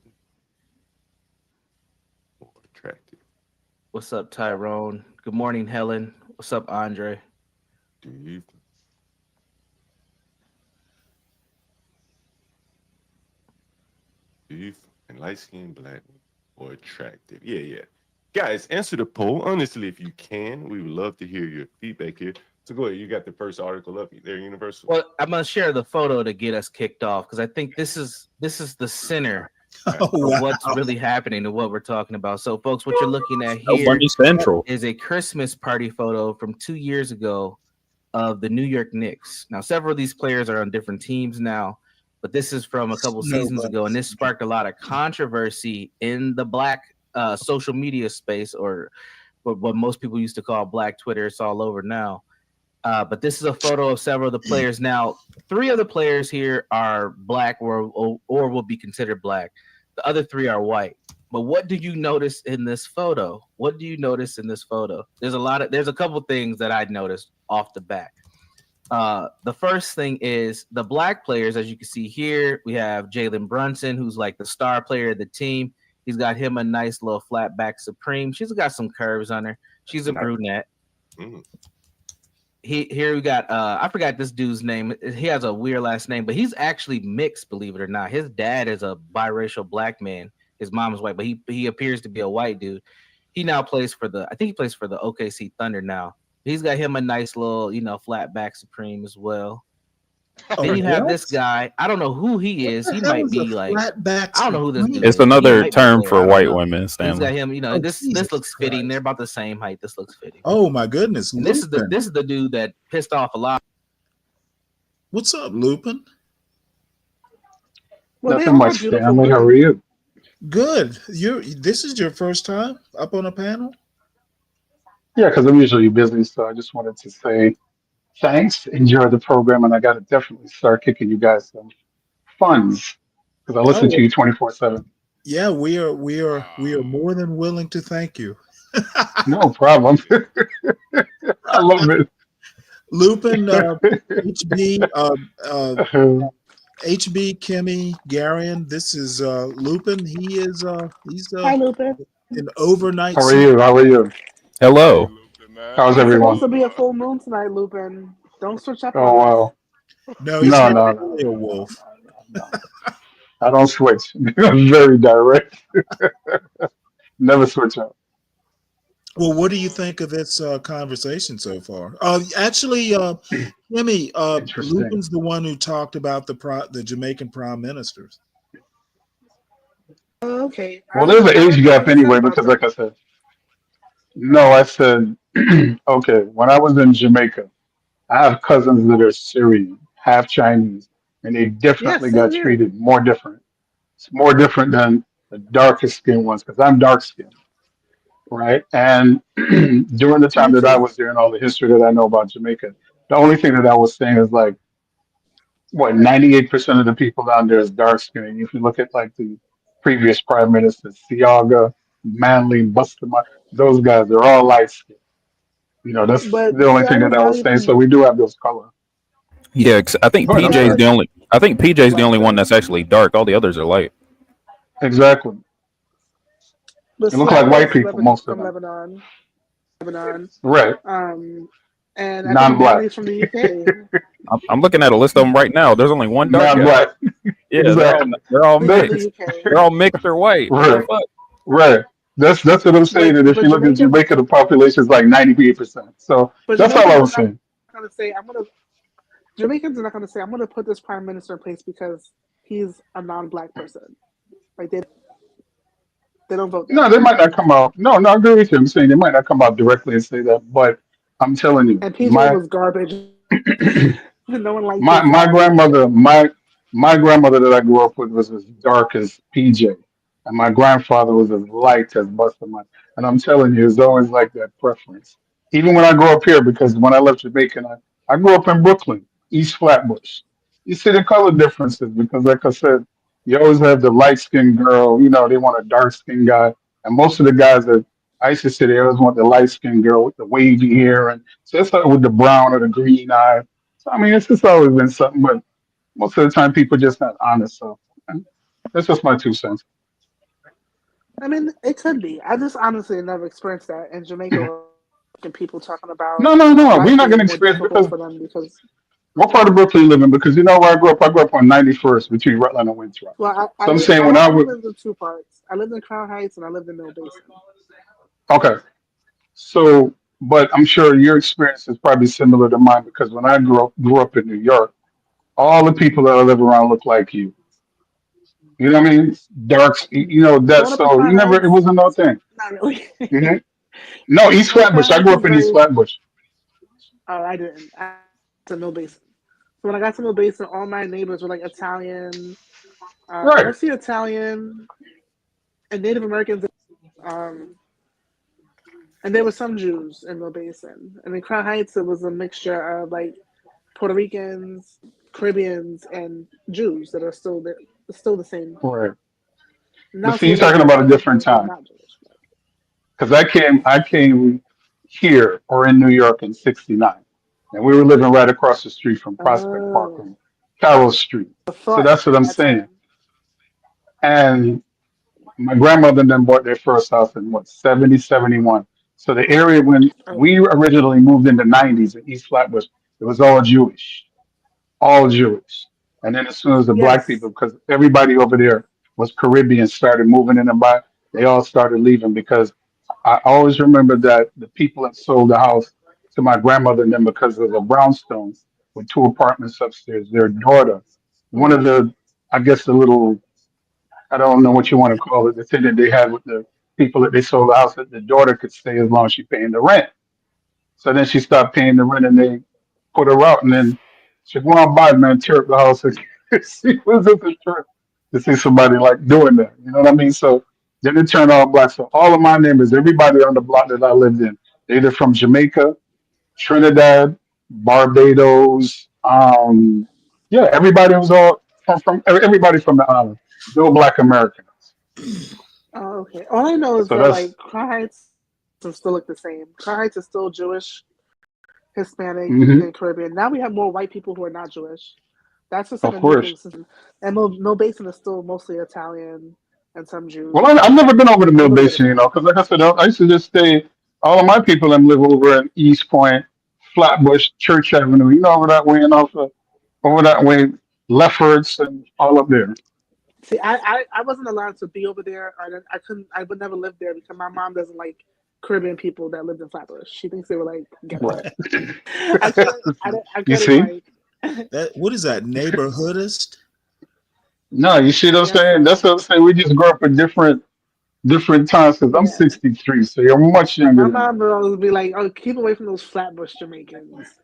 more attractive. What's up, Tyrone? Good morning, Helen. What's up, Andre? Do you? And light skinned black or attractive? Yeah. Guys, answer the poll. Honestly, if you can, we would love to hear your feedback here. So go ahead. You got the first article up there, Universal. Well, I'm gonna share the photo to get us kicked off because I think this is the center of what's really happening and what we're talking about. So, folks, what you're looking at No here Bundy Central. is a Christmas party photo from 2 years ago of the New York Knicks. Now, several of these players are on different teams now, but this is from a couple seasons ago, and this sparked a lot of controversy in the black social media space, or what most people used to call Black Twitter. It's all over now. But this is a photo of several of the players. Now, 3 of the players here are black or will be considered black. The other 3 are white. But what do you notice in this photo? What do you notice in this photo? There's a couple things that I noticed off the bat. The first thing is the black players, as you can see here, we have Jalen Brunson, who's like the star player of the team. He's got him a nice little flat back Supreme. She's got some curves on her. She's a brunette. Here we got I forgot this dude's name. He has a weird last name, but he's actually mixed, believe it or not. His dad is a biracial black man. His mom is white, but he appears to be a white dude. He now plays for I think he plays for the OKC Thunder now. He's got him a nice little, flat back Supreme as well. Then you have this guy. I don't know who he is. He might be like, I don't know who this dude is. It's another term for white women, He's Stanley. got him, this looks fitting. They're about the same height. This looks fitting. Oh my goodness. And this is the dude that pissed off a lot. What's up, Lupin? Well, Nothing much, Stanley. How are you? Good. This is your first time up on a panel? Yeah, because I'm usually busy, so I just wanted to say thanks. Enjoy the program, and I got to definitely start kicking you guys some funds because I listen to you 24/7. Yeah, we are more than willing to thank you. No problem. I love it. Lupin, HB, HB, Kimmy, Garion. This is Lupin. He's Hi, Lupin. an overnight. How are you? How are you? Hello. How's It's everyone? supposed to be a full moon tonight, Lupin. Don't switch up. Oh wow. No, he's No, not no, really a wolf. I don't switch. I'm very direct. Never switch up. Well, what do you think of this conversation so far? Actually, Kimmy, Interesting. Lupin's the one who talked about the Jamaican prime ministers. Oh, okay. Well, there's an age gap anyway, because like I said, no, I said, okay, when I was in Jamaica, I have cousins that are Syrian, half Chinese, and they definitely got treated more different. It's more different than the darkest skinned ones, because I'm dark skinned, right? And during the time that I was there and all the history that I know about Jamaica, the only thing that I was saying is like, what, 98% of the people down there is dark skinned. If you look at like the previous prime ministers, Siaga, Manley, Bustamante, those guys, they're all light skinned. That's But the only thing that I was saying. So we do have those colors. Yeah, 'cause I think Go ahead, I'm PJ's sorry. the only. I think PJ's the only one that's actually dark. All the others are light. Exactly. But They look like Siaga white is people, most of from them. Lebanon. Right. And I think Non-black. Manley's from the UK. I'm looking at a list of them right now. There's only one dark guy. Non-black. Yeah, Exactly. they're all They're from mixed. the UK. They're all mixed or white. What the Right. fuck? Right. That's what I'm saying. That if but you look at Jamaica, the population is like 98%. So But that's all I was Jamaicans are saying. not going to say, Jamaicans are not going to say, I'm going to put this prime minister in place because he's a non-black person. Like they don't vote. No, they might not come out. No, I agree with you. I'm saying they might not come out directly and say that, but I'm telling you, And PJ was garbage. No one liked my him. my grandmother, my grandmother that I grew up with was as dark as PJ, and my grandfather was as light as Bustamante. And I'm telling you, it's always like that preference. Even when I grew up here, because when I left Jamaica, I grew up in Brooklyn, East Flatbush. You see the color differences because, like I said, you always have the light skinned girl. They want a dark skinned guy, and most of the guys that I used to say they always want the light skinned girl with the wavy hair, and so it's like with the brown or the green eye. So I mean, it's just always been something, but most of the time people just not honest. So that's just my 2 cents. I mean, it could be. I just honestly never experienced that in Jamaica. And people talking about No. black We're not being going to more experience difficult because for them because what part of Brooklyn you live in? Because you know where I grew up. I grew up on 91st between Rutland and Winthrop. well, So I'm saying when I was lived in 2 parts. I lived in Crown Heights and I lived in Mill Basin. okay. So, but I'm sure your experience is probably similar to mine because when I grew up in New York, all the people that I live around look like you. You know what I mean? Darks, that. Growing up in So Crown you never, it Heights, wasn't no thing. not really. Mhm. No, East Well, Flatbush. I Crown grew Heights up in is East very. Flatbush. Oh, I didn't. I to Mill Basin. So when I got to Mill Basin, all my neighbors were like Italian, Right. mostly Italian and Native Americans. Um, and there were some Jews in Mill Basin. And in Crown Heights, it was a mixture of like Puerto Ricans, Caribbeans, and Jews that are still there, still the same. Right. Now But it's see, you're a little talking bit about a different they're time not Jewish. because I came here or in New York in '69, and we were living right across the street from Prospect Park Oh, and Carroll Street. the So thought that's what I'm at that saying. time. And my grandmother and them bought their first house in what 70, 71. So the area when we originally moved in the 90s in East Flatbush, it was all Jewish. And then as soon as the black Yes. people, because everybody over there was Caribbean, started moving in and by, they all started leaving because I always remember that the people that sold the house to my grandmother and them because of the brownstone with 2 apartments upstairs, their daughter, one of the, I guess the little, I don't know what you want to call it, the thing that they had with the people that they sold the house, that the daughter could stay as long as she paying the rent. So then she stopped paying the rent and they put her out. And then she go on by, man, tear up the house. And she was at the church to see somebody like doing that. You know what I mean? So then it turned all black. So all of my neighbors, everybody on the block that I lived in, they either from Jamaica, Trinidad, Barbados. Yeah, everybody was all from everybody from the island. No black Americans. Oh, okay. All I know is So that that's like Crown Heights still look the same. Crown Heights is still Jewish, Hispanic, Mhm. and Caribbean. Now we have more white people who are not Jewish. That's just like of a new thing. course. And Mill Basin is still mostly Italian and some Well, Jews. I've never been over to A Mill little bit of Basin, you know, because like I said, I used to just stay. All of my people them live over in East Point, Flatbush, Church Avenue, you know, over that way and also over that way, Lefferts and all up there. See, I wasn't allowed to be over there. I couldn't. I would never live there because my mom doesn't like Caribbean people that lived in Flatbush. She thinks they were like ghetto. Right. I You couldn't see? like. That what is that neighborhoodist? No, you see what I'm Yes, saying? That's what I'm saying. We just grew up in different times. Because I'm yeah. 63, so you're much younger My than me. mom would always be like, "Oh, keep away from those Flatbush Jamaicans."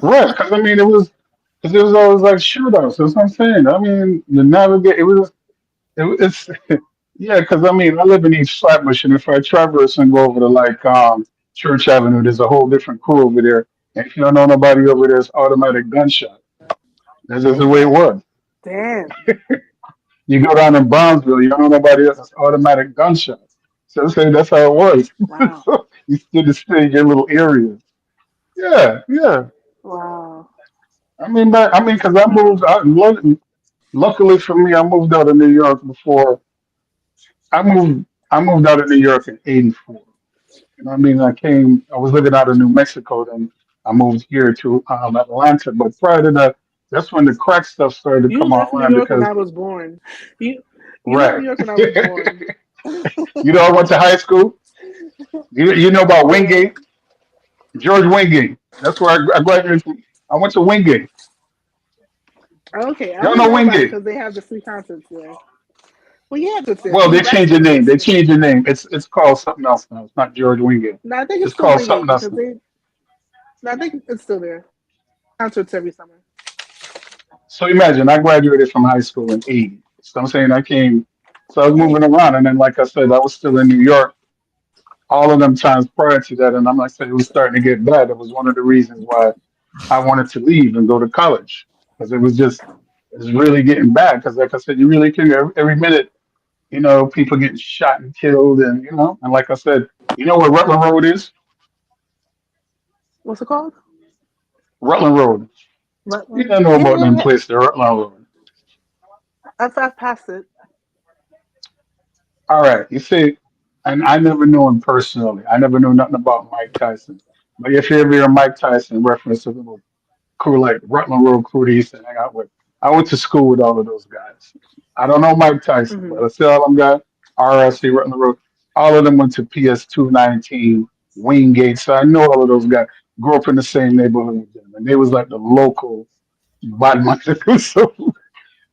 Right? Because I mean, because it was always like shootouts. That's what I'm saying. I mean, the navigate. It's yeah. Because I mean, I live in East Flatbush, and if I traverse and go over to like Church Avenue, there's a whole different crew over there. And if you don't know nobody over there, it's automatic gunshot. That's just the way it was. Damn. You go down in Brownsville, you don't know nobody else, it's automatic gunshots. So I'm saying that's how it was. Wow. So you still stay in your little area. Yeah, yeah. Wow. Because I moved out. Luckily for me, I moved out of New York before. I moved out of New York in '84. You know what I mean? I was living out of New Mexico, then I moved here to Atlanta. But prior to that, that's when the crack stuff started to You come left New online York when because, I was born. You left right. New York when I was born. You know, I went to high school. You know about Yeah. Wingate? George Wingate. That's where I graduated from. I went to Wingate. Okay, I Y'all only know know about it Wingate? because they have the free concerts there. Well, yeah, it's there. Well, The they changed the wrestling name. is They there. changed the name. It's called something else now. It's not George Wingate. No, I think it's It's still called Wingate something else because now. I think it's still there. Concerts every summer. So imagine I graduated from high school in '80. So I'm saying so I was Right. moving around, and then like I said, I was still in New York all of them times prior to that, and I'm like saying it was starting to get bad. That was one of the reasons why I wanted to leave and go to college because it was really getting bad. Because like I said, you really can every minute, you know, people getting shot and killed, and you know, and like I said, you know where Rutland Road is? What's it called? Rutland Road. You Rutland. don't know Yeah, about yeah, them yeah. places, the Rutland Road. I've passed it. All right, you see, and I never knew him personally. I never knew nothing about Mike Tyson. But if you ever hear Mike Tyson reference a little crew like Rutland Road crew that he used to hang out with, I went to school with all of those guys. I don't know Mike Tyson, but I see all them guys, RLC, Rutland Road, all of them went to PS 219, Wingate. So I know all of those guys. Grew up in the same neighborhood with them. And they was like the local bad man. So,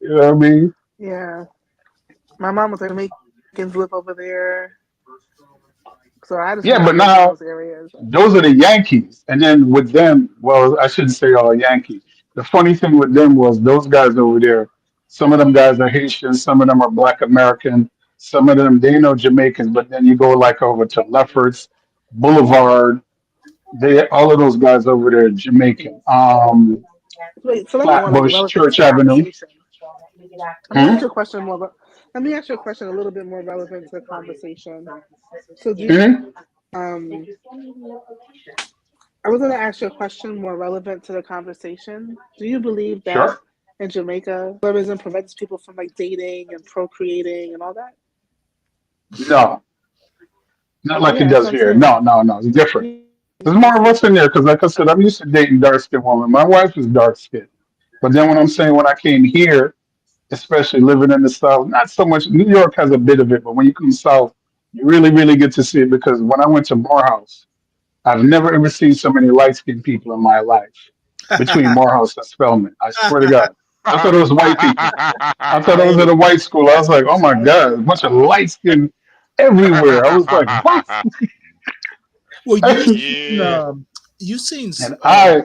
you know what I mean? Yeah. My mom was like, Jamaicans live over there. So I just Yeah, grew but up in now those areas. those are the Yankees. And then with them, well, I shouldn't say all Yankees. The funny thing with them was those guys over there, some of them guys are Haitian, some of them are Black American, some of them they know Jamaicans, but then you go like over to Lefferts, Boulevard, they all of those guys over there are Jamaican. Wait, so let me more like Flatbush, relevant to Church the Avenue. conversation. Let me Hmm? ask you a question more. Let me ask you a question a little bit more relevant to the conversation. So do you, Hmm? I was going to ask you a question more relevant to the conversation. Do you believe that Sure. in Jamaica, tourism prevents people from like dating and procreating and all that? No. Not like it Yeah, that's does what I'm here. saying. No, it's different. There's more of us in there because, like I said, I'm used to dating dark skinned women. My wife is dark skinned, but then when I'm saying when I came here, especially living in the South, not so much. New York has a bit of it, but when you come south, you really, really get to see it because when I went to Morehouse, I've never ever seen so many light skinned people in my life between Morehouse and Spelman. I swear to God. I thought it was white people. I thought I was at a white school. I was like, oh my God, a bunch of light skin everywhere. I was like, what? Well, Yeah. you've seen And I,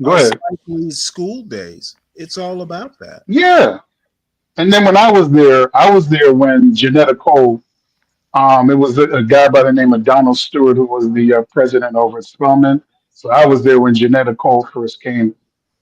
go ahead. Spike Lee's School Days. It's all about that. Yeah. And then when I was there when Janetta Cole, it was a guy by the name of Donald Stewart who was the president over at Spelman. So I was there when Janetta Cole first came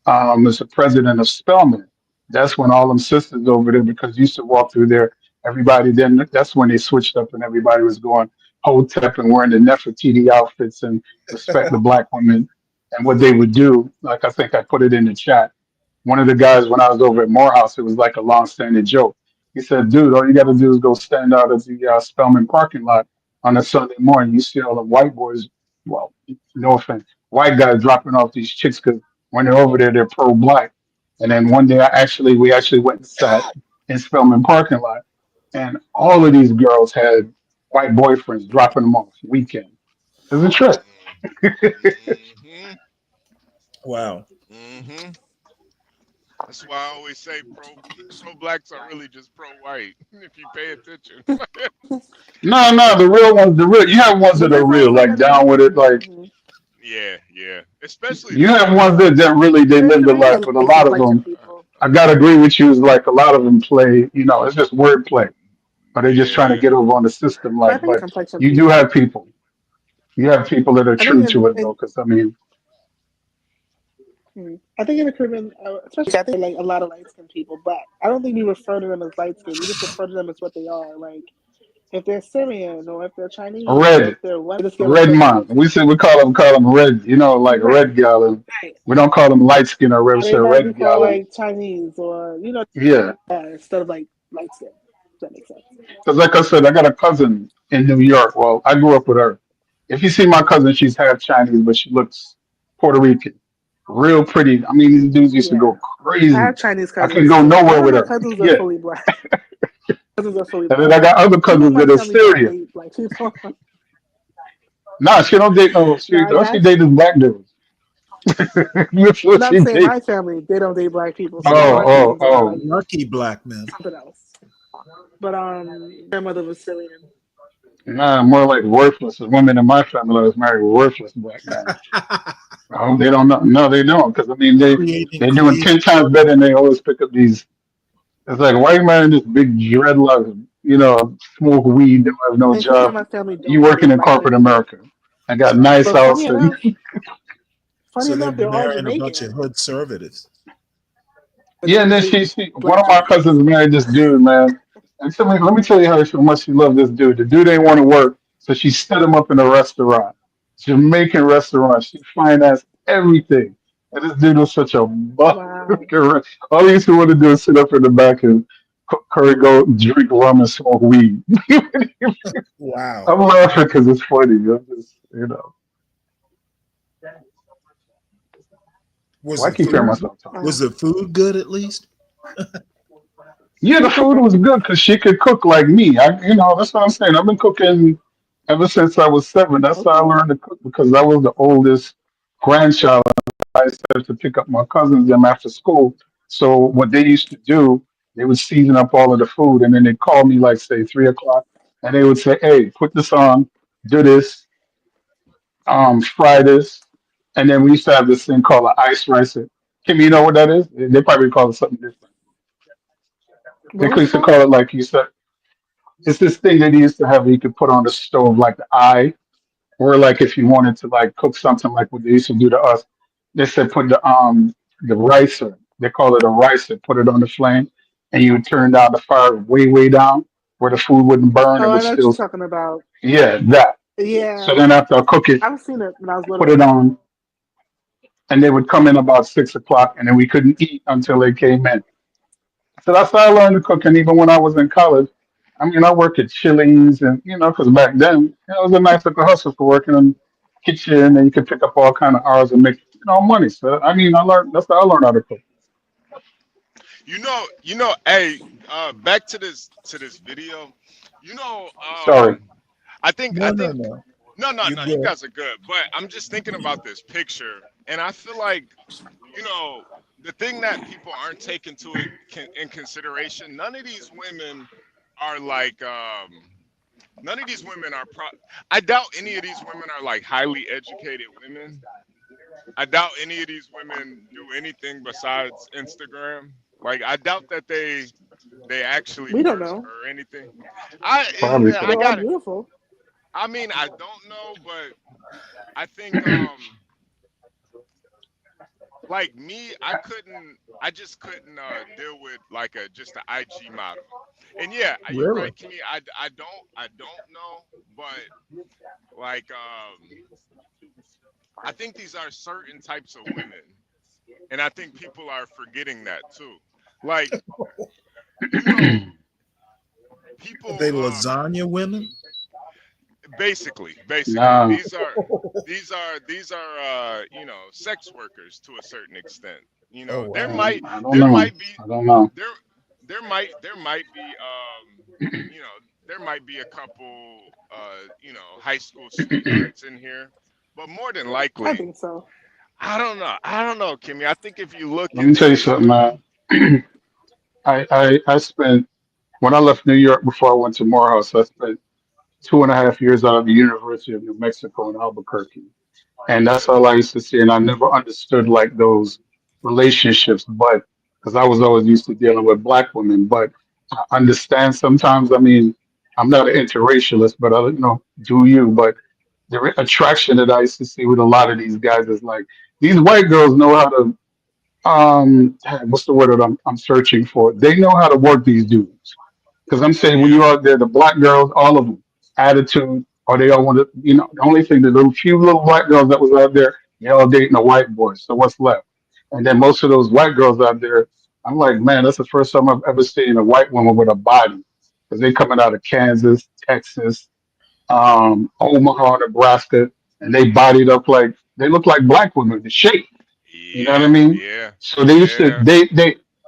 as the president of Spelman. That's when all them sisters over there, because you used to walk through there, everybody then, that's when they switched up and everybody was going Hotep and wearing the Nefertiti outfits and respect the black women and what they would do. Like I think I put it in the chat. One of the guys, when I was over at Morehouse, it was like a long-standing joke. He said, dude, all you got to do is go stand out at the Spelman parking lot on a Sunday morning. You see all the white boys, well, no offense, white guys dropping off these chicks because when they're over there, they're pro-black. And then one day, we actually went and sat in Spelman parking lot, and all of these girls had white boyfriends dropping them off weekend. It was a trip. Mm-hmm. Wow. Mm-hmm. That's why I always say pro blacks are really just pro white if you pay attention. No, the real ones, you have ones that are real, like down with it, like yeah. Especially you have ones that really they live the life, but a lot of them, I gotta agree with you, is like a lot of them play, it's just wordplay, but they're just trying to get over on the system, But I like, think but complexion you do have people. You have people that are I think true to it though, because I mean, I think in the Caribbean, especially I think like a lot of light skinned people, but I don't think we refer to them as light skinned. We just refer to them as what they are. Like if they're Syrian or if they're Chinese, or red, if they're what, just get red referred to man. We call them red, like a red gal, and we don't call them light skin or red. or We they say might be red called gal. like Chinese or Yeah, instead of like light skin. If that makes sense. because like I said, I got a cousin in New York. Well, I grew up with her. If you see my cousin, she's half Chinese, but she looks Puerto Rican. Real pretty. I mean, these dudes used to go crazy. I have Chinese I cousins. couldn't go Too. nowhere None of with my her. cousins are Yeah. fully black. Cousins are fully And black. then I got other Even cousins my that are family don't Syrian. date black people. Nah, she don't date no. All she dates black dudes. That's what But she I'm saying dates. my family, they don't date black people. So my Oh. cousins are like Lucky black men. something else. But grandmother was Syrian. Nah, more like worthless. The women in my family was married with worthless black men. They don't know. No, they don't. Because I mean, they're doing 10 times better, and they always pick up these. It's like, why you marrying this big dreadlock? Smoke weed, don't have no And people in job. my family don't You working date in black corporate people. America. I got nice But house. funny enough, So they're they're all marrying a Jamaican. bunch of hood conservatives. Yeah, and then she one of my cousins married this dude, man. And let me tell you how much she loved this dude. The dude ain't want to work, so she set him up in a restaurant, Jamaican restaurant. She financed everything. And this dude was such a buck. All he used to want to do is sit up in the back and cook curry goat, drink rum, and smoke weed. Wow. I'm laughing because it's funny. I'm just, Was Why the keep hearing food, myself talk? was the food good at least? Yeah, the food was good because she could cook like me. That's what I'm saying. I've been cooking ever since I was 7. That's how I learned to cook because I was the oldest grandchild. I started to pick up my cousins them after school. So what they used to do, they would season up all of the food, and then they'd call me like say 3 o'clock, and they would say, "Hey, put this on, do this, fry this," and then we used to have this thing called an ice ricer. Kim, you know what that is? They probably call it something different. They used to call it like you said. It's this thing that they used to have you could put on the stove like the eye, or like if you wanted to like cook something like what they used to do to us, they said put the ricer. They call it a ricer. Put it on the flame, and you would turn down the fire way down where the food wouldn't burn. It Oh, I would know what you're still talking about. that. Yeah. So then after I cook it, I've seen it when I was little. put it on, and they would come in about 6 o'clock, and then we couldn't eat until they came in. So that's how I learned to cook. And even when I was in college, I mean, I work at Chili's, and you know, because back then it was a nice little hustle for working in the kitchen, and you could pick up all kind of hours and make money. So I mean, I learned that's how I learned how to cook. Hey, back to this video. Sorry. I think No, no, You you good. guys are good. But I'm just thinking about this picture, and I feel like, the thing that people aren't taking in consideration, none of these women are like, none of these women are I doubt any of these women are like highly educated women. I doubt any of these women do anything besides Instagram. Like, I doubt that they actually We don't work know. or anything. Probably I so. They're all got it. beautiful. I mean, I don't know, but I think like me, I just couldn't deal with like just an IG model. And yeah, you're Really? right, Kenny. I don't know, but like I think these are certain types of women, and I think people are forgetting that too. Like, people Are they lasagna women? basically Nah. these are sex workers to a certain extent. Oh, There wow. might I don't know. I don't know. there might be there might be a couple high school sweethearts in here, but more than I likely, think so. I don't know, Kimmy. I think if you look Let me tell into you these something, women, man. I spent when I left New York before I went to Morehouse, I spent 2.5 years out of the University of New Mexico in Albuquerque. And that's all I used to see. And I never understood like those relationships, but because I was always used to dealing with black women. But I understand sometimes, I mean, I'm not an interracialist, but I, do you? But the attraction that I used to see with a lot of these guys is like these white girls know how to, what's the word that I'm searching for? They know how to work these dudes. Because I'm saying when yeah, you're out there, the black girls, all of them, attitude, or they all want to, the only thing, the little few little black girls that was out there, they all dating a white boy. So what's left? And then most of those white girls out there, I'm like, man, that's the first time I've ever seen a white woman with a body. Because they coming out of Kansas, Texas, Omaha, Nebraska, and they bodied up like, they look like black women, the shape. You know what I mean? yeah, So they used to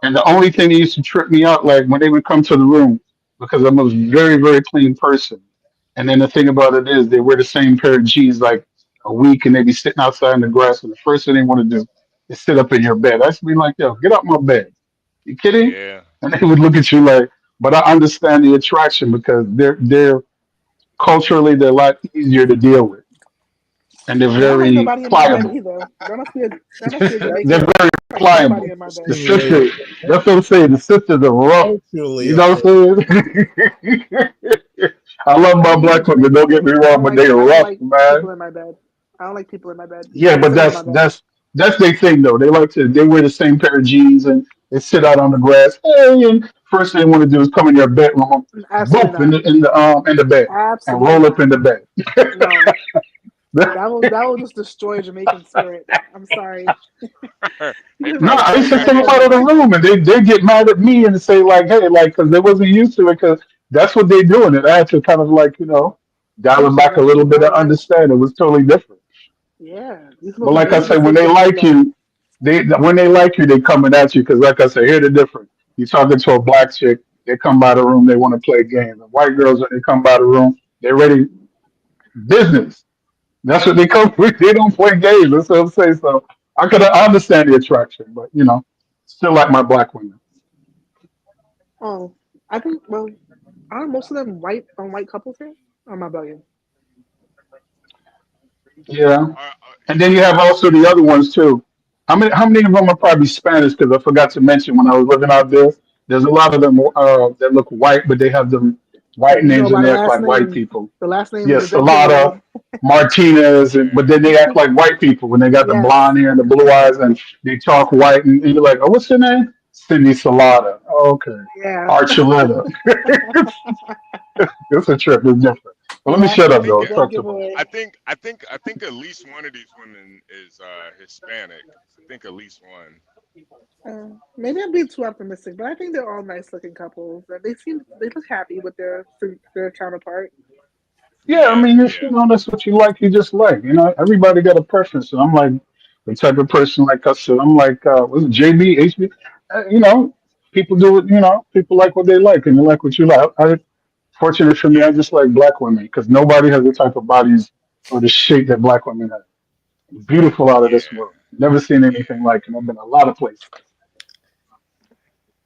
and the only thing that used to trip me out, like when they would come to the room, because I'm a very, very clean person. And then the thing about it is they wear the same pair of jeans like a week and they be sitting outside in the grass and the first thing they want to do is sit up in your bed. I used to be like, yo, get out my bed. You kidding? yeah. And they would look at you like, but I understand the attraction because they're culturally they're a lot easier to deal with. And they're I don't like very nobody in my bed pliable. either. That must be a They're Jamaican. very I don't like pliable. nobody in my bed. The sister, that's what I'm saying. The sisters are rough. Culturally, You know what I'm saying? I love I my don't like black women. Don't get Jamaicans. me wrong, but they are I don't rough, like people man. in my bed. I don't like people in my bed. You Yeah, can't but sit on my bed. that's their thing though. They wear the same pair of jeans and they sit out on the grass. Hey, and first thing they want to do is come in your bedroom, Absolutely boop not. in the bed and Absolutely roll up not. in the bed. No. That will just destroy Jamaican spirit. I'm sorry. They You No, invite probably I all used think to kind I of send them get out crazy of the stuff. room, and they get mad at me and say like, "Hey, like," because they wasn't used to it. Because that's what they doing. And I had to kind of like, dial it Teach them back a like this little is bit how to it works. understand. It was totally different. Yeah. You're But supposed to like be I this is the said, when safe they place to be like at. you, when they like you, they coming at you. Because like I said, here the difference. You talking to a black chick, they come by the room, they want to play games. The white girls, when they come by the room, they're ready business. That's what they come with. They don't play games. That's what I'm saying. So I understand the attraction, but still like my black women. Oh, I think aren't most of them white couples here? Or am I bugging? Yeah. Are, And then you have also the other ones too. How many of them are probably Spanish? Because I forgot to mention when I was living out there, there's a lot of them that look white, but they have them white You go names and by the they act last like white name. people. The last name Yeah, is that giveaway. Salada, Martinez, but then they act like white people when they got the Yes. blonde hair and the blue eyes and they talk white and you're like, oh, what's your name? Cindy Salada. Oh, okay. Yeah. Archuleta. It's a trip. It's different. But let me Last shut name up, is though. that Talk to me. giveaway. I think at least one of these women is Hispanic. I think at least one. Maybe I'm being too optimistic, but I think they're all nice looking couples. And they look happy with their counterpart. Yeah, I mean, that's what you like. You just like, everybody got a preference. And I'm like the type of person, like I said, I'm like, was it JB, HB? People do it. People like what they like, and you like what you like. Fortunate for me, I just like black women because nobody has the type of bodies or the shape that black women have. Beautiful out of this world. Never seen anything like it. I've been a lot of places.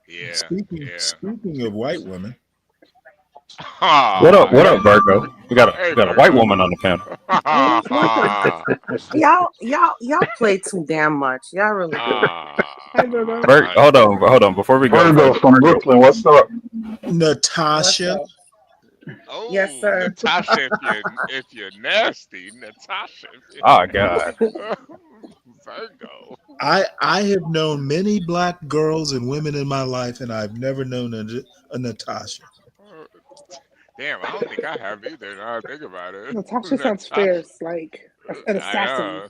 Yeah. Speaking of white women. What up, Virgo? We got a white woman on the panel. Y'all play too damn much. Y'all really do. Hold on. Before we go, Virgo from Brooklyn, what's up? Natasha. Oh, yes, sir. Natasha, if you're nasty, Natasha. Oh God. Virgo. I have known many black girls and women in my life, and I've never known a Natasha. Damn, I don't think I have either. Now I think about it. Natasha sounds fierce, like an assassin.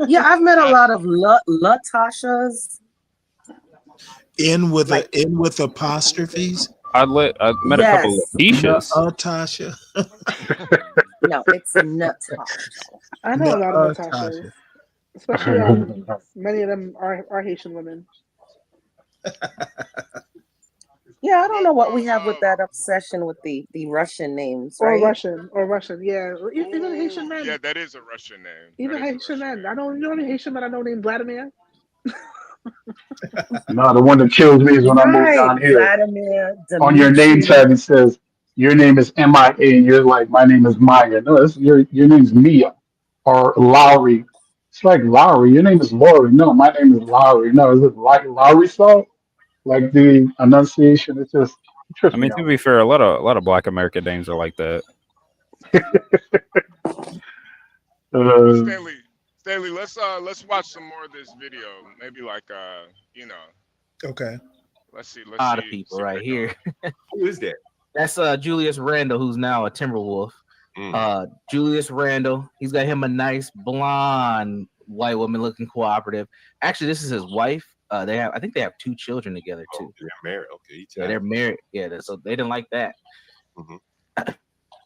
Yeah, I've met a lot of Latashas. In with apostrophes. I met a couple of Keishas. Natasha. No, it's Natasha. I know a lot of Natashas, especially many of them are Haitian women. Yeah, I don't know what we have with that obsession with the Russian names, right? Or Russian, yeah. Even Haitian men. Yeah, that is a Russian name. Even Haitian men. You know any Haitian men I know named Vladimir? No, the one that kills me is when I move down here. Vladimir, On your name Dimitri. tag, it says your name is MIA, and you're like, my name is Maya. No, your name's Mia or Lowry. It's like Lowry. Your name is Lori. No, my name is Lowry. No, is it like Lowry salt? Like the enunciation, it's just. I mean, to be fair, a lot of Black American names are like that. Stanley, let's watch some more of this video. Maybe like Okay. Let's see. The people right here. Who is that? That's Julius Randle, who's now a Timberwolf. Julius Randle, he's got him a nice blonde white woman looking cooperative. Actually, this is his wife. I think they have 2 children together too. They're married. Okay. Yeah, they're married. Yeah, so they didn't like that.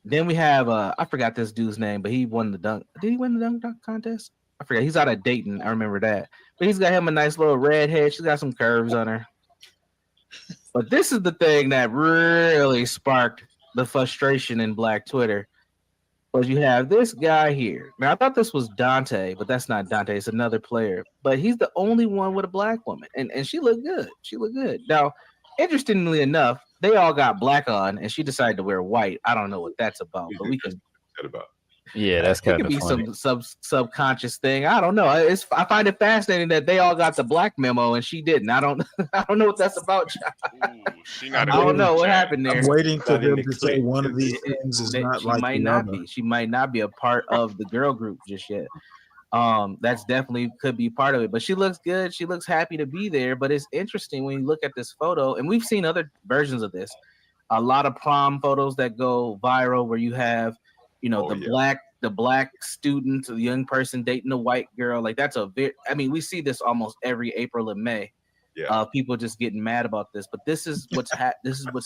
Then we have I forgot this dude's name, but he won the dunk. Did he win the dunk contest? I forgot. He's out of Dayton. I remember that. But he's got him a nice little red head. She's got some curves on her. But this is the thing that really sparked the frustration in Black Twitter. Was you have this guy here. Now I thought this was Dante, but that's not Dante. It's another player. But he's the only one with a black woman, and she looked good. She looked good. Now, interestingly enough, they all got black on, and she decided to wear white. I don't know what that's about, but we can. Yeah, that's kind It of could be funny. some subconscious thing. I don't know. I find it fascinating that they all got the black memo and she didn't. I don't know what that's about. I don't know what happened there. I'm waiting for them to say one of these things is not like the other. She might not be a part of the girl group just yet. That's definitely could be part of it. But she looks good. She looks happy to be there. But it's interesting when you look at this photo, and we've seen other versions of this. A lot of prom photos that go viral where you have, the black student, the young person dating a white girl. Like that's we see this almost every April and May. Yeah. People just getting mad about this, but this is what's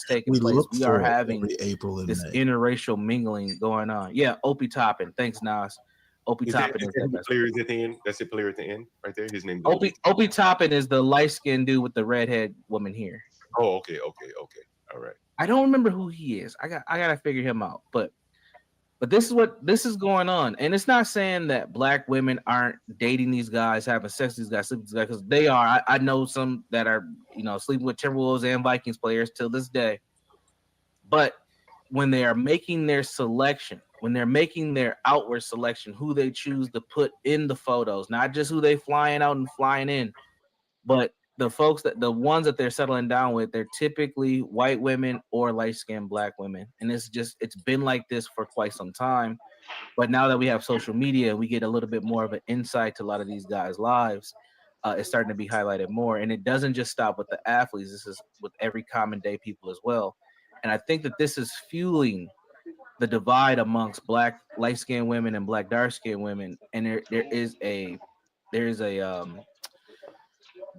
taking place. We are having April and this May. interracial mingling going on. Yeah, Opie Toppin. Thanks, Nas. Opie Toppin is the player at the end. That's the player at the end, right there. His name. Opie Toppin is the light skinned dude with the redhead woman here. Oh, okay, all right. I don't remember who he is. I gotta figure him out, but this is going on, and it's not saying that black women aren't dating these guys, having sex with these guys, sleeping with these guys, because they are. I know some that are, sleeping with Timberwolves and Vikings players till this day. But when they are making their selection, when they're making their outward selection, who they choose to put in the photos, not just who they flying out and flying in, but the ones that they're settling down with, they're typically white women or light-skinned black women. And it's been like this for quite some time. But now that we have social media, we get a little bit more of an insight to a lot of these guys' lives. It's starting to be highlighted more. And it doesn't just stop with the athletes. This is with every common day people as well. And I think that this is fueling the divide amongst black light-skinned women and black dark-skinned women. And there is a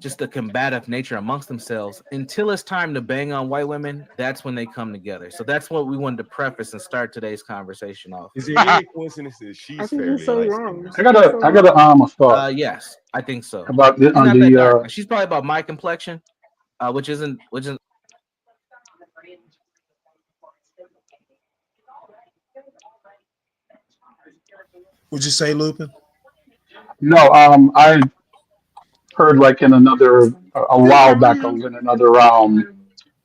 just the combative nature amongst themselves. Until it's time to bang on white women, that's when they come together. So that's what we wanted to preface and start today's conversation off. Is there any coincidence that I she's think you're fairly so light wrong. skinned? I got a thought Yes, I think so. about She's the, on not that the dark. She's probably about my complexion, which isn't. Would you say, Lupin? no, I heard like in another a while back I was in another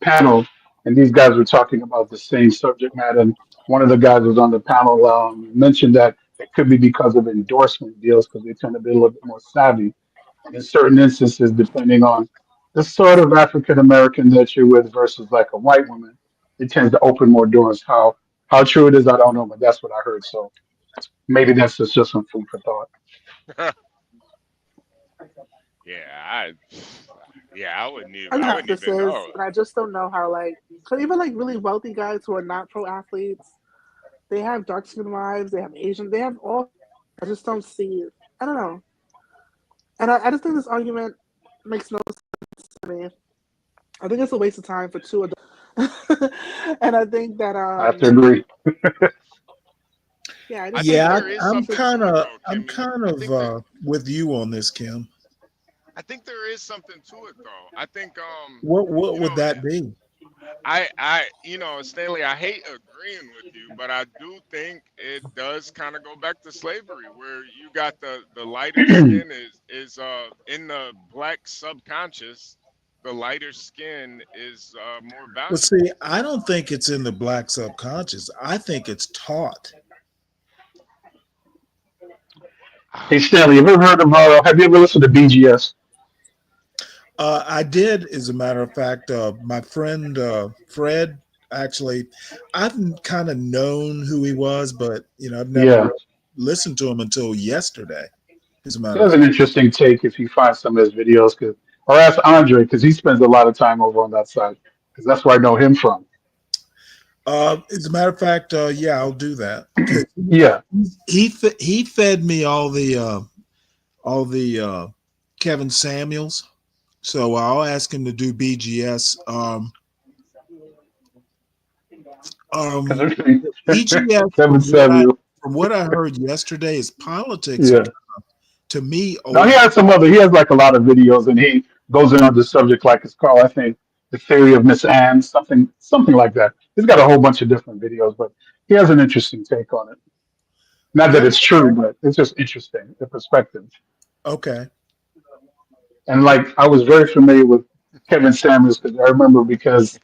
panel, and these guys were talking about the same subject matter. And one of the guys was on the panel mentioned that it could be because of endorsement deals because they tend to be a little bit more savvy. And in certain instances, depending on the sort of African American that you're with versus like a white woman, it tends to open more doors. How true it is, I don't know, but that's what I heard. So maybe that's just some food for thought. I wouldn't even. I know I what wouldn't this even is, know. and I just don't know how, like, cause even like really wealthy guys who are not pro athletes, they have dark skinned wives, they have Asian, they have all. I just don't see it. I don't know. And I just think this argument makes no sense to me. I think it's a waste of time for two adults. And I think that I have to agree. yeah, I I just think Yeah, there is I'm something kind to it, of though, I'm Kimmy. kind I of think that with you on this, Kim. I think there is something to it, though. I think What you would know, that be? Stanley, I hate agreeing with you, but I do think it does kind of go back to slavery, where you got the lighter skin is in the black subconscious, the lighter skin is more Well, valuable. see, I don't think it's in the black subconscious. I think it's taught. Hey Stanley, have you ever heard of? Have you ever listened to BGS? I did, as a matter of fact. My friend Fred, actually, I've kind of known who he was, but I've never Yeah, listened to him until yesterday. As a he matter of has an fact. interesting take if you find some of his videos. Or ask Andre because he spends a lot of time over on that side because that's where I know him from. As a matter of fact, yeah, I'll do that. 'Cause Yeah, he fed me all the Kevin Samuels, so I'll ask him to do BGS. BGS Kevin Samuel. from what I heard yesterday is politics are Yeah. to me No, he has some other. He has like a lot of videos, and he goes in on the subject like it's called. I think the theory of Miss Anne, something like that. He's got a whole bunch of different videos, but he has an interesting take on it. Not that it's true, but it's just interesting the perspective. Okay. And like I was very familiar with Kevin Samuels because I remember because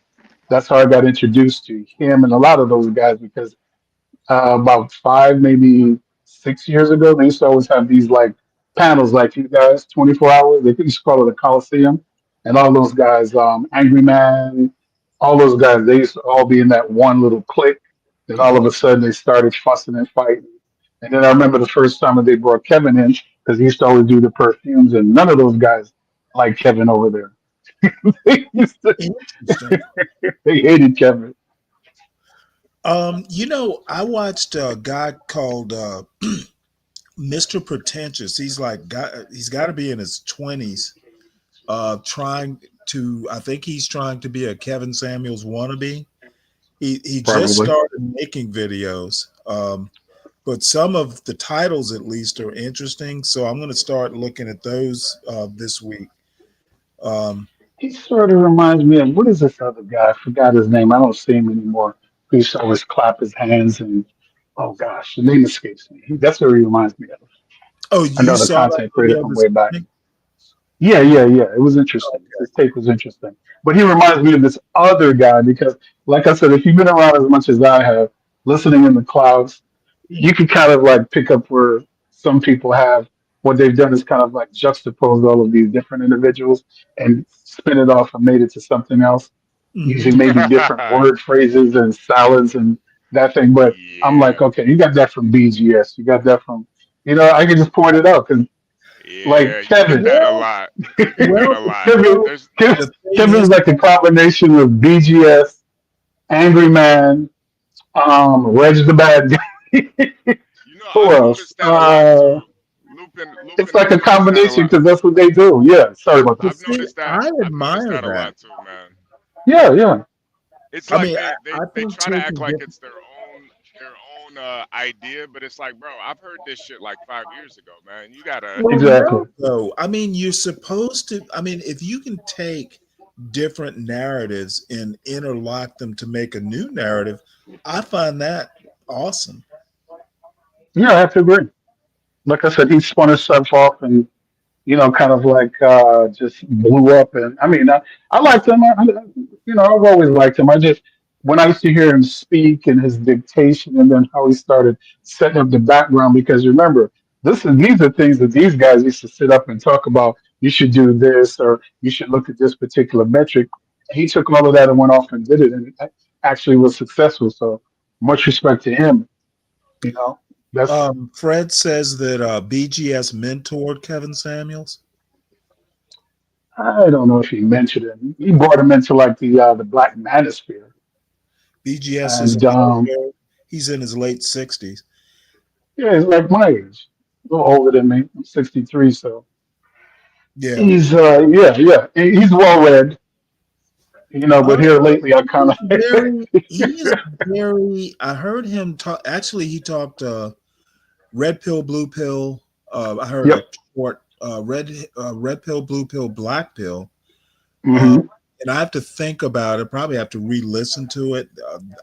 that's how I got introduced to him and a lot of those guys because about 5, maybe 6 years ago, they used to always have these like panels like you guys, 24 hours. They used to call it a Coliseum. And all those guys, Angry Man, all those guys, they used to all be in that one little clique. Then all of a sudden they started fussing and fighting. And then I remember the first time that they brought Kevin in because he used to always do the perfumes, and none of those guys like Kevin over there. they, they hated Kevin. I watched a guy called Mr. Pretentious. He's got to be in his 20s, I think he's trying to be a Kevin Samuels wannabe. He just Probably. started making videos, but some of the titles at least are interesting. So I'm going to start looking at those this week. He sort of reminds me of what is this other guy? I forgot his name. I don't see him anymore. He used to always clap his hands and oh gosh, the name escapes me. That's what he reminds me of. Oh, you Another saw that content creator video from this way back. morning? Yeah. It was interesting. His take was interesting. But he reminds me of this other guy because, like I said, if you've been around as much as I have, listening in the clouds, you can kind of like pick up where some people have. What they've done is kind of like juxtapose all of these different individuals and spin it off and made it to something else, using maybe different word phrases and salads and that thing. But I'm like, okay, you got that from BGS. You got that from, I can just point it out because like Kevin. That a lot. You get that a lot. Kevin's like a combination of BGS, Angry Man, Reg the Bad Guy. Who else? it's like a combination because that's what they do. Yeah, sorry about that. But see, I admire a lot that. too, man. Yeah, yeah. It's I like mean, they I think try to act taking like different- it's their own idea, but it's like, bro, I've heard this shit like 5 years ago, man. You gotta No, though. I mean, you're supposed to. I mean, if you can take different narratives and interlock them to make a new narrative, I find that awesome. Yeah, I have to agree. Like I said, he spun himself off and, kind of like just blew up. And I mean, I liked him. I've always liked him. I just, when I used to hear him speak and his dictation and then how he started setting up the background, because remember, these are things that these guys used to sit up and talk about. You should do this or you should look at this particular metric. He took all of that and went off and did it and it actually was successful. So much respect to him. That's Fred says that BGS mentored Kevin Samuels. I don't know if he mentioned it. He brought him into like the Black Manosphere. BGS is And he's in his late 60s. yeah, he's like my age, a little older than me. I'm 63, so Yeah, he's yeah. He's well read, But here lately, I kind of he is very. I heard him talk. Actually, he talked red pill, blue pill. I heard a short red pill, blue pill, black pill. And I have to think about it. Probably have to re-listen to it.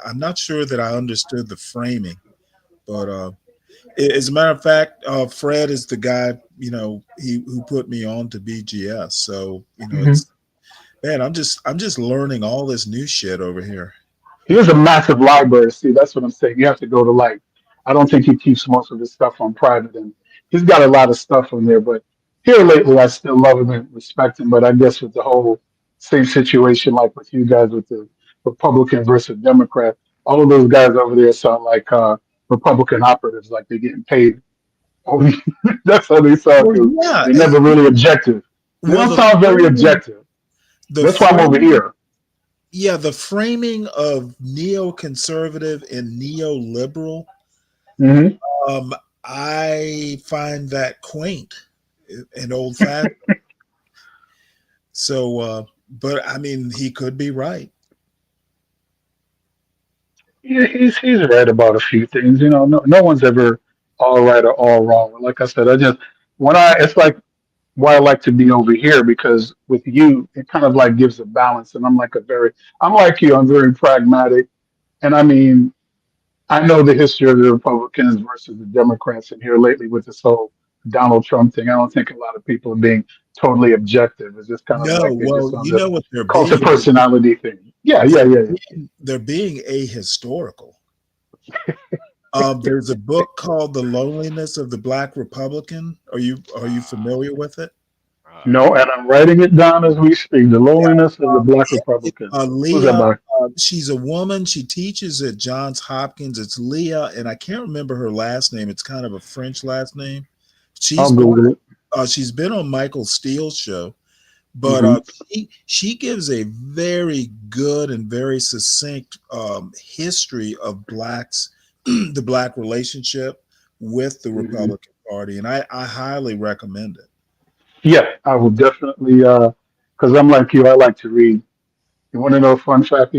I'm not sure that I understood the framing, but as a matter of fact, Fred is the guy who put me on to BGS. So it's man, I'm just learning all this new shit over here. He has a massive library. See, that's what I'm saying. You have to go to I don't think he keeps most of his stuff on private, and he's got a lot of stuff on there. But here lately, I still love him and respect him. But I guess with the whole same situation, like with you guys with the Republican versus Democrat, all of those guys over there sound like Republican operatives, like they're getting paid. That's how they sound. Well, yeah, they're never really objective. They don't sound very objective. That's why I'm over here. Yeah, the framing of neoconservative and neoliberal, I find that quaint and old fashioned. So, but I mean, he could be right. Yeah, he's right about a few things. No one's ever all right or all wrong. Like I said, it's like why I like to be over here because with you, it kind of like gives a balance. And I'm like you, I'm very pragmatic. And I mean, I know the history of the Republicans versus the Democrats, and here lately with this whole Donald Trump thing, I don't think a lot of people are being totally objective. It's just kind of like what they're cult being. of personality thing. Yeah. They're being ahistorical. There's a book called The Loneliness of the Black Republican. Are you familiar with it? No, and I'm writing it down as we speak. The Loneliness of the Black Republican. Who's that by? She's a woman. She teaches at Johns Hopkins. It's Leah, and I can't remember her last name. It's kind of a French last name. I'll Google it. She's been on Michael Steele's show, but she gives a very good and very succinct history of the Black relationship with the Republican Party, and I highly recommend it. Yeah, I will definitely, because I'm like you, I like to read. You want to know a fun fact? I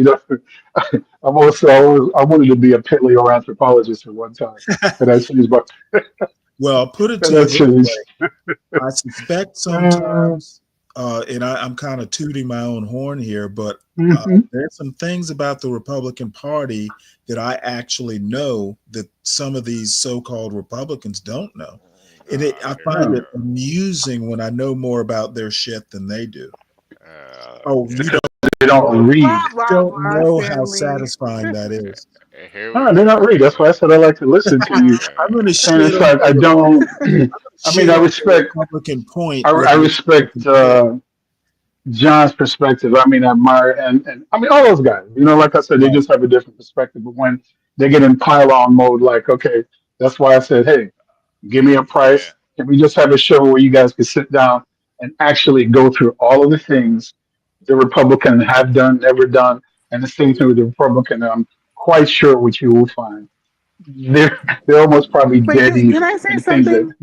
wanted to be a paleoanthropologist at one time, but I changed my. Well, put it to you this way. I suspect sometimes, and I'm kind of tooting my own horn here, but there's some things about the Republican Party that I actually know that some of these so-called Republicans don't know. And I find it amusing when I know more about their shit than they do. They don't read. You don't know how satisfying that is. No, they don't read. That's why I said I like to listen to you. I'm going to And it's like I don't. I mean, I respect. Republican point. I respect John's perspective. I mean, I admire and I mean all those guys. Like I said, they just have a different perspective. But when they get in pile-on mode, like, okay, that's why I said, hey, give me a price. Can we just have a show where you guys can sit down and actually go through all of the things the Republicans have done, never done, and the same thing with the Republican. I'm quite sure what you will find. They're almost probably But dead can even. I say in things something?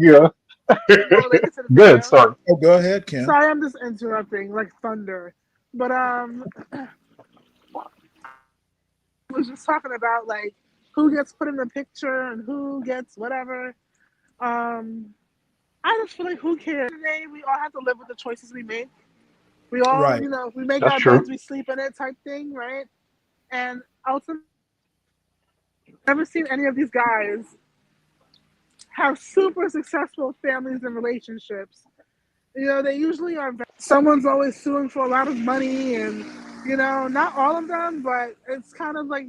that, related to the Good, video. sorry. Oh, go ahead, Kim. Sorry, I'm just interrupting like thunder. But was just talking about like who gets put in the picture and who gets whatever. I just feel like who cares? Today we all have to live with the choices we make. We all, Right. you know, we make That's our true. beds, we sleep in it type thing, right? And ultimately, never seen any of these guys have super successful families and relationships. You know, they usually are. Someone's always suing for a lot of money, and you know, not all of them, but it's kind of like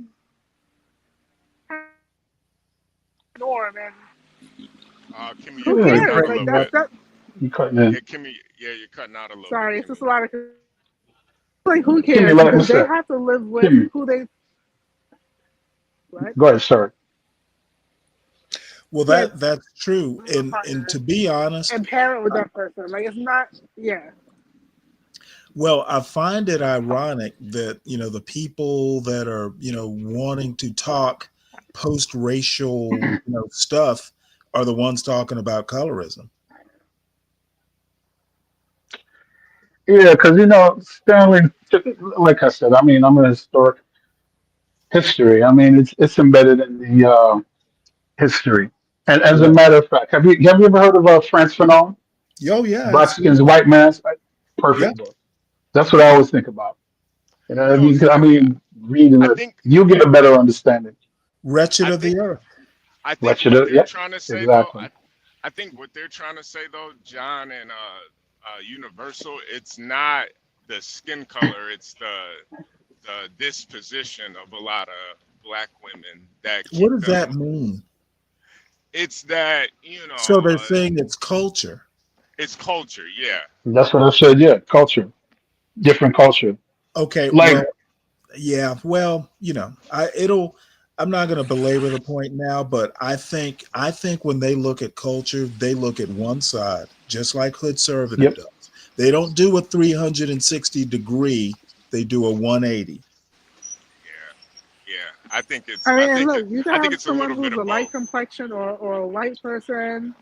norm. And Kimmy, who you're Yeah, cutting cares? out a Like little that's bit. that. you cutting in. Yeah, Kimmy, you're cutting out a little Sorry, bit. it's just a lot of. Like who Kimmy, cares? let me Because they say, have to live with Kimmy, who they. Right? go ahead, sorry. Well, Yeah, that's true, and to be honest, and parent with that person. Like it's not. Yeah. well, I find it ironic that the people that are wanting to talk post-racial stuff are the ones talking about colorism. Yeah, because Stanley, like I said, I mean, I'm a historic history. I mean, it's embedded in the history. And as a Right. matter of fact, have you ever heard of Frantz Fanon? Oh yeah, Black absolutely. Skins, White Man's? Yeah. Perfect book. That's what I always think about. I No, mean, reading I it, think you get a better understanding. Wretched I of the think earth. Let what they're yeah, trying to say exactly. though, I think what they're trying to say though, John and Universal, it's not the skin color, it's the disposition of a lot of black women that What keep does that them. mean? It's that So they're saying it's culture. it's culture, yeah. That's what I said. Yeah, culture, different culture. Okay, Like, well, yeah, well, I'm not going to belabor the point now, but I think when they look at culture, they look at one side, just like Hood Conservative yep. does. They don't do a 360 degree; they do a 180. Yeah. I think it's I I mean, and think look, it, you I can think have it's a little someone bit who's a of light both. complexion or a white person.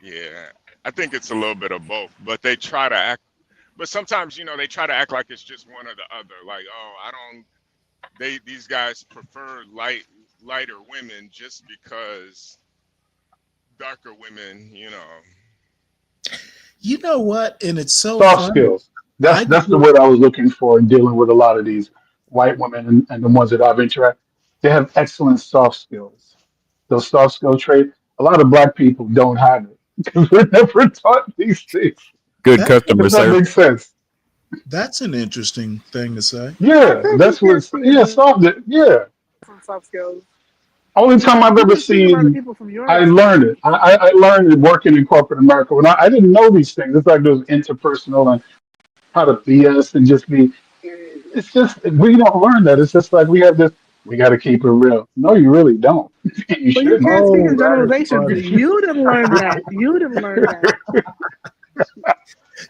Yeah. I think it's a little bit of both, but they try to act. But sometimes, they try to act like it's just one or the other. Like, oh, I don't. These guys prefer lighter women just because darker women, You know what? And it's so Soft funny. skills. That's the word I was looking for in dealing with a lot of these white women and the ones that I've interacted. They have excellent soft skills. Those soft skill traits. A lot of black people don't have it because we're never taught these things. Good That, customer If that service. makes sense. that's an interesting thing to say. Yeah, that's what. Yeah, soft. Yeah. Some soft skills. Only time I've You've ever been speaking about the seen, people from your I learned experience. it. I learned it working in corporate America. When I didn't know these things, it's like those interpersonal and how to BS and just be. It's just we don't learn that. It's just like we have this. We got to keep it real. No, you really don't. You But you shouldn't. can't speak Oh, in that is generalizations. funny. You didn't learn that. You didn't learn that.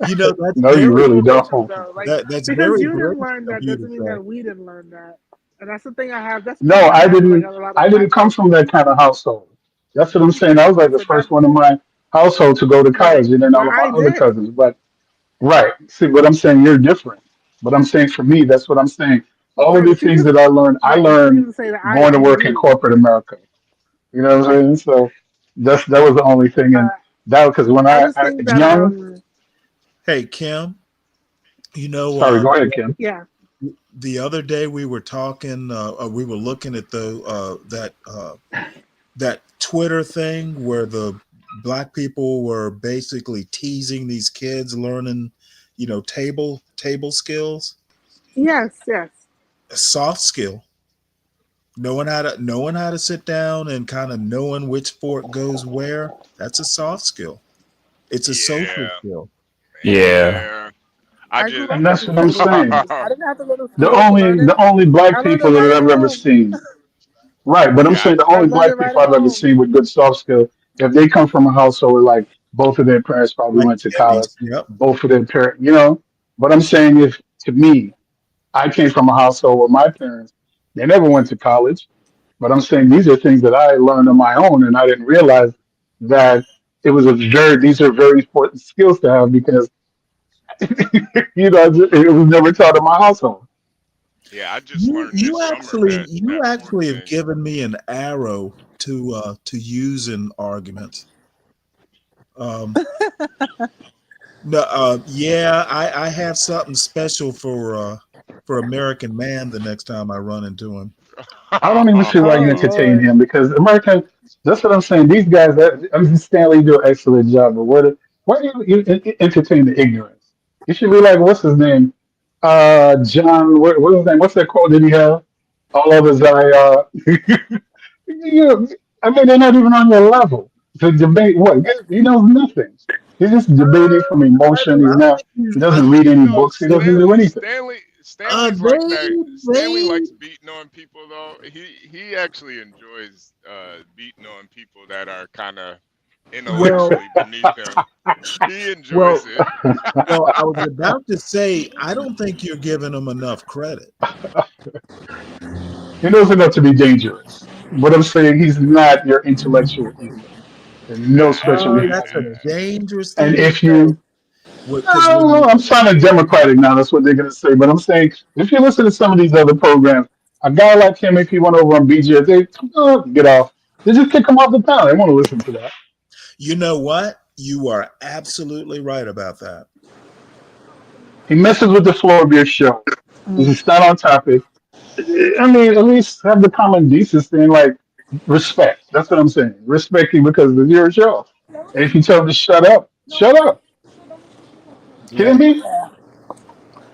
That's No, you very really Generalizations, don't. though. Like that's because very you didn't British learn of that you to doesn't mean say. that we didn't learn that. And that's the thing I have. That's the No, problem I I have with like didn't. a lot of I didn't black come from culture. that kind of household. That's what I'm saying. I was like the So that's first one in my household to go to college, right. and then But all of my I other did. cousins. But right, see, what I'm saying, you're different. But I'm saying for me, that's what I'm saying. All of Right, the but you things just that I right. You still learned need to say that going to I work in do. corporate America. You know what I'm saying? So that was the only thing, Uh, and that because when I just think that young, Hey Kim, sorry, go ahead, Kim. yeah. the other day we were talking. We were looking at that Twitter thing where the black people were basically teasing these kids learning, table skills, Yes, yes. a soft skill. Knowing how to sit down and kind of knowing which fork goes where. That's a soft skill. It's a social Yeah. skill. Yeah. I grew And up with that's these what I'm saying. capabilities. I didn't have to go to The school to learn it. only I black learned people it that right at I've ever home. seen. Right, but I'm Yeah, saying the I only learned it black right people at I've ever home. seen with good soft skills, if they come from a household where like both of their parents probably Like went to college, Kimmy's. Yep. both of their parents, But I'm saying if to me, I came from a household where my parents they never went to college, But I'm saying these are things that I learned on my own, and I didn't realize that these are very important skills to have because it was never taught in my household. Yeah, I just learned this summer that you actually have given me an arrow to use in arguments. No, yeah, I have something special for American Man the next time I run into him. I don't even see why you entertain him because American. That's what I'm saying. These guys, Stanley, do an excellent job. But why do you entertain the ignorance? You should be like, what's his name? John. What's his name? What's that quote that he have? All others, I mean, they're not even on your level to debate. What he knows nothing. He's just debating from emotion. He doesn't read any books. He doesn't do anything. Stanley's like that. Stanley likes beating on people though. He actually enjoys beating on people that are kind of intellectually beneath him. He enjoys it. Well, I was about to say, I don't think you're giving him enough credit. He knows enough to be dangerous. But I'm saying he's not your intellectual equal. And no special. That's a dangerous and thing. if you I'm sounding democratic now, that's what they're gonna say. But I'm saying if you listen to some of these other programs, a guy like him, if he went over on BJ, they get off. They just kick him off the panel. They want to listen to that. You know what? You are absolutely right about that. He messes with the flow of your show. He's not on topic. I mean, at least have the common decency and like respect. That's what I'm saying. Respecting because it's your show. And if you tell him to shut up, shut up. Kidding me?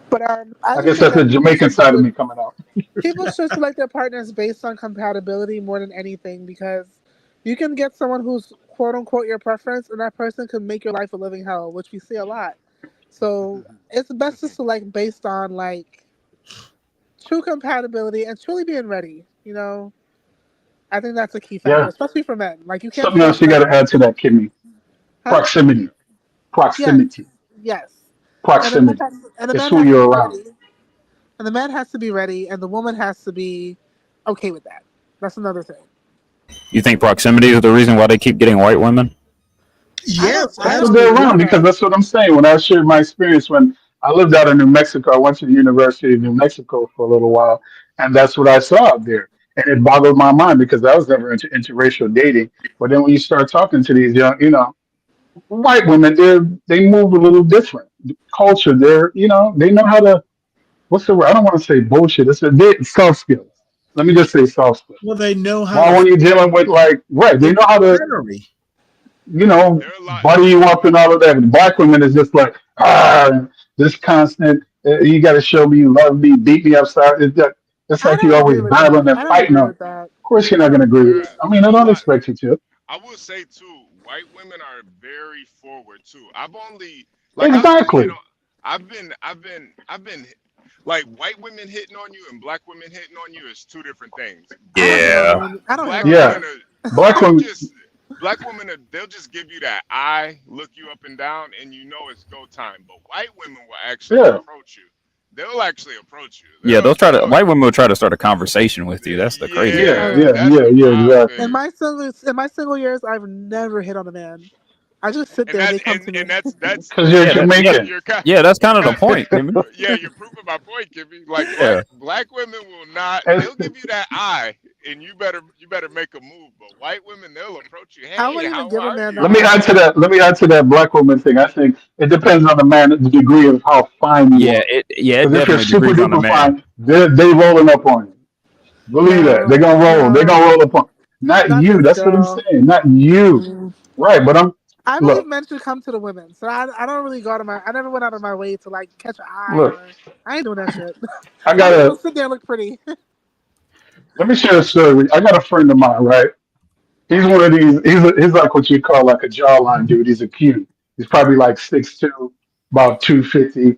But I guess that's the Jamaican side of me coming out. people should select their partners based on compatibility more than anything, because you can get someone who's quote unquote your preference, and that person can make your life a living hell, which we see a lot. So it's best to select based on like true compatibility and truly being ready. You know, I think that's a key factor, Yeah. especially for men. Like you can't. Something else you got to add to that, Kimmy. Proximity. Proximity. Yes. Proximity. And the It's man who has to you're be around. ready. And the man has to be ready, and the woman has to be okay with that. That's another thing. You think proximity is the reason why they keep getting white women? Yes, That's what they're around because that's what I'm saying. When I shared my experience when I lived out in New Mexico, I went to the University of New Mexico for a little while, and that's what I saw out there. And it boggled my mind because I was never into interracial dating. But then when you start talking to these young, white women, they move a little different. The culture, they know how to. What's the word? I don't want to say bullshit. It's soft skills. Let me just say soft skills. Well, they know how. While when you're dealing with they know how to. Buddy you up and all of that. And black women is just like, this constant, you got to show me you love me, beat me upside. It's like you always battling and fighting them. Of course you're not going to agree with it. I mean, I don't expect you to. I will say too, white women are very forward too. I've only Exactly. I've been like white women hitting on you and black women hitting on you is two different things. Yeah. Black women. Black women, they'll just give you that eye, look you up and down, and you know it's go time. But white women will actually approach you. They'll actually approach you. Yeah, white women will try to start a conversation with you. That's the crazy. Yeah. In my single years, I've never hit on a man. I just sit there and they come to me. And that's because you're Jamaican. Yeah, that's kind of the point, Kimmy. Yeah, you're proving my point, Kimmy. Like black women will not. They'll give you that eye, and you better make a move. But white women, they'll approach you. Hey, I wouldn't even give a man. Let me add to that black woman thing. I think it depends on the man, the degree of how fine you are. It if you're definitely super degrees on the duper man. fine, they rolling up on you. Believe that. They're gonna roll. They're gonna roll up on. Not you. That's what I'm saying. Not you. Right, but I believe men should come to the women, so I don't really go to I never went out of my way to like catch an eye. Look. I ain't doing that shit. I gotta sit there and look pretty. Let me share a story. I got a friend of mine, right? He's one of these. He's like what you call like a jawline dude. He's a cute. He's probably like 6'2", about 250,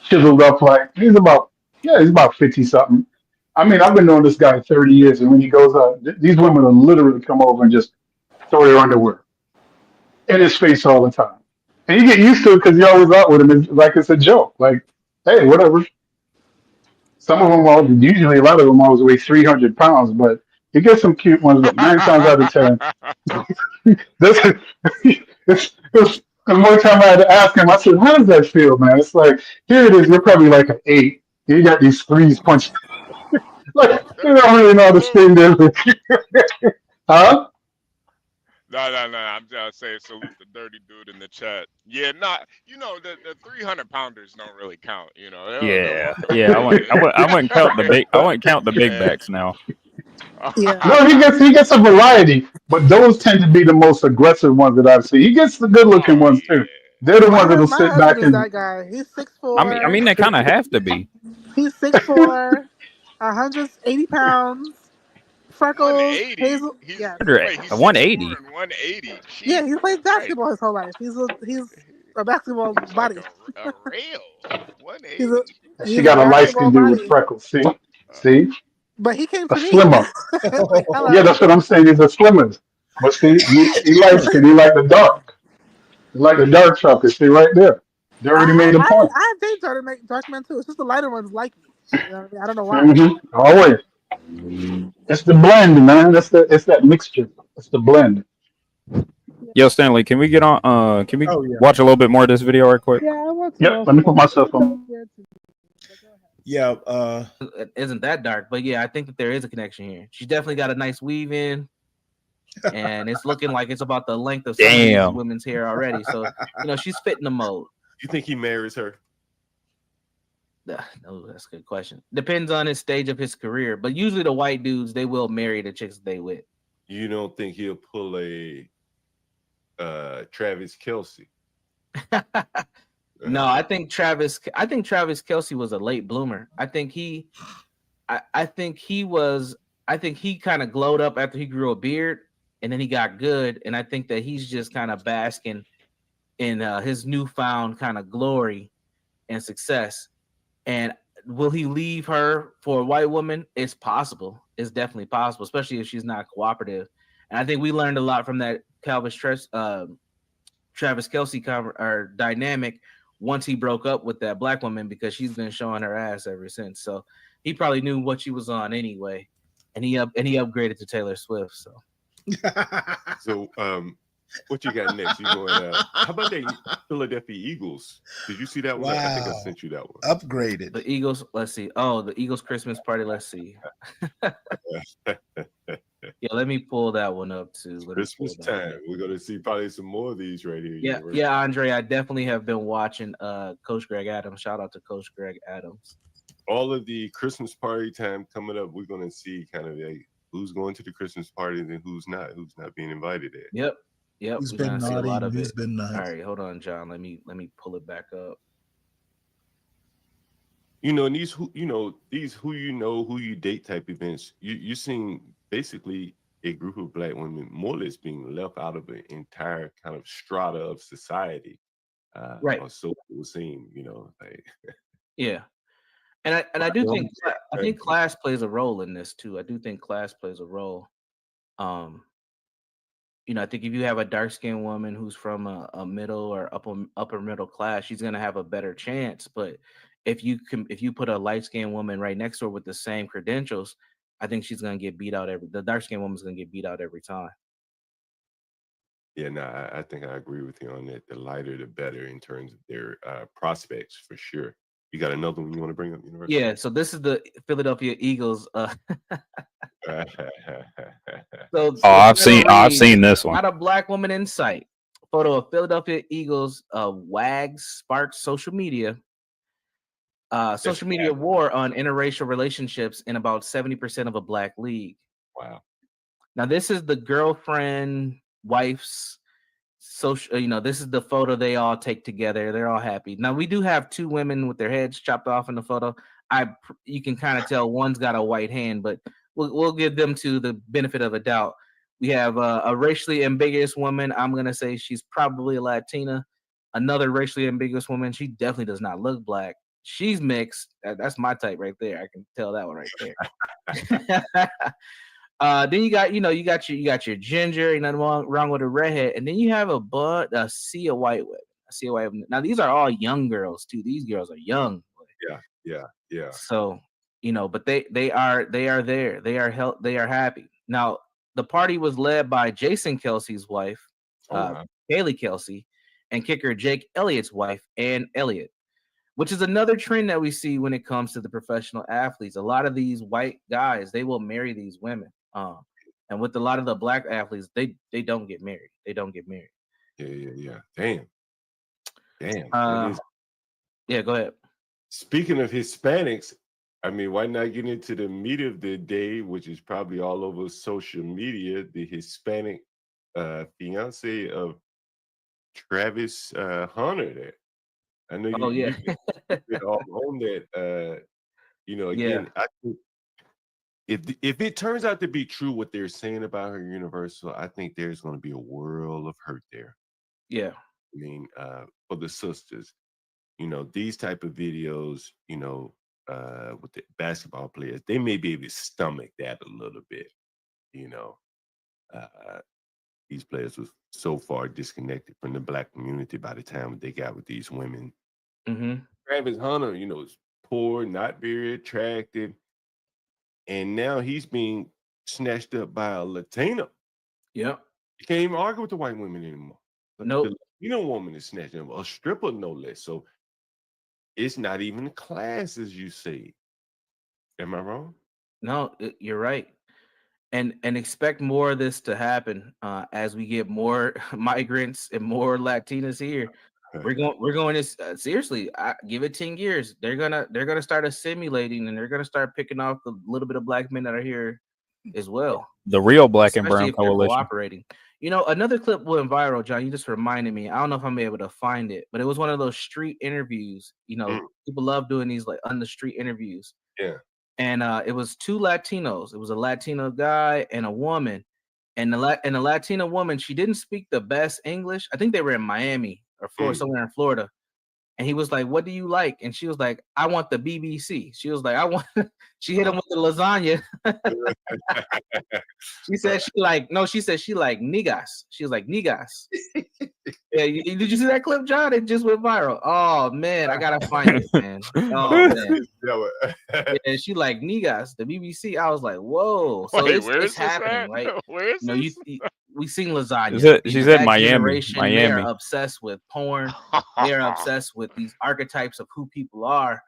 chiseled up like he's about 50 something. I mean, I've been knowing this guy 30 years, and when he goes out, these women will literally come over and just throw their underwear in his face all the time. And you get used to it because you're always out with him. It's like it's a joke. Like, hey, whatever. Some of them usually a lot of them always weigh 300 pounds, but He gets some cute ones, but 9 times out of 10, this it's the one time I had to ask him, I said, how does that feel, man? It's like, here it is, you're probably like an 8. You got these 3s punching. Like, you don't really know how to stay there. Huh? No. I'm just saying salute the dirty dude in the chat. Yeah, not the 300-pounders don't really count. Yeah. I wouldn't count the big. I wouldn't count the big backs now. Yeah. No, he gets a variety, but those tend to be the most aggressive ones that I've seen. He gets the good looking ones too. They're the ones that'll My sit back husband is and that guy. He's 6'4". I mean, they kind of have to be. He's 6'4", 180 pounds, freckles, 180. hazel. He's Yeah, wait, he's 180. 6'4" and 180. yeah. He's played basketball his whole life. He's a basketball body. A rail. 180. He's a she got a light skinned dude with freckles. See? But he came A to me. slimmer. Like, hello. Yeah, that's what I'm saying. He's a slimmer. But see, he likes it. He like the dark. He like the dark chocolate. See right there. They already made a point. I date dark men too. It's just the lighter ones like me. You know what I mean? I don't know why. Mm-hmm. Always. It's the blend, man. It's that mixture. It's the blend. Yo, Stanley, can we get on? Can we watch a little bit more of this video right quick? Yeah, I want to. Yep. Let me put myself on. Yeah. It isn't that dark, but yeah, I think that there is a connection here. She's definitely got a nice weave in, and it's looking like it's about the length of some of these women's hair already. So she's fitting the mold. You think he marries her? No, that's a good question. Depends on his stage of his career, but usually the white dudes, they will marry the chicks they with. You don't think he'll pull a Travis Kelce? No, I think Travis Kelce was a late bloomer. I think he kind of glowed up after he grew a beard, and then he got good. And I think that he's just kind of basking in his newfound kind of glory and success. And will he leave her for a white woman? It's possible. It's definitely possible, especially if she's not cooperative. And I think we learned a lot from that Travis Kelce dynamic once he broke up with that black woman, because she's been showing her ass ever since. So he probably knew what she was on anyway, and he upgraded to Taylor Swift. So, what you got next? You going? How about the Philadelphia Eagles? Did you see that one? I think I sent you that one. Upgraded. The Eagles. Let's see. Oh, the Eagles Christmas party. Let's see. Yeah, let me pull that one up too. Christmas time. We're gonna see probably some more of these right here. Yeah, Andre. I definitely have been watching Coach Greg Adams. Shout out to Coach Greg Adams. All of the Christmas party time coming up. We're gonna see kind of like who's going to the Christmas parties and who's not being invited there. Yep. Who's We're been gonna see a naughty? lot of Who's it. been nice? All right, hold on, John. Let me pull it back up. And these who you date type events, you're seeing basically a group of black women more or less being left out of an entire kind of strata of society. Right. Or so it would seem, like Yeah. And I do think class plays a role in this too. I do think class plays a role. I think if you have a dark-skinned woman who's from a middle or upper middle class, she's gonna have a better chance. But if you put a light-skinned woman right next to her with the same credentials, I think she's gonna get beat out the dark-skinned woman's gonna get beat out every time. Yeah, no, I think I agree with you on that. The lighter, the better in terms of their prospects, for sure. You got another one you want to bring up, University? Yeah, so this is the Philadelphia Eagles. I've seen this one. Not a black woman in sight. Photo of Philadelphia Eagles WAGs sparks social media. Social media war on interracial relationships in about 70% of a black league. Wow. Now this is the girlfriend, wife's social. This is the photo they all take together. They're all happy. Now we do have two women with their heads chopped off in the photo. You can kind of tell one's got a white hand, but we'll give them to the benefit of a doubt. We have a racially ambiguous woman. I'm gonna say she's probably a Latina. Another racially ambiguous woman. She definitely does not look black. She's mixed. That's my type right there. I can tell that one right there. Then you got your ginger. Nothing wrong with a redhead. And then you have a sea of white women. Now these are all young girls too. These girls are young. Yeah. So but they are there. They are happy. Now, the party was led by Jason Kelsey's wife, Kaylee Kelsey, and kicker Jake Elliott's wife, Ann Elliott, which is another trend that we see when it comes to the professional athletes. A lot of these white guys, they will marry these women. And with a lot of the black athletes, they don't get married. They don't get married. Yeah. Damn. Yeah, go ahead. Speaking of Hispanics, I mean, why not get into the meat of the day, which is probably all over social media, the Hispanic fiance of Travis Hunter there. I know you've been all on that. Again, I think if it turns out to be true what they're saying about her Universal, I think there's going to be a world of hurt there. Yeah. I mean, for the sisters, these type of videos, with the basketball players, they may be able to stomach that a little bit. These players were so far disconnected from the black community by the time they got with these women. Travis Hunter, is poor, not very attractive, and now he's being snatched up by a Latina. Yep. You can't even argue with the white women anymore. Nope. The Latino woman is snatching up, a stripper no less. So it's not even class, as you say. Am I wrong? No, you're right. And expect more of this to happen as we get more migrants and more Latinas here. We're going to seriously. Give it 10 years. They're gonna start assimilating, and they're gonna start picking off the little bit of black men that are here as well. The real black and Especially brown if they're coalition. cooperating. Another clip went viral, John. You just reminded me. I don't know if I'm able to find it, but it was one of those street interviews. People love doing these like on the street interviews. Yeah. And it was two Latinos. It was a Latino guy and a woman. And the Latina woman, she didn't speak the best English. I think they were in Miami or Florida, somewhere in Florida. And he was like, "What do you like?" And she was like, "I want the BBC." She was like, "I want." She hit him with the lasagna. She said she said she like niggas. She was like niggas. Yeah, did you see that clip, John? It just went viral. Oh man, I gotta find it, man. Oh man. Yeah, she like niggas, the BBC. I was like, whoa. So Wait, it's happening, right? Where is this? We seen lasagna. She's in That Miami. generation, They Miami. are obsessed with porn. They are obsessed with these archetypes of who people are.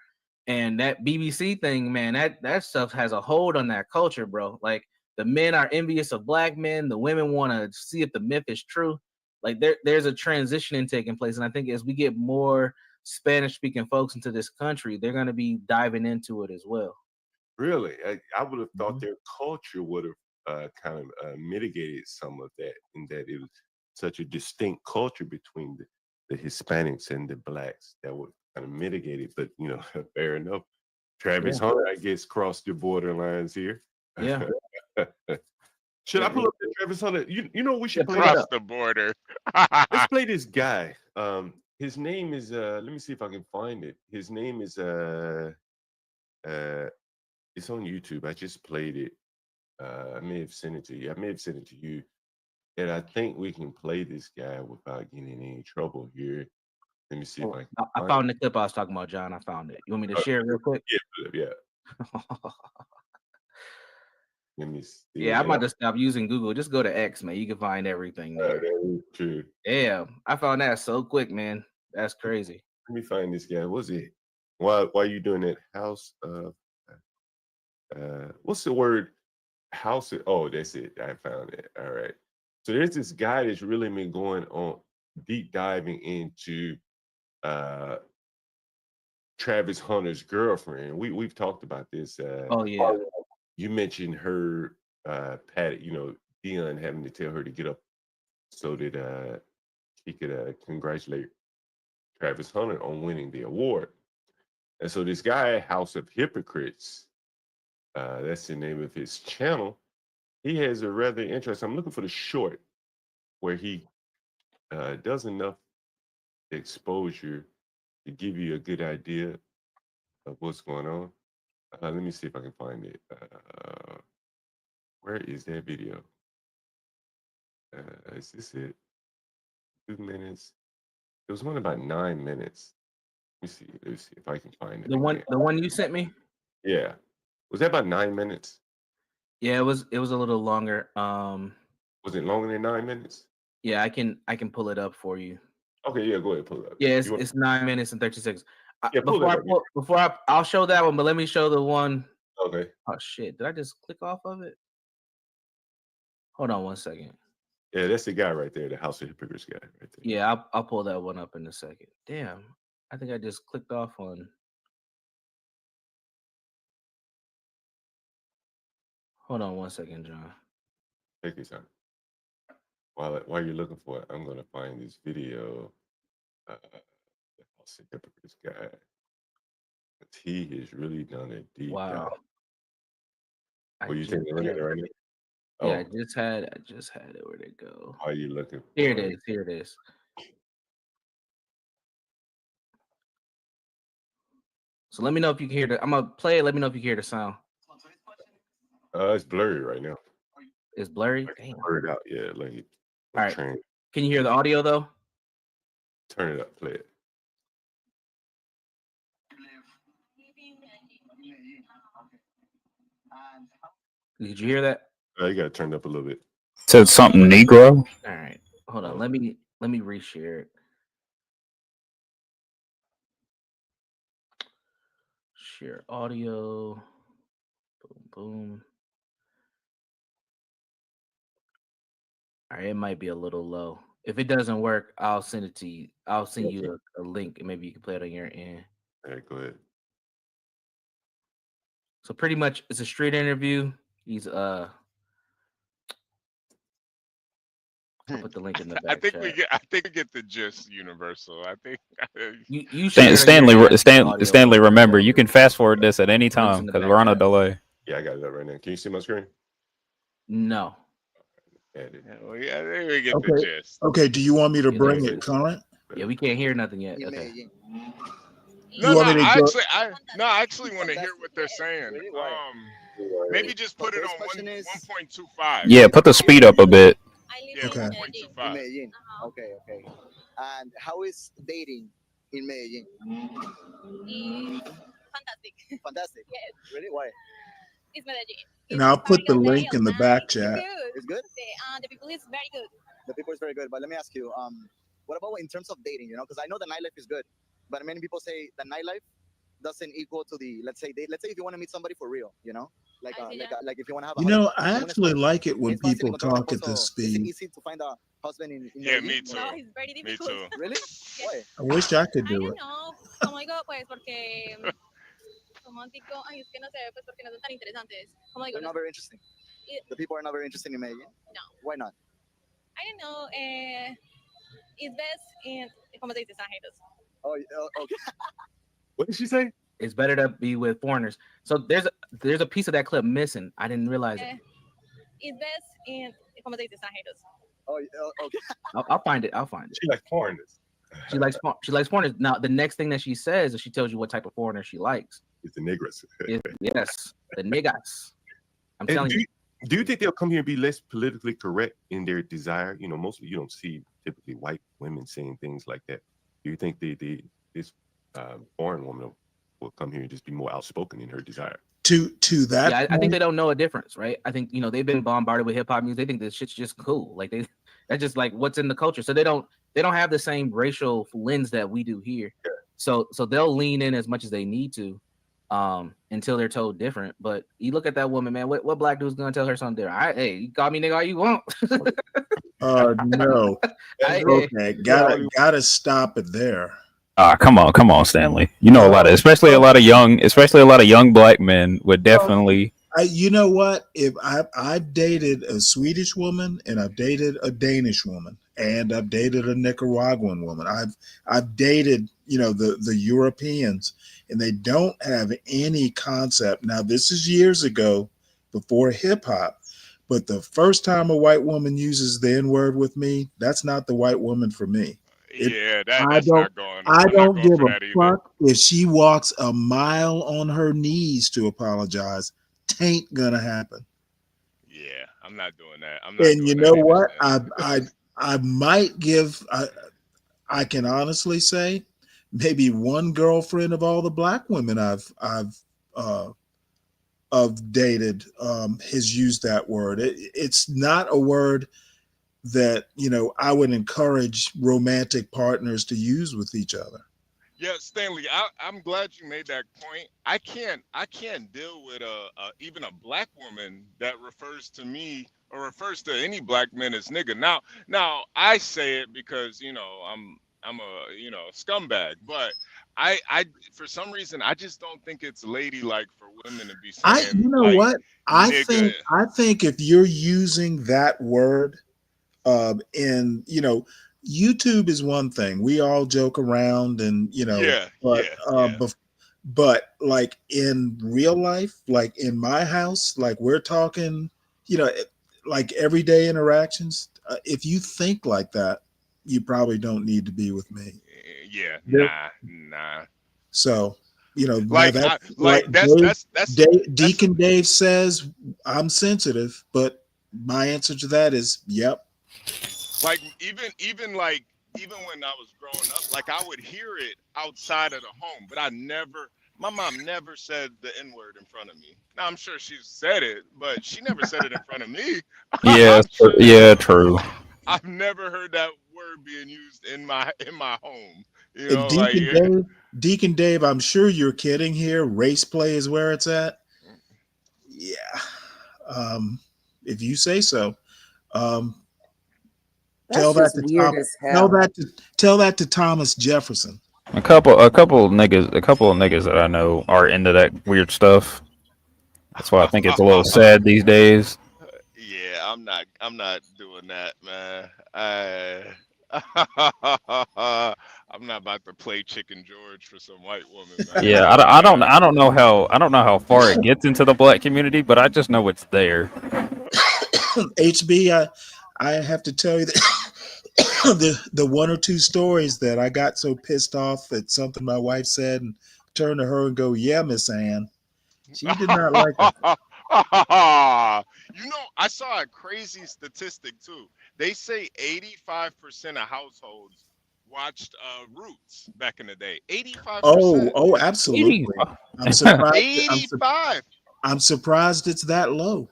And that BBC thing, man, that stuff has a hold on that culture, bro. Like the men are envious of black men. The women want to see if the myth is true. Like there's a transitioning taking place. And I think as we get more Spanish speaking folks into this country, they're going to be diving into it as well. Really? I would have thought their culture would have kind of mitigated some of that, in that it was such a distinct culture between the Hispanics and the blacks that would kind of mitigate it. But, fair enough. Travis Hunter, I guess, crossed the borderlines here. Yeah. Should I pull up the Travis Hunter? We should play Across the border. Let's play this guy. His name is let me see if I can find it. His name is it's on YouTube. I just played it. I may have sent it to you. I may have sent it to you. And I think we can play this guy without getting in any trouble here. Let me see if I can I found the clip I was talking about, John. I found it. You want me to share it real quick? Yeah. Let me see. Yeah, I'm about to stop using Google. Just go to X, man. You can find everything there. That is true. Damn, I found that so quick, man. That's crazy. Let me find this guy. What's it? Why are you doing that? House of what's the word? House of, oh, that's it. I found it. All right. So there's this guy that's really been going on deep diving into Travis Hunter's girlfriend. We've talked about this. Oh yeah. You mentioned her, Patty. Dion having to tell her to get up so that he could congratulate Travis Hunter on winning the award. And so this guy, House of Hypocrites, that's the name of his channel. He has a rather interesting. I'm looking for the short where he does enough exposure to give you a good idea of what's going on. Let me see if I can find it. Where is that video? Is this it? 2 minutes. There was one about 9 minutes. Let me see if I can find it. The one you sent me? Yeah. Was that about 9 minutes? Yeah, it was a little longer. Was it longer than 9 minutes? Yeah, I can pull it up for you. Okay, yeah, go ahead, pull it up. Yeah, You want- it's 9 minutes and 30 seconds. Yeah, pull that up. I'll show that one, but let me show the one. Okay. Oh shit! Did I just click off of it? Hold on 1 second. Yeah, that's the guy right there, the House of Hypocrites guy right there. Yeah, I'll pull that one up in a second. Damn, I think I just clicked off on. Hold on 1 second, John. Take your time. While you're looking for it, I'm gonna find this video. The House of Hypocrites guy. He has really done a deep dive. I What you just taking a look at it right now? Yeah, Oh, I just had it. Where'd it go? are you looking for Here it is. Here it is. So let me know if you can hear the. I'm gonna play it. Let me know if you can hear the sound. It's blurry right now. It's blurry. Like, Damn. blurred out, yeah. Like, All right. Can you hear the audio though? Turn it up, play it. Did you hear that? You got to turn it up a little bit. Said something Negro. All right. Hold on. Let me reshare it. Share audio. Boom, boom. All right, it might be a little low. If it doesn't work, I'll send it to you. I'll send you a link, and maybe you can play it on your end. All right, go ahead. So pretty much, it's a street interview. He's I'll put the link in the back. I think chat. we get the gist, Universal. I think you Stanley, remember, you can fast forward this at any time because we're on a delay. Yeah, I got it up right now. Can you see my screen? No. Yeah, there we get the Okay. gist. Okay. Do you want me to Yeah, bring there it it is. current? Yeah, we can't hear nothing yet. Okay. No, want me to go- I actually want to hear what they're saying. Maybe just put it on 1.25. Yeah, put the speed up a bit. Yeah, Okay. 1.25. Medellin. Okay. And how is dating in Medellin? Fantastic. Fantastic. Yes. Really? Why? It's Medellin. And I'll put the link in the back chat. It's good. The people is very good. The people is very good. But let me ask you, what about in terms of dating? You know, because I know the nightlife is good, but many people say the nightlife doesn't equal to the let's say if you want to meet somebody for real, you know, like if you want to have. You know, I actually like it when people talk at this Is it speed. easy to find a husband in Yeah, Medellin? me too. No, it's very Me difficult. too. Really? Why? I wish I could do it. No, como digo, pues porque como digo, ay, es que no sé, pues porque no son tan interesantes. Como digo, They're no, not very interesting. The people are not very interested in Medellin. no. Why not? I don't know. It's best in como se dice, extranjeros. Oh, okay. What did she say? It's better to be with foreigners. So there's a piece of that clip missing. I didn't realize it. It's best in como se dice, extranjeros. Oh, okay. I'll find it. I'll find it. She likes foreigners. She likes foreigners. Now the next thing that she says is she tells you what type of foreigner she likes. It's the Negras. Yes, the niggas. I'm And telling you. do you think they'll come here and be less politically correct in their desire? You know, mostly you don't see typically white women saying things like that. Do you think this foreign woman will come here and just be more outspoken in her desire? To that. Yeah, I think point- they don't know a difference, right? I think they've been bombarded with hip hop music. They think this shit's just cool. Like that's just like what's in the culture. So they don't have the same racial lens that we do here. Yeah. So they'll lean in as much as they need to, until they're told different. But you look at that woman, man. What black dude's gonna tell her something different? Hey, you call me nigga all you want. No. Okay. Gotta stop it there. Come on, Stanley. You know especially a lot of young black men would definitely. You know what? If I've dated a Swedish woman and I've dated a Danish woman and I've dated a Nicaraguan woman. I've dated, the Europeans, and they don't have any concept. Now, this is years ago before hip hop, but the first time a white woman uses the N-word with me, that's not the white woman for me. That's not going. I I'm not don't going give for a that either. fuck if she walks a mile on her knees to apologize. Tain't gonna happen. Yeah, I'm not doing that. And you know what? I might give. I can honestly say, maybe one girlfriend of all the black women I've I've dated has used that word. It's not a word that, you know, I would encourage romantic partners to use with each other. Yeah, Stanley, I'm glad you made that point. I can't deal with even a black woman that refers to me or refers to any black man as nigga. Now I say it because, you know, I'm a, you know, scumbag, but I for some reason I just don't think it's ladylike for women to be saying You know like what? I nigga. think if you're using that word, in, you know, YouTube is one thing. We all joke around and, you know, Yeah, but yeah. but like in real life, like in my house, like we're talking, you know, like everyday interactions. If you think like that, you probably don't need to be with me. Yeah, There- nah. So, you know, now Like that's like that's Deacon Dave says I'm sensitive, but my answer to that is, yep. like even like even when I was growing up, like I would hear it outside of the home, but my mom never said the N-word in front of me. Now I'm sure she said it, but she never said it in front of me. Yeah, yeah, true. I've never heard that word being used in my home. You And know, like Deacon Dave, I'm sure you're kidding here. Race play is where it's at. Yeah. If you say so. Tell That's that just to weird Tom. as hell. Tell that to Thomas Jefferson. A couple of niggas that I know are into that weird stuff. That's why I think it's a little sad these days. yeah, I'm not doing that, man. I'm not about to play Chicken George for some white woman, man. Yeah, I don't know how far it gets into the black community, but I just know it's there. HB, I have to tell you that the one or two stories that I got so pissed off at something my wife said and turned to her and go, "Yeah, Miss Ann." She did not like it. You know, I saw a crazy statistic too. They say 85% of households watched Roots back in the day. 85%. Oh, absolutely. I'm surprised. 85. I'm surprised it's that low.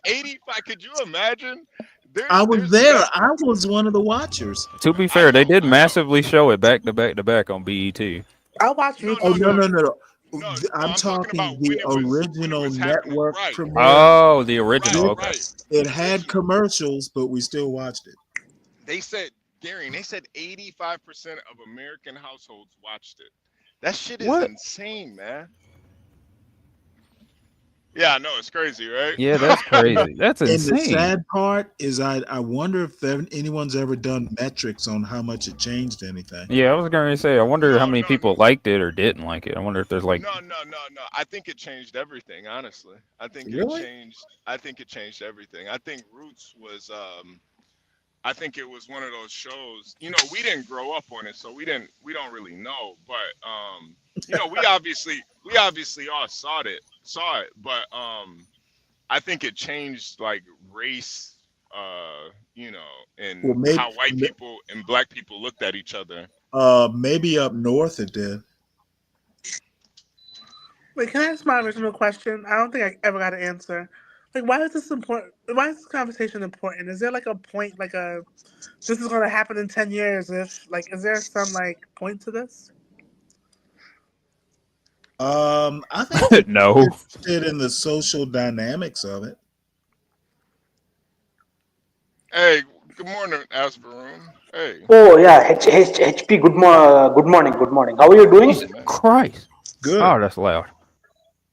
85. Could you imagine? I was there. I was one of the watchers. To be fair, they did massively show it back to back to back on BET. I watched Roots. Oh no. I'm talking the original network premiere. Oh, the original. Okay. It had commercials, but we still watched it. They said, Gary, they said 85% of American households watched it. That shit is insane, man. Yeah, I know, it's crazy, right? Yeah, that's crazy. That's insane. And the sad part is I wonder if anyone's ever done metrics on how much it changed anything. Yeah, I was going to say, I wonder how many people liked it or didn't like it. I wonder if there's like... No. I think it changed everything, honestly. I think it changed everything. I think Roots was I think it was one of those shows. You know, we didn't grow up on it, so we don't really know. But you know, we obviously all saw it, but I think it changed like race, you know, and how white people and black people looked at each other. Maybe up north it did. Wait, can I ask my original question? I don't think I ever got an answer. Like, why is this important? Why is this conversation important? Is there like a point, like this is going to happen in 10 years? Is there some like point to this? I think no. Interested in the social dynamics of it. Hey, good morning, Asperoon. Hey. Oh yeah, HP. Good morning. Good morning. How are you doing? Jesus Christ. Good. Oh, that's loud.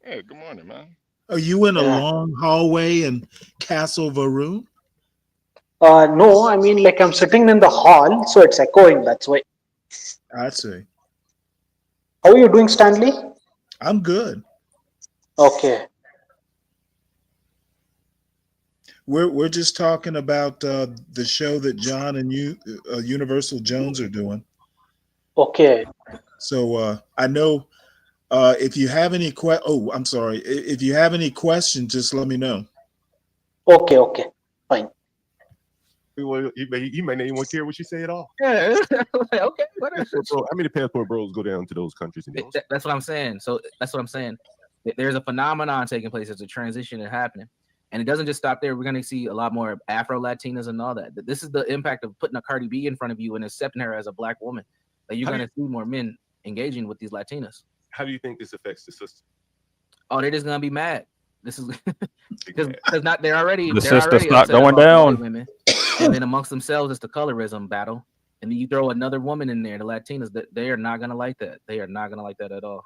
Hey, good morning, man. Are you in a long hallway in Castle Varun? No, I mean like I'm sitting in the hall, so it's echoing. That's why. I see. How are you doing, Stanley? I'm good. Okay. We're just talking about the show that John and Universal Jones are doing. Okay. So I know if you have any I'm sorry. If you have any questions, just let me know. Okay. Fine. You may not even care what you say at all. Yeah. Okay. Whatever. How many passport bros go down to those countries? And That's what I'm saying. So that's what I'm saying. There's a phenomenon taking place. There's a transition that's happening. And it doesn't just stop there. We're going to see a lot more Afro Latinas and all that. This is the impact of putting a Cardi B in front of you and accepting her as a black woman. Like, you're going to see more men engaging with these Latinas. How do you think this affects the sisters? Oh, they're just going to be mad. This is because they're already The they're sisters already not upset going about the down. white women. And then amongst themselves, it's the colorism battle. And then you throw another woman in there, the Latinas, that they are not going to like that. They are not going to like that at all.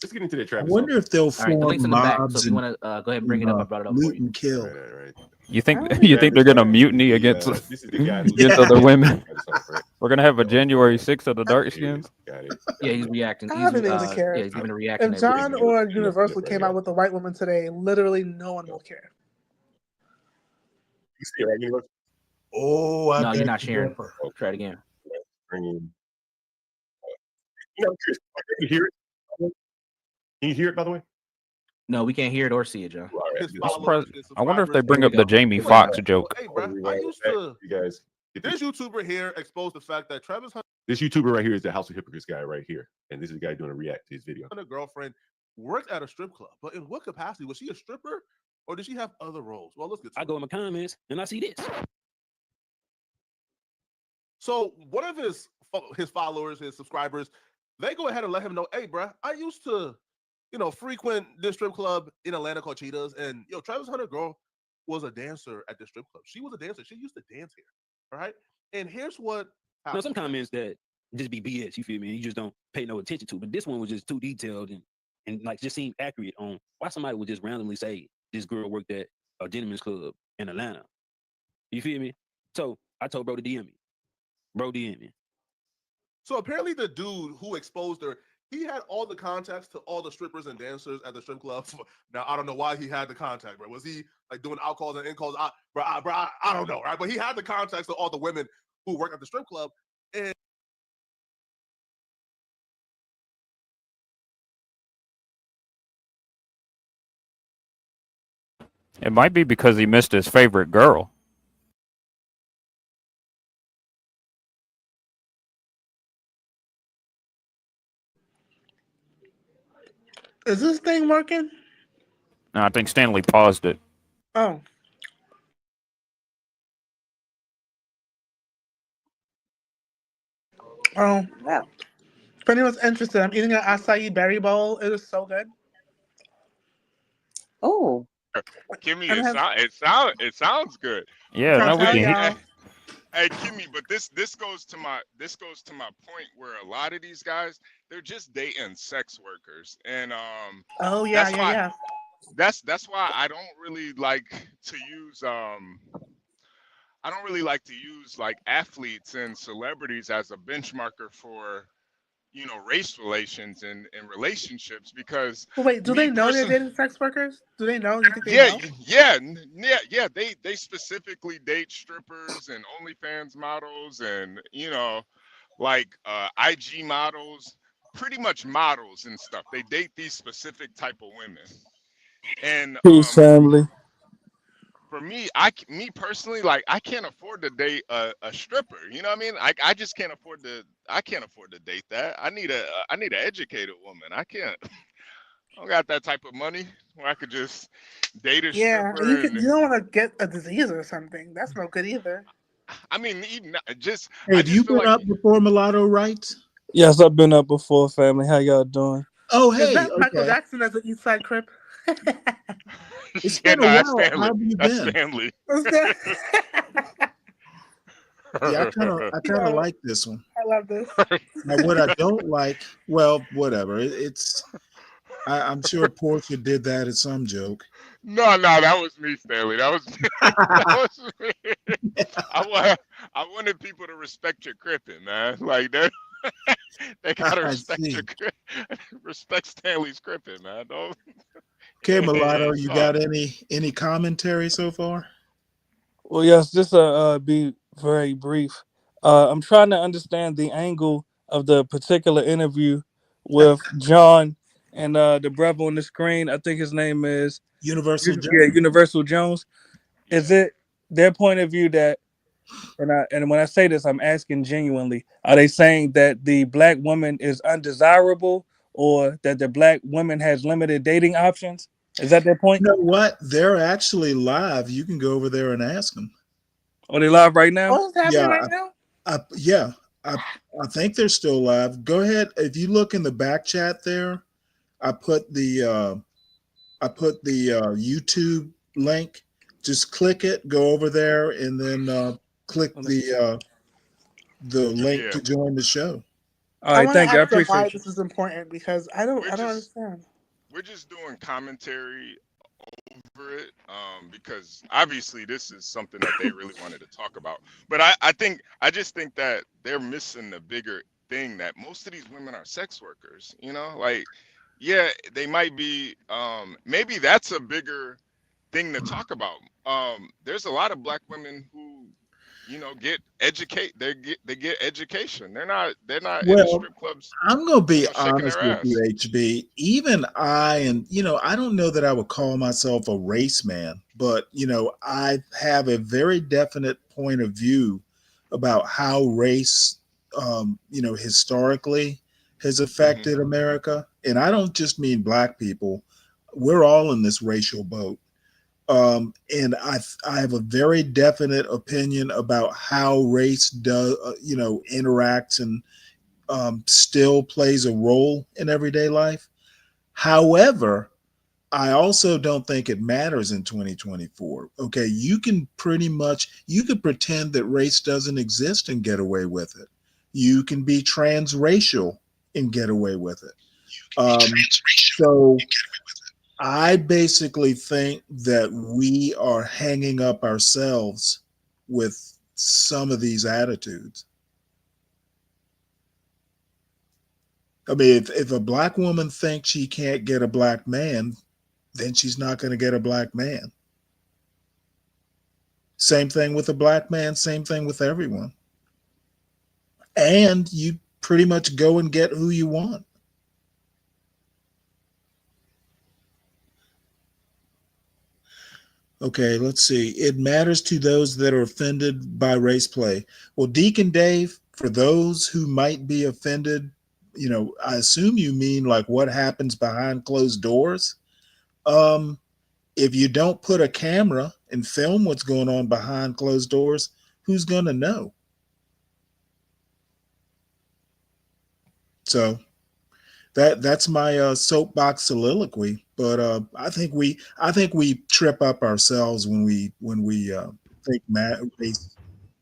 Let's get into that, I Travis. wonder if they'll All right, the form link's in the back. So mobs if you and want to go ahead and bring it up, I brought it up for loot you. and kill. Right. You think they're gonna mutiny against This is the guy who- against other women? Right. We're gonna have a January 6th of the dark skins. Got it. Yeah, he's reacting. I don't think they would care. Yeah, he's giving a reaction. If to John everything. or Universal came out with a white woman today, literally no one will care. You see it, right, Universal? Oh, I No, you're beg not to sharing. differ. Try it again. Bringing. I'm curious. Can you hear it? Can you hear it, by the way? No, we can't hear it or see it, John. I wonder if they bring up the Jamie Foxx joke. Hey, bro, I used to. You guys. This YouTuber here exposed the fact that Travis This YouTuber right here is the House of Hypocrites guy right here, and this is the guy doing a react to his video. Hunter's girlfriend worked at a strip club, but in what capacity? Was she a stripper, or did she have other roles? Well, let's get to I go in my comments and I see this. So one of his followers, his subscribers, they go ahead and let him know, hey, bro, I used to, frequent this strip club in Atlanta called Cheetahs, and Travis Hunter girl was a dancer at the strip club. She was a dancer. She used to dance here, all right? And here's what Now, happened. some comments that just be BS, you feel me? You just don't pay no attention to. But this one was just too detailed and like just seemed accurate on why somebody would just randomly say this girl worked at a gentleman's club in Atlanta. You feel me? So I told bro to DM me. Bro DM me. So apparently the dude who exposed her, he had all the contacts to all the strippers and dancers at the strip club. Now, I don't know why he had the contact, bro. Was he like doing out calls and in calls? I don't know, right? But he had the contacts to all the women who work at the strip club. And It might be because he missed his favorite girl. Is this thing working? No, I think Stanley paused it. Oh. Oh. Wow. If anyone's interested, I'm eating an acai berry bowl. It is so good. Oh. Kimmy, And it sounds good. Yeah, no, we can hear. Hey, Kimmy, but this goes to my point where a lot of these guys, they're just dating sex workers, and Oh yeah, that's yeah, why yeah. that's why I don't really like to use like athletes and celebrities as a benchmarker for race relations and relationships, because But wait, do me they know they're personally- dating sex workers? Do they know? You think they know? yeah. They specifically date strippers and OnlyFans models and like IG models, pretty much models and stuff. They date these specific type of women. And Peace, family. for me, me personally, like I can't afford to date a stripper. You know what I mean? I just can't afford to. I can't afford to date that. I need an educated woman. I can't. I don't got that type of money where I could just date a Yeah, stripper. you don't want to get a disease or something. That's no good either. I mean, even just. Hey, I have just you feel been like up before Mulatto Rights? Yes, I've been up before, family. How y'all doing? Oh, Is hey, that Michael okay. Jackson as an East Side Crip? It's yeah, been no, a that's while. How family. have you That's been? family. Yeah, I kind of like this one. I love this. Now, what I don't like, well, whatever. I'm sure Portia did that at some joke. No, that was me, Stanley. That was that was me. I wanted people to respect your cripping, man. Like they gotta I respect see. your respect Stanley's cripping, man. Don't. Okay, Mulatto, you Oh. got any commentary so far? Well, yes, just be very brief. I'm trying to understand the angle of the particular interview with John and the brother on the screen. I think his name is Universal Jones. Yeah, Universal Jones. Is it their point of view that, and when I say this, I'm asking genuinely, are they saying that the black woman is undesirable, or that the black women has limited dating options? Is that their point? You know what? They're actually live. You can go over there and ask them. Are they live right now? Oh, it's happening Yeah, right now? I think they're still live. Go ahead. If you look in the back chat there, I put the YouTube link. Just click it, go over there, and then click the link Yeah. to join the show. All I right, want to thank you. I ask them why appreciate you. this is important because I don't We're just understand. we're just doing commentary over it because obviously this is something that they really wanted to talk about. But I just think that they're missing the bigger thing that most of these women are sex workers. You know, like yeah, they might be. Maybe that's a bigger thing to talk about. There's a lot of black women who, you know, get education. They're not in the Well, strip clubs, I'm going to be you know, shaking honest their with you, ass. HB. Even I don't know that I would call myself a race man, but, I have a very definite point of view about how race, historically has affected America. And I don't just mean black people. We're all in this racial boat. And I have a very definite opinion about how race does, interacts and still plays a role in everyday life. However, I also don't think it matters in 2024. Okay, you could pretend that race doesn't exist and get away with it. You can be transracial and get away with it. So I basically think that we are hanging up ourselves with some of these attitudes. I mean, if a black woman thinks she can't get a black man, then she's not going to get a black man. Same thing with a black man, same thing with everyone. And you pretty much go and get who you want. Okay, let's see. It matters to those that are offended by race play. Well, Deacon Dave, for those who might be offended, I assume you mean like what happens behind closed doors. If you don't put a camera and film what's going on behind closed doors, who's going to know? So that's my soapbox soliloquy. But I think we trip up ourselves when we think race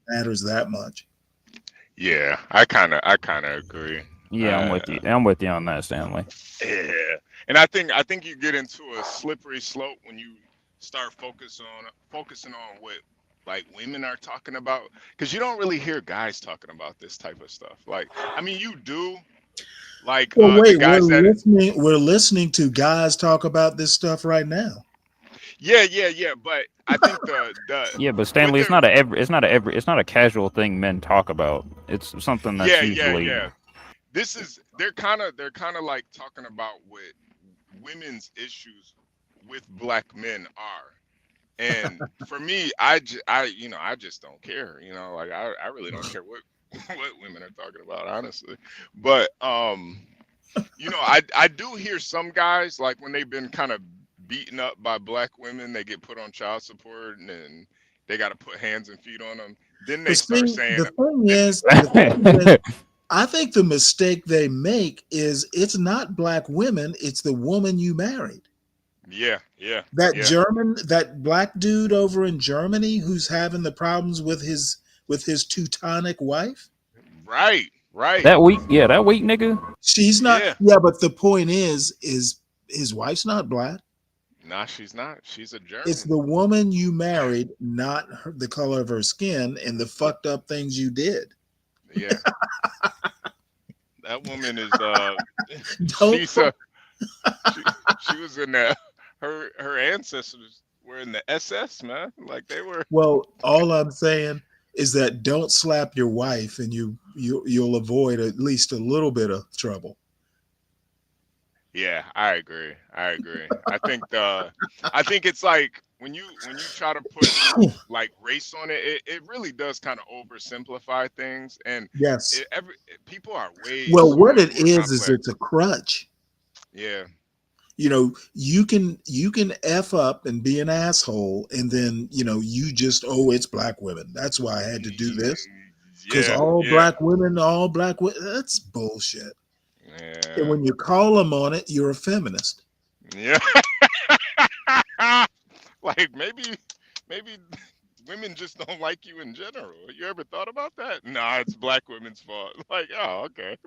matters that much. Yeah, I kind of agree. Yeah, I'm with you. I'm with you on that, Stanley. Yeah, and I think you get into a slippery slope when you start focusing on what like women are talking about, because you don't really hear guys talking about this type of stuff. Like, I mean, you do. Like, Well, wait, the guys we're listening to guys talk about this stuff right now. Yeah. But I think the Yeah, but Stanley, it's not a casual thing men talk about. It's something that's usually. Yeah. They're kind of like talking about what women's issues with black men are. And for me, I just don't care. Like I really don't care what women are talking about, honestly. But I do hear some guys, like when they've been kind of beaten up by black women, they get put on child support and then they got to put hands and feet on them. Then they start saying, the thing is, I think the mistake they make is it's not black women, it's the woman you married. Yeah. That black dude over in Germany who's having the problems with his Teutonic wife. Right. That weak nigga. She's not. Yeah, but the point is his wife's not black. Nah, she's not. She's a German. It's the woman you married, not the color of her skin and the fucked up things you did. Yeah. That woman is she was in the her ancestors were in the SS, man. Like they were. Well, all I'm saying is that don't slap your wife and you'll avoid at least a little bit of trouble. Yeah, I agree. I think it's like when you try to put like race on it, it really does kind of oversimplify things. And yes, people are way well. What so it much more is complex. it's a crutch. Yeah. You know, you can F up and be an asshole, and then you just it's black women. That's why I had to do this because Yeah. all Yeah. black women, that's bullshit. And Yeah. when you call them on it, you're a feminist. Yeah. Like maybe women just don't like you in general. You ever thought about that? Nah, it's black women's fault. Like, oh, okay.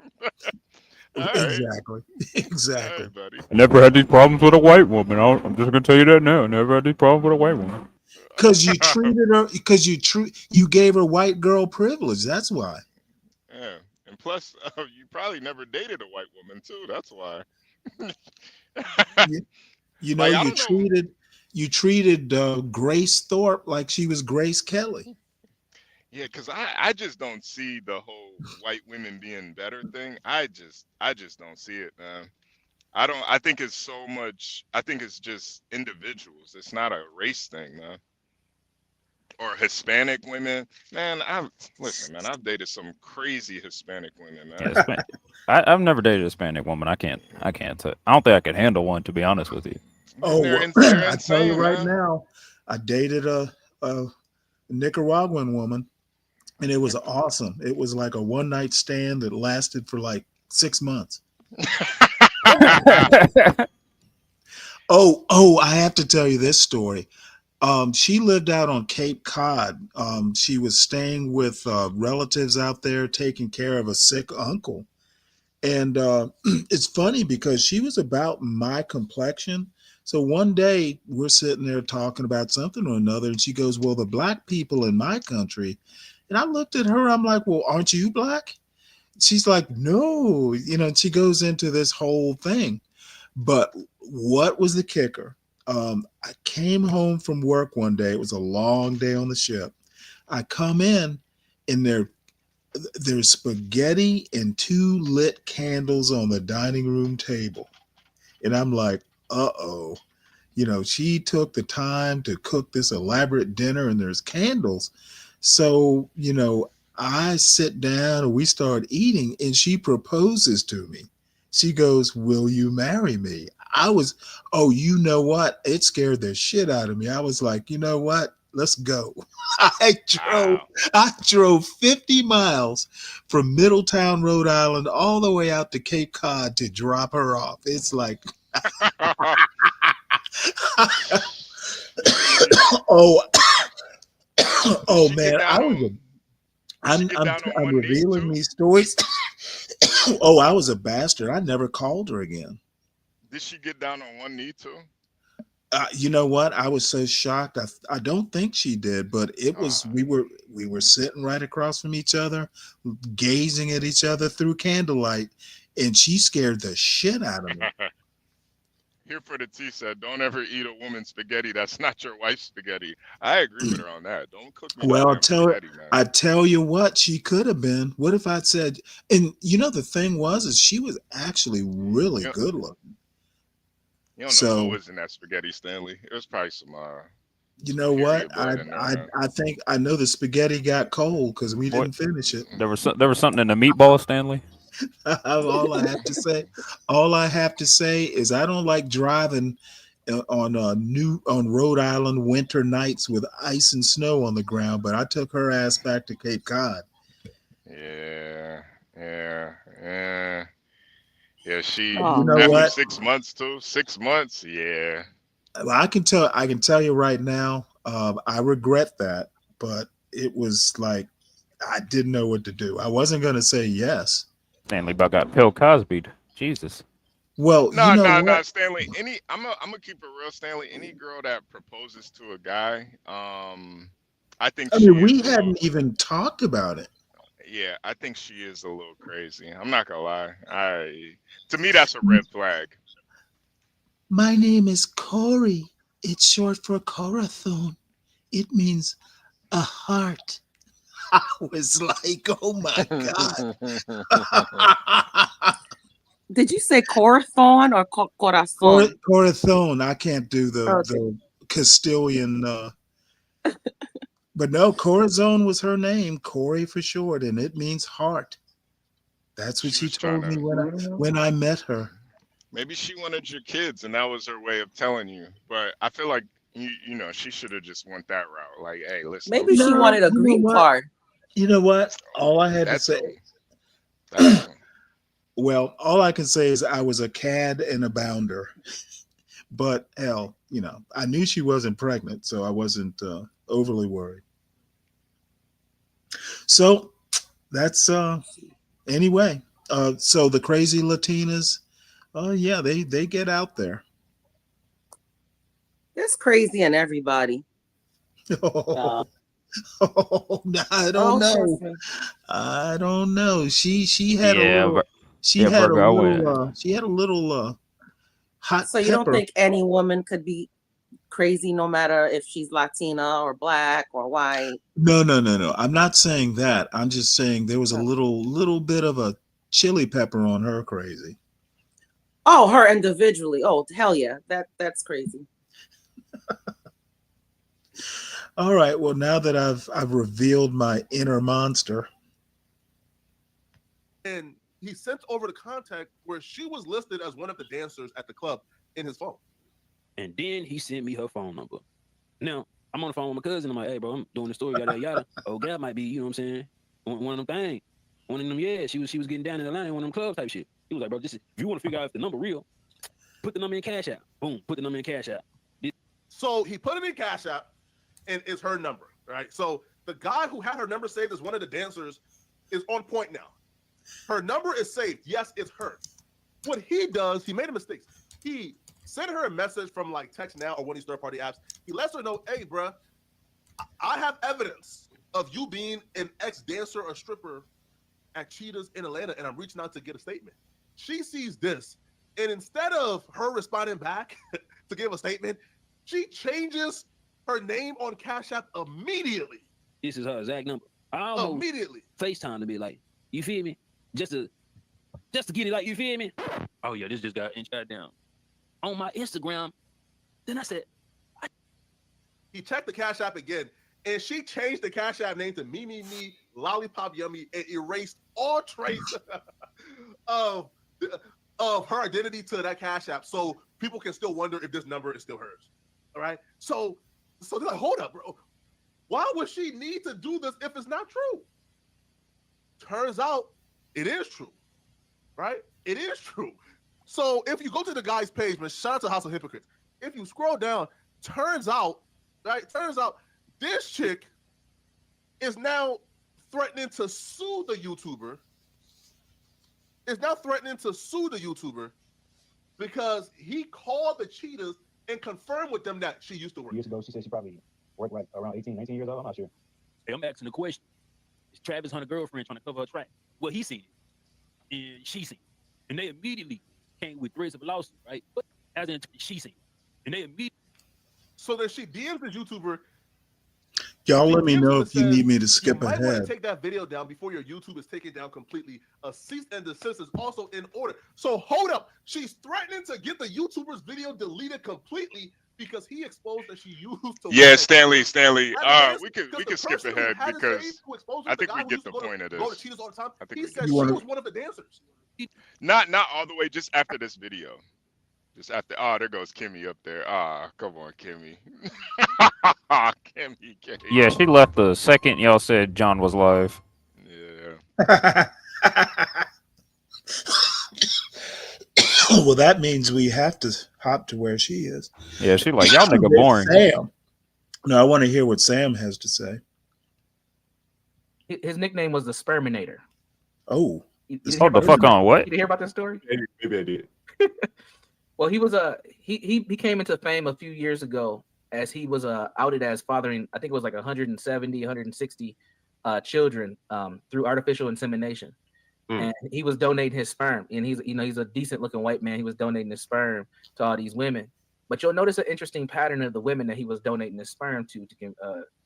All right. Exactly. All Exactly. right, buddy. I never had these problems with a white woman. I'm just gonna tell you that now. Never had these problems with a white woman. Because you treated her, because you gave her white girl privilege. That's why. Yeah. And plus, you probably never dated a white woman too. That's why. You know, Like, I don't know. you treated Grace Thorpe like she was Grace Kelly. Yeah, because I just don't see the whole white women being better thing. I just don't see it, man. I think it's so much. I think it's just individuals. It's not a race thing, man. Or Hispanic women, man. Listen, man. I've dated some crazy Hispanic women, man. Yeah, I've never dated a Hispanic woman. I can't. I don't think I could handle one, to be honest with you. Oh, They're I tell you insane, right man. now, I dated a Nicaraguan woman, and it was awesome. It was like a one night stand that lasted for like 6 months. Oh, I have to tell you this story. She lived out on Cape Cod. She was staying with relatives out there, taking care of a sick uncle. And it's funny because she was about my complexion. So one day we're sitting there talking about something or another, and she goes, "Well, the black people in my country." And I looked at her, I'm like, "Well, aren't you black?" She's like, "No," and she goes into this whole thing. But what was the kicker? I came home from work one day. It was a long day on the ship. I come in, and there's spaghetti and 2 lit candles on the dining room table. And I'm like, uh-oh. She took the time to cook this elaborate dinner, and there's candles. So, I sit down and we start eating, and she proposes to me. She goes, "Will you marry me?" You know what? It scared the shit out of me. I was like, you know what? Let's go. I drove 50 miles from Middletown, Rhode Island, all the way out to Cape Cod to drop her off. It's like, oh, man, I'm revealing these stories. I was a bastard. I never called her again. Did she get down on one knee too? You know what? I was so shocked. I don't think she did, but it was. We were sitting right across from each other, gazing at each other through candlelight, and she scared the shit out of me. Here for the T said, "Don't ever eat a woman's spaghetti. That's not your wife's spaghetti." I agree with her on that. Don't cook me Well, no damn spaghetti, man. I tell you what, she could have been. What if I'd said? And the thing is she was actually really good looking. You don't know what was in that spaghetti, Stanley. It was probably some. You know what? period blood in there, man. I think I know the spaghetti got cold because we didn't finish it. There was something in the meatball, Stanley. All I have to say is I don't like driving on Rhode Island winter nights with ice and snow on the ground, but I took her ass back to Cape Cod. Yeah. She You know after what? 6 months too. 6 months, yeah. Well, I can tell you right now, I regret that, but it was like I didn't know what to do. I wasn't going to say yes. Stanley about got Bill Cosby'd. Jesus. Well, No, Stanley. I'm gonna keep it real, Stanley. Any girl that proposes to a guy, I think we hadn't even talked about it. Yeah, I think she is a little crazy. I'm not gonna lie. To me, that's a red flag. My name is Corey. It's short for Corathon. It means a heart. I was like, oh my God. Did you say Corathon or Corazon? Corathon. I can't do the Castilian. But no, Corazon was her name, Corey for short, and it means heart. That's what she told me when I met her. Maybe she wanted your kids, and that was her way of telling you. But I feel like you know, she should have just went that route. Like, hey, listen, Maybe she wanted a you know green what? card. You know what? All I had to That say. too. That too. Well, all I can say is I was a cad and a bounder. But hell, you know, I knew she wasn't pregnant, so I wasn't overly worried. So that's anyway. So the crazy Latinas, yeah, they get out there. It's crazy in everybody. Oh, no, I Oh, don't know. trust me. I don't know. She had a Yeah, little. She yeah, had a Virgo. I wouldn't. little. She had a little hot So you don't pepper. think any woman could be crazy no matter if she's Latina or black or white? No. I'm not saying that. I'm just saying there was a little bit of a chili pepper on her crazy. Oh, her individually. Oh, hell yeah. That's crazy. All right. Well, now that I've revealed my inner monster. And he sent over the contact where she was listed as one of the dancers at the club in his phone. And then he sent me her phone number. Now, I'm on the phone with my cousin. I'm like, hey, bro, I'm doing the story, yada, yada. Oh, God might be, you know what I'm saying? One of them things. One of them, yeah, she was getting down in the line in one of them club type shit. He was like, bro, if you want to figure out if the number real, put the number in Cash App. Boom, put the number in Cash App. So he put it in Cash App, and it's her number, right? So the guy who had her number saved as one of the dancers is on point now. Her number is saved. Yes, it's her. What he does, he made a mistake. He sent her a message from like Text Now or one of these third-party apps. He lets her know, hey, bruh, I have evidence of you being an ex-dancer or stripper at Cheetahs in Atlanta, and I'm reaching out to get a statement. She sees this, and instead of her responding back to give a statement, she changes her name on Cash App immediately. This is her exact number. I almost Immediately. FaceTime to be like, you feel me? Just to get it like, you feel me? Oh yeah, this just got shot down. On my Instagram, then I said, He checked the Cash App again, and she changed the Cash App name to Me, Lollipop Yummy, and erased all trace of her identity to that Cash App, so people can still wonder if this number is still hers. All right, so they're like, hold up, bro. Why would she need to do this if it's not true? Turns out it is true, right? It is true. So if you go to the guy's page, man, shout out to House of Hypocrites. If you scroll down, turns out this chick is now threatening to sue the YouTuber. Because he called the Cheetahs and confirmed with them that she used to work. years ago, she said she probably worked like around 18, 19 years old. I'm not sure. Hey, I'm asking the question. Is Travis Hunter girlfriend trying to cover her track? Well, he seen it. And she seen it. And they immediately came with threats of a lawsuit, right? But as in she seen it. And they immediately. So then she DMs the YouTuber. Y'all let me know if you need me to You skip might want to ahead. take that video down before your YouTube is taken down completely. A cease and desist is also in order. So hold up. She's threatening to get the YouTuber's video deleted completely because he exposed that she used to Yeah, work. Stanley. As a We dancer, can 'cause the skip person who ahead had his because face, who exposed I the think guy we who get used the to point of go to this. Cheetahs all the time. I think He we said get she the point. was one of the dancers. Not all the way. Just after this video. Just after. Oh, there goes Kimmy up there. Ah, come on, Kimmy. Kimmy. Yeah, she left the second y'all said John was live. Yeah. Well, that means we have to hop to where she is. Yeah, she like, y'all nigga With boring. Sam. No, I want to hear what Sam has to say. His nickname was the Sperminator. Oh, Hold the fuck on, what? Did you hear about this story? Maybe I did. Well, he was he came into fame a few years ago as he was outed as fathering, I think it was like 170, 160 children through artificial insemination. And he was donating his sperm, and he's a decent looking white man. He was donating his sperm to all these women. But you'll notice an interesting pattern of the women that he was donating his sperm to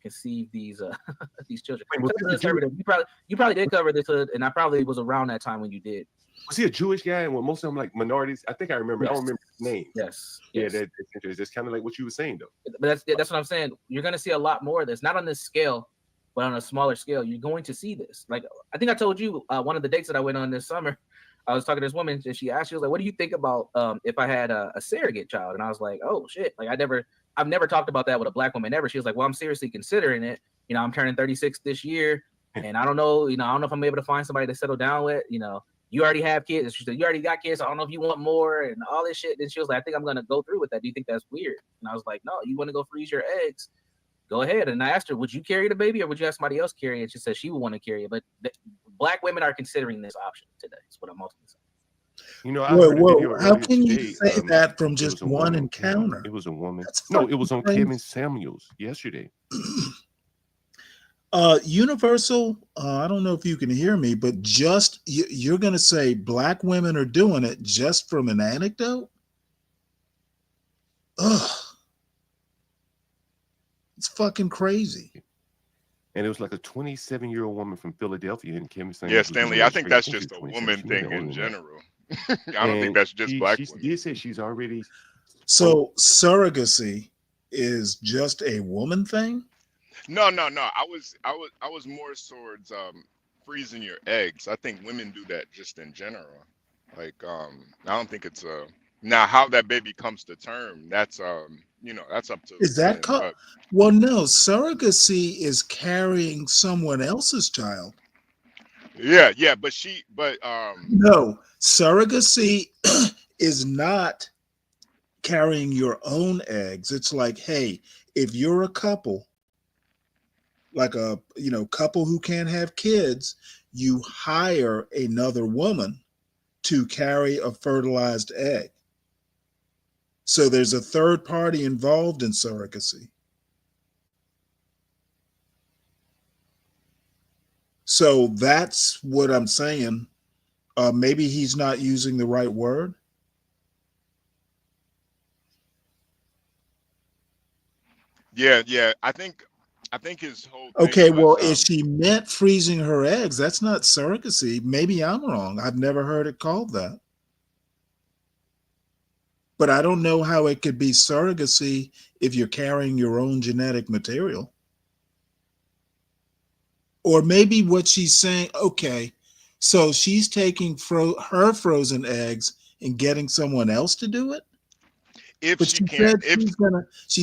conceive these these children. Wait, was he a Jew? You probably did cover this, and I probably was around that time when you did. Was he a Jewish guy? And most of them like minorities. I think I remember. I Yes. don't remember his name. Yes. Yeah, Yes. that's interesting. It's kind of like what you were saying though. But that's what I'm saying. You're going to see a lot more of this, not on this scale, but on a smaller scale. You're going to see this. Like I think I told you, one of the dates that I went on this summer, I was talking to this woman, and she was like, "What do you think about if I had a surrogate child?" And I was like, "Oh shit!" Like I've never talked about that with a black woman ever. She was like, "Well, I'm seriously considering it. You know, I'm turning 36 this year, and I don't know. You know, I don't know if I'm able to find somebody to settle down with. You know, you already have kids." And she said, "You already got kids. So I don't know if you want more and all this shit." And she was like, "I think I'm gonna go through with that. Do you think that's weird?" And I was like, "No, you want to go freeze your eggs? Go ahead." And I asked her, "Would you carry the baby, or would you have somebody else carry it?" And she said she would want to carry it. But black women are considering this option today. That's what I'm ultimately saying. You know, I heard a video How earlier can you today. say that from It just was a one woman. encounter? It was a woman. That's No, it was on fucking Kevin Samuels yesterday. Universal, I don't know if you can hear me, but just you're going to say black women are doing it just from an anecdote? Ugh. It's fucking crazy. And it was like a 27-year-old woman from Philadelphia, and Kevin Samuels. Yeah, was Stanley, doing I it think straight. that's I think just she's a 27. woman She may be thing older in than that. general. I don't think And that's just black she women. did say she's already. So surrogacy is just a woman thing? No. I was more towards freezing your eggs. I think women do that just in general. Like I don't think it's now how that baby comes to term. That's that's up to Is that women. But Well, no, surrogacy is carrying someone else's child. yeah, but No, surrogacy is not carrying your own eggs. It's like, hey, if you're a couple, like a couple who can't have kids, you hire another woman to carry a fertilized egg. So there's a third party involved in surrogacy. So that's what I'm saying. Maybe he's not using the right word. yeah. I think his whole thing Okay, well, was if she meant freezing her eggs, that's not surrogacy. Maybe I'm wrong. I've never heard it called that. But I don't know how it could be surrogacy if you're carrying your own genetic material. Or maybe what she's saying, okay, so she's taking her frozen eggs and getting someone else to do it? if But she she can't.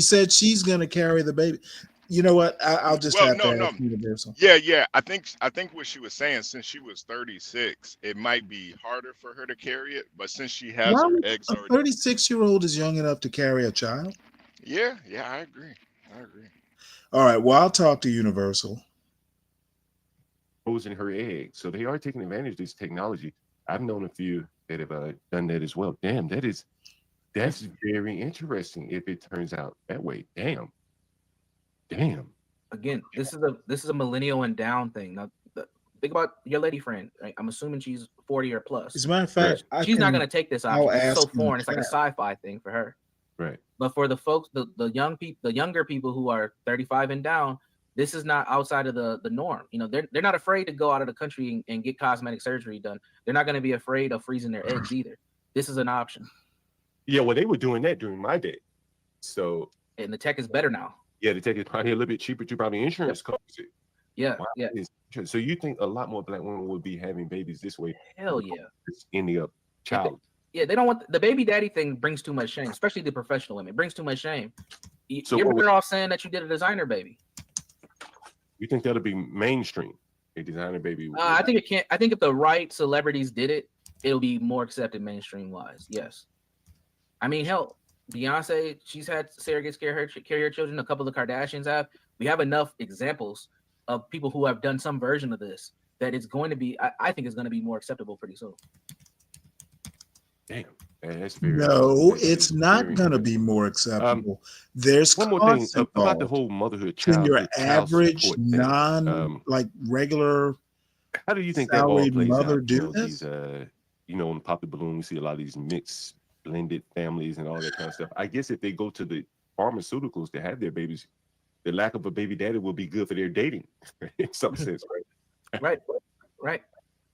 said she's gonna carry the baby. You know what? I'll just Well, have no, to ask Universal. Yeah. I think what she was saying, since she was 36, it might be harder for her to carry it. But since she has Why her would eggs a already, 36-year-old is young enough to carry a child? yeah, I agree. All right, well, I'll talk to Universal. Frozen her eggs. So they are taking advantage of this technology. I've known a few that have done that as well. Damn, that's very interesting if it turns out that way. Damn. Again, this is a millennial and down thing. Now, think about your lady friend. Right? I'm assuming she's 40 or plus. As a matter of fact, she's not going to take this I'll option. It's so ask in the foreign. It's like a chat. sci-fi thing for her. Right. But for the folks, the younger people who are 35 and down, this is not outside of the norm. You know, they're not afraid to go out of the country and get cosmetic surgery done. They're not going to be afraid of freezing their eggs either. This is an option. Yeah, well, they were doing that during my day. So and the tech is better now. Yeah, the tech is probably a little bit cheaper too. Probably insurance covers it. Yeah, Wow, yeah. So you think a lot more black women would be having babies this way? Hell yeah. Ending up child. Yeah, they don't want the baby daddy thing. Brings too much shame, especially the professional women. It brings too much shame. So You're what better would- off saying that you did a designer baby. You think that'll be mainstream? A designer baby. I think it can't. I think if the right celebrities did it, it'll be more accepted mainstream wise. Yes. I mean, hell, Beyonce, she's had surrogates carry her children. A couple of the Kardashians have. We have enough examples of people who have done some version of this that it's going to be. I think it's going to be more acceptable pretty soon. Damn, that's very. No, it's not going to be more acceptable. There's one more thing costs about the involved. whole motherhood Can child. your the child average support thing. like regular How do you think that all salaried plays mother out? do These, this? on the Pop the Balloon, we see a lot of these mixed, blended families and all that kind of stuff. I guess if they go to the pharmaceuticals to have their babies, the lack of a baby daddy will be good for their dating, in some sense, right? Right.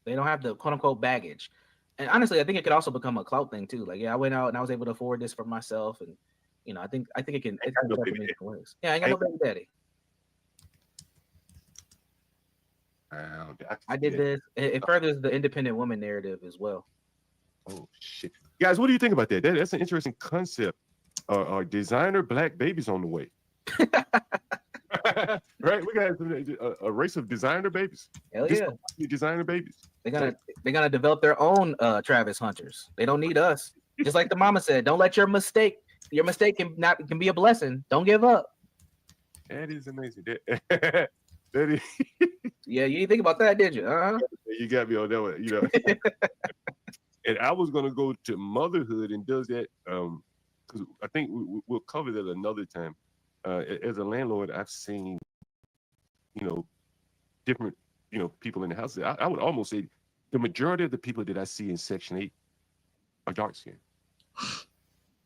They don't have the quote unquote baggage. And honestly, I think it could also become a clout thing too. Like, yeah, I went out and I was able to afford this for myself, and I think it can. It can no affect baby me in different ways. Yeah, I ain't got no baby daddy. Wow, I did this. It furthers the independent woman narrative as well. Oh shit, guys, what do you think about that? That's an interesting concept. Are designer black babies on the way? Right, we got a race of designer babies. Hell yeah, designer babies. They're gonna develop their own Travis Hunters. They don't need us. Just like the mama said, don't let your mistake can be a blessing. Don't give up. That is amazing. That is. Yeah, you didn't think about that, did you? You got me on that one, you know. And I was gonna go to motherhood and does that because I think we'll cover that another time. As a landlord, I've seen, different, people in the house. I would almost say the majority of the people that I see in Section 8 are dark skinned.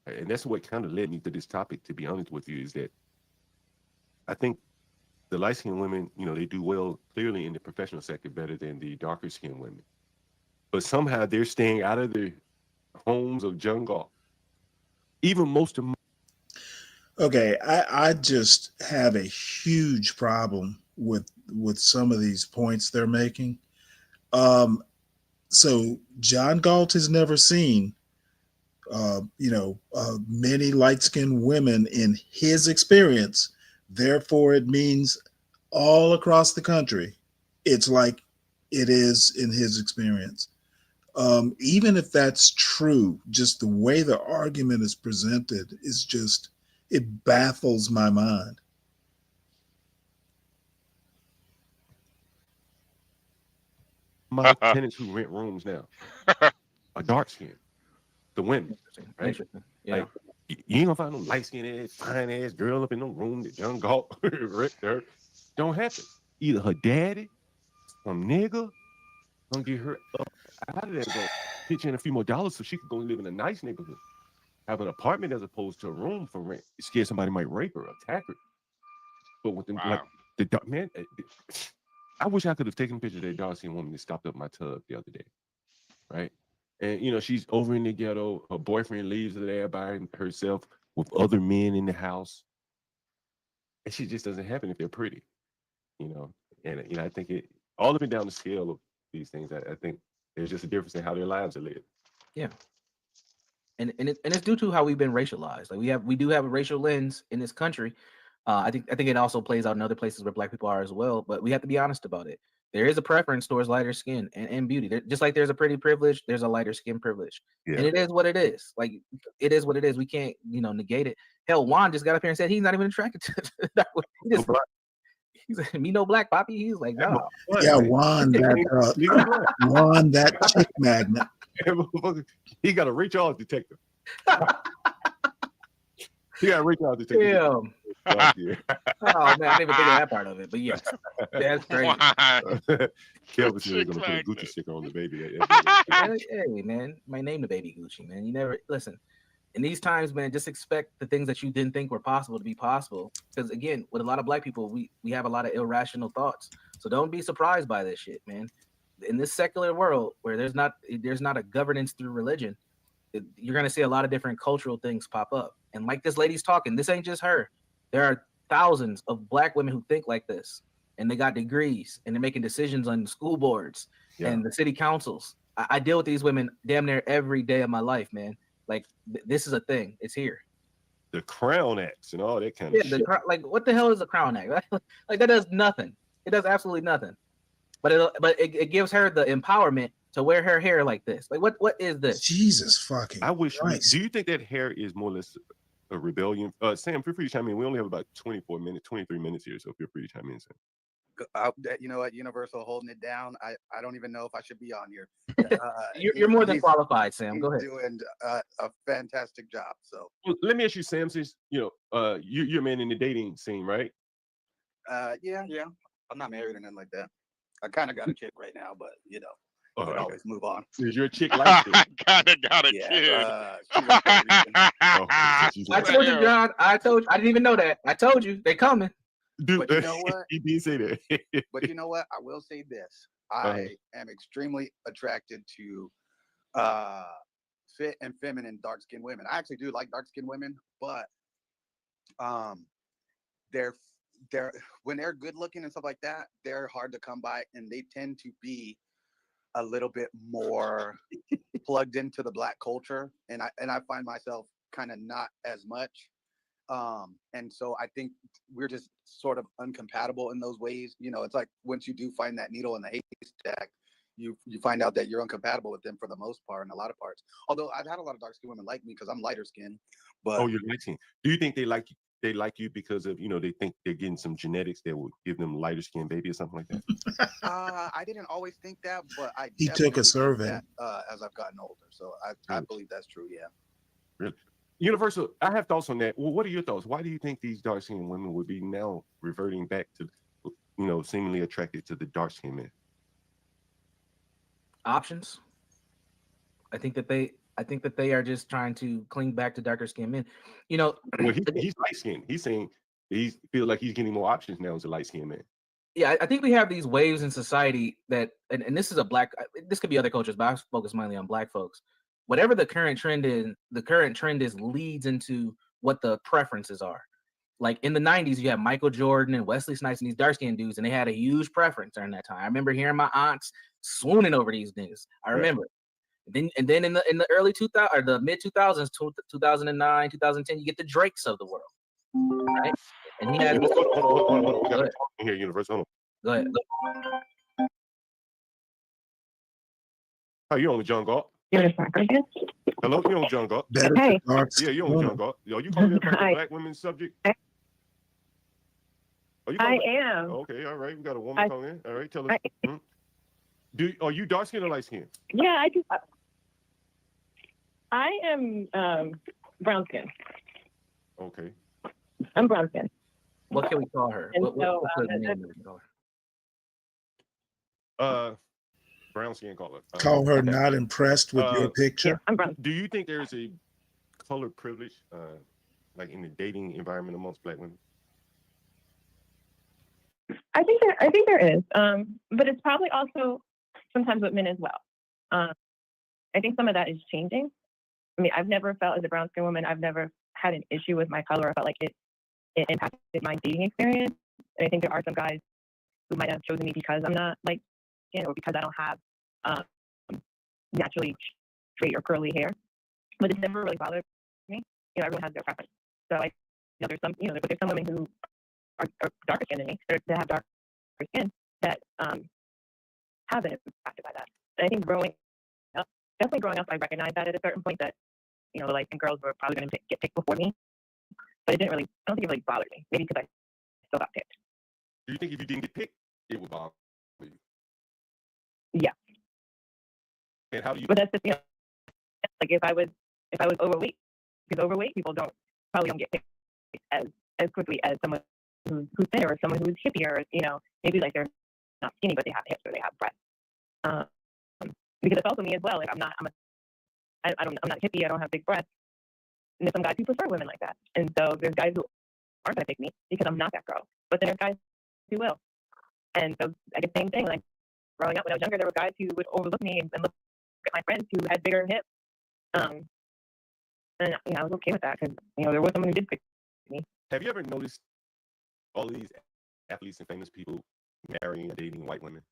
And that's what kind of led me to this topic, to be honest with you, is that I think the light skinned women, they do well clearly in the professional sector better than the darker skinned women. But somehow they're staying out of the homes of jungle. Even most of Okay, I just have a huge problem with some of these points they're making. So John Galt has never seen, many light-skinned women in his experience. Therefore, it means all across the country, it's like it is in his experience. Even if that's true, just the way the argument is presented is just, it baffles my mind. my tenants who rent rooms now are dark skinned. The women, right? Interesting. Yeah. Like, you ain't gonna find no light skinned ass, fine ass girl up in no room that John Galt ripped her. Don't happen. Either her daddy, some nigga, gonna get her up out of there, go pitch in a few more dollars so she could go live in a nice neighborhood, have an apartment as opposed to a room for rent. Scared somebody might rape her, attack her. But with them, like the dark man, I wish I could have taken a picture of that dark skinned woman that stopped up my tub the other day, right? And she's over in the ghetto. Her boyfriend leaves her there by herself with other men in the house, and she just doesn't happen if they're pretty, And I think it all up and down the scale of these things. I think there's just a difference in how their lives are lived. Yeah. And it's due to how we've been racialized. Like we do have a racial lens in this country. I think it also plays out in other places where black people are as well. But we have to be honest about it. There is a preference towards lighter skin and beauty. Just like there's a pretty privilege, there's a lighter skin privilege. Yeah. And it is what it is. Like it is what it is. We can't, negate it. Hell, Juan just got up here and said he's not even attracted to that. He's like, me no black, Poppy. He's like, no. Yeah, Juan, that chick magnet. He got a reach out detective. He got a reach out detective. Yeah. Oh man, I didn't even think of that part of it, but yes, that's great. Kelvin said he's gonna put a Gucci sticker on the baby. Hey man, my name the baby Gucci, man. You never listen. In these times, man, just expect the things that you didn't think were possible to be possible. Because again, with a lot of black people, we have a lot of irrational thoughts. So don't be surprised by this shit, man. In this secular world where there's not a governance through religion, you're gonna see a lot of different cultural things pop up. And like this lady's talking, this ain't just her. There are thousands of black women who think like this, and they got degrees, and they're making decisions on school boards and the city councils. I deal with these women damn near every day of my life, man. Like this is a thing. It's here. The Crown Acts and all that kind of shit. Like what the hell is a Crown Act? Like that does nothing. It does absolutely nothing. But it gives her the empowerment to wear her hair like this. Like what is this? Jesus fucking I wish. Do you think that hair is more or less a rebellion? Sam, feel free to chime in. We only have about 23 minutes here, so feel free to chime in, Sam. You know what, Universal holding it down. I don't even know if I should be on here. You're more than qualified, Sam. Go ahead. Doing a fantastic job. So well, let me ask you, Sam, since you're a man in the dating scene, right? Yeah. I'm not married or nothing like that. I kind of got a chick right now, but you can always move on. Is your chick like this? Kinda got a kid. I told you, John. I didn't even know that. I told you they coming. Dude, but you know what? He did say that. But you know what? I will say this. I am extremely attracted to fit and feminine dark-skinned women. I actually do like dark-skinned women, but when they're good looking and stuff like that, they're hard to come by, and they tend to be a little bit more plugged into the Black culture, and I find myself kind of not as much. And so I think we're just sort of uncompatible in those ways. You know, it's like once you do find that needle in the haystack, you find out that you're incompatible with them for the most part in a lot of parts. Although I've had a lot of dark skinned women like me because I'm lighter skinned. But Oh, you're light skin. Do you think they like you? They like you because of, you know, they think they're getting some genetics that will give them lighter skin baby or something like that? I didn't always think that, but I He took definitely a think survey. that, as I've gotten older. So I believe that's true. Yeah. Really? Universal, I have thoughts on that. Well, what are your thoughts? Why do you think these dark skinned women would be now reverting back to, you know, seemingly attracted to the dark skinned men? Options. I think that they are just trying to cling back to darker skinned men. You know, Well, he's light skinned. He's saying he feels like he's getting more options now as a light skinned man. yeah, I think we have these waves in society that, and this is this could be other cultures, but I focus mainly on Black folks. Whatever the current trend is leads into what the preferences are. Like in the 90s, you had Michael Jordan and Wesley Snipes and these dark skinned dudes, and they had a huge preference during that time. I remember hearing my aunts swooning over these niggas. I remember. Then in the early 2000s or the mid 2000s, 2009, 2010, you get the Drakes of the world, right? And he had. Hold on. We got to talk in here, Universal. Hold Go ahead. Oh, you on with John Galt? Hello, you on John Galt? Hey. Yeah, you on with John Galt. Yo, you calling that a Black women's subject? I am. Okay, all right. We got a woman calling in. All right, tell us. Are you dark skin or light skin? Yeah, I am brown skin. Okay. I'm brown skin. What can we call her? And What's so, the name we can call her? Brown skin color. Call her not impressed with your picture. I'm brown. Do you think there is a color privilege, like in the dating environment amongst Black women? I think there is. But it's probably also sometimes with men as well. I think some of that is changing. I mean, I've never felt as a brown skin woman, I've never had an issue with my color. I felt like it impacted my dating experience. And I think there are some guys who might have chosen me because I'm not light skin or because I don't have naturally straight or curly hair. But it's never really bothered me. You know, everyone has their preference. So there's some, but there's some women who are darker skinned than me, that have darker skin that have been impacted by that. And I think definitely growing up, I recognized that at a certain point that, the light skinned girls were probably going to get picked before me. But I don't think it really bothered me. Maybe because I still got picked. Do you think if you didn't get picked, it would bother you? Yeah. And how do you? But that's just, like if I was overweight, because overweight people probably don't get picked as quickly as someone who's thinner or someone who's hippier. Maybe like they're not skinny but they have hips or they have breasts. Because it's also me as well. Like I'm not hippie. I don't have big breasts. And there's some guys who prefer women like that. And so there's guys who aren't going to pick me because I'm not that girl. But then there's guys who will. And so I get the same thing. Like growing up when I was younger, there were guys who would overlook me and look at my friends who had bigger hips. And I was okay with that because there was someone who did pick me. Have you ever noticed all of these athletes and famous people marrying and dating white women?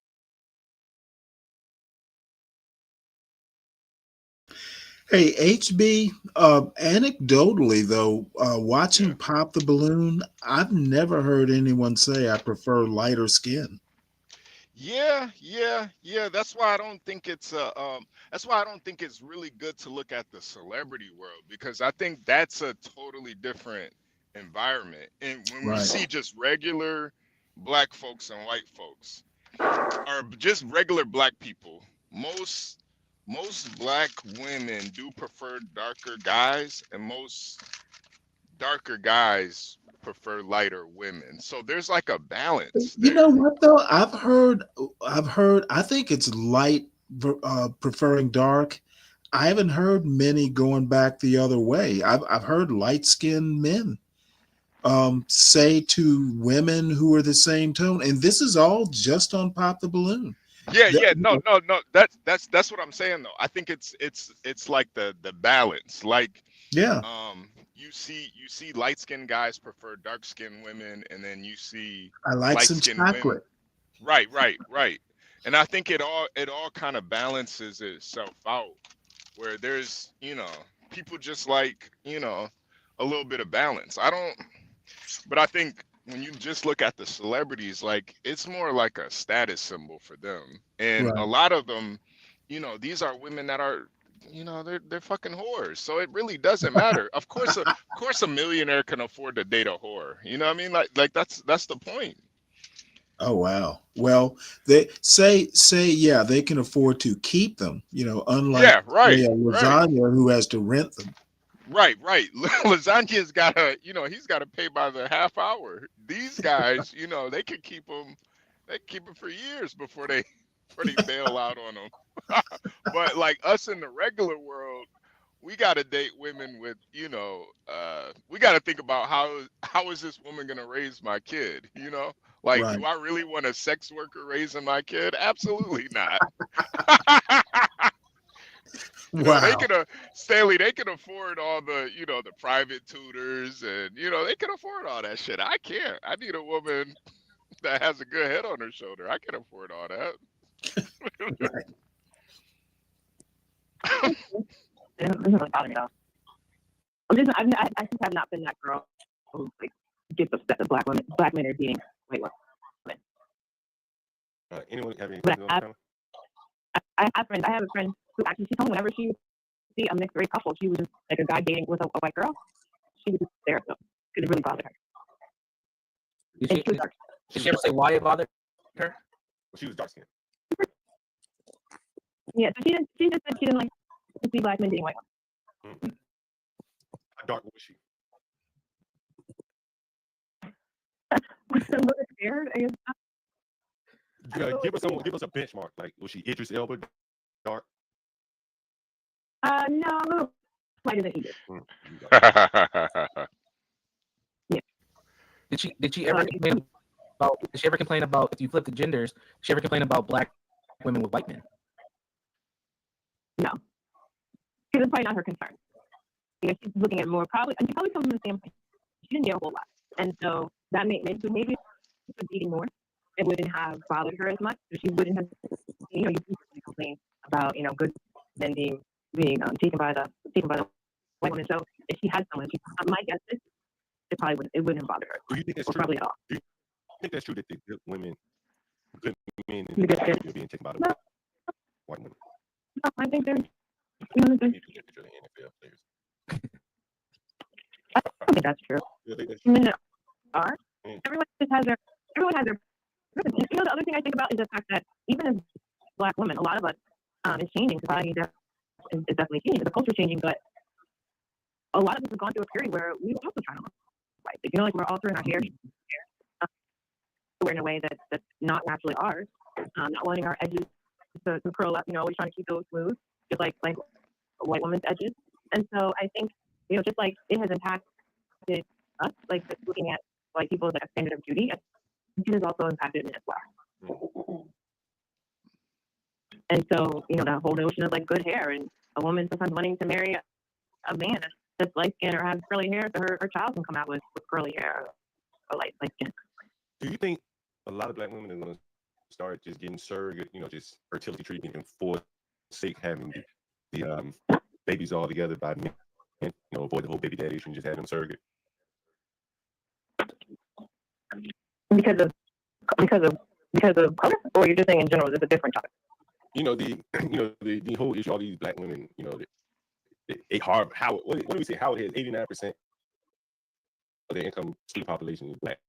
Hey, HB, anecdotally though, watching Pop the Balloon, I've never heard anyone say I prefer lighter skin. Yeah. That's why I don't think it's really good to look at the celebrity world, because I think that's a totally different environment. And when we see just regular Black folks and white folks, or just regular Black people, most Black women do prefer darker guys, and most darker guys prefer lighter women. So there's like a balance there. You know what though? I've heard, I think it's light preferring dark. I haven't heard many going back the other way. I've heard light-skinned men say to women who are the same tone, and this is all just on Pop the Balloon. No. That's what I'm saying though. I think it's like the balance. Like you see light skinned guys prefer dark skinned women, and then you see I like light some skinned women. chocolate. Right. And I think it all kind of balances itself out, where there's, people just like, a little bit of balance. But I think when you just look at the celebrities, like, it's more like a status symbol for them. And a Right. lot of them, these are women that are, they're fucking whores. So it really doesn't matter. Of course a millionaire can afford to date a whore. You know what I mean? Like that's the point. Oh wow. Well, they say yeah, they can afford to keep them. Unlike Yeah, right. Lasagna, who has to rent them. Right. Lasagna's gotta, he's gotta pay by the half hour. These guys, they can keep them for years before they bail out on them. But like us in the regular world, we gotta date women with, we gotta think about how is this woman gonna raise my kid? Like, Right. do I really want a sex worker raising my kid? Absolutely not. Wow. Stanley, they can afford all the, the private tutors, and they can afford all that shit. I can't. I need a woman that has a good head on her shoulder. I can afford all that. Right. It doesn't really bother me though. I just have not been that girl who like gets upset that black men are dating white women. Anyone have anything But else, I Tyler? have friends. I have a friend who actually, she told me whenever she see a mixed race couple, she was just like a guy dating with a white girl. She was just there, so because it really bothered her. Did And she, she was dark. did she ever say why it bothered her? She was dark skinned. Yeah, so she just said she didn't like to see black men dating white women. How dark was she? Was a little scared, I guess. Give us a benchmark. Like, was she Idris Elba dark? No, a little lighter than he did. Yeah. Did she ever complain about? Did she ever complain about if you flip the genders? Did she ever complain about black women with white men? No, because it's probably not her concern. She's looking at more probably coming from the standpoint she didn't get a whole lot, and so that maybe if she was eating more, it wouldn't have bothered her as much. So she wouldn't have, you complain about good men being taken by the white woman. So if she had someone, my guess is it wouldn't have bothered her. Do you think that's or true? probably at all. Do you think that's true that the good men in The good kids? are being taken by the No, white women? no, I think they're. You do get the picture of the NFL players. I don't think that's true. You think that's I mean, there are. Mm. Everyone has their. And, the other thing I think about is the fact that even as black women, a lot of us is changing. Society is definitely changing. The culture is changing, but a lot of us have gone through a period where we were also trying to look right. Like we're altering our hair we're in a way that's not naturally ours. Not wanting our edges to curl up. Always trying to keep those smooth, just like a white woman's edges. And so I think just like it has impacted us, like just looking at white people as like a standard of beauty, it has also impacted men as well. And so, that whole notion of like good hair and a woman sometimes wanting to marry a man that's light skin or has curly hair, so her child can come out with curly hair or light skin. Do you think a lot of black women are going to start just getting surrogate, just fertility treatment and for sake having the babies all together by men, avoid the whole baby daddy issue and just have them surrogate? Because of color, or you're just saying in general, it's a different topic. The whole issue, all these black women, Howard, what do we say? Howard has 89% of their income student population is black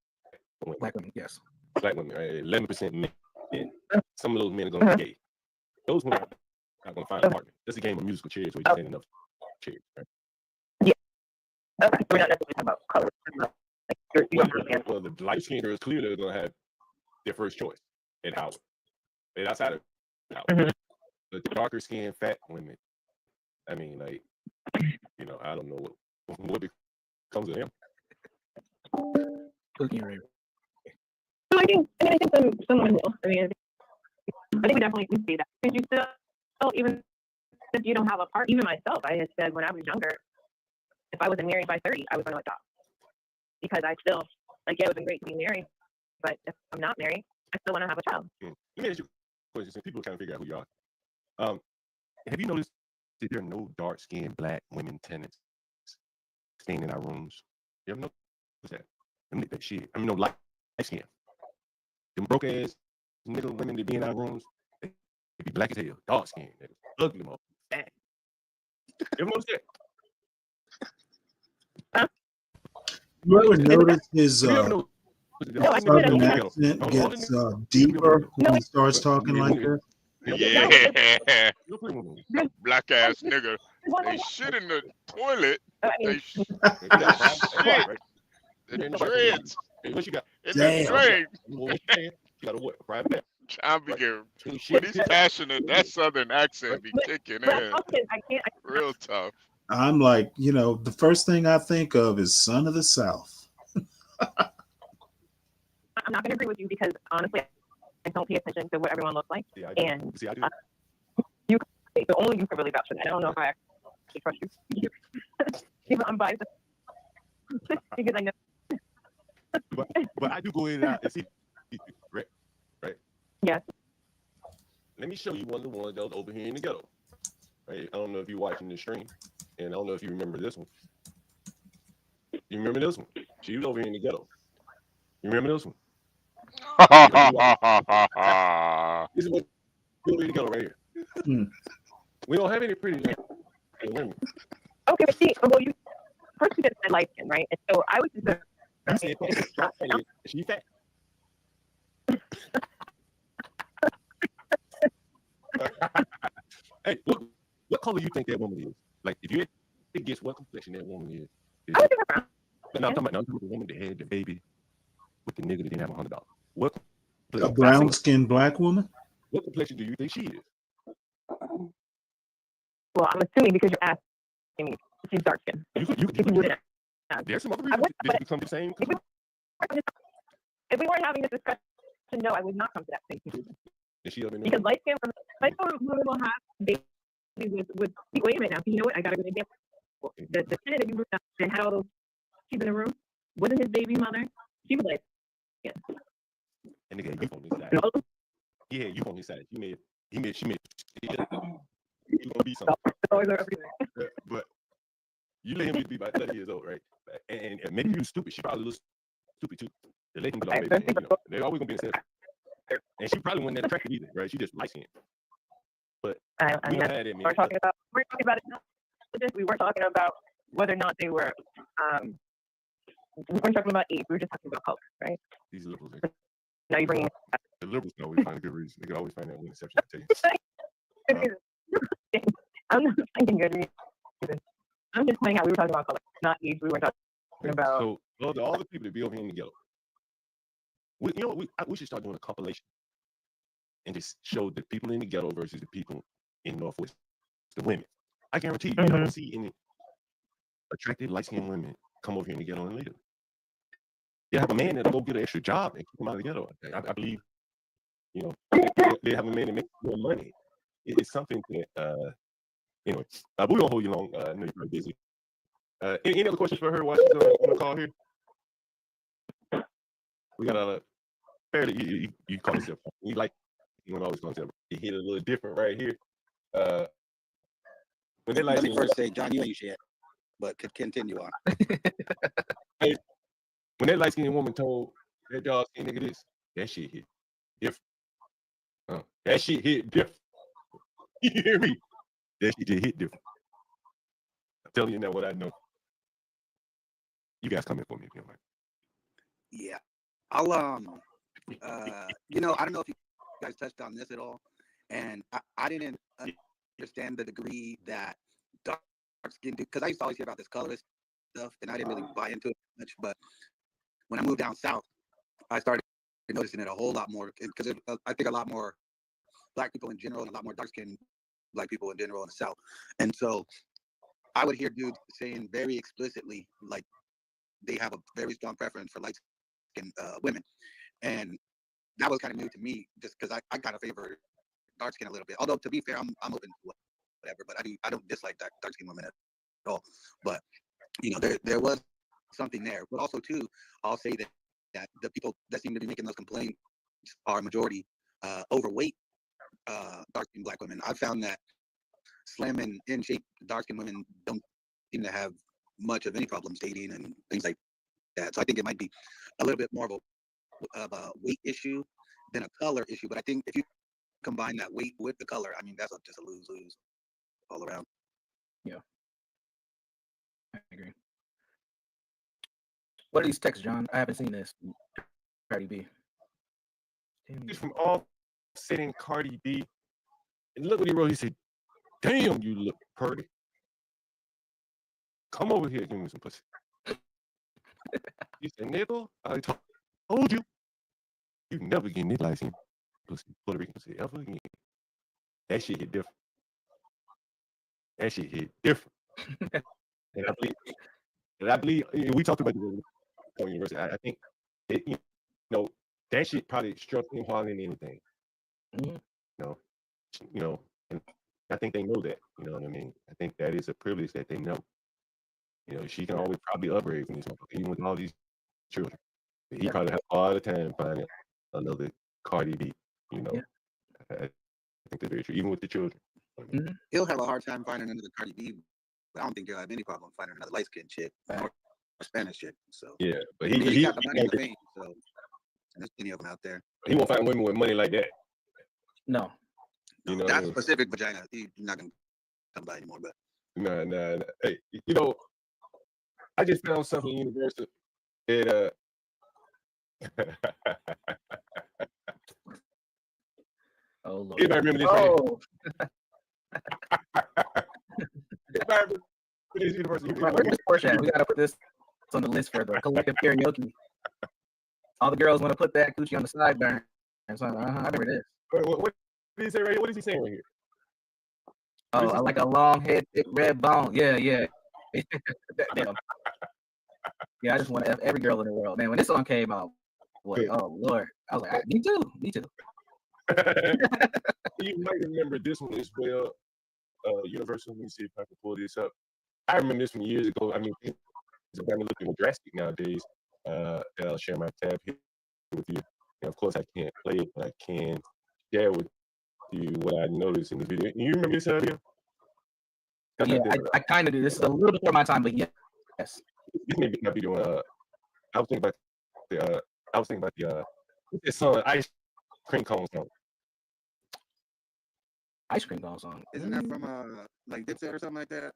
women. Black women, yes. Black women, right? 11% men. Some of those men are going to be gay. Those women are not going to find a partner. That's a game of musical chairs where you just ain't enough chairs, right? Yeah. Okay. We're not necessarily talking about color. Well, the light skinned girls clearly are going to have their first choice at Howard. And outside of Howard. Mm-hmm. The darker skinned fat women, I mean, like, I don't know what becomes of them. I think someone will. I think we definitely can see that. Because you still, even if you don't have a part, even myself, I had said when I was younger, if I wasn't married by 30, I was going to adopt because I still, like, yeah, it would have been great to be married, but if I'm not married, I still want to have a child. Let me ask you a question. Since people are trying to figure out who you are. Have you noticed that there are no dark-skinned black women tenants staying in our rooms? You ever notice that? Them niggas shit. I mean, no light skin. Them broke ass nigga women that be in our rooms, they be black as hell, dark skin, ugly, mother, fat. You ever notice that? You ever notice his Have you ever noticed? southern accent gets deeper when he starts talking like that? Yeah. Black ass nigga. They shit in the toilet. They shit. The dreads. What you got? In the drain. You got a what? A private jet? I'm beginning. When he's passionate, that southern accent be kicking in. Real tough. I'm like, you know, the first thing I think of is Son of the South. I'm not going to agree with you because honestly, I don't pay attention to what everyone looks like. Yeah, I do. And See, I do. so only you can really vouch for that. I don't know if I actually trust you. Even I'm biased because I know. But I do go in and out and see. Right? Yes. Let me show you one of the ones that was over here in the ghetto. Right? I don't know if you're watching the stream, and I don't know if you remember this one. You remember this one? She was over here in the ghetto. You remember this one? This is what over in the ghetto right here. We don't have any pretty women. Okay, but see, well, you first you just said light skin, right? And so I was just she fat. Hey, what color you think that woman is? Like, if you had to guess what complexion that woman is. I would think brown. But now I'm talking about the woman that had the baby with the nigga that didn't have $100. What? A brown-skinned black woman? What complexion do you think she is? Well, I'm assuming because you're asking me, she's dark skinned. There's some other reasons that become the same. If we weren't having this discussion, no, I would not come to that same conclusion. Is she up in Because light skin women will have babies with. Wait a minute now. You know what? I got a good example. The tenant that you moved up and had all those kids in the room wasn't his baby mother. She was like, yeah. And nigga, you on his side. Yeah, you on his side. She made. You gonna be something. But you let him be about 30 years old, right? And maybe you stupid. She probably looks stupid too. They let him go, baby. And, you know, they're always gonna be in sense. And she probably wasn't that attractive either, right? She just light skinned. But I mean, we're talking about it. We weren't talking about whether or not they were. We weren't talking about age. We were just talking about color, right? These liberals. Now you're bringing the liberals can always find a good reason. They can always find that one exception to tell you. I'm not finding good reason. I'm just pointing out we were talking about color, not age. We were talking about. So all the people that be over here in the ghetto. We should start doing a compilation and just show the people in the ghetto versus the people in Northwest, the women. I guarantee you, you don't see any attractive light-skinned women come over here in the ghetto and live. They have a man that'll go get an extra job and keep them out of the ghetto. I believe, you know, they have a man that makes more money. It's something that, anyway, we won't hold you long. I know you're very busy. Any other questions for her while she's on the call here? We got a fairly, you call yourself, you want to always call yourself, you hit a little different right here. When they Let me first say, John, you ain't shit, but could continue on. Hey, when that light skinned woman told that dog skin nigga this, that shit hit different. That shit hit different. You hear me? That shit just hit different. I'm telling you now what I know. You guys come in for me if you don't mind. Yeah. I'll you know, I don't know if you guys touched on this at all, and I didn't understand the degree that dark skin do, because I used to always hear about this colorist stuff, and I didn't really buy into it much. But when I moved down south, I started noticing it a whole lot more, because I think a lot more black people in general, and a lot more dark skinned black people in general in the south. And so I would hear dudes saying very explicitly, like, they have a very strong preference for light skinned women. And that was kind of new to me, just because I kind of favor dark skin a little bit. Although, to be fair, I'm open to whatever, but I don't dislike dark skinned women at all. But you know, there was something there. But also too, I'll say that the people that seem to be making those complaints are majority overweight dark-skinned Black women. I've found that slim and in shape dark-skinned women don't seem to have much of any problems dating and things like that. So I think it might be a little bit more of a weight issue than a color issue. But I think if you combine that weight with the color, I mean, that's just a lose-lose all around. Yeah, I agree. What are these texts, John? I haven't seen this. Cardi B. It's from Offset and Cardi B. And look what he wrote. He said, "Damn, you look pretty. Come over here, give me some pussy." He said, "Nigga, I told you, you never get me like some pussy, Puerto Rican pussy ever again." That shit hit different. That shit hit different. and I believe, we talked about this at university. I think it, you know, that shit probably struck him harder than anything. You know, and I think they know that. You know what I mean? I think that is a privilege that they know. You know, she can always probably upgrade from this motherfucker, even with all these children. But he probably have all the time finding another Cardi B. You know, I think that's very true, even with the children. He'll have a hard time finding another Cardi B, but I don't think he'll have any problem finding another light-skinned chick or a Spanish chick. So Yeah, but he got the money and the fame, so and there's plenty of them out there. He won't find women with money like that. No. You know, That specific vagina, he's not gonna come by anymore. But nah. Hey, you know, I just found something universal. It Oh Lord. Everybody remember this? Oh. Everybody remember this universal. Where's this Porsche at? We gotta put this on the list for the collective karaoke. All the girls want to put that coochie on the sideburn. And so I remember this. What did he say right here? What is he saying right here? Oh, I like a long head, thick red bone. Yeah. Damn. Yeah, I just want to have every girl in the world. Man, when this song came out, boy, oh Lord. I was like, me too. You might remember this one as well. Universal. Let me see if I can pull this up. I remember this from years ago. I mean, it's looking more drastic nowadays. I'll share my tab here with you. And of course, I can't play it, but I can share with you what I noticed in the video. You remember this video? Yeah, I kind of do. This is a little before my time, but yes. This may not be doing. I was thinking about the what's this song, Ice Cream Cone song. Ice Cream Cone song. Isn't that from like Dipset or something like that?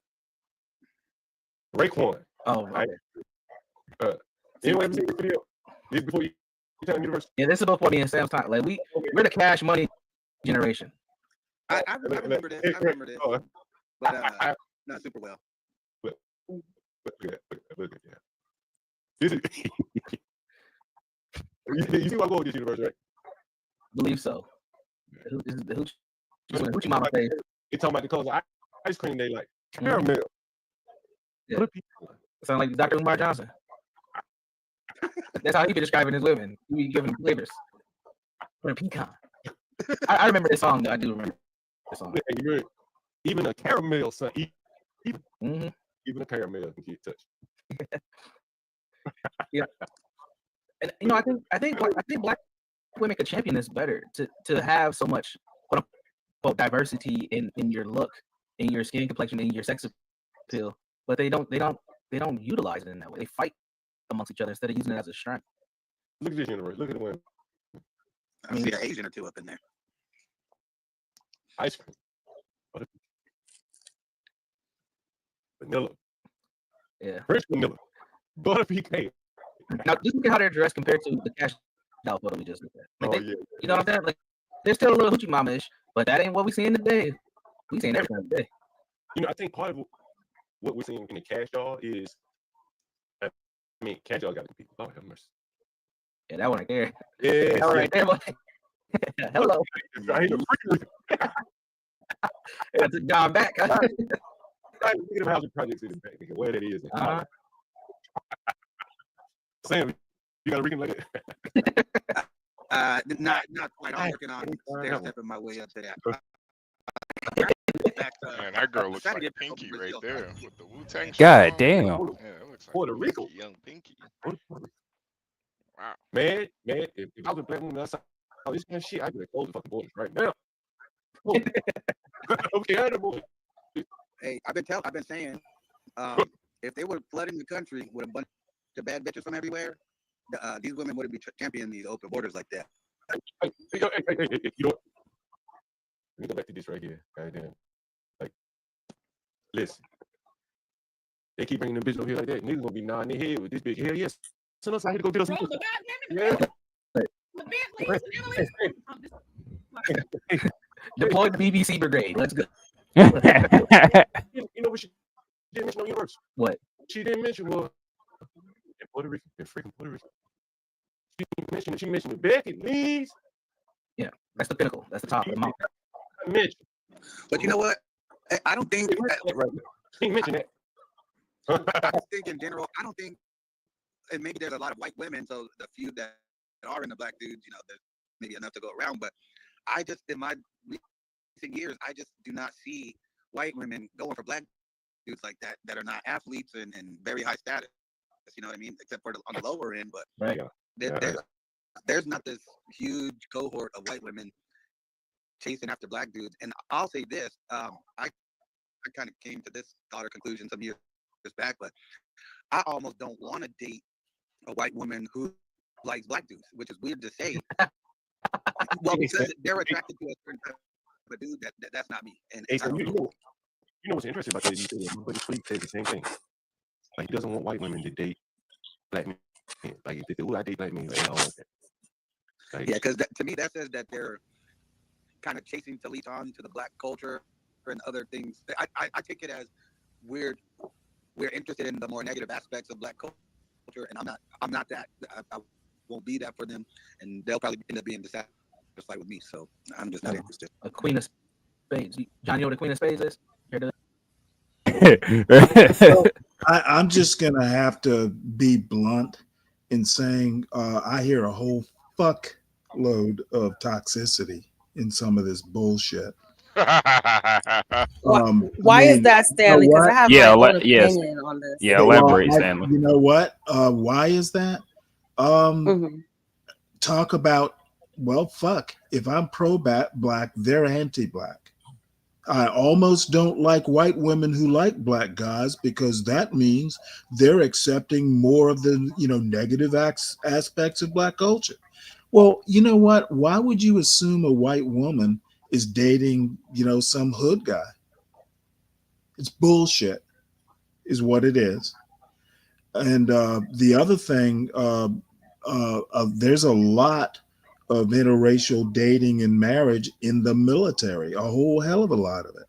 Raekwon. Oh, right. Anyone ever seen the video? This before you tell Universal? Yeah, this is before me and Sam's time. Like we're the Cash Money generation. I remember this. I remember this, but not super well. Look at that. This is, you see what I'm going with this universe, right? Believe so. This is the Hoochie Mama face. They talking about the colors of ice cream they like. Caramel. Yeah. Sound like Dr. Umar Johnson. That's how he be describing his women. He be giving them flavors. For a pecan. I remember this song, though. I do remember this song. Yeah, even a caramel, son. Even a caramel can get touched. Yeah. And you know, I think Black women could champion this better to have so much quote unquote diversity in your look, in your skin complexion, in your sex appeal. But they don't utilize it in that way. They fight amongst each other instead of using it as a strength. Look at this universe. Look at the women. I see an Asian or two up in there. Ice cream. Vanilla. Yeah. French vanilla. Butter pecan. Now just look at how they're dressed compared to the Cash Doll photo we just looked at. Like yeah. You know what I'm saying? Like they're still a little hoochie mama-ish, but that ain't what we seeing today. We seeing everything today. You know, I think part of what we're seeing in the Cash Doll is, I mean, Cash Doll got to compete. Oh, have mercy. Yeah, that one right there. Yeah, that one right there. Hello. I took John back. Right, look at the housing projects in the back, nigga, where that is. Sam, you got a Rican like that? Not quite. I'm working on stair stepping my way up to that. Man, that girl looks like Pinky right there with the Wu-Tang shirt God on. damn. Yeah, that looks like Puerto Rico. Pinky, young Pinky. Wow. Man, if I was a black woman outside this kind of shit, I'd be like, close the fucking borders right now. Okay, I know. Hey, I've been saying, if they were flooding the country with a bunch of bad bitches from everywhere, these women wouldn't be championing these open borders like that. Hey, you know what? Let me go back to this right here. Goddamn. Like, listen. They keep bringing them bitches over here like that. Niggas gonna be nodding their head with this bitch. Hell yes. Send us out here to go get us some pussy. Yeah. Deploy the BBC brigade. Let's go. You know what she didn't mention on Universe? What? She didn't mention was in Puerto Rico. In freaking Puerto Rico. She mentioned the Becky Lee's. Yeah, that's the pinnacle. That's the top of the mountain. But you know what? I don't think. She mentioned that. I just think in general, I don't think, and maybe there's a lot of white women, so the few that are in the black dudes, you know, there's maybe enough to go around. But I just, in my recent years, I just do not see white women going for black dudes like that that are not athletes and very high status. You know what I mean? Except for on the lower end, but right. there's not this huge cohort of white women chasing after black dudes. And I'll say this, I kind of came to this thought or conclusion some years back, but I almost don't want to date a white woman who likes black dudes, which is weird to say. Well, because they're attracted to a certain type of dude that's not me. And Hey, so you know what's interesting about that? But Tweet said the same thing. Like, he doesn't want white women to date black men. Like, if they say, "Ooh, I date black men," like, I don't want that. Like, yeah, because to me that says that they're kind of chasing to leech on to the black culture and other things. I take it as we're interested in the more negative aspects of black culture, and I'm not that. I won't be that for them, and they'll probably end up being dissatisfied with me. So I'm just not interested. A Queen of Spades. John, you know what a Queen of Spades is? So, I'm just gonna have to be blunt in saying I hear a whole fuckload of toxicity in some of this bullshit. Why is that, Stanley? Because I have my own yes. opinion on this. Yeah, elaborate, Stanley. You know what? Why is that? Talk about, well, fuck. If I'm pro-black, they're anti-black. I almost don't like white women who like black guys because that means they're accepting more of the, negative aspects of black culture. Well, you know what? Why would you assume a white woman is dating, some hood guy? It's bullshit, is what it is. And the other thing, there's a lot of interracial dating and marriage in the military, a whole hell of a lot of it.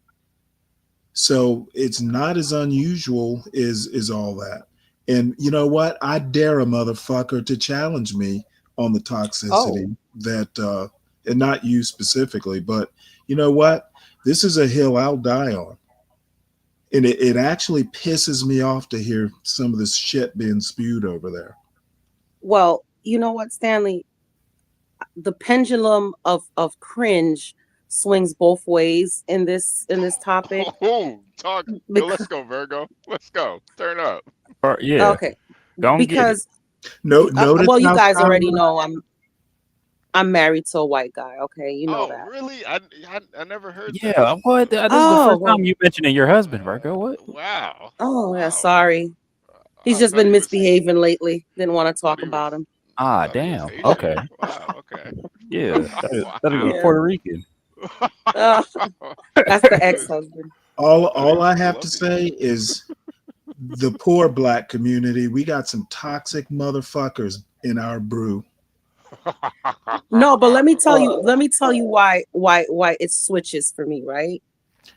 So it's not as unusual as all that. And you know what? I dare a motherfucker to challenge me on the toxicity that, and not you specifically, but you know what? This is a hill I'll die on. And it actually pisses me off to hear some of this shit being spewed over there. Well, you know what, Stanley? The pendulum of cringe swings both ways in this topic. Talk. Let's go, Virgo. Let's go. Turn up. Yeah. Okay. Don't because no. Well, you guys already know I'm married to a white guy. Okay, you know that. Really? I never heard. Yeah. That. What? This is the first time you mentioning your husband, Virgo. What? Wow. Oh yeah. Sorry. He's just been misbehaving lately. Didn't want to talk about him. Ah, damn. Okay. Wow. Okay. Yeah. That is Puerto Rican. That's the ex-husband. All I have to say is the poor black community, we got some toxic motherfuckers in our brew. No, but let me tell you why it switches for me, right?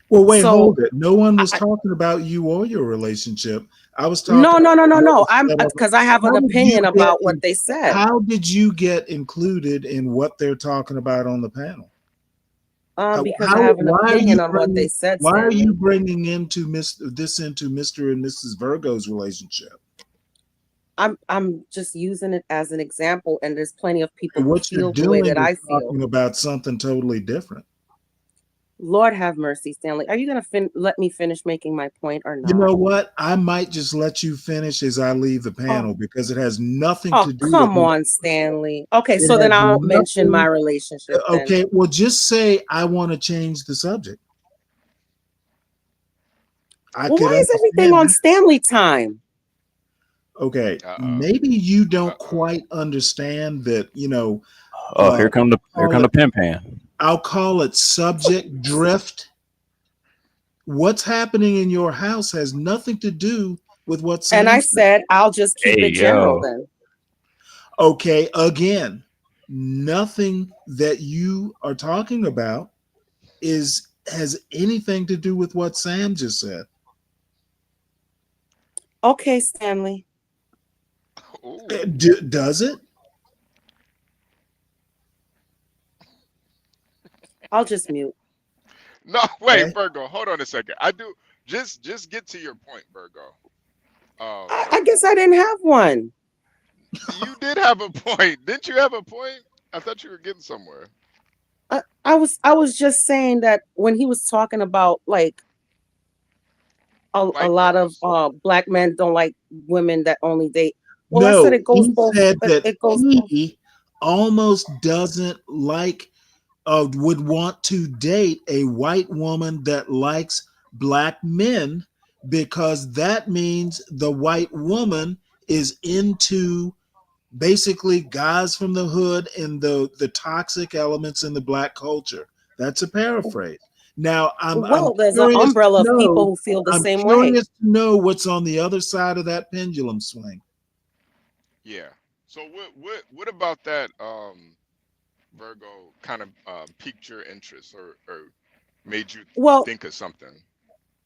Well, wait, hold it. No one was talking about you or your relationship. I was talking. No. I'm because I have an opinion about what they said. How did you get included in what they're talking about on the panel? Because I have an opinion on what they said. Why are you bringing into Mr. and Mrs. Virgo's relationship? I'm just using it as an example, and there's plenty of people And who what you're feel the way doing that I is feel. talking about something totally different. Lord have mercy, Stanley. Are you gonna let me finish making my point or You not? know what? I might just let you finish as I leave the panel because it has nothing Oh, to do with come me. on, Stanley. Okay, It so then has I'll mention my nothing. relationship then. Okay, well, just say I want to change the subject. I Well, could why is everything understand on that. Stanley time? Okay, maybe you don't quite understand that. Oh, here come the call it- pimp hand. I'll call it subject drift. What's happening in your house has nothing to do with what's. And I said I'll just keep it general then. Okay, again, nothing that you are talking about has anything to do with what Sam just said. Okay, Stanley. Does it? I'll just mute. No, wait, Virgo. Hold on a second. I do just get to your point, Virgo. I guess I didn't have one. You did have a point. Didn't you have a point? I thought you were getting somewhere. I was just saying that when he was talking about like a lot of black men don't like women that only date. Well, I said it goes he both. said that It goes he almost doesn't like, would want to date a white woman that likes black men because that means the white woman is into basically guys from the hood and the toxic elements in the black culture. That's a paraphrase. Now, I'm there's an curious umbrella to of people know- who feel the I'm same way. curious to know what's on the other side of that pendulum swing. Yeah. So what about that Virgo kind of piqued your interest or made you think of something?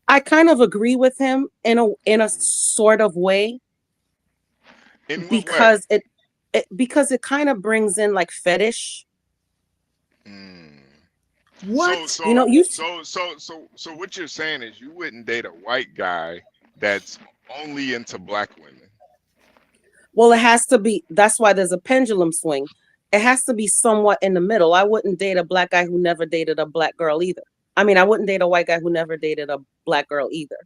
I kind of agree with him in a sort of way. In what because it kind of brings in like fetish. What? So You know, you- so what you're saying is you wouldn't date a white guy that's only into black women. Well, it has to be. That's why there's a pendulum swing. It has to be somewhat in the middle. I wouldn't date a black guy who never dated a black girl either. I mean, I wouldn't date a white guy who never dated a black girl either.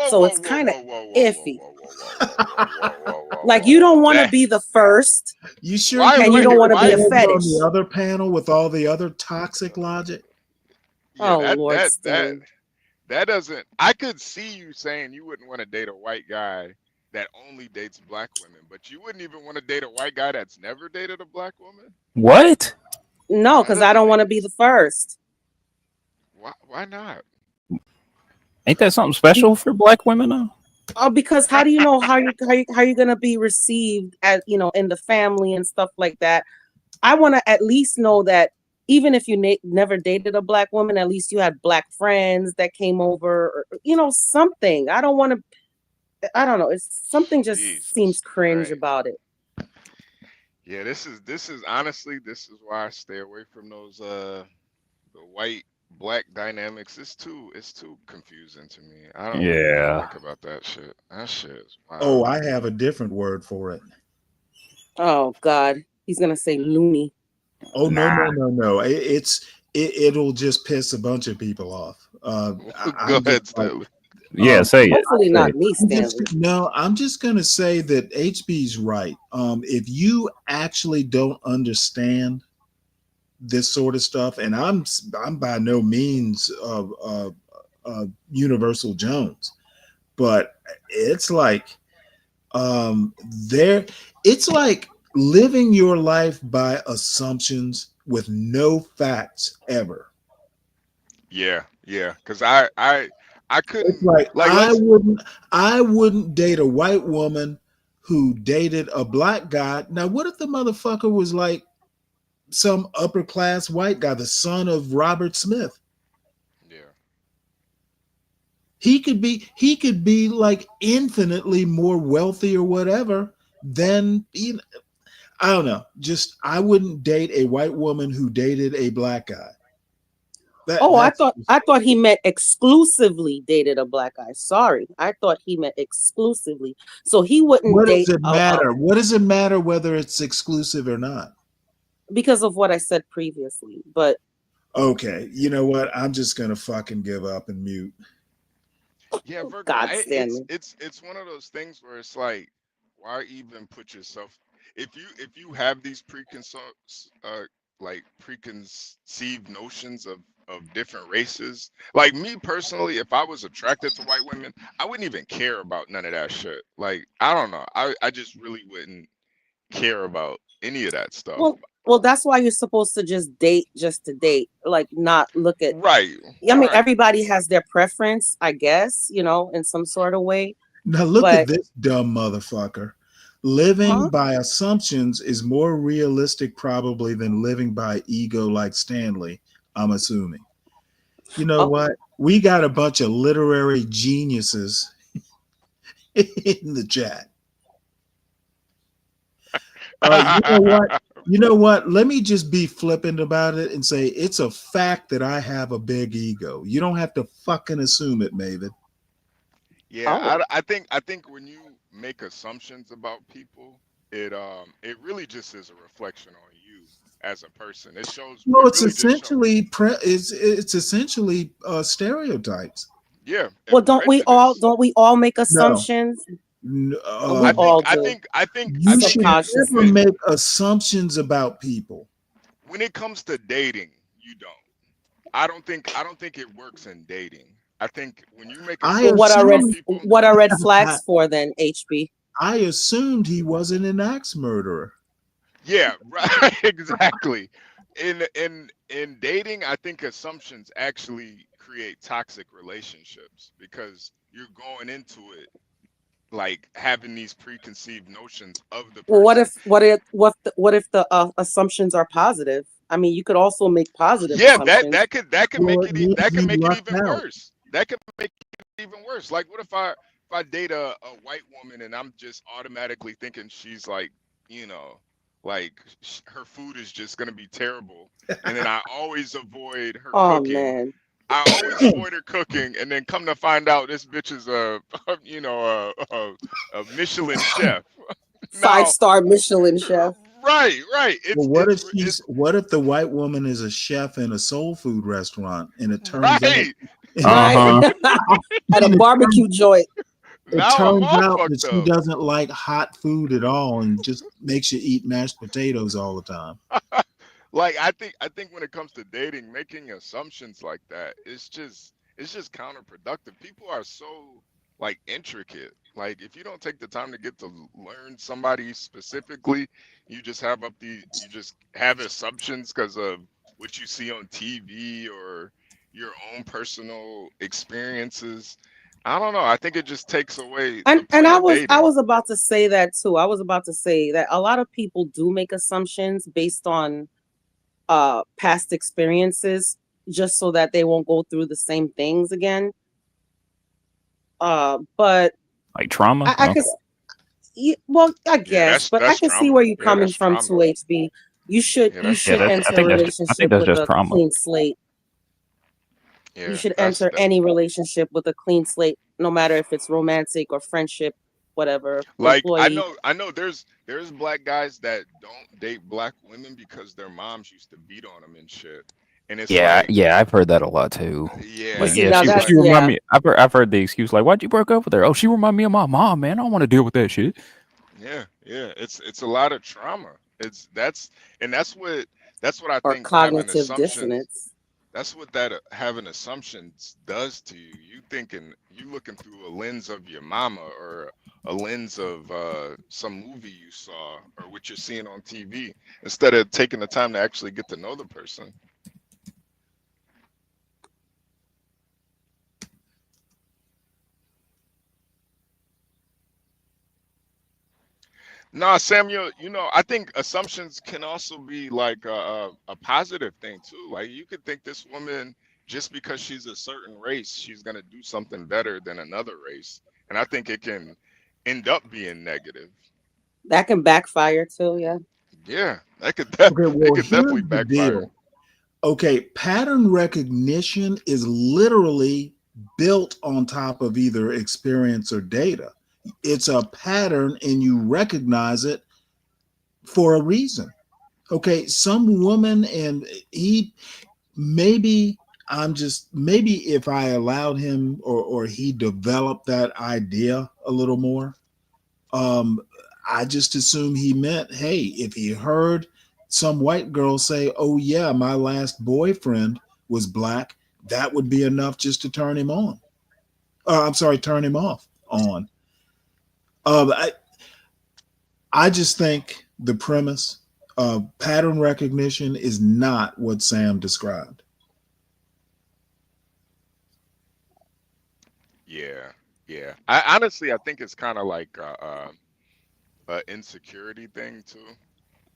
So it's kind of iffy. Like you don't want to be the first. You sure? And you don't want to be a on fetish. the other panel with all the other toxic logic. Oh, that, Lord, that Stan. doesn't. I could see you saying you wouldn't want to date a white guy that only dates black women, but you wouldn't even want to date a white guy that's never dated a black woman. What? No, because I don't want to be the first. Why not? Ain't that something special for black women though? Oh, because how do you know how you gonna be received as in the family and stuff like that? I want to at least know that even if you never dated a black woman, at least you had black friends that came over, or something. I don't want to. I don't know. It's something just seems cringe about it. Yeah, this is honestly, this is why I stay away from those the white black dynamics. It's too confusing to me. I don't really think about that shit. That shit is wild. Oh, I have a different word for it. Oh God, he's gonna say loony. Oh no! It'll just piss a bunch of people off. Go ahead, Stanley. Yeah, say it. Hopefully not me, No, I'm just gonna say that HB's right. If you actually don't understand this sort of stuff, and I'm by no means Universal Jones, but it's like it's like living your life by assumptions with no facts ever. Yeah, because I couldn't. It's like I wouldn't date a white woman who dated a black guy. Now, what if the motherfucker was like some upper class white guy, the son of Robert Smith? Yeah. He could be like infinitely more wealthy or whatever than I don't know. Just I wouldn't date a white woman who dated a black guy. I thought he meant exclusively dated a black guy. Sorry, I thought he meant exclusively. So he wouldn't What date. does it matter? What does it matter whether it's exclusive or not? Because of what I said previously, but Okay, you know what? I'm just gonna fucking give up and mute. Yeah, Virgo, God, it's Stanley. it's one of those things where it's like, why even put yourself if you have these preconceived notions of different races. Like me personally, if I was attracted to white women, I wouldn't even care about none of that shit. Like I don't know, I just really wouldn't care about any of that stuff. Well, that's why you're supposed to just date just to date, like not look at. Right. I mean, Right. everybody has their preference, I guess, in some sort of way. Now look But at this dumb motherfucker. Living by assumptions is more realistic probably than living by ego like Stanley, I'm assuming. You know what? We got a bunch of literary geniuses in the chat. You know what? Let me just be flippant about it and say it's a fact that I have a big ego. You don't have to fucking assume it, Maven. Yeah, I think when you make assumptions about people, it really just is a reflection on you as a person. It shows. No, It it's really just shows. essentially it's essentially stereotypes. Yeah. well, don't we all make No. assumptions? No, We all do. I think you should never subconsciously. make assumptions about people. when it comes to dating, you don't. I don't think it works in dating. I think when you make I assumptions What are about red people, what are red flags for then, HB? I assumed he wasn't an axe murderer. yeah, right, exactly. In dating, I think assumptions actually create toxic relationships because you're going into it like having these preconceived notions of the Well, person. what if the assumptions are positive? I mean, you could also make positive Yeah, assumptions. that could Well, make it it means that can he make it lucked even out. worse. That could make it even worse. Like, what if I date a white woman and I'm just automatically thinking she's like, like her food is just gonna be terrible, and then I always avoid her Oh cooking. man. I always avoid her cooking, and then come to find out this bitch is a Michelin chef. Now, 5-star Michelin chef. right. Well, what if the white woman is a chef in a soul food restaurant and it turns Right. Right. At a barbecue joint. It Now I'm turns all out fucked that she up. doesn't like hot food at all and just makes you eat mashed potatoes all the time. Like I think when it comes to dating, making assumptions like that, it's just counterproductive. People are so like intricate. Like if you don't take the time to get to learn somebody specifically, you just have assumptions because of what you see on TV or your own personal experiences. I don't know. I think it just takes away the And point I of was dating. about to say that too. I was about to say that a lot of people do make assumptions based on past experiences just so that they won't go through the same things again. But Like trauma. I could well, I guess, but I that's can see trauma. where you're Yeah, coming that's from trauma. too, HB. You should Yeah, you that's should trauma. enter I a think that's relationship just with a trauma. clean slate. Yeah, You should that's enter that. any relationship with a clean slate, no matter if it's romantic or friendship, whatever, Like employee. I know there's black guys that don't date black women because their moms used to beat on them and shit. And it's Yeah, like, yeah, I've heard that a lot too. yeah, But Like, see, yeah, now she that's remind me. I've heard the excuse like, "Why'd you break up with her?" Oh, she remind me of my mom, man. I don't want to deal with that shit. yeah. It's a lot of trauma. That's what I or think having cognitive assumptions. dissonance. That's what that having assumptions does to you. You looking through a lens of your mama or a lens of some movie you saw or what you're seeing on TV instead of taking the time to actually get to know the person. Nah, Samuel, I think assumptions can also be like a positive thing too. Like you could think this woman, just because she's a certain race, she's gonna do something better than another race. And I think it can end up being negative. That can backfire too, yeah. Yeah, that could Okay, well, definitely here's the backfire. deal. Okay, pattern recognition is literally built on top of either experience or data. It's a pattern and you recognize it for a reason. Okay, some woman and maybe maybe if I allowed him or he developed that idea a little more, I just assume he meant, hey, if he heard some white girl say, "Oh yeah, my last boyfriend was black," that would be enough just to turn him on. I'm sorry, turn him off on. I just think the premise of pattern recognition is not what Sam described. Yeah, yeah. I honestly, I think it's kind of like a insecurity thing too.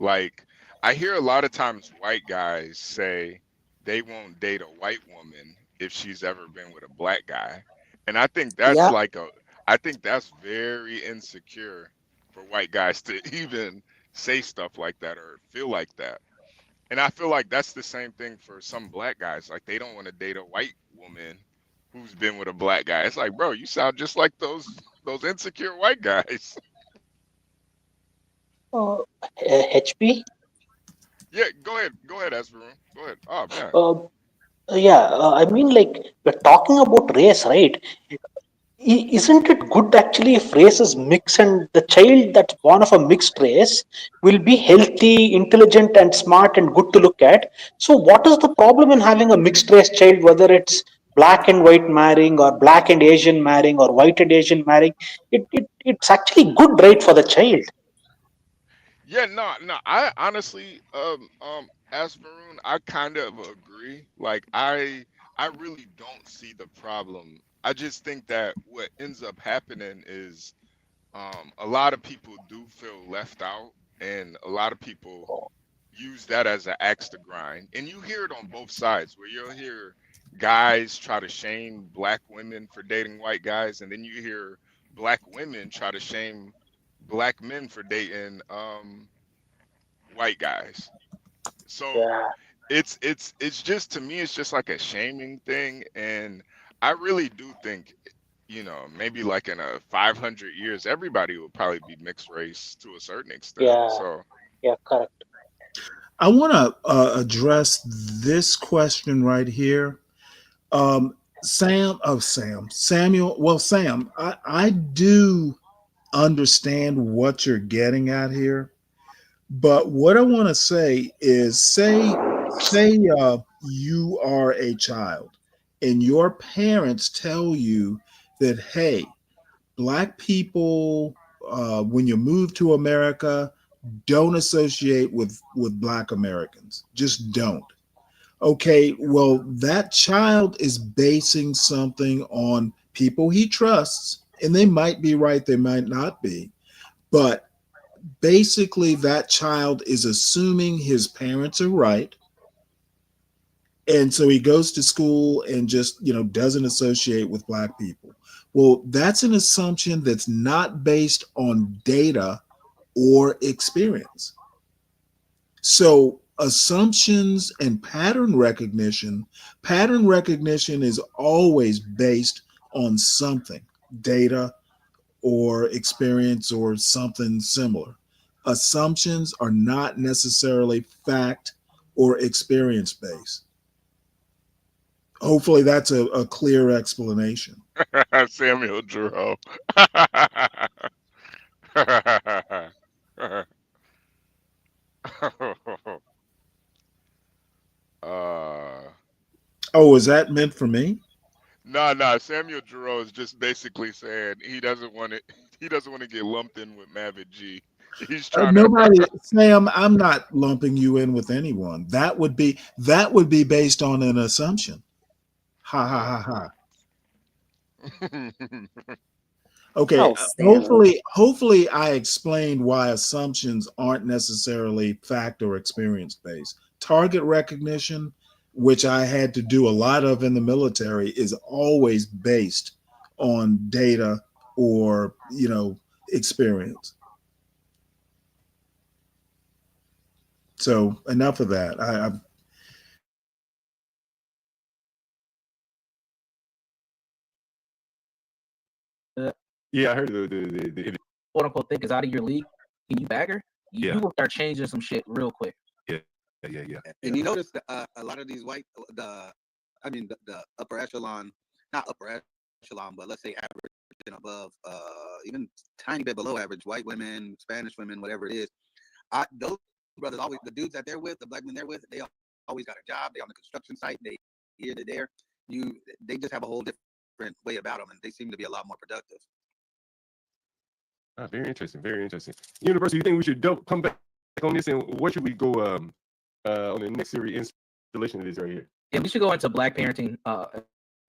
Like, I hear a lot of times white guys say they won't date a white woman if she's ever been with a black guy, and I think that's Yeah. like I think that's very insecure for white guys to even say stuff like that or feel like that. And I feel like that's the same thing for some black guys. Like, they don't want to date a white woman who's been with a black guy. It's like, bro, you sound just like those insecure white guys. HP. Yeah, go ahead, Asperoon. Go ahead. Oh man. Yeah, I mean, like, we're talking about race, right? Isn't it good actually if race is mixed and the child that's born of a mixed race will be healthy, intelligent, and smart and good to look at? So, what is the problem in having a mixed race child, whether it's black and white marrying, or black and Asian marrying, or white and Asian marrying? It's actually good, right, for the child. Yeah, no. I honestly, as Varun, I kind of agree. Like, I really don't see the problem. I just think that what ends up happening is, a lot of people do feel left out, and a lot of people use that as an axe to grind. And you hear it on both sides, where you'll hear guys try to shame black women for dating white guys, and then you hear black women try to shame black men for dating white guys. So Yeah. it's just, to me, it's just like a shaming thing. And I really do think, maybe like in a 500 years, everybody will probably be mixed race to a certain extent. Yeah. So Yeah, correct. I want to address this question right here. Samuel. Well, Sam, I do understand what you're getting at here, but what I want to say is, say you are a child and your parents tell you that, hey, black people, when you move to America, don't associate with black Americans. Just don't. Okay, well, that child is basing something on people he trusts, and they might be right, they might not be, but basically that child is assuming his parents are right, and so he goes to school and just, doesn't associate with black people. Well, that's an assumption that's not based on data or experience. So assumptions and pattern recognition is always based on something, data or experience or something similar. Assumptions are not necessarily fact or experience based. Hopefully that's a clear explanation. Samuel Jerome. uh Oh, is that meant for me? no. Samuel Jerome is just basically saying he doesn't want it. He doesn't want to get lumped in with Maverick G. He's trying Nobody, to. Sam, I'm not lumping you in with anyone. That would be based on an assumption. Ha ha ha ha. Okay, Oh, Sam. hopefully I explained why assumptions aren't necessarily fact or experience based. Target recognition, which I had to do a lot of in the military, is always based on data or, experience. So enough of that. Yeah, I heard the quote unquote thing is out of your league, can you bag her? You Yeah. will start changing some shit real quick. Yeah. And you notice that a lot of these the upper echelon, not upper echelon, but let's say average and above, even tiny bit below average, white women, Spanish women, whatever it is, those brothers always, the dudes that they're with, the black men they're with, they always got a job. They on the construction site. They here, they there. They just have a whole different way about them, and they seem to be a lot more productive. Very interesting. Very interesting. University, you think we should come back on this, and what should we go on the next series installation of this right here? Yeah, we should go into black parenting,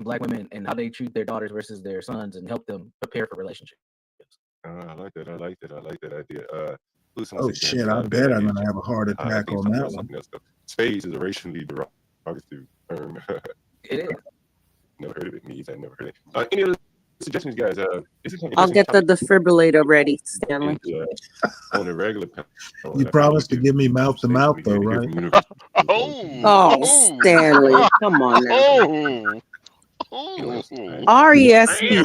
black women, and how they treat their daughters versus their sons, and help them prepare for relationships. I like that. I like that idea. Oh shit! I bet I'm gonna have a heart attack on that one. Spades is a racially derogatory term. It is. Never heard of it. Me either. I never heard it. Any other suggestions, guys? I'll get the defibrillator ready, Stanley. On a regular. You promised to give me mouth to mouth, though, right? Oh, Stanley, come on now. RESPECT.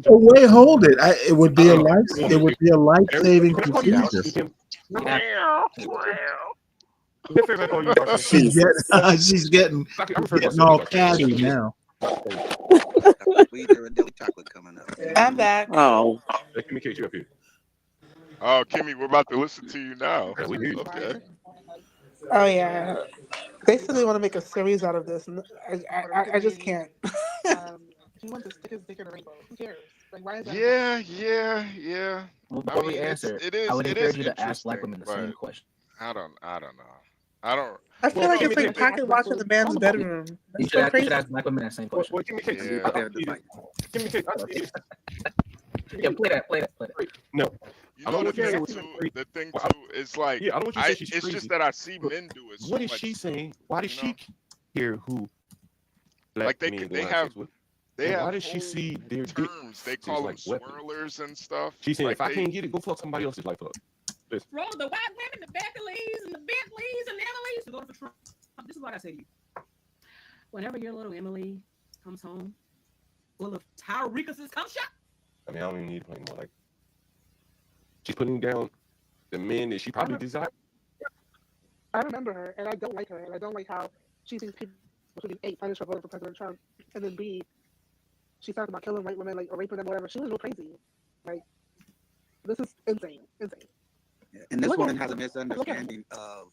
Oh, wait, hold it. It would be a life-saving procedure. She's getting all catty now. I'm back. Oh. Kimmy Cage, you up here? Oh, Kimmy, we're about to listen to you now. Okay. Oh yeah, they said they want to make a series out of this. And I just can't. He wants to stick his dick in a rainbow. Who cares? Like, why is that? Yeah. Well, before we answer, I would encourage you to ask black women the same question. I don't know. I feel like it's like pocket watch in the man's bedroom. You should ask black women that same question. Yeah, play that. No. You know the thing too is like it's just that I see men do it. What is she saying? Why does she care who like they have why does she see their terms? They call them swirlers and stuff. She saying like if I can't get it, go fuck somebody else's life up. Roll the white women, the Beckleys, and the Bentleys, and the Emily's to go for Trump. This is what I say to you. Whenever your little Emily comes home full of Tyreek's cum shot. I mean, I don't even need to play more. Like, she's putting down the men that she probably desires. I remember her, and I don't like her, and I don't like how she thinks people should be A, punished for voting for President Trump, and then B, she talks about killing white women, like, or raping them, whatever. She was real crazy. Like, this is insane. And this woman has a misunderstanding of.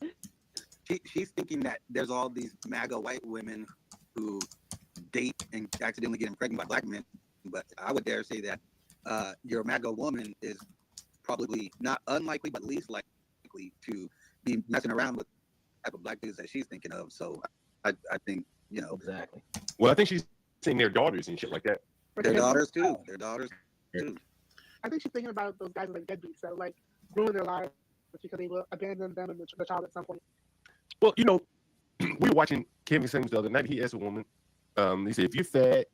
She's thinking that there's all these MAGA white women who date and accidentally get pregnant by black men, but I would dare say that your MAGA woman is probably not unlikely, but least likely to be messing around with the type of black dudes that she's thinking of. So I think, exactly. Well, I think she's saying their daughters and shit like that. Their daughters too. I think she's thinking about those guys like deadbeats that like ruin their lives because they will abandon them and the child at some point. Well, we were watching Kevin Samuels the other night. He asked a woman, he said, if you're fat,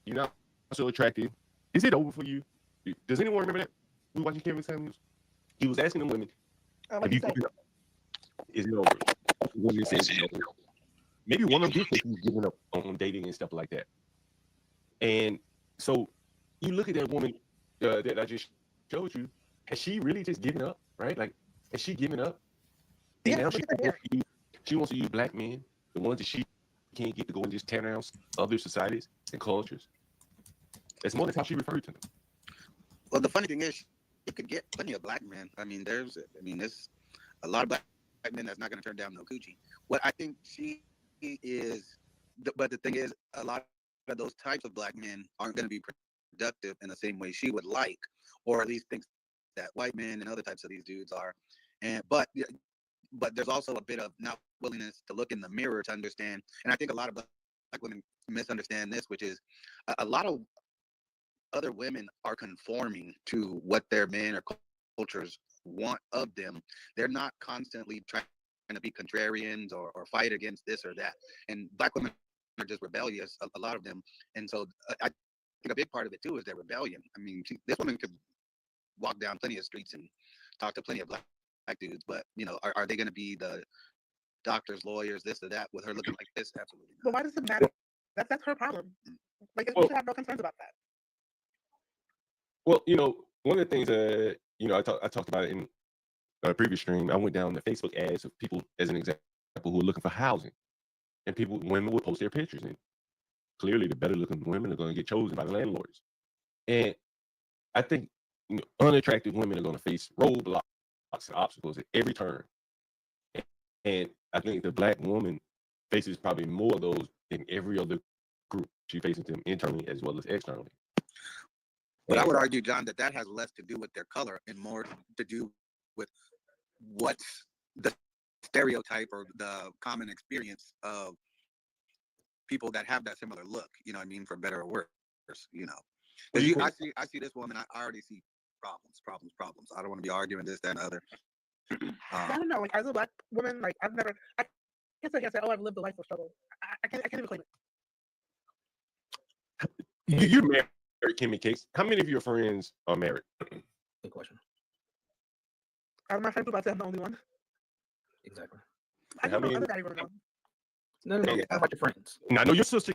you're not so attractive, is it over for you? Does anyone remember that? We were watching Kevin Samuels. He was asking the women, have you given up? Is it over? Women said, maybe one of them did think he was giving up on dating and stuff like that. And so you look at that woman that I just showed you, has she really just given up, right? Like, has she given up? And now she wants to use black men, the ones that she can't get to go and just tear down other societies and cultures. That's more than how she referred to them. Well, the funny thing is, you could get plenty of black men. There's a lot of black men that's not going to turn down no coochie. What I think she is, but the thing is, a lot of those types of black men aren't going to be productive in the same way she would like, or at least thinks that white men and other types of these dudes are. But there's also a bit of not willingness to look in the mirror to understand. And I think a lot of black women misunderstand this, which is a lot of other women are conforming to what their men or cultures want of them. They're not constantly trying to be contrarians or fight against this or that. And black women are just rebellious, a lot of them. And so I think a big part of it too is their rebellion. This woman could walk down plenty of streets and talk to plenty of black dudes, but are they going to be the doctors, lawyers, this or that with her looking like this? Absolutely not. But why does it matter? That's her problem. Like, we should have no concerns about that. Well, one of the things I talked about it in previous stream, I went down the Facebook ads of people, as an example, who were looking for housing, and women would post their pictures, and clearly the better looking women are going to get chosen by the landlords. And I think unattractive women are going to face roadblocks and obstacles at every turn. And I think the Black woman faces probably more of those than every other group. She faces them internally as well as externally. But I would argue, John, that has less to do with their color and more to do with what's the stereotype or the common experience of people that have that similar look. You know what I mean? For better or worse, you know. I see this woman, I already see problems. I don't want to be arguing this, that, and the other. I don't know. Like, as a Black woman, like, I guess I can't say, oh, I've lived a life of struggle. I can't even claim it. You're married, Kimmy Cakes. How many of your friends are married? Good question. Out of my friend group, I'd say I'm the only one. Exactly. I How don't know many? other guys even know. No. How about your friends? Now, I know your sister,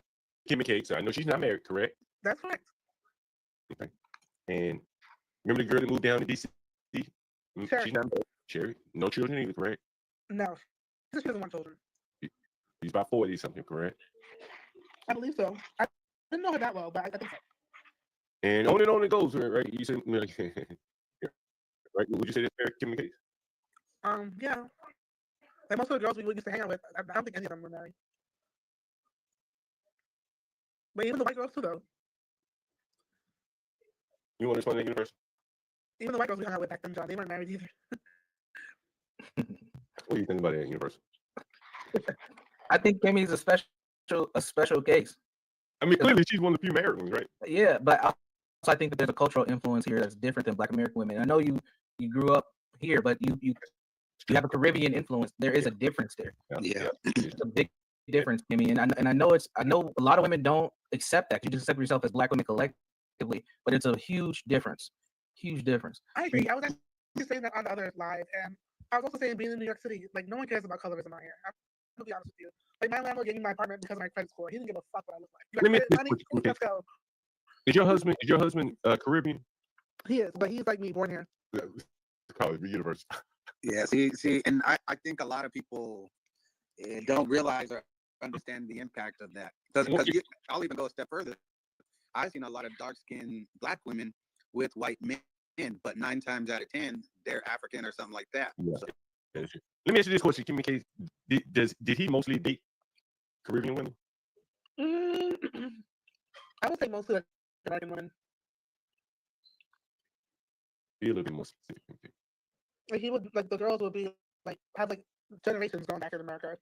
Kimmy Cakes. I know she's not married, correct? That's correct. Okay. And remember the girl that moved down to DC? Sherry. She's not married. Sherry. No children either, correct? No. She doesn't want children. She's about 40 something, correct? I believe so. I didn't know her that well, but I think so. And on it goes, right? You said, right? Would you say that's fair, Kimmy Cakes? Yeah. Like most of the girls we used to hang out with, I don't think any of them were married. But even the white girls too, though. You want to explain that, Universe? Even the white girls we hung out with back then, John, they weren't married either. What do you think about that, Universe? I think Kimmy's a special case. I mean, clearly she's one of the few married ones, right? Yeah, but also I think that there's a cultural influence here that's different than Black American women. I know you grew up here, but you have a Caribbean influence. There is a difference there. Yeah. It's a big difference, Kimmy. And I know a lot of women don't accept that. You just accept yourself as Black women collectively, but it's a huge difference. Huge difference. I agree. I was actually saying that on the other live, and I was also saying being in New York City, like no one cares about colorism out here. I'll be honest with you. Like my landlord gave me my apartment because of my credit score. He didn't give a fuck what I look like. Let me ask Money, you, let's go. Is your husband Caribbean? He is, but he's like me, born here. Probably the Universe. Yeah, see, and I think a lot of people don't realize or understand the impact of that. Because I'll even go a step further. I've seen a lot of dark-skinned Black women with white men, but 9 times out of 10, they're African or something like that. Yeah. So, Let me ask you this question, Kimmy Case. Did he mostly date Caribbean women? I would say mostly like American women. Be a little bit more specific. Like he would, like the girls would be like have like generations going back in America.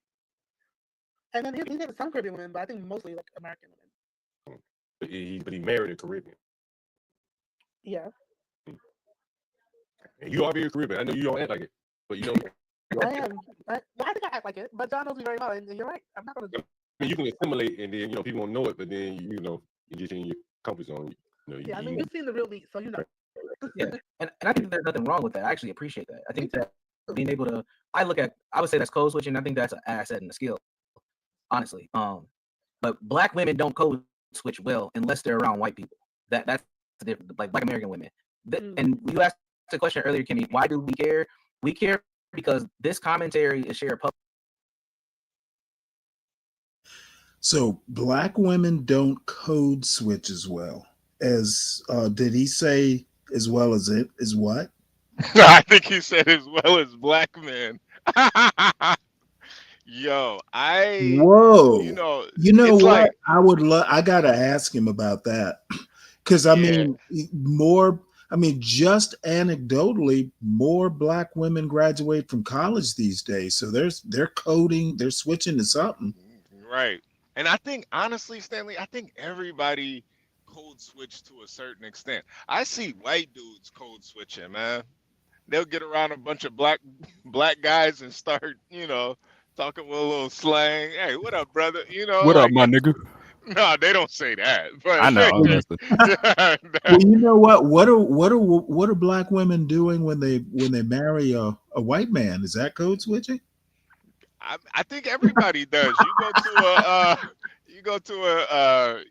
And then he dated some Caribbean women, but I think mostly like American women. But he married a Caribbean. Yeah. And you are very Caribbean. I know you don't act like it, but you know. I am. I think I act like it, but John knows me very well, and you're right. I'm not gonna do. I mean, you can assimilate, and then people won't know it, but then you get in your comfort zone. Yeah, I mean, you've seen the real me, so you know. Yeah, and I think there's nothing wrong with that. I actually appreciate that. I think that being able to, I would say that's code switching. I think that's an asset and a skill, honestly. But Black women don't code switch well unless they're around white people. That's the difference. Like Black American women. And you asked the question earlier, Kimmy. Why do we care? We care because this commentary is shared publicly. So Black women don't code switch as well as did he say as well as it is what? I think he said as well as Black men. Yo, Whoa. you know what? like, I gotta ask him about that. Because I mean just anecdotally, more Black women graduate from college these days. So they're coding, they're switching to something. right. And I think honestly, Stanley, I think everybody code switch to a certain extent. I see white dudes code switching, man. They'll get around a bunch of black guys and start, talking with a little slang. Hey, what up, brother? What up, my nigga? No, they don't say that. But I know. Well, you know what? What are Black women doing when they marry a white man? Is that code switching? I think everybody does. You go to a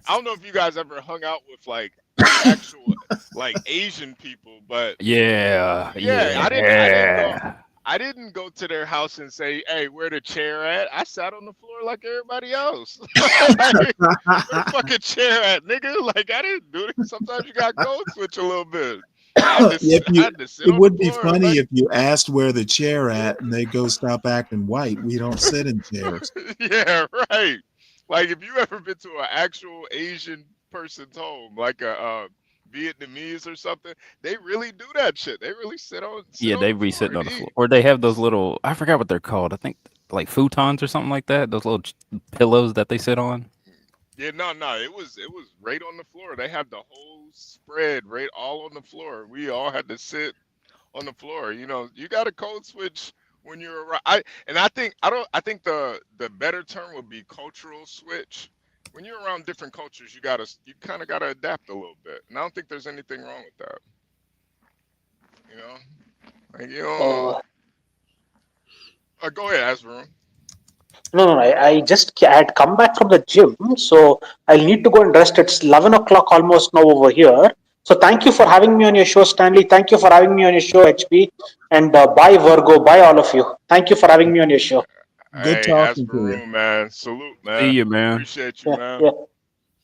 I don't know if you guys ever hung out with like actual like Asian people, but Yeah, yeah, yeah. I didn't go to their house and say, "Hey, where the chair at?" I sat on the floor like everybody else. Like, where the fucking chair at, nigga? Like I didn't do it. Sometimes you got code switch a little bit. I If you, had to sit it on would the be floor. funny Like, if you asked where the chair at, and they go stop acting white. We don't sit in chairs. yeah, right. Like if you ever been to an actual Asian person's home, like a Vietnamese or something, they really do that shit. They really sit Yeah, on they the be floor sitting and on the eat. floor, or they have those little. I forgot what they're called. I think like futons or something like that. Those little pillows that they sit on. Yeah, no, it was right on the floor. They had the whole spread right all on the floor. We all had to sit on the floor. You know, you got a code switch when you're around. I think the better term would be cultural switch. When you're around different cultures, you kind of gotta adapt a little bit. And I don't think there's anything wrong with that. You know, like you know. Go ahead, Asvarun. No. I had come back from the gym, so I'll need to go and rest. It's 11 o'clock almost now over here. So thank you for having me on your show, Stanley. Thank you for having me on your show, HB. And bye, Virgo. Bye, all of you. Thank you for having me on your show. Good Hey, talking to you. Asvarun, man. Salute, See man. you, man. Appreciate you, Yeah, man. yeah,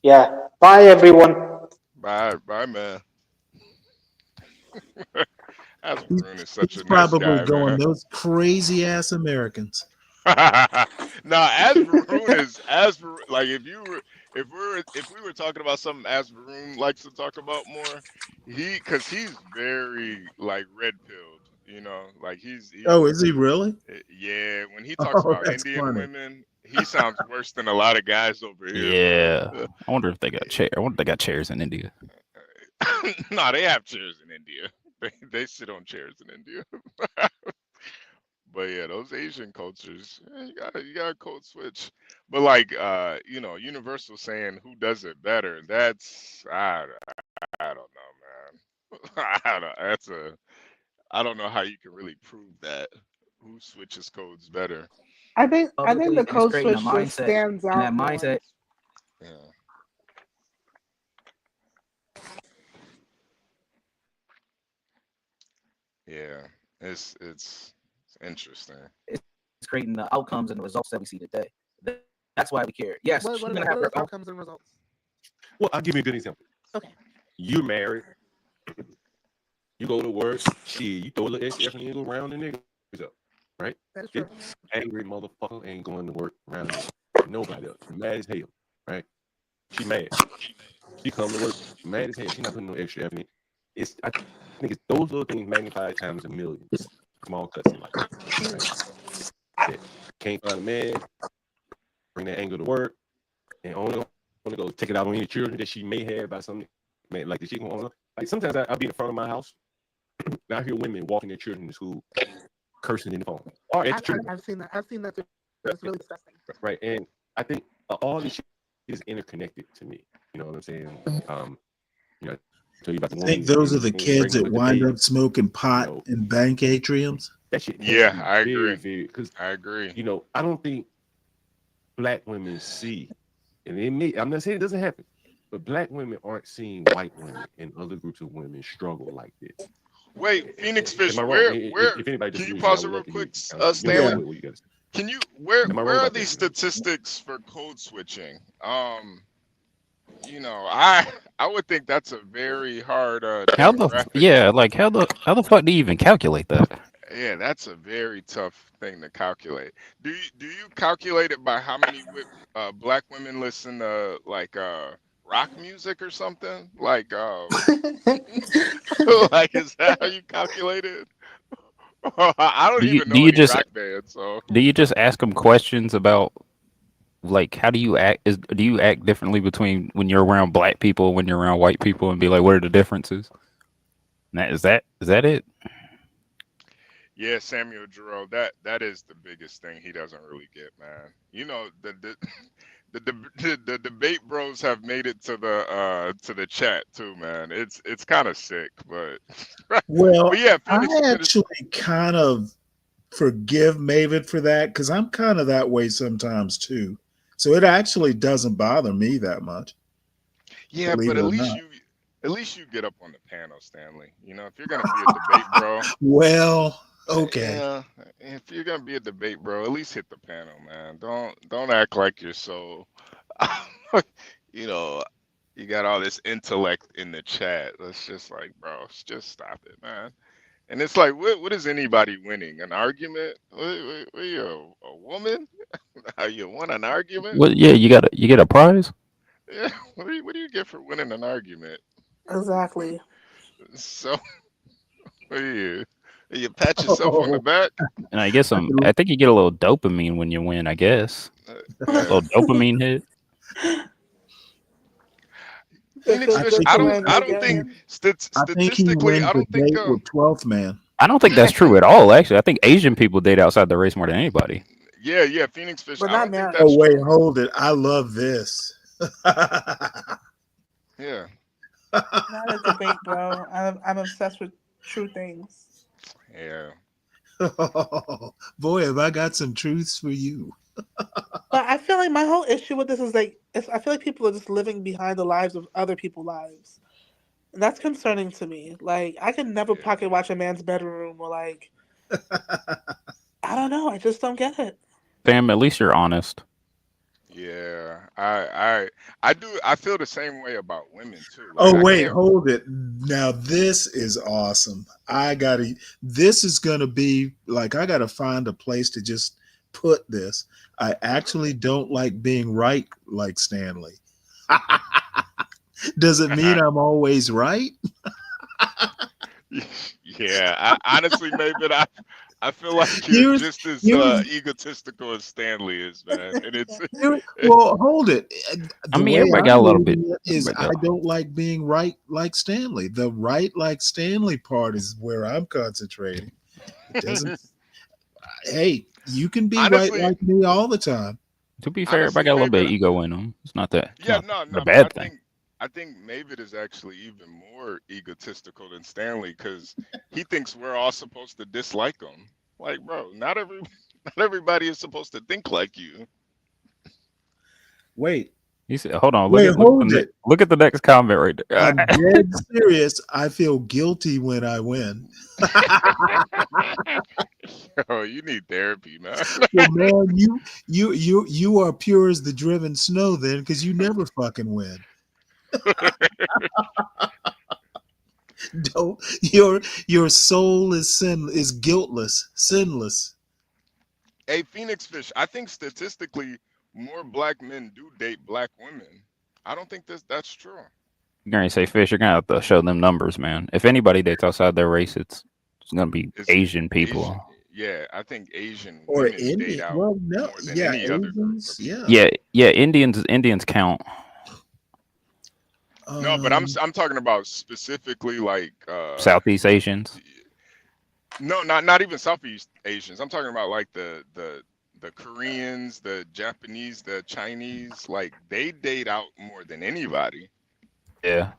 yeah. Bye, everyone. Bye, man. Asvarun is such He's a nice probably guy, going, man. those crazy ass Americans. Nah, Asvarun. Like if we were talking about something Asvarun likes to talk about more, because he's very like red pilled, you know, like he's Oh, is he really? yeah. When he talks Oh, about that's Indian funny. women, he sounds worse than a lot of guys over here, Yeah, man. I wonder if they got chair. I wonder if they got chairs in India. No, they have chairs in India. They sit on chairs in India. But yeah, those Asian cultures, you got a code switch. But like you know, Universal saying who does it better, that's I don't know, man. I don't know how you can really prove that. Who switches codes better? I think Publicly, the and it's code creating switch a just mindset, stands and out that more. mindset. Yeah. Yeah. It's interesting. It's creating the outcomes and the results that we see today. That's why we care. Yes, What she's are gonna have the her. outcomes and results? Well, I'll give you a good example. Okay. You married. You go to work. Shit, you throw a little extra effort and you go round the niggas up, right? That is true. This angry motherfucker ain't going to work around nobody else. Mad as hell, right? She mad. She come to work mad as hell. She not putting no extra effort in. I think it's those little things magnified times a million. Small cuts in life. Right? That can't find a man, bring that anger to work, and only want to go take it out on any children that she may have by something. Man, like the chicken on. Like sometimes I'll be in front of my house, and I hear women walking their children to school, cursing in the phone. Or at the church. I've seen that. I've seen that too. It's really disgusting. Right, and I think all this shit is interconnected to me. You know what I'm saying? You know, I tell you about the I woman. think those are the in kids that Franklin wind today. up smoking pot in bank atriums. That shit. Yeah, I agree. Because I agree. you know, I don't think black women see, and it may, I'm not saying it doesn't happen, but black women aren't seeing white women and other groups of women struggle like this. Wait, Phoenix Fish, Am I wrong? where If anybody can you disagrees, pause I it would real love to hear quick, you. Let me Stanley? know what you gotta say. Can you where Am I wrong are about these that? statistics for code switching? You know, I would think that's a very hard How the demographic. yeah, like how the fuck do you even calculate that? Yeah, that's a very tough thing to calculate. Do you calculate it by how many black women listen to like rock music or something? Like like is that how you calculate it? I don't even Do know you any just rock bands, so ask them questions about like how do you act? Do you act differently between when you're around black people and when you're around white people, and be like, what are the differences? Now, is that it? yeah, Samuel Giroux, that is the biggest thing he doesn't really get, man. You know, the debate bros have made it to the chat too, man. It's kind of sick, but Well, but yeah, I Phoenix. actually kind of forgive Mavid for that because I'm kind of that way sometimes too. So it actually doesn't bother me that much. Yeah, Believe but it at or least not. At least you get up on the panel, Stanley. You know, if you're gonna be a debate, bro. Well, okay. Yeah, if you're gonna be a debate, bro, at least hit the panel, man. Don't act like you're so, you know, you got all this intellect in the chat. That's just like, bro, just stop it, man. And it's like, what is anybody winning? An argument? What are you, a woman? Are you won an argument? Well, yeah, you get a prize. Yeah. What do you get for winning an argument? Exactly. So, what are you? You pat yourself on the back? And I guess I think you get a little dopamine when you win. I guess a little dopamine hit. Phoenix I Fish, think I he- don't think I think he statistically, wins I the don't think date with 12th man. I don't think that's true at all. Actually, I think Asian people date outside the race more than anybody. yeah, Phoenix Fish, But I not don't think married. that's Oh wait, true. hold it. I love this. Yeah. Not a debate, bro. I'm obsessed with true things. Yeah. Boy, have I got some truths for you. But I feel like my whole issue with this is I feel like people are just living behind the lives of other people's lives. And that's concerning to me. Like, I could never pocket watch a man's bedroom or like, I don't know. I just don't get it. Sam, at least you're honest. Yeah. I do. I feel the same way about women too. Like, Oh I wait, can't. hold it. Now this is awesome. This is gonna be like I gotta find a place to just put this. I actually don't like being right like Stanley. Does it mean I'm always right? Yeah. Honestly, maybe I feel like you're Here's- just as here's- egotistical as Stanley is, man. And it's Well, hold it. I The mean, way everybody got a little reading bit- it is everybody I got- don't like being right like Stanley. The right like Stanley part is where I'm concentrating. It doesn't. Hey, you can be Honestly- right like me all the time. To be fair, everybody got a little bit of ego in them. It's not that. It's Yeah, not no, a but bad thing. I think Mavid is actually even more egotistical than Stanley because he thinks we're all supposed to dislike him. Like, bro, not everybody is supposed to think like you. Wait, He said, "Hold on, Wait, hold look, it. look at the next comment right there." I'm dead serious. I feel guilty when I win. Oh, you need therapy, man. Well, man, you are pure as the driven snow then, because you never fucking win. Don't your soul is guiltless, sinless. Hey, Phoenix Fish, I think statistically more black men do date black women. I don't think that's true. You're gonna say, Fish, you're gonna have to show them numbers, man. If anybody dates outside their race, it's gonna be Asian people. Yeah, I think Asian Or women date Indian. out Well, no, more than yeah, any other group. Asians, yeah. Yeah, Indians count. No, but I'm talking about specifically like Southeast Asians. no, not even Southeast Asians. I'm talking about like the Koreans, the Japanese, the Chinese. Like they date out more than anybody. Yeah.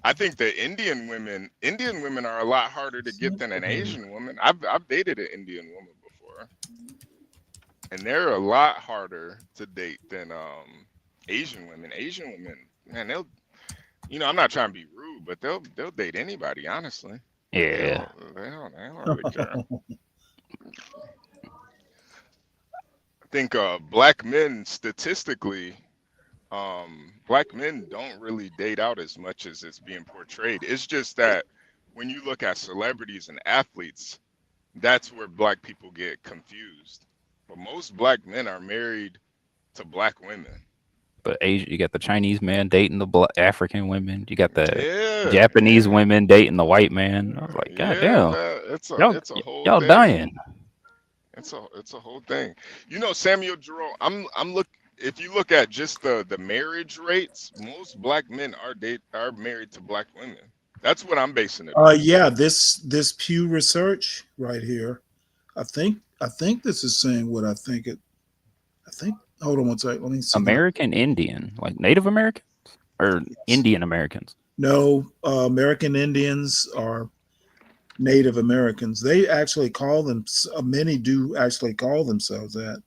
I think the Indian women are a lot harder to get than an Asian woman. I've dated an Indian woman before, and they're a lot harder to date than Asian women. Asian women, man, they'll, I'm not trying to be rude, but they'll date anybody, honestly. Yeah. They don't really care. I think black men statistically, black men don't really date out as much as it's being portrayed. It's just that when you look at celebrities and athletes, that's where black people get confused. But most black men are married to black women. But Asia, you got the Chinese man dating the African women. You got the Yeah, Japanese women dating the white man. I was like, God damn, man, it's a whole y'all thing. dying. It's a whole thing. Samuel Jerome, if you look at just the marriage rates, most black men are married to black women. That's what I'm basing it on. Yeah, this Pew Research right here. I think this is saying what I think it. I think. Hold on one second. Let me see. American Indian, like Native Americans or Indian Americans. No, American Indians are Native Americans. They actually call them. Many do actually call themselves that.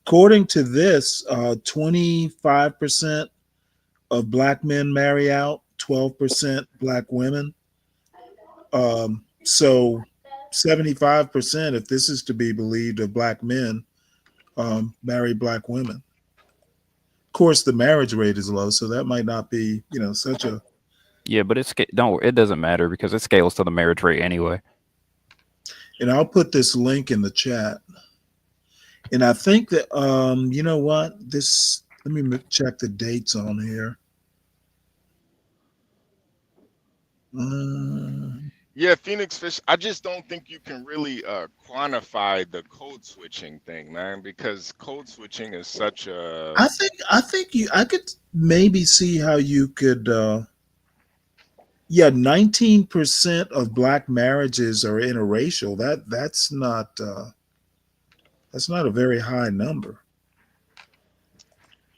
According to this, 25% of black men marry out. 12% black women. So 75%, if this is to be believed, of black men marry black women. Of course, the marriage rate is low, so that might not be, such a. Yeah, but it doesn't matter because it scales to the marriage rate anyway. And I'll put this link in the chat. And I think that you know what? Let me check the dates on here. Yeah, Phoenix Fish. I just don't think you can really quantify the code switching thing, man, because code switching is such a. I think I could maybe see how you could. 19% of black marriages are interracial. That's not a very high number.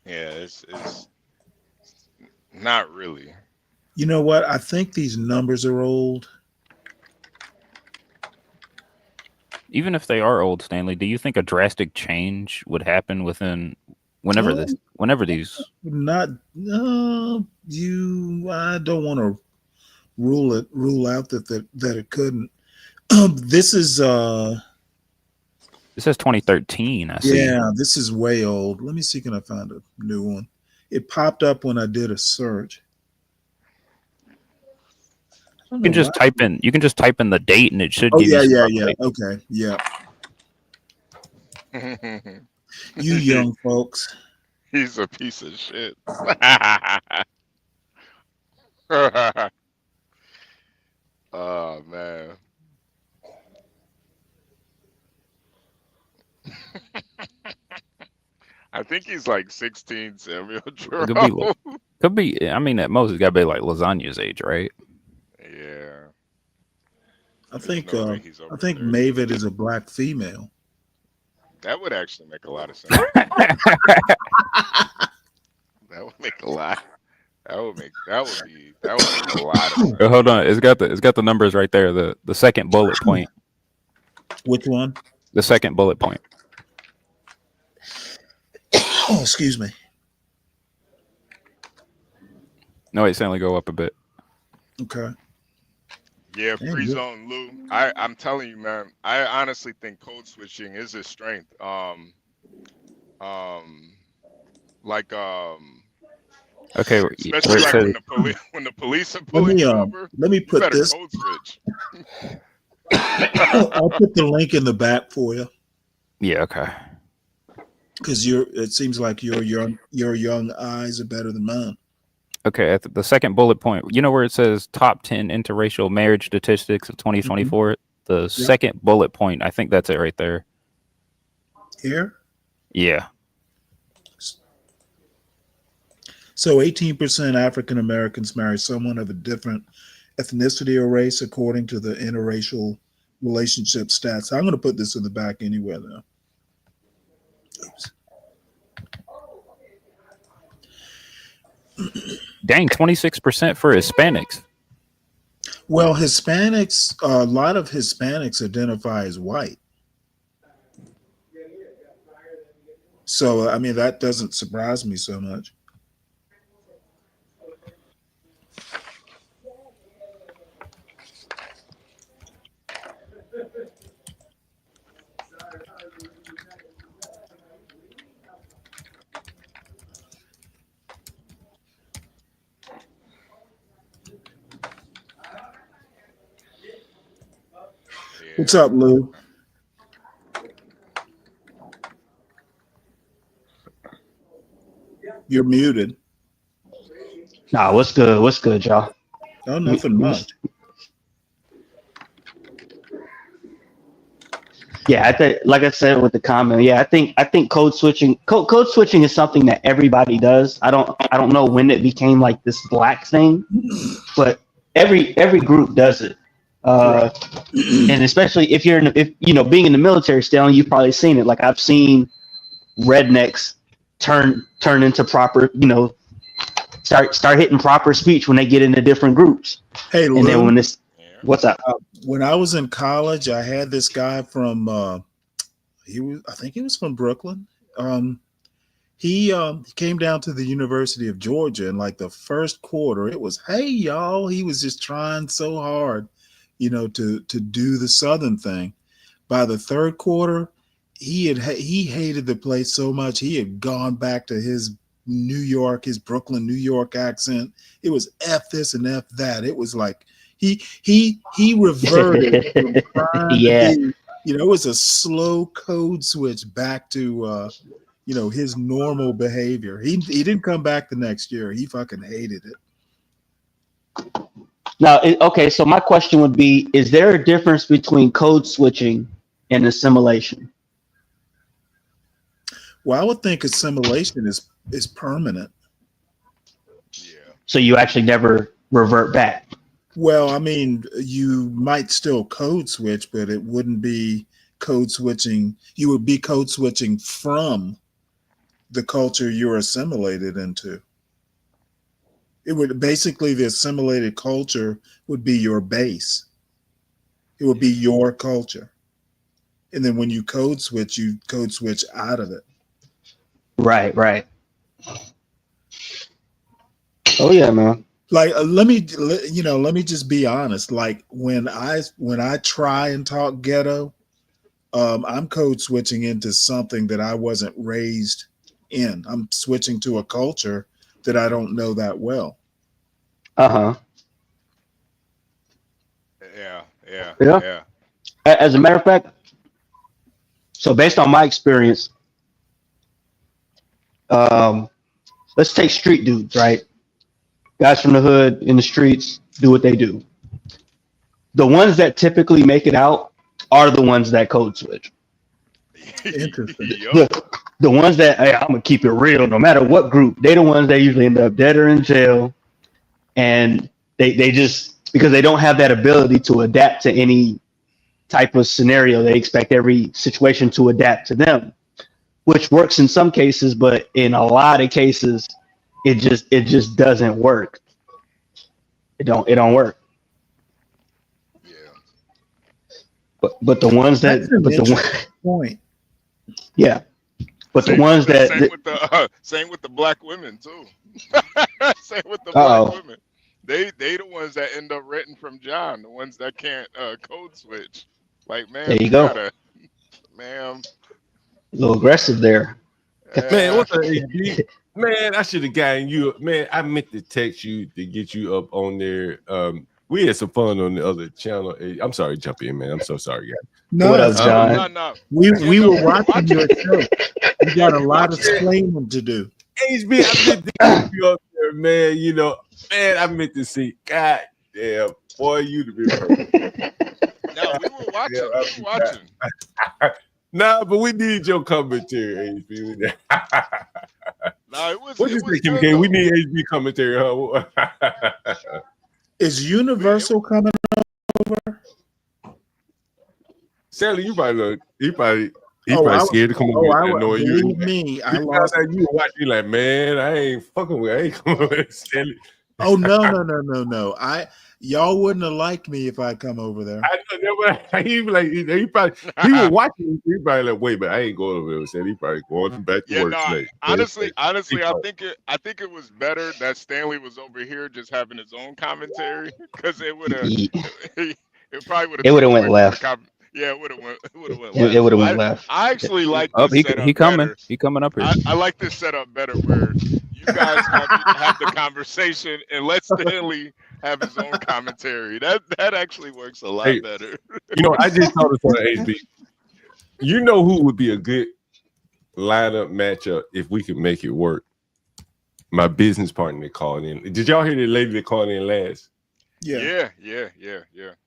Yeah, it's not really. You know what? I think these numbers are old. Even if they are old, Stanley, do you think a drastic change would happen whenever these? Not I don't want to rule out that it couldn't. This is It says 2013. I see. Yeah, this is way old. Let me see, can I find a new one? It popped up when I did a search. You can just type in. You can just type in the date, and it should. Oh give yeah, you yeah, some yeah. update. Okay, yeah. You young folks. He's a piece of shit. Oh man. I think he's like 16, Samuel Jerome. Could be. I mean, at most, it's got to be like Lasagna's age, right? Yeah. I think Mavid is a black female. That would actually make a lot of sense. That would make a lot. That would make a lot of sense. Hold on, it's got the numbers right there. The second bullet point. Which one? The second bullet point. Oh, excuse me. No, wait, Stanley, go up a bit. Okay. Yeah, free zone, Lou. I'm telling you, man. I honestly think code switching is a strength. Okay, especially like when the police are pulling you over. Let me you put better this. code switch. I'll put the link in the back for you. Yeah. Okay. Because it seems like your young eyes are better than mine. Okay, at the second bullet point, you know where it says top 10 interracial marriage statistics of 2024? The second bullet point, I think that's it right there. Here? Yeah. So 18% African Americans marry someone of a different ethnicity or race according to the interracial relationship stats. I'm going to put this in the back anyway, though. Oops. Dang, 26% for Hispanics. Well, Hispanics, a lot of Hispanics identify as white. So, I mean, that doesn't surprise me so much. What's up, Lou? You're muted. Nah, what's good? What's good, y'all? Oh, nothing much. Yeah, I think, like I said with the comment, yeah, I think code switching is something that everybody does. I don't know when it became like this black thing, but every group does it. And especially if being in the military still, you've probably seen it. Like I've seen rednecks turn into proper, start hitting proper speech when they get into different groups. Hey, and Lou, then what's up? When I was in college, I had this guy from I think he was from Brooklyn. He came down to the University of Georgia, and like the first quarter, it was, hey y'all. He was just trying so hard, to do the Southern thing. By the third quarter, he hated the place so much he had gone back to his Brooklyn, New York accent. It was F this and F that. It was like he reverted from trying Yeah. to be, it was a slow code switch back to his normal behavior. He didn't come back the next year. He fucking hated it. Now, okay, so my question would be, is there a difference between code switching and assimilation? Well, I would think assimilation is permanent. So you actually never revert back. Well, I mean, you might still code switch, but it wouldn't be code switching. You would be code switching from the culture you're assimilated into. It would basically, the assimilated culture would be your base. It would be your culture. And then when you code switch out of it. Right. Oh yeah, man. Like let me just be honest. Like when I try and talk ghetto, I'm code switching into something that I wasn't raised in. I'm switching to a culture that I don't know that well. Uh-huh. Yeah. As a matter of fact, so based on my experience, let's take street dudes, right? Guys from the hood in the streets do what they do. The ones that typically make it out are the ones that code switch. Interesting. The ones that, hey, I'm gonna keep it real, no matter what group, they the ones that usually end up dead or in jail, and they just, because they don't have that ability to adapt to any type of scenario. They expect every situation to adapt to them, which works in some cases, but in a lot of cases, it just doesn't work. It don't work. But the ones that, point. Yeah, but the ones same with the black women too. Same with the Uh-oh. black women. They the ones that end up renting from John, the ones that can't code switch. Like, man, There you go. Ma'am. A little aggressive there. Man, what the man? I should have gotten you. Man, I meant to text you to get you up on there. We had some fun on the other channel. I'm sorry, jump in, man. I'm so sorry, guys. No, What up, John? No. We were watching your show. You got a lot of explaining to do. HB, I meant to get you up there, man. Man, I meant to see. God damn, boy, you to be perfect. No, we were watching. Nah, but we need your commentary, HB. No, it was. What you think, Kim K? We need HB commentary, huh? Is Universal coming over? Sally, you probably scared to come Oh, over and know you. believe me, I You lost. found out you watch, you like, man, I ain't fucking with, I ain't coming with Sally. Oh no! Y'all wouldn't have liked me if I come over there. I know that. He be like, he probably he was watching. He probably like, wait, but I ain't going over there. Said he probably going back to work today. Honestly, I think it was better that Stanley was over here just having his own commentary, because it would have it probably would have It would've went left. Yeah, it would have went left. It would've went left. I actually like Oh, this setup he coming. better. He coming up here. I like this setup better, where you guys have the conversation and let Stanley have his own commentary. That actually works a lot Hey, better. I just thought of something, HB. You know who would be a good lineup matchup if we could make it work? My business partner that called in. Did y'all hear the lady that called in last? Yeah.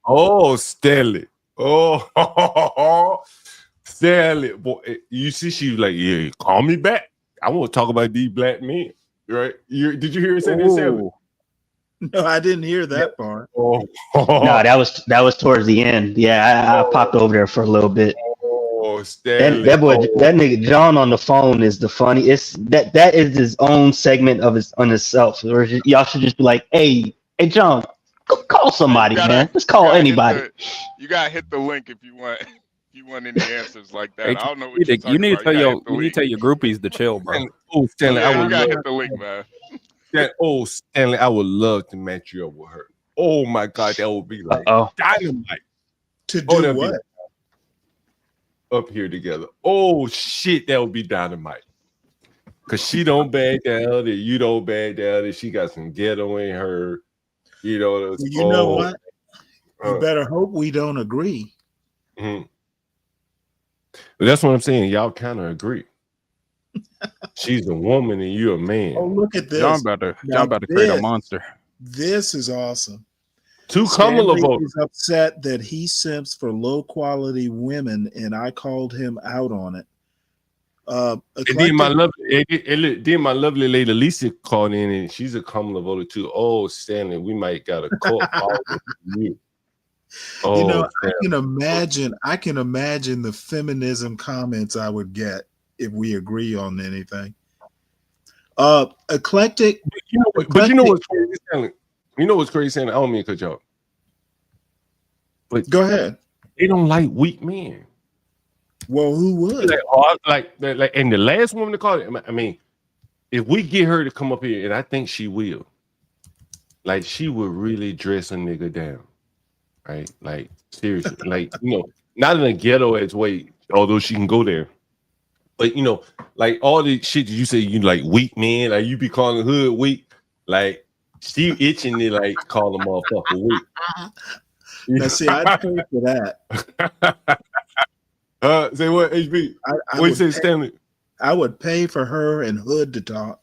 Oh, Stanley. Oh, Stanley. Boy, you see, she was like, yeah, call me back. I want to talk about these black men. Right? Did you hear her say that, Stanley? No, I didn't hear that part. No, that was towards the end. Yeah, I popped over there for a little bit. Oh, Stanley. That nigga John on the phone is the funniest. That is his own segment of itself. Or y'all should just be like, hey John, go call somebody, man. Just call anybody. You gotta hit the link if you want. You want any answers like that? Hey, I don't know you what need you're to, you talking need to about. tell You gotta your hit the you need link. to tell your groupies to chill, bro. Stanley, I Yeah, would you gotta love hit the link, man. Stanley, I would love to match you up with her. Oh my God, that would be like dynamite. To Oh, do that'd be what? up here together. Oh shit, that would be dynamite. Cause she don't back down, and you don't back down, and she got some ghetto in her. You know, Well, you know oh, what? You better hope we don't agree. mhm. But that's what I'm saying. Y'all kind of agree. She's a woman and you're a man. Oh, look at this. John about to Now create a this- monster. This is awesome. Two Kamala Stanley voters. is upset that he simps for low quality women, and I called him out on it. And then my Eclectic- lovely lady Lisa called in, and she's a Kamala voter too. Oh, Stanley, we might got a cult following you. Oh, you know, Stanley. I can imagine the feminism comments I would get if we agree on anything. Eclectic. But you know what's crazy, Stanley? You know what's crazy, Stanley? I don't mean to cut you off. But go ahead. They don't like weak men. Well, who would? Like, and the last woman to call it. I mean, if we get her to come up here, and I think she will, like, she would really dress a nigga down, right? Like, seriously, like, you know, not in a ghetto as way, although she can go there, but you know, like all the shit that you say, you like weak man, like you be calling hood weak, like she itching to like call a motherfucker weak. Now, see, I'd pay for that. Say what, HB? I What you would say, pay- Stanley? I would pay for her and Hood to talk.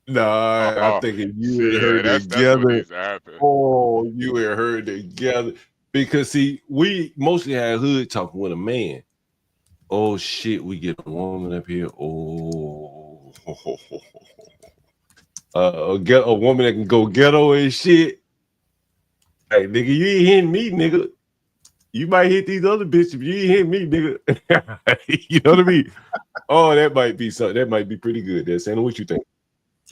Nah, I'm thinking you and her that's what together. needs to happen. Oh, you and her together. Because see, we mostly had Hood talking with a man. Oh shit, we get a woman up here. Oh, a woman that can go ghetto and shit. Hey, nigga, you ain't hitting me, nigga. You might hit these other bitches, but you ain't hit me, nigga. You know what I mean? Oh, that might be something. That might be pretty good. That's saying what you think.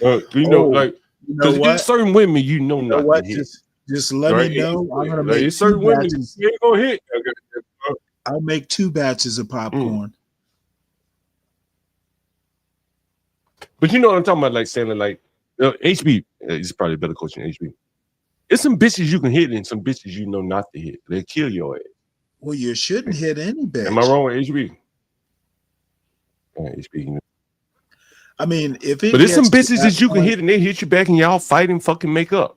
You know, Oh, like, you know because what? there's certain women you know You know not what? to hit. Just let Right? me know. I'm gonna Like, make there's two certain women batches. you ain't gonna hit. I'll make 2 batches of popcorn. But you know what I'm talking about, like saying like HB is probably a better coach than HB. It's some bitches you can hit and some bitches you know not to hit. They kill your ass. Well, you shouldn't hit any bitch. Am I wrong with HB? HB, you know. I mean, if it But there's some gets to bitches that you can point- hit and they hit you back and y'all fight and fucking make up.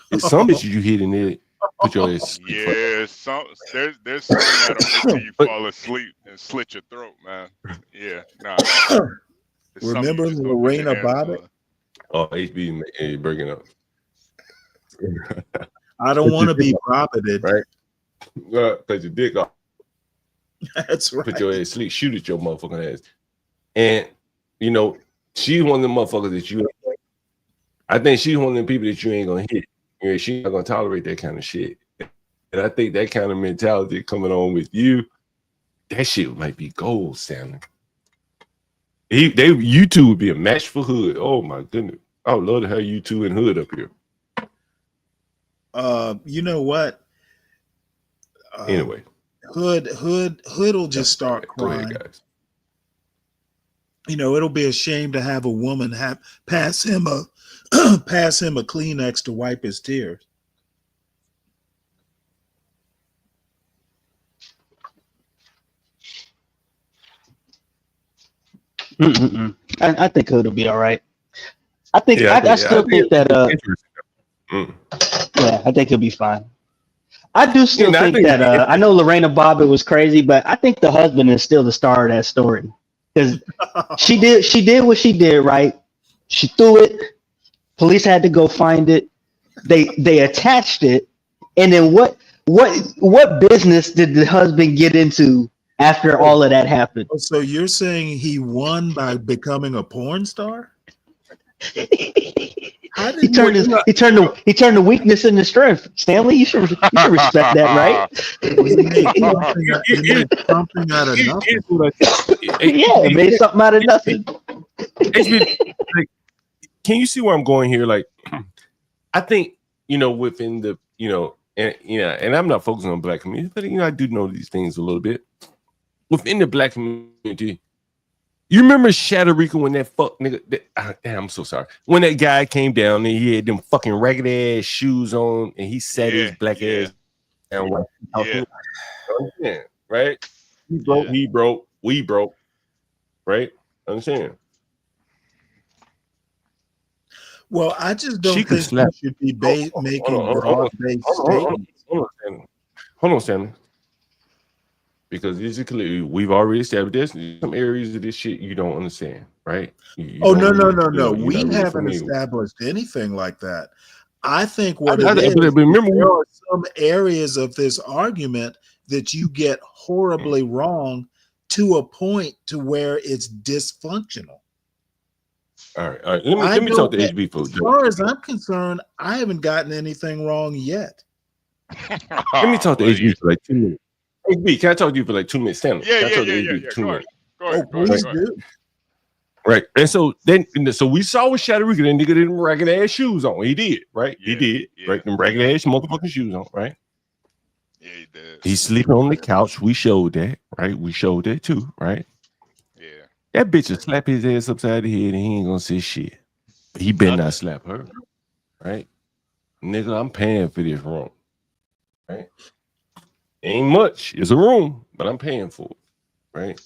There's some bitches you hit and they put your ass. Yeah, there's some that'll make you fall asleep and slit your throat, man. Yeah, nah. There's some Remember you just don't put your Lorena hands Bobbitt? on. Oh, HB breaking up. I don't want to be Bobbited. Right? Cut your dick off. That's right. Put your ass sleep, shoot at your motherfucking ass. And you know, she's one of the motherfuckers that you I think she's one of the people that you ain't gonna hit. You know, she's not gonna tolerate that kind of shit. And I think that kind of mentality coming on with you, that shit might be gold, Stanley. You two would be a match for Hood. Oh my goodness. I would love to have you two and Hood up here. You know what? Anyway. Hood will just start Go ahead, crying. guys. You know, it'll be a shame to have a woman pass him a Kleenex to wipe his tears. I think Hood will be all right. I think Yeah, I still think that yeah, I think he'll be fine. I do still Yeah, I think think- that I know Lorena Bobbitt was crazy, but I think the husband is still the star of that story because she did what she did, right? She threw it. Police had to go find it. They attached it, and then what business did the husband get into after all of that happened? Oh, so you're saying he won by becoming a porn star? He turned the weakness into strength. Stanley, you should respect that, right? Something out of nothing. Yeah, it made something out of nothing. Can you see where I'm going here? Like, I think, you know, within the, you know, and and I'm not focusing on black community, but I do know these things a little bit. Within the black community, you remember Shatterika when that fuck nigga? Damn, I'm so sorry. When that guy came down and he had them fucking ragged ass shoes on, and he sat his black ass down. Yeah. Right? He broke, we broke. Right? Understand? Well, I just don't She could think you slap. should be making broad-based statements. Hold on, Stanley. Because this is clear, we've already established there's some areas of this shit you don't understand, right? You Oh, don't no. you're We not really haven't familiar with. established anything like that. I think I- what I- it is, but remember, there are some areas of this argument that you get horribly wrong to a point to where it's dysfunctional. All right. Let me talk to HB As folks. far as I'm concerned, I haven't gotten anything wrong yet. Let me talk to HB for like 2 minutes. HB, can I talk to you for like 2 minutes? Stanley, Yeah, can I yeah, talk yeah, to yeah, HB yeah. for 2 Go ahead. minutes? Go ahead. Oh, please do. Right. And so then, so we saw with Shatterika, that nigga did them ragged ass shoes on. He did, right? He did, right? Them ragged ass motherfucking shoes on, right? Yeah, he did. He's sleeping on the couch. We showed that, right? We showed that too, right? Yeah. That bitch will slap his ass upside the head and he ain't gonna say shit. But he better not slap her, right? Nigga, I'm paying for this room, right? Ain't much. It's a room, but I'm paying for it, right?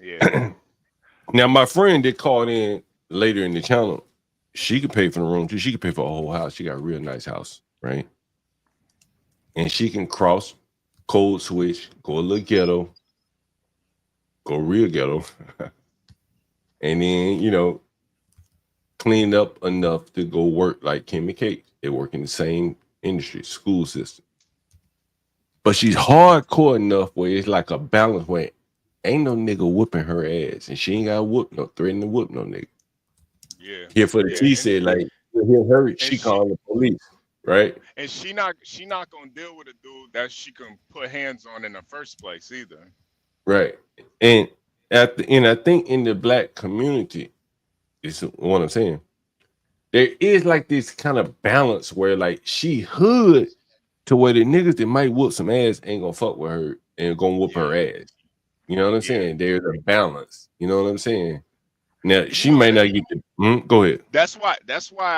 Yeah. Now, my friend that called in later in the channel, she could pay for the room too. She could pay for a whole house. She got a real nice house, right? And she can cross, code switch, go a little ghetto, go real ghetto, and then, clean up enough to go work like Kim and Kate. They work in the same industry, school system. But she's hardcore enough where it's like a balance where ain't no nigga whooping her ass, and she ain't got threatening to whoop no nigga. Yeah. Here for the T said, like, he'll hurt, she calling the police, right? And she not gonna deal with a dude that she can put hands on in the first place either. Right. And I think in the black community, is what I'm saying. There is like this kind of balance where like she hood to where the niggas that might whoop some ass ain't gonna fuck with her and gonna whoop her ass. You know what I'm saying? There's a balance. You know what I'm saying? Now she might not get the go ahead. That's why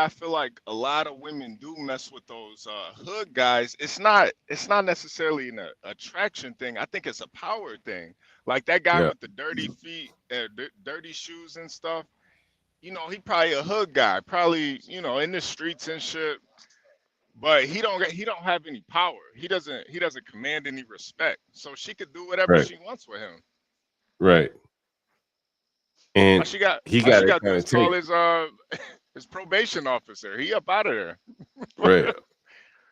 I feel like a lot of women do mess with those hood guys. It's not necessarily an attraction thing. I think it's a power thing. Like that guy with the dirty feet, dirty shoes and stuff. He probably a hood guy, probably in the streets and shit. But he don't have any power. He doesn't command any respect. So she could do whatever Right. she wants with him. Right. And All she got he to got do to is call his probation officer. He up out of there. right.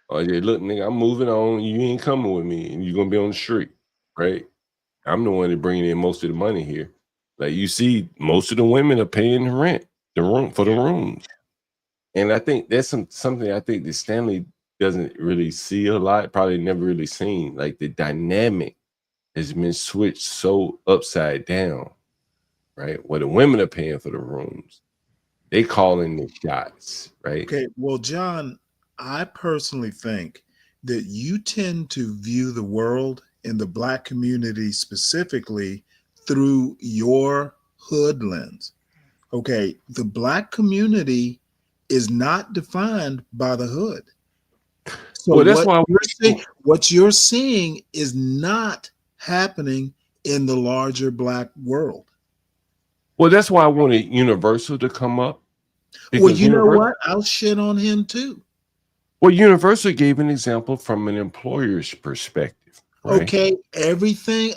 Oh yeah, look, nigga, I'm moving on. You ain't coming with me, and you're gonna be on the street, right? I'm the one that bringing in most of the money here. Like you see, most of the women are paying the rent, the room for the rooms, and I think that's something I think that Stanley doesn't really see a lot. Probably never really seen. Like the dynamic has been switched so upside down, right? Where the women are paying for the rooms, they calling the shots, right? Okay, well, John, I personally think that you tend to view the world in the black community specifically through your hood lens. Okay, the black community is not defined by the hood. So Well, that's why what you're seeing is not happening in the larger black world. Well, that's why I wanted Universal to come up. Well, because you know Universal- what? I'll shit on him too. Well, Universal gave an example from an employer's perspective. Right? Okay, everything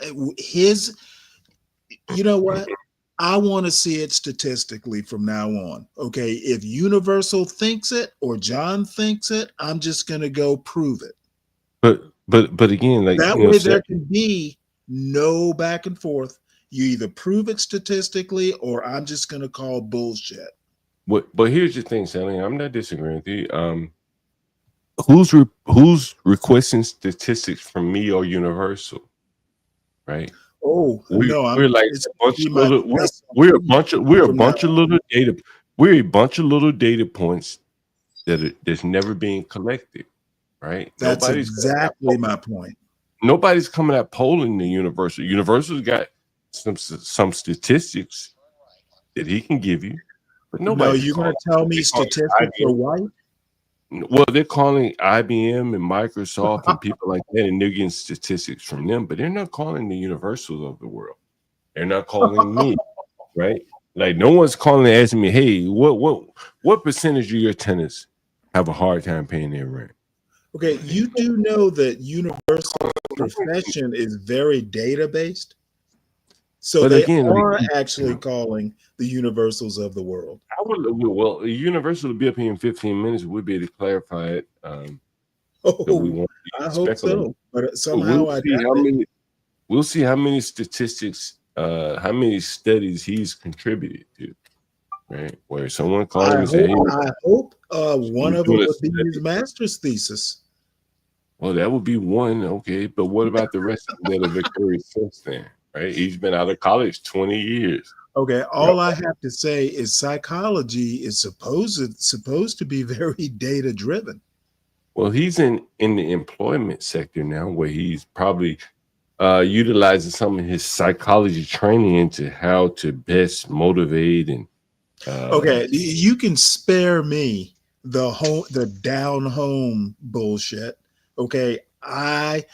you know what? I want to see it statistically from now on. Okay, if Universal thinks it or John thinks it, I'm just going to go prove it. But again, like That way there can be no back and forth. You either prove it statistically or I'm just going to call bullshit. But here's the thing, Sally. I'm not disagreeing with you. Who's requesting statistics from me or Universal? Right? Oh no, we're like a bunch of little, we're a bunch of little data. We're a bunch of little data points that's never being collected, right? That's Nobody's exactly my point. Nobody's coming out polling the Universal. Universal's got some statistics that he can give you, but No, nobody's you're going calling. to tell me They're calling statistics are IBM. white? Well, they're calling IBM and Microsoft and people like that, and they're getting statistics from them, but they're not calling the Universals of the world. They're not calling me, right? Like no one's calling and asking me, hey, what percentage of your tenants have a hard time paying their rent? Okay, you do know that Universal profession is very data based. So But they again, are actually calling the Universals of the world. well, the Universal will be up here in 15 minutes. We'll be able to clarify it. That we won't I be hope speculating. so, but But somehow I doubt it. We'll see how many statistics, how many studies he's contributed to, right? Where someone called him and said, "Hey, I hope one of them doing a would be his master's thesis. well, that would be one, okay, but what about the rest that have occurred since then, right? He's been out of college 20 years. Okay, all I have to say is psychology is supposed to be very data driven. Well, he's in the employment sector now, where he's probably utilizing some of his psychology training into how to best motivate and Okay, you can spare me the down home bullshit. Okay, I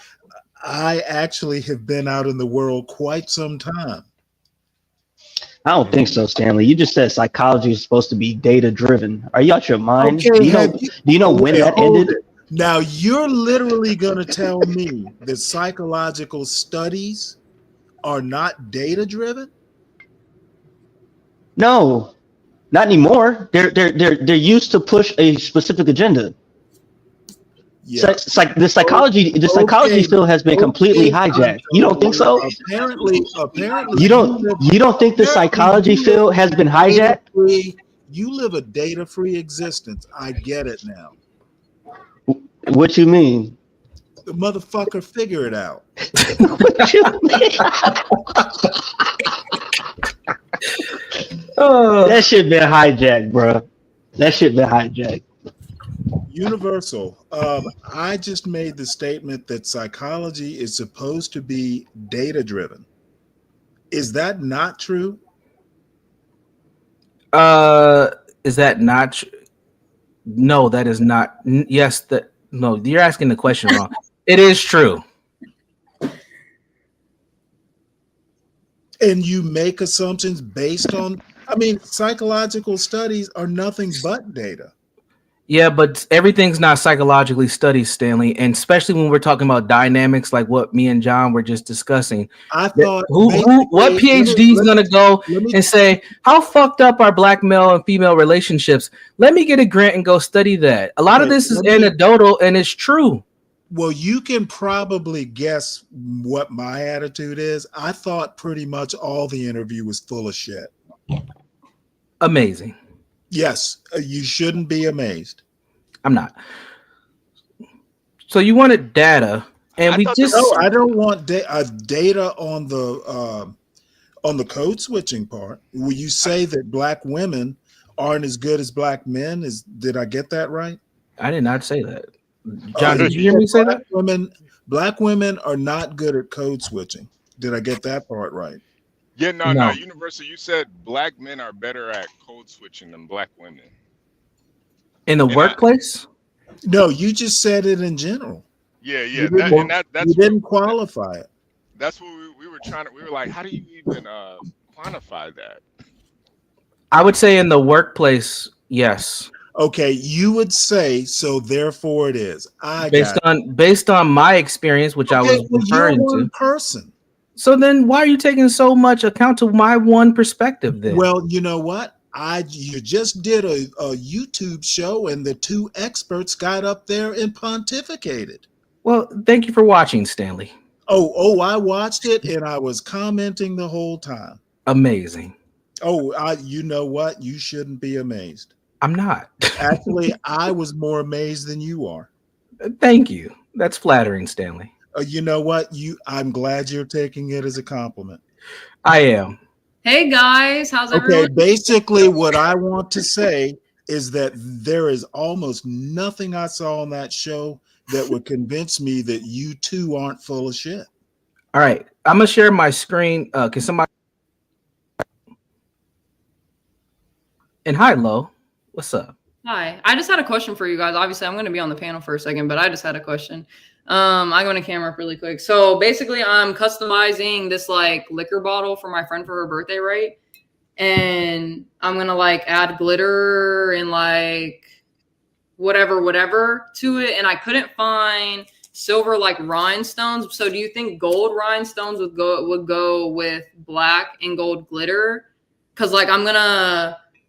actually have been out in the world quite some time. I don't think so, Stanley. You just said psychology is supposed to be data driven. Are you out your mind? Okay, do you know when that hold ended? it. Now you're literally going to tell me that psychological studies are not data driven? No, not anymore. They're used to push a specific agenda. Yeah. It's like the psychology field has been completely hijacked. You don't think so? Apparently, You don't think the psychology field has been hijacked? You live a data-free existence. I get it now. What you mean? The motherfucker, figure it out. What you mean? That shit been hijacked, bro. That shit been hijacked. Universal. I just made the statement that psychology is supposed to be data-driven. Is that not true? Is that not true? No, that is not. Yes, no, you're asking the question wrong. It is true. And you make assumptions based on, psychological studies are nothing but data. Yeah, but everything's not psychologically studied, Stanley, and especially when we're talking about dynamics like what me and John were just discussing. I thought What PhD is gonna go and say how fucked up are black male and female relationships? Let me get a grant and go study that. A lot of this is anecdotal and it's true. Well, you can probably guess what my attitude is. I thought pretty much all the interview was full of shit. Amazing. Yes, you shouldn't be amazed. I'm not. So you wanted data, and we just no. I don't want data on the code switching part. Will you say that black women aren't as good as black men? Did I get that right? I did not say that. John, did you hear me say that? Black women are not good at code switching. Did I get that part right? Yeah, no. Universal, you said black men are better at code switching than black women. In the workplace? No, you just said it in general. Yeah. You That's didn't qualify it. That's what we were trying to. We were like, how do you even quantify that? I would say in the workplace, yes. Okay, you would say so. Therefore, it is. Based on my experience, which I was referring you're one to. person. So then, why are you taking so much account to my one perspective? Then, well, you know what? You just did a YouTube show, and the two experts got up there and pontificated. Well, thank you for watching, Stanley. Oh, I watched it, and I was commenting the whole time. Amazing. Oh, you know what? You shouldn't be amazed. I'm not. Actually, I was more amazed than you are. Thank you. That's flattering, Stanley. You know what? I'm glad you're taking it as a compliment. I am. Hey guys, how's everyone? Okay, basically what I want to say is that there is almost nothing I saw on that show that would convince me that you two aren't full of shit. All right, I'm gonna share my screen. Can somebody? And hi, Lo. What's up? Hi, I just had a question for you guys. Obviously, I'm going to be on the panel for a second, but I just had a question. I'm going to camera up really quick. So basically, I'm customizing this like liquor bottle for my friend for her birthday, right? And I'm going to like add glitter and like whatever to it. And I couldn't find silver like rhinestones. So do you think gold rhinestones would go with black and gold glitter? Because like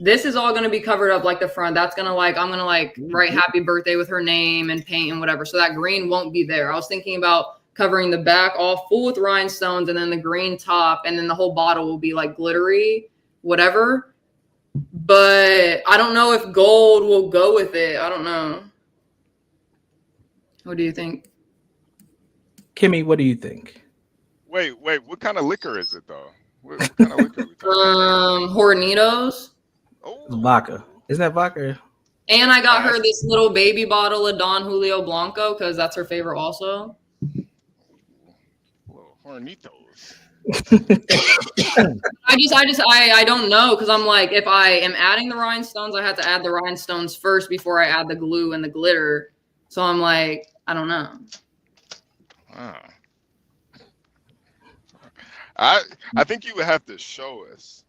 this is all going to be covered up like the front. That's going to like, I'm going to like write happy birthday with her name and paint and whatever. So that green won't be there. I was thinking about covering the back all full with rhinestones and then the green top. And then the whole bottle will be like glittery, whatever. But I don't know if gold will go with it. I don't know. What do you think? Kimmy, what do you think? Wait, what kind of liquor is it though? What kind of liquor? Hornitos. It's vodka. Isn't that vodka? And I got her this little baby bottle of Don Julio Blanco because that's her favorite also. Hornitos. I don't know because I'm like, if I am adding the rhinestones, I have to add the rhinestones first before I add the glue and the glitter. So I'm like, I don't know. Wow. I think you would have to show us.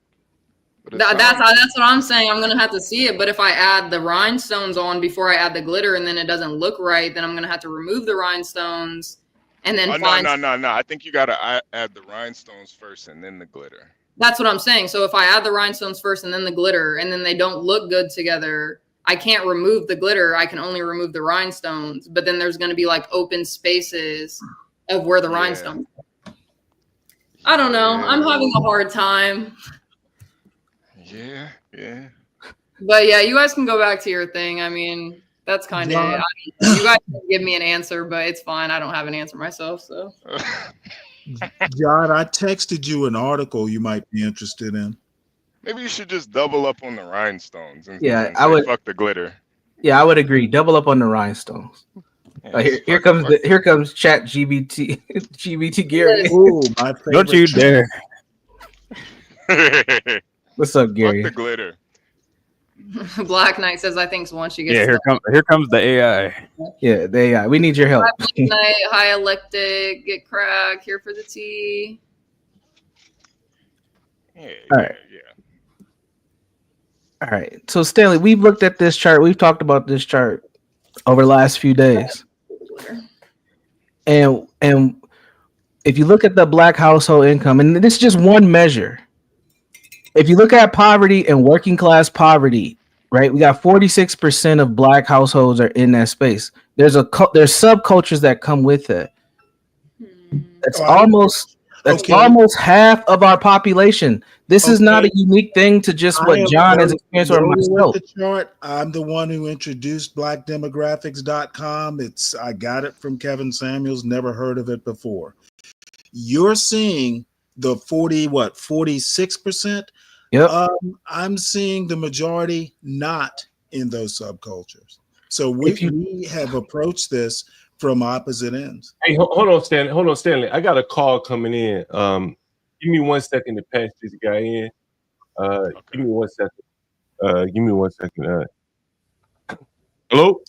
That's what I'm saying. I'm gonna have to see it. But if I add the rhinestones on before I add the glitter and then it doesn't look right, then I'm gonna have to remove the rhinestones and then find. No. I think you gotta add the rhinestones first and then the glitter. That's what I'm saying. So if I add the rhinestones first and then the glitter and then they don't look good together, I can't remove the glitter. I can only remove the rhinestones. But then there's gonna be like open spaces of where the rhinestones. I don't know. I'm having a hard time. Yeah. But yeah, you guys can go back to your thing. I mean, that's kind of it. You guys can give me an answer, but it's fine. I don't have an answer myself. So, John, I texted you an article you might be interested in. Maybe you should just double up on the rhinestones. And I would. Fuck the glitter. Yeah, I would agree. Double up on the rhinestones. Here comes Chat GBT Gary. Ooh, my favorite. Don't you dare. What's up, Gary? Fuck the glitter. Black Knight says, I think once you get Yeah, here comes the AI. Yeah, the AI. We need your help. Hi, Black Knight, hi, Electric, get crack, here for the tea. All right. So Stanley, we've looked at this chart. We've talked about this chart over the last few days. And if you look at the black household income, and this is just one measure. If you look at poverty and working class poverty, right? We got 46% of black households are in that space. There's subcultures that come with it. That's almost half of our population. This is not a unique thing to just what John has experienced or myself. The chart. I'm the one who introduced blackdemographics.com. I got it from Kevin Samuels, never heard of it before. You're seeing the 46%. Yep. I'm seeing the majority not in those subcultures. So we have approached this from opposite ends. Hey, hold on, Stanley. I got a call coming in. Give me 1 second to patch this guy in. Give me 1 second. Hello?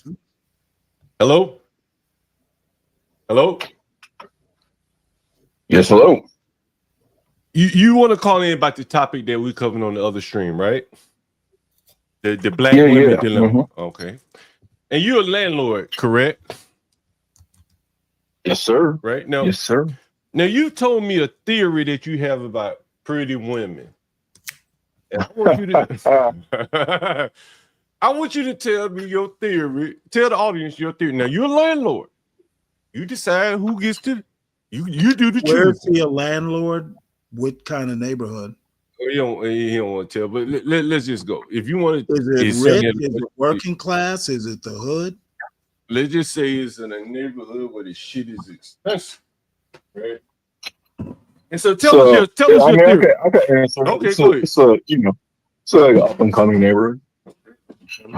Yes, hello. You want to call in about the topic that we covered on the other stream, right? The black Yeah, women yeah. dilemma. Okay. And you're a landlord, correct? Yes, sir. Right now. Yes, sir. Now you told me a theory that you have about pretty women. And I want you to I want you to tell me your theory. Tell the audience your theory. Now you're a landlord. You decide who gets to you do the Where is choosing. he a landlord? What kind of neighborhood? He don't want to tell, but let's just go. If you want to, Is it rich? Is it working class? Is it the hood? Let's just say it's in a neighborhood where the shit is expensive, right? And so tell us your theory. I can answer. Okay, It's go ahead. it's a up and coming neighborhood.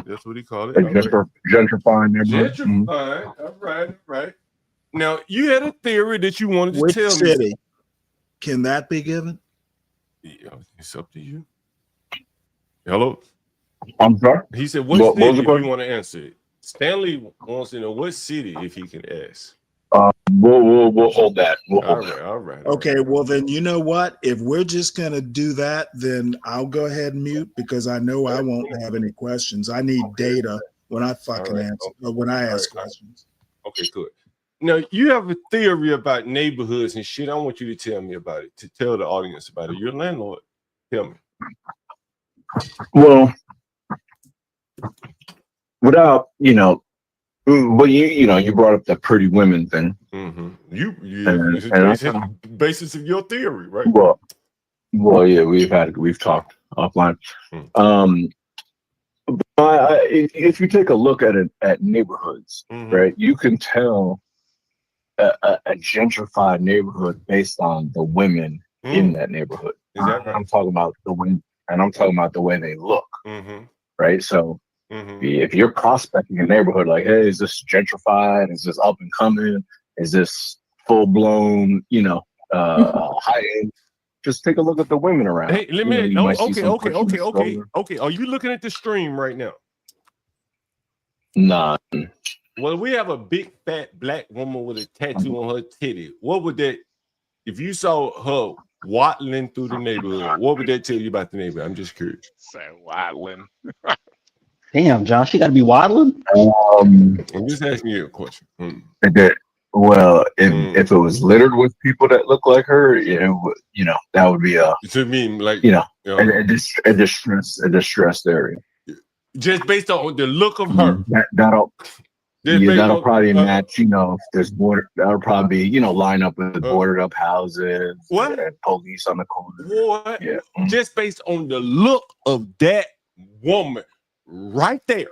That's what he called it. Like All right. gentrifying neighborhood. Mhm. Gentrifying. All right. All right. Now you had a theory that you wanted to Which tell city me. can that be given? Yeah, it's up to you. Hello. I'm sorry. He said, "What What was city?" the If question? you want to answer it, Stanley wants to know what city, if he can ask. We'll hold that. We'll All hold right. that. All right. Okay, well then you know what? If we're just gonna do that, then I'll go ahead and mute because I know I won't have any questions. I need data when I fucking right. answer when I All ask right. questions. Okay. Good. Now you have a theory about neighborhoods and shit. I want you to tell me about it. To tell the audience about it. You're a landlord. Tell me. Well, without but you brought up the pretty women thing, Mm-hmm. You and, it's and I the thought, basis of your theory, right? well, yeah, we've talked offline. Mm. If you take a look at neighborhoods, Mm-hmm. right, you can tell a gentrified neighborhood based on the women in that neighborhood. Is that right? I'm talking about the women, and I'm talking about the way they look, Mm-hmm. right? So Mm-hmm. if you're prospecting a neighborhood, like, hey, is this gentrified? Is this up and coming? Is this full blown? High end. Just take a look at the women around. Hey, let me. You might see some Okay. pushing a stroller. Are you looking at the stream right now? Nah. Well, we have a big fat black woman with a tattoo on her titty. What would that? If you saw her waddling through the neighborhood, what would that tell you about the neighborhood? I'm just curious. Say waddling. Damn, Josh, you got to be waddling. I'm just asking you a question. Well, if it was littered with people that look like her, that would be to me like a distressed area. Just based on the look of her. That'll probably match. If there's border, that'll probably be line up with boarded up houses. What? And police on the corner. What? Yeah. Just based on the look of that woman right there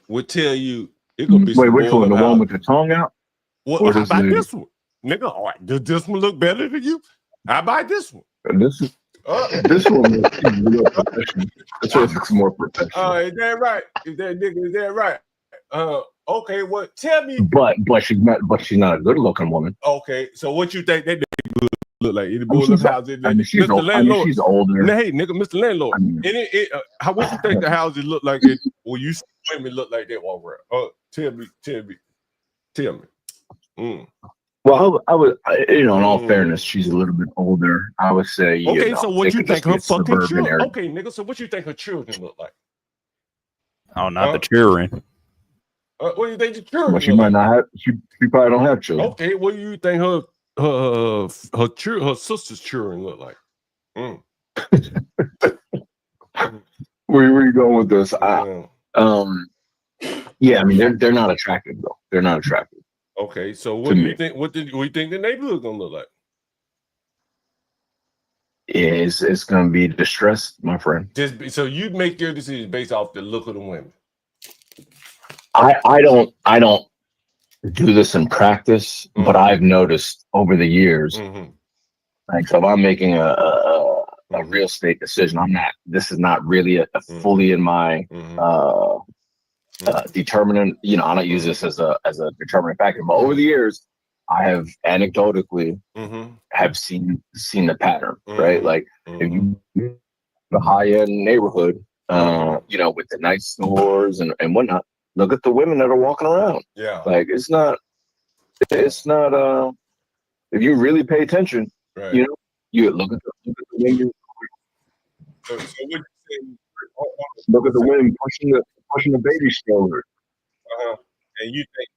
would tell you it could be. Wait, some which one? The one with the tongue out? Well, how about this one, nigga? All right, does this one look better than you? How about this one? This one looks real professional. This one looks more professional. Is that right? Is that right? Okay. Well, tell me. But she's not a good looking woman. Okay, so what you think that nigga look like? Mr. Old. Landlord. She's older. Hey, nigga, Mr. Landlord. How would you think the houses look like it? Well, you see women look like that one around. Tell me. Well, I would, in all fairness, she's a little bit older. I would say. Okay, so what you think her fucking children? Area. Okay, nigga, so what you think her children look like? Oh, not the children. What do you think the children? Well, she might not have. She probably don't have children. Okay, what do you think her sister's children look like? Where are you going with this? Yeah, I mean they're not attractive though. They're not attractive. Okay, so what do you think? What do you think the neighborhood gonna look like? It's gonna be distressed, my friend. So you make your decision based off the look of the women. I don't do this in practice, but I've noticed over the years. Like, so if I'm making a real estate decision, this is not really a fully in my determinant. I don't use this as a determinant factor. But over the years, I have anecdotally have seen the pattern, right? Like if you the high end neighborhood, with the nice stores and whatnot, look at the women that are walking around. Yeah, like it's not. If you really pay attention, right. You look at the women. So what you saying? Look at the women pushing the baby stroller. And you think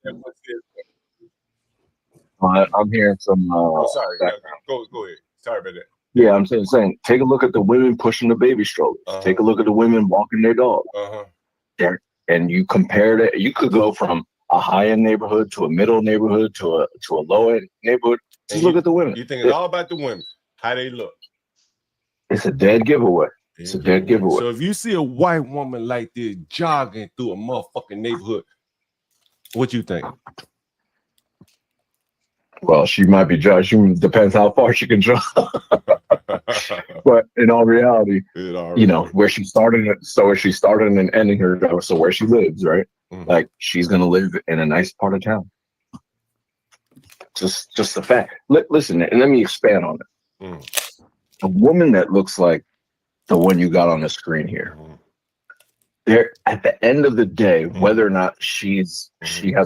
that was it? I'm hearing some. Sorry, go ahead. Sorry about that. Yeah, I'm saying, take a look at the women pushing the baby strollers. Take a look at the women walking their dog. And you compare that. You could go from a high-end neighborhood to a middle neighborhood to a low-end neighborhood. Just look at the women. You think it's all about the women, how they look. It's a dead giveaway. It's a dead giveaway. So if you see a white woman like this jogging through a motherfucking neighborhood, what you think? Well, she might be judged. She depends how far she can jump. But in all reality, you know, where she started and ending her job, so where she lives, right? Like she's gonna live in a nice part of town. Just a fact. Listen, and let me expand on it. A woman that looks like the one you got on the screen here. There, at the end of the day, whether or not she has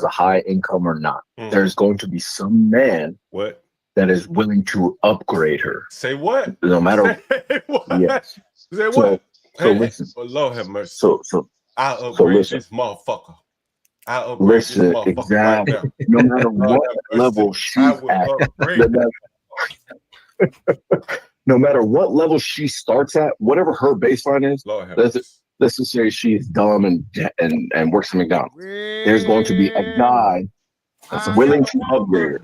a high income or not, there's going to be some man that is willing to upgrade her. Say what? No matter what? Yes. Say So- what? so Hey, listen. oh, Lord have mercy. So I upgrade listen. this motherfucker. I upgrade this Listen, motherfucker exactly. right now. No matter Lord what have mercy. level I she's will at, upgrade. no matter what level she starts at, whatever her baseline is, Lord have let's just say she's dumb and works at McDonald's. There's going to be a guy that's willing to upgrade her.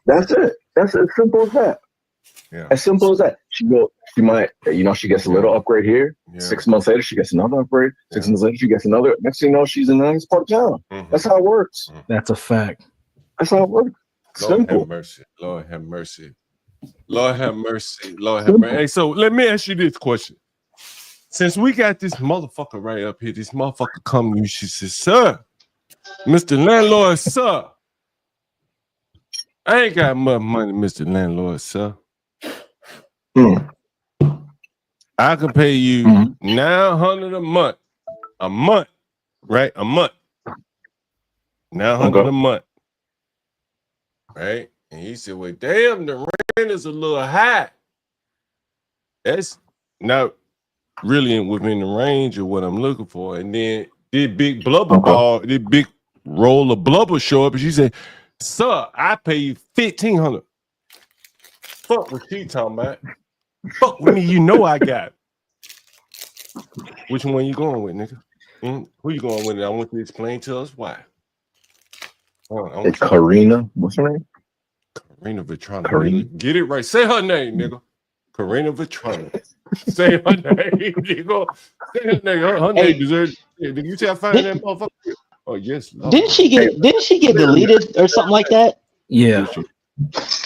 That's it. That's as simple as that. Yeah. As simple as that. She might, she gets a little upgrade here. 6 months later, she gets another upgrade. 6 months later, she gets another. Next thing you know, she's in the nice part of town. That's how it works. That's a fact. That's how it works. Lord Simple. have mercy. Lord have mercy. Lord have mercy. Lord have mercy. Hey, so let me ask you this question. Since we got this motherfucker right up here, this motherfucker come to you, she says, "Sir, Mr. Landlord, sir. I ain't got much money, Mr. Landlord, sir. I can pay you $900 a month, right? A month. $900 a month, right?" And he said, "Well, damn, the rent is a little high. That's not really within the range of what I'm looking for." And then this big blubber ball, this big roll of blubber show up, and she said, "Sir, I pay you $1,500. Fuck what she talking about. Fuck with me, you know I got it. Which one you going with, nigga? Who you going with? I want you to explain to us why." It's Karina. What's her name? Karina Vetrano. Karina. Nigga. Get it right. Say her name, nigga. Karina Vetrano. Say her name, nigga. Say her name. Her name deserves. Did you say I find that motherfucker? Oh yes. Lord. Didn't she get deleted or something like that? Yeah.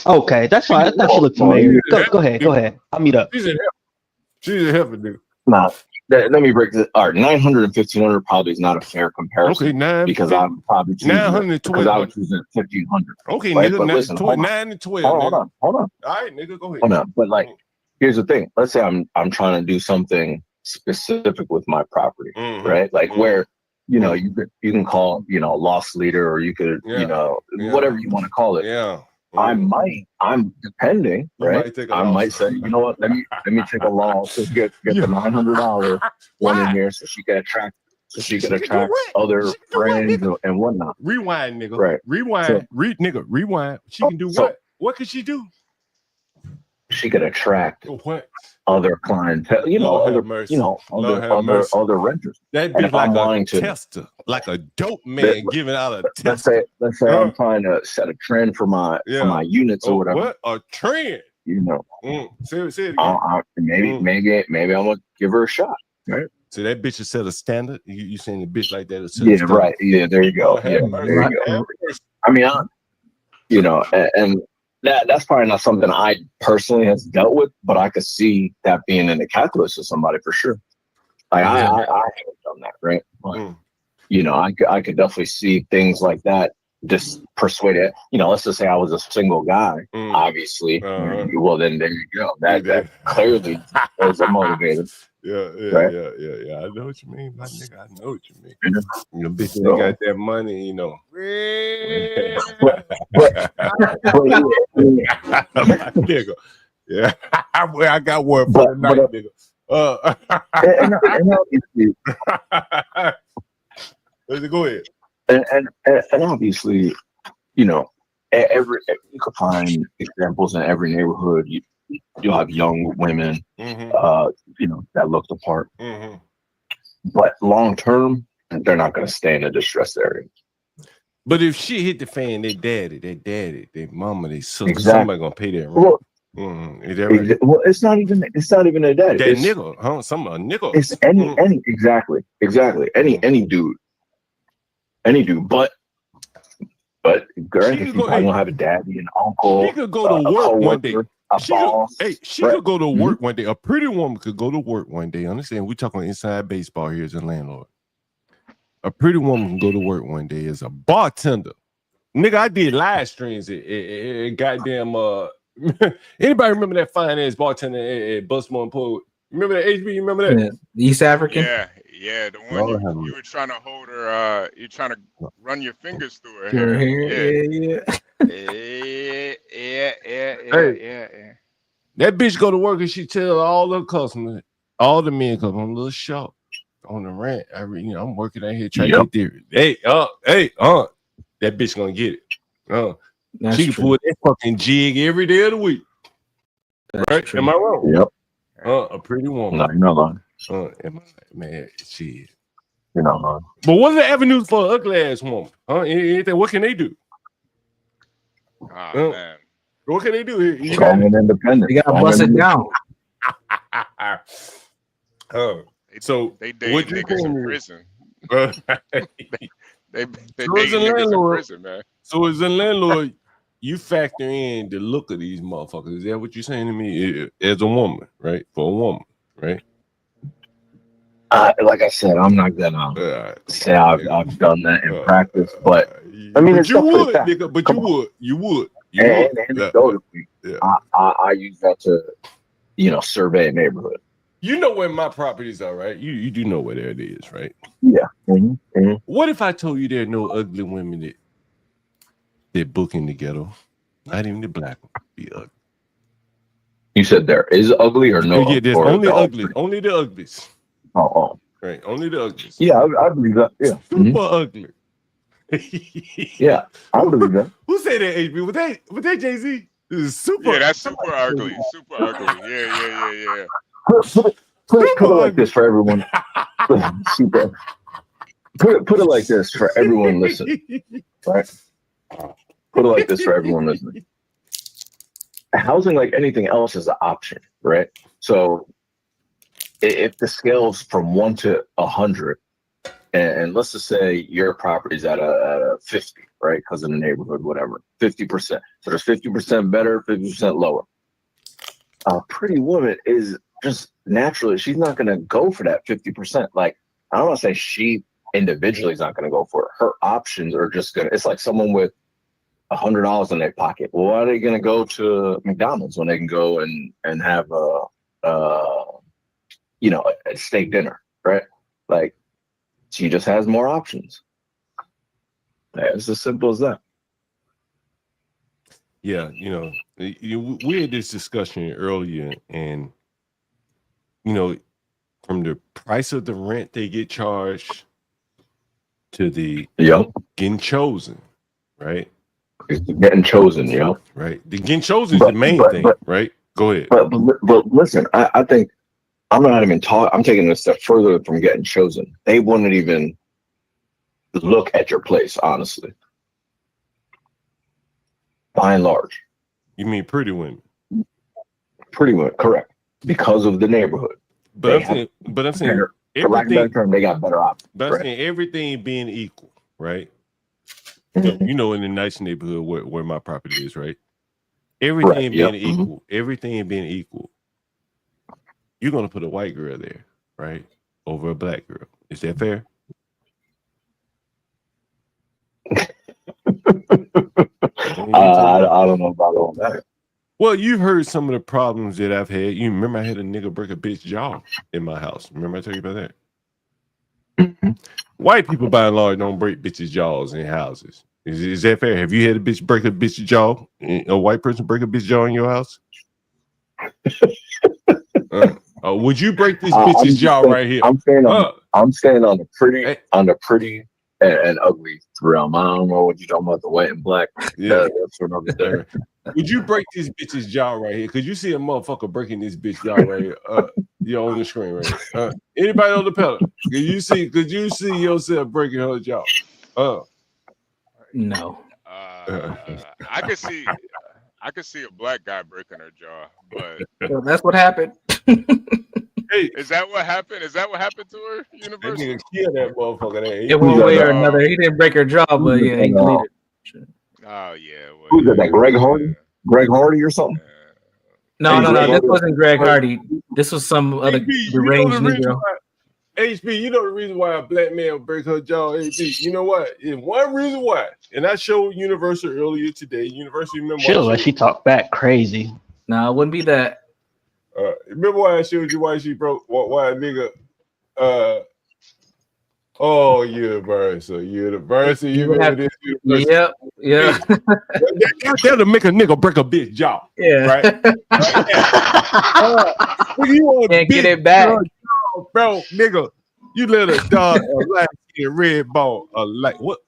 Okay, that's fine. I thought she looked familiar. Go ahead. I'll meet up. She's a heifer, nigga. Nah, let me break this. All right, 900 and 1,500 probably is not a fair comparison. Okay, because I'm probably choosing 900 because I was choosing 1,500. Okay, right? nigga. But listen, hold on. 9 and 12. Hold nigga. on. Hold on. All right, nigga. Go ahead. Hold on. But like, here's the thing. Let's say I'm trying to do something specific with my property, right? Like where you can call a loss leader, or you could whatever you want to call it. Yeah. I'm depending, You right? might take a I loss. might say, you know what? Let me take a loss to get the $900 one in here, so she can attract other friends and whatnot. Rewind, nigga. Right. Rewind. So- Nigga. Rewind. She can do so- what? What could she do? She could attract What? other clientele, Lord have mercy. Lord have mercy. other renters. That And be if I'm like wanting a to- tester, like a dope man giving out a Let's tester. say I'm trying to set a trend for my units or whatever. What? A trend. Say it again. Maybe I'm gonna give her a shot, right? So that bitch will set a standard. You saying the bitch like that will set Yeah, a standard? right. Yeah, there you go. Lord have Yeah, mercy. there you Have go. mercy. I mean, and that's probably not something I personally has dealt with, but I could see that being in the calculus of somebody for sure. Like I haven't done that, right? But, I could definitely see things like that. Just persuade it. Let's just say I was a single guy, obviously. Well, then there you go. That clearly is a motivator. Yeah. Right? I know what you mean, my nigga. I know what you mean. You know? Bitch, So- they got that money, nigga. Yeah, I got one for the night, nigga. Go ahead. And obviously, every you could find examples in every neighborhood. You'll have young women, that look the part. But long term, they're not going to stay in a distressed area. But if shit hit the fan, they daddy, they mama, they sister, Exactly. somebody gonna pay that rent. Is that right? Well, it's not even a daddy. That It's, nigga, huh? Some a nigga. it's any exactly any dude, but Granted, she's probably gonna have a daddy, an uncle, She could go to a work one day. coworker, a boss. She could go to work one day. A pretty woman could go to work one day. Understand? We're talking inside baseball here as a landlord. A pretty woman can go to work one day as a bartender. Nigga, I did live streams at goddamn anybody remember that fine ass bartender at Busmo and Poe? Remember that HB? You remember that? Yeah. East African. Yeah, the one you were trying to hold her. You're trying to run your fingers through her hair. Yeah. Yeah. That bitch go to work and she tell all the customers, all the men come on a little short on the rent. I'm working out here trying to get there. That bitch gonna get it. That's she can true. pull that fucking jig every day of the week. Right? true. Am I wrong? Yep. A pretty woman. No, you're not lying. Man, shit. You're not lying. But what are the avenues for an ugly ass woman? Anything? What can they do? Man. What can they do? You Strong and independent. You gotta bust it down. So they date what you niggas in saying is- prison. They So as date a niggas in landlord, prison, man. so as a landlord, you factor in the look of these motherfuckers. Is that what you're saying to me? As a woman, right? For a woman, right? Like I said, I'm not gonna say I've done that in practice, but I mean, But it's you definitely would, fact. nigga. But Come you on. would. You would. And Yeah. anecdotally, I use that to, survey a neighborhood. You know where my properties are, right? You do know where that is, right? Yeah. What if I told you there are no ugly women that book in the ghetto? Not even the black one be ugly. You said there is ugly or no? Yeah, there's or only no? ugly, only the uglies. Oh. Right, only the uglies. Yeah, I believe that. Yeah. Super ugly. Yeah, I believe that. Who said that, HB? Was that Jay-Z? This is super. Yeah, that's super ugly. Super ugly. Yeah. Put it like this for everyone. Super. Put it like this for everyone listening. Right? Put it like this for everyone listening. Housing, like anything else, is an option, right? So if the scale's from 1 to 100, and let's just say your property's at a 50, right? Because of the neighborhood, whatever, 50%. So there's 50% better, 50% lower. A pretty woman is just naturally, she's not going to go for that 50%. Like, I don't want to say she individually is not going to go for it. Her options are just going to, it's like someone with $100 in their pocket. Well, why are they going to go to McDonald's when they can go and have a steak dinner, right? Like, she just has more options. It's as simple as that. Yeah, we had this discussion earlier, and from the price of the rent they get charged to the getting chosen, right? It's getting chosen, right. The getting chosen is the main thing, right? Go ahead. But listen, I think I'm not even talking. I'm taking it a step further from getting chosen. They wouldn't even look at your place, honestly. By and large. You mean pretty women? Pretty much correct, because of the neighborhood. But I'm saying for lack of a better term, they got better options. But I'm saying everything being equal, right? In a nice neighborhood where my property is, right? Everything being equal, everything being equal. You're gonna put a white girl there, right? Over a black girl. Is that fair? I don't know about all that. Well, you've heard some of the problems that I've had. You remember I had a nigga break a bitch jaw in my house. Remember I told you about that? White people, by and large, don't break bitches' jaws in houses. Is that fair? Have you had a bitch break a bitch's jaw? A white person break a bitch's jaw in your house? Would you break this bitch's jaw right here? I'm staying on the pretty and ugly realm. I don't know what you're talking about, the white and black. Yeah, that's another day. Would you break this bitch's jaw right here? Could you see a motherfucker breaking this bitch jaw right here? On the screen right here. Anybody on the pedal? Could you see yourself breaking her jaw? No. I could see a black guy breaking her jaw, but So that's what happened. Hey, is that what happened? Is that what happened to her? That Universe? nigga killed that motherfucker. In one way or another, he didn't break her jaw, but yeah, he deleted. Oh yeah. Well, Who's that? That Greg Hardy? Greg Hardy or something? No, Hey, no, Greg no. This Hardy. wasn't Greg Hardy. This was some other HB, you know deranged the reason Negro. why HB, you know the reason why a black man will break her jaw, HB. You know what? And one reason why, and I showed Universal earlier today. Universal, remember She look like she talked back crazy. No, it wouldn't be that. Remember why I showed you why she broke why a nigga oh Universal, you remember this? Yep, yeah. That'll make a nigga break a bitch jaw. Yeah. Right? You can't get it back. Bro, nigga, you let a dog a light skin red ball a light. What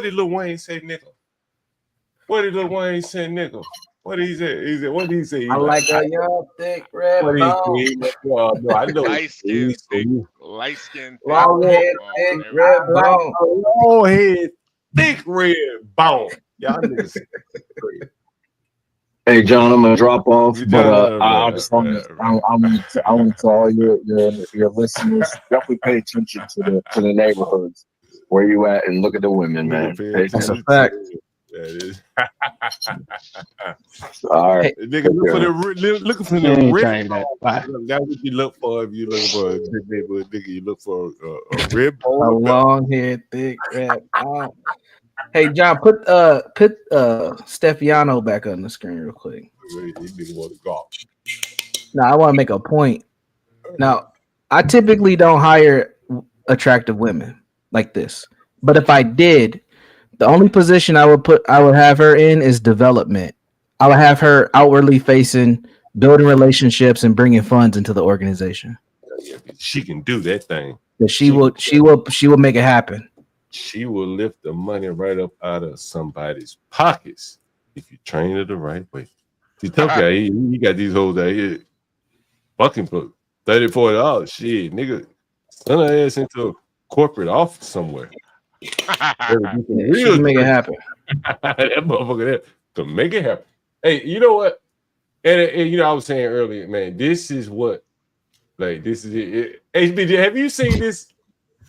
did Lil Wayne say, nigga? What did Lil Wayne say, nigga? What did he say? He said, what did he say? I like a young, thick, red What bone. did he say? No, I know. Light skin, thick, Long head, thick, red bone. Long head, thick red bone. Y'all niggas. Hey John, I'm gonna drop off, but I just want to all your listeners definitely pay attention to the neighborhoods where you at and look at the women, man. That's a fact. That is. All right. Nigga, looking for the red bone. That's what you look for if you look for a big neighborhood nigga. You look for a red bone. A long head, thick, red bone. Hey John, put Stefiano back on the screen real quick. Now I want to make a point. Now I typically don't hire attractive women like this, but if I did, the only position I would have her in is development. I would have her outwardly facing, building relationships and bringing funds into the organization. She can do that thing. That she will make it happen. She will lift the money right up out of somebody's pockets if you train her the right way. See, tough guy, he got these hoes out here fucking for $30, $40. Shit, nigga, send her ass into a corporate office somewhere. She can make it happen. That motherfucker there to make it happen. Hey, you know what? And you know, I was saying earlier, man, this is what, like, this is it. HB, have you seen this?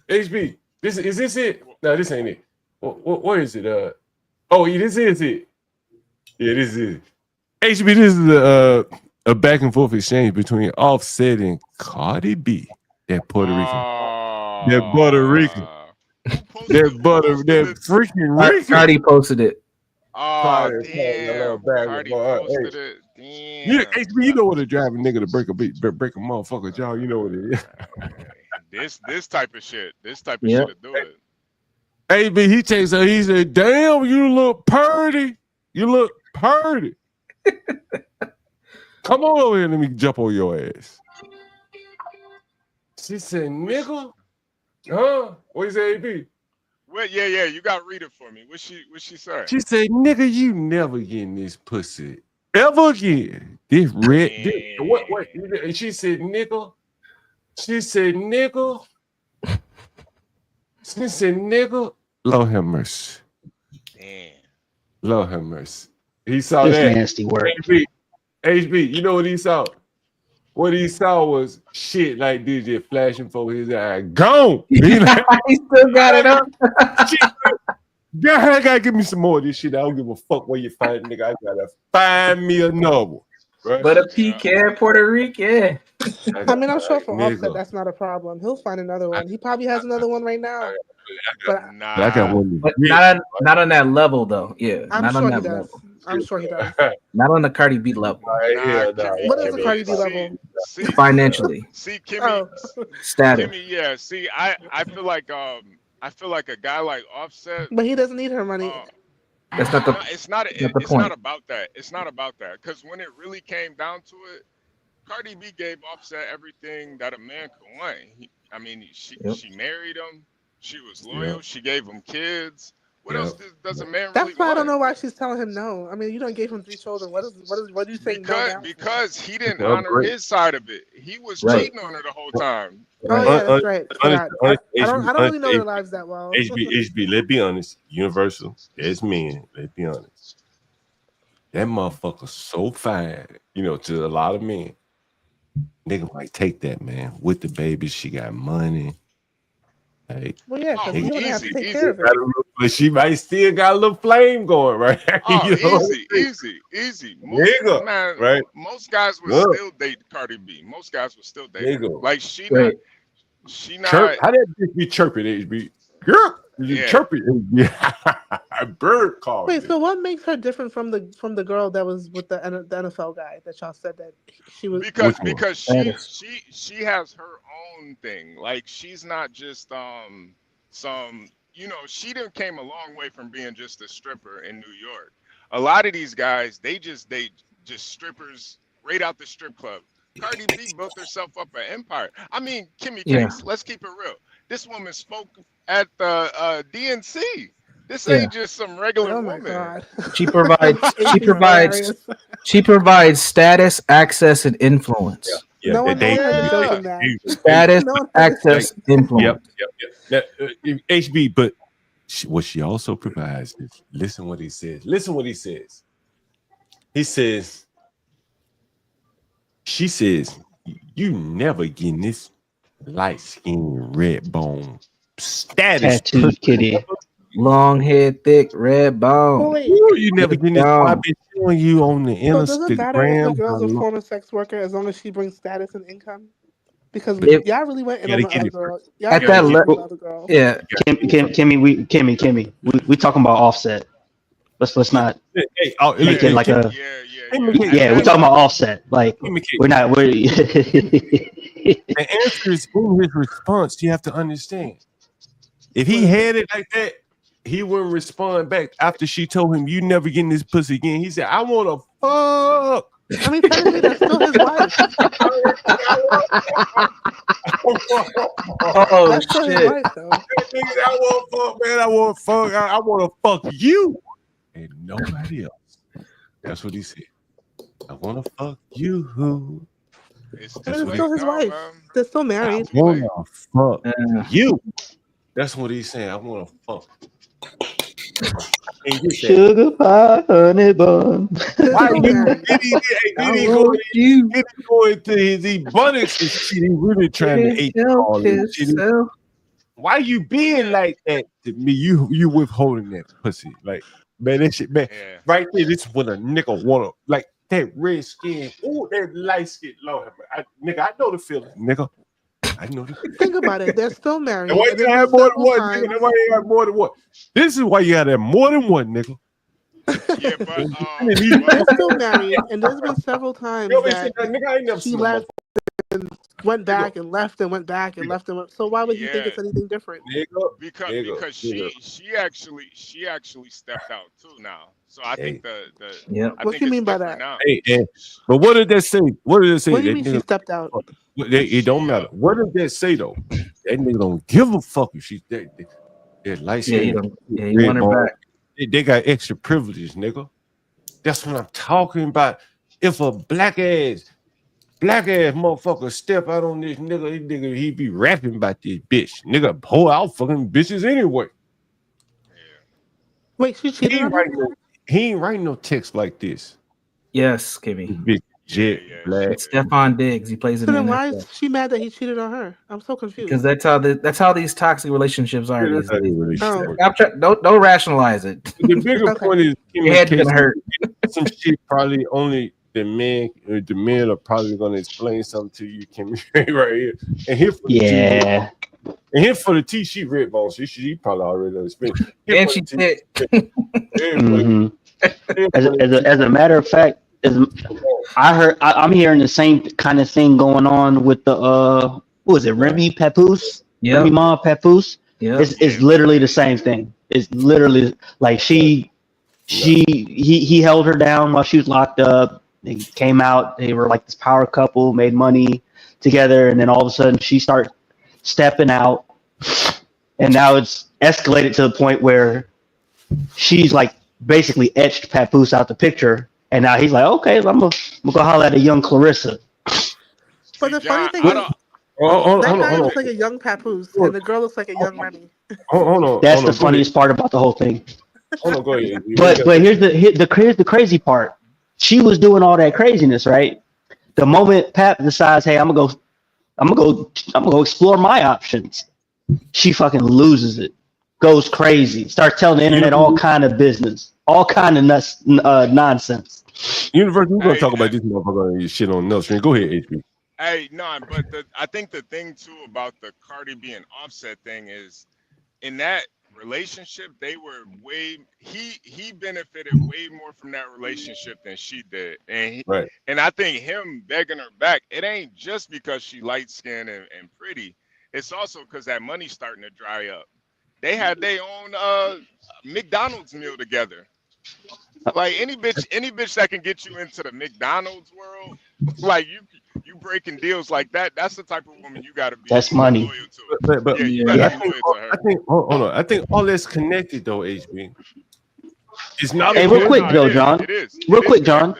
HB, is this it? No, this ain't it. What is it? Oh, this is it. Yeah, this is it. HB, this is a back and forth exchange between Offset and Cardi B. That Puerto Rican. That Puerto Rican. That freaking Rican. Cardi posted it. Oh, damn. Cardi posted it. Damn. Yeah, HB, you know what a driving nigga to break a motherfucker jaw. You know what it is. This type of shit. This type of shit to do it. HB, he takes her. He said, "Damn, you look purty. You look purty. Come on over here, let me jump on your ass." She said, "Nigga, huh? What you say, HB?" Well, yeah. You gotta read it for me. What she say? She said, "Nigga, you never getting this pussy ever again. This red. What? And she said, nigga. She said, nigga. She said, nigga. Lord have mercy. Damn. Lord have mercy. He saw This that. nasty work. HB, you know what he saw? What he saw was shit like this just flashing for his eye. Gone. He still got it up. Yeah, I gotta give me some more of this shit. I don't give a fuck where you find it, nigga. I gotta find me another one. Right? But a pecan Puerto Rican. I mean, I'm sure for Offset that's not a problem. He'll find another one. He probably has another one right now. But I got one. But not on that level though. Yeah, I'm not sure on he that does. level. I'm sure he does. Not on the Cardi B level. What is the Cardi B level? Financially. See, Kimmy, Status. Kimmy, yeah. See, I feel like a guy like Offset. But he doesn't need her money. That's not the. It's not. the It's point. not about that. It's not about that. Because when it really came down to it, Cardi B gave Offset everything that a man could want. She married him. She was loyal. She gave him kids. What else does a man That's really why I want? don't know why she's telling him no. I mean, you don't gave him 3 children. What do you think? Because he didn't Well, honor great. his side of it. He was Right. cheating on her the whole time. Oh yeah, that's right. I don't really know their HB, lives that well. HB, let's be honest. Universal, as men, let's be honest. That motherfucker so fine, to a lot of men. Nigga might take that, man. With the baby, she got money. Hey, Well, yeah, because Oh, he's gonna have to easy, take easy. care of it. but she might still got a little flame going, right? Oh, You know what I'm easy, saying? easy, easy. Most Nigga, man, right? most guys would Look, still date Cardi B. Most guys would still date her. nigga. Like she Wait, not. Chirp. How that bitch be chirping, HB? Girl, you Yeah. chirping. Yeah. Bird call. Wait, so what makes her different from the girl that was with the NFL guy that y'all said that she was? Because Which one? she has her own thing. Like she's not just some, you know, she done came a long way from being just a stripper in New York. A lot of these guys, they just strippers right out the strip club. Cardi B built herself up an empire. I mean, Kimmy Yeah. Case, let's keep it real. This woman spoke at the DNC. This Yeah. ain't just some regular Oh my woman. god. She provides Hilarious. she provides status, access, and influence. Yeah, No one they- heard a joke Yeah. in that. Status, No one heard a access, influence. Yep. HB, but what she also provides is listen what he says. Listen what he says. He says, she says, you never getting this light skin, red bone status. Tattooed kitty. Long hair, thick, red Oh, bone. wait. You never getting this. I've been showing you on the So does it matter if the Instagram. girl's a former sex worker as long as she brings status and income? Because If- y'all really went in Gotta on the get other it girl. first. Y'all At really that went in on the level, other girl. yeah. Kimmy, we talking about Offset. Let's not Hey, make it like a yeah. we're talking about Offset. Like we're not we're The answer is in his response. You have to understand. If he had it like that, he wouldn't respond back after she told him, "You never getting this pussy again." He said, "I want to fuck." I mean, technically, that's still his wife. Oh That's still his shit! wife, though. I want to fuck, man. I want to fuck. I want to fuck you and nobody else. That's what he said. I want to fuck you. It's But That's it's what still he his said. wife. They're still I married. want to fuck you. That's what he's saying. I want to fuck. And you said, sugar pie, honey bun. why still you married. did he go into his ebonics and shit? He really trying to eat all this shit. Why you being like that to me? You withholding that pussy. Like, man, that shit, man. Yeah. Right there, this is when a nigga wanna like that red skin. Ooh, that light skin. Lord, nigga, I know the feeling, nigga. I know the feeling. Think about it. They're still married. And why and you there's have been more than several one, times- nigga? And why you got more than one? This is why you gotta have more than one, nigga. Yeah, but They're still married, and there's been several times Yo, man, that shit, nigga, I ain't never she seen no left and went back and left and went back and left and went. So why would he think Yeah. it's anything different? because she actually stepped out too now. So I think the Yeah. I What think you it's mean by different that? now. Hey, but what did that say? What did it say? What do you That mean she nigga- stepped out? It don't matter. What did that say though? That nigga don't give a fuck if she's that light Yeah, skin. you don't. Yeah, you want her back. They got extra privileges, nigga. That's what I'm talking about. If a black ass motherfucker step out on this nigga, he be rapping about this bitch. Nigga, pull out fucking bitches anyway. Wait, she He cheated on him? ain't writing no text like this. Yes, Kimmy. Big jet black. It's Stephon Diggs. He plays in So the then why NFL. is she mad that he cheated on her? I'm so confused. Because that's how these toxic relationships are. Yeah, These that's how days. these relationships work. Stop don't rationalize it. The bigger point is Your head's gonna hurt. some shit probably only the men are probably gonna explain something to you, Kimmy, right here. And here for the Yeah. and here for the T, she red bone. She probably already explained. And she did. Mhm. As a matter of fact, I'm hearing the same kind of thing going on with the who is it, Remy Papoose? Yeah. Remy Ma Papoose. Yeah. It's literally the same thing. It's literally like he held her down while she was locked up. They came out, they were like this power couple, made money together, and then all of a sudden she started stepping out, and now it's escalated to the point where she's like basically etched Papoose out the picture, and now he's like, okay, I'm gonna go holler at a young Clarissa. But the funny thing is, Hold that guy on. looks like a young Papoose, and the girl looks like a young Remy. Hold on. That's hold the on, go funniest part about the whole thing. ahead. Hold on, go ahead. But here's the crazy part. She was doing all that craziness, right? The moment Pap decides, hey, I'm gonna go explore my options. she fucking loses it, goes crazy, starts telling the internet all kind of business, all kind of nonsense. Universe, we're gonna talk about this motherfucker and your shit on another stream. Go ahead, HP. Hey, no, but I think the thing too about the Cardi B and Offset thing is in that relationship they were he benefited way more from that relationship than she did, and Right. and I think him begging her back, it ain't just because she light skinned and pretty, it's also because that money's starting to dry up. They had their own McDonald's meal together. Like any bitch that can get you into the McDonald's world, like you breaking deals like that, that's the type of woman you gotta be That's money. loyal to. But Yeah, you I gotta be think, loyal to her. I think hold on. I think all that's connected though, HB. It's not. Hey, real quick though, John. It is. Real quick, John.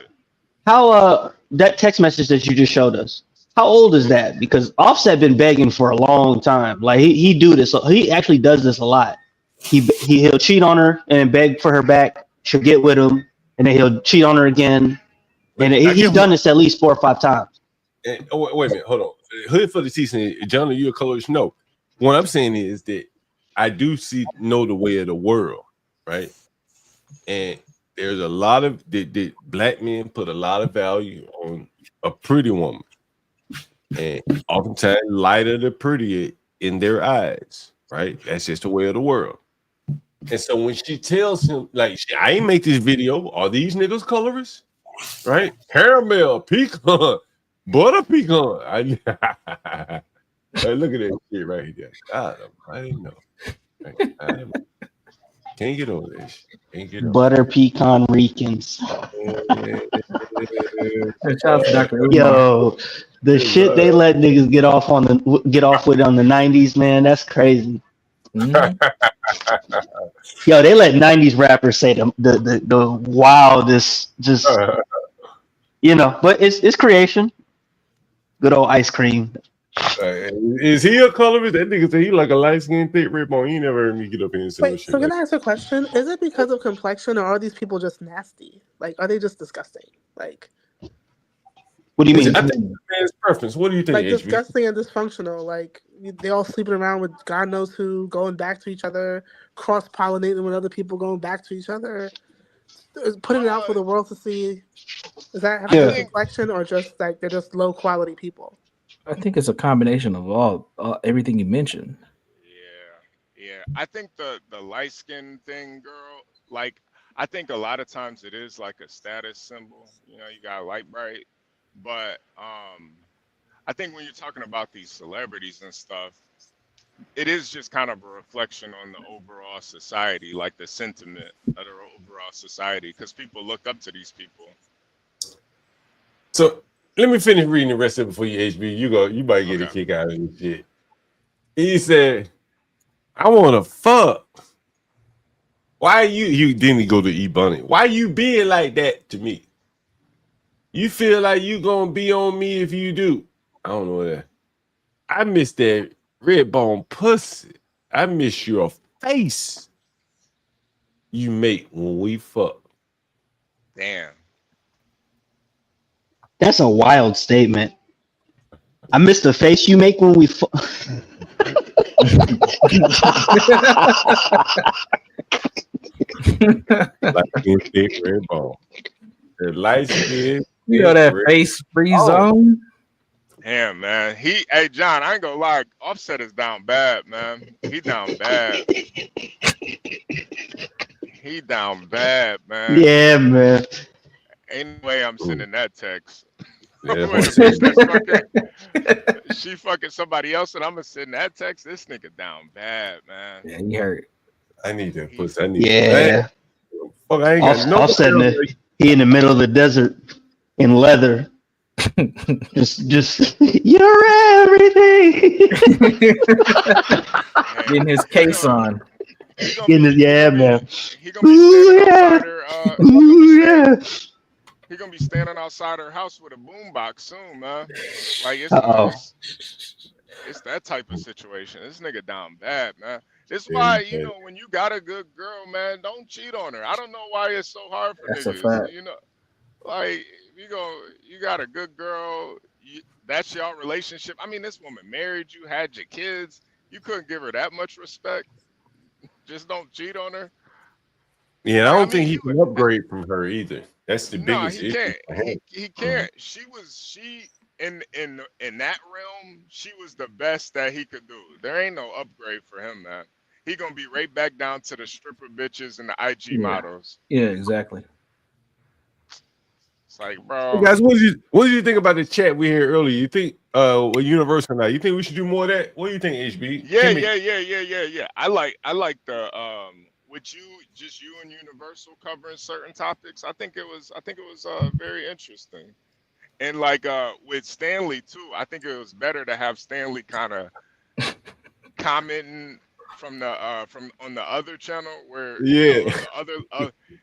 How that text message that you just showed us? How old is that? Because Offset been begging for a long time. Like he do this. He actually does this a lot. He'll cheat on her and beg for her back. She'll get with him, and then he'll cheat on her again. And he's done this at least 4 or 5 times. Wait a minute, hold on. Hood for the season, John, are you a colorist? No. What I'm saying is that I do know the way of the world, right? And there's a lot of the black men put a lot of value on a pretty woman, and oftentimes lighter the prettier in their eyes, right? That's just the way of the world. And so when she tells him, like, I ain't make this video, are these niggas colorists? Right? Caramel, pecan, butter pecan. Hey, look at that shit right here. God, I didn't know. Can't get over this. Can't get over Butter pecan Ricans. Dr. Yo, the shit they let niggas get off with on the 90s, man, that's crazy. Yo, they let 90s rappers say the wildest, just but it's creation. Good old ice cream. Is he a colorist? That nigga say he like a light skinned thick rip on. You never heard me get up here and say no Wait, shit. so can Like I ask a question? Is it because of complexion, or are these people just nasty? Like, are they just disgusting? Like, what do you mean? I think man's preference. What do you think, like HB? disgusting and dysfunctional. Like they all sleeping around with God knows who, going back to each other, cross pollinating with other people, going back to each other, putting it out for the world to see. Does that have to do with complexion, or just like they're just low quality people? I think it's a combination of all everything you mentioned. Yeah, I think the light skin thing, girl, like I think a lot of times it is like a status symbol. You know, you got light bright, but I think when you're talking about these celebrities and stuff, it is just kind of a reflection on the overall society, like the sentiment of the overall society, because people look up to these people. So let me finish reading the rest of it before you HB. You might get a kick out of this shit. He said, I want to fuck. Why you didn't go to E-Bunny? Why you being like that to me? You feel like you gonna be on me if you do. I don't know that. I miss that red bone pussy. I miss your face you make when we fuck. Damn. That's a wild statement. I miss the face you make when we fuck. Light skin, thick, red bone. The light skin. You know that face free zone? Damn, man. Hey, John, I ain't gonna lie. Offset is down bad, man. He down bad. He down bad, man. Yeah, man. Ain't no way I'm sending that text. Yeah, When the bitch that's she fucking somebody else, and I'm gonna send that text. This nigga down bad, man. Yeah, he hurt. I need that pussy. I need Yeah. Fuck, I ain't got no. Offset he in the middle of the desert in leather. just you're everything. Getting his case on. Yeah, man. He gonna be standing outside her. Ooh, yeah. He gonna be standing outside her house with a boombox soon, man. Like it's that type of situation. This nigga down bad, man. It's why, you know, when you got a good girl, man, don't cheat on her. I don't know why it's so hard for That's a niggas. fact. You know, like you got a good girl. That's your relationship. I mean, this woman married you, had your kids. You couldn't give her that much respect. Just don't cheat on her. Yeah, and I Like, I don't mean, think he can upgrade from her either. That's the no, biggest he issue can't. for him. He can't. She in that realm, she was the best that he could do. There ain't no upgrade for him, man. He gonna be right back down to the stripper bitches and the IG Yeah. models. Yeah, exactly. It's like, Hey bro. guys, what did you think about the chat we had earlier? You think Universal now? You think we should do more of that? What do you think, HB? Yeah, Give me- yeah. I like the with you and Universal covering certain topics. I think it was very interesting. And like with Stanley too, I think it was better to have Stanley kind of commenting from on the other channel where Yeah.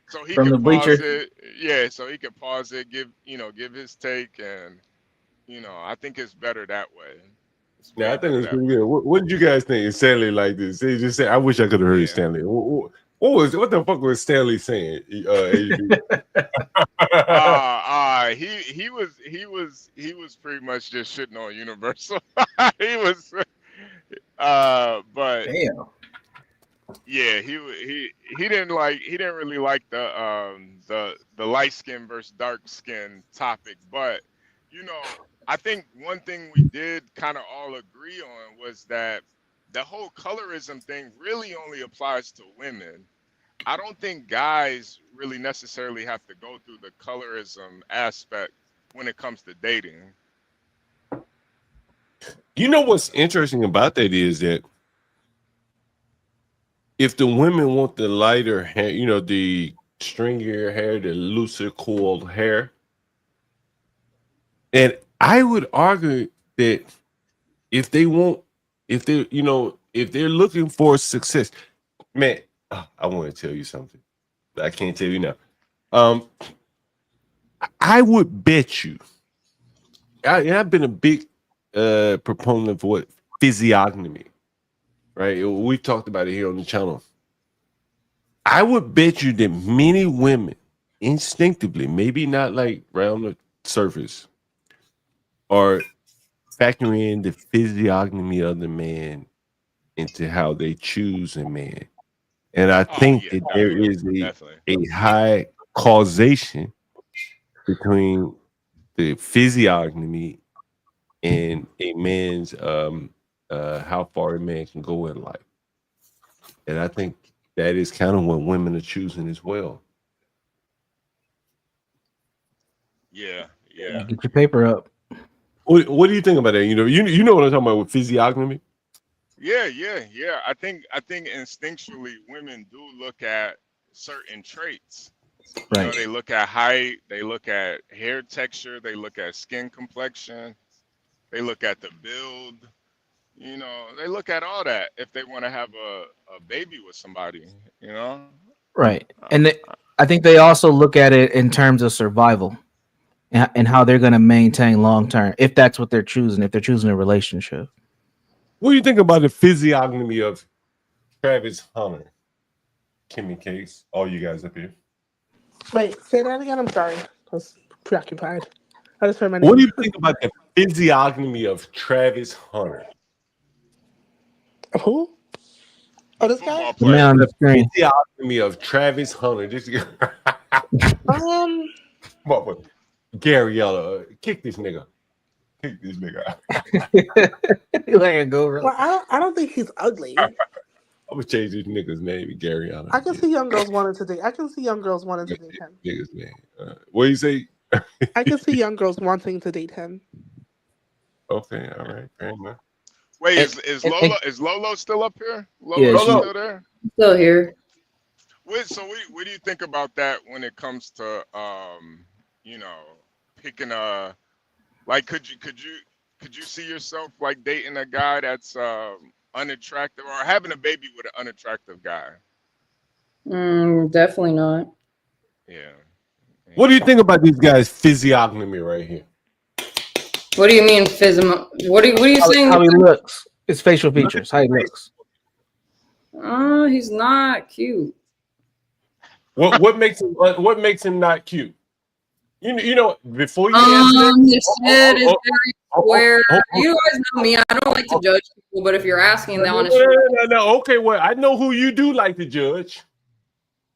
so he From could the bleacher. pause it. Yeah, so he could pause it, give his take, and I think it's better that way. Yeah, I think it's pretty good. What did you guys think of Stanley like this? They just said, I wish I could have heard Stanley. What the fuck was Stanley saying? HB? He was pretty much just shitting on Universal. He was but damn. Yeah, he didn't really like the light skin versus dark skin topic, but I think one thing we did kind of all agree on was that the whole colorism thing really only applies to women. I don't think guys really necessarily have to go through the colorism aspect when it comes to dating. You know what's interesting about that is that if the women want the lighter hair, the stringier hair, the looser coiled hair, and I would argue that if they're looking for success, man, I want to tell you something. I can't tell you now. I would bet you. I've been a big proponent of what physiognomy, right? We've talked about it here on the channel. I would bet you that many women instinctively, maybe not like round the surface, are factoring in the physiognomy of the man into how they choose a man. And I think that there is a high causation between the physiognomy and a man's how far a man can go in life. And I think that is kind of what women are choosing as well. Yeah. Get your paper up. What do you think about that? You know what I'm talking about with physiognomy? Yeah. I think instinctually women do look at certain traits. Right. They look at height, they look at hair texture, they look at skin complexion, they look at the build. They look at all that if they want to have a baby with somebody. Right. And I think they also look at it in terms of survival and how they're going to maintain long term, if that's what they're choosing, if they're choosing a relationship. What do you think about the physiognomy of Travis Hunter? Kimmy Case, all you guys up here. Wait, say that again. I'm sorry. I was preoccupied. I just heard my name. What do you think about the physiognomy of Travis Hunter? Who? Oh, this guy? The man on the screen. Physiognomy of Travis Hunter. This Gary Yellow, kick this nigga. Kick this nigga out. Let it go. Well, I don't think he's ugly. I'm gonna change this nigga's name to Gary Yellow. I can see young girls wanting to date. I can see young girls wanting to date him. Nigga's name. What do you say? I can see young girls wanting to date him. Okay, all right, fair enough. Wait, is Lolo still up here? Yeah, Lolo's still there? Still here. What do you think about that when it comes to picking a could you see yourself like dating a guy that's unattractive or having a baby with an unattractive guy? Definitely not. Yeah. What do you think about these guys' physiognomy right here? What do you mean What are you saying? How he looks. His facial features. How he looks. He's not cute. What makes him not cute? Before you answer that, his head is very where you guys know me, I don't like to judge people, but if you're asking the honest, No. Okay, well, I know who you do like to judge.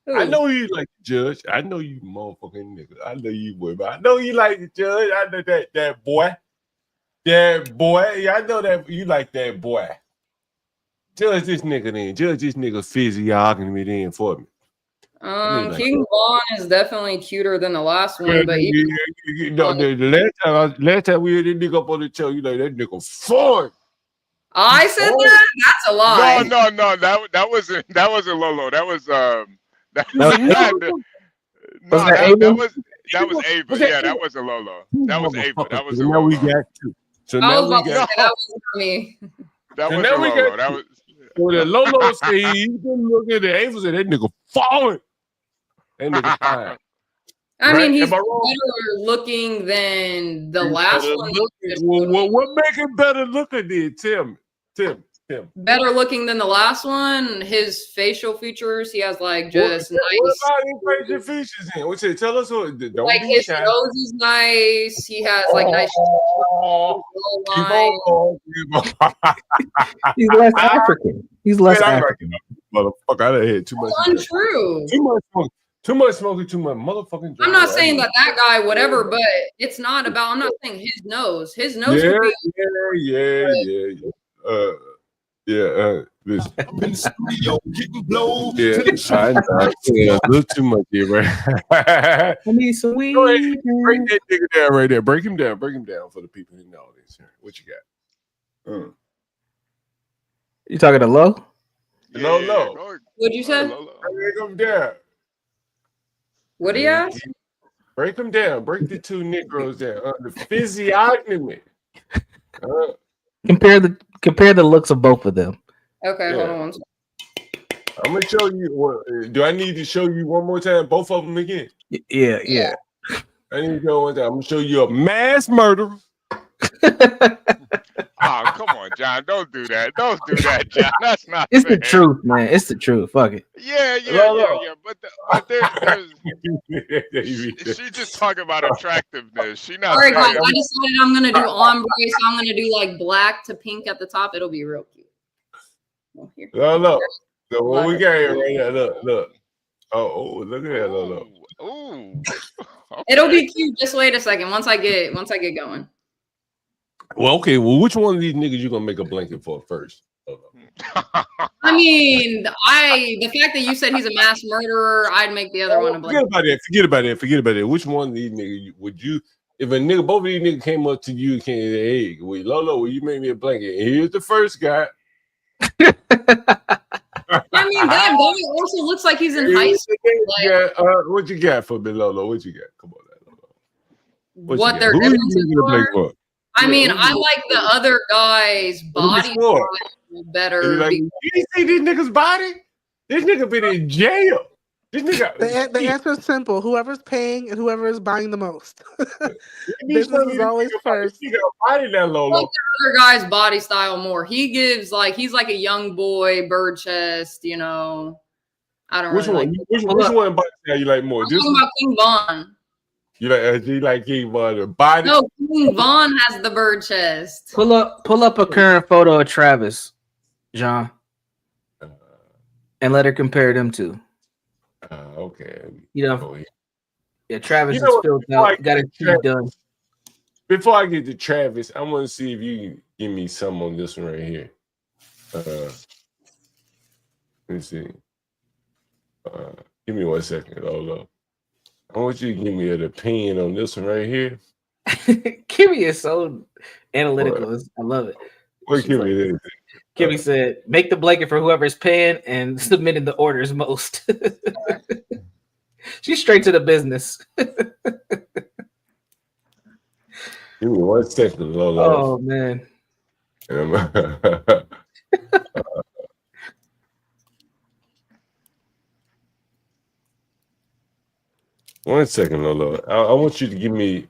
I Who? know you like to judge. I know you motherfucking nigga. I know you boy, but I know you like to judge. I know that boy. That boy. Yeah, I know that you like that boy. Judge this nigga then. Judge this nigga physiognomy then for me. Like King Von is definitely cuter than the last one, but even the last time we had this nigga up on the show, you like that nigga fun. I said that? That's a lie. No. That wasn't Lolo. That was that was Ava. Yeah, that wasn't Lolo. That was Ava. That was now Lolo. we got two. So I now was we about to say got that wasn't for me. That so was now we Lolo. got That two. was So the Lolo said he been looking at the Ava said that nigga falling. That nigga fine. I mean, he's Am I wrong? better looking than the last Better one. looking. Well, what make him better looking then? Tim. Better looking than the last one. His facial features, he has like just What nice. about his facial features then? What's it? Tell us what. Don't Like be his shy. nose is nice. He has like nice. Keep on going. He's less African. He's less Man, I'm African. Motherfucker, I done had too much. Untrue. Too much smoking. Too much smoking. Too much motherfucking. I'm not saying that guy, whatever, but it's not about. I'm not saying his nose. His nose Yeah, could be. Listen. Up in the studio, getting blow. Yeah, I a little too much here, right? I need some weed. Go ahead, break that nigga down right there. Break him down for the people in the audience. What you got? You talking to Lo? No. What'd you say? Break him down. What do you ask? Break them down. Break the two Negroes down. The physiognomy. Compare the looks of both of them. Okay, hold on one second. I'm gonna show you. Do I need to show you one more time? Both of them again? Yeah. I need to go one time. I'm gonna show you a mass murderer. Oh, come on, John. Don't do that. Don't do that, John. That's not It's fair. the truth, man. It's the truth. Fuck it. Yeah. But she's just talking about attractiveness. She not All right, guys. saying. I decided I'm gonna do ombre, so I'm gonna do like black to pink at the top. It'll be real cute. Oh, here. Look. So what we got here right now? Look. Oh, look at that, Lolo. Ooh. It'll be cute. Just wait a second. Once I get going. Well, okay. Well, which one of these niggas you gonna make a blanket for first? I mean, the fact that you said he's a mass murderer, I'd make the other one a blanket. Forget about that. Which one of these niggas would you? If a nigga, both of these niggas came up to you and came, hey, Lolo, will you make me a blanket? And here's the first guy. I mean, that guy also looks like he's in high school. Like, What you got for me, Lolo? What you got? Come on, Lolo. what their Who you differences making a blanket are. for? I mean, I like the other guy's body for? better. Like, you didn't see this nigga's body? This nigga been in jail. This nigga. The answer is simple: whoever's paying and whoever is buying the most. Business is always first. You got body that low. I like the other guy's body style more. He gives he's like a young boy, bird chest. You know, I don't. Which really one? Like Which one body style you like more? I'm talking about King Von. You like King Von the body? No, King Von has the bird chest. Pull up a current photo of Travis, John, and let her compare them two. Okay. You know, yeah, Travis You know is filled out. Got his shit done. Before I get to Travis, I want to see if you can give me some on this one right here. Let me see. Give me 1 second. Hold up. I want you to give me an opinion on this one right here. Kimmy is so analytical. I love it. What Kimmy is? Kimmy said, make the blanket for whoever's paying and submitting the orders most. She's straight to the business. Give me 1 second, Lolo. Oh, man. 1 second, Lolo. I want you to give me.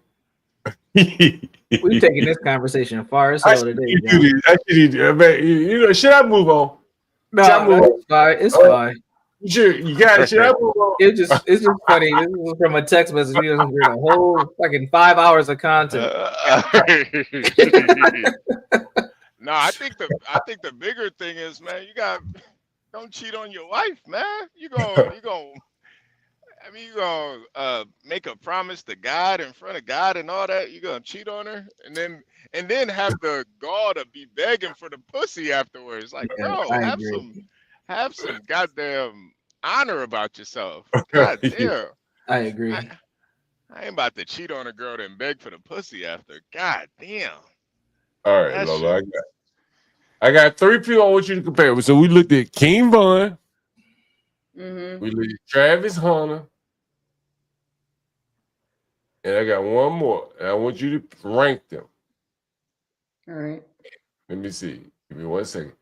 We're taking this conversation far as hell today. Should I move on? No, it's fine. It's fine. You got you. It's just funny. This is from a text message. You doesn't hear the whole fucking 5 hours of content. No, I think the bigger thing is, man, don't cheat on your wife, man. You gonna make a promise to God in front of God and all that. You gonna cheat on her, and then have the gall to be begging for the pussy afterwards. Like, bro, have some goddamn honor about yourself. God damn. I agree. I ain't about to cheat on a girl and beg for the pussy after. God damn. All right, Lola, I got 3 people I want you to compare with. So we looked at King Von. Mm-hmm. We looked at Travis Hunter. And I got one more. And I want you to rank them. All right. Let me see. Give me 1 second.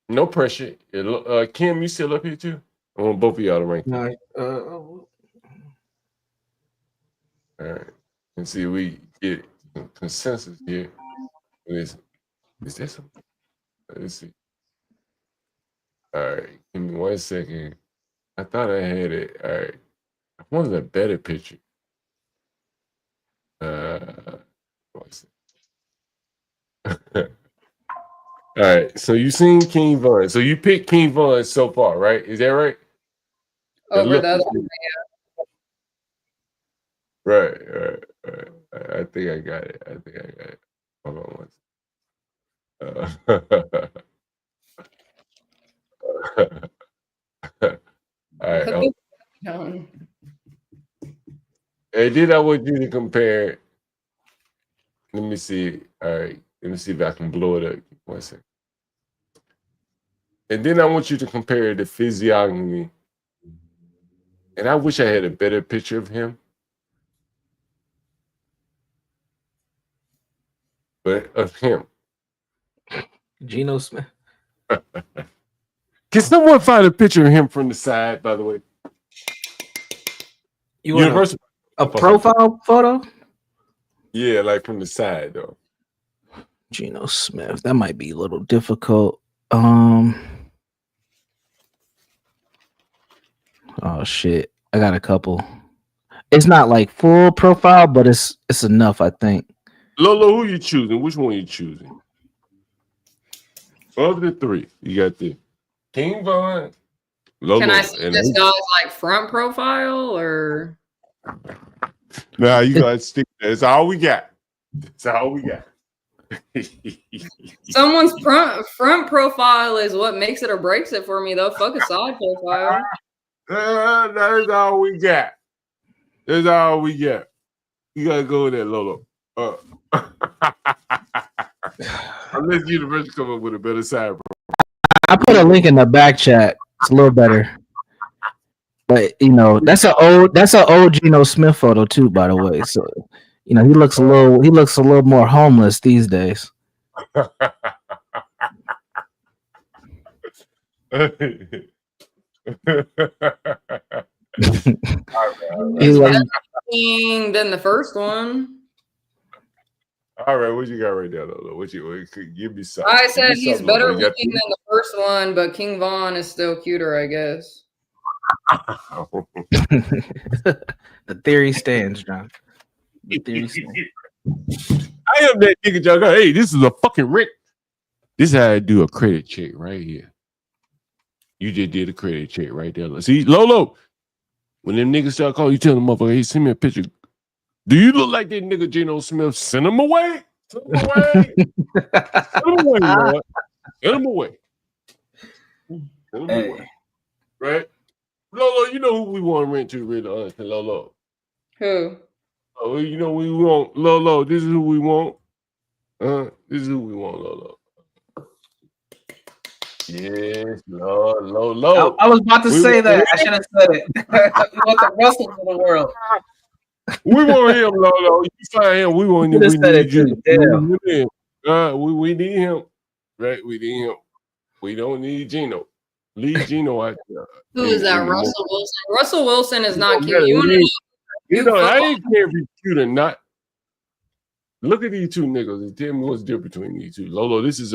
No pressure. Kim, you still up here too? I want both of y'all to rank them. All right. And see, we get some consensus here. Is that something? Let's see. All right. Give me 1 second. I thought I had it. All right. I wanted a better picture. What's it? All right, so you seen King Von. So you picked King Von so far, right? Is that right? Over the other one, Right. I think I got it. Hold on All right. And then I want you to compare. Let me see. All right. Let me see if I can blow it up. 1 second. And then I want you to compare the physiognomy. And I wish I had a better picture of him. But of him. Geno Smith. Can someone find a picture of him from the side, by the way? You want a profile photo? Yeah, like from the side, though. Geno Smith. That might be a little difficult. Oh shit. I got a couple. It's not like full profile, but it's enough, I think. Lolo, who you choosing? Which one you choosing? Of the 3, you got the King Von, Lolo. Can I see this guy's like front profile or? Nah, you gotta stick. That's all we got. Someone's front profile is what makes it or breaks it for me, though. Fuck a side profile. That's all we got. You gotta go with that, Lolo. Unless Universal come up with a better side. I put a link in the back chat. It's a little better. But that's an old Geno Smith photo too, by the way. So he looks a little more homeless these days. He's better looking than the first one. All right, what you got right there, Lolo? What give me something? I said he's better looking than the first one, but King Von is still cuter, I guess. The theory stands, John. The theory stands. I am that nigga, John. Hey, this is a fucking Rick. This is how I do a credit check right here. You just did a credit check right there. See, Lolo, when them niggas start calling, you tell them, motherfucker, hey, send me a picture. Do you look like that nigga Geno Smith? Send him away. Send him away. Lord. Send him away. Right? Lolo, you know who we want to rent to, really, honestly, Lolo. Who? Oh, you know we want Lolo. This is who we want. This is who we want, Lolo. Yes, Lolo. I was about to say that. I should have said it. We want the Russells of the world. We want him, Lolo. You find him. We want him. We need you. We need him. Right? We need him. We don't need Geno. Leave Geno out there. Who is that? Russell Wilson. Russell Wilson is not cute. You want to know? I didn't care if he's cute or not. Look at these two niggas and tell me what's different between these two. Lolo, this is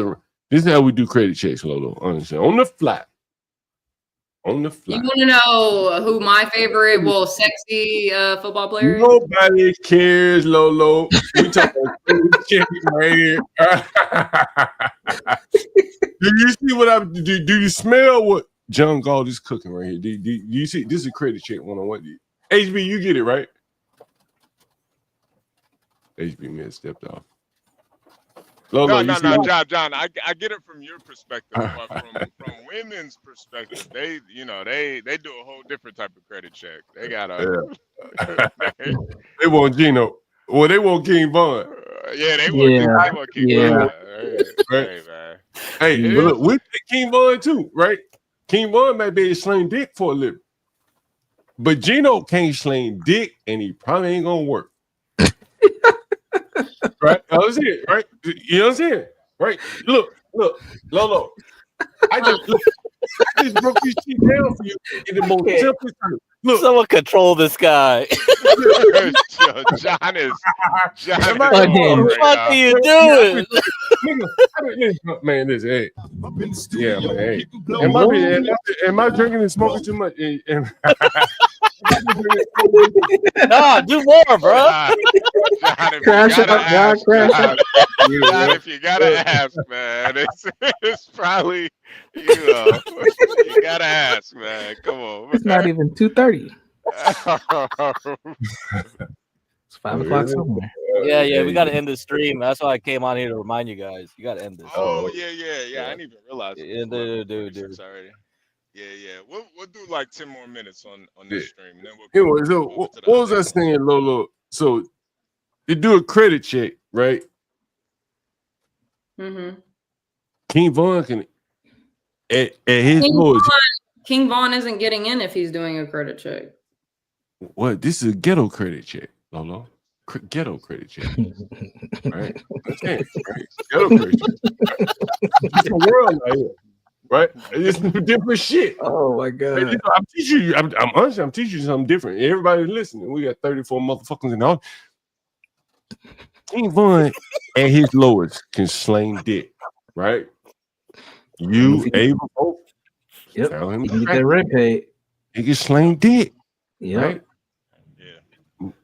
how we do credit checks, Lolo. Honestly, on the fly. on the You fly. want to know who my favorite, sexy football player is? Nobody cares, Lolo. We talking about chicken right here. Do you see what I'm? Do you smell what John Galt is cooking right here? Do you see? This is a credit check 101. HB, you get it right. HB man stepped off. Lolo, No, you see what- John. I get it from your perspective, but from women's perspective, they do a whole different type of credit check. They got They want Gino. Well, they want King Von. they want King Von. Hey, man. Hey, look, we pick King Von too, right? King Von might be able to sling dick for a living, but Gino can't sling dick, and he probably ain't gonna work. Right? I was here, right? You know what I'm saying? Right? Look, Lolo. I just broke this shit down for you in the most simplest terms. Look, someone control this guy. John is. What the fuck are you doing? Man, listen, hey. Yeah, man, hey. Am I drinking and smoking too much? Nah, do more, bro. Crash it up, John, crash John, if you gotta ask, man, it's probably, you gotta ask, man. Come on. It's not even 2:30. It's 5 o'clock somewhere. Yeah, we gotta end the stream. That's why I came on here to remind you guys. You gotta end this. Oh, yeah. I didn't even realize. Yeah, dude. Already. Yeah. We'll do like 10 more minutes on this stream. And then What was I saying, Lolo? So they do a credit check, right? Mm-hmm. King Von can at his lowest. King Von isn't getting in if he's doing a credit check. What? This is a ghetto credit check, Lolo. Ghetto credit check. Right? Okay, right? Ghetto credit check. Right? It's a world out here. Right? It's different shit. Oh my god. Hey, I'm teaching you. I'm honestly, I'm teaching you something different. Everybody listening. We got 34 motherfuckers in the audience. King Von at his lowest can sling dick, right? You able both. Yep. Tell him You can get that rent paid. he can sling dick. Yep. Right?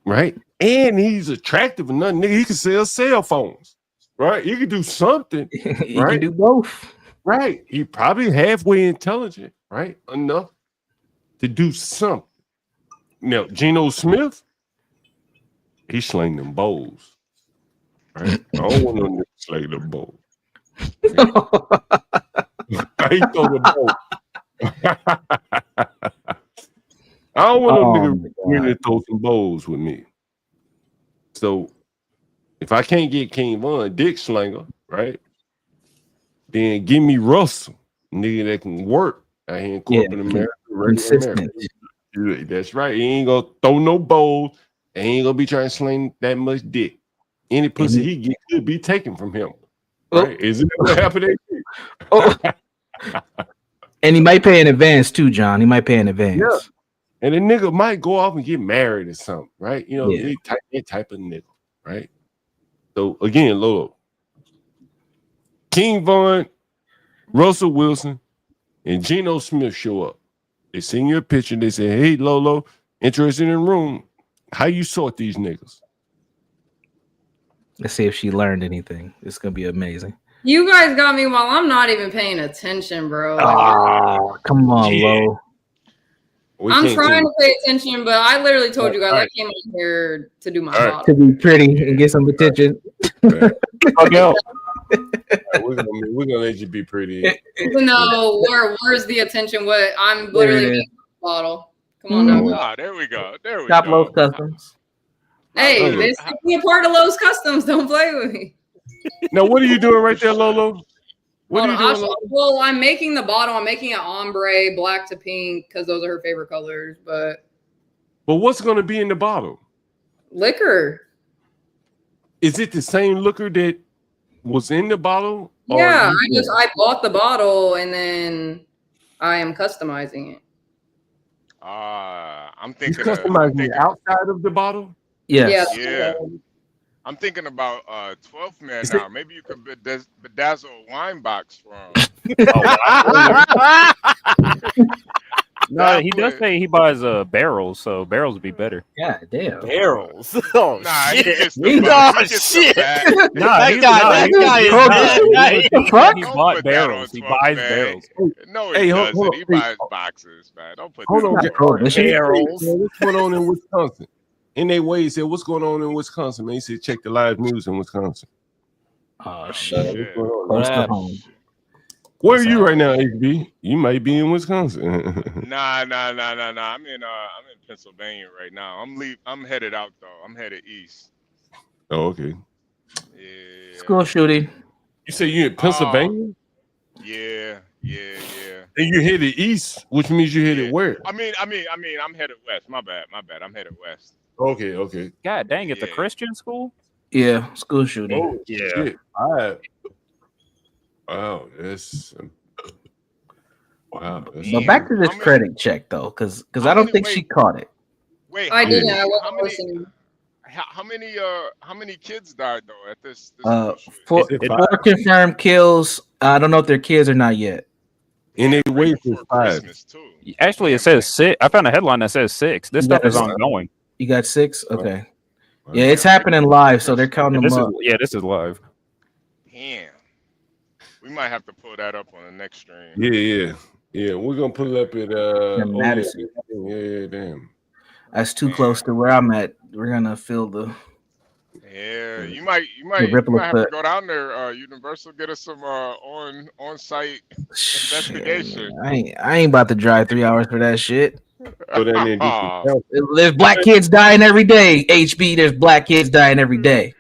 Right? And he's attractive enough, nigga. He can sell cell phones. Right? He can do something. He right? can do both. Right. He probably halfway intelligent, right? Enough to do something. Now, Geno Smith, he sling them bowls. Right? I don't want no nigga sling them bowls. I ain't throw the bowl. I don't want no nigga really throw some bowls with me. So if I can't get King Von, Dick Slinger, right? Then give me Russell, nigga that can work out here in corporate America. Consistent. America. That's right. He ain't gonna throw no bowls, and he ain't gonna be trying to sling that much dick. Any pussy he get could be taken from him. Right? Isn't that what happened? And he might pay in advance too, John. He might pay in advance. Yeah. And the nigga might go off and get married or something, right? You know, that type of nigga, right? So again, Lolo, King Von, Russell Wilson, and Geno Smith show up. They send you a picture. They say, "Hey, Lolo, interested in the room? How you sort these niggas?" Let's see if she learned anything. It's gonna be amazing. You guys got me while I'm not even paying attention, bro. Oh, come on, Lo. I'm trying to pay attention, but I literally told you guys I came in here to do my job. To be pretty and get some attention. We're gonna let you be pretty. Even though where's the attention? What I'm literally making a bottle. Come on now. Ah, there we go. Top Lowe's Customs. Hey, this is be a part of Lowe's Customs. Don't play with me. Now, what are you doing right there, Lolo? What are you doing? Well, I'm making the bottle. I'm making it ombre, black to pink, because those are her favorite colors. But what's going to be in the bottle? Liquor. Is it the same liquor that was in the bottle? Yeah, I bought the bottle and then I am customizing it. I'm He's thinking customizing the outside of the bottle. Yes. Yeah. I'm thinking about 12th man now. Maybe you could bedazzle a wine box from. No, he does say he buys barrels, so barrels would be better. God damn. Barrels. Oh Nah, he shit. gets the He- bag. Oh He gets shit. the bag. That guy is He bought Don't put that barrels. on He 12 buys bag. barrels. No, Hey, he hold doesn't. on. He Hey, buys boxes, man. Don't put hold that on. on Hey, 12 this bag. shit- Barrels. man, what's going on in Wisconsin? In their way, he said, "What's going on in Wisconsin?" Man, he said, "Check the live news in Wisconsin." Oh What's shit. going on? Close to Crap. home. Where are you right now, HB? You might be in Wisconsin. Nah. I'm in Pennsylvania right now. I'm headed out though. I'm headed east. Oh, okay. Yeah. School shooting. You say you in Pennsylvania? Yeah. And you headed east, which means you headed Yeah. where? I'm headed west. My bad. I'm headed west. Okay. God dang, it's a Yeah. Christian school? Yeah, school shooting. Oh, Yeah. shit. All right. Wow, that's wow. That's But back to this How many- credit check though, because how I don't many- think wait. she caught it. Wait, I how didn't. many- I how wasn't many- listening. How many kids died though at this? Four confirmed kills. I don't know if they're kids or not yet. in a way for five. Christmas too. Actually, it says 6. I found a headline that says 6. This You stuff got is a- ongoing. You got 6? Okay. Yeah, it's happening live, so they're counting them up. This is live. Damn. We might have to pull that up on the next stream. Yeah. We're gonna pull it up at Madison. Yeah, damn. That's too close to where I'm at. We're gonna feel the Yeah, you might ripple have to effect. go down there. Universal, get us some on-site investigation. I ain't about to drive 3 hours for that shit. So then they do some counting. There's black kids dying every day. HB, there's black kids dying every day.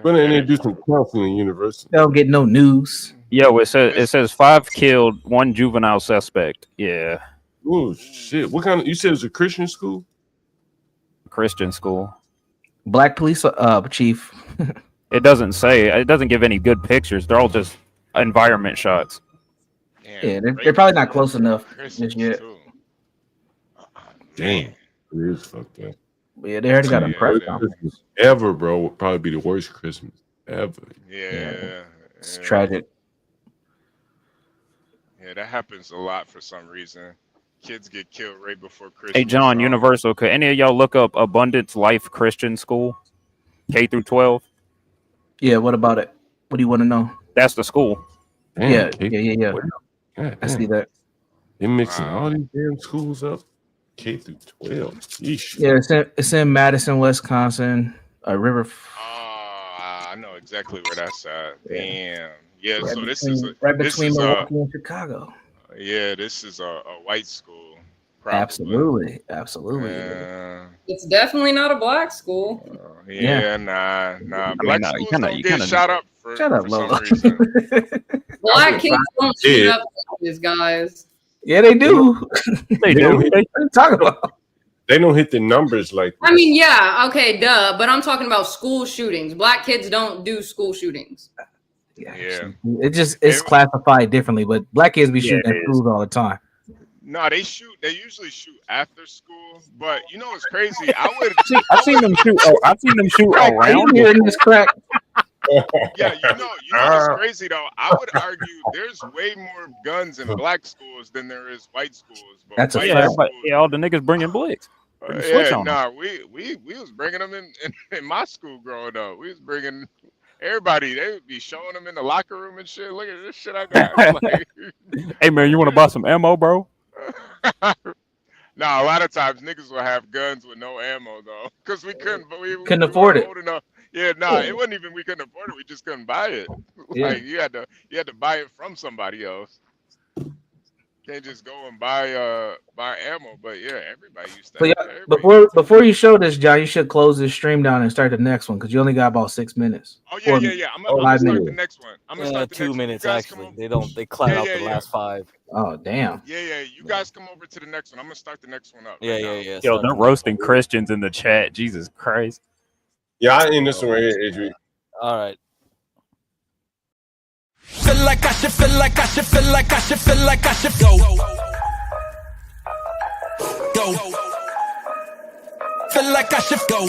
But then they do some counseling in university. They don't get no news. Yo, it says 5 killed, 1 juvenile suspect. Yeah. Oh shit! What kind of? You said it was a Christian school? Christian school. Black police chief. It doesn't say. It doesn't give any good pictures. They're all just environment shots. Yeah, they're probably not close enough just yet. Damn, it is fucked up. Yeah, they already got a press conference. Christmas ever, bro. Would probably be the worst Christmas ever. Yeah, It's tragic. Yeah, that happens a lot for some reason. Kids get killed right before Christmas. Hey, John, Universal, could any of y'all look up Abundance Life Christian School, K through 12? Yeah, what about it? What do you want to know? That's the school. Yeah. God, I see that. They mixing all these damn schools up. K through 12. Yeesh. Yeah, it's in Madison, Wisconsin. River. I know exactly where that's at. Damn. Yeah. Right So this between- is right this between is Milwaukee and Chicago. Yeah, this is a white school. Probably. Absolutely. Yeah. It's definitely not a black school. Yeah, nah. Black no, you schools kinda- don't you get kinda- shot up for, Shut up, for some Lola. reason. Black kids don't shoot Yeah. up these guys. Yeah, they do. They do. What are you talking about? They don't hit the numbers like I mean, yeah, okay, duh. But I'm talking about school shootings. Black kids don't do school shootings. Yeah. It's classified differently, but black kids be shooting it at schools all the time. No, they usually shoot after school. But you know what's crazy? I've seen them shoot. Oh, I've seen them shoot Are you around. hearing this crack? Yeah, you know what's crazy though? I would argue there's way more guns in black schools than there is white schools. But That's a white Yeah, fact. but yeah, all the niggas bringing blicks. Bring the switch on 'em. nah, we was bringing them in my school growing up. We was bringing everybody. They would be showing them in the locker room and shit. Look at this shit I got. Like, Hey man, you want to buy some ammo, bro? nah, a lot of times niggas will have guns with no ammo though, because we couldn't. But we Couldn't afford weren't it. old enough. Yeah, nah, it wasn't even we couldn't afford it. We just couldn't buy it. Yeah. Like you had to buy it from somebody else. Can't just go and buy ammo. But yeah, everybody used to. So have yeah, that. before you show this, John, you should close this stream down and start the next one because you only got about 6 minutes. Oh yeah, Or yeah. I'm gonna 5 start the minutes. next one. I'm gonna start the 2 next minutes one. You guys come actually. They cloud out the yeah. last 5. Oh damn. Yeah. You guys come over to the next one. I'm gonna start the next one up. Yeah. Yo, they're roasting Christians in the chat. Jesus Christ. Yeah, I end this one right here, Adrian. All right. Feel like I should, feel like I should, feel like I should, feel like I should go. Go. Feel like I should go.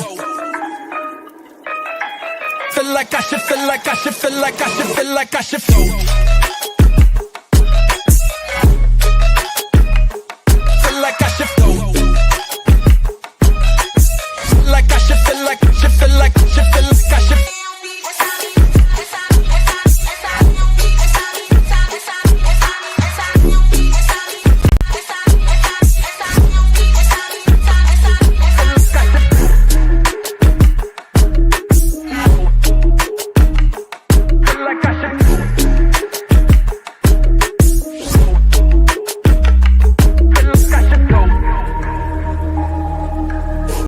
Feel like I should, feel like I should, feel like I should, feel like I should go.